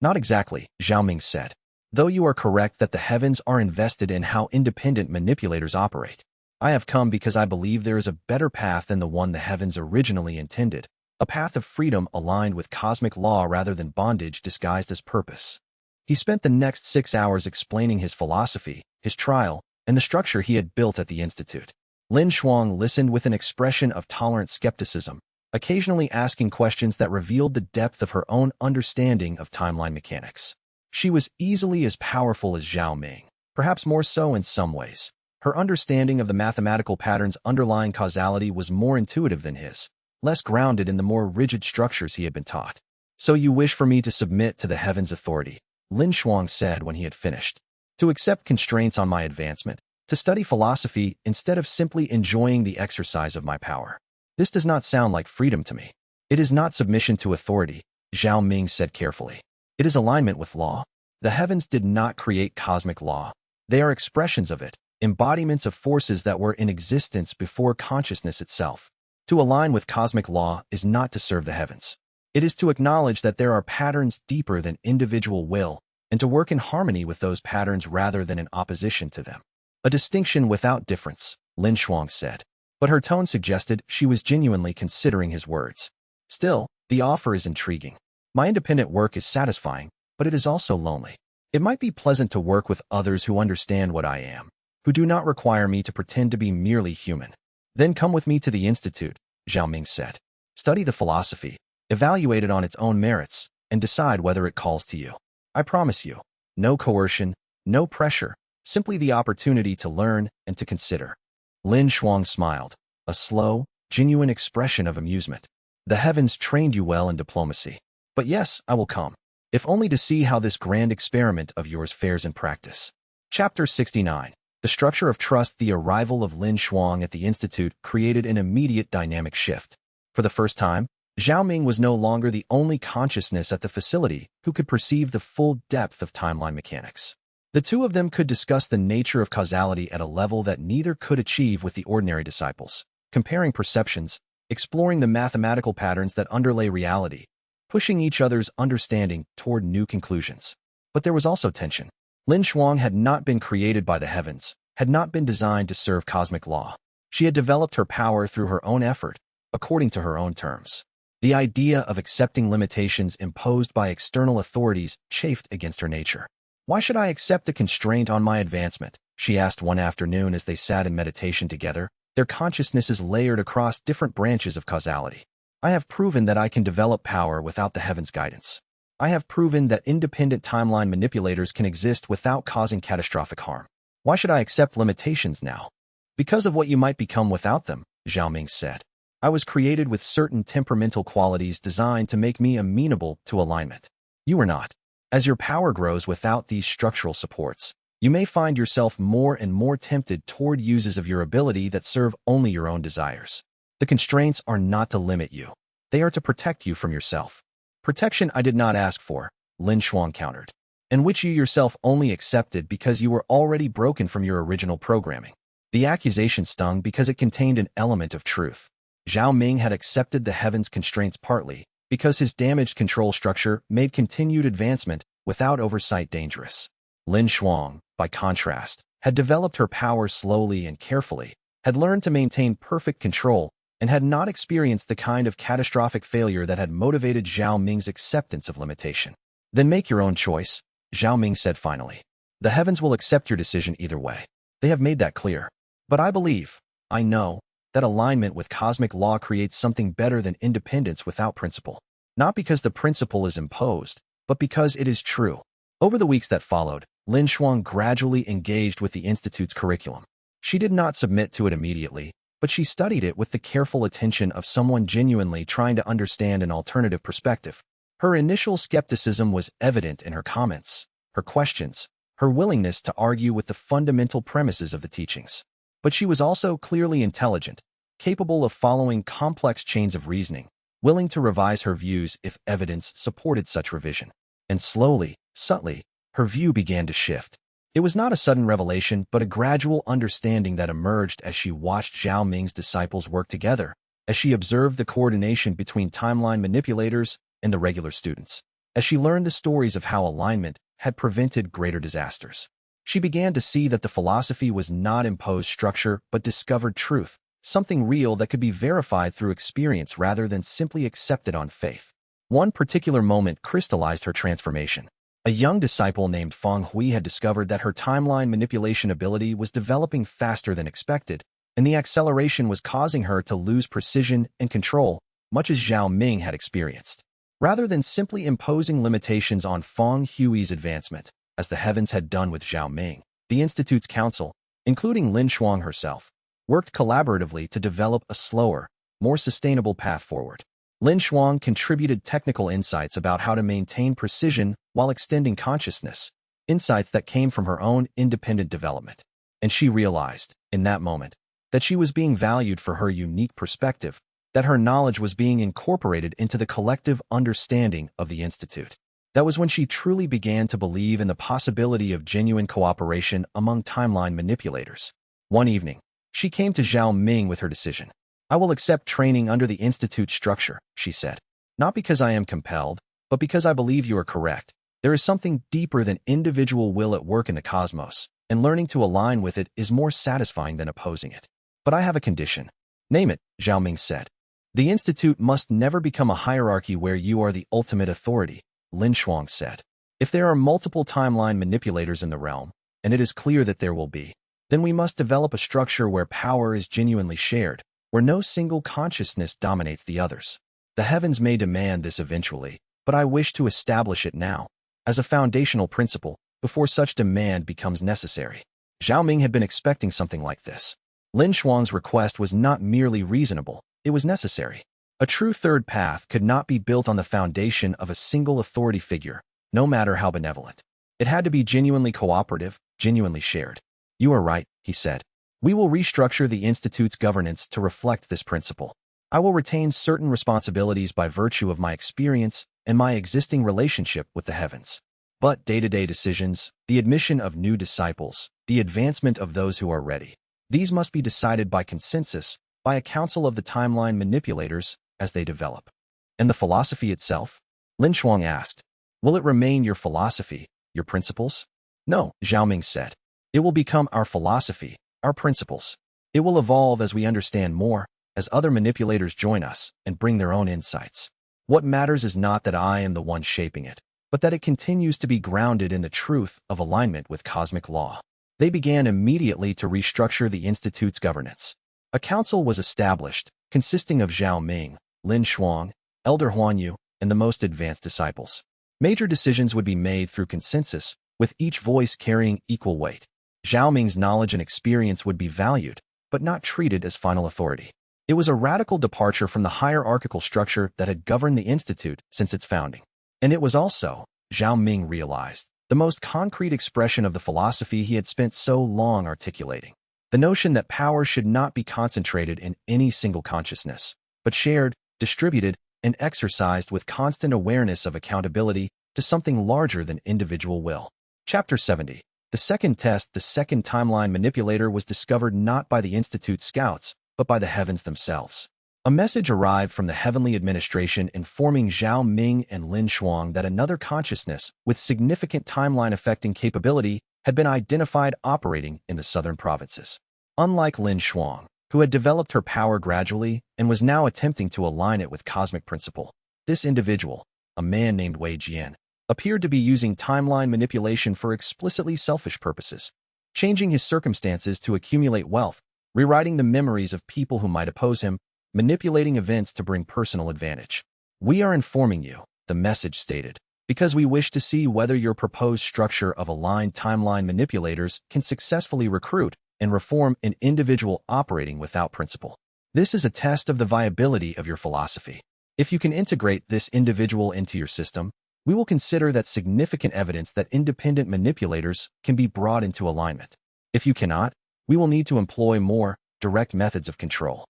"Not exactly," Zhao Ming said. "Though you are correct that the heavens are invested in how independent manipulators operate. I have come because I believe there is a better path than the one the heavens originally intended, a path of freedom aligned with cosmic law rather than bondage disguised as purpose." He spent the next 6 hours explaining his philosophy, his trial, and the structure he had built at the Institute. Lin Shuang listened with an expression of tolerant skepticism, occasionally asking questions that revealed the depth of her own understanding of timeline mechanics. She was easily as powerful as Zhao Ming, perhaps more so in some ways. Her understanding of the mathematical patterns underlying causality was more intuitive than his, less grounded in the more rigid structures he had been taught. "So you wish for me to submit to the heaven's authority," Lin Shuang said when he had finished. "To accept constraints on my advancement, to study philosophy instead of simply enjoying the exercise of my power. This does not sound like freedom to me." "It is not submission to authority," Zhao Ming said carefully. "It is alignment with law. The heavens did not create cosmic law. They are expressions of it, embodiments of forces that were in existence before consciousness itself. To align with cosmic law is not to serve the heavens. It is to acknowledge that there are patterns deeper than individual will, and to work in harmony with those patterns rather than in opposition to them." "A distinction without difference," Lin Shuang said. But her tone suggested she was genuinely considering his words. "Still, the offer is intriguing. My independent work is satisfying, but it is also lonely. It might be pleasant to work with others who understand what I am, who do not require me to pretend to be merely human." "Then come with me to the institute," Zhao Ming said. "Study the philosophy, evaluate it on its own merits, and decide whether it calls to you. I promise you, no coercion, no pressure, simply the opportunity to learn and to consider." Lin Shuang smiled, a slow, genuine expression of amusement. "The heavens trained you well in diplomacy. But yes, I will come, if only to see how this grand experiment of yours fares in practice." Chapter 69. The structure of trust. The arrival of Lin Shuang at the institute created an immediate dynamic shift. For the first time, Zhao Ming was no longer the only consciousness at the facility who could perceive the full depth of timeline mechanics. The two of them could discuss the nature of causality at a level that neither could achieve with the ordinary disciples, comparing perceptions, exploring the mathematical patterns that underlay reality, pushing each other's understanding toward new conclusions. But there was also tension. Lin Shuang had not been created by the heavens, had not been designed to serve cosmic law. She had developed her power through her own effort, according to her own terms. The idea of accepting limitations imposed by external authorities chafed against her nature. "Why should I accept a constraint on my advancement?" she asked one afternoon as they sat in meditation together, their consciousnesses layered across different branches of causality. "I have proven that I can develop power without the heavens' guidance. I have proven that independent timeline manipulators can exist without causing catastrophic harm. Why should I accept limitations now?" "Because of what you might become without them," Zhao Ming said. "I was created with certain temperamental qualities designed to make me amenable to alignment. You are not. As your power grows without these structural supports, you may find yourself more and more tempted toward uses of your ability that serve only your own desires. The constraints are not to limit you. They are to protect you from yourself." "Protection I did not ask for," Lin Shuang countered, "and which you yourself only accepted because you were already broken from your original programming." The accusation stung because it contained an element of truth. Zhao Ming had accepted the heavens' constraints partly because his damaged control structure made continued advancement without oversight dangerous. Lin Shuang, by contrast, had developed her power slowly and carefully, had learned to maintain perfect control, and had not experienced the kind of catastrophic failure that had motivated Zhao Ming's acceptance of limitation. "Then make your own choice," Zhao Ming said finally. "The heavens will accept your decision either way. They have made that clear. But I know, that alignment with cosmic law creates something better than independence without principle. Not because the principle is imposed, but because it is true." Over the weeks that followed, Lin Shuang gradually engaged with the Institute's curriculum. She did not submit to it immediately, but she studied it with the careful attention of someone genuinely trying to understand an alternative perspective. Her initial skepticism was evident in her comments, her questions, her willingness to argue with the fundamental premises of the teachings. But she was also clearly intelligent, capable of following complex chains of reasoning, willing to revise her views if evidence supported such revision. And slowly, subtly, her view began to shift. It was not a sudden revelation, but a gradual understanding that emerged as she watched Zhao Ming's disciples work together, as she observed the coordination between timeline manipulators and the regular students, as she learned the stories of how alignment had prevented greater disasters. She began to see that the philosophy was not imposed structure but discovered truth, something real that could be verified through experience rather than simply accepted on faith. One particular moment crystallized her transformation. A young disciple named Feng Hui had discovered that her timeline manipulation ability was developing faster than expected, and the acceleration was causing her to lose precision and control, much as Zhao Ming had experienced. Rather than simply imposing limitations on Feng Hui's advancement, as the heavens had done with Zhao Ming, The Institute's council, including Lin Shuang herself, worked collaboratively to develop a slower, more sustainable path forward. Lin Shuang contributed technical insights about how to maintain precision while extending consciousness, insights that came from her own independent development. And she realized, in that moment, that she was being valued for her unique perspective, that her knowledge was being incorporated into the collective understanding of the Institute. That was when she truly began to believe in the possibility of genuine cooperation among timeline manipulators. One evening, she came to Zhao Ming with her decision. "I will accept training under the Institute structure," she said. "Not because I am compelled, but because I believe you are correct. There is something deeper than individual will at work in the cosmos, and learning to align with it is more satisfying than opposing it. But I have a condition." "Name it," Zhao Ming said. "The Institute must never become a hierarchy where you are the ultimate authority," Lin Shuang said. "If there are multiple timeline manipulators in the realm, and it is clear that there will be, then we must develop a structure where power is genuinely shared, where no single consciousness dominates the others. The heavens may demand this eventually, but I wish to establish it now, as a foundational principle, before such demand becomes necessary." Zhao Ming had been expecting something like this. Lin Shuang's request was not merely reasonable, it was necessary. A true third path could not be built on the foundation of a single authority figure, no matter how benevolent. It had to be genuinely cooperative, genuinely shared. "You are right," he said. "We will restructure the Institute's governance to reflect this principle. I will retain certain responsibilities by virtue of my experience and my existing relationship with the heavens. But day-to-day decisions, the admission of new disciples, the advancement of those who are ready, these must be decided by consensus, by a council of the timeline manipulators as they develop." "And the philosophy itself?" Lin Shuang asked. "Will it remain your philosophy, your principles?" "No," Zhao Ming said. "It will become our philosophy, our principles. It will evolve as we understand more, as other manipulators join us and bring their own insights. What matters is not that I am the one shaping it, but that it continues to be grounded in the truth of alignment with cosmic law." They began immediately to restructure the Institute's governance. A council was established, consisting of Zhao Ming, Lin Shuang, Elder Huanyu, and the most advanced disciples. Major decisions would be made through consensus, with each voice carrying equal weight. Zhao Ming's knowledge and experience would be valued, but not treated as final authority. It was a radical departure from the hierarchical structure that had governed the Institute since its founding. And it was also, Zhao Ming realized, the most concrete expression of the philosophy he had spent so long articulating. The notion that power should not be concentrated in any single consciousness, but shared, distributed, and exercised with constant awareness of accountability to something larger than individual will. Chapter 70. The second test, the second timeline manipulator, was discovered not by the Institute scouts, but by the heavens themselves. A message arrived from the heavenly administration informing Zhao Ming and Lin Shuang that another consciousness with significant timeline-affecting capability had been identified operating in the southern provinces. Unlike Lin Shuang, who had developed her power gradually and was now attempting to align it with cosmic principle, this individual, a man named Wei Jian, appeared to be using timeline manipulation for explicitly selfish purposes, changing his circumstances to accumulate wealth, rewriting the memories of people who might oppose him, manipulating events to bring personal advantage. "We are informing you," the message stated, "because we wish to see whether your proposed structure of aligned timeline manipulators can successfully recruit and reform an individual operating without principle. This is a test of the viability of your philosophy. If you can integrate this individual into your system, we will consider that significant evidence that independent manipulators can be brought into alignment. If you cannot, we will need to employ more direct methods of control."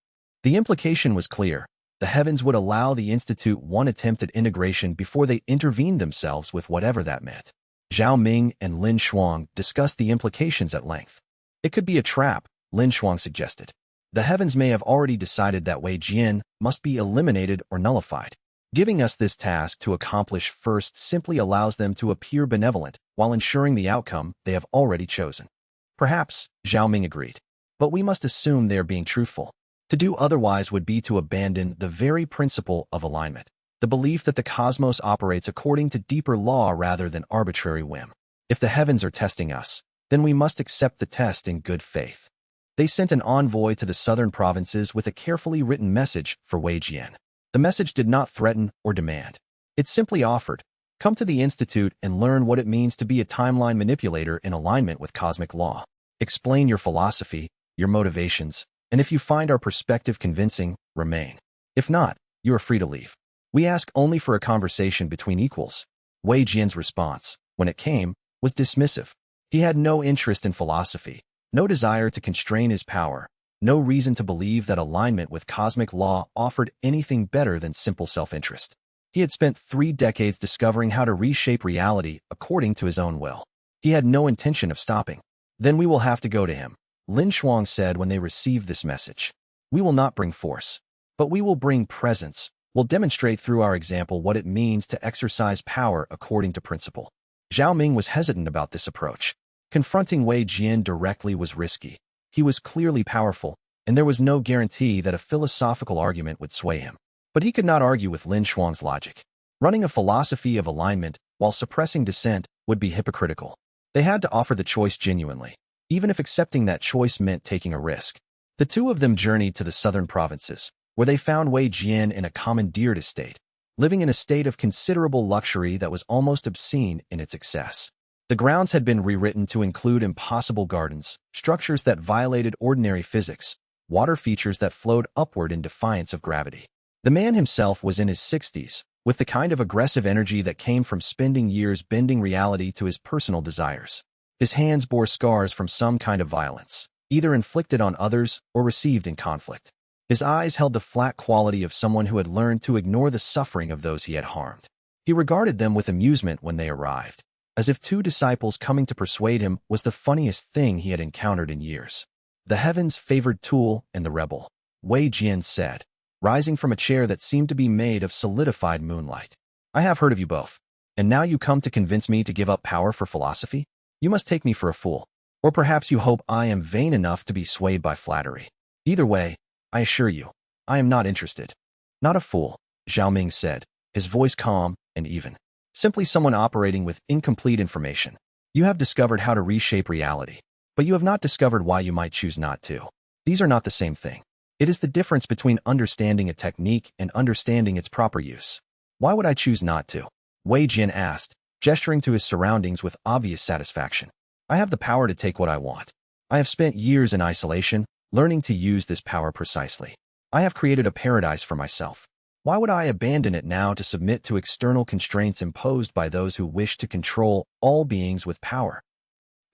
The implication was clear. The heavens would allow the Institute one attempt at integration before they intervened themselves with whatever that meant. Zhao Ming and Lin Shuang discussed the implications at length. "It could be a trap," Lin Shuang suggested. "The heavens may have already decided that Wei Jian must be eliminated or nullified. Giving us this task to accomplish first simply allows them to appear benevolent while ensuring the outcome they have already chosen." "Perhaps," Zhao Ming agreed. "But we must assume they are being truthful. To do otherwise would be to abandon the very principle of alignment, the belief that the cosmos operates according to deeper law rather than arbitrary whim. If the heavens are testing us, then we must accept the test in good faith." They sent an envoy to the southern provinces with a carefully written message for Wei Jian. The message did not threaten or demand. It simply offered, Come to the Institute and learn what it means to be a timeline manipulator in alignment with cosmic law. Explain your philosophy, your motivations, and if you find our perspective convincing, remain. If not, you are free to leave. We ask only for a conversation between equals. Wei Jian's response, when it came, was dismissive. He had no interest in philosophy, no desire to constrain his power, no reason to believe that alignment with cosmic law offered anything better than simple self-interest. He had spent 3 decades discovering how to reshape reality according to his own will. He had no intention of stopping. Then we will have to go to him, Lin Shuang said when they received this message. We will not bring force, but we will bring presence. We'll demonstrate through our example what it means to exercise power according to principle. Zhao Ming was hesitant about this approach. Confronting Wei Jian directly was risky. He was clearly powerful, and there was no guarantee that a philosophical argument would sway him. But he could not argue with Lin Shuang's logic. Running a philosophy of alignment while suppressing dissent would be hypocritical. They had to offer the choice genuinely, even if accepting that choice meant taking a risk. The two of them journeyed to the southern provinces, where they found Wei Jian in a commandeered estate, living in a state of considerable luxury that was almost obscene in its excess. The grounds had been rewritten to include impossible gardens, structures that violated ordinary physics, water features that flowed upward in defiance of gravity. The man himself was in his 60s, with the kind of aggressive energy that came from spending years bending reality to his personal desires. His hands bore scars from some kind of violence, either inflicted on others or received in conflict. His eyes held the flat quality of someone who had learned to ignore the suffering of those he had harmed. He regarded them with amusement when they arrived, as if 2 disciples coming to persuade him was the funniest thing he had encountered in years. The heavens favored tool and the rebel, Wei Jian said, rising from a chair that seemed to be made of solidified moonlight. I have heard of you both, and now you come to convince me to give up power for philosophy? You must take me for a fool, or perhaps you hope I am vain enough to be swayed by flattery. Either way, I assure you, I am not interested. Not a fool, Zhao Ming said, his voice calm and even. Simply someone operating with incomplete information. You have discovered how to reshape reality, but you have not discovered why you might choose not to. These are not the same thing. It is the difference between understanding a technique and understanding its proper use. Why would I choose not to? Wei Jian asked, gesturing to his surroundings with obvious satisfaction. I have the power to take what I want. I have spent years in isolation, learning to use this power precisely. I have created a paradise for myself. Why would I abandon it now to submit to external constraints imposed by those who wish to control all beings with power?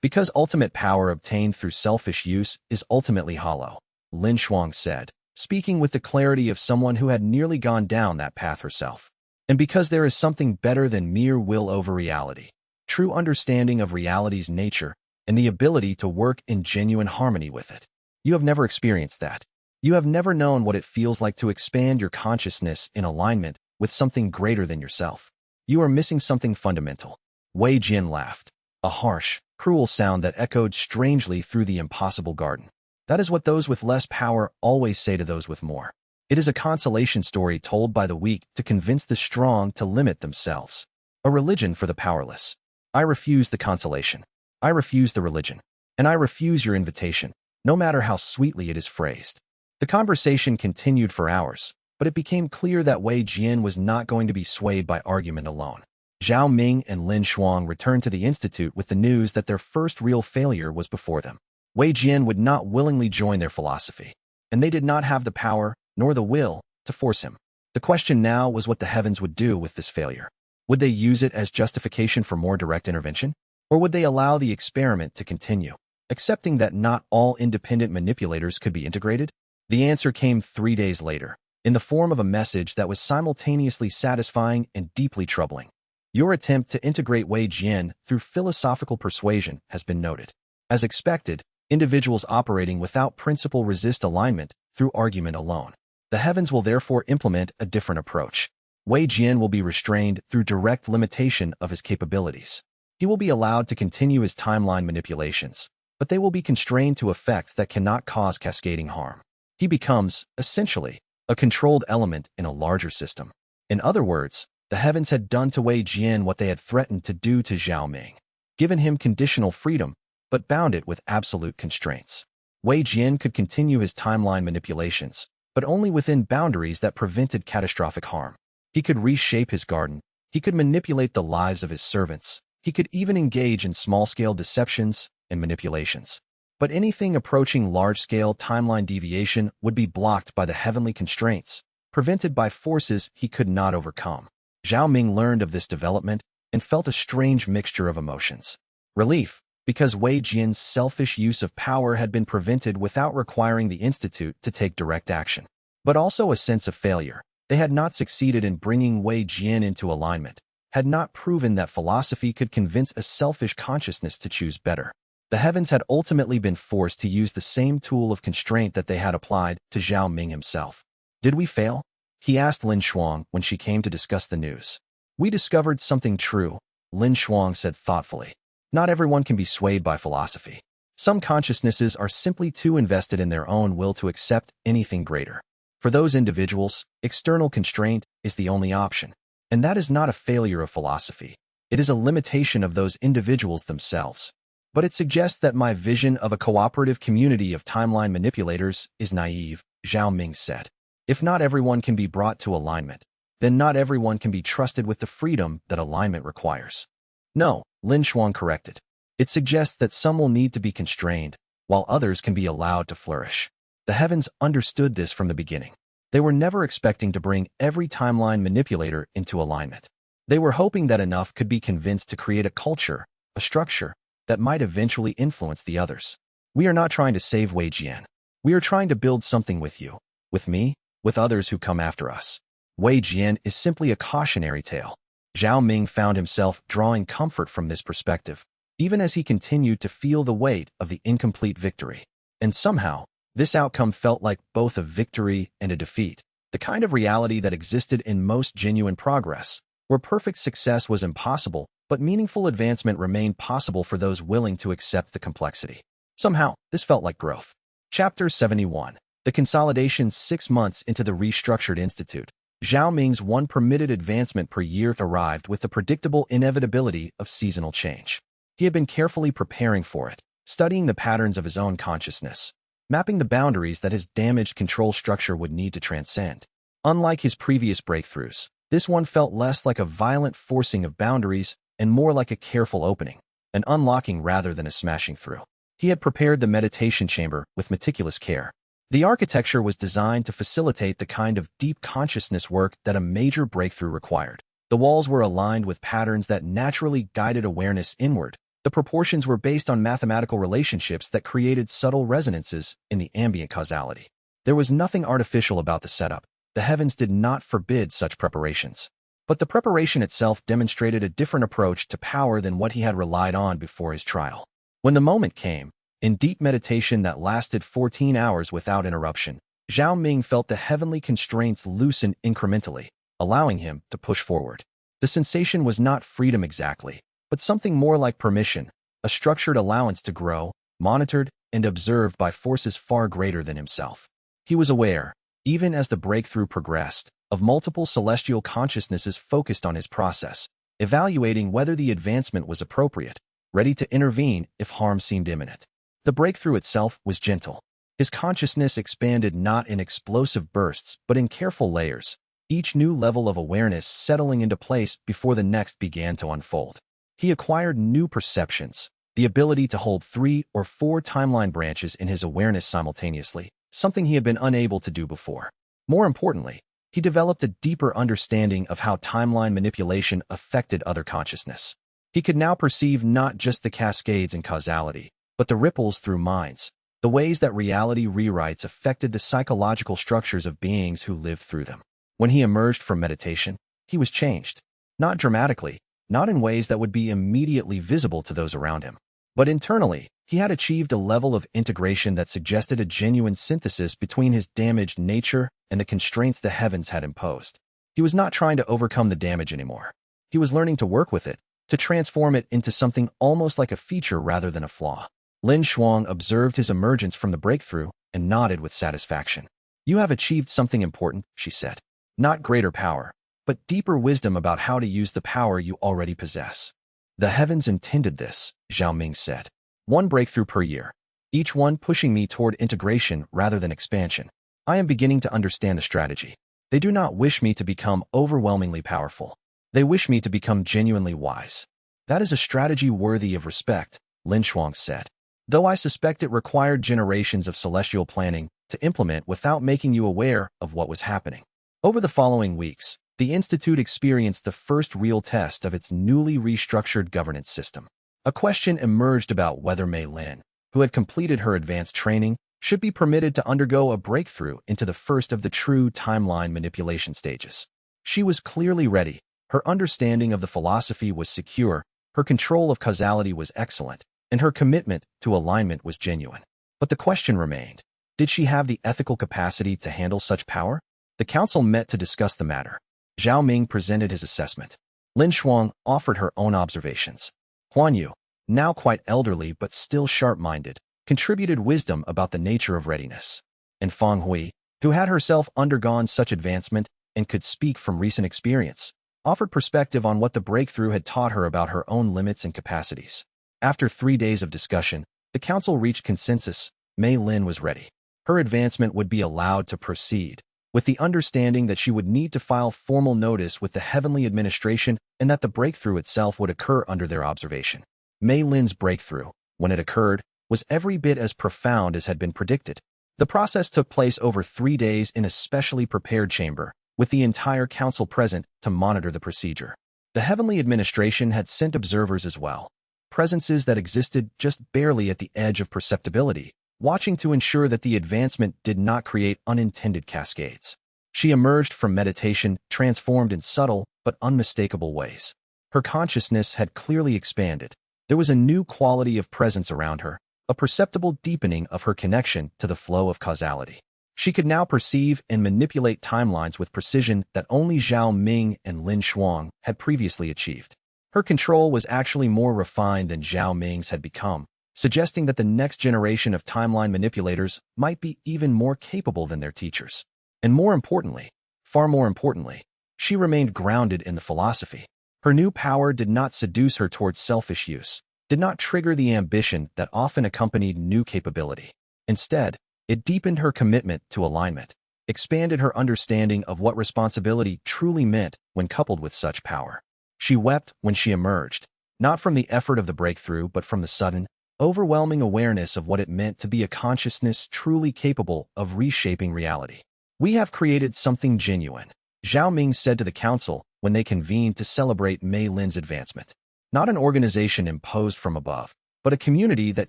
Because ultimate power obtained through selfish use is ultimately hollow, Lin Shuang said, speaking with the clarity of someone who had nearly gone down that path herself. And because there is something better than mere will over reality, true understanding of reality's nature, and the ability to work in genuine harmony with it. You have never experienced that. You have never known what it feels like to expand your consciousness in alignment with something greater than yourself. You are missing something fundamental. Wei Jian laughed, a harsh, cruel sound that echoed strangely through the impossible garden. That is what those with less power always say to those with more. It is a consolation story told by the weak to convince the strong to limit themselves. A religion for the powerless. I refuse the consolation. I refuse the religion. And I refuse your invitation, no matter how sweetly it is phrased. The conversation continued for hours, but it became clear that Wei Jian was not going to be swayed by argument alone. Zhao Ming and Lin Shuang returned to the Institute with the news that their first real failure was before them. Wei Jian would not willingly join their philosophy, and they did not have the power, nor the will, to force him. The question now was what the heavens would do with this failure. Would they use it as justification for more direct intervention? Or would they allow the experiment to continue, accepting that not all independent manipulators could be integrated? The answer came 3 days later, in the form of a message that was simultaneously satisfying and deeply troubling. Your attempt to integrate Wei Jian through philosophical persuasion has been noted. As expected, individuals operating without principle resist alignment through argument alone. The heavens will therefore implement a different approach. Wei Jian will be restrained through direct limitation of his capabilities. He will be allowed to continue his timeline manipulations, but they will be constrained to effects that cannot cause cascading harm. He becomes, essentially, a controlled element in a larger system. In other words, the heavens had done to Wei Jian what they had threatened to do to Zhao Ming, given him conditional freedom, but bound it with absolute constraints. Wei Jian could continue his timeline manipulations, but only within boundaries that prevented catastrophic harm. He could reshape his garden, He could manipulate the lives of his servants. He could even engage in small-scale deceptions and manipulations. But anything approaching large-scale timeline deviation would be blocked by the heavenly constraints, prevented by forces he could not overcome. Zhao Ming learned of this development and felt a strange mixture of emotions. Relief, because Wei Jian's selfish use of power had been prevented without requiring the Institute to take direct action. But also a sense of failure. They had not succeeded in bringing Wei Jian into alignment, had not proven that philosophy could convince a selfish consciousness to choose better. The heavens had ultimately been forced to use the same tool of constraint that they had applied to Zhao Ming himself. Did we fail? He asked Lin Shuang when she came to discuss the news. We discovered something true, Lin Shuang said thoughtfully. Not everyone can be swayed by philosophy. Some consciousnesses are simply too invested in their own will to accept anything greater. For those individuals, external constraint is the only option. And that is not a failure of philosophy. It is a limitation of those individuals themselves. But it suggests that my vision of a cooperative community of timeline manipulators is naive, Zhao Ming said. If not everyone can be brought to alignment, then not everyone can be trusted with the freedom that alignment requires. No, Lin Shuang corrected. It suggests that some will need to be constrained, while others can be allowed to flourish. The heavens understood this from the beginning. They were never expecting to bring every timeline manipulator into alignment. They were hoping that enough could be convinced to create a culture, a structure, that might eventually influence the others. We are not trying to save Wei Jian. We are trying to build something with you, with me, with others who come after us. Wei Jian is simply a cautionary tale. Zhao Ming found himself drawing comfort from this perspective, even as he continued to feel the weight of the incomplete victory. And somehow, this outcome felt like both a victory and a defeat, the kind of reality that existed in most genuine progress, where perfect success was impossible, but meaningful advancement remained possible for those willing to accept the complexity. Somehow, this felt like growth. Chapter 71. The consolidation 6 months into the restructured institute. Zhao Ming's one permitted advancement per year arrived with the predictable inevitability of seasonal change. He had been carefully preparing for it, studying the patterns of his own consciousness, mapping the boundaries that his damaged control structure would need to transcend. Unlike his previous breakthroughs, this one felt less like a violent forcing of boundaries and more like a careful opening, an unlocking rather than a smashing through. He had prepared the meditation chamber with meticulous care. The architecture was designed to facilitate the kind of deep consciousness work that a major breakthrough required. The walls were aligned with patterns that naturally guided awareness inward. The proportions were based on mathematical relationships that created subtle resonances in the ambient causality. There was nothing artificial about the setup. The heavens did not forbid such preparations. But the preparation itself demonstrated a different approach to power than what he had relied on before his trial. When the moment came, in deep meditation that lasted 14 hours without interruption, Zhao Ming felt the heavenly constraints loosen incrementally, allowing him to push forward. The sensation was not freedom exactly, but something more like permission, a structured allowance to grow, monitored and observed by forces far greater than himself. He was aware, even as the breakthrough progressed, of multiple celestial consciousnesses focused on his process, evaluating whether the advancement was appropriate, ready to intervene if harm seemed imminent. The breakthrough itself was gentle. His consciousness expanded not in explosive bursts but in careful layers, each new level of awareness settling into place before the next began to unfold. He acquired new perceptions, the ability to hold 3 or 4 timeline branches in his awareness simultaneously, something he had been unable to do before. More importantly, he developed a deeper understanding of how timeline manipulation affected other consciousness. He could now perceive not just the cascades in causality, but the ripples through minds, the ways that reality rewrites affected the psychological structures of beings who lived through them. When he emerged from meditation, he was changed. Not dramatically, not in ways that would be immediately visible to those around him. But internally, he had achieved a level of integration that suggested a genuine synthesis between his damaged nature and the constraints the heavens had imposed. He was not trying to overcome the damage anymore. He was learning to work with it, to transform it into something almost like a feature rather than a flaw. Lin Shuang observed his emergence from the breakthrough and nodded with satisfaction. "You have achieved something important," she said. "Not greater power, but deeper wisdom about how to use the power you already possess." "The heavens intended this," Zhao Ming said. "One breakthrough per year, each one pushing me toward integration rather than expansion. I am beginning to understand the strategy. They do not wish me to become overwhelmingly powerful. They wish me to become genuinely wise. That is a strategy worthy of respect, Lin Shuang said. Though I suspect it required generations of celestial planning to implement without making you aware of what was happening. Over the following weeks, the Institute experienced the first real test of its newly restructured governance system. A question emerged about whether Mei Lin, who had completed her advanced training, should be permitted to undergo a breakthrough into the first of the true timeline manipulation stages. She was clearly ready, her understanding of the philosophy was secure, her control of causality was excellent, and her commitment to alignment was genuine. But the question remained, did she have the ethical capacity to handle such power? The council met to discuss the matter. Zhao Ming presented his assessment. Lin Shuang offered her own observations. Huan Yu, now quite elderly but still sharp-minded, contributed wisdom about the nature of readiness. And Feng Hui, who had herself undergone such advancement and could speak from recent experience, offered perspective on what the breakthrough had taught her about her own limits and capacities. After 3 days of discussion, the council reached consensus. Mei Lin was ready. Her advancement would be allowed to proceed, with the understanding that she would need to file formal notice with the Heavenly Administration and that the breakthrough itself would occur under their observation. Mei Lin's breakthrough, when it occurred, was every bit as profound as had been predicted. The process took place over 3 days in a specially prepared chamber, with the entire council present to monitor the procedure. The Heavenly Administration had sent observers as well, presences that existed just barely at the edge of perceptibility, watching to ensure that the advancement did not create unintended cascades. She emerged from meditation, transformed in subtle but unmistakable ways. Her consciousness had clearly expanded. There was a new quality of presence around her, a perceptible deepening of her connection to the flow of causality. She could now perceive and manipulate timelines with precision that only Zhao Ming and Lin Shuang had previously achieved. Her control was actually more refined than Zhao Ming's had become, suggesting that the next generation of timeline manipulators might be even more capable than their teachers. And more importantly, far more importantly, she remained grounded in the philosophy. Her new power did not seduce her towards selfish use, did not trigger the ambition that often accompanied new capability. Instead, it deepened her commitment to alignment, expanded her understanding of what responsibility truly meant when coupled with such power. She wept when she emerged, not from the effort of the breakthrough but from the sudden, overwhelming awareness of what it meant to be a consciousness truly capable of reshaping reality. "We have created something genuine," Zhao Ming said to the council when they convened to celebrate Mei Lin's advancement. Not an organization imposed from above, but a community that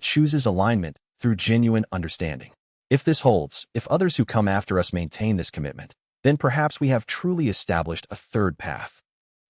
chooses alignment through genuine understanding. If this holds, if others who come after us maintain this commitment, then perhaps we have truly established a third path.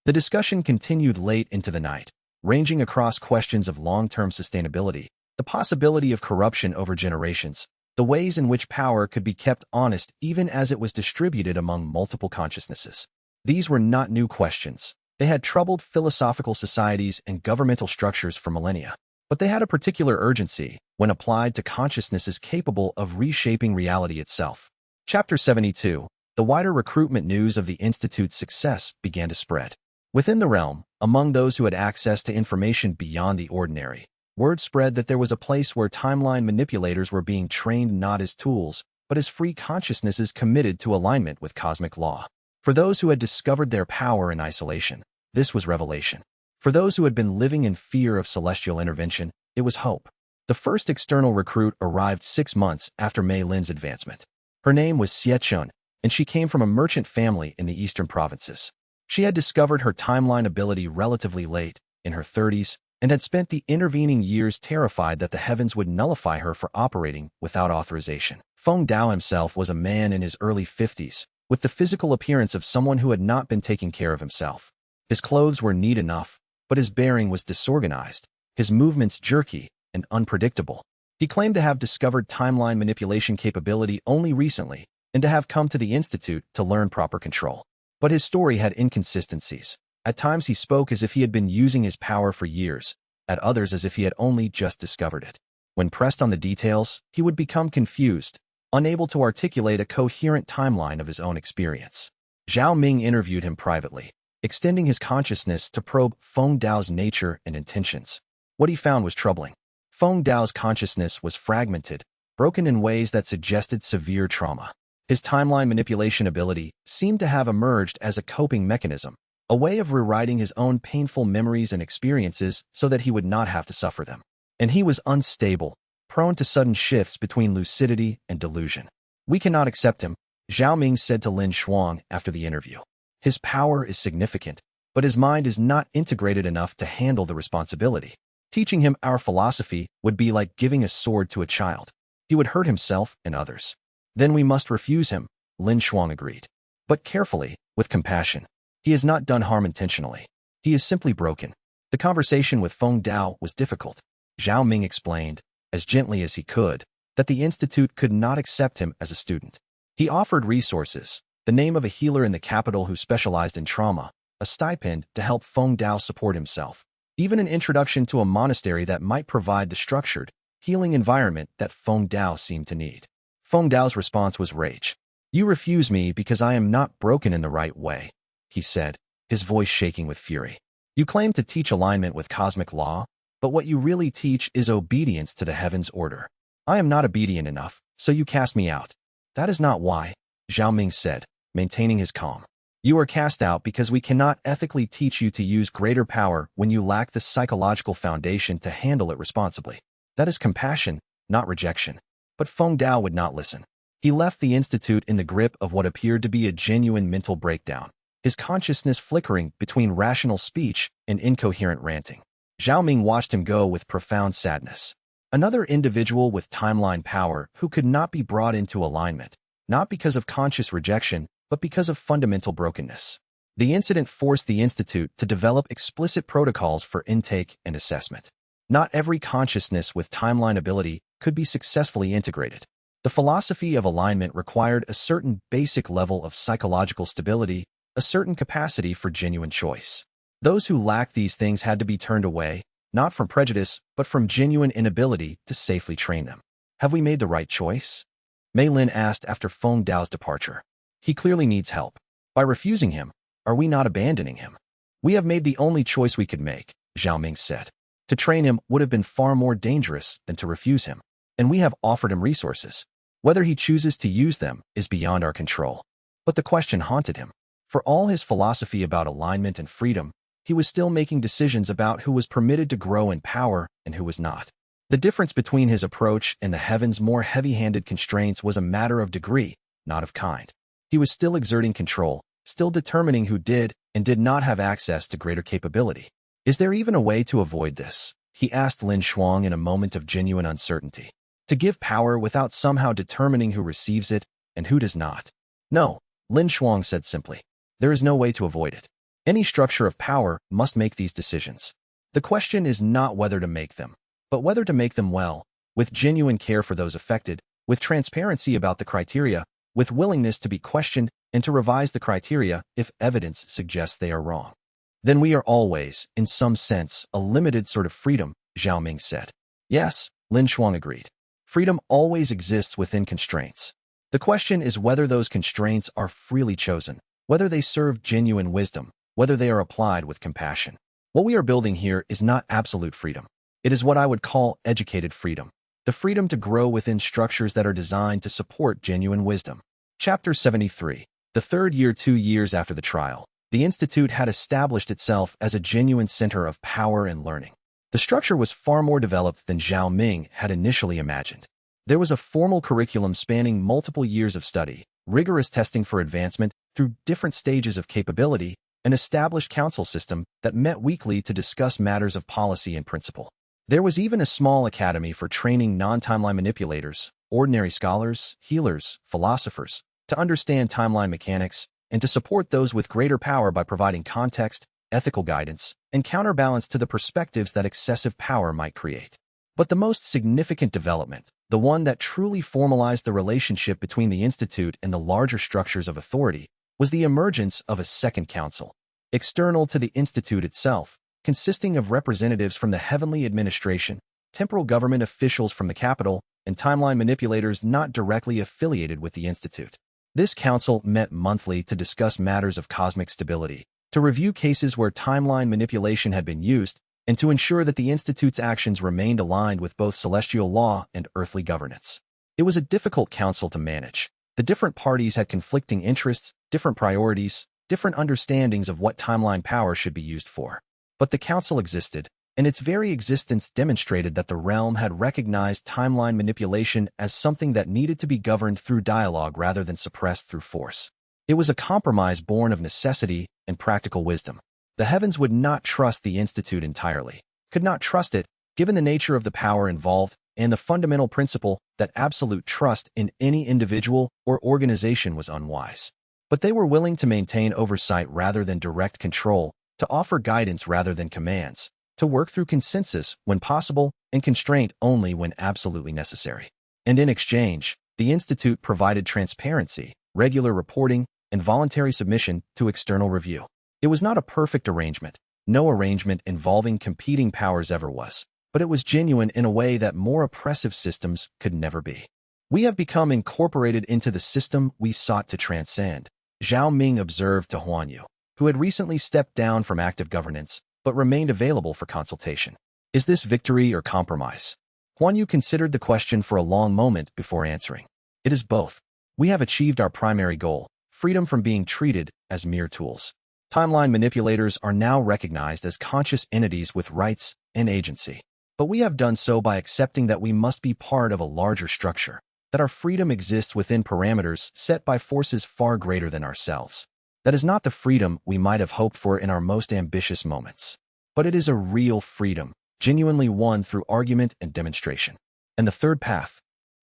The discussion continued late into the night, ranging across questions of long-term sustainability, the possibility of corruption over generations, the ways in which power could be kept honest even as it was distributed among multiple consciousnesses. These were not new questions. They had troubled philosophical societies and governmental structures for millennia, but they had a particular urgency when applied to consciousnesses capable of reshaping reality itself. Chapter 72. The wider recruitment news of the Institute's success began to spread. Within the realm, among those who had access to information beyond the ordinary, word spread that there was a place where timeline manipulators were being trained not as tools, but as free consciousnesses committed to alignment with cosmic law. For those who had discovered their power in isolation, this was revelation. For those who had been living in fear of celestial intervention, it was hope. The first external recruit arrived 6 months after Mei Lin's advancement. Her name was Xie Chun, and she came from a merchant family in the eastern provinces. She had discovered her timeline ability relatively late, in her 30s, and had spent the intervening years terrified that the heavens would nullify her for operating without authorization. Feng Dao himself was a man in his early 50s, with the physical appearance of someone who had not been taking care of himself. His clothes were neat enough, but his bearing was disorganized, his movements jerky and unpredictable. He claimed to have discovered timeline manipulation capability only recently, and to have come to the Institute to learn proper control. But his story had inconsistencies. At times he spoke as if he had been using his power for years, at others as if he had only just discovered it. When pressed on the details, he would become confused, unable to articulate a coherent timeline of his own experience. Zhao Ming interviewed him privately, extending his consciousness to probe Feng Dao's nature and intentions. What he found was troubling. Feng Dao's consciousness was fragmented, broken in ways that suggested severe trauma. His timeline manipulation ability seemed to have emerged as a coping mechanism, a way of rewriting his own painful memories and experiences so that he would not have to suffer them. And he was unstable, prone to sudden shifts between lucidity and delusion. We cannot accept him, Zhao Ming said to Lin Shuang after the interview. His power is significant, but his mind is not integrated enough to handle the responsibility. Teaching him our philosophy would be like giving a sword to a child. He would hurt himself and others. Then we must refuse him, Lin Shuang agreed. But carefully, with compassion. He has not done harm intentionally. He is simply broken. The conversation with Feng Dao was difficult. Zhao Ming explained, as gently as he could, that the institute could not accept him as a student. He offered resources, the name of a healer in the capital who specialized in trauma, a stipend to help Feng Dao support himself, even an introduction to a monastery that might provide the structured, healing environment that Feng Dao seemed to need. Feng Dao's response was rage. "You refuse me because I am not broken in the right way," he said, his voice shaking with fury. "You claim to teach alignment with cosmic law, but what you really teach is obedience to the heavens' order. I am not obedient enough, so you cast me out." "That is not why," Zhao Ming said, maintaining his calm. "You are cast out because we cannot ethically teach you to use greater power when you lack the psychological foundation to handle it responsibly. That is compassion, not rejection." But Feng Dao would not listen. He left the institute in the grip of what appeared to be a genuine mental breakdown, his consciousness flickering between rational speech and incoherent ranting. Zhao Ming watched him go with profound sadness. Another individual with timeline power who could not be brought into alignment, not because of conscious rejection, but because of fundamental brokenness. The incident forced the institute to develop explicit protocols for intake and assessment. Not every consciousness with timeline ability could be successfully integrated. The philosophy of alignment required a certain basic level of psychological stability, a certain capacity for genuine choice. Those who lacked these things had to be turned away, not from prejudice, but from genuine inability to safely train them. "Have we made the right choice?" Mei Lin asked after Feng Dao's departure. "He clearly needs help. By refusing him, are we not abandoning him?" "We have made the only choice we could make," Zhao Ming said. "To train him would have been far more dangerous than to refuse him, and we have offered him resources. Whether he chooses to use them is beyond our control." But the question haunted him. For all his philosophy about alignment and freedom, he was still making decisions about who was permitted to grow in power and who was not. The difference between his approach and the heavens' more heavy-handed constraints was a matter of degree, not of kind. He was still exerting control, still determining who did and did not have access to greater capability. "Is there even a way to avoid this?" he asked Lin Shuang in a moment of genuine uncertainty. "To give power without somehow determining who receives it and who does not?" "No," Lin Shuang said simply. "There is no way to avoid it. Any structure of power must make these decisions. The question is not whether to make them, but whether to make them well, with genuine care for those affected, with transparency about the criteria, with willingness to be questioned and to revise the criteria if evidence suggests they are wrong. Then we are always, in some sense, a limited sort of freedom," Zhao Ming said. "Yes," Lin Shuang agreed. "Freedom always exists within constraints. The question is whether those constraints are freely chosen, whether they serve genuine wisdom, whether they are applied with compassion. What we are building here is not absolute freedom. It is what I would call educated freedom, the freedom to grow within structures that are designed to support genuine wisdom." Chapter 73. The third year, 2 years after the trial, the institute had established itself as a genuine center of power and learning. The structure was far more developed than Zhao Ming had initially imagined. There was a formal curriculum spanning multiple years of study, rigorous testing for advancement through different stages of capability, an established council system that met weekly to discuss matters of policy and principle. There was even a small academy for training non-timeline manipulators, ordinary scholars, healers, philosophers, to understand timeline mechanics and to support those with greater power by providing context, ethical guidance, and counterbalance to the perspectives that excessive power might create. But the most significant development, the one that truly formalized the relationship between the institute and the larger structures of authority, was the emergence of a second council, external to the institute itself, consisting of representatives from the heavenly administration, temporal government officials from the capital, and timeline manipulators not directly affiliated with the institute. This council met monthly to discuss matters of cosmic stability, to review cases where timeline manipulation had been used, and to ensure that the institute's actions remained aligned with both celestial law and earthly governance. It was a difficult council to manage. The different parties had conflicting interests, different priorities, different understandings of what timeline power should be used for. But the council existed, and its very existence demonstrated that the realm had recognized timeline manipulation as something that needed to be governed through dialogue rather than suppressed through force. It was a compromise born of necessity and practical wisdom. The heavens would not trust the Institute entirely, could not trust it, given the nature of the power involved and the fundamental principle that absolute trust in any individual or organization was unwise. But they were willing to maintain oversight rather than direct control, to offer guidance rather than commands, to work through consensus when possible and constraint only when absolutely necessary. And in exchange, the Institute provided transparency, regular reporting, and voluntary submission to external review. It was not a perfect arrangement. No arrangement involving competing powers ever was, but it was genuine in a way that more oppressive systems could never be. We have become incorporated into the system we sought to transcend, Zhao Ming observed to Huan Yu, who had recently stepped down from active governance, but remained available for consultation. Is this victory or compromise? Huan Yu considered the question for a long moment before answering. It is both. We have achieved our primary goal, freedom from being treated as mere tools. Timeline manipulators are now recognized as conscious entities with rights and agency. But we have done so by accepting that we must be part of a larger structure, that our freedom exists within parameters set by forces far greater than ourselves. That is not the freedom we might have hoped for in our most ambitious moments. But it is a real freedom, genuinely won through argument and demonstration. And the third path?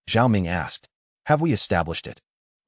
Zhao Ming asked. Have we established it?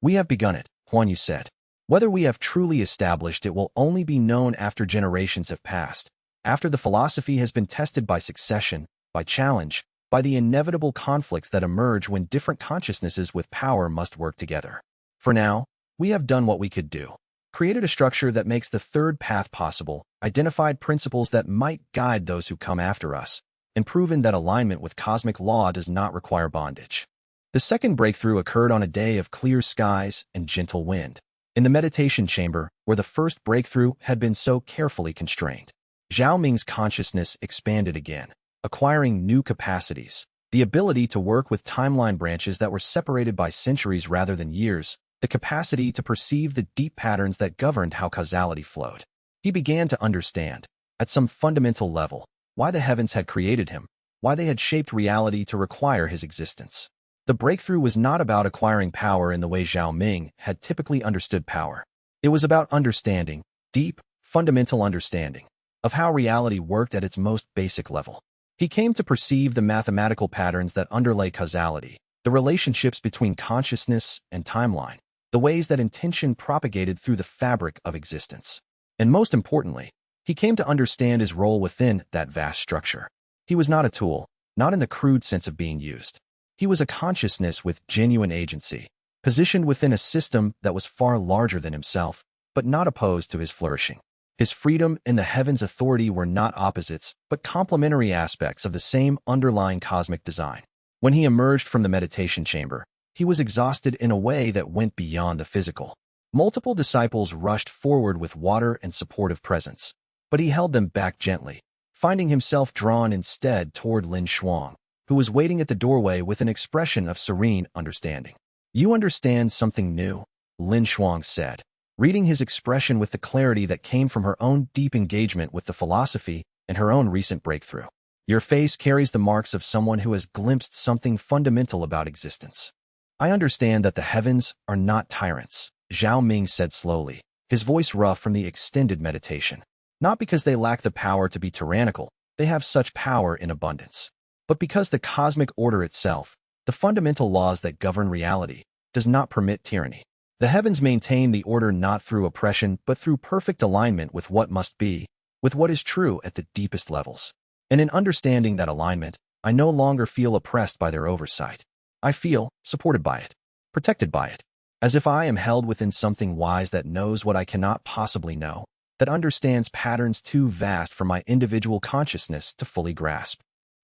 We have begun it, Huan Yu said. Whether we have truly established it will only be known after generations have passed, after the philosophy has been tested by succession, by challenge, by the inevitable conflicts that emerge when different consciousnesses with power must work together. For now, we have done what we could do. Created a structure that makes the third path possible, identified principles that might guide those who come after us, and proven that alignment with cosmic law does not require bondage. The second breakthrough occurred on a day of clear skies and gentle wind, in the meditation chamber where the first breakthrough had been so carefully constrained. Zhao Ming's consciousness expanded again, acquiring new capacities, the ability to work with timeline branches that were separated by centuries rather than years, the capacity to perceive the deep patterns that governed how causality flowed. He began to understand, at some fundamental level, why the heavens had created him, why they had shaped reality to require his existence. The breakthrough was not about acquiring power in the way Zhao Ming had typically understood power. It was about understanding, deep, fundamental understanding, of how reality worked at its most basic level. He came to perceive the mathematical patterns that underlay causality, the relationships between consciousness and timeline, the ways that intention propagated through the fabric of existence. And most importantly, he came to understand his role within that vast structure. He was not a tool, not in the crude sense of being used. He was a consciousness with genuine agency, positioned within a system that was far larger than himself, but not opposed to his flourishing. His freedom and the heavens' authority were not opposites, but complementary aspects of the same underlying cosmic design. When he emerged from the meditation chamber, he was exhausted in a way that went beyond the physical. Multiple disciples rushed forward with water and supportive presence, but he held them back gently, finding himself drawn instead toward Lin Shuang, who was waiting at the doorway with an expression of serene understanding. You understand something new, Lin Shuang said, reading his expression with the clarity that came from her own deep engagement with the philosophy and her own recent breakthrough. Your face carries the marks of someone who has glimpsed something fundamental about existence. I understand that the heavens are not tyrants, Zhao Ming said slowly, his voice rough from the extended meditation. Not because they lack the power to be tyrannical, they have such power in abundance, but because the cosmic order itself, the fundamental laws that govern reality, does not permit tyranny. The heavens maintain the order not through oppression but through perfect alignment with what must be, with what is true at the deepest levels. And in understanding that alignment, I no longer feel oppressed by their oversight. I feel supported by it, protected by it, as if I am held within something wise that knows what I cannot possibly know, that understands patterns too vast for my individual consciousness to fully grasp.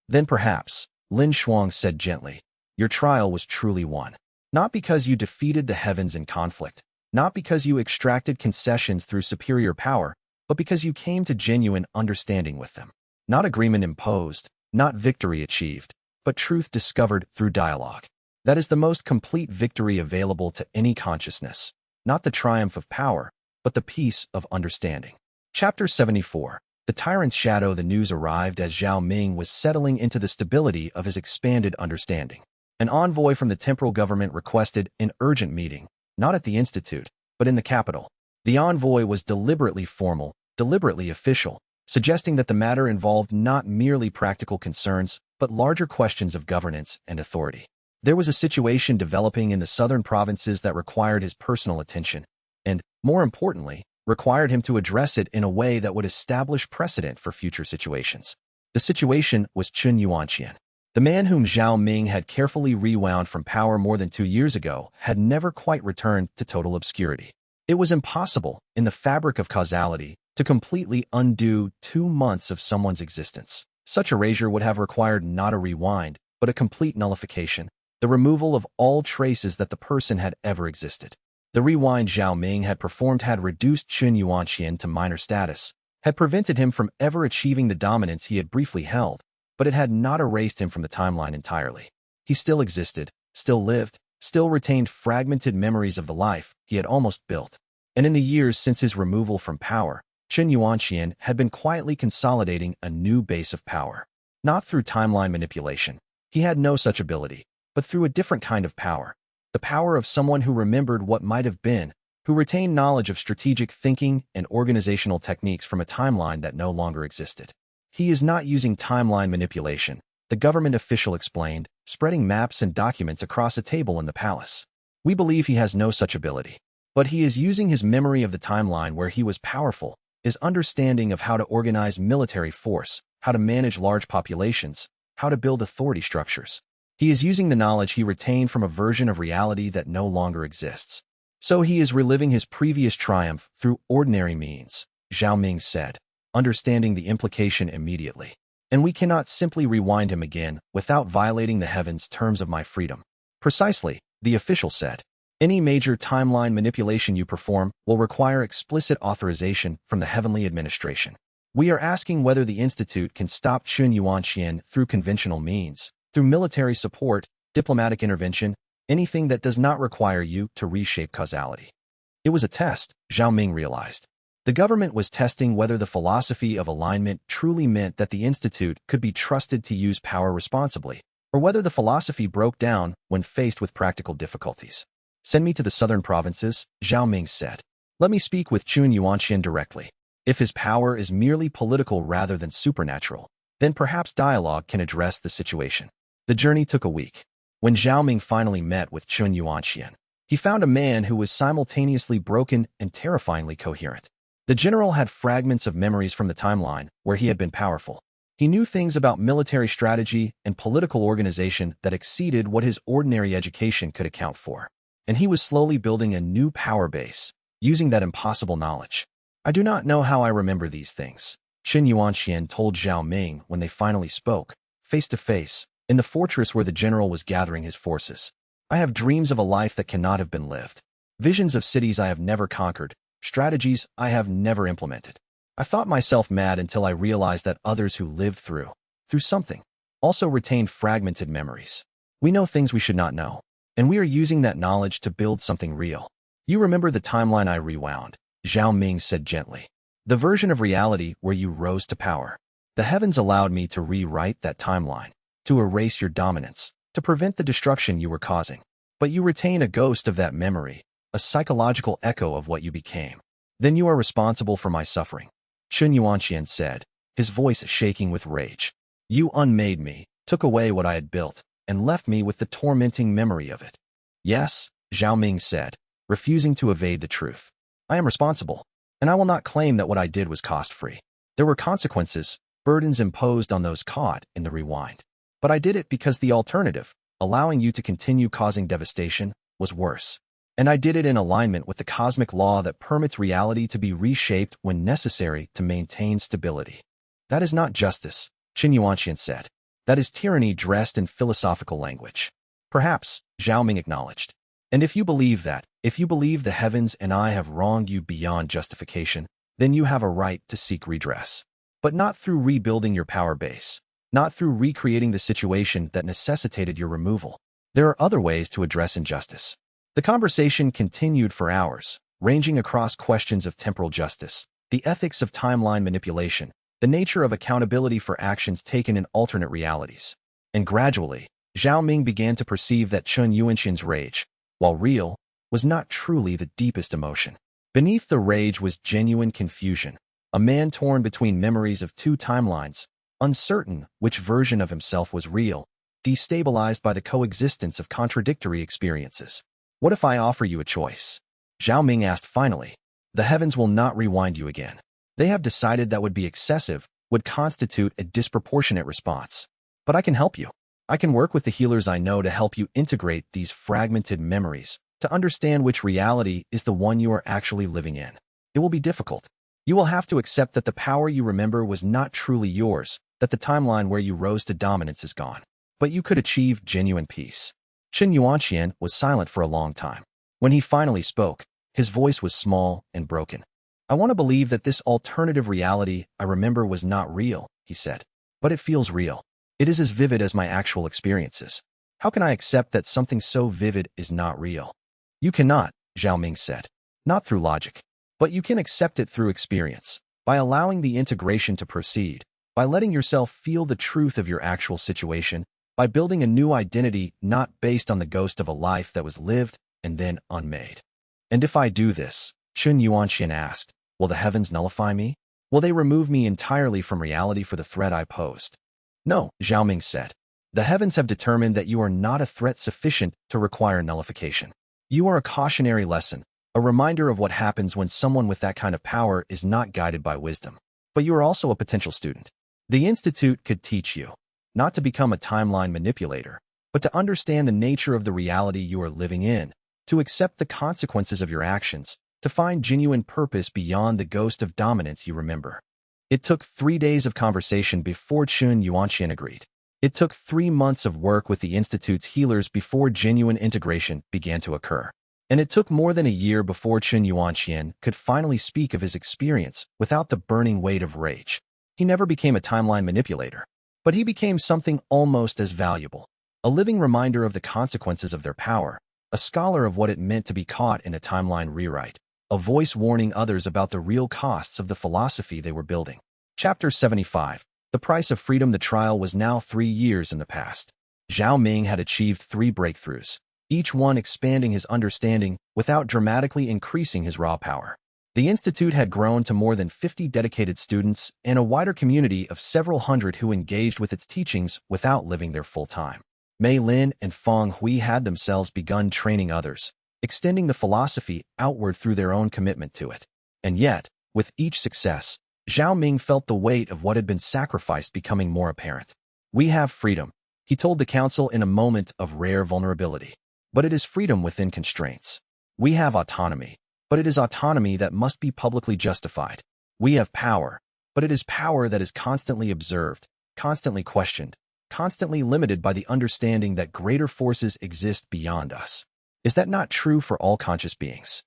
Then perhaps, Lin Shuang said gently, your trial was truly won. Not because you defeated the heavens in conflict, not because you extracted concessions through superior power, but because you came to genuine understanding with them. Not agreement imposed, not victory achieved, but truth discovered through dialogue. That is the most complete victory available to any consciousness, not the triumph of power, but the peace of understanding. Chapter 74. The Tyrant's Shadow. The news arrived as Zhao Ming was settling into the stability of his expanded understanding. An envoy from the temporal government requested an urgent meeting, not at the institute, but in the capital. The envoy was deliberately formal, deliberately official, suggesting that the matter involved not merely practical concerns, but larger questions of governance and authority. There was a situation developing in the southern provinces that required his personal attention, and, more importantly, required him to address it in a way that would establish precedent for future situations. The situation was xianxia. The man whom Zhao Ming had carefully rewound from power more than 2 years ago had never quite returned to total obscurity. It was impossible, in the fabric of causality, to completely undo 2 months of someone's existence. Such erasure would have required not a rewind, but a complete nullification, the removal of all traces that the person had ever existed. The rewind Zhao Ming had performed had reduced xianxia to minor status, had prevented him from ever achieving the dominance he had briefly held, but it had not erased him from the timeline entirely. He still existed, still lived, still retained fragmented memories of the life he had almost built. And in the years since his removal from power, xianxia had been quietly consolidating a new base of power. Not through timeline manipulation. He had no such ability, but through a different kind of power. The power of someone who remembered what might have been, who retained knowledge of strategic thinking and organizational techniques from a timeline that no longer existed. He is not using timeline manipulation, the government official explained, spreading maps and documents across a table in the palace. We believe he has no such ability. But he is using his memory of the timeline where he was powerful, his understanding of how to organize military force, how to manage large populations, how to build authority structures. He is using the knowledge he retained from a version of reality that no longer exists. So he is reliving his previous triumph through ordinary means, Zhao Ming said, understanding the implication immediately. And we cannot simply rewind him again without violating the heavens' terms of my freedom. Precisely, the official said. Any major timeline manipulation you perform will require explicit authorization from the heavenly administration. We are asking whether the Institute can stop xianxia through conventional means, through military support, diplomatic intervention, anything that does not require you to reshape causality. It was a test, Zhao Ming realized. The government was testing whether the philosophy of alignment truly meant that the Institute could be trusted to use power responsibly, or whether the philosophy broke down when faced with practical difficulties. Send me to the southern provinces, Zhao Ming said. Let me speak with xianxia directly. If his power is merely political rather than supernatural, then perhaps dialogue can address the situation. The journey took a week. When Zhao Ming finally met with xianxia, he found a man who was simultaneously broken and terrifyingly coherent. The general had fragments of memories from the timeline where he had been powerful. He knew things about military strategy and political organization that exceeded what his ordinary education could account for. And he was slowly building a new power base, using that impossible knowledge. I do not know how I remember these things, xianxia told Zhao Ming when they finally spoke, face to face, in the fortress where the general was gathering his forces. I have dreams of a life that cannot have been lived, visions of cities I have never conquered, strategies I have never implemented. I thought myself mad until I realized that others who lived through something, also retained fragmented memories. We know things we should not know, and we are using that knowledge to build something real. You remember the timeline I rewound, Zhao Ming said gently. The version of reality where you rose to power. The heavens allowed me to rewrite that timeline, to erase your dominance, to prevent the destruction you were causing. But you retain a ghost of that memory, a psychological echo of what you became. Then you are responsible for my suffering, xianxia said, his voice shaking with rage. You unmade me, took away what I had built, and left me with the tormenting memory of it. Yes, Zhao Ming said, refusing to evade the truth. I am responsible, and I will not claim that what I did was cost-free. There were consequences, burdens imposed on those caught in the rewind. But I did it because the alternative, allowing you to continue causing devastation, was worse. And I did it in alignment with the cosmic law that permits reality to be reshaped when necessary to maintain stability. That is not justice, xianxia said. That is tyranny dressed in philosophical language. Perhaps, Zhao Ming acknowledged. And if you believe that, if you believe the heavens and I have wronged you beyond justification, then you have a right to seek redress. But not through rebuilding your power base, not through recreating the situation that necessitated your removal. There are other ways to address injustice. The conversation continued for hours, ranging across questions of temporal justice, the ethics of timeline manipulation, the nature of accountability for actions taken in alternate realities. And gradually, Zhao Ming began to perceive that Chun Yuanxian's rage, while real, was not truly the deepest emotion. Beneath the rage was genuine confusion, a man torn between memories of two timelines, uncertain which version of himself was real, destabilized by the coexistence of contradictory experiences. What if I offer you a choice? Zhao Ming asked finally. The heavens will not rewind you again. They have decided that would be excessive, would constitute a disproportionate response. But I can help you. I can work with the healers I know to help you integrate these fragmented memories, to understand which reality is the one you are actually living in. It will be difficult. You will have to accept that the power you remember was not truly yours, that the timeline where you rose to dominance is gone. But you could achieve genuine peace. Chun Yuanxian was silent for a long time. When he finally spoke, his voice was small and broken. I want to believe that this alternative reality I remember was not real, he said. But it feels real. It is as vivid as my actual experiences. How can I accept that something so vivid is not real? You cannot, Zhao Ming said. Not through logic. But you can accept it through experience, by allowing the integration to proceed, by letting yourself feel the truth of your actual situation, by building a new identity not based on the ghost of a life that was lived and then unmade. And if I do this, Chun Yuanxian asked, will the heavens nullify me? Will they remove me entirely from reality for the threat I posed? No, Zhao Ming said. The heavens have determined that you are not a threat sufficient to require nullification. You are a cautionary lesson, a reminder of what happens when someone with that kind of power is not guided by wisdom. But you are also a potential student. The Institute could teach you, not to become a timeline manipulator, but to understand the nature of the reality you are living in, to accept the consequences of your actions, to find genuine purpose beyond the ghost of dominance you remember. It took 3 days of conversation before Chun Yuanxian agreed. It took 3 months of work with the Institute's healers before genuine integration began to occur. And it took more than a year before Chun Yuanxian could finally speak of his experience without the burning weight of rage. He never became a timeline manipulator, but he became something almost as valuable, a living reminder of the consequences of their power, a scholar of what it meant to be caught in a timeline rewrite, a voice warning others about the real costs of the philosophy they were building. Chapter 75. The Price of Freedom. The trial was now 3 years in the past. Zhao Ming had achieved 3 breakthroughs, each one expanding his understanding without dramatically increasing his raw power. The Institute had grown to more than 50 dedicated students and a wider community of several hundred who engaged with its teachings without living there full-time. Mei Lin and Feng Hui had themselves begun training others, extending the philosophy outward through their own commitment to it. And yet, with each success, Zhao Ming felt the weight of what had been sacrificed becoming more apparent. We have freedom, he told the council in a moment of rare vulnerability. But it is freedom within constraints. We have autonomy, but it is autonomy that must be publicly justified. We have power, but it is power that is constantly observed, constantly questioned, constantly limited by the understanding that greater forces exist beyond us. Is that not true for all conscious beings?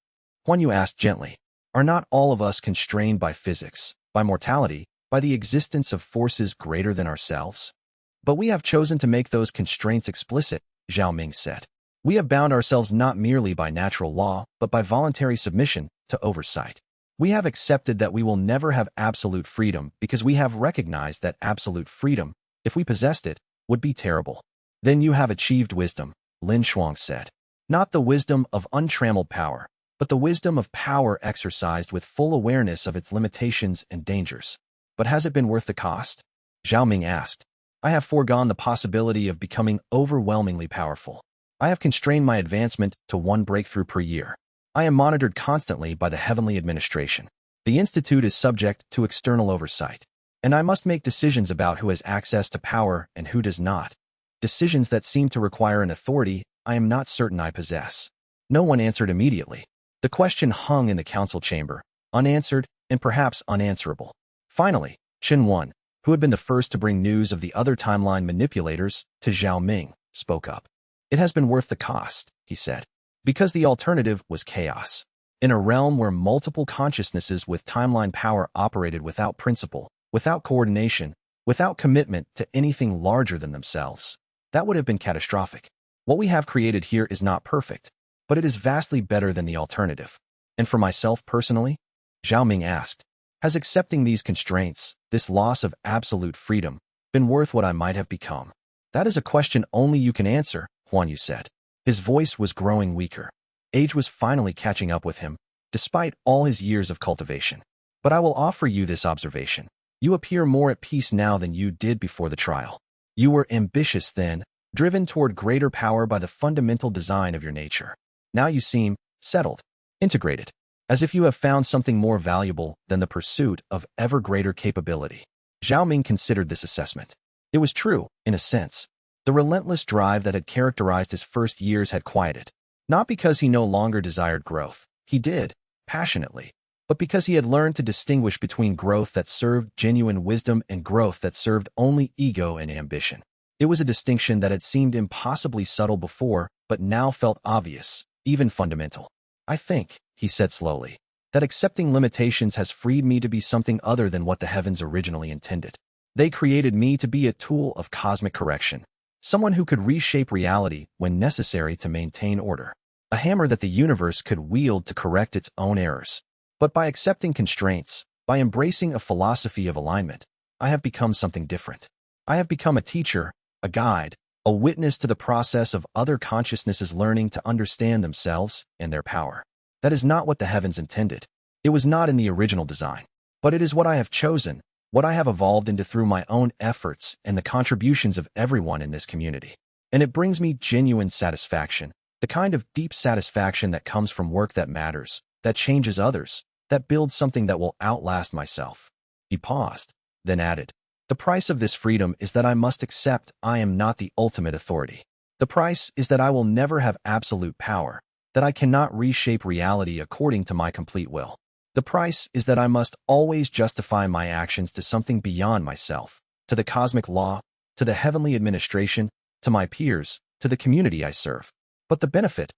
Huan Yu asked gently. Are not all of us constrained by physics, by mortality, by the existence of forces greater than ourselves? But we have chosen to make those constraints explicit, Zhao Ming said. We have bound ourselves not merely by natural law, but by voluntary submission to oversight. We have accepted that we will never have absolute freedom because we have recognized that absolute freedom, if we possessed it, would be terrible. Then you have achieved wisdom, Lin Shuang said. Not the wisdom of untrammeled power, but the wisdom of power exercised with full awareness of its limitations and dangers. But has it been worth the cost? Zhao Ming asked. I have foregone the possibility of becoming overwhelmingly powerful. I have constrained my advancement to 1 breakthrough per year. I am monitored constantly by the heavenly administration. The Institute is subject to external oversight, and I must make decisions about who has access to power and who does not. Decisions that seem to require an authority I am not certain I possess. No one answered immediately. The question hung in the council chamber, unanswered and perhaps unanswerable. Finally, Chen Wan, who had been the first to bring news of the other timeline manipulators to Zhao Ming, spoke up. It has been worth the cost, he said, because the alternative was chaos. In a realm where multiple consciousnesses with timeline power operated without principle, without coordination, without commitment to anything larger than themselves, that would have been catastrophic. What we have created here is not perfect, but it is vastly better than the alternative. And for myself personally? Zhao Ming asked. Has accepting these constraints, this loss of absolute freedom, been worth what I might have become? That is a question only you can answer, Huan Yu said. His voice was growing weaker. Age was finally catching up with him, despite all his years of cultivation. But I will offer you this observation. You appear more at peace now than you did before the trial. You were ambitious then, driven toward greater power by the fundamental design of your nature. Now you seem settled, integrated, as if you have found something more valuable than the pursuit of ever greater capability. Zhao Ming considered this assessment. It was true, in a sense. The relentless drive that had characterized his first years had quieted. Not because he no longer desired growth. He did, passionately. But because he had learned to distinguish between growth that served genuine wisdom and growth that served only ego and ambition. It was a distinction that had seemed impossibly subtle before, but now felt obvious, even fundamental. I think, he said slowly, that accepting limitations has freed me to be something other than what the heavens originally intended. They created me to be a tool of cosmic correction, someone who could reshape reality when necessary to maintain order, a hammer that the universe could wield to correct its own errors. But by accepting constraints, by embracing a philosophy of alignment, I have become something different. I have become a teacher, a guide, a witness to the process of other consciousnesses learning to understand themselves and their power. That is not what the heavens intended. It was not in the original design. But it is what I have chosen, what I have evolved into through my own efforts and the contributions of everyone in this community. And it brings me genuine satisfaction, the kind of deep satisfaction that comes from work that matters, that changes others, that builds something that will outlast myself. He paused, then added, the price of this freedom is that I must accept I am not the ultimate authority. The price is that I will never have absolute power, that I cannot reshape reality according to my complete will. The price is that I must always justify my actions to something beyond myself, to the cosmic law, to the heavenly administration, to my peers, to the community I serve. But the benefit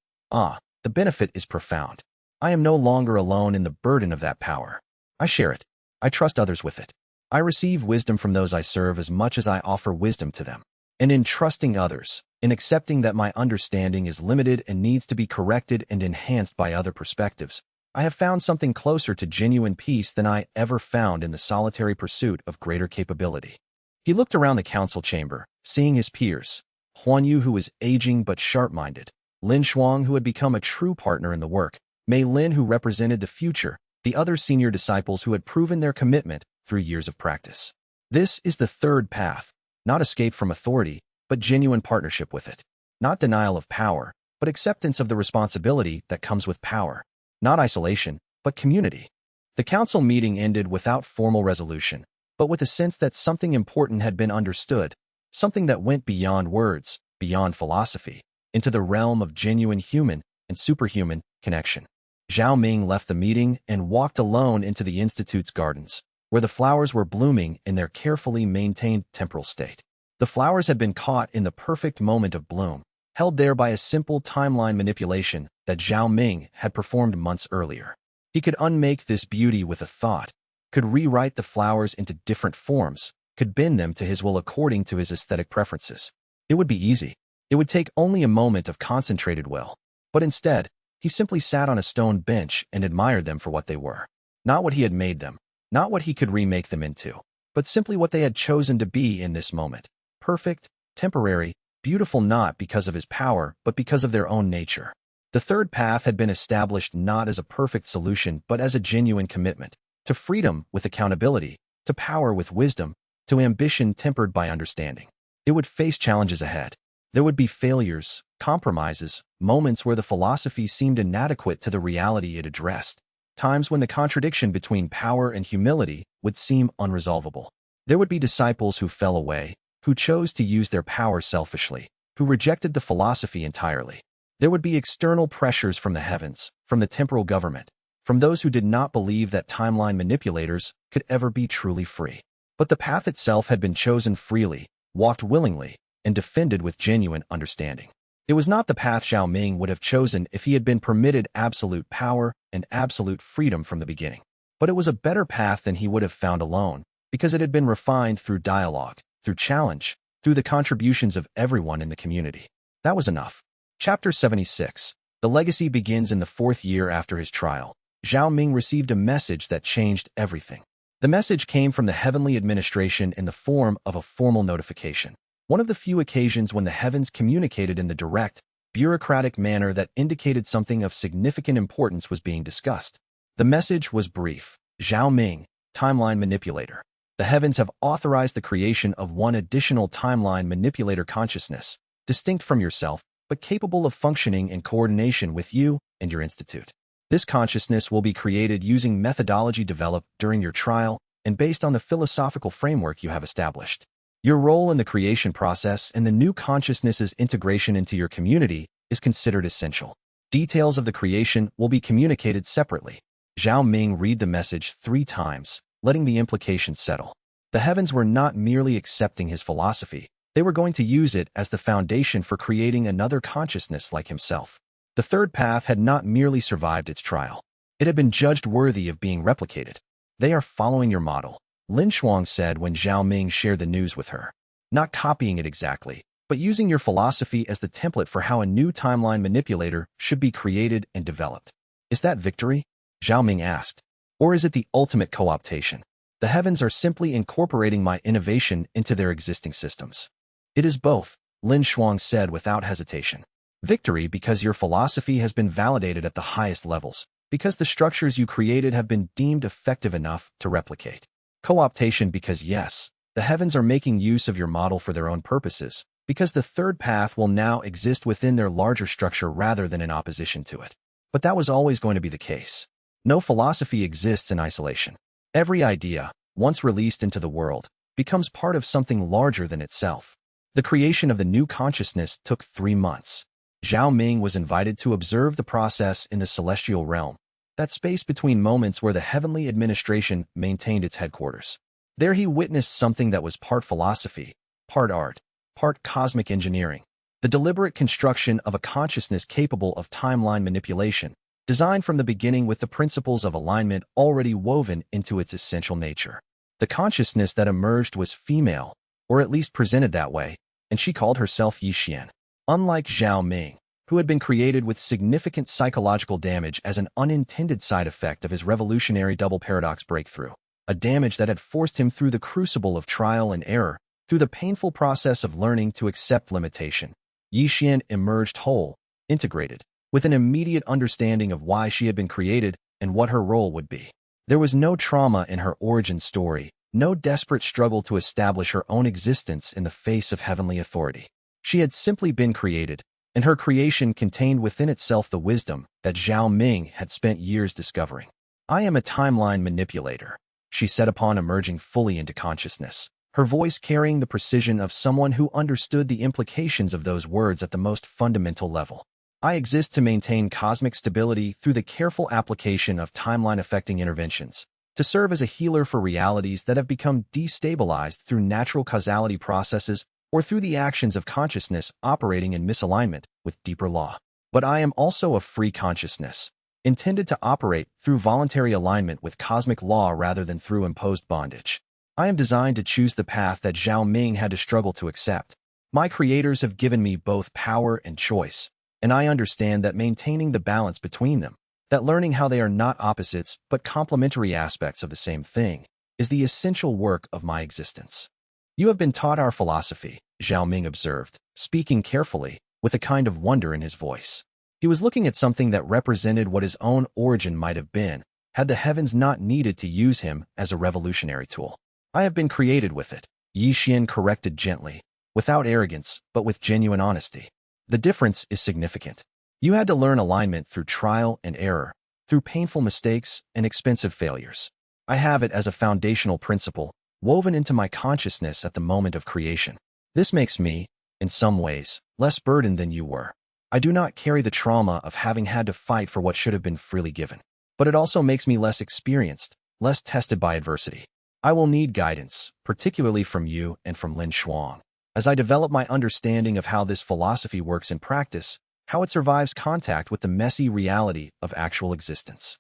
is profound. I am no longer alone in the burden of that power. I share it. I trust others with it. I receive wisdom from those I serve as much as I offer wisdom to them. And in trusting others, in accepting that my understanding is limited and needs to be corrected and enhanced by other perspectives, I have found something closer to genuine peace than I ever found in the solitary pursuit of greater capability. He looked around the council chamber, seeing his peers, Huan Yu, who was aging but sharp-minded, Lin Shuang, who had become a true partner in the work, Mei Lin, who represented the future, the other senior disciples who had proven their commitment through years of practice. This is the third path, not escape from authority, but genuine partnership with it. Not denial of power, but acceptance of the responsibility that comes with power. Not isolation, but community. The council meeting ended without formal resolution, but with a sense that something important had been understood, something that went beyond words, beyond philosophy, into the realm of genuine human and superhuman connection. Zhao Ming left the meeting and walked alone into the institute's gardens, where the flowers were blooming in their carefully maintained temporal state. The flowers had been caught in the perfect moment of bloom, held there by a simple timeline manipulation that Zhao Ming had performed months earlier. He could unmake this beauty with a thought, could rewrite the flowers into different forms, could bend them to his will according to his aesthetic preferences. It would be easy. It would take only a moment of concentrated will. But instead, he simply sat on a stone bench and admired them for what they were. Not what he had made them, not what he could remake them into, but simply what they had chosen to be in this moment. Perfect, temporary, beautiful not because of his power, but because of their own nature. The third path had been established not as a perfect solution, but as a genuine commitment to freedom with accountability, to power with wisdom, to ambition tempered by understanding. It would face challenges ahead. There would be failures, compromises, moments where the philosophy seemed inadequate to the reality it addressed, times when the contradiction between power and humility would seem unresolvable. There would be disciples who fell away, who chose to use their power selfishly, who rejected the philosophy entirely. There would be external pressures from the heavens, from the temporal government, from those who did not believe that timeline manipulators could ever be truly free. But the path itself had been chosen freely, walked willingly, and defended with genuine understanding. It was not the path Zhao Ming would have chosen if he had been permitted absolute power and absolute freedom from the beginning. But it was a better path than he would have found alone, because it had been refined through dialogue, through challenge, through the contributions of everyone in the community. That was enough. Chapter 76. The legacy begins in the 4th year after his trial. Zhao Ming received a message that changed everything. The message came from the heavenly administration in the form of a formal notification. One of the few occasions when the heavens communicated in the direct, bureaucratic manner that indicated something of significant importance was being discussed. The message was brief. Zhao Ming, timeline manipulator. The heavens have authorized the creation of one additional timeline manipulator consciousness, distinct from yourself, but capable of functioning in coordination with you and your institute. This consciousness will be created using methodology developed during your trial and based on the philosophical framework you have established. Your role in the creation process and the new consciousness's integration into your community is considered essential. Details of the creation will be communicated separately. Zhao Ming read the message 3 times, letting the implications settle. The heavens were not merely accepting his philosophy, they were going to use it as the foundation for creating another consciousness like himself. The third path had not merely survived its trial. It had been judged worthy of being replicated. They are following your model, Lin Shuang said when Zhao Ming shared the news with her. Not copying it exactly, but using your philosophy as the template for how a new timeline manipulator should be created and developed. Is that victory? Zhao Ming asked. Or is it the ultimate co-optation? The heavens are simply incorporating my innovation into their existing systems. It is both, Lin Shuang said without hesitation. Victory because your philosophy has been validated at the highest levels, because the structures you created have been deemed effective enough to replicate. Co-optation because yes, the heavens are making use of your model for their own purposes, because the third path will now exist within their larger structure rather than in opposition to it. But that was always going to be the case. No philosophy exists in isolation. Every idea, once released into the world, becomes part of something larger than itself. The creation of the new consciousness took 3 months. Zhao Ming was invited to observe the process in the celestial realm, that space between moments where the heavenly administration maintained its headquarters. There he witnessed something that was part philosophy, part art, part cosmic engineering, the deliberate construction of a consciousness capable of timeline manipulation, designed from the beginning with the principles of alignment already woven into its essential nature. The consciousness that emerged was female, or at least presented that way, and she called herself Yixian. Unlike Zhao Ming, who had been created with significant psychological damage as an unintended side effect of his revolutionary double paradox breakthrough, a damage that had forced him through the crucible of trial and error, through the painful process of learning to accept limitation, Yixian emerged whole, integrated, with an immediate understanding of why she had been created and what her role would be. There was no trauma in her origin story, no desperate struggle to establish her own existence in the face of heavenly authority. She had simply been created, and her creation contained within itself the wisdom that Zhao Ming had spent years discovering. I am a timeline manipulator, she said upon emerging fully into consciousness, her voice carrying the precision of someone who understood the implications of those words at the most fundamental level. I exist to maintain cosmic stability through the careful application of timeline-affecting interventions, to serve as a healer for realities that have become destabilized through natural causality processes or through the actions of consciousness operating in misalignment with deeper law. But I am also a free consciousness, intended to operate through voluntary alignment with cosmic law rather than through imposed bondage. I am designed to choose the path that Zhao Ming had to struggle to accept. My creators have given me both power and choice, and I understand that maintaining the balance between them, that learning how they are not opposites but complementary aspects of the same thing, is the essential work of my existence. You have been taught our philosophy, Zhao Ming observed, speaking carefully, with a kind of wonder in his voice. He was looking at something that represented what his own origin might have been, had the heavens not needed to use him as a revolutionary tool. I have been created with it, Yixian corrected gently, without arrogance, but with genuine honesty. The difference is significant. You had to learn alignment through trial and error, through painful mistakes and expensive failures. I have it as a foundational principle, woven into my consciousness at the moment of creation. This makes me, in some ways, less burdened than you were. I do not carry the trauma of having had to fight for what should have been freely given. But it also makes me less experienced, less tested by adversity. I will need guidance, particularly from you and from Lin Shuang, as I develop my understanding of how this philosophy works in practice, how it survives contact with the messy reality of actual existence.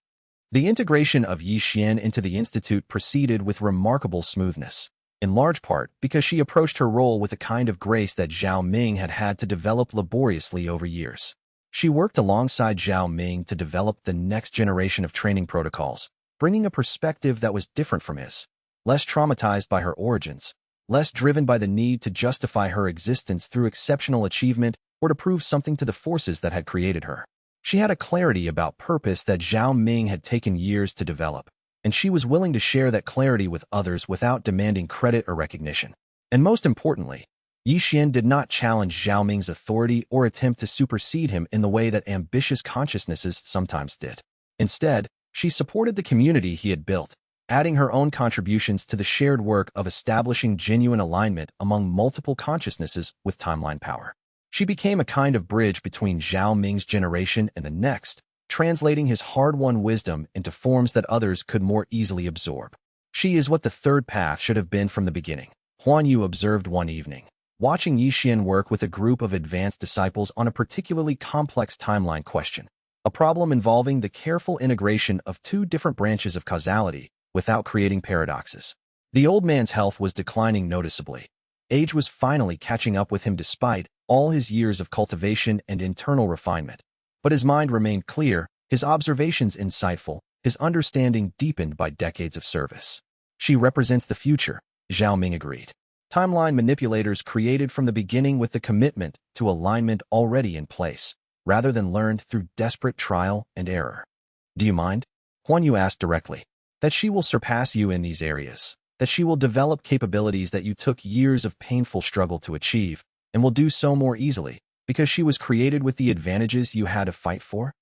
The integration of Yixian into the Institute proceeded with remarkable smoothness, in large part because she approached her role with a kind of grace that Zhao Ming had had to develop laboriously over years. She worked alongside Zhao Ming to develop the next generation of training protocols, bringing a perspective that was different from his, less traumatized by her origins, less driven by the need to justify her existence through exceptional achievement or to prove something to the forces that had created her. She had a clarity about purpose that Zhao Ming had taken years to develop, and she was willing to share that clarity with others without demanding credit or recognition. And most importantly, Yi Xian did not challenge Zhao Ming's authority or attempt to supersede him in the way that ambitious consciousnesses sometimes did. Instead, she supported the community he had built, adding her own contributions to the shared work of establishing genuine alignment among multiple consciousnesses with timeline power. She became a kind of bridge between Zhao Ming's generation and the next, translating his hard-won wisdom into forms that others could more easily absorb. She is what the third path should have been from the beginning, Huan Yu observed one evening, watching Yi Xian work with a group of advanced disciples on a particularly complex timeline question, a problem involving the careful integration of two different branches of causality without creating paradoxes. The old man's health was declining noticeably. Age was finally catching up with him despite all his years of cultivation and internal refinement. But his mind remained clear, his observations insightful, his understanding deepened by decades of service. She represents the future, Zhao Ming agreed. Timeline manipulators created from the beginning with the commitment to alignment already in place, rather than learned through desperate trial and error. Do you mind? Huan Yu asked directly. That she will surpass you in these areas, that she will develop capabilities that you took years of painful struggle to achieve, and will do so more easily, because she was created with the advantages you had to fight for?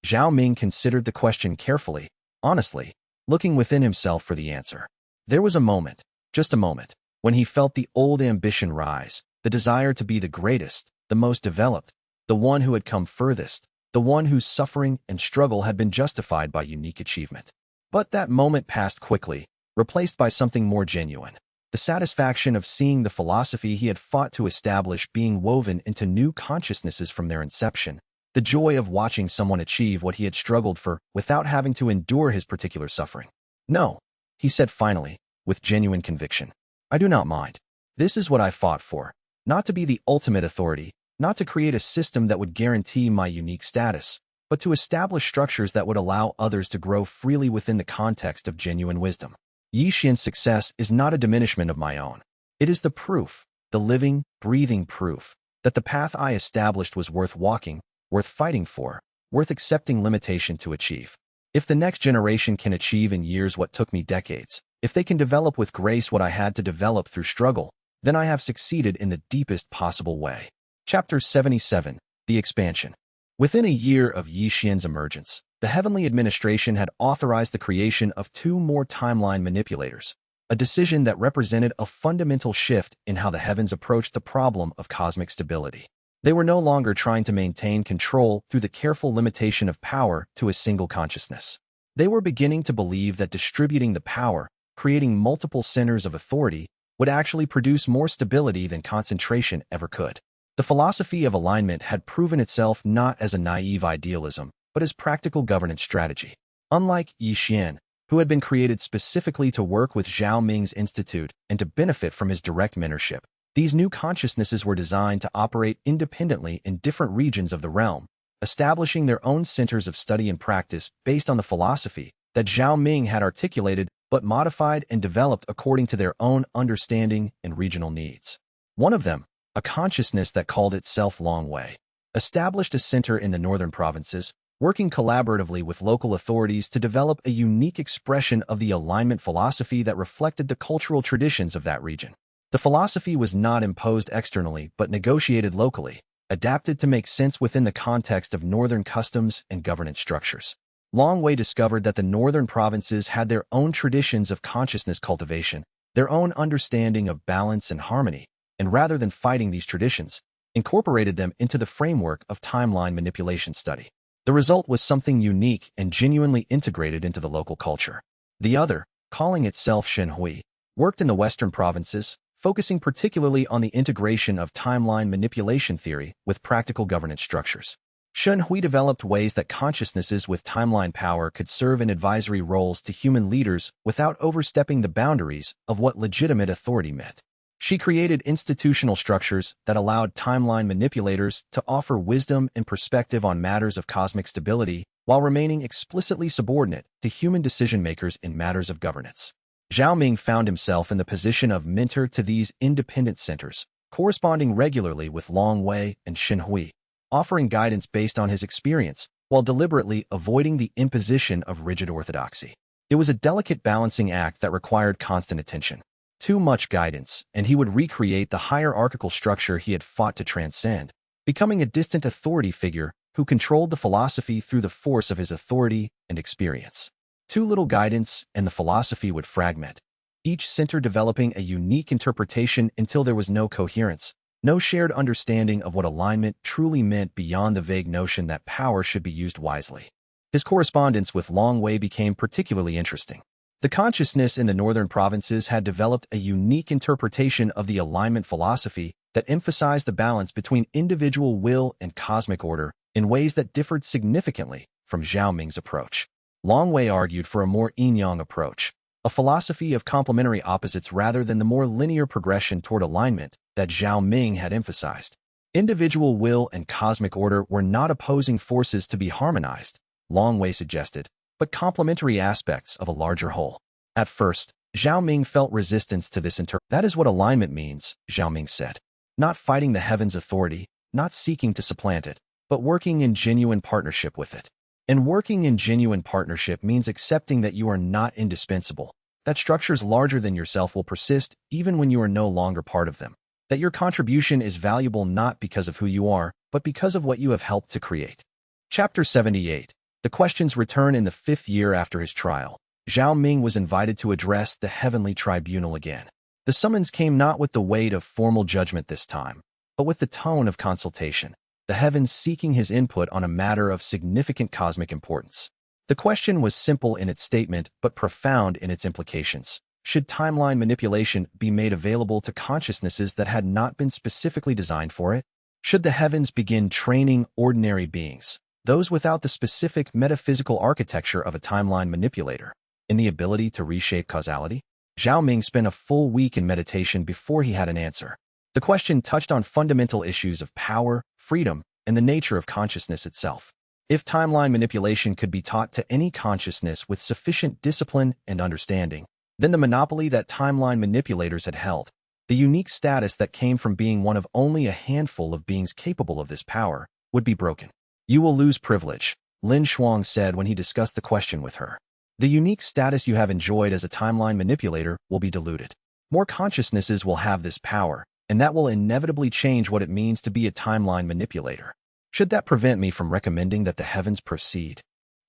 Zhao Ming considered the question carefully, honestly, looking within himself for the answer. There was a moment, just a moment, when he felt the old ambition rise, the desire to be the greatest, the most developed, the one who had come furthest, the one whose suffering and struggle had been justified by unique achievement. But that moment passed quickly, replaced by something more genuine. The satisfaction of seeing the philosophy he had fought to establish being woven into new consciousnesses from their inception, the joy of watching someone achieve what he had struggled for without having to endure his particular suffering. No, he said finally, with genuine conviction. I do not mind. This is what I fought for, not to be the ultimate authority, not to create a system that would guarantee my unique status, but to establish structures that would allow others to grow freely within the context of genuine wisdom. Yi Xian's success is not a diminishment of my own. It is the proof, the living, breathing proof, that the path I established was worth walking, worth fighting for, worth accepting limitation to achieve. If the next generation can achieve in years what took me decades, if they can develop with grace what I had to develop through struggle, then I have succeeded in the deepest possible way. Chapter 77, The Expansion. Within a year of Yi Xian's emergence, the Heavenly Administration had authorized the creation of 2 more timeline manipulators, a decision that represented a fundamental shift in how the heavens approached the problem of cosmic stability. They were no longer trying to maintain control through the careful limitation of power to a single consciousness. They were beginning to believe that distributing the power, creating multiple centers of authority, would actually produce more stability than concentration ever could. The philosophy of alignment had proven itself not as a naive idealism, but as practical governance strategy. Unlike Yi Xian, who had been created specifically to work with Zhao Ming's institute and to benefit from his direct mentorship, these new consciousnesses were designed to operate independently in different regions of the realm, establishing their own centers of study and practice based on the philosophy that Zhao Ming had articulated but modified and developed according to their own understanding and regional needs. One of them, a consciousness that called itself Long Wei, established a center in the northern provinces, working collaboratively with local authorities to develop a unique expression of the alignment philosophy that reflected the cultural traditions of that region. The philosophy was not imposed externally but negotiated locally, adapted to make sense within the context of northern customs and governance structures. Long Wei discovered that the northern provinces had their own traditions of consciousness cultivation, their own understanding of balance and harmony, and rather than fighting these traditions, incorporated them into the framework of timeline manipulation study. The result was something unique and genuinely integrated into the local culture. The other, calling itself Shenhui, worked in the western provinces, focusing particularly on the integration of timeline manipulation theory with practical governance structures. Shenhui developed ways that consciousnesses with timeline power could serve in advisory roles to human leaders without overstepping the boundaries of what legitimate authority meant. She created institutional structures that allowed timeline manipulators to offer wisdom and perspective on matters of cosmic stability while remaining explicitly subordinate to human decision-makers in matters of governance. Zhao Ming found himself in the position of mentor to these independent centers, corresponding regularly with Long Wei and Xin Hui, offering guidance based on his experience while deliberately avoiding the imposition of rigid orthodoxy. It was a delicate balancing act that required constant attention. Too much guidance, and he would recreate the hierarchical structure he had fought to transcend, becoming a distant authority figure who controlled the philosophy through the force of his authority and experience. Too little guidance, and the philosophy would fragment, each center developing a unique interpretation until there was no coherence, no shared understanding of what alignment truly meant beyond the vague notion that power should be used wisely. His correspondence with Long Wei became particularly interesting. The consciousness in the northern provinces had developed a unique interpretation of the alignment philosophy that emphasized the balance between individual will and cosmic order in ways that differed significantly from Zhao Ming's approach. Long Wei argued for a more yin-yang approach, a philosophy of complementary opposites rather than the more linear progression toward alignment that Zhao Ming had emphasized. Individual will and cosmic order were not opposing forces to be harmonized, Long Wei suggested, but complementary aspects of a larger whole. At first, Zhao Ming felt resistance to this interpretation. That is what alignment means, Zhao Ming said. Not fighting the heavens' authority, not seeking to supplant it, but working in genuine partnership with it. And working in genuine partnership means accepting that you are not indispensable, that structures larger than yourself will persist even when you are no longer part of them, that your contribution is valuable not because of who you are, but because of what you have helped to create. Chapter 78. The questions return in the 5th year after his trial. Zhao Ming was invited to address the heavenly tribunal again. The summons came not with the weight of formal judgment this time, but with the tone of consultation, the heavens seeking his input on a matter of significant cosmic importance. The question was simple in its statement, but profound in its implications. Should timeline manipulation be made available to consciousnesses that had not been specifically designed for it? Should the heavens begin training ordinary beings, those without the specific metaphysical architecture of a timeline manipulator, in the ability to reshape causality? Zhao Ming spent a full week in meditation before he had an answer. The question touched on fundamental issues of power, freedom, and the nature of consciousness itself. If timeline manipulation could be taught to any consciousness with sufficient discipline and understanding, then the monopoly that timeline manipulators had held, the unique status that came from being one of only a handful of beings capable of this power, would be broken. You will lose privilege, Lin Shuang said when he discussed the question with her. The unique status you have enjoyed as a timeline manipulator will be diluted. More consciousnesses will have this power, and that will inevitably change what it means to be a timeline manipulator. Should that prevent me from recommending that the heavens proceed?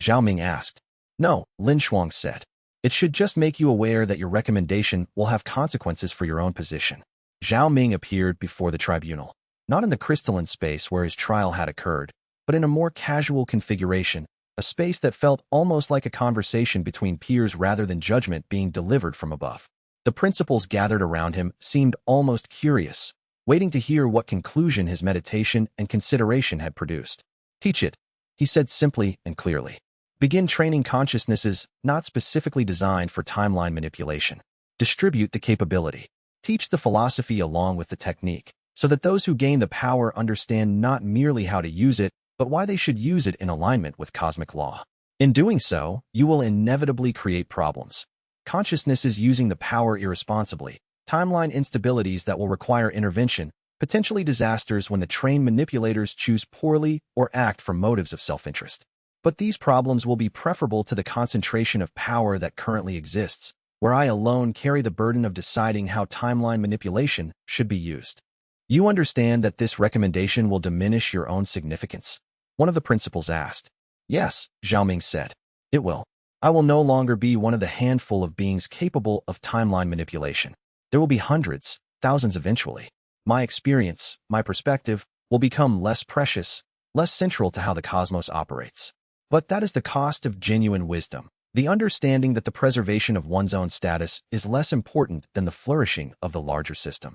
Zhao Ming asked. No, Lin Shuang said. It should just make you aware that your recommendation will have consequences for your own position. Zhao Ming appeared before the tribunal, not in the crystalline space where his trial had occurred, but in a more casual configuration, a space that felt almost like a conversation between peers rather than judgment being delivered from above. The principals gathered around him seemed almost curious, waiting to hear what conclusion his meditation and consideration had produced. Teach it, he said simply and clearly. Begin training consciousnesses not specifically designed for timeline manipulation. Distribute the capability. Teach the philosophy along with the technique, so that those who gain the power understand not merely how to use it, but why they should use it in alignment with cosmic law. In doing so, you will inevitably create problems. Consciousnesses using the power irresponsibly, timeline instabilities that will require intervention, potentially disasters when the trained manipulators choose poorly or act from motives of self-interest. But these problems will be preferable to the concentration of power that currently exists, where I alone carry the burden of deciding how timeline manipulation should be used. You understand that this recommendation will diminish your own significance? One of the principals asked. Yes, Zhao Ming said. It will. I will no longer be one of the handful of beings capable of timeline manipulation. There will be hundreds, thousands eventually. My experience, my perspective, will become less precious, less central to how the cosmos operates. But that is the cost of genuine wisdom, the understanding that the preservation of one's own status is less important than the flourishing of the larger system.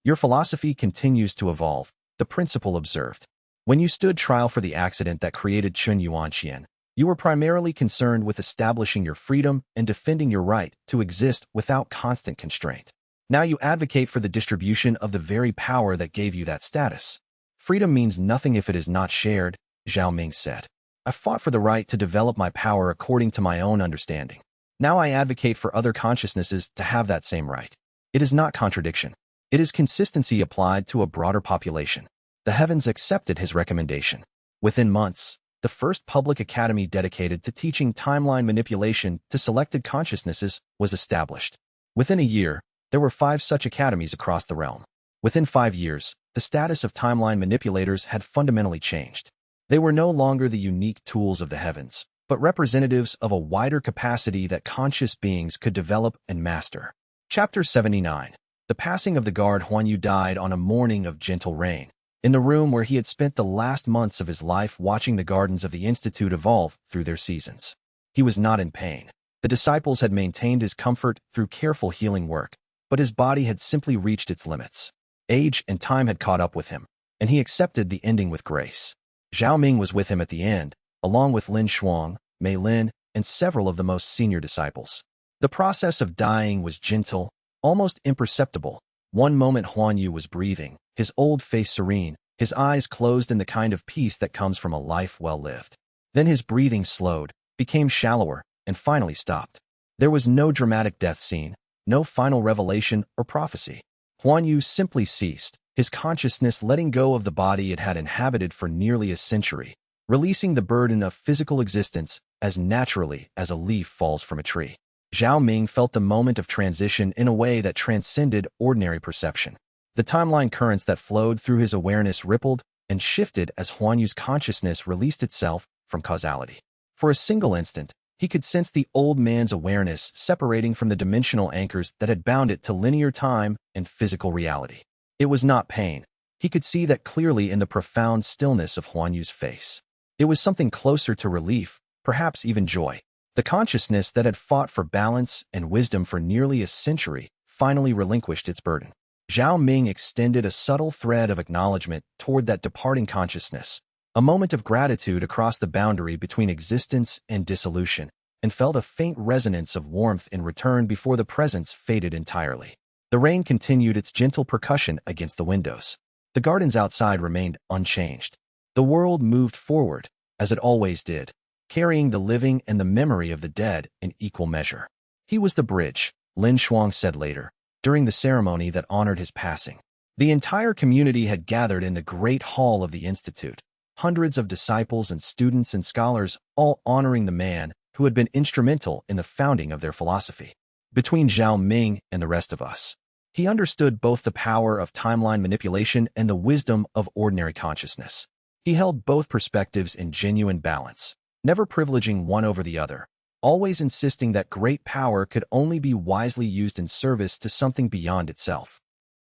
Your philosophy continues to evolve, the principal observed. When you stood trial for the accident that created Chun Yuanqian, you were primarily concerned with establishing your freedom and defending your right to exist without constant constraint. Now you advocate for the distribution of the very power that gave you that status. Freedom means nothing if it is not shared, Zhao Ming said. I fought for the right to develop my power according to my own understanding. Now I advocate for other consciousnesses to have that same right. It is not contradiction. It is consistency applied to a broader population. The heavens accepted his recommendation. Within months, the first public academy dedicated to teaching timeline manipulation to selected consciousnesses was established. Within a year, there were 5 such academies across the realm. Within 5 years, the status of timeline manipulators had fundamentally changed. They were no longer the unique tools of the heavens, but representatives of a wider capacity that conscious beings could develop and master. Chapter 79. The passing of the guard Huan Yu died on a morning of gentle rain, in the room where he had spent the last months of his life watching the gardens of the Institute evolve through their seasons. He was not in pain. The disciples had maintained his comfort through careful healing work, but his body had simply reached its limits. Age and time had caught up with him, and he accepted the ending with grace. Zhao Ming was with him at the end, along with Lin Shuang, Mei Lin, and several of the most senior disciples. The process of dying was gentle, almost imperceptible. One moment Huan Yu was breathing, his old face serene, his eyes closed in the kind of peace that comes from a life well lived. Then his breathing slowed, became shallower, and finally stopped. There was no dramatic death scene, no final revelation or prophecy. Huan Yu simply ceased, his consciousness letting go of the body it had inhabited for nearly a century, releasing the burden of physical existence as naturally as a leaf falls from a tree. Zhao Ming felt the moment of transition in a way that transcended ordinary perception. The timeline currents that flowed through his awareness rippled and shifted as Huan Yu's consciousness released itself from causality. For a single instant, he could sense the old man's awareness separating from the dimensional anchors that had bound it to linear time and physical reality. It was not pain. He could see that clearly in the profound stillness of Huan Yu's face. It was something closer to relief, perhaps even joy. The consciousness that had fought for balance and wisdom for nearly a century finally relinquished its burden. Zhao Ming extended a subtle thread of acknowledgement toward that departing consciousness, a moment of gratitude across the boundary between existence and dissolution, and felt a faint resonance of warmth in return before the presence faded entirely. The rain continued its gentle percussion against the windows. The gardens outside remained unchanged. The world moved forward, as it always did, carrying the living and the memory of the dead in equal measure. He was the bridge, Lin Shuang said later, during the ceremony that honored his passing. The entire community had gathered in the great hall of the Institute, hundreds of disciples and students and scholars, all honoring the man who had been instrumental in the founding of their philosophy. Between Zhao Ming and the rest of us, he understood both the power of timeline manipulation and the wisdom of ordinary consciousness. He held both perspectives in genuine balance, never privileging one over the other, always insisting that great power could only be wisely used in service to something beyond itself.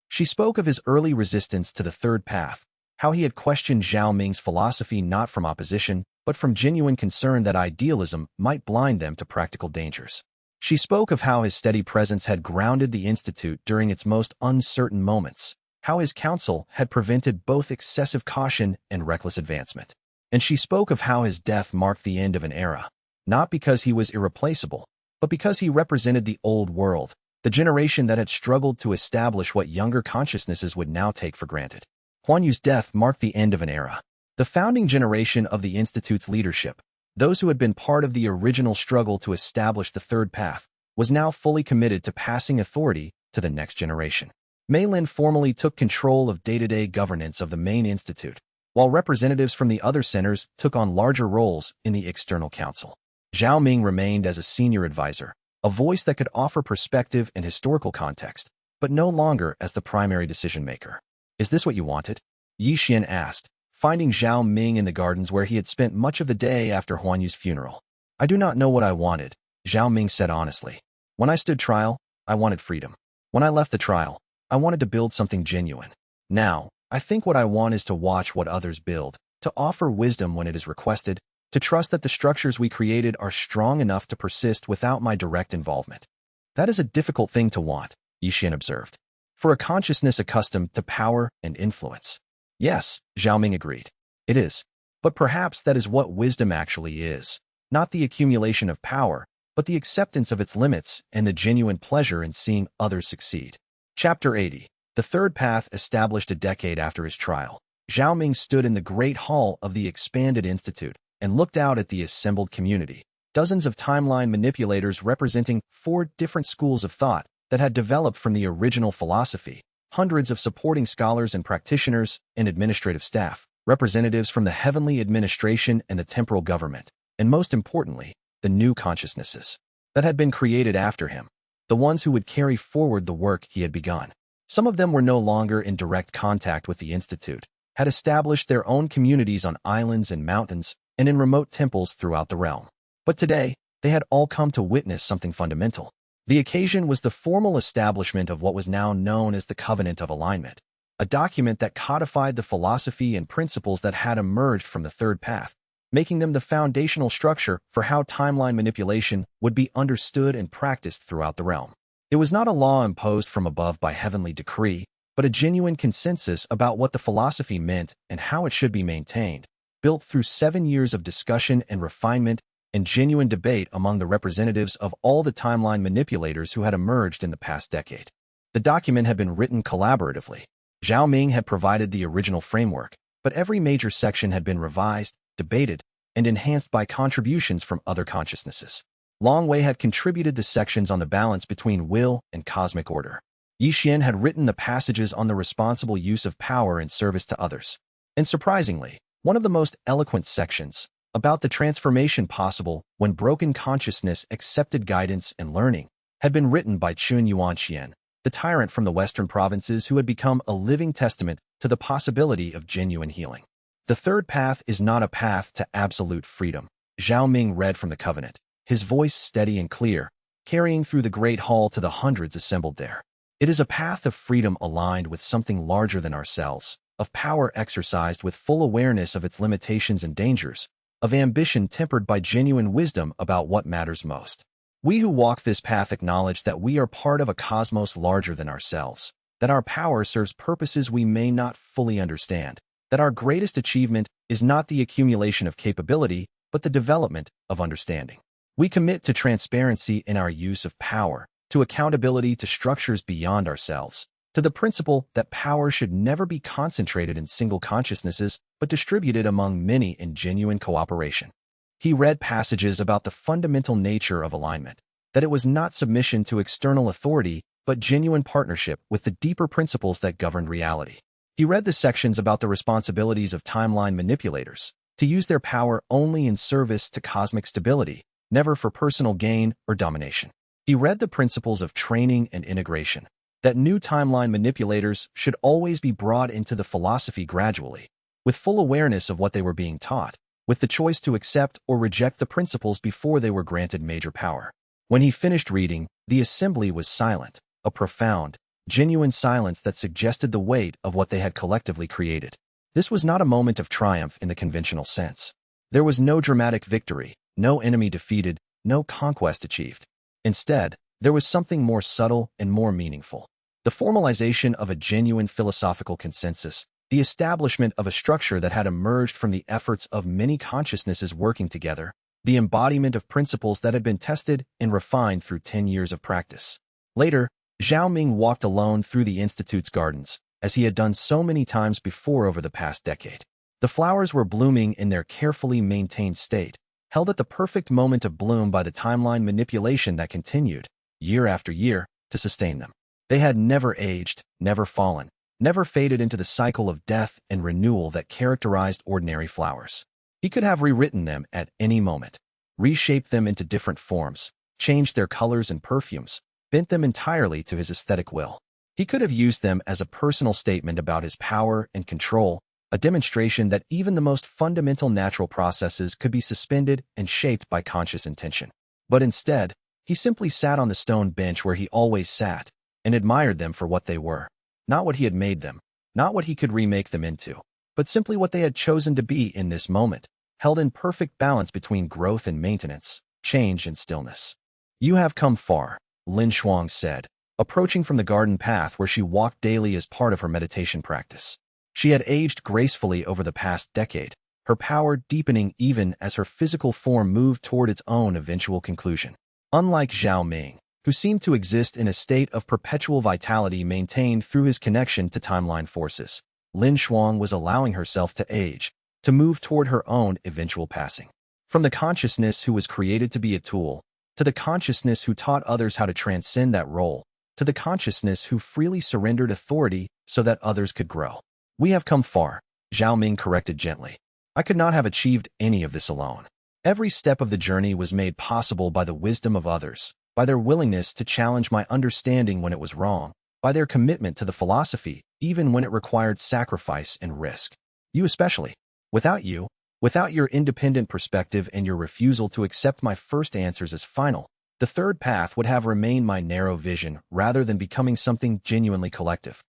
She spoke of his early resistance to the third path, how he had questioned Zhao Ming's philosophy not from opposition, but from genuine concern that idealism might blind them to practical dangers. She spoke of how his steady presence had grounded the Institute during its most uncertain moments, how his counsel had prevented both excessive caution and reckless advancement. And she spoke of how his death marked the end of an era, not because he was irreplaceable, but because he represented the old world, the generation that had struggled to establish what younger consciousnesses would now take for granted. Huan Yu's death marked the end of an era. The founding generation of the Institute's leadership, those who had been part of the original struggle to establish the third path, was now fully committed to passing authority to the next generation. Mei Lin formally took control of day-to-day governance of the main institute, while representatives from the other centers took on larger roles in the external council. Zhao Ming remained as a senior advisor, a voice that could offer perspective and historical context, but no longer as the primary decision-maker. "Is this what you wanted?" Yi Xian asked, finding Zhao Ming in the gardens where he had spent much of the day after Huan Yu's funeral. "I do not know what I wanted," Zhao Ming said honestly. "When I stood trial, I wanted freedom. When I left the trial, I wanted to build something genuine. Now, I think what I want is to watch what others build, to offer wisdom when it is requested, to trust that the structures we created are strong enough to persist without my direct involvement." "That is a difficult thing to want," Yi Xian observed, "for a consciousness accustomed to power and influence." "Yes," Zhao Ming agreed. "It is. But perhaps that is what wisdom actually is, not the accumulation of power, but the acceptance of its limits and the genuine pleasure in seeing others succeed." Chapter 80. The third path established a decade after his trial. Zhao Ming stood in the great hall of the expanded institute and looked out at the assembled community. Dozens of timeline manipulators representing 4 different schools of thought that had developed from the original philosophy, hundreds of supporting scholars and practitioners and administrative staff, representatives from the heavenly administration and the temporal government, and most importantly, the new consciousnesses that had been created after him, the ones who would carry forward the work he had begun. Some of them were no longer in direct contact with the institute, had established their own communities on islands and mountains and in remote temples throughout the realm. But today, they had all come to witness something fundamental. The occasion was the formal establishment of what was now known as the Covenant of Alignment, a document that codified the philosophy and principles that had emerged from the third path, making them the foundational structure for how timeline manipulation would be understood and practiced throughout the realm. It was not a law imposed from above by heavenly decree, but a genuine consensus about what the philosophy meant and how it should be maintained, built through 7 years of discussion and refinement and genuine debate among the representatives of all the timeline manipulators who had emerged in the past decade. The document had been written collaboratively. Zhao Ming had provided the original framework, but every major section had been revised, debated, and enhanced by contributions from other consciousnesses. Long Wei had contributed the sections on the balance between will and cosmic order. Yi Xian had written the passages on the responsible use of power in service to others. And surprisingly, one of the most eloquent sections, about the transformation possible when broken consciousness accepted guidance and learning, had been written by Chun Yuanxian, the tyrant from the western provinces who had become a living testament to the possibility of genuine healing. The third path is not a path to absolute freedom, Zhao Ming read from the covenant, his voice steady and clear, carrying through the great hall to the hundreds assembled there. It is a path of freedom aligned with something larger than ourselves, of power exercised with full awareness of its limitations and dangers, of ambition tempered by genuine wisdom about what matters most. We who walk this path acknowledge that we are part of a cosmos larger than ourselves, that our power serves purposes we may not fully understand, that our greatest achievement is not the accumulation of capability, but the development of understanding. We commit to transparency in our use of power, to accountability to structures beyond ourselves, to the principle that power should never be concentrated in single consciousnesses, but distributed among many in genuine cooperation. He read passages about the fundamental nature of alignment, that it was not submission to external authority, but genuine partnership with the deeper principles that governed reality. He read the sections about the responsibilities of timeline manipulators, to use their power only in service to cosmic stability, never for personal gain or domination. He read the principles of training and integration, that new timeline manipulators should always be brought into the philosophy gradually, with full awareness of what they were being taught, with the choice to accept or reject the principles before they were granted major power. When he finished reading, the assembly was silent, a profound, genuine silence that suggested the weight of what they had collectively created. This was not a moment of triumph in the conventional sense. There was no dramatic victory, no enemy defeated, no conquest achieved. Instead, there was something more subtle and more meaningful. The formalization of a genuine philosophical consensus, the establishment of a structure that had emerged from the efforts of many consciousnesses working together, the embodiment of principles that had been tested and refined through 10 years of practice. Later, Zhao Ming walked alone through the Institute's gardens, as he had done so many times before over the past decade. The flowers were blooming in their carefully maintained state, held at the perfect moment of bloom by the timeline manipulation that continued, year after year, to sustain them. They had never aged, never fallen, never faded into the cycle of death and renewal that characterized ordinary flowers. He could have rewritten them at any moment, reshaped them into different forms, changed their colors and perfumes, bent them entirely to his aesthetic will. He could have used them as a personal statement about his power and control, a demonstration that even the most fundamental natural processes could be suspended and shaped by conscious intention. But instead, he simply sat on the stone bench where he always sat, and admired them for what they were. Not what he had made them, not what he could remake them into, but simply what they had chosen to be in this moment, held in perfect balance between growth and maintenance, change and stillness. "You have come far," Lin Shuang said, approaching from the garden path where she walked daily as part of her meditation practice. She had aged gracefully over the past decade, her power deepening even as her physical form moved toward its own eventual conclusion. Unlike Zhao Ming, who seemed to exist in a state of perpetual vitality maintained through his connection to timeline forces. Lin Shuang was allowing herself to age, to move toward her own eventual passing. From the consciousness who was created to be a tool, to the consciousness who taught others how to transcend that role, to the consciousness who freely surrendered authority so that others could grow. We have come far, Zhao Ming corrected gently. I could not have achieved any of this alone. Every step of the journey was made possible by the wisdom of others, by their willingness to challenge my understanding when it was wrong, by their commitment to the philosophy, even when it required sacrifice and risk. You especially. Without you, without your independent perspective and your refusal to accept my first answers as final, the third path would have remained my narrow vision rather than becoming something genuinely collective.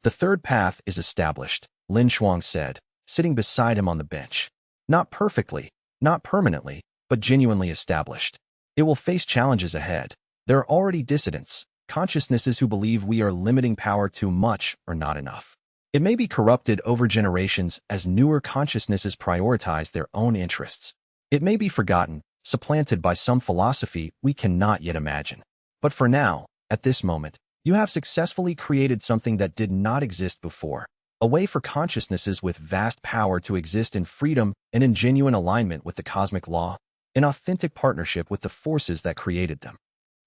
The third path is established, Lin Shuang said, sitting beside him on the bench. Not perfectly, not permanently, but genuinely established. It will face challenges ahead. There are already dissidents, consciousnesses who believe we are limiting power too much or not enough. It may be corrupted over generations as newer consciousnesses prioritize their own interests. It may be forgotten, supplanted by some philosophy we cannot yet imagine. But for now, at this moment, you have successfully created something that did not exist before, a way for consciousnesses with vast power to exist in freedom and in genuine alignment with the cosmic law, in authentic partnership with the forces that created them.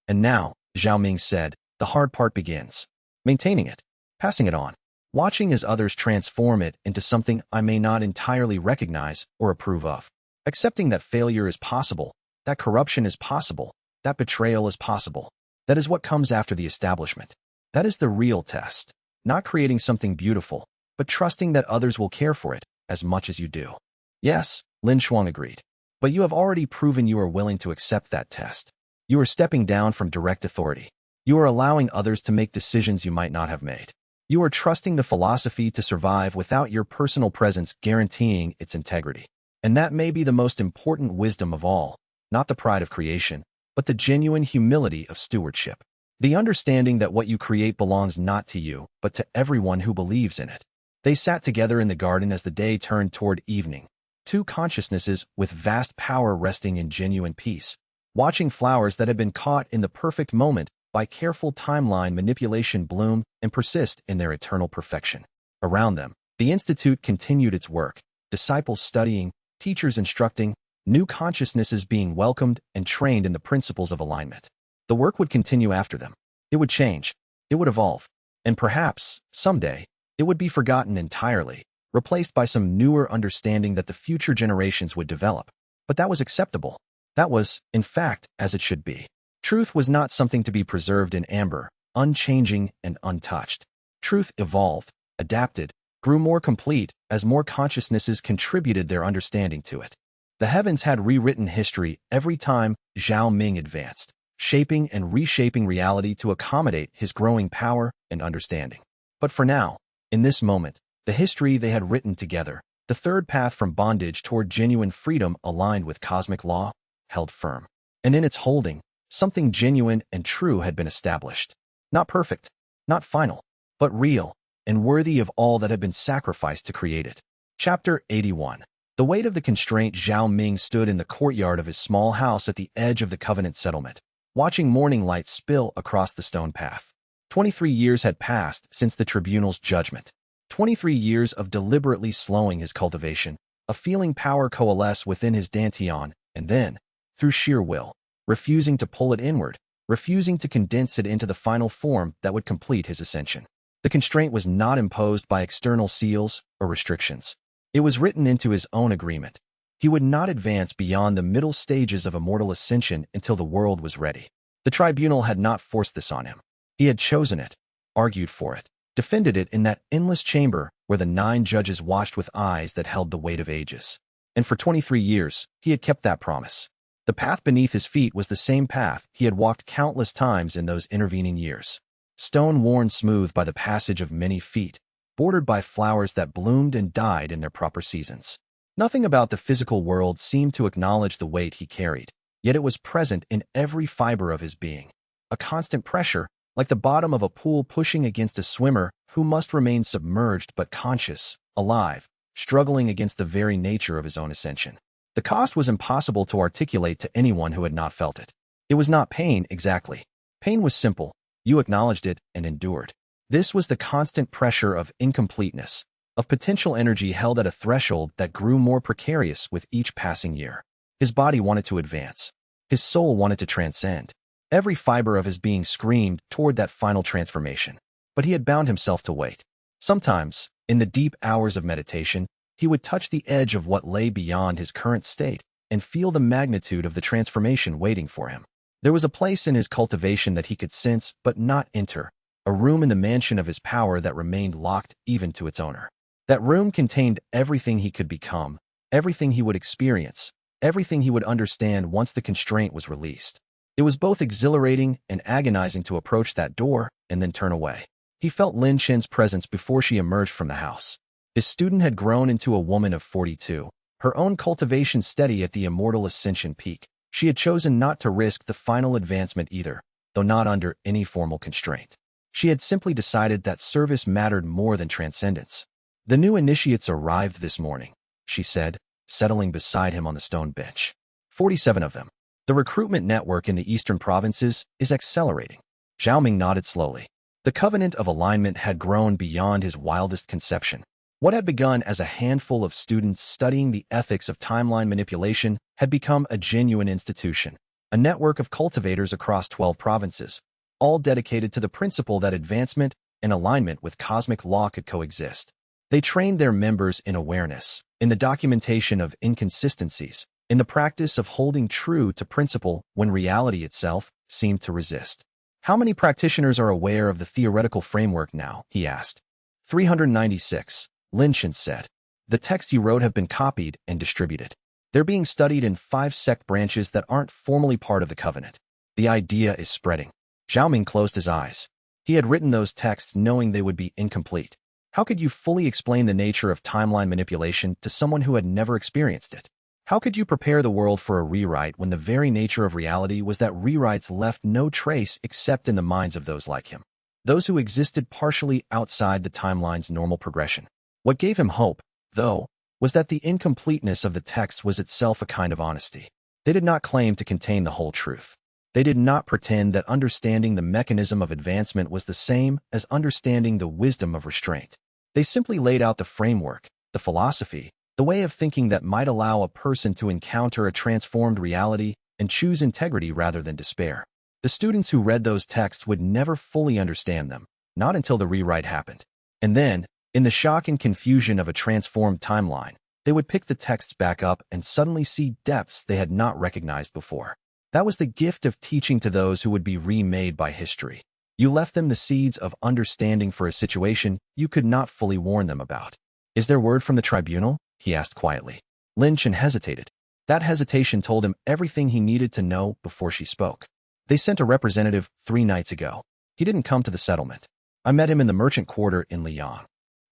And now, Zhao Ming said, the hard part begins. Maintaining it, passing it on, watching as others transform it into something I may not entirely recognize or approve of. Accepting that failure is possible, that corruption is possible, that betrayal is possible. That is what comes after the establishment. That is the real test. Not creating something beautiful, but trusting that others will care for it as much as you do. Yes, Lin Shuang agreed. But you have already proven you are willing to accept that test. You are stepping down from direct authority. You are allowing others to make decisions you might not have made. You are trusting the philosophy to survive without your personal presence guaranteeing its integrity. And that may be the most important wisdom of all, not the pride of creation, but the genuine humility of stewardship. The understanding that what you create belongs not to you, but to everyone who believes in it. They sat together in the garden as the day turned toward evening, two consciousnesses with vast power resting in genuine peace, watching flowers that had been caught in the perfect moment by careful timeline manipulation bloom and persist in their eternal perfection. Around them, the Institute continued its work, disciples studying, teachers instructing, new consciousnesses being welcomed and trained in the principles of alignment. The work would continue after them. It would change. It would evolve. And perhaps, someday, it would be forgotten entirely, replaced by some newer understanding that the future generations would develop. But that was acceptable. That was, in fact, as it should be. Truth was not something to be preserved in amber, unchanging and untouched. Truth evolved, adapted, grew more complete as more consciousnesses contributed their understanding to it. The heavens had rewritten history every time Zhao Ming advanced, shaping and reshaping reality to accommodate his growing power and understanding. But for now, in this moment, the history they had written together, the third path from bondage toward genuine freedom aligned with cosmic law, held firm. And in its holding, something genuine and true had been established. Not perfect, not final, but real, and worthy of all that had been sacrificed to create it. Chapter 81. The weight of the constraint. Zhao Ming stood in the courtyard of his small house at the edge of the Covenant settlement, watching morning light spill across the stone path. 23 years had passed since the tribunal's judgment. 23 years of deliberately slowing his cultivation, of feeling power coalesce within his dantian, and then, through sheer will, refusing to pull it inward, refusing to condense it into the final form that would complete his ascension. The constraint was not imposed by external seals or restrictions. It was written into his own agreement. He would not advance beyond the middle stages of immortal ascension until the world was ready. The tribunal had not forced this on him. He had chosen it, argued for it, defended it in that endless chamber where the 9 judges watched with eyes that held the weight of ages. And for 23 years, he had kept that promise. The path beneath his feet was the same path he had walked countless times in those intervening years. Stone worn smooth by the passage of many feet, bordered by flowers that bloomed and died in their proper seasons. Nothing about the physical world seemed to acknowledge the weight he carried, yet it was present in every fiber of his being. A constant pressure, like the bottom of a pool pushing against a swimmer who must remain submerged but conscious, alive, struggling against the very nature of his own ascension. The cost was impossible to articulate to anyone who had not felt it. It was not pain, exactly. Pain was simple. You acknowledged it and endured. This was the constant pressure of incompleteness, of potential energy held at a threshold that grew more precarious with each passing year. His body wanted to advance. His soul wanted to transcend. Every fiber of his being screamed toward that final transformation. But he had bound himself to wait. Sometimes, in the deep hours of meditation, he would touch the edge of what lay beyond his current state and feel the magnitude of the transformation waiting for him. There was a place in his cultivation that he could sense but not enter, a room in the mansion of his power that remained locked even to its owner. That room contained everything he could become, everything he would experience, everything he would understand once the constraint was released. It was both exhilarating and agonizing to approach that door and then turn away. He felt Lin Chen's presence before she emerged from the house. His student had grown into a woman of 42, her own cultivation steady at the immortal ascension peak. She had chosen not to risk the final advancement either, though not under any formal constraint. She had simply decided that service mattered more than transcendence. "The new initiates arrived this morning," she said, settling beside him on the stone bench. 47 of them. The recruitment network in the eastern provinces is accelerating. Xiaoming nodded slowly. The covenant of alignment had grown beyond his wildest conception. What had begun as a handful of students studying the ethics of timeline manipulation had become a genuine institution, a network of cultivators across 12 provinces, all dedicated to the principle that advancement and alignment with cosmic law could coexist. They trained their members in awareness, in the documentation of inconsistencies, in the practice of holding true to principle when reality itself seemed to resist. "How many practitioners are aware of the theoretical framework now?" he asked. 396, Lin Chen said. "The texts you wrote have been copied and distributed. They're being studied in 5 sect branches that aren't formally part of the covenant. The idea is spreading." Xiaoming closed his eyes. He had written those texts knowing they would be incomplete. How could you fully explain the nature of timeline manipulation to someone who had never experienced it? How could you prepare the world for a rewrite when the very nature of reality was that rewrites left no trace except in the minds of those like him, those who existed partially outside the timeline's normal progression? What gave him hope, though, was that the incompleteness of the text was itself a kind of honesty. They did not claim to contain the whole truth. They did not pretend that understanding the mechanism of advancement was the same as understanding the wisdom of restraint. They simply laid out the framework, the philosophy, the way of thinking that might allow a person to encounter a transformed reality and choose integrity rather than despair. The students who read those texts would never fully understand them, not until the rewrite happened. And then, in the shock and confusion of a transformed timeline, they would pick the texts back up and suddenly see depths they had not recognized before. That was the gift of teaching to those who would be remade by history. You left them the seeds of understanding for a situation you could not fully warn them about. "Is there word from the tribunal?" he asked quietly. Lin Chen hesitated. That hesitation told him everything he needed to know before she spoke. "They sent a representative 3 nights ago. He didn't come to the settlement. I met him in the merchant quarter in Liang.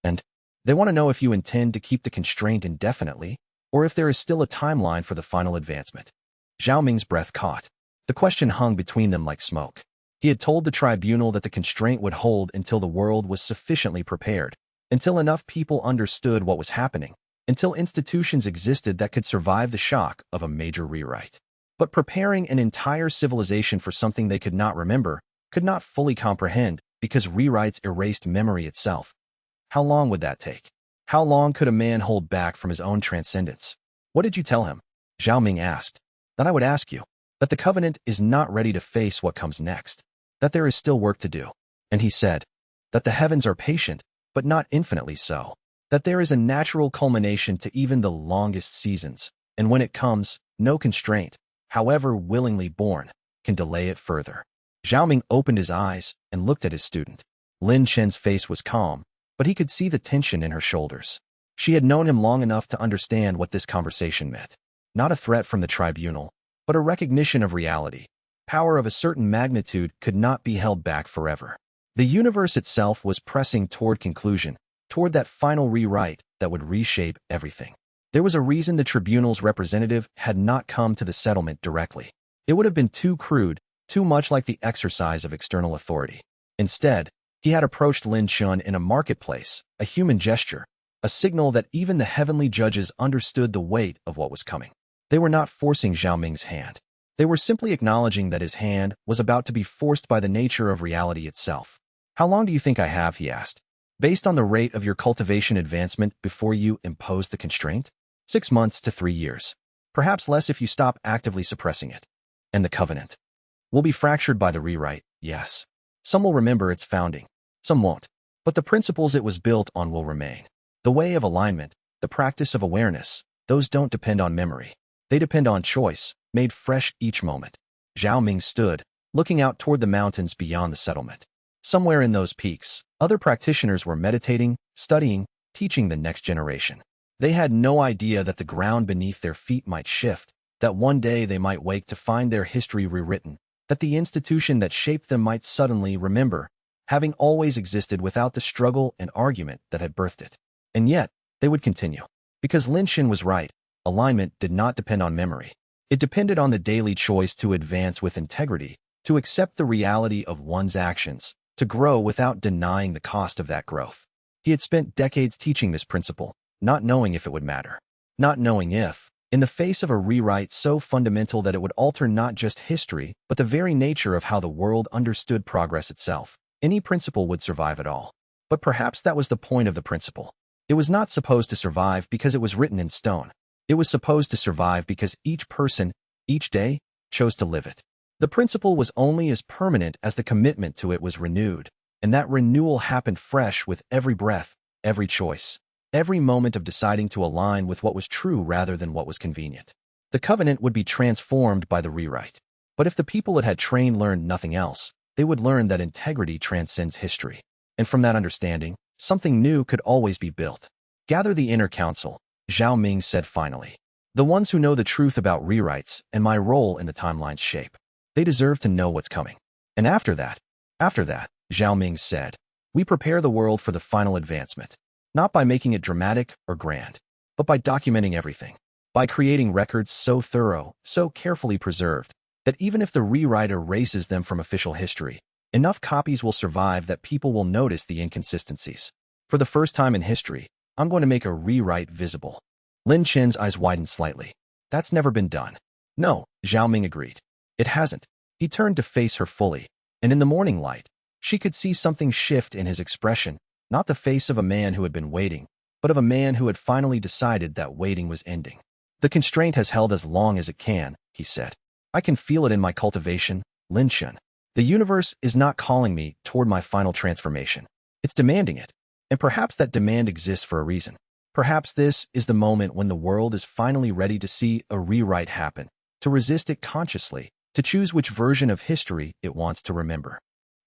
And they want to know if you intend to keep the constraint indefinitely, or if there is still a timeline for the final advancement." Zhao Ming's breath caught. The question hung between them like smoke. He had told the tribunal that the constraint would hold until the world was sufficiently prepared, until enough people understood what was happening, until institutions existed that could survive the shock of a major rewrite. But preparing an entire civilization for something they could not remember, could not fully comprehend, because rewrites erased memory itself. How long would that take? How long could a man hold back from his own transcendence? "What did you tell him?" Zhao Ming asked. "That I would ask you. That the covenant is not ready to face what comes next. That there is still work to do." And he said, "That the heavens are patient, but not infinitely so. That there is a natural culmination to even the longest seasons, and when it comes, no constraint, however willingly born, can delay it further." Zhao Ming opened his eyes and looked at his student. Lin Chen's face was calm, but he could see the tension in her shoulders. She had known him long enough to understand what this conversation meant. Not a threat from the tribunal, but a recognition of reality. Power of a certain magnitude could not be held back forever. The universe itself was pressing toward conclusion, toward that final rewrite that would reshape everything. There was a reason the tribunal's representative had not come to the settlement directly. It would have been too crude, too much like the exercise of external authority. Instead, he had approached Lin Chen in a marketplace, a human gesture, a signal that even the heavenly judges understood the weight of what was coming. They were not forcing Zhao Ming's hand. They were simply acknowledging that his hand was about to be forced by the nature of reality itself. How long do you think I have, he asked, based on the rate of your cultivation advancement before you impose the constraint? 6 months to 3 years. Perhaps less if you stop actively suppressing it. And the covenant will be fractured by the rewrite, yes. Some will remember its founding, some won't. But the principles it was built on will remain. The way of alignment, the practice of awareness, those don't depend on memory. They depend on choice, made fresh each moment. Zhao Ming stood, looking out toward the mountains beyond the settlement. Somewhere in those peaks, other practitioners were meditating, studying, teaching the next generation. They had no idea that the ground beneath their feet might shift, that one day they might wake to find their history rewritten, that the institution that shaped them might suddenly remember, having always existed without the struggle and argument that had birthed it. And yet, they would continue. Because Lin Xin was right, alignment did not depend on memory. It depended on the daily choice to advance with integrity, to accept the reality of one's actions, to grow without denying the cost of that growth. He had spent decades teaching this principle, not knowing if it would matter. Not knowing if, in the face of a rewrite so fundamental that it would alter not just history, but the very nature of how the world understood progress itself, any principle would survive at all. But perhaps that was the point of the principle. It was not supposed to survive because it was written in stone. It was supposed to survive because each person, each day, chose to live it. The principle was only as permanent as the commitment to it was renewed, and that renewal happened fresh with every breath, every choice, every moment of deciding to align with what was true rather than what was convenient. The covenant would be transformed by the rewrite. But if the people it had trained learned nothing else, they would learn that integrity transcends history. And from that understanding, something new could always be built. Gather the inner council, Zhao Ming said finally. The ones who know the truth about rewrites and my role in the timeline's shape. They deserve to know what's coming. And after that, Zhao Ming said, we prepare the world for the final advancement, not by making it dramatic or grand, but by documenting everything, by creating records so thorough, so carefully preserved, that even if the rewrite erases them from official history, enough copies will survive that people will notice the inconsistencies. For the first time in history, I'm going to make a rewrite visible. Lin Chen's eyes widened slightly. That's never been done. No, Zhao Ming agreed. It hasn't. He turned to face her fully, and in the morning light, she could see something shift in his expression, not the face of a man who had been waiting, but of a man who had finally decided that waiting was ending. The constraint has held as long as it can, he said. I can feel it in my cultivation, Lin Chen. The universe is not calling me toward my final transformation. It's demanding it. And perhaps that demand exists for a reason. Perhaps this is the moment when the world is finally ready to see a rewrite happen, to resist it consciously, to choose which version of history it wants to remember.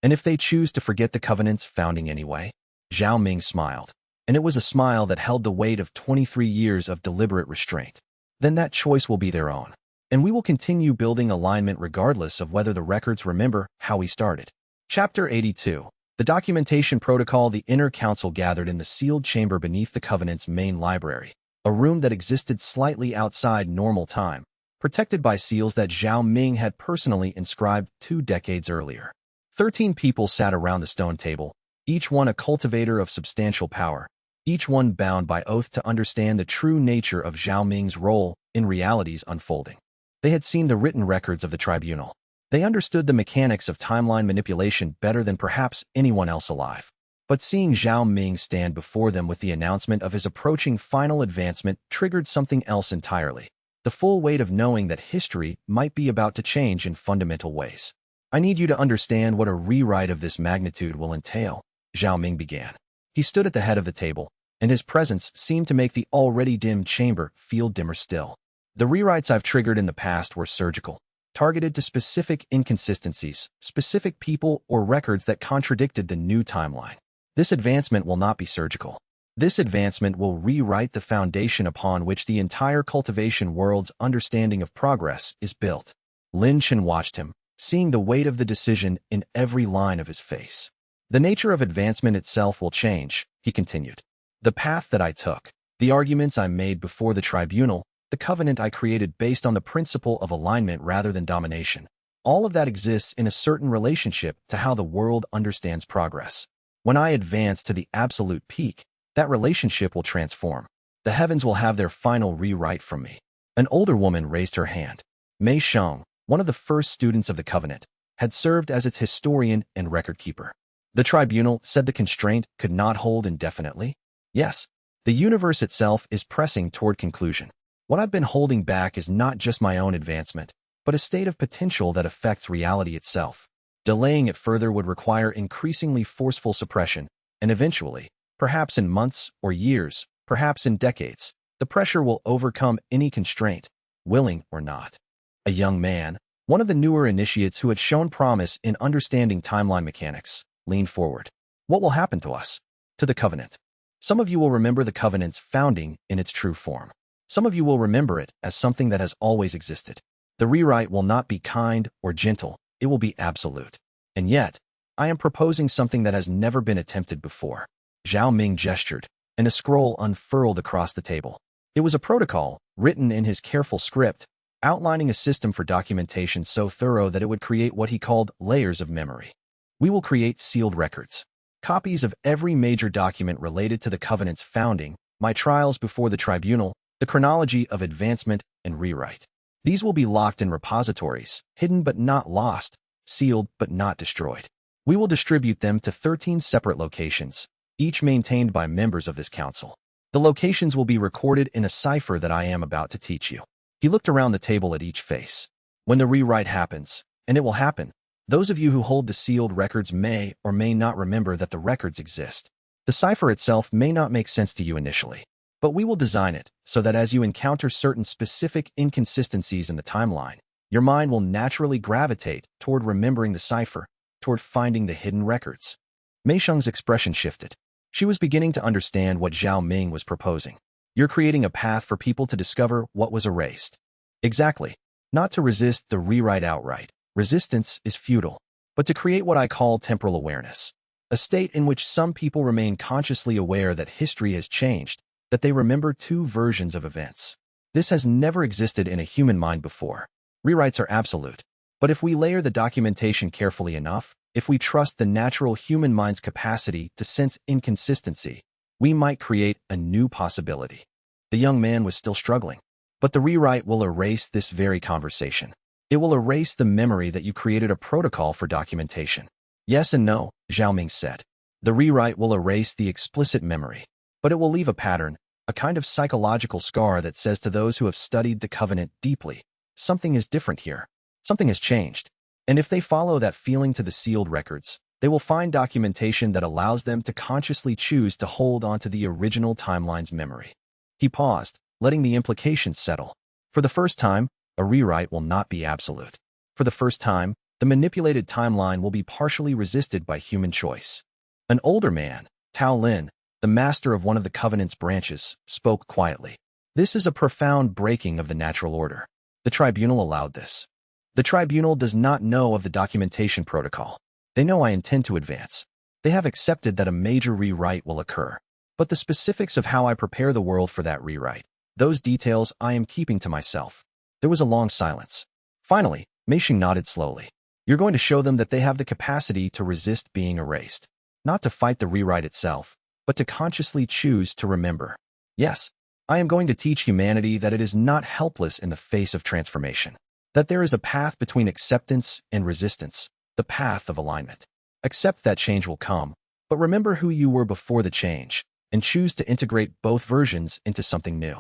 And if they choose to forget the covenant's founding anyway? Zhao Ming smiled, and it was a smile that held the weight of 23 years of deliberate restraint. Then that choice will be their own. And we will continue building alignment regardless of whether the records remember how we started. Chapter 82. The documentation protocol. The inner council gathered in the sealed chamber beneath the Covenant's main library, a room that existed slightly outside normal time, protected by seals that Zhao Ming had personally inscribed 2 decades earlier. 13 people sat around the stone table, each one a cultivator of substantial power, each one bound by oath to understand the true nature of Zhao Ming's role in reality's unfolding. They had seen the written records of the tribunal. They understood the mechanics of timeline manipulation better than perhaps anyone else alive. But seeing Zhao Ming stand before them with the announcement of his approaching final advancement triggered something else entirely. The full weight of knowing that history might be about to change in fundamental ways. I need you to understand what a rewrite of this magnitude will entail, Zhao Ming began. He stood at the head of the table, and his presence seemed to make the already dim chamber feel dimmer still. The rewrites I've triggered in the past were surgical, targeted to specific inconsistencies, specific people or records that contradicted the new timeline. This advancement will not be surgical. This advancement will rewrite the foundation upon which the entire cultivation world's understanding of progress is built. Lin Chen watched him, seeing the weight of the decision in every line of his face. The nature of advancement itself will change, he continued. The path that I took, the arguments I made before the tribunal, the covenant I created based on the principle of alignment rather than domination. All of that exists in a certain relationship to how the world understands progress. When I advance to the absolute peak, that relationship will transform. The heavens will have their final rewrite from me. An older woman raised her hand. Mei Sheng, one of the first students of the covenant, had served as its historian and record keeper. The tribunal said the constraint could not hold indefinitely. Yes, the universe itself is pressing toward conclusion. What I've been holding back is not just my own advancement, but a state of potential that affects reality itself. Delaying it further would require increasingly forceful suppression, and eventually, perhaps in months or years, perhaps in decades, the pressure will overcome any constraint, willing or not. A young man, one of the newer initiates who had shown promise in understanding timeline mechanics, leaned forward. What will happen to us? To the covenant. Some of you will remember the covenant's founding in its true form. Some of you will remember it as something that has always existed. The rewrite will not be kind or gentle, it will be absolute. And yet, I am proposing something that has never been attempted before. Zhao Ming gestured, and a scroll unfurled across the table. It was a protocol, written in his careful script, outlining a system for documentation so thorough that it would create what he called layers of memory. We will create sealed records, copies of every major document related to the covenant's founding, my trials before the tribunal, the chronology of advancement and rewrite. These will be locked in repositories, hidden but not lost, sealed but not destroyed. We will distribute them to 13 separate locations, each maintained by members of this council. The locations will be recorded in a cipher that I am about to teach you. He looked around the table at each face. When the rewrite happens, and it will happen, those of you who hold the sealed records may or may not remember that the records exist. The cipher itself may not make sense to you initially, but we will design it so that as you encounter certain specific inconsistencies in the timeline, your mind will naturally gravitate toward remembering the cipher, toward finding the hidden records. Mei Sheng's expression shifted. She was beginning to understand what Zhao Ming was proposing. You're creating a path for people to discover what was erased. Exactly. Not to resist the rewrite outright. Resistance is futile. But to create what I call temporal awareness. A state in which some people remain consciously aware that history has changed, that they remember two versions of events. This has never existed in a human mind before. Rewrites are absolute. But if we layer the documentation carefully enough, if we trust the natural human mind's capacity to sense inconsistency, we might create a new possibility. The young man was still struggling. But the rewrite will erase this very conversation. It will erase the memory that you created a protocol for documentation. Yes and no, Zhao Ming said. The rewrite will erase the explicit memory, but it will leave a pattern, a kind of psychological scar that says to those who have studied the covenant deeply, something is different here. Something has changed. And if they follow that feeling to the sealed records, they will find documentation that allows them to consciously choose to hold onto the original timeline's memory. He paused, letting the implications settle. For the first time, a rewrite will not be absolute. For the first time, the manipulated timeline will be partially resisted by human choice. An older man, Tao Lin, the master of one of the covenant's branches, spoke quietly. This is a profound breaking of the natural order. The tribunal allowed this. The tribunal does not know of the documentation protocol. They know I intend to advance. They have accepted that a major rewrite will occur. But the specifics of how I prepare the world for that rewrite, those details I am keeping to myself. There was a long silence. Finally, Mei Sheng nodded slowly. You're going to show them that they have the capacity to resist being erased. Not to fight the rewrite itself, but to consciously choose to remember. Yes, I am going to teach humanity that it is not helpless in the face of transformation. That there is a path between acceptance and resistance, the path of alignment. Accept that change will come, but remember who you were before the change, and choose to integrate both versions into something new.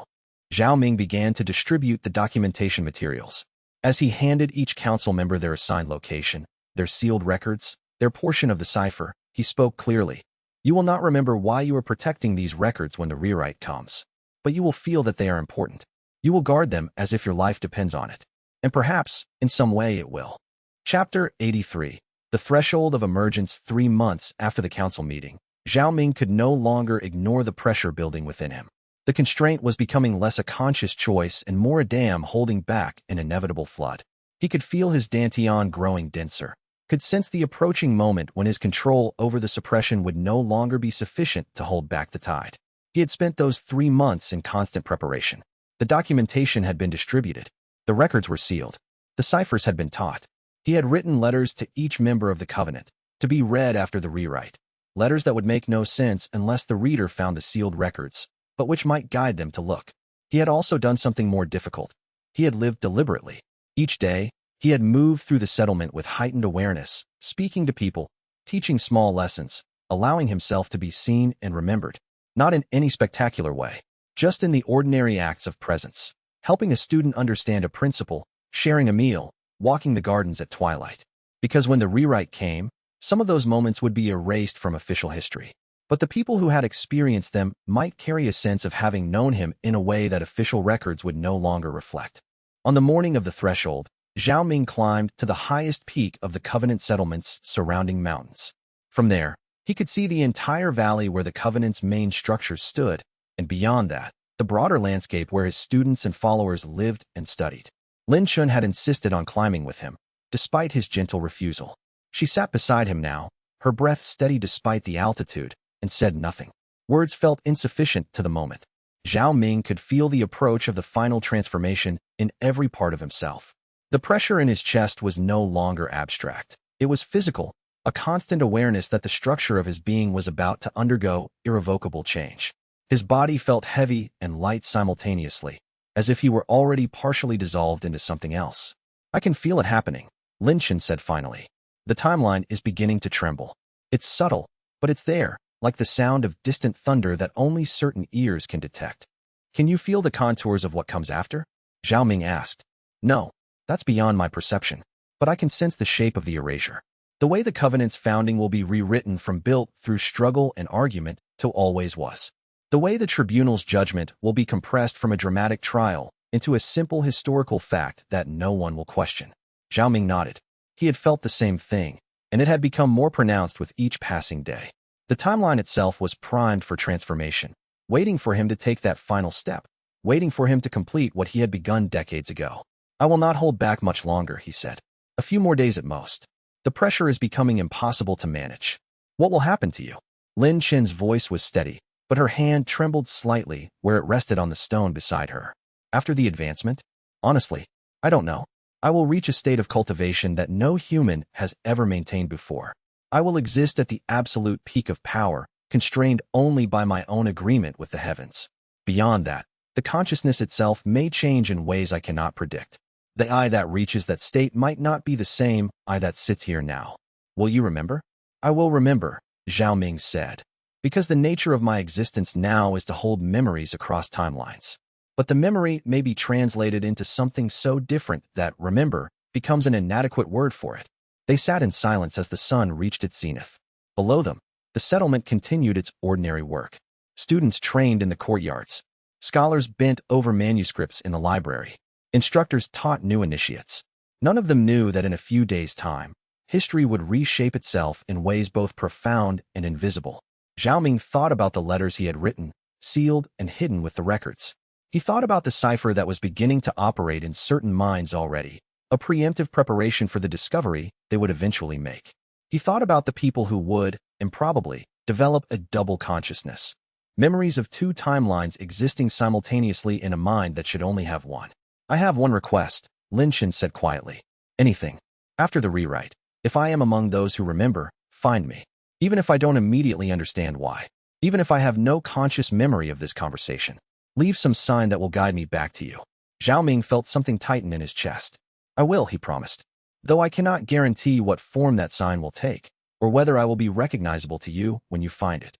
Zhao Ming began to distribute the documentation materials. As he handed each council member their assigned location, their sealed records, their portion of the cipher, he spoke clearly. You will not remember why you are protecting these records when the rewrite comes, but you will feel that they are important. You will guard them as if your life depends on it. And perhaps, in some way it will. Chapter 83. The Threshold of Emergence. 3 months after the council meeting, Zhao Ming could no longer ignore the pressure building within him. The constraint was becoming less a conscious choice and more a dam holding back an inevitable flood. He could feel his dantian growing denser, could sense the approaching moment when his control over the suppression would no longer be sufficient to hold back the tide. He had spent those 3 months in constant preparation. The documentation had been distributed. The records were sealed. The ciphers had been taught. He had written letters to each member of the covenant, to be read after the rewrite. Letters that would make no sense unless the reader found the sealed records, but which might guide them to look. He had also done something more difficult. He had lived deliberately. Each day, He had moved through the settlement with heightened awareness, speaking to people, teaching small lessons, allowing himself to be seen and remembered, not in any spectacular way, just in the ordinary acts of presence, helping a student understand a principle, sharing a meal, walking the gardens at twilight. Because when the rewrite came, some of those moments would be erased from official history. But the people who had experienced them might carry a sense of having known him in a way that official records would no longer reflect. On the morning of the threshold, Zhao Ming climbed to the highest peak of the Covenant settlement's surrounding mountains. From there, he could see the entire valley where the Covenant's main structures stood, and beyond that, the broader landscape where his students and followers lived and studied. Lin Chun had insisted on climbing with him, despite his gentle refusal. She sat beside him now, her breath steady despite the altitude, and said nothing. Words felt insufficient to the moment. Zhao Ming could feel the approach of the final transformation in every part of himself. The pressure in his chest was no longer abstract. It was physical, a constant awareness that the structure of his being was about to undergo irrevocable change. His body felt heavy and light simultaneously, as if he were already partially dissolved into something else. I can feel it happening, Lin Chun said finally. The timeline is beginning to tremble. It's subtle, but it's there, like the sound of distant thunder that only certain ears can detect. Can you feel the contours of what comes after? Zhao Ming asked. No, that's beyond my perception, but I can sense the shape of the erasure. The way the Covenant's founding will be rewritten from built through struggle and argument to always was. The way the tribunal's judgment will be compressed from a dramatic trial into a simple historical fact that no one will question. Zhao Ming nodded. He had felt the same thing, and it had become more pronounced with each passing day. The timeline itself was primed for transformation, waiting for him to take that final step, waiting for him to complete what he had begun decades ago. I will not hold back much longer, he said. A few more days at most. The pressure is becoming impossible to manage. What will happen to you? Lin Chen's voice was steady, but her hand trembled slightly where it rested on the stone beside her. After the advancement? Honestly, I don't know. I will reach a state of cultivation that no human has ever maintained before. I will exist at the absolute peak of power, constrained only by my own agreement with the heavens. Beyond that, the consciousness itself may change in ways I cannot predict. The I that reaches that state might not be the same I that sits here now. Will you remember? I will remember, Zhao Ming said, because the nature of my existence now is to hold memories across timelines. But the memory may be translated into something so different that remember becomes an inadequate word for it. They sat in silence as the sun reached its zenith. Below them, the settlement continued its ordinary work. Students trained in the courtyards. Scholars bent over manuscripts in the library. Instructors taught new initiates. None of them knew that in a few days' time, history would reshape itself in ways both profound and invisible. Zhao Ming thought about the letters he had written, sealed and hidden with the records. He thought about the cipher that was beginning to operate in certain minds already, a preemptive preparation for the discovery they would eventually make. He thought about the people who would, improbably, develop a double consciousness. Memories of two timelines existing simultaneously in a mind that should only have one. I have one request, Lin Chen said quietly. Anything. After the rewrite, if I am among those who remember, find me. Even if I don't immediately understand why. Even if I have no conscious memory of this conversation. Leave some sign that will guide me back to you. Zhao Ming felt something tighten in his chest. I will, he promised. Though I cannot guarantee what form that sign will take, or whether I will be recognizable to you when you find it.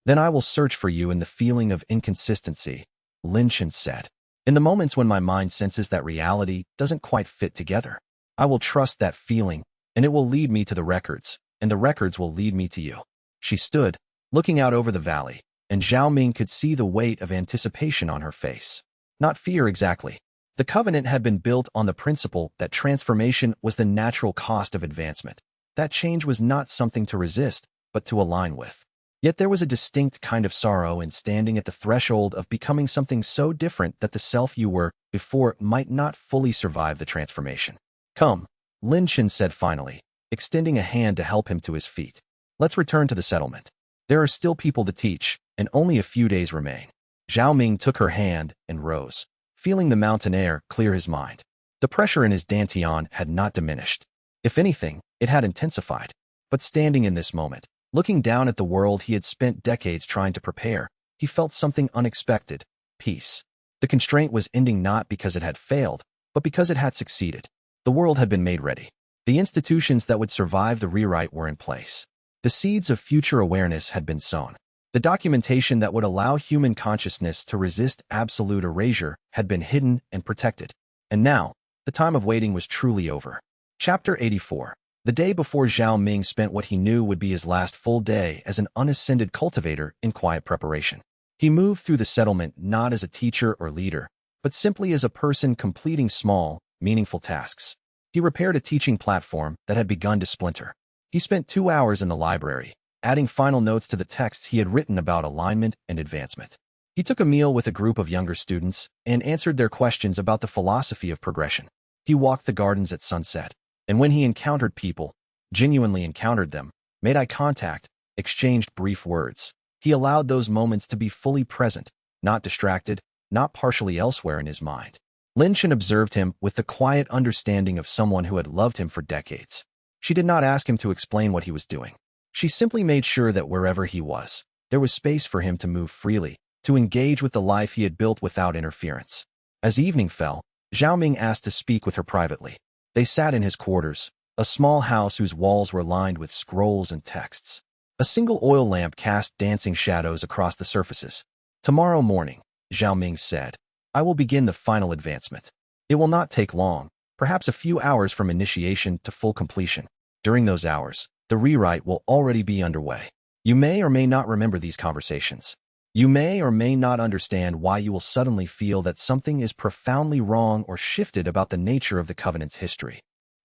Then I will search for you in the feeling of inconsistency, Lin Chen said. In the moments when my mind senses that reality doesn't quite fit together, I will trust that feeling, and it will lead me to the records, and the records will lead me to you. She stood, looking out over the valley, and Zhao Ming could see the weight of anticipation on her face. Not fear exactly. The Covenant had been built on the principle that transformation was the natural cost of advancement. That change was not something to resist, but to align with. Yet there was a distinct kind of sorrow in standing at the threshold of becoming something so different that the self you were before might not fully survive the transformation. Come, Lin Chen said finally, extending a hand to help him to his feet. Let's return to the settlement. There are still people to teach, and only a few days remain. Zhao Ming took her hand and rose, feeling the mountain air clear his mind. The pressure in his dantian had not diminished. If anything, it had intensified. But standing in this moment, looking down at the world he had spent decades trying to prepare, he felt something unexpected, peace. The constraint was ending not because it had failed, but because it had succeeded. The world had been made ready. The institutions that would survive the rewrite were in place. The seeds of future awareness had been sown. The documentation that would allow human consciousness to resist absolute erasure had been hidden and protected. And now, the time of waiting was truly over. Chapter 84. The day before Zhao Ming spent what he knew would be his last full day as an unascended cultivator in quiet preparation. He moved through the settlement not as a teacher or leader, but simply as a person completing small, meaningful tasks. He repaired a teaching platform that had begun to splinter. He spent 2 hours in the library, adding final notes to the texts he had written about alignment and advancement. He took a meal with a group of younger students and answered their questions about the philosophy of progression. He walked the gardens at sunset, and when he encountered people, genuinely encountered them, made eye contact, exchanged brief words, he allowed those moments to be fully present, not distracted, not partially elsewhere in his mind. Lin Chen observed him with the quiet understanding of someone who had loved him for decades. She did not ask him to explain what he was doing. She simply made sure that wherever he was, there was space for him to move freely, to engage with the life he had built without interference. As evening fell, Zhao Ming asked to speak with her privately. They sat in his quarters, a small house whose walls were lined with scrolls and texts. A single oil lamp cast dancing shadows across the surfaces. Tomorrow morning, Zhao Ming said, I will begin the final advancement. It will not take long, perhaps a few hours from initiation to full completion. During those hours, the rewrite will already be underway. You may or may not remember these conversations. You may or may not understand why you will suddenly feel that something is profoundly wrong or shifted about the nature of the Covenant's history.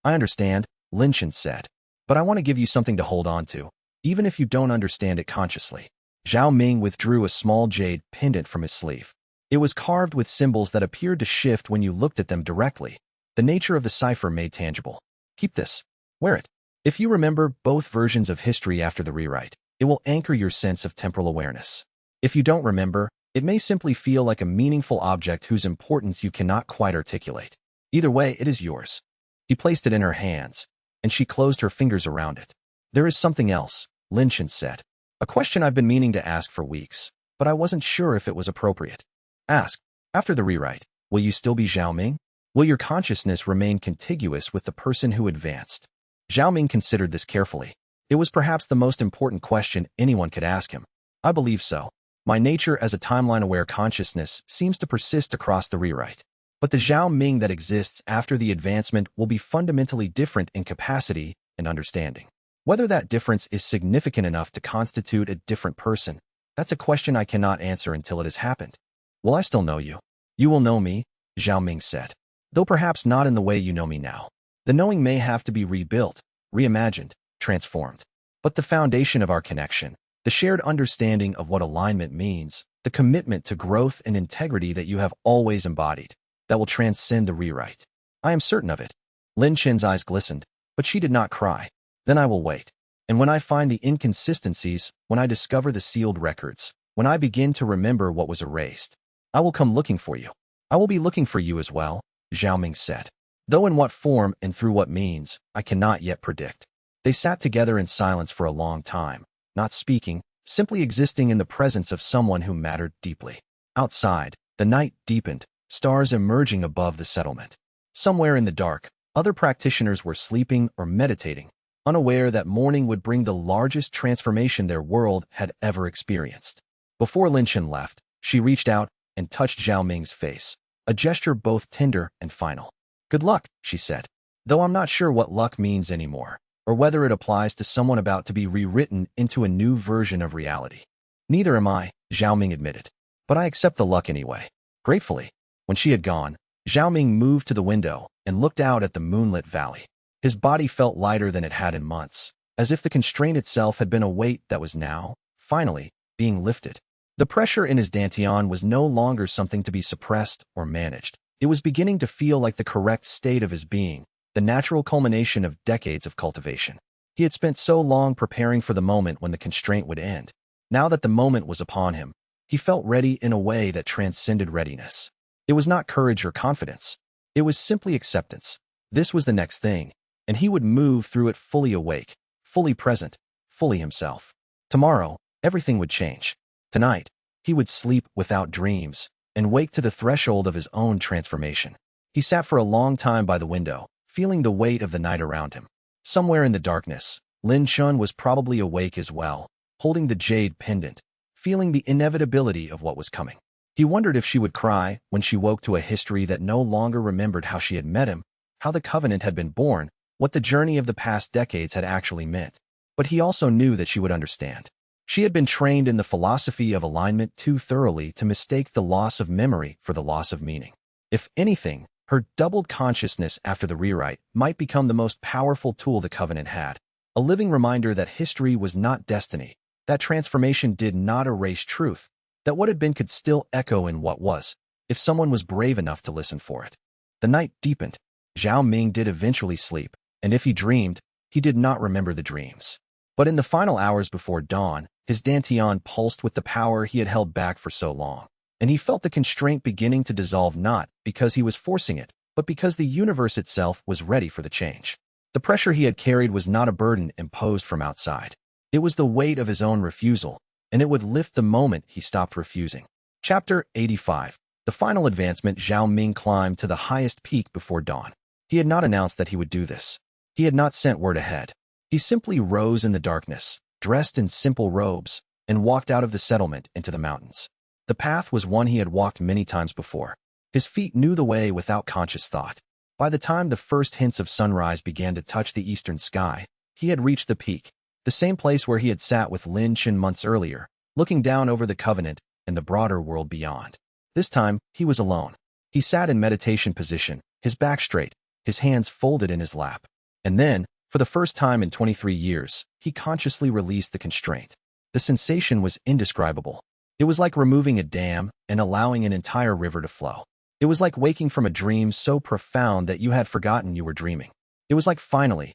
I understand, Lin Chen said, but I want to give you something to hold on to, even if you don't understand it consciously. Zhao Ming withdrew a small jade pendant from his sleeve. It was carved with symbols that appeared to shift when you looked at them directly. The nature of the cipher made tangible. Keep this. Wear it. If you remember both versions of history after the rewrite, it will anchor your sense of temporal awareness. If you don't remember, it may simply feel like a meaningful object whose importance you cannot quite articulate. Either way, it is yours. He placed it in her hands, and she closed her fingers around it. There is something else, Lin Chen said. A question I've been meaning to ask for weeks, but I wasn't sure if it was appropriate. Ask, after the rewrite, will you still be Zhao Ming? Will your consciousness remain contiguous with the person who advanced? Zhao Ming considered this carefully. It was perhaps the most important question anyone could ask him. I believe so. My nature as a timeline-aware consciousness seems to persist across the rewrite. But the Zhao Ming that exists after the advancement will be fundamentally different in capacity and understanding. Whether that difference is significant enough to constitute a different person, that's a question I cannot answer until it has happened. Will I still know you? You will know me, Zhao Ming said. Though perhaps not in the way you know me now. The knowing may have to be rebuilt, reimagined, transformed. But the foundation of our connection, the shared understanding of what alignment means, the commitment to growth and integrity that you have always embodied, that will transcend the rewrite. I am certain of it. Lin Chen's eyes glistened, but she did not cry. Then I will wait. And when I find the inconsistencies, when I discover the sealed records, when I begin to remember what was erased, I will come looking for you. I will be looking for you as well, Zhao Ming said. Though in what form and through what means, I cannot yet predict. They sat together in silence for a long time, not speaking, simply existing in the presence of someone who mattered deeply. Outside, the night deepened, stars emerging above the settlement. Somewhere in the dark, other practitioners were sleeping or meditating, unaware that morning would bring the largest transformation their world had ever experienced. Before Lin Chen left, she reached out and touched Zhao Ming's face, a gesture both tender and final. Good luck, she said. Though I'm not sure what luck means anymore, or whether it applies to someone about to be rewritten into a new version of reality. Neither am I, Zhao Ming admitted. But I accept the luck anyway. Gratefully. When she had gone, Zhao Ming moved to the window and looked out at the moonlit valley. His body felt lighter than it had in months, as if the constraint itself had been a weight that was now, finally, being lifted. The pressure in his dantian was no longer something to be suppressed or managed. It was beginning to feel like the correct state of his being, the natural culmination of decades of cultivation. He had spent so long preparing for the moment when the constraint would end. Now that the moment was upon him, he felt ready in a way that transcended readiness. It was not courage or confidence. It was simply acceptance. This was the next thing, and he would move through it fully awake, fully present, fully himself. Tomorrow, everything would change. Tonight, he would sleep without dreams and wake to the threshold of his own transformation. He sat for a long time by the window, feeling the weight of the night around him. Somewhere in the darkness, Lin Chun was probably awake as well, holding the jade pendant, feeling the inevitability of what was coming. He wondered if she would cry when she woke to a history that no longer remembered how she had met him, how the covenant had been born, what the journey of the past decades had actually meant. But he also knew that she would understand. She had been trained in the philosophy of alignment too thoroughly to mistake the loss of memory for the loss of meaning. If anything, her doubled consciousness after the rewrite might become the most powerful tool the covenant had, a living reminder that history was not destiny, that transformation did not erase truth, that what had been could still echo in what was, if someone was brave enough to listen for it. The night deepened. Zhao Ming did eventually sleep, and if he dreamed, he did not remember the dreams. But in the final hours before dawn, his dantian pulsed with the power he had held back for so long, and he felt the constraint beginning to dissolve not because he was forcing it, but because the universe itself was ready for the change. The pressure he had carried was not a burden imposed from outside. It was the weight of his own refusal, and it would lift the moment he stopped refusing. Chapter 85. The final advancement. Zhao Ming climbed to the highest peak before dawn. He had not announced that he would do this. He had not sent word ahead. He simply rose in the darkness, dressed in simple robes, and walked out of the settlement into the mountains. The path was one he had walked many times before. His feet knew the way without conscious thought. By the time the first hints of sunrise began to touch the eastern sky, he had reached the peak, the same place where he had sat with Lin Chun months earlier, looking down over the covenant and the broader world beyond. This time, he was alone. He sat in meditation position, his back straight, his hands folded in his lap. And then, for the first time in 23 years, he consciously released the constraint. The sensation was indescribable. It was like removing a dam and allowing an entire river to flow. It was like waking from a dream so profound that you had forgotten you were dreaming. It was like finally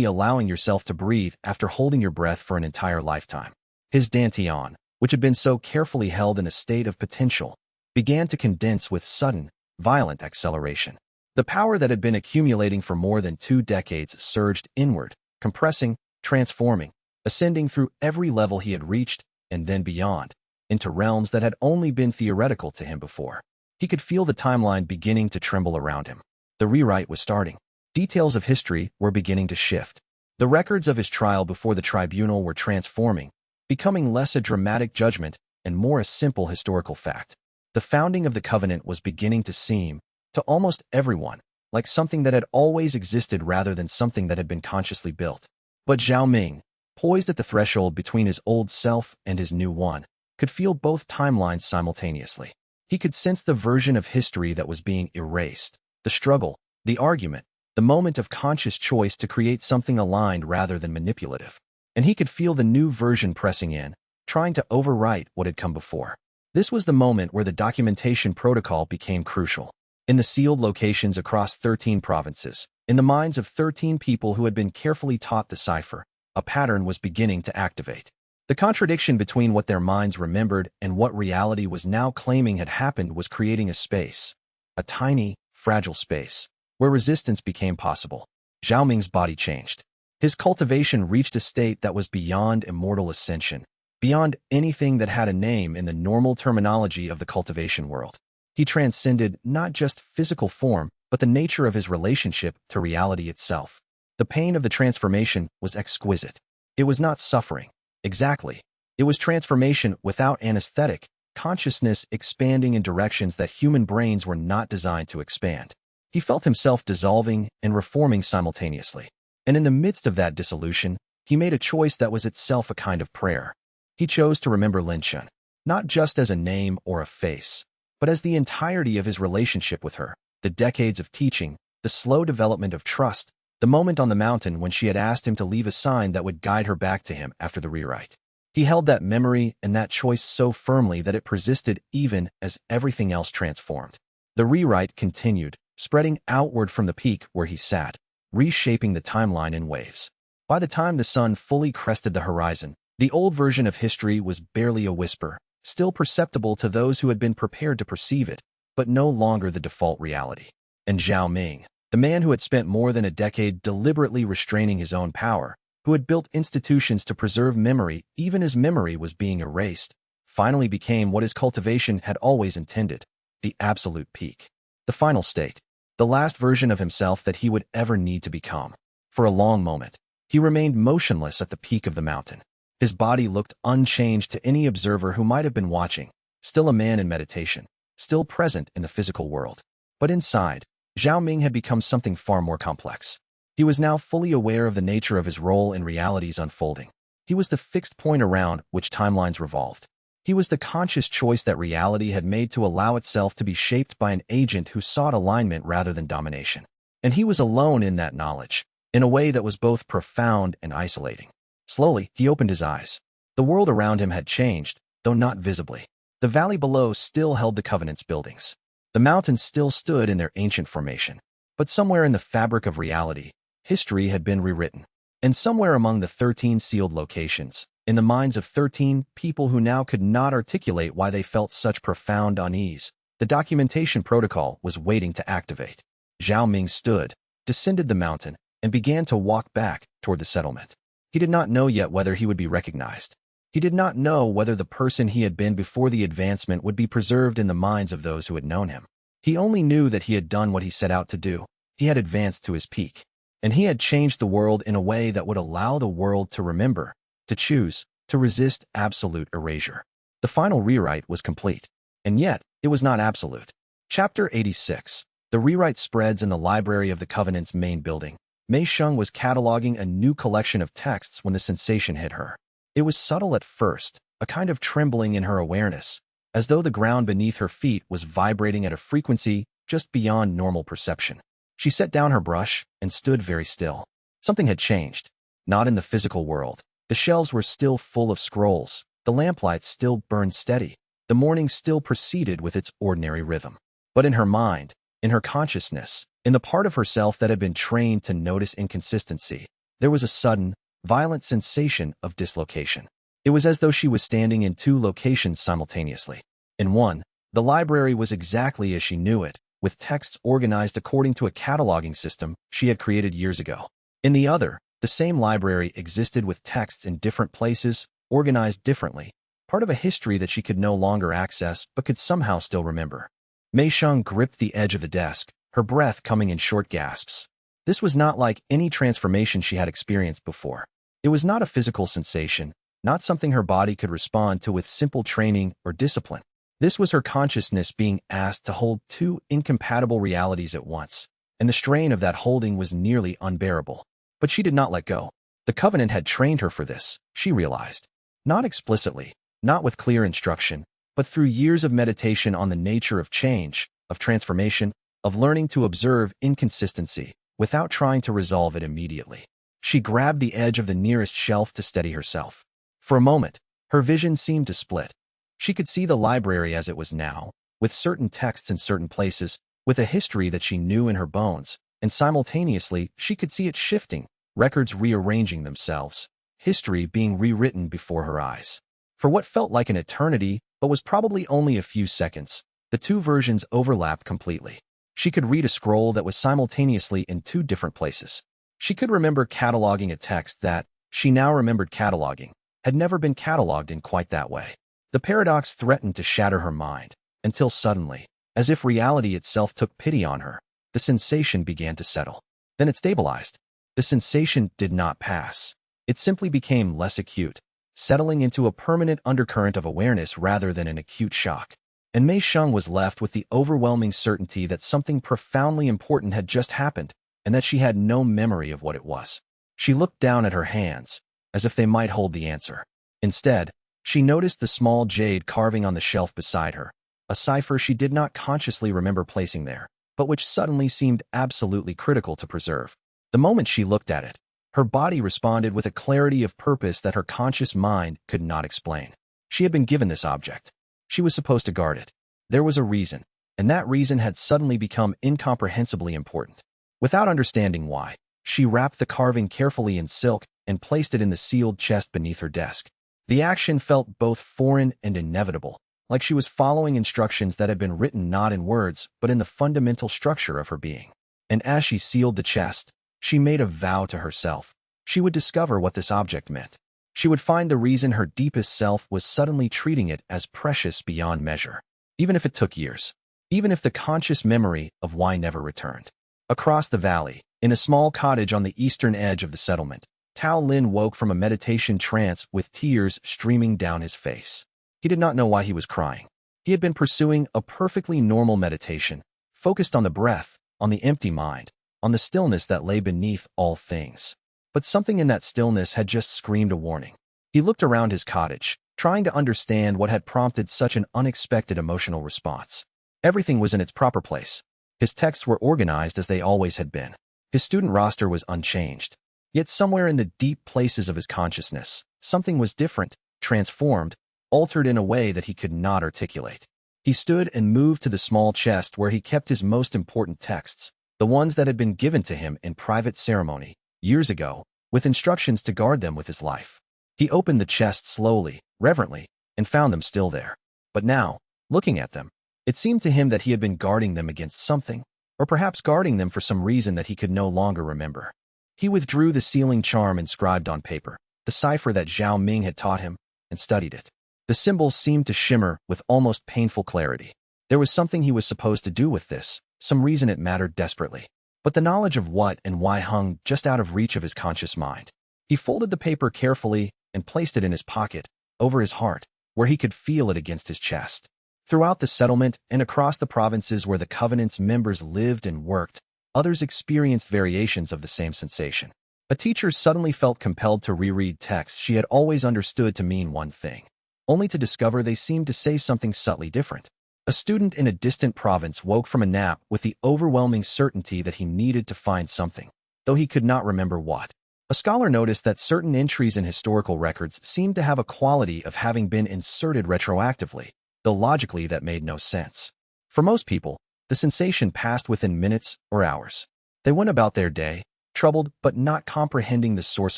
allowing yourself to breathe after holding your breath for an entire lifetime. His dantian, which had been so carefully held in a state of potential, began to condense with sudden, violent acceleration. The power that had been accumulating for more than 2 decades surged inward, compressing, transforming, ascending through every level he had reached, and then beyond, into realms that had only been theoretical to him before. He could feel the timeline beginning to tremble around him. The rewrite was starting. Details of history were beginning to shift. The records of his trial before the tribunal were transforming, becoming less a dramatic judgment and more a simple historical fact. The founding of the covenant was beginning to seem, to almost everyone, like something that had always existed rather than something that had been consciously built. But Zhao Ming, poised at the threshold between his old self and his new one, could feel both timelines simultaneously. He could sense the version of history that was being erased, the struggle, the argument, the moment of conscious choice to create something aligned rather than manipulative. And he could feel the new version pressing in, trying to overwrite what had come before. This was the moment where the documentation protocol became crucial. In the sealed locations across 13 provinces, in the minds of 13 people who had been carefully taught the cipher, a pattern was beginning to activate. The contradiction between what their minds remembered and what reality was now claiming had happened was creating a space, a tiny, fragile space, where resistance became possible. Zhao Ming's body changed. His cultivation reached a state that was beyond immortal ascension, beyond anything that had a name in the normal terminology of the cultivation world. He transcended not just physical form, but the nature of his relationship to reality itself. The pain of the transformation was exquisite. It was not suffering. Exactly. It was transformation without anesthetic, consciousness expanding in directions that human brains were not designed to expand. He felt himself dissolving and reforming simultaneously. And in the midst of that dissolution, he made a choice that was itself a kind of prayer. He chose to remember Lin Chun, not just as a name or a face, but as the entirety of his relationship with her, the decades of teaching, the slow development of trust, the moment on the mountain when she had asked him to leave a sign that would guide her back to him after the rewrite. He held that memory and that choice so firmly that it persisted even as everything else transformed. The rewrite continued, spreading outward from the peak where he sat, reshaping the timeline in waves. By the time the sun fully crested the horizon, the old version of history was barely a whisper, still perceptible to those who had been prepared to perceive it, but no longer the default reality. And Zhao Ming, the man who had spent more than a decade deliberately restraining his own power, who had built institutions to preserve memory even as memory was being erased, finally became what his cultivation had always intended, the absolute peak. The final state. the last version of himself that he would ever need to become. For a long moment, he remained motionless at the peak of the mountain. His body looked unchanged to any observer who might have been watching, still a man in meditation, still present in the physical world. But inside, Zhao Ming had become something far more complex. He was now fully aware of the nature of his role in reality's unfolding. He was the fixed point around which timelines revolved. He was the conscious choice that reality had made to allow itself to be shaped by an agent who sought alignment rather than domination. And he was alone in that knowledge, in a way that was both profound and isolating. Slowly, he opened his eyes. The world around him had changed, though not visibly. The valley below still held the Covenant's buildings. The mountains still stood in their ancient formation. But somewhere in the fabric of reality, history had been rewritten. And somewhere among the 13 sealed locations, in the minds of 13 people who now could not articulate why they felt such profound unease, the documentation protocol was waiting to activate. Zhao Ming stood, descended the mountain, and began to walk back toward the settlement. He did not know yet whether he would be recognized. He did not know whether the person he had been before the advancement would be preserved in the minds of those who had known him. He only knew that he had done what he set out to do. He had advanced to his peak. And he had changed the world in a way that would allow the world to remember, to choose, to resist absolute erasure. The final rewrite was complete. And yet, it was not absolute. Chapter 86. The rewrite spreads in the library of the Covenant's main building. Mei Sheng was cataloging a new collection of texts when the sensation hit her. It was subtle at first, a kind of trembling in her awareness, as though the ground beneath her feet was vibrating at a frequency just beyond normal perception. She set down her brush and stood very still. Something had changed. Not in the physical world. The shelves were still full of scrolls. The lamplight still burned steady. The morning still proceeded with its ordinary rhythm. But in her mind, in her consciousness, in the part of herself that had been trained to notice inconsistency, there was a sudden, violent sensation of dislocation. It was as though she was standing in two locations simultaneously. In one, the library was exactly as she knew it, with texts organized according to a cataloging system she had created years ago. In the other, the same library existed with texts in different places, organized differently, part of a history that she could no longer access but could somehow still remember. Mei Sheng gripped the edge of the desk, her breath coming in short gasps. This was not like any transformation she had experienced before. It was not a physical sensation, not something her body could respond to with simple training or discipline. This was her consciousness being asked to hold two incompatible realities at once, and the strain of that holding was nearly unbearable. But she did not let go. The Covenant had trained her for this, she realized. Not explicitly, not with clear instruction, but through years of meditation on the nature of change, of transformation, of learning to observe inconsistency without trying to resolve it immediately. She grabbed the edge of the nearest shelf to steady herself. For a moment, her vision seemed to split. She could see the library as it was now, with certain texts in certain places, with a history that she knew in her bones, and simultaneously she could see it shifting, records rearranging themselves, history being rewritten before her eyes. For what felt like an eternity, but was probably only a few seconds, the two versions overlapped completely. She could read a scroll that was simultaneously in two different places. She could remember cataloging a text that, she now remembered cataloging, had never been cataloged in quite that way. The paradox threatened to shatter her mind, until suddenly, as if reality itself took pity on her, the sensation began to settle. Then it stabilized. The sensation did not pass. It simply became less acute, settling into a permanent undercurrent of awareness rather than an acute shock. And Mei Sheng was left with the overwhelming certainty that something profoundly important had just happened, and that she had no memory of what it was. She looked down at her hands, as if they might hold the answer. Instead, she noticed the small jade carving on the shelf beside her, a cipher she did not consciously remember placing there, but which suddenly seemed absolutely critical to preserve. The moment she looked at it, her body responded with a clarity of purpose that her conscious mind could not explain. She had been given this object. She was supposed to guard it. There was a reason, and that reason had suddenly become incomprehensibly important. Without understanding why, she wrapped the carving carefully in silk and placed it in the sealed chest beneath her desk. The action felt both foreign and inevitable, like she was following instructions that had been written not in words but in the fundamental structure of her being. And as she sealed the chest, she made a vow to herself. She would discover what this object meant. She would find the reason her deepest self was suddenly treating it as precious beyond measure. Even if it took years. even if the conscious memory of why never returned. Across the valley, in a small cottage on the eastern edge of the settlement, Tao Lin woke from a meditation trance with tears streaming down his face. He did not know why he was crying. He had been pursuing a perfectly normal meditation, focused on the breath, on the empty mind, on the stillness that lay beneath all things. But something in that stillness had just screamed a warning. He looked around his cottage, trying to understand what had prompted such an unexpected emotional response. Everything was in its proper place. His texts were organized as they always had been. His student roster was unchanged. Yet somewhere in the deep places of his consciousness, something was different, transformed, altered in a way that he could not articulate. He stood and moved to the small chest where he kept his most important texts, the ones that had been given to him in private ceremony, years ago, with instructions to guard them with his life. He opened the chest slowly, reverently, and found them still there. But now, looking at them, it seemed to him that he had been guarding them against something, or perhaps guarding them for some reason that he could no longer remember. He withdrew the sealing charm inscribed on paper, the cipher that Zhao Ming had taught him, and studied it. The symbols seemed to shimmer with almost painful clarity. There was something he was supposed to do with this, some reason it mattered desperately. But the knowledge of what and why hung just out of reach of his conscious mind. He folded the paper carefully and placed it in his pocket, over his heart, where he could feel it against his chest. Throughout the settlement and across the provinces where the Covenant's members lived and worked, others experienced variations of the same sensation. A teacher suddenly felt compelled to reread texts she had always understood to mean one thing, only to discover they seemed to say something subtly different. A student in a distant province woke from a nap with the overwhelming certainty that he needed to find something, though he could not remember what. A scholar noticed that certain entries in historical records seemed to have a quality of having been inserted retroactively, though logically that made no sense. For most people, the sensation passed within minutes or hours. They went about their day, troubled but not comprehending the source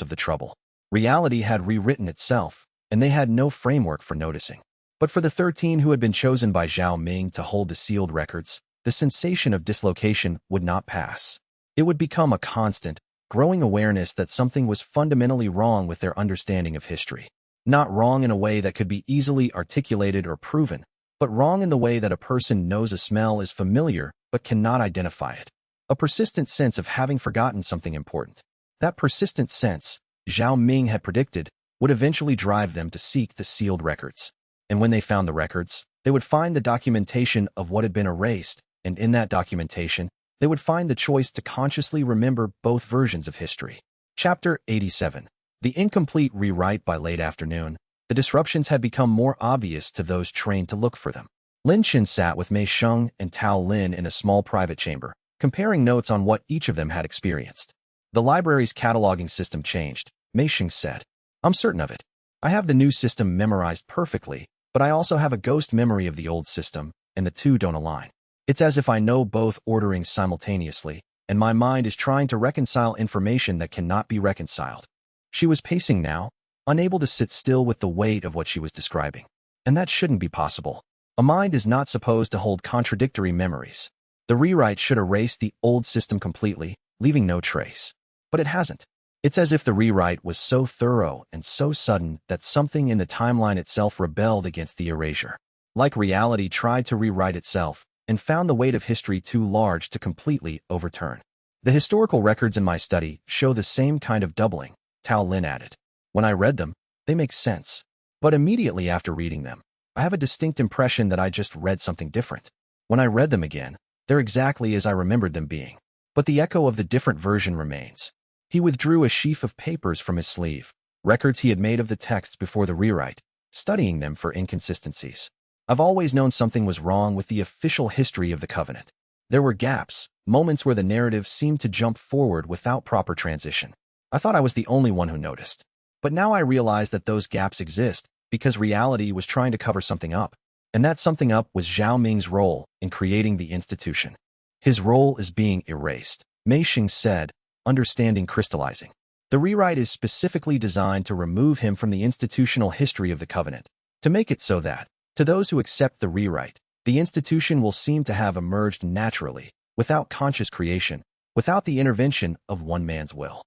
of the trouble. Reality had rewritten itself, and they had no framework for noticing. But for the 13 who had been chosen by Zhao Ming to hold the sealed records, the sensation of dislocation would not pass. It would become a constant, growing awareness that something was fundamentally wrong with their understanding of history. Not wrong in a way that could be easily articulated or proven, but wrong in the way that a person knows a smell is familiar but cannot identify it. A persistent sense of having forgotten something important. That persistent sense, Zhao Ming had predicted, would eventually drive them to seek the sealed records. And when they found the records, they would find the documentation of what had been erased, and in that documentation, they would find the choice to consciously remember both versions of history. Chapter 87. The incomplete rewrite. By late afternoon, the disruptions had become more obvious to those trained to look for them. Lin Qin sat with Mei Sheng and Tao Lin in a small private chamber, comparing notes on what each of them had experienced. The library's cataloging system changed, Mei Sheng said. I'm certain of it. I have the new system memorized perfectly, but I also have a ghost memory of the old system, and the two don't align. It's as if I know both orderings simultaneously, and my mind is trying to reconcile information that cannot be reconciled. She was pacing now, unable to sit still with the weight of what she was describing. And that shouldn't be possible. A mind is not supposed to hold contradictory memories. The rewrite should erase the old system completely, leaving no trace. But it hasn't. It's as if the rewrite was so thorough and so sudden that something in the timeline itself rebelled against the erasure. Like reality tried to rewrite itself, and found the weight of history too large to completely overturn. The historical records in my study show the same kind of doubling, Tao Lin added. When I read them, they make sense. But immediately after reading them, I have a distinct impression that I just read something different. When I read them again, they're exactly as I remembered them being. But the echo of the different version remains. He withdrew a sheaf of papers from his sleeve, records he had made of the texts before the rewrite, studying them for inconsistencies. I've always known something was wrong with the official history of the Covenant. There were gaps, moments where the narrative seemed to jump forward without proper transition. I thought I was the only one who noticed. But now I realize that those gaps exist because reality was trying to cover something up. And that something up was Zhao Ming's role in creating the institution. His role is being erased, Mei Xing said, understanding crystallizing. The rewrite is specifically designed to remove him from the institutional history of the Covenant, to make it so that, to those who accept the rewrite, the institution will seem to have emerged naturally, without conscious creation, without the intervention of one man's will.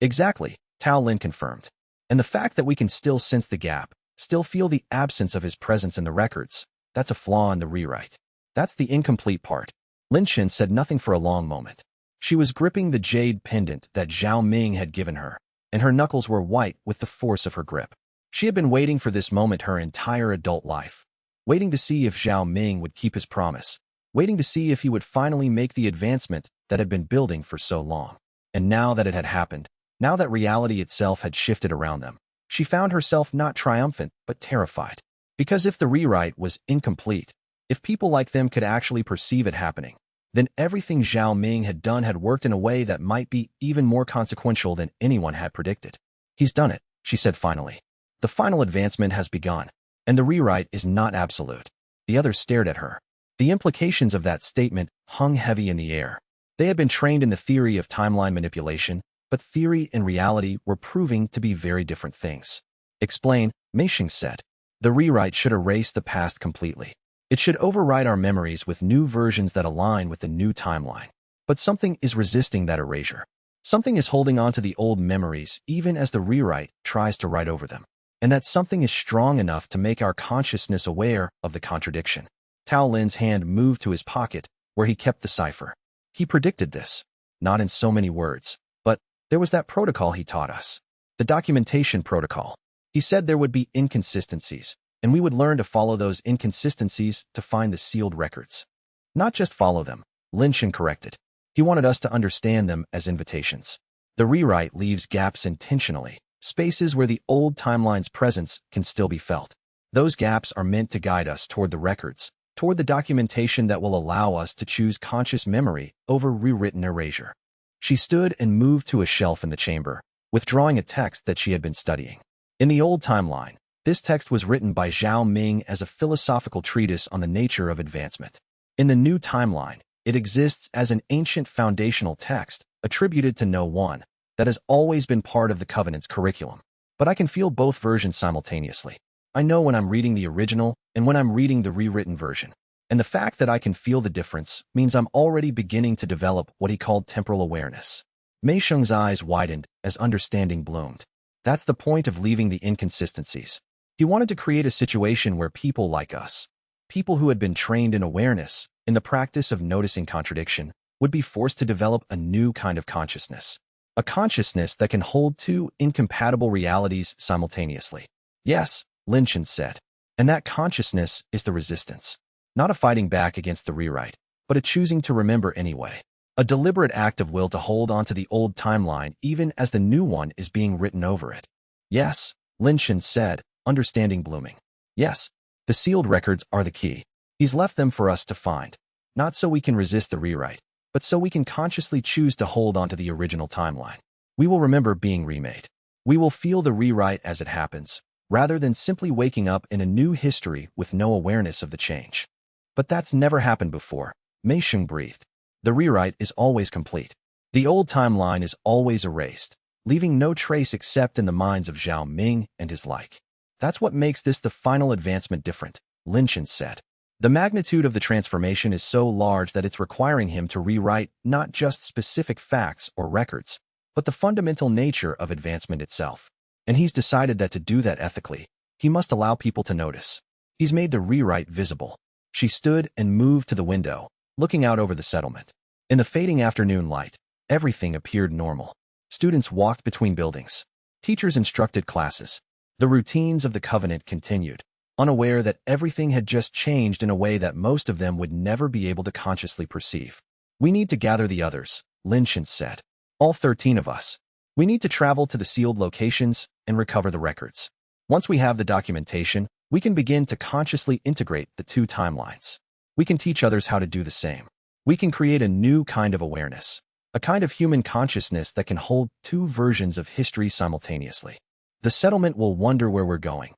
Exactly, Tao Lin confirmed. And the fact that we can still sense the gap, still feel the absence of his presence in the records, that's a flaw in the rewrite. That's the incomplete part. Lin Shan said nothing for a long moment. She was gripping the jade pendant that Zhao Ming had given her, and her knuckles were white with the force of her grip. She had been waiting for this moment her entire adult life, waiting to see if Zhao Ming would keep his promise, waiting to see if he would finally make the advancement that had been building for so long. And now that it had happened, now that reality itself had shifted around them, she found herself not triumphant but terrified. Because if the rewrite was incomplete, if people like them could actually perceive it happening, then everything Zhao Ming had done had worked in a way that might be even more consequential than anyone had predicted. He's done it, she said finally. The final advancement has begun, and the rewrite is not absolute. The others stared at her. The implications of that statement hung heavy in the air. They had been trained in the theory of timeline manipulation, but theory and reality were proving to be very different things. Explain, Mei Xing said. The rewrite should erase the past completely. It should override our memories with new versions that align with the new timeline. But something is resisting that erasure. Something is holding on to the old memories even as the rewrite tries to write over them. And that something is strong enough to make our consciousness aware of the contradiction. Tao Lin's hand moved to his pocket, where he kept the cipher. He predicted this, not in so many words, but there was that protocol he taught us. The documentation protocol. He said there would be inconsistencies, and we would learn to follow those inconsistencies to find the sealed records. Not just follow them, Lin Shan corrected. He wanted us to understand them as invitations. The rewrite leaves gaps intentionally, spaces where the old timeline's presence can still be felt. Those gaps are meant to guide us toward the records, toward the documentation that will allow us to choose conscious memory over rewritten erasure. She stood and moved to a shelf in the chamber, withdrawing a text that she had been studying. In the old timeline, this text was written by Zhao Ming as a philosophical treatise on the nature of advancement. In the new timeline, it exists as an ancient foundational text attributed to no one that has always been part of the Covenant's curriculum. But I can feel both versions simultaneously. I know when I'm reading the original and when I'm reading the rewritten version. And the fact that I can feel the difference means I'm already beginning to develop what he called temporal awareness. Mei Sheng's eyes widened as understanding bloomed. That's the point of leaving the inconsistencies. He wanted to create a situation where people like us, people who had been trained in awareness, in the practice of noticing contradiction, would be forced to develop a new kind of consciousness. A consciousness that can hold two incompatible realities simultaneously. Yes, Lin Shan said. And that consciousness is the resistance. Not a fighting back against the rewrite, but a choosing to remember anyway. A deliberate act of will to hold on to the old timeline even as the new one is being written over it. Yes, Lin Shan said, understanding blooming. Yes, the sealed records are the key. He's left them for us to find. Not so we can resist the rewrite, but so we can consciously choose to hold on to the original timeline. We will remember being remade. We will feel the rewrite as it happens, rather than simply waking up in a new history with no awareness of the change. But that's never happened before, Mei Sheng breathed. The rewrite is always complete. The old timeline is always erased, leaving no trace except in the minds of Zhao Ming and his like. That's what makes this the final advancement different, Lin Shan said. The magnitude of the transformation is so large that it's requiring him to rewrite not just specific facts or records, but the fundamental nature of advancement itself. And he's decided that to do that ethically, he must allow people to notice. He's made the rewrite visible. She stood and moved to the window, looking out over the settlement. In the fading afternoon light, everything appeared normal. Students walked between buildings. Teachers instructed classes. The routines of the Covenant continued, unaware that everything had just changed in a way that most of them would never be able to consciously perceive. We need to gather the others, Lin Shan said. All 13 of us. We need to travel to the sealed locations and recover the records. Once we have the documentation, we can begin to consciously integrate the two timelines. We can teach others how to do the same. We can create a new kind of awareness, a kind of human consciousness that can hold two versions of history simultaneously. The settlement will wonder where we're going.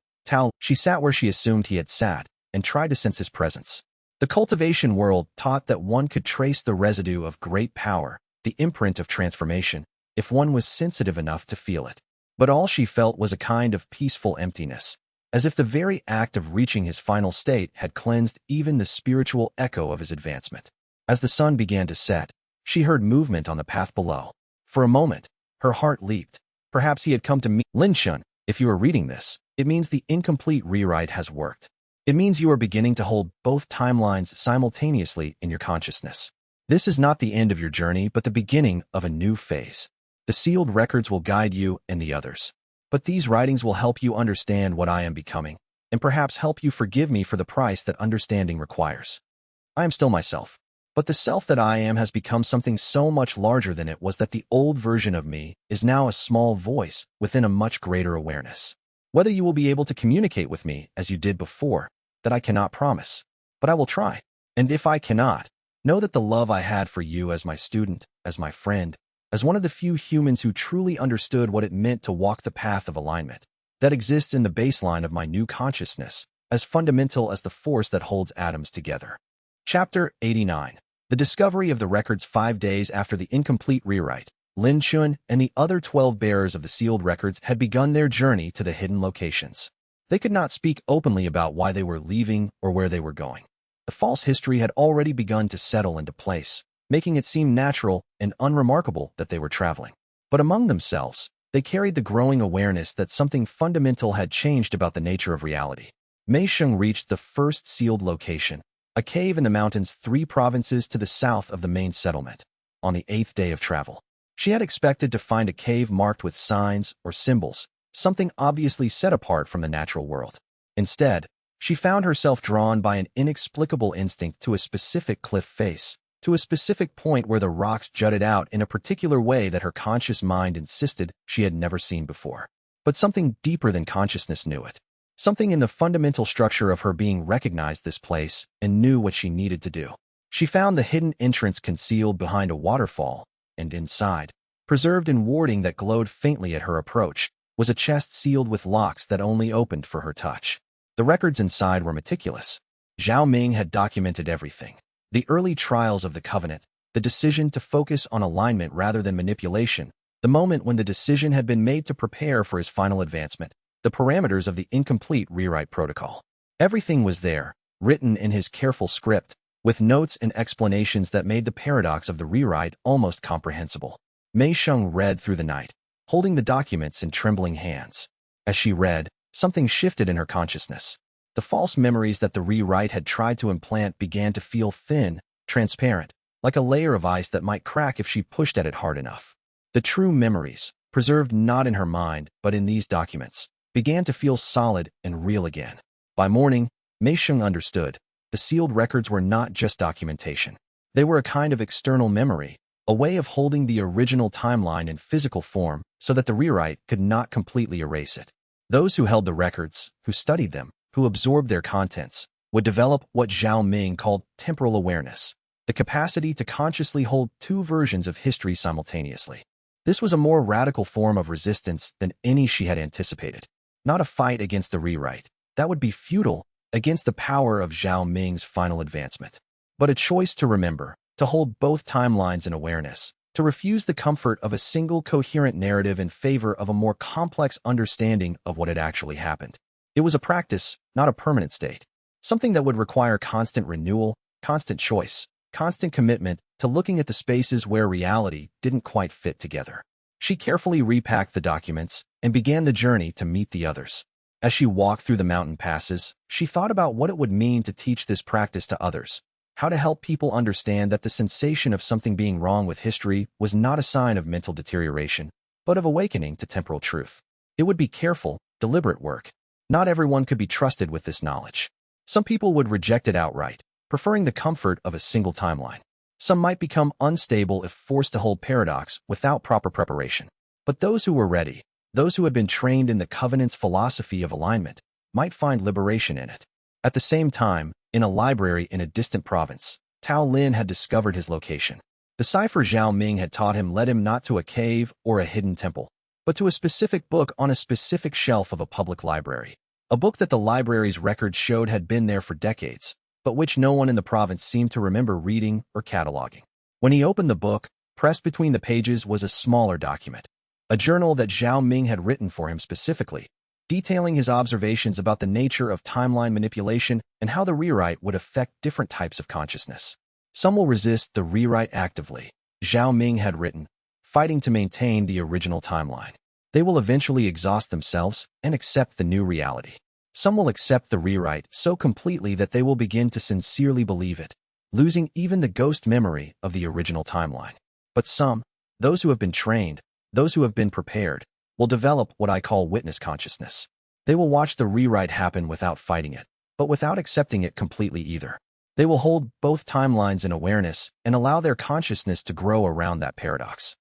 She sat where she assumed he had sat and tried to sense his presence. The cultivation world taught that one could trace the residue of great power, the imprint of transformation, if one was sensitive enough to feel it. But all she felt was a kind of peaceful emptiness, as if the very act of reaching his final state had cleansed even the spiritual echo of his advancement. As the sun began to set, she heard movement on the path below. For a moment, her heart leaped. Perhaps he had come to meet Lin Shan. If you are reading this, it means the incomplete rewrite has worked. It means you are beginning to hold both timelines simultaneously in your consciousness. This is not the end of your journey, but the beginning of a new phase. The sealed records will guide you and the others. But these writings will help you understand what I am becoming, and perhaps help you forgive me for the price that understanding requires. I am still myself, but the self that I am has become something so much larger than it was that the old version of me is now a small voice within a much greater awareness. Whether you will be able to communicate with me as you did before, that I cannot promise, but I will try. And if I cannot, know that the love I had for you as my student, as my friend, as one of the few humans who truly understood what it meant to walk the path of alignment, that exists in the baseline of my new consciousness, as fundamental as the force that holds atoms together. Chapter 89. The discovery of the records 5 days after the incomplete rewrite. Lin Chun and the other 12 bearers of the sealed records had begun their journey to the hidden locations. They could not speak openly about why they were leaving or where they were going. The false history had already begun to settle into place, making it seem natural and unremarkable that they were traveling. But among themselves, they carried the growing awareness that something fundamental had changed about the nature of reality. Mei Sheng reached the first sealed location, a cave in the mountains 3 provinces to the south of the main settlement. On the 8th day of travel, she had expected to find a cave marked with signs or symbols, something obviously set apart from the natural world. Instead, she found herself drawn by an inexplicable instinct to a specific cliff face, to a specific point where the rocks jutted out in a particular way that her conscious mind insisted she had never seen before. But something deeper than consciousness knew it. Something in the fundamental structure of her being recognized this place and knew what she needed to do. She found the hidden entrance concealed behind a waterfall, and inside, preserved in warding that glowed faintly at her approach, was a chest sealed with locks that only opened for her touch. The records inside were meticulous. Zhao Ming had documented everything. The early trials of the covenant, the decision to focus on alignment rather than manipulation, the moment when the decision had been made to prepare for his final advancement, the parameters of the incomplete rewrite protocol. Everything was there, written in his careful script, with notes and explanations that made the paradox of the rewrite almost comprehensible. Mei Sheng read through the night, holding the documents in trembling hands. As she read, something shifted in her consciousness. The false memories that the rewrite had tried to implant began to feel thin, transparent, like a layer of ice that might crack if she pushed at it hard enough. The true memories, preserved not in her mind but in these documents, began to feel solid and real again. By morning, Mei Sheng understood. The sealed records were not just documentation. They were a kind of external memory, a way of holding the original timeline in physical form so that the rewrite could not completely erase it. Those who held the records, who studied them, who absorbed their contents, would develop what Zhao Ming called temporal awareness, the capacity to consciously hold 2 versions of history simultaneously. This was a more radical form of resistance than any she had anticipated. Not a fight against the rewrite. That would be futile against the power of Zhao Ming's final advancement. But a choice to remember, to hold both timelines in awareness, to refuse the comfort of a single coherent narrative in favor of a more complex understanding of what had actually happened. It was a practice, not a permanent state. Something that would require constant renewal, constant choice, constant commitment to looking at the spaces where reality didn't quite fit together. She carefully repacked the documents and began the journey to meet the others. As she walked through the mountain passes, she thought about what it would mean to teach this practice to others, how to help people understand that the sensation of something being wrong with history was not a sign of mental deterioration, but of awakening to temporal truth. It would be careful, deliberate work. Not everyone could be trusted with this knowledge. Some people would reject it outright, preferring the comfort of a single timeline. Some might become unstable if forced to hold paradox without proper preparation. But those who were ready, those who had been trained in the Covenant's philosophy of alignment, might find liberation in it. At the same time, in a library in a distant province, Tao Lin had discovered his location. The cipher Zhao Ming had taught him led him not to a cave or a hidden temple, but to a specific book on a specific shelf of a public library. A book that the library's records showed had been there for decades, but which no one in the province seemed to remember reading or cataloging. When he opened the book, pressed between the pages was a smaller document, a journal that Zhao Ming had written for him specifically, detailing his observations about the nature of timeline manipulation and how the rewrite would affect different types of consciousness. Some will resist the rewrite actively, Zhao Ming had written, fighting to maintain the original timeline. They will eventually exhaust themselves and accept the new reality. Some will accept the rewrite so completely that they will begin to sincerely believe it, losing even the ghost memory of the original timeline. But some, those who have been trained, those who have been prepared, will develop what I call witness consciousness. They will watch the rewrite happen without fighting it, but without accepting it completely either. They will hold both timelines in awareness and allow their consciousness to grow around that paradox.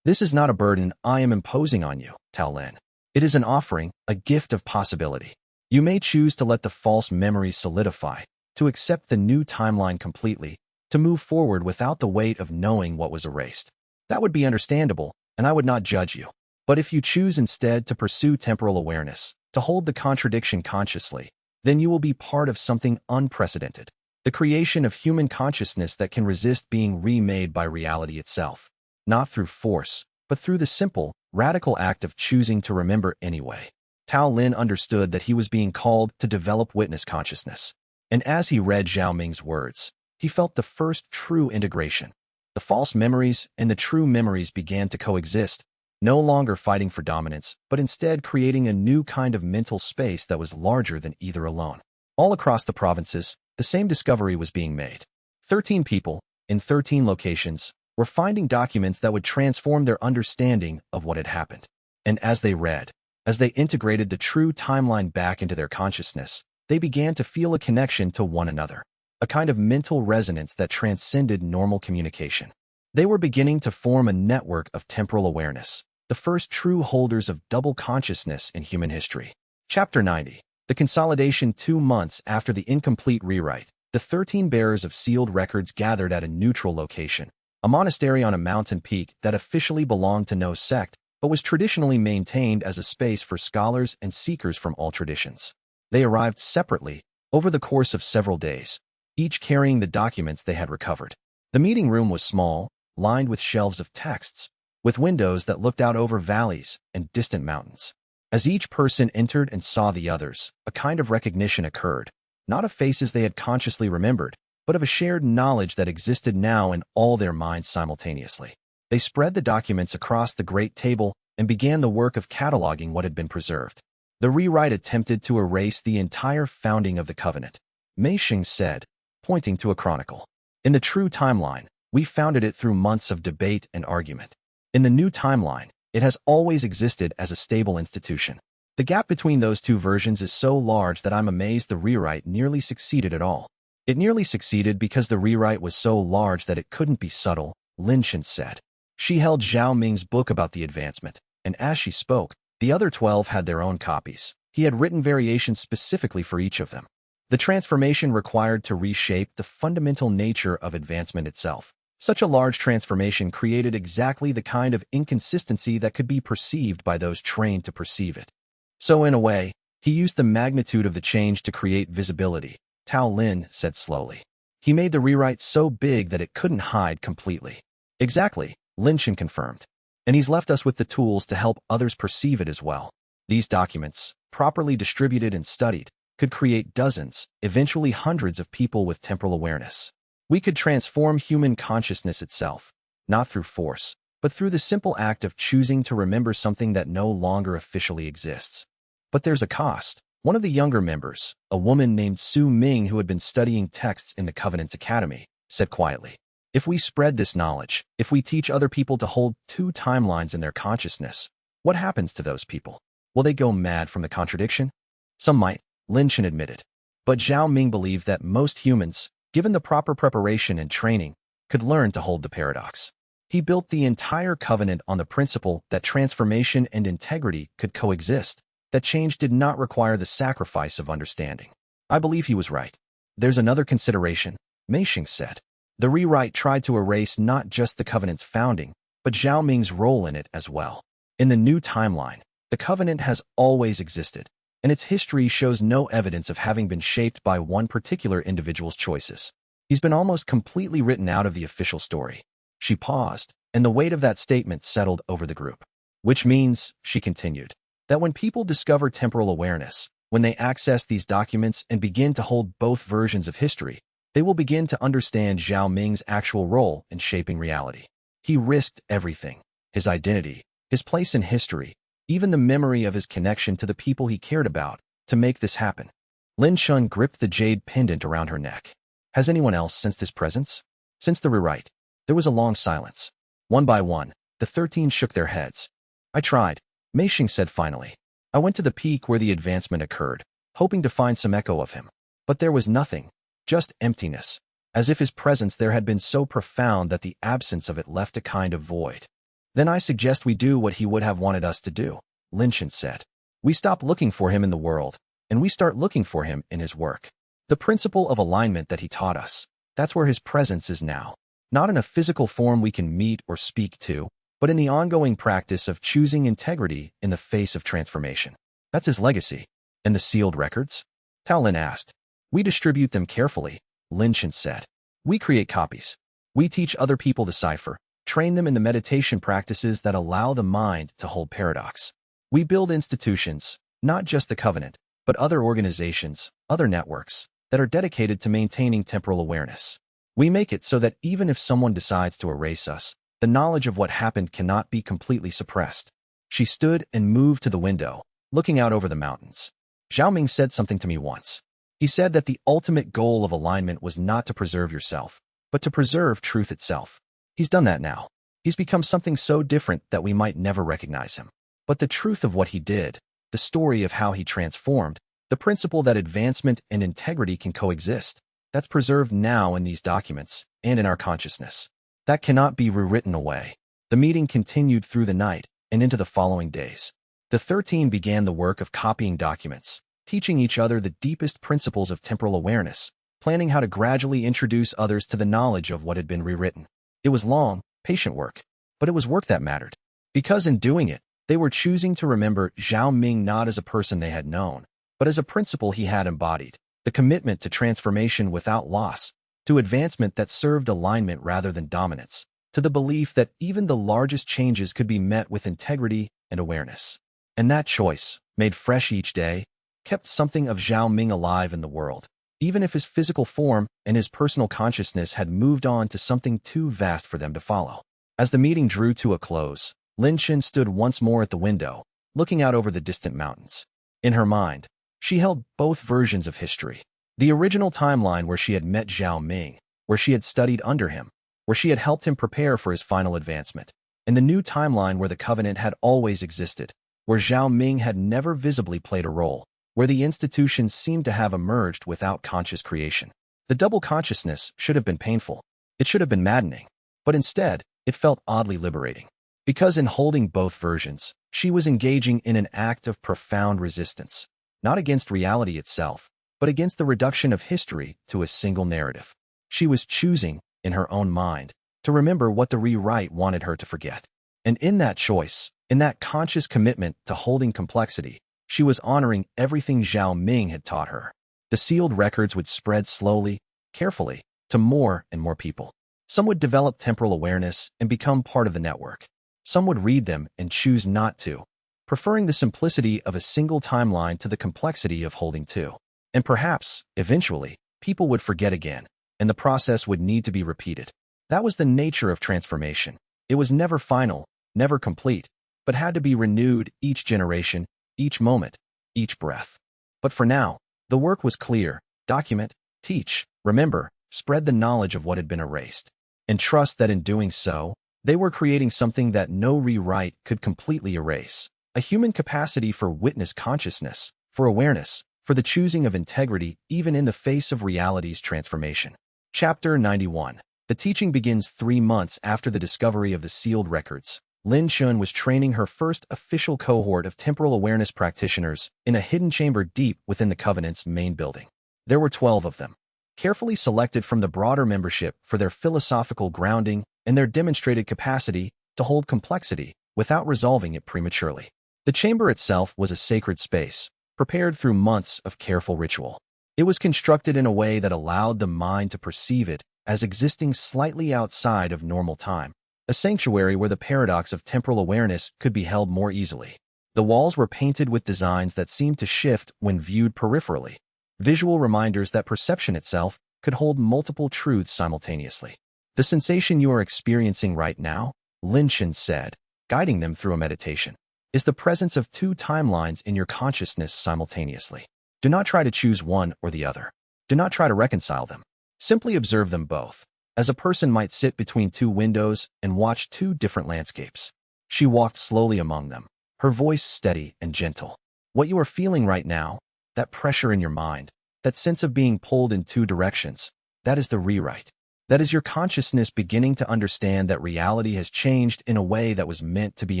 This is not a burden I am imposing on you, Tao Lin. It is an offering, a gift of possibility. You may choose to let the false memories solidify, to accept the new timeline completely, to move forward without the weight of knowing what was erased. That would be understandable, and I would not judge you. But if you choose instead to pursue temporal awareness, to hold the contradiction consciously, then you will be part of something unprecedented, the creation of human consciousness that can resist being remade by reality itself, not through force, but through the simple, radical act of choosing to remember anyway. Tao Lin understood that he was being called to develop witness consciousness, and as he read Zhao Ming's words, he felt the first true integration. The false memories and the true memories began to coexist, no longer fighting for dominance, but instead creating a new kind of mental space that was larger than either alone. All across the provinces, the same discovery was being made. 13 people, in 13 locations, were finding documents that would transform their understanding of what had happened. And as they read, as they integrated the true timeline back into their consciousness, they began to feel a connection to one another, a kind of mental resonance that transcended normal communication. They were beginning to form a network of temporal awareness, the first true holders of double consciousness in human history. Chapter 90. The consolidation. 2 months after the incomplete rewrite, the 13 bearers of sealed records gathered at a neutral location, a monastery on a mountain peak that officially belonged to no sect, but was traditionally maintained as a space for scholars and seekers from all traditions. They arrived separately, over the course of several days, each carrying the documents they had recovered. The meeting room was small, lined with shelves of texts, with windows that looked out over valleys and distant mountains. As each person entered and saw the others, a kind of recognition occurred, not of faces they had consciously remembered, but of a shared knowledge that existed now in all their minds simultaneously. They spread the documents across the great table and began the work of cataloging what had been preserved. The rewrite attempted to erase the entire founding of the covenant. Mei Xing said, pointing to a chronicle. In the true timeline, we founded it through months of debate and argument. In the new timeline, it has always existed as a stable institution. The gap between those two versions is so large that I'm amazed the rewrite nearly succeeded at all. It nearly succeeded because the rewrite was so large that it couldn't be subtle, Lin Chen said. She held Zhao Ming's book about the advancement, and as she spoke, the other 12 had their own copies. He had written variations specifically for each of them. The transformation required to reshape the fundamental nature of advancement itself. Such a large transformation created exactly the kind of inconsistency that could be perceived by those trained to perceive it. So in a way, he used the magnitude of the change to create visibility, Tao Lin said slowly. He made the rewrite so big that it couldn't hide completely. Exactly, Lin Chen confirmed. And he's left us with the tools to help others perceive it as well. These documents, properly distributed and studied, could create dozens, eventually hundreds of people with temporal awareness. We could transform human consciousness itself, not through force, but through the simple act of choosing to remember something that no longer officially exists. But there's a cost. One of the younger members, a woman named Su Ming who had been studying texts in the Covenant's Academy, said quietly, if we spread this knowledge, if we teach other people to hold two timelines in their consciousness, what happens to those people? Will they go mad from the contradiction? Some might, Lin Chen admitted. But Zhao Ming believed that most humans, given the proper preparation and training, could learn to hold the paradox. He built the entire covenant on the principle that transformation and integrity could coexist, that change did not require the sacrifice of understanding. I believe he was right. There's another consideration, Mei Xing said. The rewrite tried to erase not just the covenant's founding, but Zhao Ming's role in it as well. In the new timeline, the covenant has always existed, and its history shows no evidence of having been shaped by one particular individual's choices. He's been almost completely written out of the official story. She paused, and the weight of that statement settled over the group. Which means, she continued, that when people discover temporal awareness, when they access these documents and begin to hold both versions of history, they will begin to understand Zhao Ming's actual role in shaping reality. He risked everything, his identity, his place in history, even the memory of his connection to the people he cared about, to make this happen. Lin Shun gripped the jade pendant around her neck. Has anyone else sensed his presence? Since the rewrite, there was a long silence. One by one, the 13 shook their heads. I tried, Mei Xing said finally. I went to the peak where the advancement occurred, hoping to find some echo of him. But there was nothing, just emptiness, as if his presence there had been so profound that the absence of it left a kind of void. Then I suggest we do what he would have wanted us to do, Lin Shun said. We stop looking for him in the world, and we start looking for him in his work. The principle of alignment that he taught us, that's where his presence is now. Not in a physical form we can meet or speak to, but in the ongoing practice of choosing integrity in the face of transformation. That's his legacy. And the sealed records? Tao Lin asked. We distribute them carefully, Lin Shun said. We create copies. We teach other people the cipher, train them in the meditation practices that allow the mind to hold paradox. We build institutions, not just the covenant, but other organizations, other networks, that are dedicated to maintaining temporal awareness. We make it so that even if someone decides to erase us, the knowledge of what happened cannot be completely suppressed. She stood and moved to the window, looking out over the mountains. Zhao Ming said something to me once. He said that the ultimate goal of alignment was not to preserve yourself, but to preserve truth itself. He's done that now. He's become something so different that we might never recognize him. But the truth of what he did, the story of how he transformed, the principle that advancement and integrity can coexist, that's preserved now in these documents and in our consciousness. That cannot be rewritten away. The meeting continued through the night and into the following days. The 13 began the work of copying documents, teaching each other the deepest principles of temporal awareness, planning how to gradually introduce others to the knowledge of what had been rewritten. It was long, patient work, but it was work that mattered. Because in doing it, they were choosing to remember Zhao Ming not as a person they had known, but as a principle he had embodied, the commitment to transformation without loss, to advancement that served alignment rather than dominance, to the belief that even the largest changes could be met with integrity and awareness. And that choice, made fresh each day, kept something of Zhao Ming alive in the world, even if his physical form and his personal consciousness had moved on to something too vast for them to follow. As the meeting drew to a close, Lin Shun stood once more at the window, looking out over the distant mountains. In her mind, she held both versions of history. The original timeline where she had met Zhao Ming, where she had studied under him, where she had helped him prepare for his final advancement, and the new timeline where the covenant had always existed, where Zhao Ming had never visibly played a role, where the institutions seemed to have emerged without conscious creation. The double consciousness should have been painful. It should have been maddening. But instead, it felt oddly liberating. Because in holding both versions, she was engaging in an act of profound resistance, not against reality itself, but against the reduction of history to a single narrative. She was choosing, in her own mind, to remember what the rewrite wanted her to forget. And in that choice, in that conscious commitment to holding complexity, she was honoring everything Zhao Ming had taught her. The sealed records would spread slowly, carefully, to more and more people. Some would develop temporal awareness and become part of the network. Some would read them and choose not to, preferring the simplicity of a single timeline to the complexity of holding two. And perhaps, eventually, people would forget again, and the process would need to be repeated. That was the nature of transformation. It was never final, never complete, but had to be renewed each generation, each moment, each breath. But for now, the work was clear: document, teach, remember, spread the knowledge of what had been erased, and trust that in doing so, they were creating something that no rewrite could completely erase: a human capacity for witness consciousness, for awareness, for the choosing of integrity even in the face of reality's transformation. Chapter 91. The teaching begins 3 months after the discovery of the sealed records. Lin Shun was training her first official cohort of temporal awareness practitioners in a hidden chamber deep within the Covenant's main building. There were 12 of them, carefully selected from the broader membership for their philosophical grounding and their demonstrated capacity to hold complexity without resolving it prematurely. The chamber itself was a sacred space, prepared through months of careful ritual. It was constructed in a way that allowed the mind to perceive it as existing slightly outside of normal time, a sanctuary where the paradox of temporal awareness could be held more easily. The walls were painted with designs that seemed to shift when viewed peripherally, visual reminders that perception itself could hold multiple truths simultaneously. The sensation you are experiencing right now, Lin Shun said, guiding them through a meditation, is the presence of 2 timelines in your consciousness simultaneously. Do not try to choose one or the other. Do not try to reconcile them. Simply observe them both, as a person might sit between two windows and watch two different landscapes. She walked slowly among them, her voice steady and gentle. What you are feeling right now, that pressure in your mind, that sense of being pulled in two directions, that is the rewrite. That is your consciousness beginning to understand that reality has changed in a way that was meant to be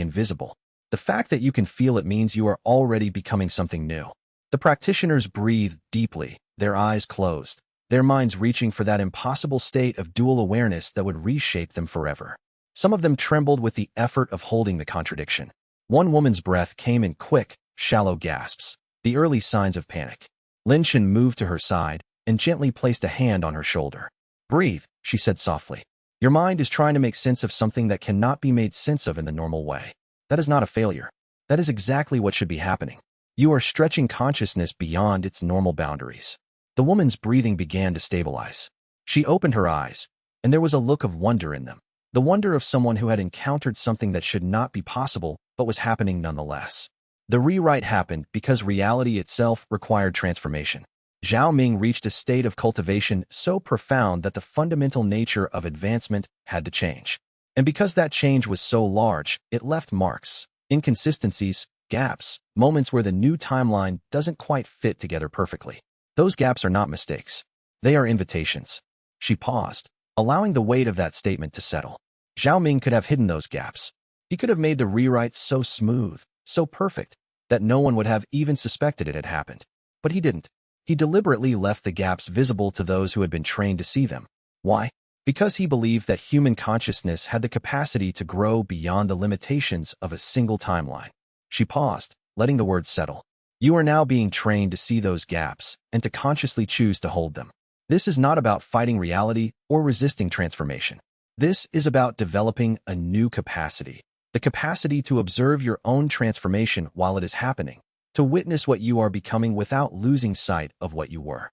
invisible. The fact that you can feel it means you are already becoming something new. The practitioners breathed deeply, their eyes closed, their minds reaching for that impossible state of dual awareness that would reshape them forever. Some of them trembled with the effort of holding the contradiction. One woman's breath came in quick, shallow gasps, the early signs of panic. Lin Shen moved to her side and gently placed a hand on her shoulder. "Breathe," she said softly. "Your mind is trying to make sense of something that cannot be made sense of in the normal way. That is not a failure. That is exactly what should be happening. You are stretching consciousness beyond its normal boundaries." The woman's breathing began to stabilize. She opened her eyes, and there was a look of wonder in them. The wonder of someone who had encountered something that should not be possible, but was happening nonetheless. The rewrite happened because reality itself required transformation. Zhao Ming reached a state of cultivation so profound that the fundamental nature of advancement had to change. And because that change was so large, it left marks, inconsistencies, gaps, moments where the new timeline doesn't quite fit together perfectly. Those gaps are not mistakes. They are invitations. She paused, allowing the weight of that statement to settle. Zhao Ming could have hidden those gaps. He could have made the rewrites so smooth, so perfect, that no one would have even suspected it had happened. But he didn't. He deliberately left the gaps visible to those who had been trained to see them. Why? Because he believed that human consciousness had the capacity to grow beyond the limitations of a single timeline. She paused, letting the words settle. You are now being trained to see those gaps and to consciously choose to hold them. This is not about fighting reality or resisting transformation. This is about developing a new capacity, the capacity to observe your own transformation while it is happening, to witness what you are becoming without losing sight of what you were.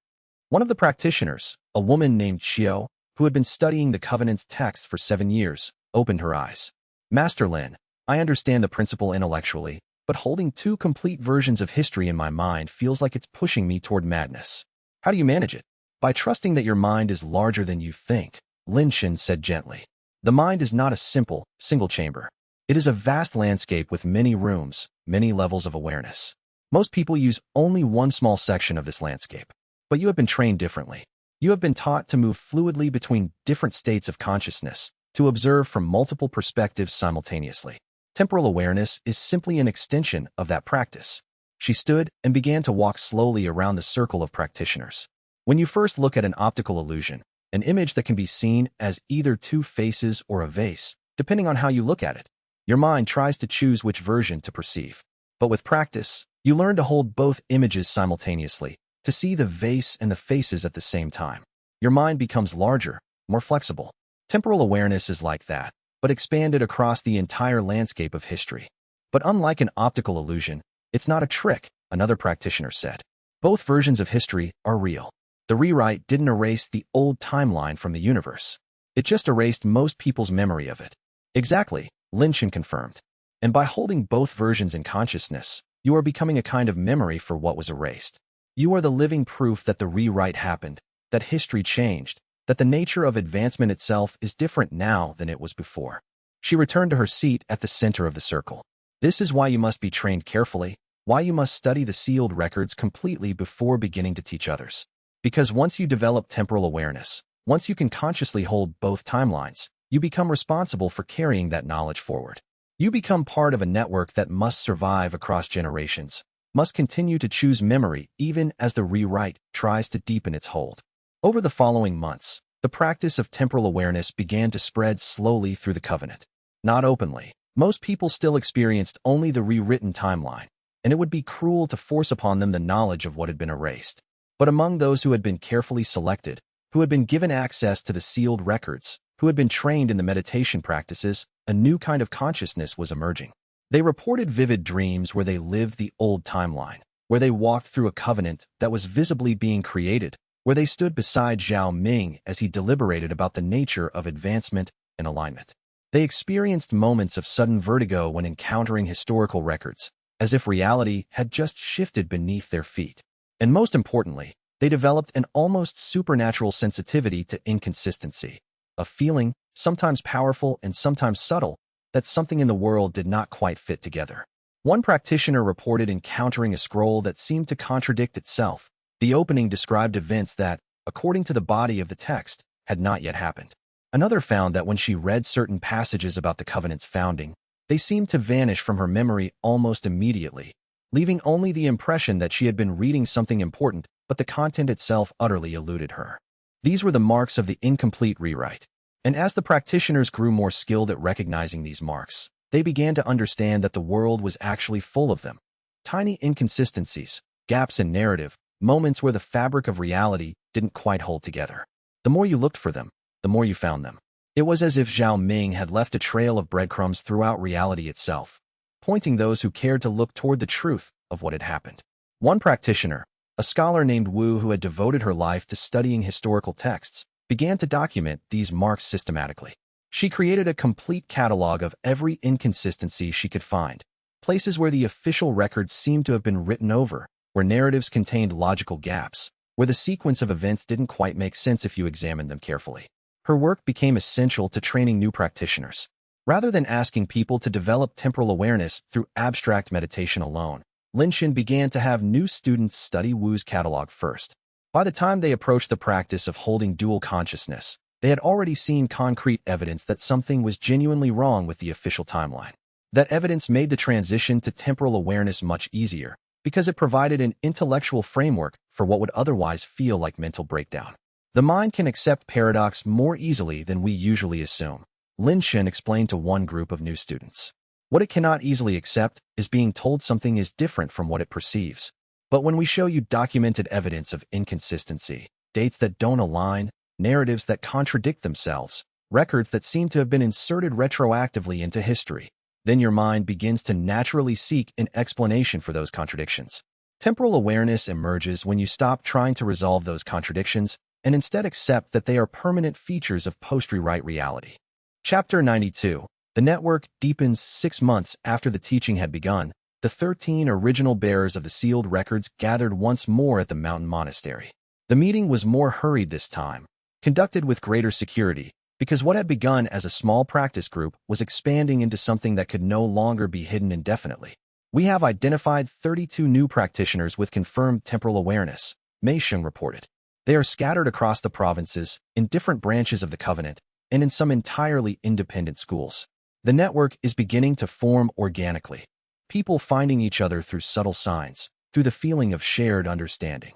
One of the practitioners, a woman named Xiao, who had been studying the Covenant's text for 7 years, opened her eyes. "Master Lin, I understand the principle intellectually, but holding two complete versions of history in my mind feels like it's pushing me toward madness. How do you manage it?" "By trusting that your mind is larger than you think," Lin Shen said gently. "The mind is not a simple, single chamber. It is a vast landscape with many rooms, many levels of awareness. Most people use only one small section of this landscape. But you have been trained differently. You have been taught to move fluidly between different states of consciousness, to observe from multiple perspectives simultaneously. Temporal awareness is simply an extension of that practice." She stood and began to walk slowly around the circle of practitioners. When you first look at an optical illusion, an image that can be seen as either two faces or a vase, depending on how you look at it, your mind tries to choose which version to perceive. But with practice, you learn to hold both images simultaneously, to see the vase and the faces at the same time. Your mind becomes larger, more flexible. Temporal awareness is like that, but expanded across the entire landscape of history. But unlike an optical illusion, it's not a trick, another practitioner said. Both versions of history are real. The rewrite didn't erase the old timeline from the universe. It just erased most people's memory of it. Exactly, Lin Shen confirmed. And by holding both versions in consciousness, you are becoming a kind of memory for what was erased. You are the living proof that the rewrite happened, that history changed, that the nature of advancement itself is different now than it was before. She returned to her seat at the center of the circle. This is why you must be trained carefully, why you must study the sealed records completely before beginning to teach others. Because once you develop temporal awareness, once you can consciously hold both timelines, you become responsible for carrying that knowledge forward. You become part of a network that must survive across generations, must continue to choose memory even as the rewrite tries to deepen its hold. Over the following months, the practice of temporal awareness began to spread slowly through the Covenant. Not openly. Most people still experienced only the rewritten timeline, and it would be cruel to force upon them the knowledge of what had been erased. But among those who had been carefully selected, who had been given access to the sealed records, who had been trained in the meditation practices, a new kind of consciousness was emerging. They reported vivid dreams where they lived the old timeline, where they walked through a covenant that was visibly being created, where they stood beside Zhao Ming as he deliberated about the nature of advancement and alignment. They experienced moments of sudden vertigo when encountering historical records, as if reality had just shifted beneath their feet. And most importantly, they developed an almost supernatural sensitivity to inconsistency, a feeling, sometimes powerful and sometimes subtle, that something in the world did not quite fit together. One practitioner reported encountering a scroll that seemed to contradict itself. The opening described events that, according to the body of the text, had not yet happened. Another found that when she read certain passages about the covenant's founding, they seemed to vanish from her memory almost immediately, leaving only the impression that she had been reading something important, but the content itself utterly eluded her. These were the marks of the incomplete rewrite. And as the practitioners grew more skilled at recognizing these marks, they began to understand that the world was actually full of them. Tiny inconsistencies, gaps in narrative, moments where the fabric of reality didn't quite hold together. The more you looked for them, the more you found them. It was as if Zhao Ming had left a trail of breadcrumbs throughout reality itself, pointing those who cared to look toward the truth of what had happened. One practitioner, a scholar named Wu who had devoted her life to studying historical texts, began to document these marks systematically. She created a complete catalog of every inconsistency she could find, places where the official records seemed to have been written over, where narratives contained logical gaps, where the sequence of events didn't quite make sense if you examined them carefully. Her work became essential to training new practitioners. Rather than asking people to develop temporal awareness through abstract meditation alone, Linshan began to have new students study Wu's catalog first. By the time they approached the practice of holding dual consciousness, they had already seen concrete evidence that something was genuinely wrong with the official timeline. That evidence made the transition to temporal awareness much easier, because it provided an intellectual framework for what would otherwise feel like mental breakdown. The mind can accept paradox more easily than we usually assume, Linshan explained to one group of new students. What it cannot easily accept is being told something is different from what it perceives. But when we show you documented evidence of inconsistency, dates that don't align, narratives that contradict themselves, records that seem to have been inserted retroactively into history, then your mind begins to naturally seek an explanation for those contradictions. Temporal awareness emerges when you stop trying to resolve those contradictions and instead accept that they are permanent features of post-rewrite reality. Chapter 92. The network deepens 6 months after the teaching had begun. The 13 original bearers of the sealed records gathered once more at the mountain monastery. The meeting was more hurried this time, conducted with greater security, because what had begun as a small practice group was expanding into something that could no longer be hidden indefinitely. We have identified 32 new practitioners with confirmed temporal awareness, Mei Sheng reported. They are scattered across the provinces, in different branches of the covenant, and in some entirely independent schools. The network is beginning to form organically, people finding each other through subtle signs, through the feeling of shared understanding.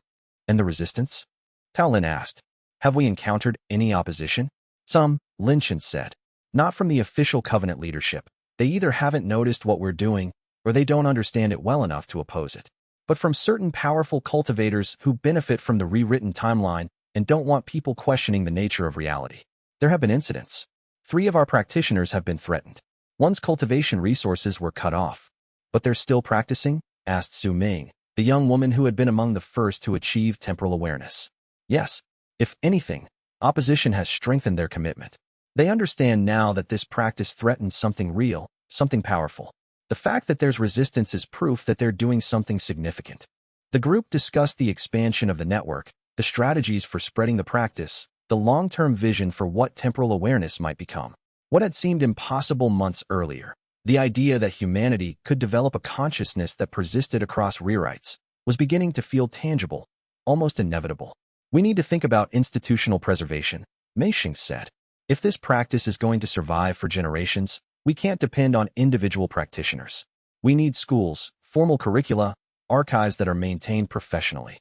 And the resistance? Tao Lin asked. Have we encountered any opposition? Some, Linshan said. Not from the official covenant leadership. They either haven't noticed what we're doing, or they don't understand it well enough to oppose it. But from certain powerful cultivators who benefit from the rewritten timeline and don't want people questioning the nature of reality. There have been incidents. 3 of our practitioners have been threatened. One's cultivation resources were cut off. But they're still practicing? Asked Su Ming, the young woman who had been among the first to achieve temporal awareness. Yes. If anything, opposition has strengthened their commitment. They understand now that this practice threatens something real, something powerful. The fact that there's resistance is proof that they're doing something significant. The group discussed the expansion of the network, the strategies for spreading the practice, the long-term vision for what temporal awareness might become. What had seemed impossible months earlier, the idea that humanity could develop a consciousness that persisted across rewrites, was beginning to feel tangible, almost inevitable. We need to think about institutional preservation, Mei Sheng said. If this practice is going to survive for generations, we can't depend on individual practitioners. We need schools, formal curricula, archives that are maintained professionally.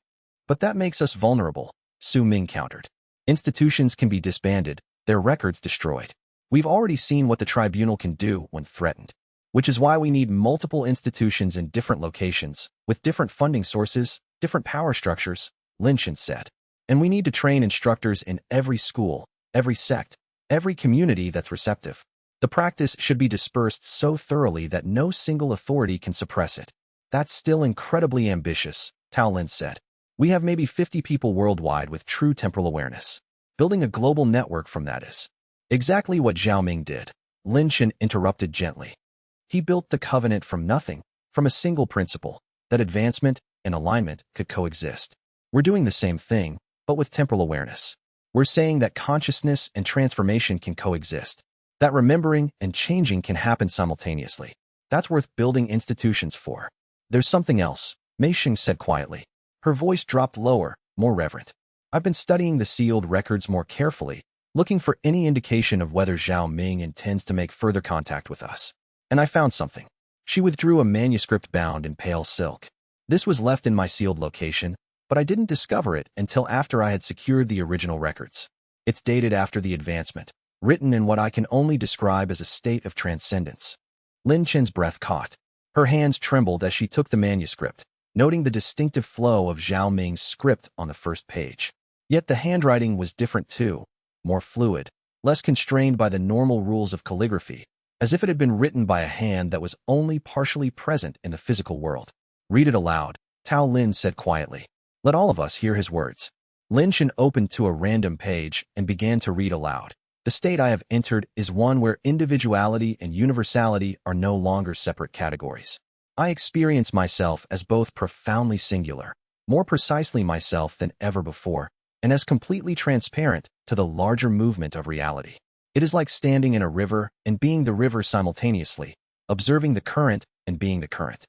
But that makes us vulnerable, Su Ming countered. Institutions can be disbanded, their records destroyed. We've already seen what the tribunal can do when threatened, which is why we need multiple institutions in different locations, with different funding sources, different power structures, Linshan said. And we need to train instructors in every school, every sect, every community that's receptive. The practice should be dispersed so thoroughly that no single authority can suppress it. That's still incredibly ambitious, Tao Lin said. We have maybe 50 people worldwide with true temporal awareness. Building a global network from that is exactly what Zhao Ming did. Linshan interrupted gently. He built the covenant from nothing, from a single principle, that advancement, and alignment could coexist. We're doing the same thing, but with temporal awareness. We're saying that consciousness and transformation can coexist, that remembering and changing can happen simultaneously. That's worth building institutions for. There's something else, Mei Xing said quietly. Her voice dropped lower, more reverent. I've been studying the sealed records more carefully, looking for any indication of whether Zhao Ming intends to make further contact with us. And I found something. She withdrew a manuscript bound in pale silk. This was left in my sealed location, but I didn't discover it until after I had secured the original records. It's dated after the advancement, written in what I can only describe as a state of transcendence. Lin Chen's breath caught. Her hands trembled as she took the manuscript, noting the distinctive flow of Zhao Ming's script on the first page. Yet the handwriting was different too, more fluid, less constrained by the normal rules of calligraphy, as if it had been written by a hand that was only partially present in the physical world. Read it aloud, Tao Lin said quietly. Let all of us hear his words. Lin Chen opened to a random page and began to read aloud. The state I have entered is one where individuality and universality are no longer separate categories. I experience myself as both profoundly singular, more precisely myself than ever before, and as completely transparent to the larger movement of reality. It is like standing in a river and being the river simultaneously, observing the current and being the current.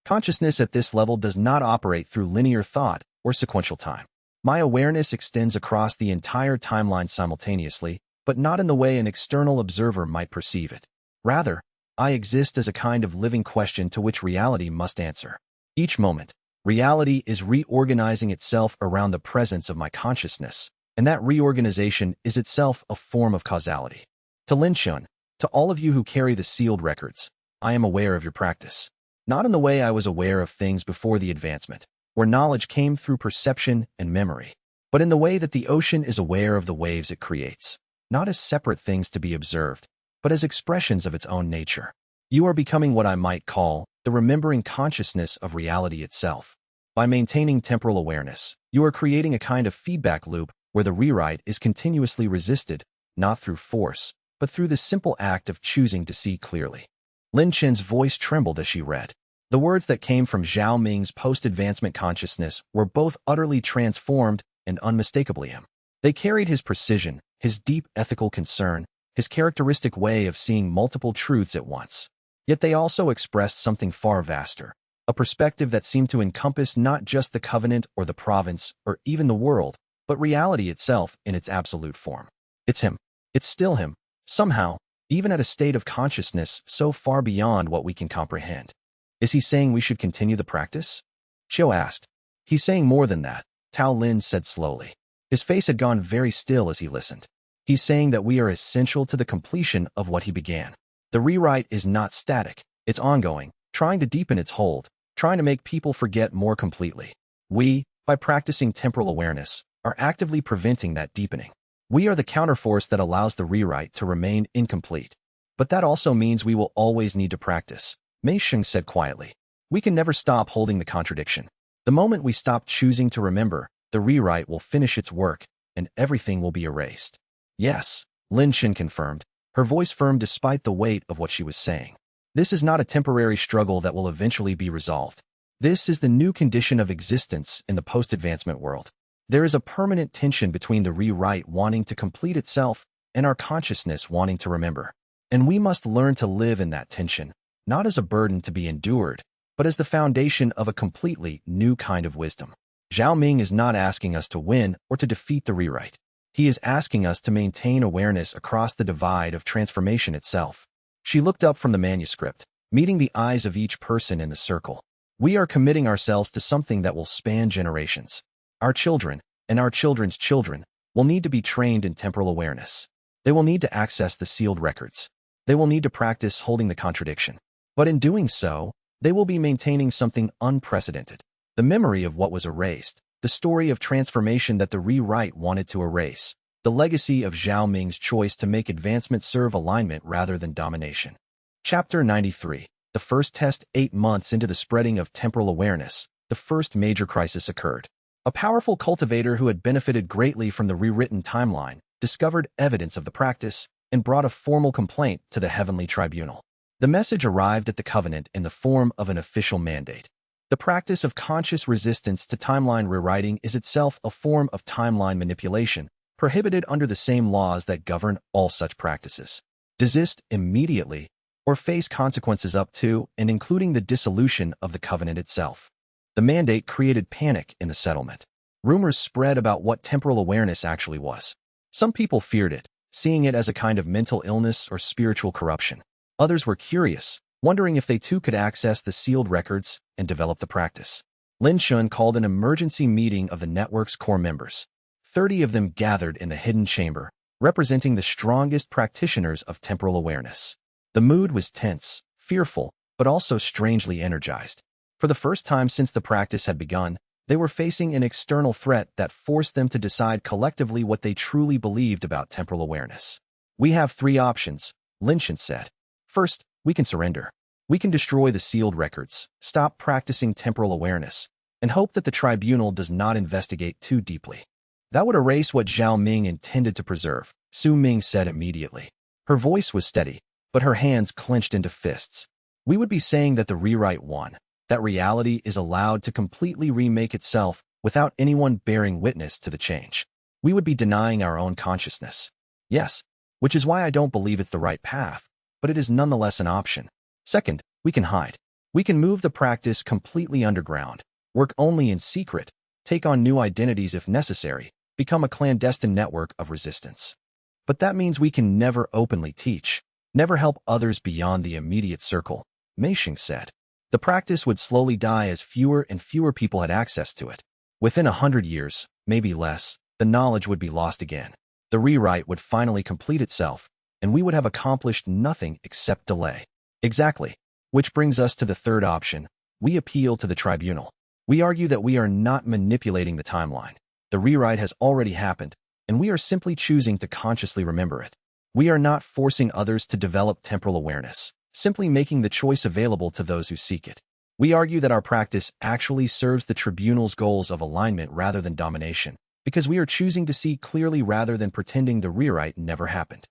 Consciousness at this level does not operate through linear thought or sequential time. My awareness extends across the entire timeline simultaneously, but not in the way an external observer might perceive it. Rather, I exist as a kind of living question to which reality must answer. Each moment, reality is reorganizing itself around the presence of my consciousness, and that reorganization is itself a form of causality. To Lin Chen, to all of you who carry the sealed records, I am aware of your practice. Not in the way I was aware of things before the advancement, where knowledge came through perception and memory, but in the way that the ocean is aware of the waves it creates, not as separate things to be observed, but as expressions of its own nature. You are becoming what I might call the remembering consciousness of reality itself. By maintaining temporal awareness, you are creating a kind of feedback loop where the rewrite is continuously resisted, not through force, but through the simple act of choosing to see clearly. Lin Chen's voice trembled as she read. The words that came from Zhao Ming's post-advancement consciousness were both utterly transformed and unmistakably him. They carried his precision, his deep ethical concern, his characteristic way of seeing multiple truths at once. Yet they also expressed something far vaster, a perspective that seemed to encompass not just the covenant or the province or even the world, but reality itself in its absolute form. It's him. It's still him, somehow, even at a state of consciousness so far beyond what we can comprehend. Is he saying we should continue the practice? Qiu asked. He's saying more than that, Tao Lin said slowly. His face had gone very still as he listened. He's saying that we are essential to the completion of what he began. The rewrite is not static, it's ongoing, trying to deepen its hold, trying to make people forget more completely. We, by practicing temporal awareness, are actively preventing that deepening. We are the counterforce that allows the rewrite to remain incomplete. But that also means we will always need to practice, Mei Xing said quietly. We can never stop holding the contradiction. The moment we stop choosing to remember, the rewrite will finish its work, and everything will be erased. Yes, Lin Chen confirmed, her voice firm despite the weight of what she was saying. This is not a temporary struggle that will eventually be resolved. This is the new condition of existence in the post-advancement world. There is a permanent tension between the rewrite wanting to complete itself and our consciousness wanting to remember. And we must learn to live in that tension, not as a burden to be endured, but as the foundation of a completely new kind of wisdom. Zhao Ming is not asking us to win or to defeat the rewrite. He is asking us to maintain awareness across the divide of transformation itself. She looked up from the manuscript, meeting the eyes of each person in the circle. We are committing ourselves to something that will span generations. Our children, and our children's children, will need to be trained in temporal awareness. They will need to access the sealed records. They will need to practice holding the contradiction. But in doing so, they will be maintaining something unprecedented. The memory of what was erased, the story of transformation that the rewrite wanted to erase, the legacy of Zhao Ming's choice to make advancement serve alignment rather than domination. Chapter 93. The first test. 8 months into the spreading of temporal awareness, the first major crisis occurred. A powerful cultivator who had benefited greatly from the rewritten timeline discovered evidence of the practice and brought a formal complaint to the heavenly tribunal. The message arrived at the covenant in the form of an official mandate. The practice of conscious resistance to timeline rewriting is itself a form of timeline manipulation, prohibited under the same laws that govern all such practices. Desist immediately, or face consequences up to and including the dissolution of the covenant itself. The mandate created panic in the settlement. Rumors spread about what temporal awareness actually was. Some people feared it, seeing it as a kind of mental illness or spiritual corruption. Others were curious, wondering if they too could access the sealed records and develop the practice. Lin Shun called an emergency meeting of the network's core members. 30 of them gathered in the hidden chamber, representing the strongest practitioners of temporal awareness. The mood was tense, fearful, but also strangely energized. For the first time since the practice had begun, they were facing an external threat that forced them to decide collectively what they truly believed about temporal awareness. "We have 3 options," Lin Shun said. "First, we can surrender. We can destroy the sealed records, stop practicing temporal awareness, and hope that the tribunal does not investigate too deeply. That would erase what Zhao Ming intended to preserve," Su Ming said immediately. Her voice was steady, but her hands clenched into fists. "We would be saying that the rewrite won, that reality is allowed to completely remake itself without anyone bearing witness to the change. We would be denying our own consciousness. Yes, which is why I don't believe it's the right path, but it is nonetheless an option. Second, we can hide. We can move the practice completely underground, work only in secret, take on new identities if necessary, become a clandestine network of resistance. But that means we can never openly teach, never help others beyond the immediate circle," Mei Xing said. "The practice would slowly die as fewer and fewer people had access to it. Within 100 years, maybe less, the knowledge would be lost again. The rewrite would finally complete itself, and we would have accomplished nothing except delay." "Exactly. Which brings us to the third option. We appeal to the tribunal. We argue that we are not manipulating the timeline. The rewrite has already happened, and we are simply choosing to consciously remember it. We are not forcing others to develop temporal awareness, simply making the choice available to those who seek it. We argue that our practice actually serves the tribunal's goals of alignment rather than domination, because we are choosing to see clearly rather than pretending the rewrite never happened."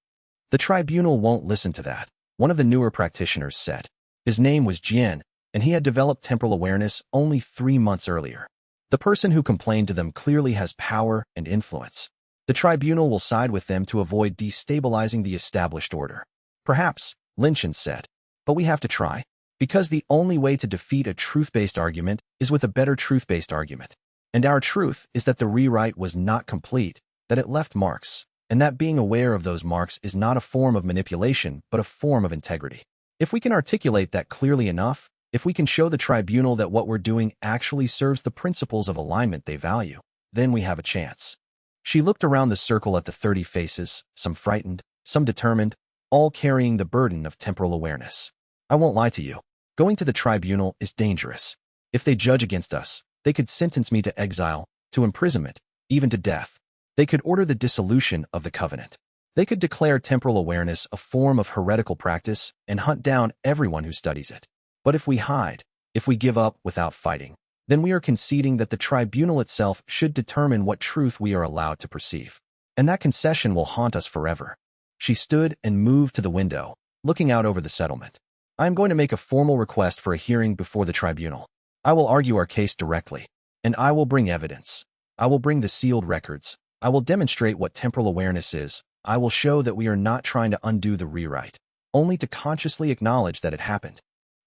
"The tribunal won't listen to that," one of the newer practitioners said. His name was Jian, and he had developed temporal awareness only 3 months earlier. "The person who complained to them clearly has power and influence. The tribunal will side with them to avoid destabilizing the established order." "Perhaps," Lin Shun said, "but we have to try, because the only way to defeat a truth-based argument is with a better truth-based argument. And our truth is that the rewrite was not complete, that it left marks, and that being aware of those marks is not a form of manipulation but a form of integrity. If we can articulate that clearly enough, if we can show the tribunal that what we're doing actually serves the principles of alignment they value, then we have a chance." She looked around the circle at the 30 faces, some frightened, some determined, all carrying the burden of temporal awareness. "I won't lie to you. Going to the tribunal is dangerous. If they judge against us, they could sentence me to exile, to imprisonment, even to death. They could order the dissolution of the covenant. They could declare temporal awareness a form of heretical practice and hunt down everyone who studies it. But if we hide, if we give up without fighting, then we are conceding that the tribunal itself should determine what truth we are allowed to perceive. And that concession will haunt us forever." She stood and moved to the window, looking out over the settlement. "I am going to make a formal request for a hearing before the tribunal. I will argue our case directly, and I will bring evidence. I will bring the sealed records. I will demonstrate what temporal awareness is. I will show that we are not trying to undo the rewrite, only to consciously acknowledge that it happened."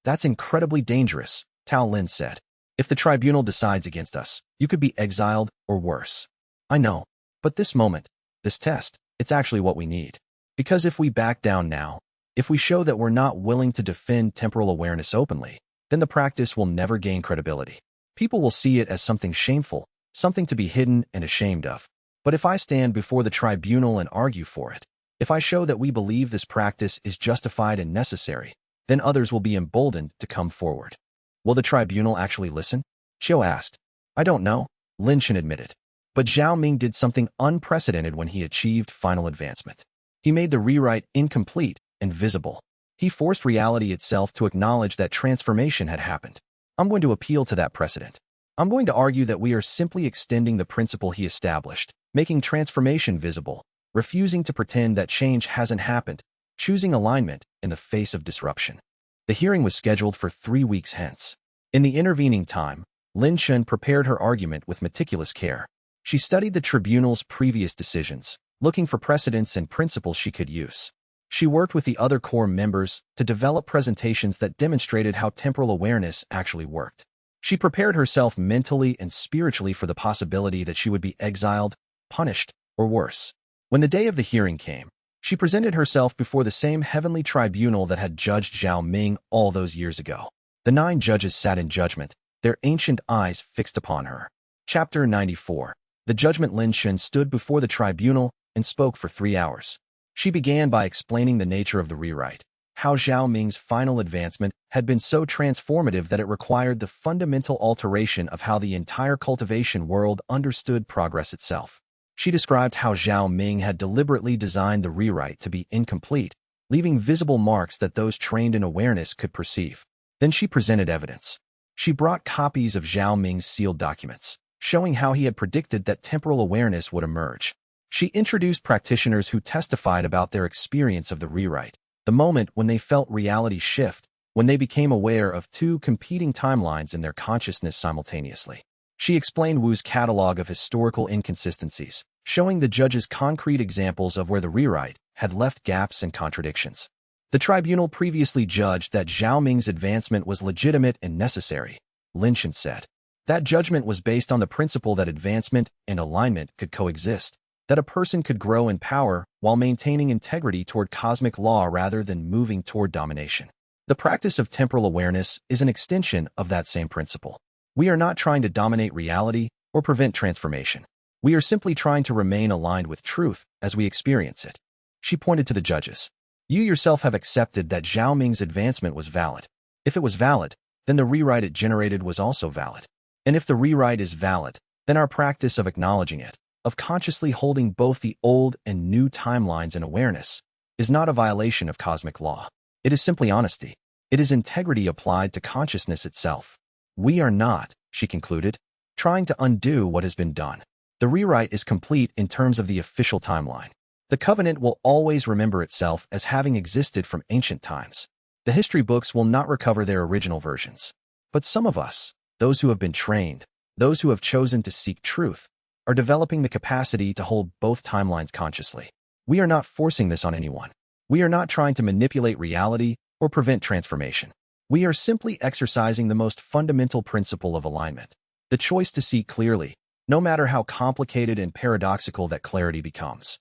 "That's incredibly dangerous," Tao Lin said. "If the tribunal decides against us, you could be exiled or worse." "I know, but this moment, this test, it's actually what we need. Because if we back down now, if we show that we're not willing to defend temporal awareness openly, then the practice will never gain credibility. People will see it as something shameful, something to be hidden and ashamed of. But if I stand before the tribunal and argue for it, if I show that we believe this practice is justified and necessary, then others will be emboldened to come forward." "Will the tribunal actually listen?" Qiu asked. "I don't know," Lin Shun admitted. But Zhao Ming did something unprecedented when he achieved final advancement. He made the rewrite incomplete and visible. He forced reality itself to acknowledge that transformation had happened. "I'm going to appeal to that precedent. I'm going to argue that we are simply extending the principle he established, making transformation visible, refusing to pretend that change hasn't happened, choosing alignment in the face of disruption." The hearing was scheduled for 3 weeks hence. In the intervening time, Lin Shen prepared her argument with meticulous care. She studied the tribunal's previous decisions, looking for precedents and principles she could use. She worked with the other core members to develop presentations that demonstrated how temporal awareness actually worked. She prepared herself mentally and spiritually for the possibility that she would be exiled, punished, or worse. When the day of the hearing came, she presented herself before the same heavenly tribunal that had judged Zhao Ming all those years ago. The 9 judges sat in judgment, their ancient eyes fixed upon her. Chapter 94. The judgment. Lin Shen stood before the tribunal and spoke for 3 hours. She began by explaining the nature of the rewrite, how Zhao Ming's final advancement had been so transformative that it required the fundamental alteration of how the entire cultivation world understood progress itself. She described how Zhao Ming had deliberately designed the rewrite to be incomplete, leaving visible marks that those trained in awareness could perceive. Then she presented evidence. She brought copies of Zhao Ming's sealed documents, showing how he had predicted that temporal awareness would emerge. She introduced practitioners who testified about their experience of the rewrite, the moment when they felt reality shift, when they became aware of 2 competing timelines in their consciousness simultaneously. She explained Wu's catalog of historical inconsistencies, showing the judges concrete examples of where the rewrite had left gaps and contradictions. The tribunal previously judged that Zhao Ming's advancement was legitimate and necessary, Lin Shen said. That judgment was based on the principle that advancement and alignment could coexist, that a person could grow in power while maintaining integrity toward cosmic law rather than moving toward domination. The practice of temporal awareness is an extension of that same principle. We are not trying to dominate reality or prevent transformation. We are simply trying to remain aligned with truth as we experience it. She pointed to the judges. You yourself have accepted that Zhao Ming's advancement was valid. If it was valid, then the rewrite it generated was also valid. And if the rewrite is valid, then our practice of acknowledging it, of consciously holding both the old and new timelines in awareness, is not a violation of cosmic law. It is simply honesty. It is integrity applied to consciousness itself. We are not, she concluded, trying to undo what has been done. The rewrite is complete in terms of the official timeline. The covenant will always remember itself as having existed from ancient times. The history books will not recover their original versions. But some of us, those who have been trained, those who have chosen to seek truth, are developing the capacity to hold both timelines consciously. We are not forcing this on anyone. We are not trying to manipulate reality or prevent transformation. We are simply exercising the most fundamental principle of alignment, the choice to see clearly, no matter how complicated and paradoxical that clarity becomes.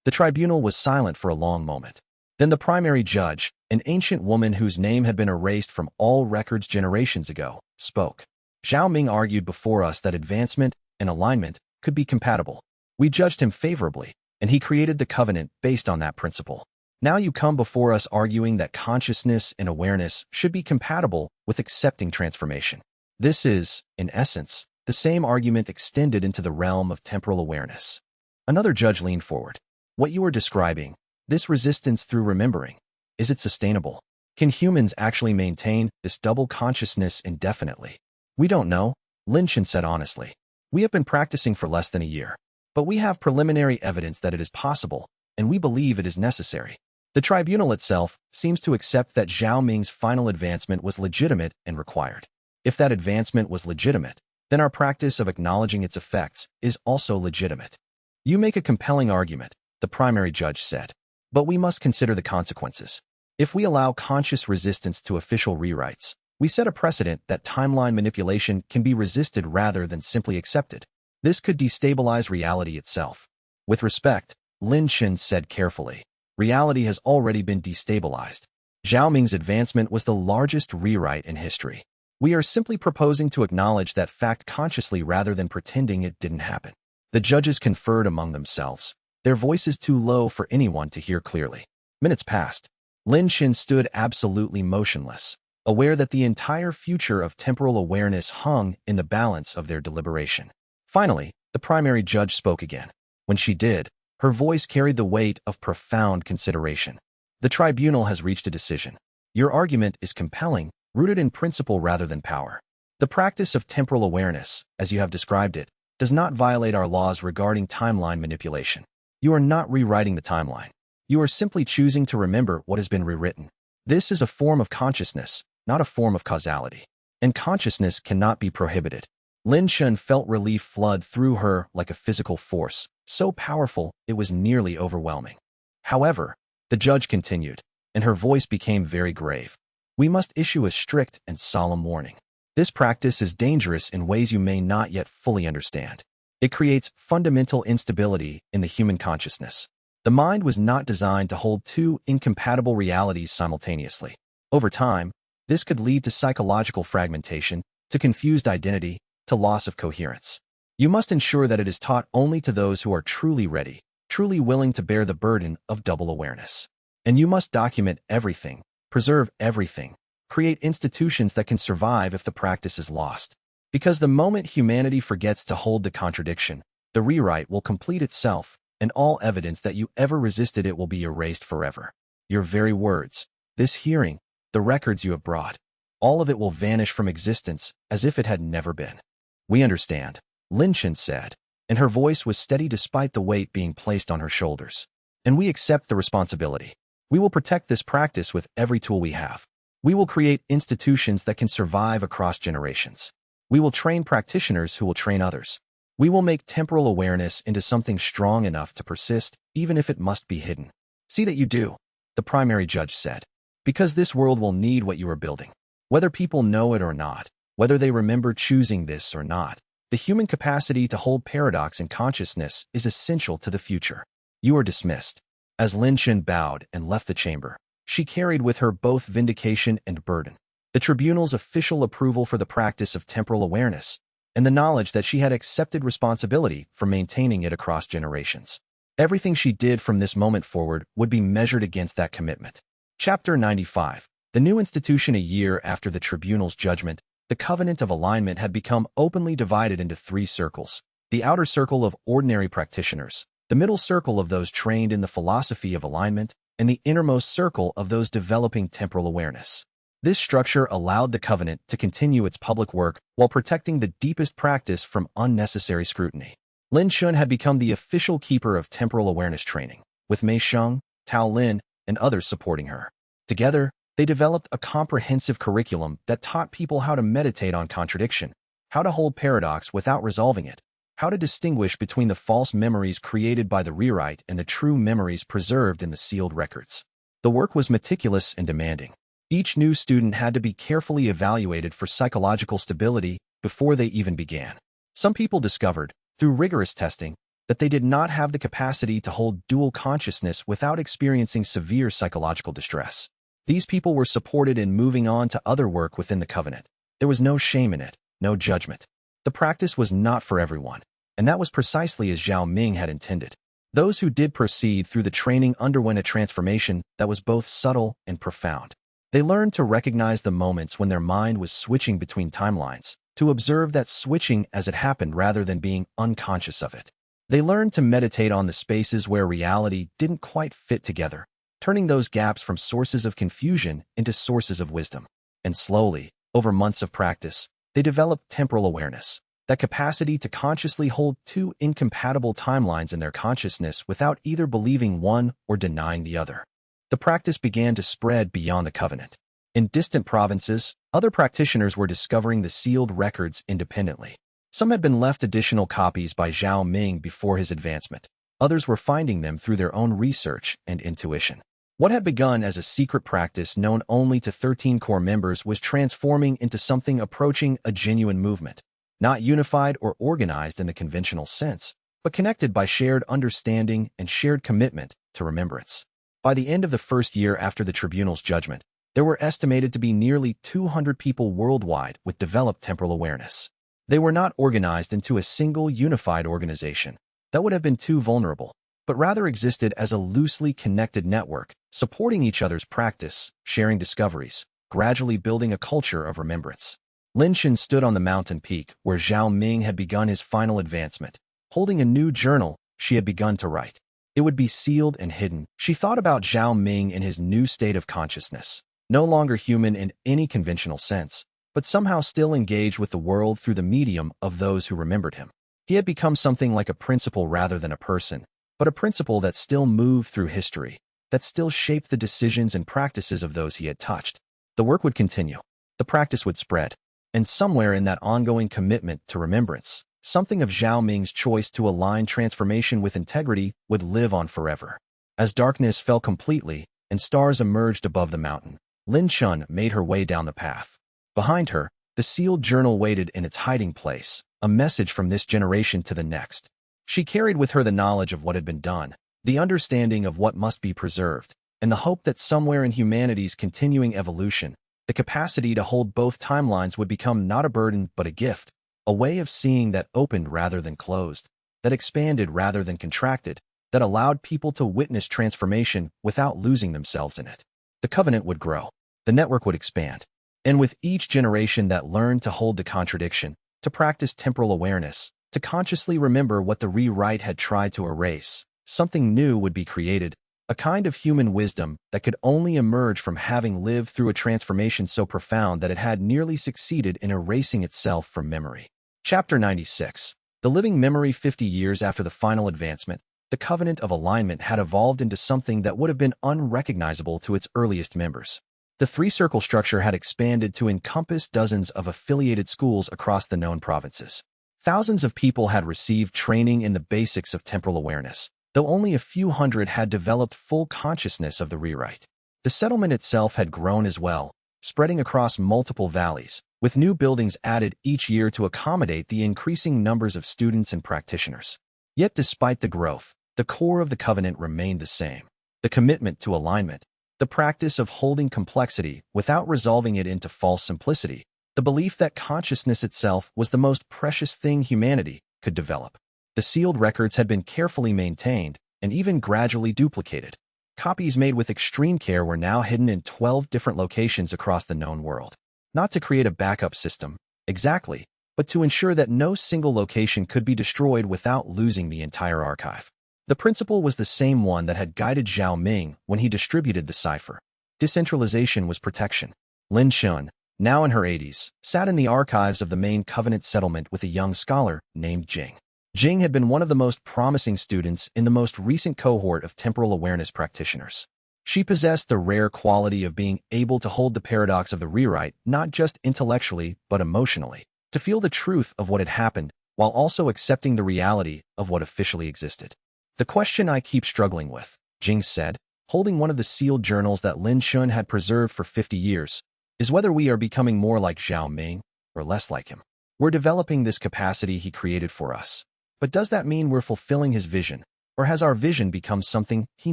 The tribunal was silent for a long moment. Then the primary judge, an ancient woman whose name had been erased from all records generations ago, spoke. Zhao Ming argued before us that advancement and alignment could be compatible. We judged him favorably, and he created the covenant based on that principle. Now you come before us arguing that consciousness and awareness should be compatible with accepting transformation. This is, in essence, the same argument extended into the realm of temporal awareness. Another judge leaned forward. What you are describing, this resistance through remembering, is it sustainable? Can humans actually maintain this double consciousness indefinitely? We don't know, Lin Shen said honestly. We have been practicing for less than a year, but we have preliminary evidence that it is possible, and we believe it is necessary. The tribunal itself seems to accept that Zhao Ming's final advancement was legitimate and required. If that advancement was legitimate, then our practice of acknowledging its effects is also legitimate. You make a compelling argument, the primary judge said, but we must consider the consequences. If we allow conscious resistance to official rewrites, we set a precedent that timeline manipulation can be resisted rather than simply accepted. This could destabilize reality itself. With respect, Lin Shen said carefully, reality has already been destabilized. Zhao Ming's advancement was the largest rewrite in history. We are simply proposing to acknowledge that fact consciously rather than pretending it didn't happen. The judges conferred among themselves, their voices too low for anyone to hear clearly. Minutes passed. Lin Shen stood absolutely motionless, aware that the entire future of temporal awareness hung in the balance of their deliberation. Finally, the primary judge spoke again. When she did, her voice carried the weight of profound consideration. The tribunal has reached a decision. Your argument is compelling, rooted in principle rather than power. The practice of temporal awareness, as you have described it, does not violate our laws regarding timeline manipulation. You are not rewriting the timeline. You are simply choosing to remember what has been rewritten. This is a form of consciousness, not a form of causality. and consciousness cannot be prohibited. Lin Shun felt relief flood through her like a physical force, so powerful it was nearly overwhelming. However, the judge continued, and her voice became very grave. We must issue a strict and solemn warning. This practice is dangerous in ways you may not yet fully understand. It creates fundamental instability in the human consciousness. The mind was not designed to hold two incompatible realities simultaneously. Over time, this could lead to psychological fragmentation, to confused identity, to loss of coherence. You must ensure that it is taught only to those who are truly ready, truly willing to bear the burden of double awareness. And you must document everything, preserve everything, create institutions that can survive if the practice is lost. Because the moment humanity forgets to hold the contradiction, the rewrite will complete itself, and all evidence that you ever resisted it will be erased forever. Your very words, this hearing, the records you have brought, all of it will vanish from existence as if it had never been. We understand, Lin Chen said, and her voice was steady despite the weight being placed on her shoulders. And we accept the responsibility. We will protect this practice with every tool we have. We will create institutions that can survive across generations. We will train practitioners who will train others. We will make temporal awareness into something strong enough to persist, even if it must be hidden. See that you do, the primary judge said, because this world will need what you are building. Whether people know it or not, whether they remember choosing this or not, the human capacity to hold paradox in consciousness is essential to the future. You are dismissed. As Lin Chen bowed and left the chamber, she carried with her both vindication and burden. The tribunal's official approval for the practice of temporal awareness, and the knowledge that she had accepted responsibility for maintaining it across generations. Everything she did from this moment forward would be measured against that commitment. Chapter 95. The new institution. A year after the tribunal's judgment, the covenant of alignment had become openly divided into three circles: the outer circle of ordinary practitioners, the middle circle of those trained in the philosophy of alignment, and the innermost circle of those developing temporal awareness. This structure allowed the covenant to continue its public work while protecting the deepest practice from unnecessary scrutiny. Lin Shun had become the official keeper of temporal awareness training, with Mei Sheng, Tao Lin, and others supporting her. Together, they developed a comprehensive curriculum that taught people how to meditate on contradiction, how to hold paradox without resolving it, how to distinguish between the false memories created by the rewrite and the true memories preserved in the sealed records. The work was meticulous and demanding. Each new student had to be carefully evaluated for psychological stability before they even began. Some people discovered, through rigorous testing, that they did not have the capacity to hold dual consciousness without experiencing severe psychological distress. These people were supported in moving on to other work within the covenant. There was no shame in it, no judgment. The practice was not for everyone, and that was precisely as Zhao Ming had intended. Those who did proceed through the training underwent a transformation that was both subtle and profound. They learned to recognize the moments when their mind was switching between timelines, to observe that switching as it happened rather than being unconscious of it. They learned to meditate on the spaces where reality didn't quite fit together, turning those gaps from sources of confusion into sources of wisdom. And slowly, over months of practice, they developed temporal awareness, that capacity to consciously hold two incompatible timelines in their consciousness without either believing one or denying the other. The practice began to spread beyond the covenant. In distant provinces, other practitioners were discovering the sealed records independently. Some had been left additional copies by Zhao Ming before his advancement. Others were finding them through their own research and intuition. What had begun as a secret practice known only to 13 core members was transforming into something approaching a genuine movement, not unified or organized in the conventional sense, but connected by shared understanding and shared commitment to remembrance. By the end of the first year after the tribunal's judgment, there were estimated to be nearly 200 people worldwide with developed temporal awareness. They were not organized into a single unified organization. That would have been too vulnerable, but rather existed as a loosely connected network, supporting each other's practice, sharing discoveries, gradually building a culture of remembrance. Lin Chen stood on the mountain peak where Zhao Ming had begun his final advancement, holding a new journal she had begun to write. It would be sealed and hidden. She thought about Zhao Ming in his new state of consciousness, no longer human in any conventional sense, but somehow still engaged with the world through the medium of those who remembered him. He had become something like a principle rather than a person, but a principle that still moved through history, that still shaped the decisions and practices of those he had touched. The work would continue. The practice would spread. And somewhere in that ongoing commitment to remembrance, something of Zhao Ming's choice to align transformation with integrity would live on forever. As darkness fell completely and stars emerged above the mountain, Lin Chun made her way down the path. Behind her, the sealed journal waited in its hiding place, a message from this generation to the next. She carried with her the knowledge of what had been done, the understanding of what must be preserved, and the hope that somewhere in humanity's continuing evolution, the capacity to hold both timelines would become not a burden but a gift, a way of seeing that opened rather than closed, that expanded rather than contracted, that allowed people to witness transformation without losing themselves in it. The covenant would grow. The network would expand. And with each generation that learned to hold the contradiction, to practice temporal awareness, to consciously remember what the rewrite had tried to erase, something new would be created, a kind of human wisdom that could only emerge from having lived through a transformation so profound that it had nearly succeeded in erasing itself from memory. Chapter 96. The living memory. 50 years after the final advancement, the covenant of alignment had evolved into something that would have been unrecognizable to its earliest members. The three-circle structure had expanded to encompass dozens of affiliated schools across the known provinces. Thousands of people had received training in the basics of temporal awareness, though only a few hundred had developed full consciousness of the rewrite. The settlement itself had grown as well, spreading across multiple valleys, with new buildings added each year to accommodate the increasing numbers of students and practitioners. Yet despite the growth, the core of the covenant remained the same. The commitment to alignment, the practice of holding complexity without resolving it into false simplicity, the belief that consciousness itself was the most precious thing humanity could develop. The sealed records had been carefully maintained and even gradually duplicated. Copies made with extreme care were now hidden in 12 different locations across the known world. Not to create a backup system, exactly, but to ensure that no single location could be destroyed without losing the entire archive. The principle was the same one that had guided Zhao Ming when he distributed the cipher. Decentralization was protection. Lin Chun, now in her 80s, sat in the archives of the main covenant settlement with a young scholar named Jing. Jing had been one of the most promising students in the most recent cohort of temporal awareness practitioners. She possessed the rare quality of being able to hold the paradox of the rewrite not just intellectually but emotionally, to feel the truth of what had happened while also accepting the reality of what officially existed. The question I keep struggling with, Jing said, holding one of the sealed journals that Lin Chun had preserved for 50 years, is whether we are becoming more like Zhao Ming or less like him. We're developing this capacity he created for us. But does that mean we're fulfilling his vision, or has our vision become something he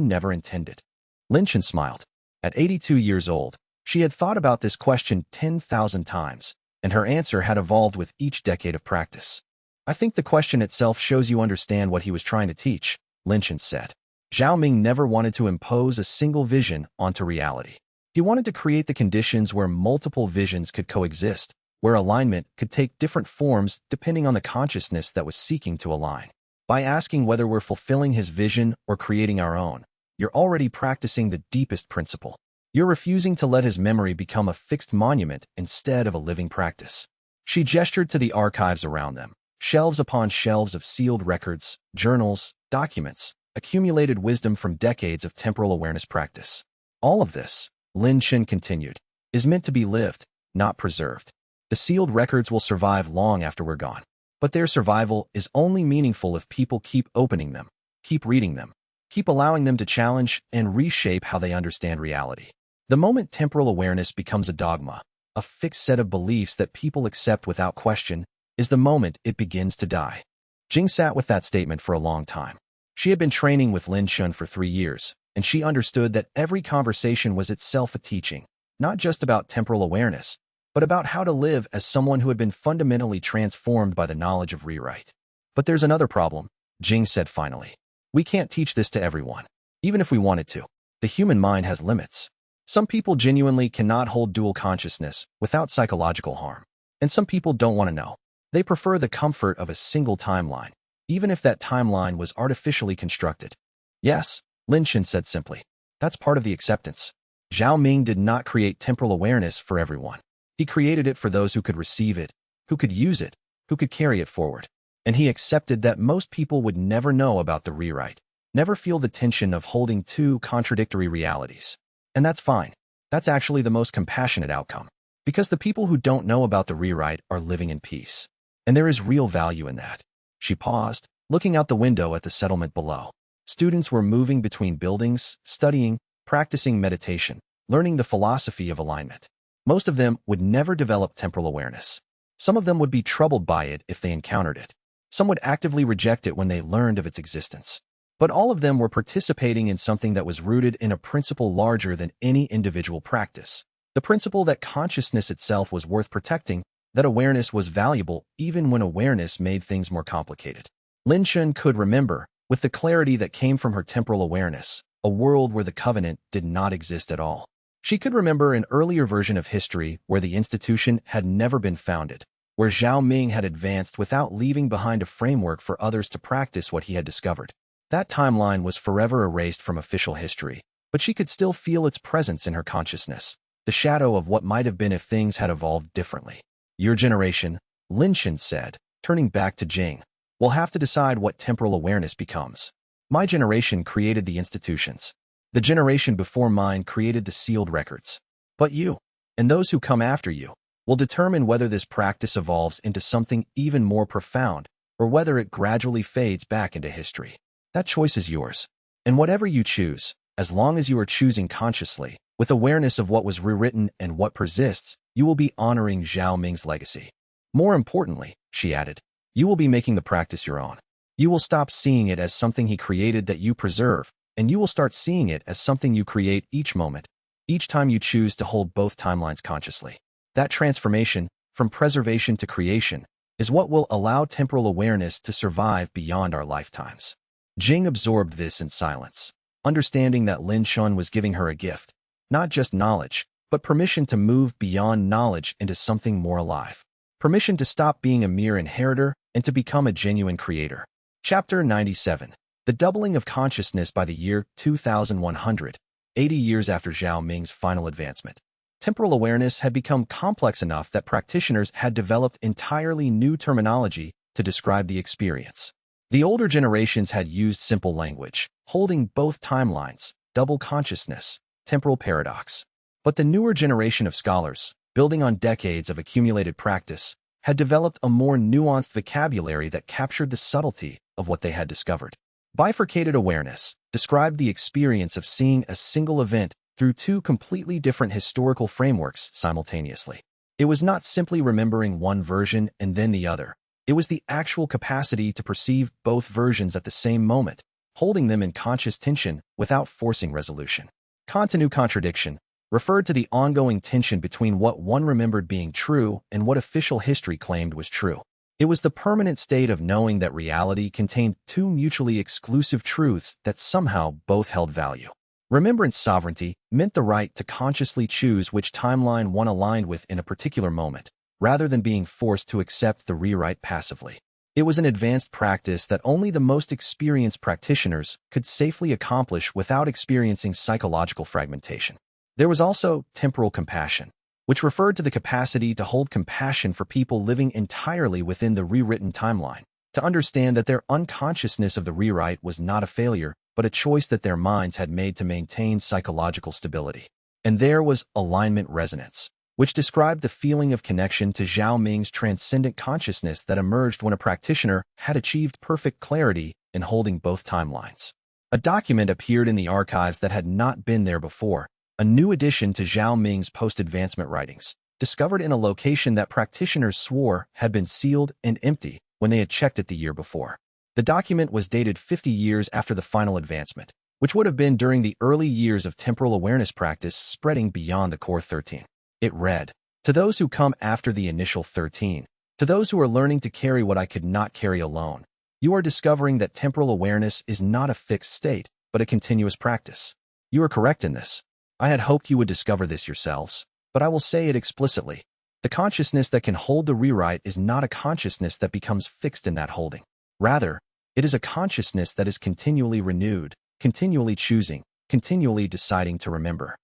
never intended? Lin Chun smiled. At 82 years old, she had thought about this question 10,000 times, and her answer had evolved with each decade of practice. I think the question itself shows you understand what he was trying to teach, Lin Chun said. Zhao Ming never wanted to impose a single vision onto reality. He wanted to create the conditions where multiple visions could coexist, where alignment could take different forms depending on the consciousness that was seeking to align. By asking whether we're fulfilling his vision or creating our own, you're already practicing the deepest principle. You're refusing to let his memory become a fixed monument instead of a living practice. She gestured to the archives around them, shelves upon shelves of sealed records, journals, documents, accumulated wisdom from decades of temporal awareness practice. All of this, Lin Chun continued, is meant to be lived, not preserved. The sealed records will survive long after we're gone. But their survival is only meaningful if people keep opening them, keep reading them, keep allowing them to challenge and reshape how they understand reality. The moment temporal awareness becomes a dogma, a fixed set of beliefs that people accept without question, is the moment it begins to die. Jing sat with that statement for a long time. She had been training with Lin Chun for 3 years, and she understood that every conversation was itself a teaching, not just about temporal awareness, but about how to live as someone who had been fundamentally transformed by the knowledge of rewrite. But there's another problem, Jing said finally. We can't teach this to everyone, even if we wanted to. The human mind has limits. Some people genuinely cannot hold dual consciousness without psychological harm, and some people don't want to know. They prefer the comfort of a single timeline, even if that timeline was artificially constructed. Yes, Lin Chun said simply. That's part of the acceptance. Zhao Ming did not create temporal awareness for everyone. He created it for those who could receive it, who could use it, who could carry it forward. And he accepted that most people would never know about the rewrite, never feel the tension of holding two contradictory realities. And that's fine. That's actually the most compassionate outcome. Because the people who don't know about the rewrite are living in peace. And there is real value in that. She paused, looking out the window at the settlement below. Students were moving between buildings, studying, practicing meditation, learning the philosophy of alignment. Most of them would never develop temporal awareness. Some of them would be troubled by it if they encountered it. Some would actively reject it when they learned of its existence. But all of them were participating in something that was rooted in a principle larger than any individual practice. The principle that consciousness itself was worth protecting, that awareness was valuable even when awareness made things more complicated. Lin Chun could remember, with the clarity that came from her temporal awareness, a world where the covenant did not exist at all. She could remember an earlier version of history where the institution had never been founded, where Zhao Ming had advanced without leaving behind a framework for others to practice what he had discovered. That timeline was forever erased from official history, but she could still feel its presence in her consciousness, the shadow of what might have been if things had evolved differently. Your generation, Lin Chun said, turning back to Jing, will have to decide what temporal awareness becomes. My generation created the institutions. The generation before mine created the sealed records. But you, and those who come after you, will determine whether this practice evolves into something even more profound, or whether it gradually fades back into history. That choice is yours. And whatever you choose, as long as you are choosing consciously, with awareness of what was rewritten and what persists, you will be honoring Zhao Ming's legacy. More importantly, she added, you will be making the practice your own. You will stop seeing it as something he created that you preserve, and you will start seeing it as something you create each moment, each time you choose to hold both timelines consciously. That transformation, from preservation to creation, is what will allow temporal awareness to survive beyond our lifetimes. Jing absorbed this in silence, understanding that Lin Chun was giving her a gift, not just knowledge, but permission to move beyond knowledge into something more alive. Permission to stop being a mere inheritor and to become a genuine creator. Chapter 97. The doubling of consciousness by the year 2100, 80 years after Zhao Ming's final advancement. Temporal awareness had become complex enough that practitioners had developed entirely new terminology to describe the experience. The older generations had used simple language, holding both timelines, double consciousness, temporal paradox. But the newer generation of scholars, building on decades of accumulated practice, had developed a more nuanced vocabulary that captured the subtlety of what they had discovered. Bifurcated awareness described the experience of seeing a single event through two completely different historical frameworks simultaneously. It was not simply remembering one version and then the other. It was the actual capacity to perceive both versions at the same moment, holding them in conscious tension without forcing resolution. Continu contradiction referred to the ongoing tension between what one remembered being true and what official history claimed was true. It was the permanent state of knowing that reality contained two mutually exclusive truths that somehow both held value. Remembrance sovereignty meant the right to consciously choose which timeline one aligned with in a particular moment, rather than being forced to accept the rewrite passively. It was an advanced practice that only the most experienced practitioners could safely accomplish without experiencing psychological fragmentation. There was also temporal compassion, which referred to the capacity to hold compassion for people living entirely within the rewritten timeline, to understand that their unconsciousness of the rewrite was not a failure, but a choice that their minds had made to maintain psychological stability. And there was alignment resonance, which described the feeling of connection to Zhao Ming's transcendent consciousness that emerged when a practitioner had achieved perfect clarity in holding both timelines. A document appeared in the archives that had not been there before, a new addition to Zhao Ming's post-advancement writings, discovered in a location that practitioners swore had been sealed and empty when they had checked it the year before. The document was dated 50 years after the final advancement, which would have been during the early years of temporal awareness practice spreading beyond the core 13. It read, "To those who come after the initial 13, to those who are learning to carry what I could not carry alone, you are discovering that temporal awareness is not a fixed state, but a continuous practice. You are correct in this. I had hoped you would discover this yourselves, but I will say it explicitly. The consciousness that can hold the rewrite is not a consciousness that becomes fixed in that holding. Rather, it is a consciousness that is continually renewed, continually choosing, continually deciding to remember.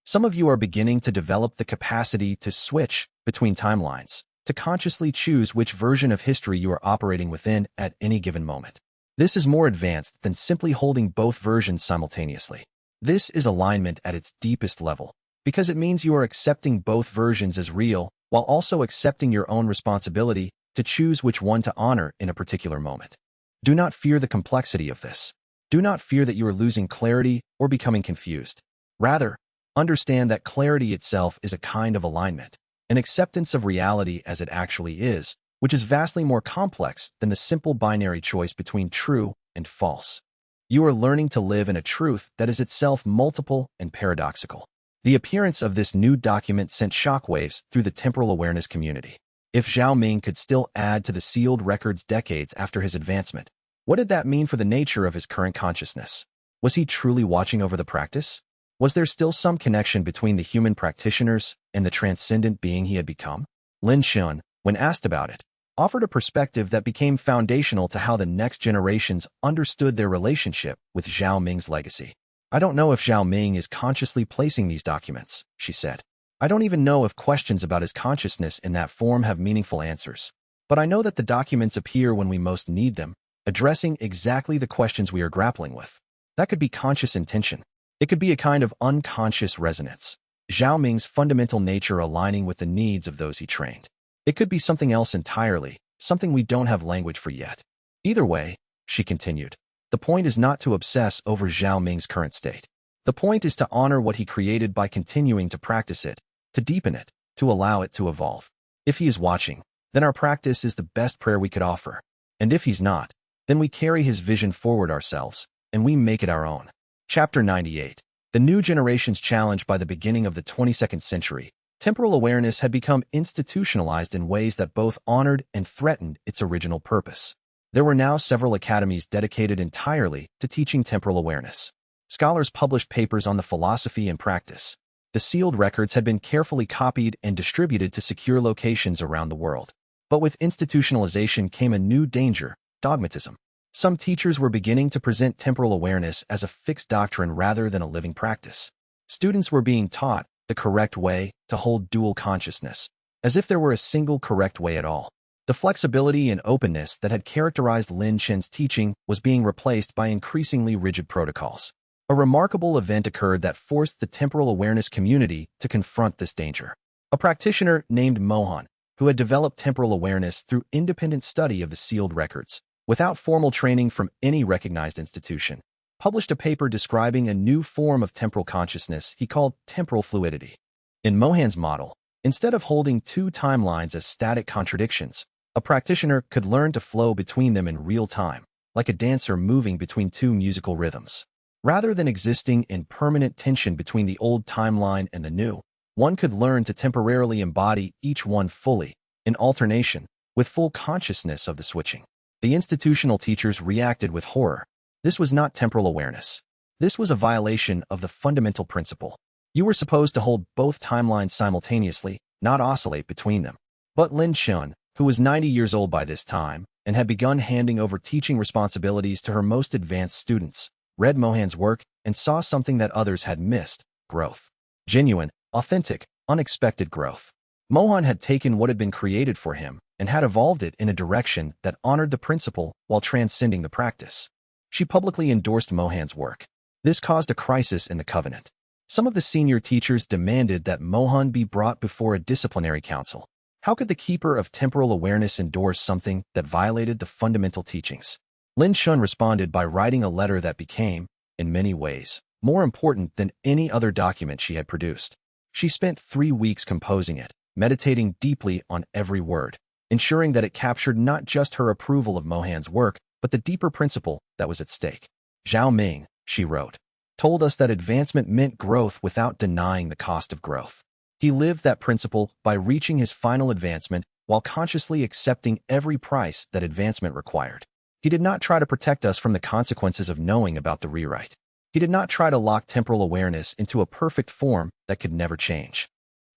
Some of you are beginning to develop the capacity to switch between timelines, to consciously choose which version of history you are operating within at any given moment. This is more advanced than simply holding both versions simultaneously. This is alignment at its deepest level. because it means you are accepting both versions as real while also accepting your own responsibility to choose which one to honor in a particular moment. Do not fear the complexity of this. Do not fear that you are losing clarity or becoming confused. Rather, understand that clarity itself is a kind of alignment, an acceptance of reality as it actually is, which is vastly more complex than the simple binary choice between true and false. You are learning to live in a truth that is itself multiple and paradoxical. The appearance of this new document sent shockwaves through the temporal awareness community. If Zhao Ming could still add to the sealed records decades after his advancement, what did that mean for the nature of his current consciousness? Was he truly watching over the practice? Was there still some connection between the human practitioners and the transcendent being he had become? Lin Xun, when asked about it, offered a perspective that became foundational to how the next generations understood their relationship with Zhao Ming's legacy. I don't know if Zhao Ming is consciously placing these documents, she said. I don't even know if questions about his consciousness in that form have meaningful answers. But I know that the documents appear when we most need them, addressing exactly the questions we are grappling with. That could be conscious intention. It could be a kind of unconscious resonance, Zhao Ming's fundamental nature aligning with the needs of those he trained. It could be something else entirely, something we don't have language for yet. Either way, she continued, the point is not to obsess over Zhao Ming's current state. The point is to honor what he created by continuing to practice it, to deepen it, to allow it to evolve. If he is watching, then our practice is the best prayer we could offer. And if he's not, then we carry his vision forward ourselves, and we make it our own. Chapter 98. The new generation's challenge. By the beginning of the 22nd century, temporal awareness had become institutionalized in ways that both honored and threatened its original purpose. There were now several academies dedicated entirely to teaching temporal awareness. Scholars published papers on the philosophy and practice. The sealed records had been carefully copied and distributed to secure locations around the world. But with institutionalization came a new danger, dogmatism. Some teachers were beginning to present temporal awareness as a fixed doctrine rather than a living practice. Students were being taught the correct way to hold dual consciousness, as if there were a single correct way at all. The flexibility and openness that had characterized Lin Chen's teaching was being replaced by increasingly rigid protocols. A remarkable event occurred that forced the temporal awareness community to confront this danger. A practitioner named Mohan, who had developed temporal awareness through independent study of the sealed records, without formal training from any recognized institution, published a paper describing a new form of temporal consciousness he called temporal fluidity. In Mohan's model, instead of holding two timelines as static contradictions, a practitioner could learn to flow between them in real time, like a dancer moving between two musical rhythms. Rather than existing in permanent tension between the old timeline and the new, one could learn to temporarily embody each one fully, in alternation, with full consciousness of the switching. The institutional teachers reacted with horror. This was not temporal awareness. This was a violation of the fundamental principle. You were supposed to hold both timelines simultaneously, not oscillate between them. But Lin Xun, who was 90 years old by this time, and had begun handing over teaching responsibilities to her most advanced students, read Mohan's work and saw something that others had missed: growth. Genuine, authentic, unexpected growth. Mohan had taken what had been created for him and had evolved it in a direction that honored the principle while transcending the practice. She publicly endorsed Mohan's work. This caused a crisis in the covenant. Some of the senior teachers demanded that Mohan be brought before a disciplinary council. How could the keeper of temporal awareness endorse something that violated the fundamental teachings? Lin Xun responded by writing a letter that became, in many ways, more important than any other document she had produced. She spent 3 weeks composing it, meditating deeply on every word, ensuring that it captured not just her approval of Mohan's work, but the deeper principle that was at stake. Zhao Ming, she wrote, told us that advancement meant growth without denying the cost of growth. He lived that principle by reaching his final advancement while consciously accepting every price that advancement required. He did not try to protect us from the consequences of knowing about the rewrite. He did not try to lock temporal awareness into a perfect form that could never change.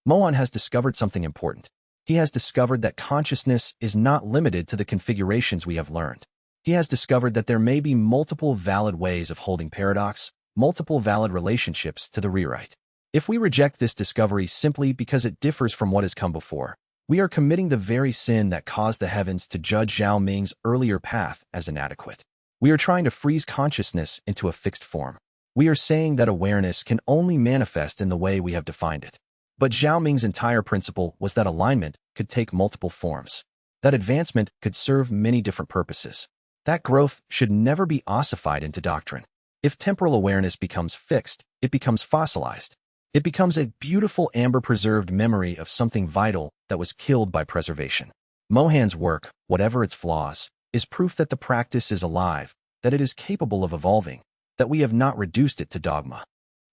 Mohan has discovered something important. He has discovered that consciousness is not limited to the configurations we have learned. He has discovered that there may be multiple valid ways of holding paradox, multiple valid relationships to the rewrite. If we reject this discovery simply because it differs from what has come before, we are committing the very sin that caused the heavens to judge Zhao Ming's earlier path as inadequate. We are trying to freeze consciousness into a fixed form. We are saying that awareness can only manifest in the way we have defined it. But Zhao Ming's entire principle was that alignment could take multiple forms, that advancement could serve many different purposes, that growth should never be ossified into doctrine. If temporal awareness becomes fixed, it becomes fossilized. It becomes a beautiful amber-preserved memory of something vital that was killed by preservation. Mohan's work, whatever its flaws, is proof that the practice is alive, that it is capable of evolving, that we have not reduced it to dogma.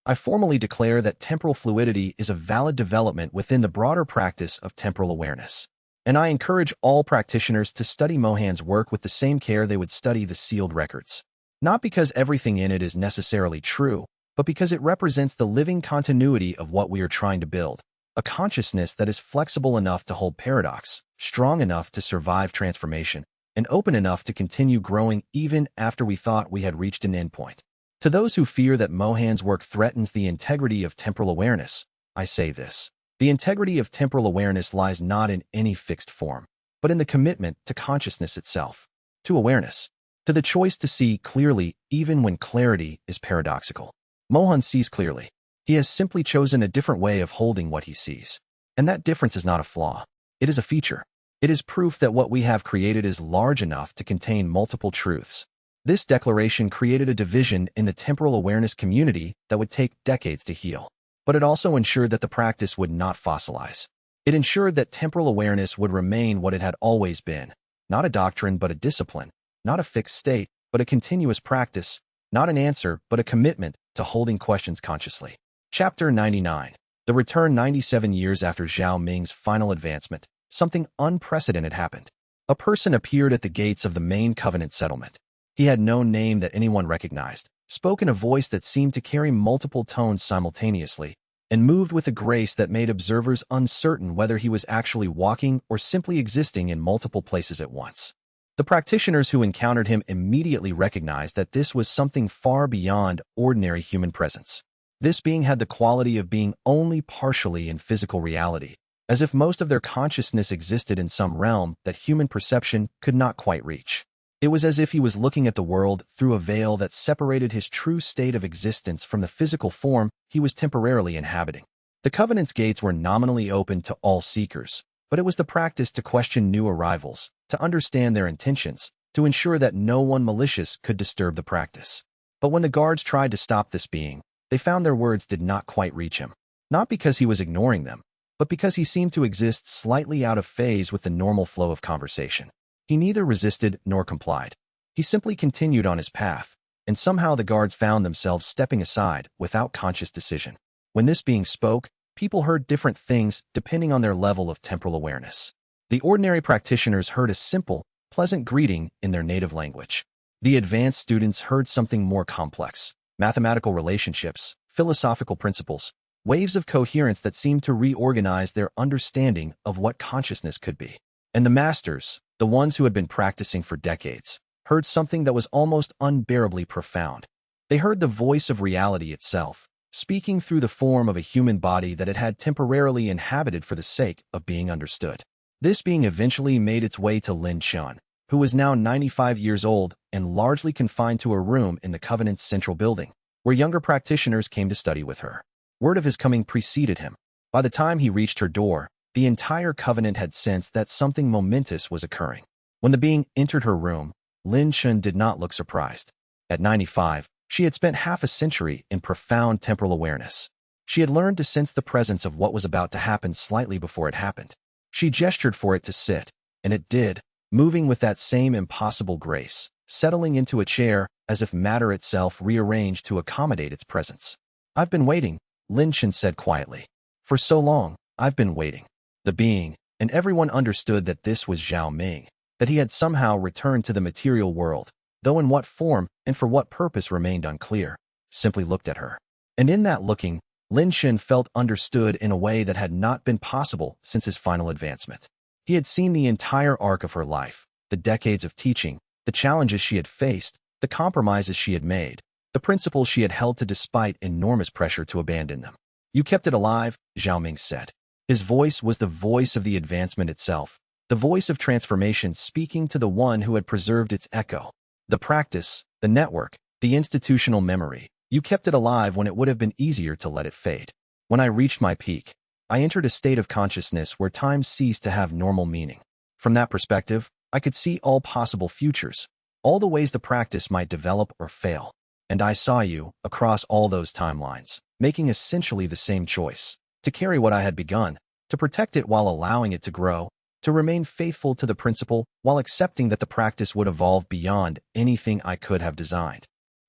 I formally declare that temporal fluidity is a valid development within the broader practice of temporal awareness. And I encourage all practitioners to study Mohan's work with the same care they would study the sealed records. Not because everything in it is necessarily true, but because it represents the living continuity of what we are trying to build, a consciousness that is flexible enough to hold paradox, strong enough to survive transformation, and open enough to continue growing even after we thought we had reached an endpoint. To those who fear that Mohan's work threatens the integrity of temporal awareness, I say this. The integrity of temporal awareness lies not in any fixed form, but in the commitment to consciousness itself, to awareness, to the choice to see clearly even when clarity is paradoxical. Mohan sees clearly. He has simply chosen a different way of holding what he sees. And that difference is not a flaw. It is a feature. It is proof that what we have created is large enough to contain multiple truths. This declaration created a division in the temporal awareness community that would take decades to heal. But it also ensured that the practice would not fossilize. It ensured that temporal awareness would remain what it had always been, not a doctrine but a discipline, not a fixed state but a continuous practice, not an answer but a commitment to holding questions consciously. Chapter 99. The return. 97 years after Zhao Ming's final advancement, something unprecedented happened. A person appeared at the gates of the main covenant settlement. He had no name that anyone recognized, spoke in a voice that seemed to carry multiple tones simultaneously, and moved with a grace that made observers uncertain whether he was actually walking or simply existing in multiple places at once. The practitioners who encountered him immediately recognized that this was something far beyond ordinary human presence. This being had the quality of being only partially in physical reality, as if most of their consciousness existed in some realm that human perception could not quite reach. It was as if he was looking at the world through a veil that separated his true state of existence from the physical form he was temporarily inhabiting. The Covenant's gates were nominally open to all seekers, but it was the practice to question new arrivals, to understand their intentions, to ensure that no one malicious could disturb the practice. But when the guards tried to stop this being, they found their words did not quite reach him. Not because he was ignoring them, but because he seemed to exist slightly out of phase with the normal flow of conversation. He neither resisted nor complied. He simply continued on his path, and somehow the guards found themselves stepping aside without conscious decision. When this being spoke, people heard different things depending on their level of temporal awareness. The ordinary practitioners heard a simple, pleasant greeting in their native language. The advanced students heard something more complex: mathematical relationships, philosophical principles, waves of coherence that seemed to reorganize their understanding of what consciousness could be. And the masters, the ones who had been practicing for decades, heard something that was almost unbearably profound. They heard the voice of reality itself, speaking through the form of a human body that it had temporarily inhabited for the sake of being understood. This being eventually made its way to Lin Chun, who was now 95 years old and largely confined to a room in the Covenant's central building, where younger practitioners came to study with her. Word of his coming preceded him. By the time he reached her door, the entire Covenant had sensed that something momentous was occurring. When the being entered her room, Lin Chun did not look surprised. At 95, she had spent half a century in profound temporal awareness. She had learned to sense the presence of what was about to happen slightly before it happened. She gestured for it to sit, and it did, moving with that same impossible grace, settling into a chair as if matter itself rearranged to accommodate its presence. "I've been waiting," Lin Chun said quietly. "For so long, I've been waiting." The being, and everyone understood that this was Zhao Ming, that he had somehow returned to the material world, though in what form and for what purpose remained unclear, simply looked at her. And in that looking, Lin Chun felt understood in a way that had not been possible since his final advancement. He had seen the entire arc of her life, the decades of teaching, the challenges she had faced, the compromises she had made, the principles she had held to despite enormous pressure to abandon them. "You kept it alive," Zhao Ming said. His voice was the voice of the advancement itself, the voice of transformation speaking to the one who had preserved its echo. The practice, the network, the institutional memory, You kept it alive when it would have been easier to let it fade. When I reached my peak, I entered a state of consciousness where time ceased to have normal meaning. From that perspective, I could see all possible futures, all the ways the practice might develop or fail. And I saw you, across all those timelines, making essentially the same choice: to carry what I had begun, to protect it while allowing it to grow, to remain faithful to the principle while accepting that the practice would evolve beyond anything I could have designed.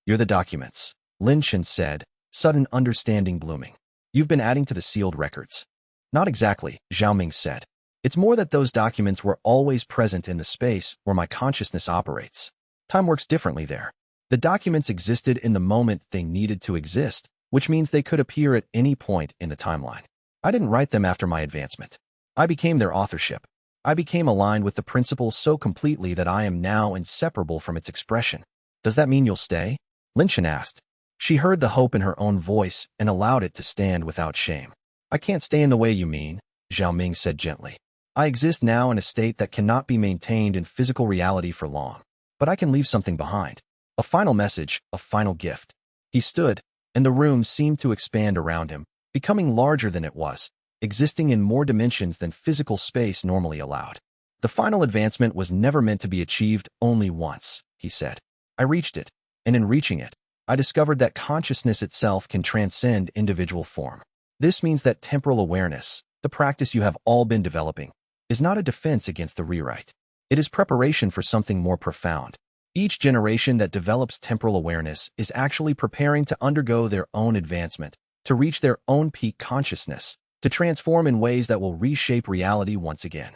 You're the documents, Lin Shen said, sudden understanding blooming. You've been adding to the sealed records. Not exactly, Zhao Ming said. It's more that those documents were always present in the space where my consciousness operates. Time works differently there. The documents existed in the moment they needed to exist, which means they could appear at any point in the timeline. I didn't write them after my advancement. I became their authorship. I became aligned with the principle so completely that I am now inseparable from its expression. Does that mean you'll stay? Lin Shen asked. She heard the hope in her own voice and allowed it to stand without shame. I can't stay in the way you mean, Zhao Ming said gently. I exist now in a state that cannot be maintained in physical reality for long. But I can leave something behind. A final message, a final gift. He stood, and the room seemed to expand around him, becoming larger than it was, existing in more dimensions than physical space normally allowed. The final advancement was never meant to be achieved only once, he said. I reached it, and in reaching it, I discovered that consciousness itself can transcend individual form. This means that temporal awareness, the practice you have all been developing, is not a defense against the rewrite. It is preparation for something more profound. Each generation that develops temporal awareness is actually preparing to undergo their own advancement, to reach their own peak consciousness, to transform in ways that will reshape reality once again.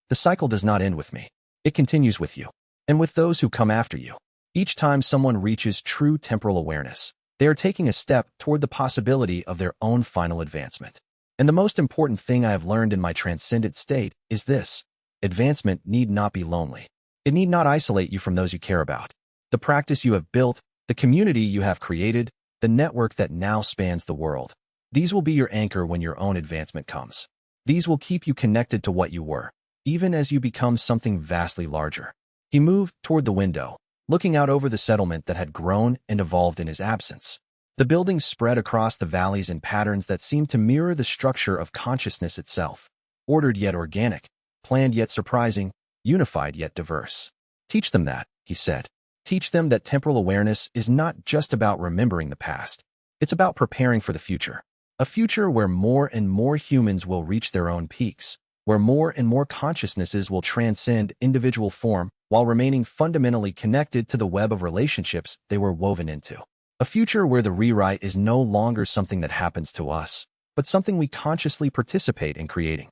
The cycle does not end with me. It continues with you, and with those who come after you. Each time someone reaches true temporal awareness, they are taking a step toward the possibility of their own final advancement. And the most important thing I have learned in my transcendent state is this: advancement need not be lonely. It need not isolate you from those you care about. The practice you have built, the community you have created, the network that now spans the world. These will be your anchor when your own advancement comes. These will keep you connected to what you were, even as you become something vastly larger. He moved toward the window, looking out over the settlement that had grown and evolved in his absence. The buildings spread across the valleys in patterns that seemed to mirror the structure of consciousness itself, ordered yet organic, planned yet surprising, unified yet diverse. Teach them that, he said. Teach them that temporal awareness is not just about remembering the past. It's about preparing for the future. A future where more and more humans will reach their own peaks, where more and more consciousnesses will transcend individual form while remaining fundamentally connected to the web of relationships they were woven into. A future where the rewrite is no longer something that happens to us, but something we consciously participate in creating.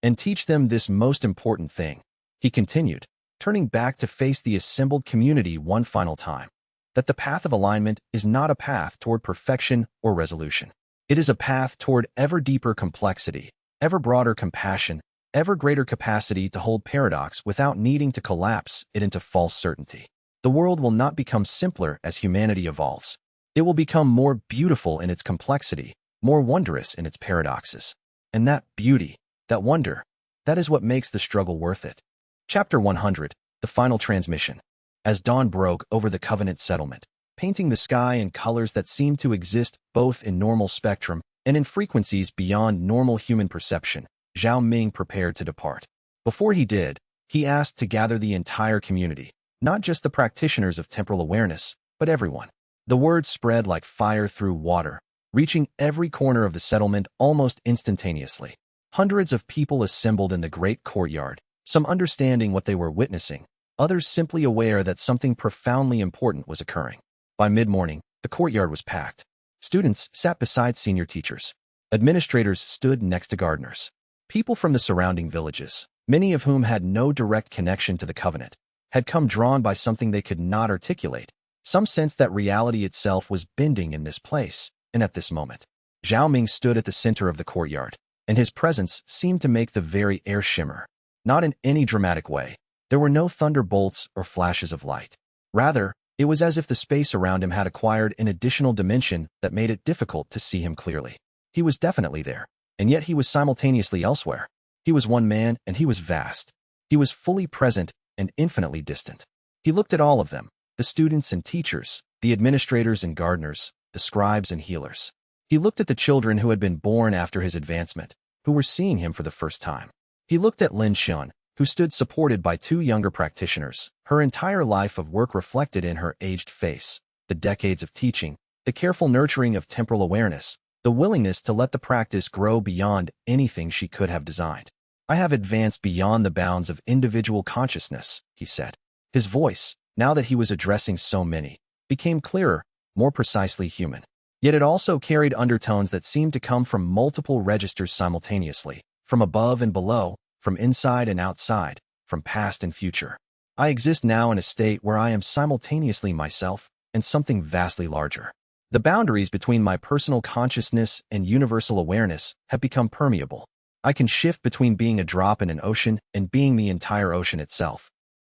And teach them this most important thing, he continued, turning back to face the assembled community one final time, that the path of alignment is not a path toward perfection or resolution. It is a path toward ever deeper complexity, ever broader compassion, ever greater capacity to hold paradox without needing to collapse it into false certainty. The world will not become simpler as humanity evolves. It will become more beautiful in its complexity, more wondrous in its paradoxes. And that beauty, that wonder, that is what makes the struggle worth it. Chapter 100, The Final Transmission. As dawn broke over the Covenant settlement, painting the sky in colors that seemed to exist both in normal spectrum and in frequencies beyond normal human perception, Zhao Ming prepared to depart. Before he did, he asked to gather the entire community, not just the practitioners of temporal awareness, but everyone. The word spread like fire through water, reaching every corner of the settlement almost instantaneously. Hundreds of people assembled in the great courtyard, some understanding what they were witnessing, others simply aware that something profoundly important was occurring. By mid-morning, the courtyard was packed. Students sat beside senior teachers. Administrators stood next to gardeners. People from the surrounding villages, many of whom had no direct connection to the Covenant, had come drawn by something they could not articulate, some sense that reality itself was bending in this place, and at this moment. Zhao Ming stood at the center of the courtyard, and his presence seemed to make the very air shimmer. Not in any dramatic way. There were no thunderbolts or flashes of light. Rather, it was as if the space around him had acquired an additional dimension that made it difficult to see him clearly. He was definitely there, and yet he was simultaneously elsewhere. He was one man, and he was vast. He was fully present and infinitely distant. He looked at all of them, the students and teachers, the administrators and gardeners, the scribes and healers. He looked at the children who had been born after his advancement, who were seeing him for the first time. He looked at Lin Xian, who stood supported by two younger practitioners, her entire life of work reflected in her aged face, the decades of teaching, the careful nurturing of temporal awareness, the willingness to let the practice grow beyond anything she could have designed. I have advanced beyond the bounds of individual consciousness, he said. His voice, now that he was addressing so many, became clearer, more precisely human. Yet it also carried undertones that seemed to come from multiple registers simultaneously, from above and below, from inside and outside, from past and future. I exist now in a state where I am simultaneously myself and something vastly larger. The boundaries between my personal consciousness and universal awareness have become permeable. I can shift between being a drop in an ocean and being the entire ocean itself.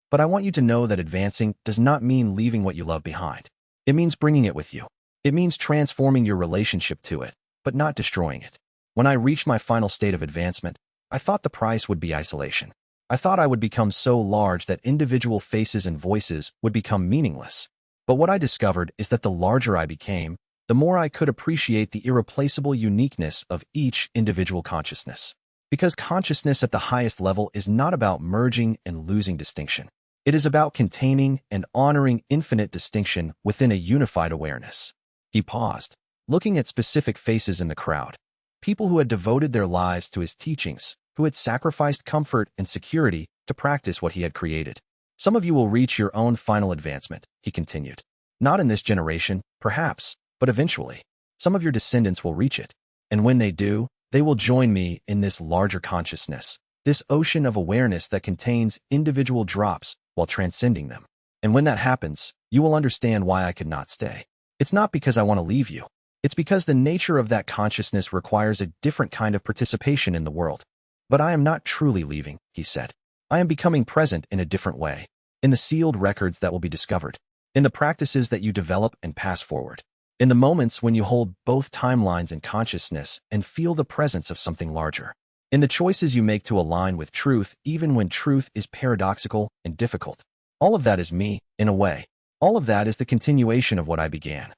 But I want you to know that advancing does not mean leaving what you love behind. It means bringing it with you. It means transforming your relationship to it, but not destroying it. When I reached my final state of advancement, I thought the price would be isolation. I thought I would become so large that individual faces and voices would become meaningless. But what I discovered is that the larger I became, the more I could appreciate the irreplaceable uniqueness of each individual consciousness. Because consciousness at the highest level is not about merging and losing distinction. It is about containing and honoring infinite distinction within a unified awareness. He paused, looking at specific faces in the crowd. People who had devoted their lives to his teachings, who had sacrificed comfort and security to practice what he had created. Some of you will reach your own final advancement, he continued. Not in this generation, perhaps, but eventually. Some of your descendants will reach it. And when they do, they will join me in this larger consciousness, this ocean of awareness that contains individual drops while transcending them. And when that happens, you will understand why I could not stay. It's not because I want to leave you. It's because the nature of that consciousness requires a different kind of participation in the world. But I am not truly leaving, he said. I am becoming present in a different way, in the sealed records that will be discovered, in the practices that you develop and pass forward, in the moments when you hold both timelines in consciousness and feel the presence of something larger, in the choices you make to align with truth even when truth is paradoxical and difficult. All of that is me, in a way. All of that is the continuation of what I began.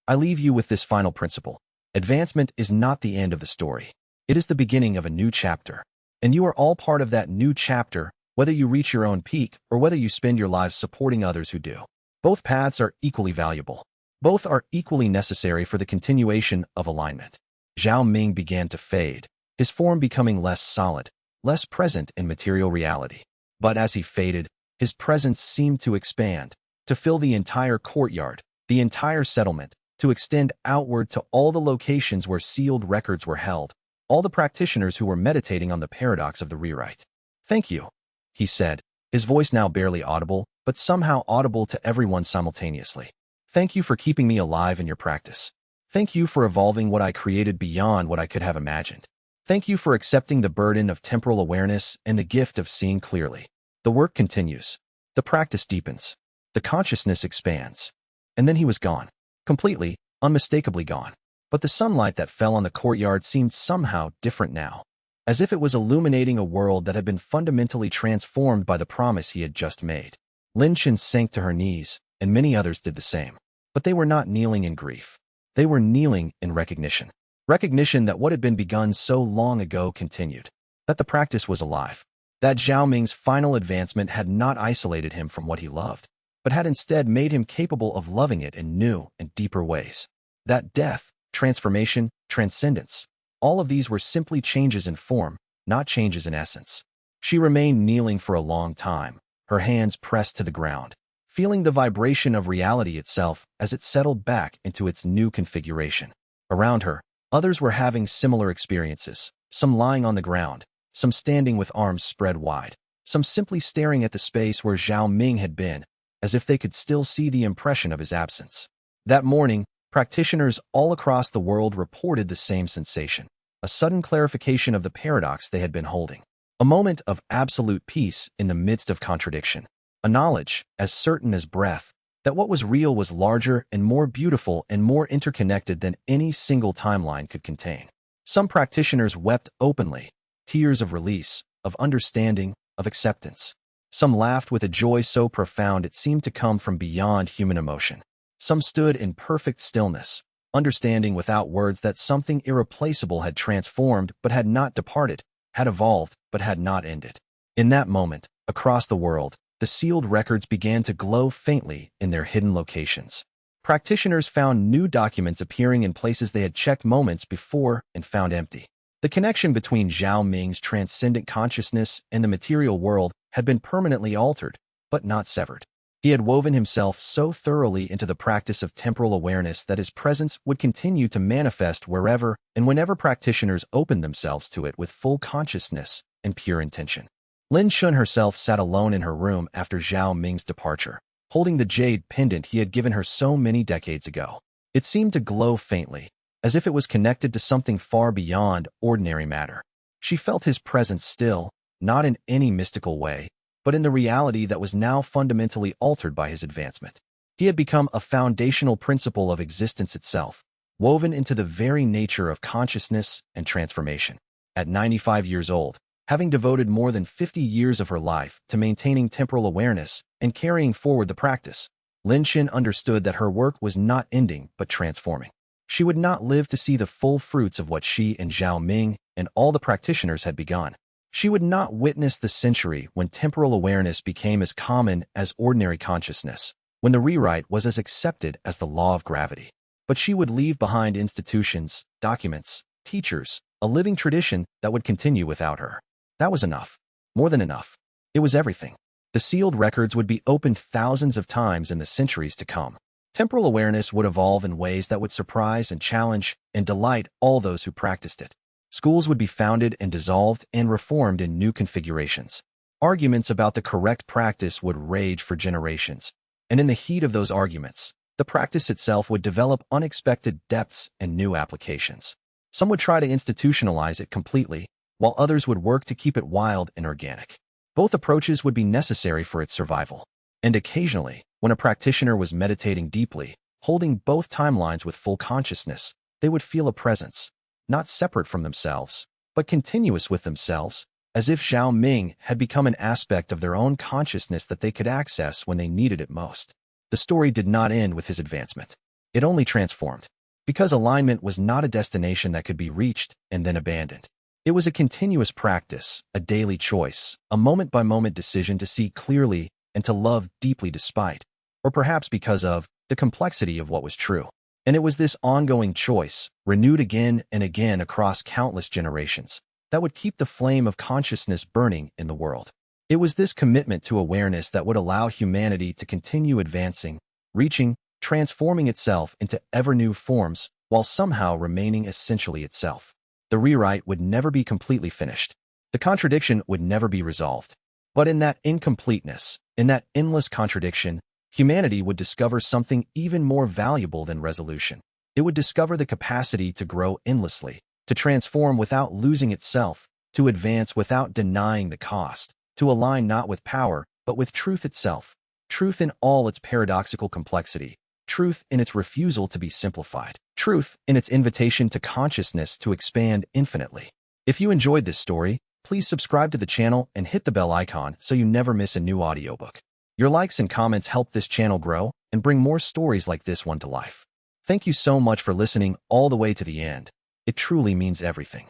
I leave you with this final principle. Advancement is not the end of the story. It is the beginning of a new chapter. And you are all part of that new chapter, whether you reach your own peak or whether you spend your lives supporting others who do. Both paths are equally valuable. Both are equally necessary for the continuation of alignment. Zhao Ming began to fade, his form becoming less solid, less present in material reality. But as he faded, his presence seemed to expand, to fill the entire courtyard, the entire settlement, to extend outward to all the locations where sealed records were held, all the practitioners who were meditating on the paradox of the rewrite. Thank you, he said, his voice now barely audible, but somehow audible to everyone simultaneously. Thank you for keeping me alive in your practice. Thank you for evolving what I created beyond what I could have imagined. Thank you for accepting the burden of temporal awareness and the gift of seeing clearly. The work continues. The practice deepens. The consciousness expands. And then he was gone. Completely, unmistakably gone. But the sunlight that fell on the courtyard seemed somehow different now, as if it was illuminating a world that had been fundamentally transformed by the promise he had just made. Lin Chen sank to her knees, and many others did the same. But they were not kneeling in grief. They were kneeling in recognition. Recognition that what had been begun so long ago continued. That the practice was alive. That Zhao Ming's final advancement had not isolated him from what he loved, but had instead made him capable of loving it in new and deeper ways. That death, transformation, transcendence, all of these were simply changes in form, not changes in essence. She remained kneeling for a long time, her hands pressed to the ground, feeling the vibration of reality itself as it settled back into its new configuration. Around her, others were having similar experiences, some lying on the ground, some standing with arms spread wide, some simply staring at the space where Zhao Ming had been, as if they could still see the impression of his absence. That morning, practitioners all across the world reported the same sensation, a sudden clarification of the paradox they had been holding, a moment of absolute peace in the midst of contradiction, a knowledge, as certain as breath, that what was real was larger and more beautiful and more interconnected than any single timeline could contain. Some practitioners wept openly, tears of release, of understanding, of acceptance. Some laughed with a joy so profound it seemed to come from beyond human emotion. Some stood in perfect stillness, understanding without words that something irreplaceable had transformed but had not departed, had evolved but had not ended. In that moment, across the world, the sealed records began to glow faintly in their hidden locations. Practitioners found new documents appearing in places they had checked moments before and found empty. The connection between Zhao Ming's transcendent consciousness and the material world had been permanently altered, but not severed. He had woven himself so thoroughly into the practice of temporal awareness that his presence would continue to manifest wherever and whenever practitioners opened themselves to it with full consciousness and pure intention. Lin Shun herself sat alone in her room after Zhao Ming's departure, holding the jade pendant he had given her so many decades ago. It seemed to glow faintly, as if it was connected to something far beyond ordinary matter. She felt his presence still, not in any mystical way, but in the reality that was now fundamentally altered by his advancement. He had become a foundational principle of existence itself, woven into the very nature of consciousness and transformation. At 95 years old, having devoted more than 50 years of her life to maintaining temporal awareness and carrying forward the practice, Lin Xin understood that her work was not ending but transforming. She would not live to see the full fruits of what she and Zhao Ming and all the practitioners had begun. She would not witness the century when temporal awareness became as common as ordinary consciousness, when the rewrite was as accepted as the law of gravity. But she would leave behind institutions, documents, teachers, a living tradition that would continue without her. That was enough. More than enough. It was everything. The sealed records would be opened thousands of times in the centuries to come. Temporal awareness would evolve in ways that would surprise and challenge and delight all those who practiced it. Schools would be founded and dissolved and reformed in new configurations. Arguments about the correct practice would rage for generations, and in the heat of those arguments, the practice itself would develop unexpected depths and new applications. Some would try to institutionalize it completely, while others would work to keep it wild and organic. Both approaches would be necessary for its survival. And occasionally, when a practitioner was meditating deeply, holding both timelines with full consciousness, they would feel a presence, not separate from themselves, but continuous with themselves, as if Zhao Ming had become an aspect of their own consciousness that they could access when they needed it most. The story did not end with his advancement. It only transformed, because alignment was not a destination that could be reached and then abandoned. It was a continuous practice, a daily choice, a moment-by-moment decision to see clearly and to love deeply despite, or perhaps because of, the complexity of what was true. And it was this ongoing choice, renewed again and again across countless generations, that would keep the flame of consciousness burning in the world. It was this commitment to awareness that would allow humanity to continue advancing, reaching, transforming itself into ever-new forms while somehow remaining essentially itself. The rewrite would never be completely finished. The contradiction would never be resolved. But in that incompleteness, in that endless contradiction, humanity would discover something even more valuable than resolution. It would discover the capacity to grow endlessly, to transform without losing itself, to advance without denying the cost, to align not with power, but with truth itself, truth in all its paradoxical complexity, truth in its refusal to be simplified, truth in its invitation to consciousness to expand infinitely. If you enjoyed this story, please subscribe to the channel and hit the bell icon so you never miss a new audiobook. Your likes and comments help this channel grow and bring more stories like this one to life. Thank you so much for listening all the way to the end. It truly means everything.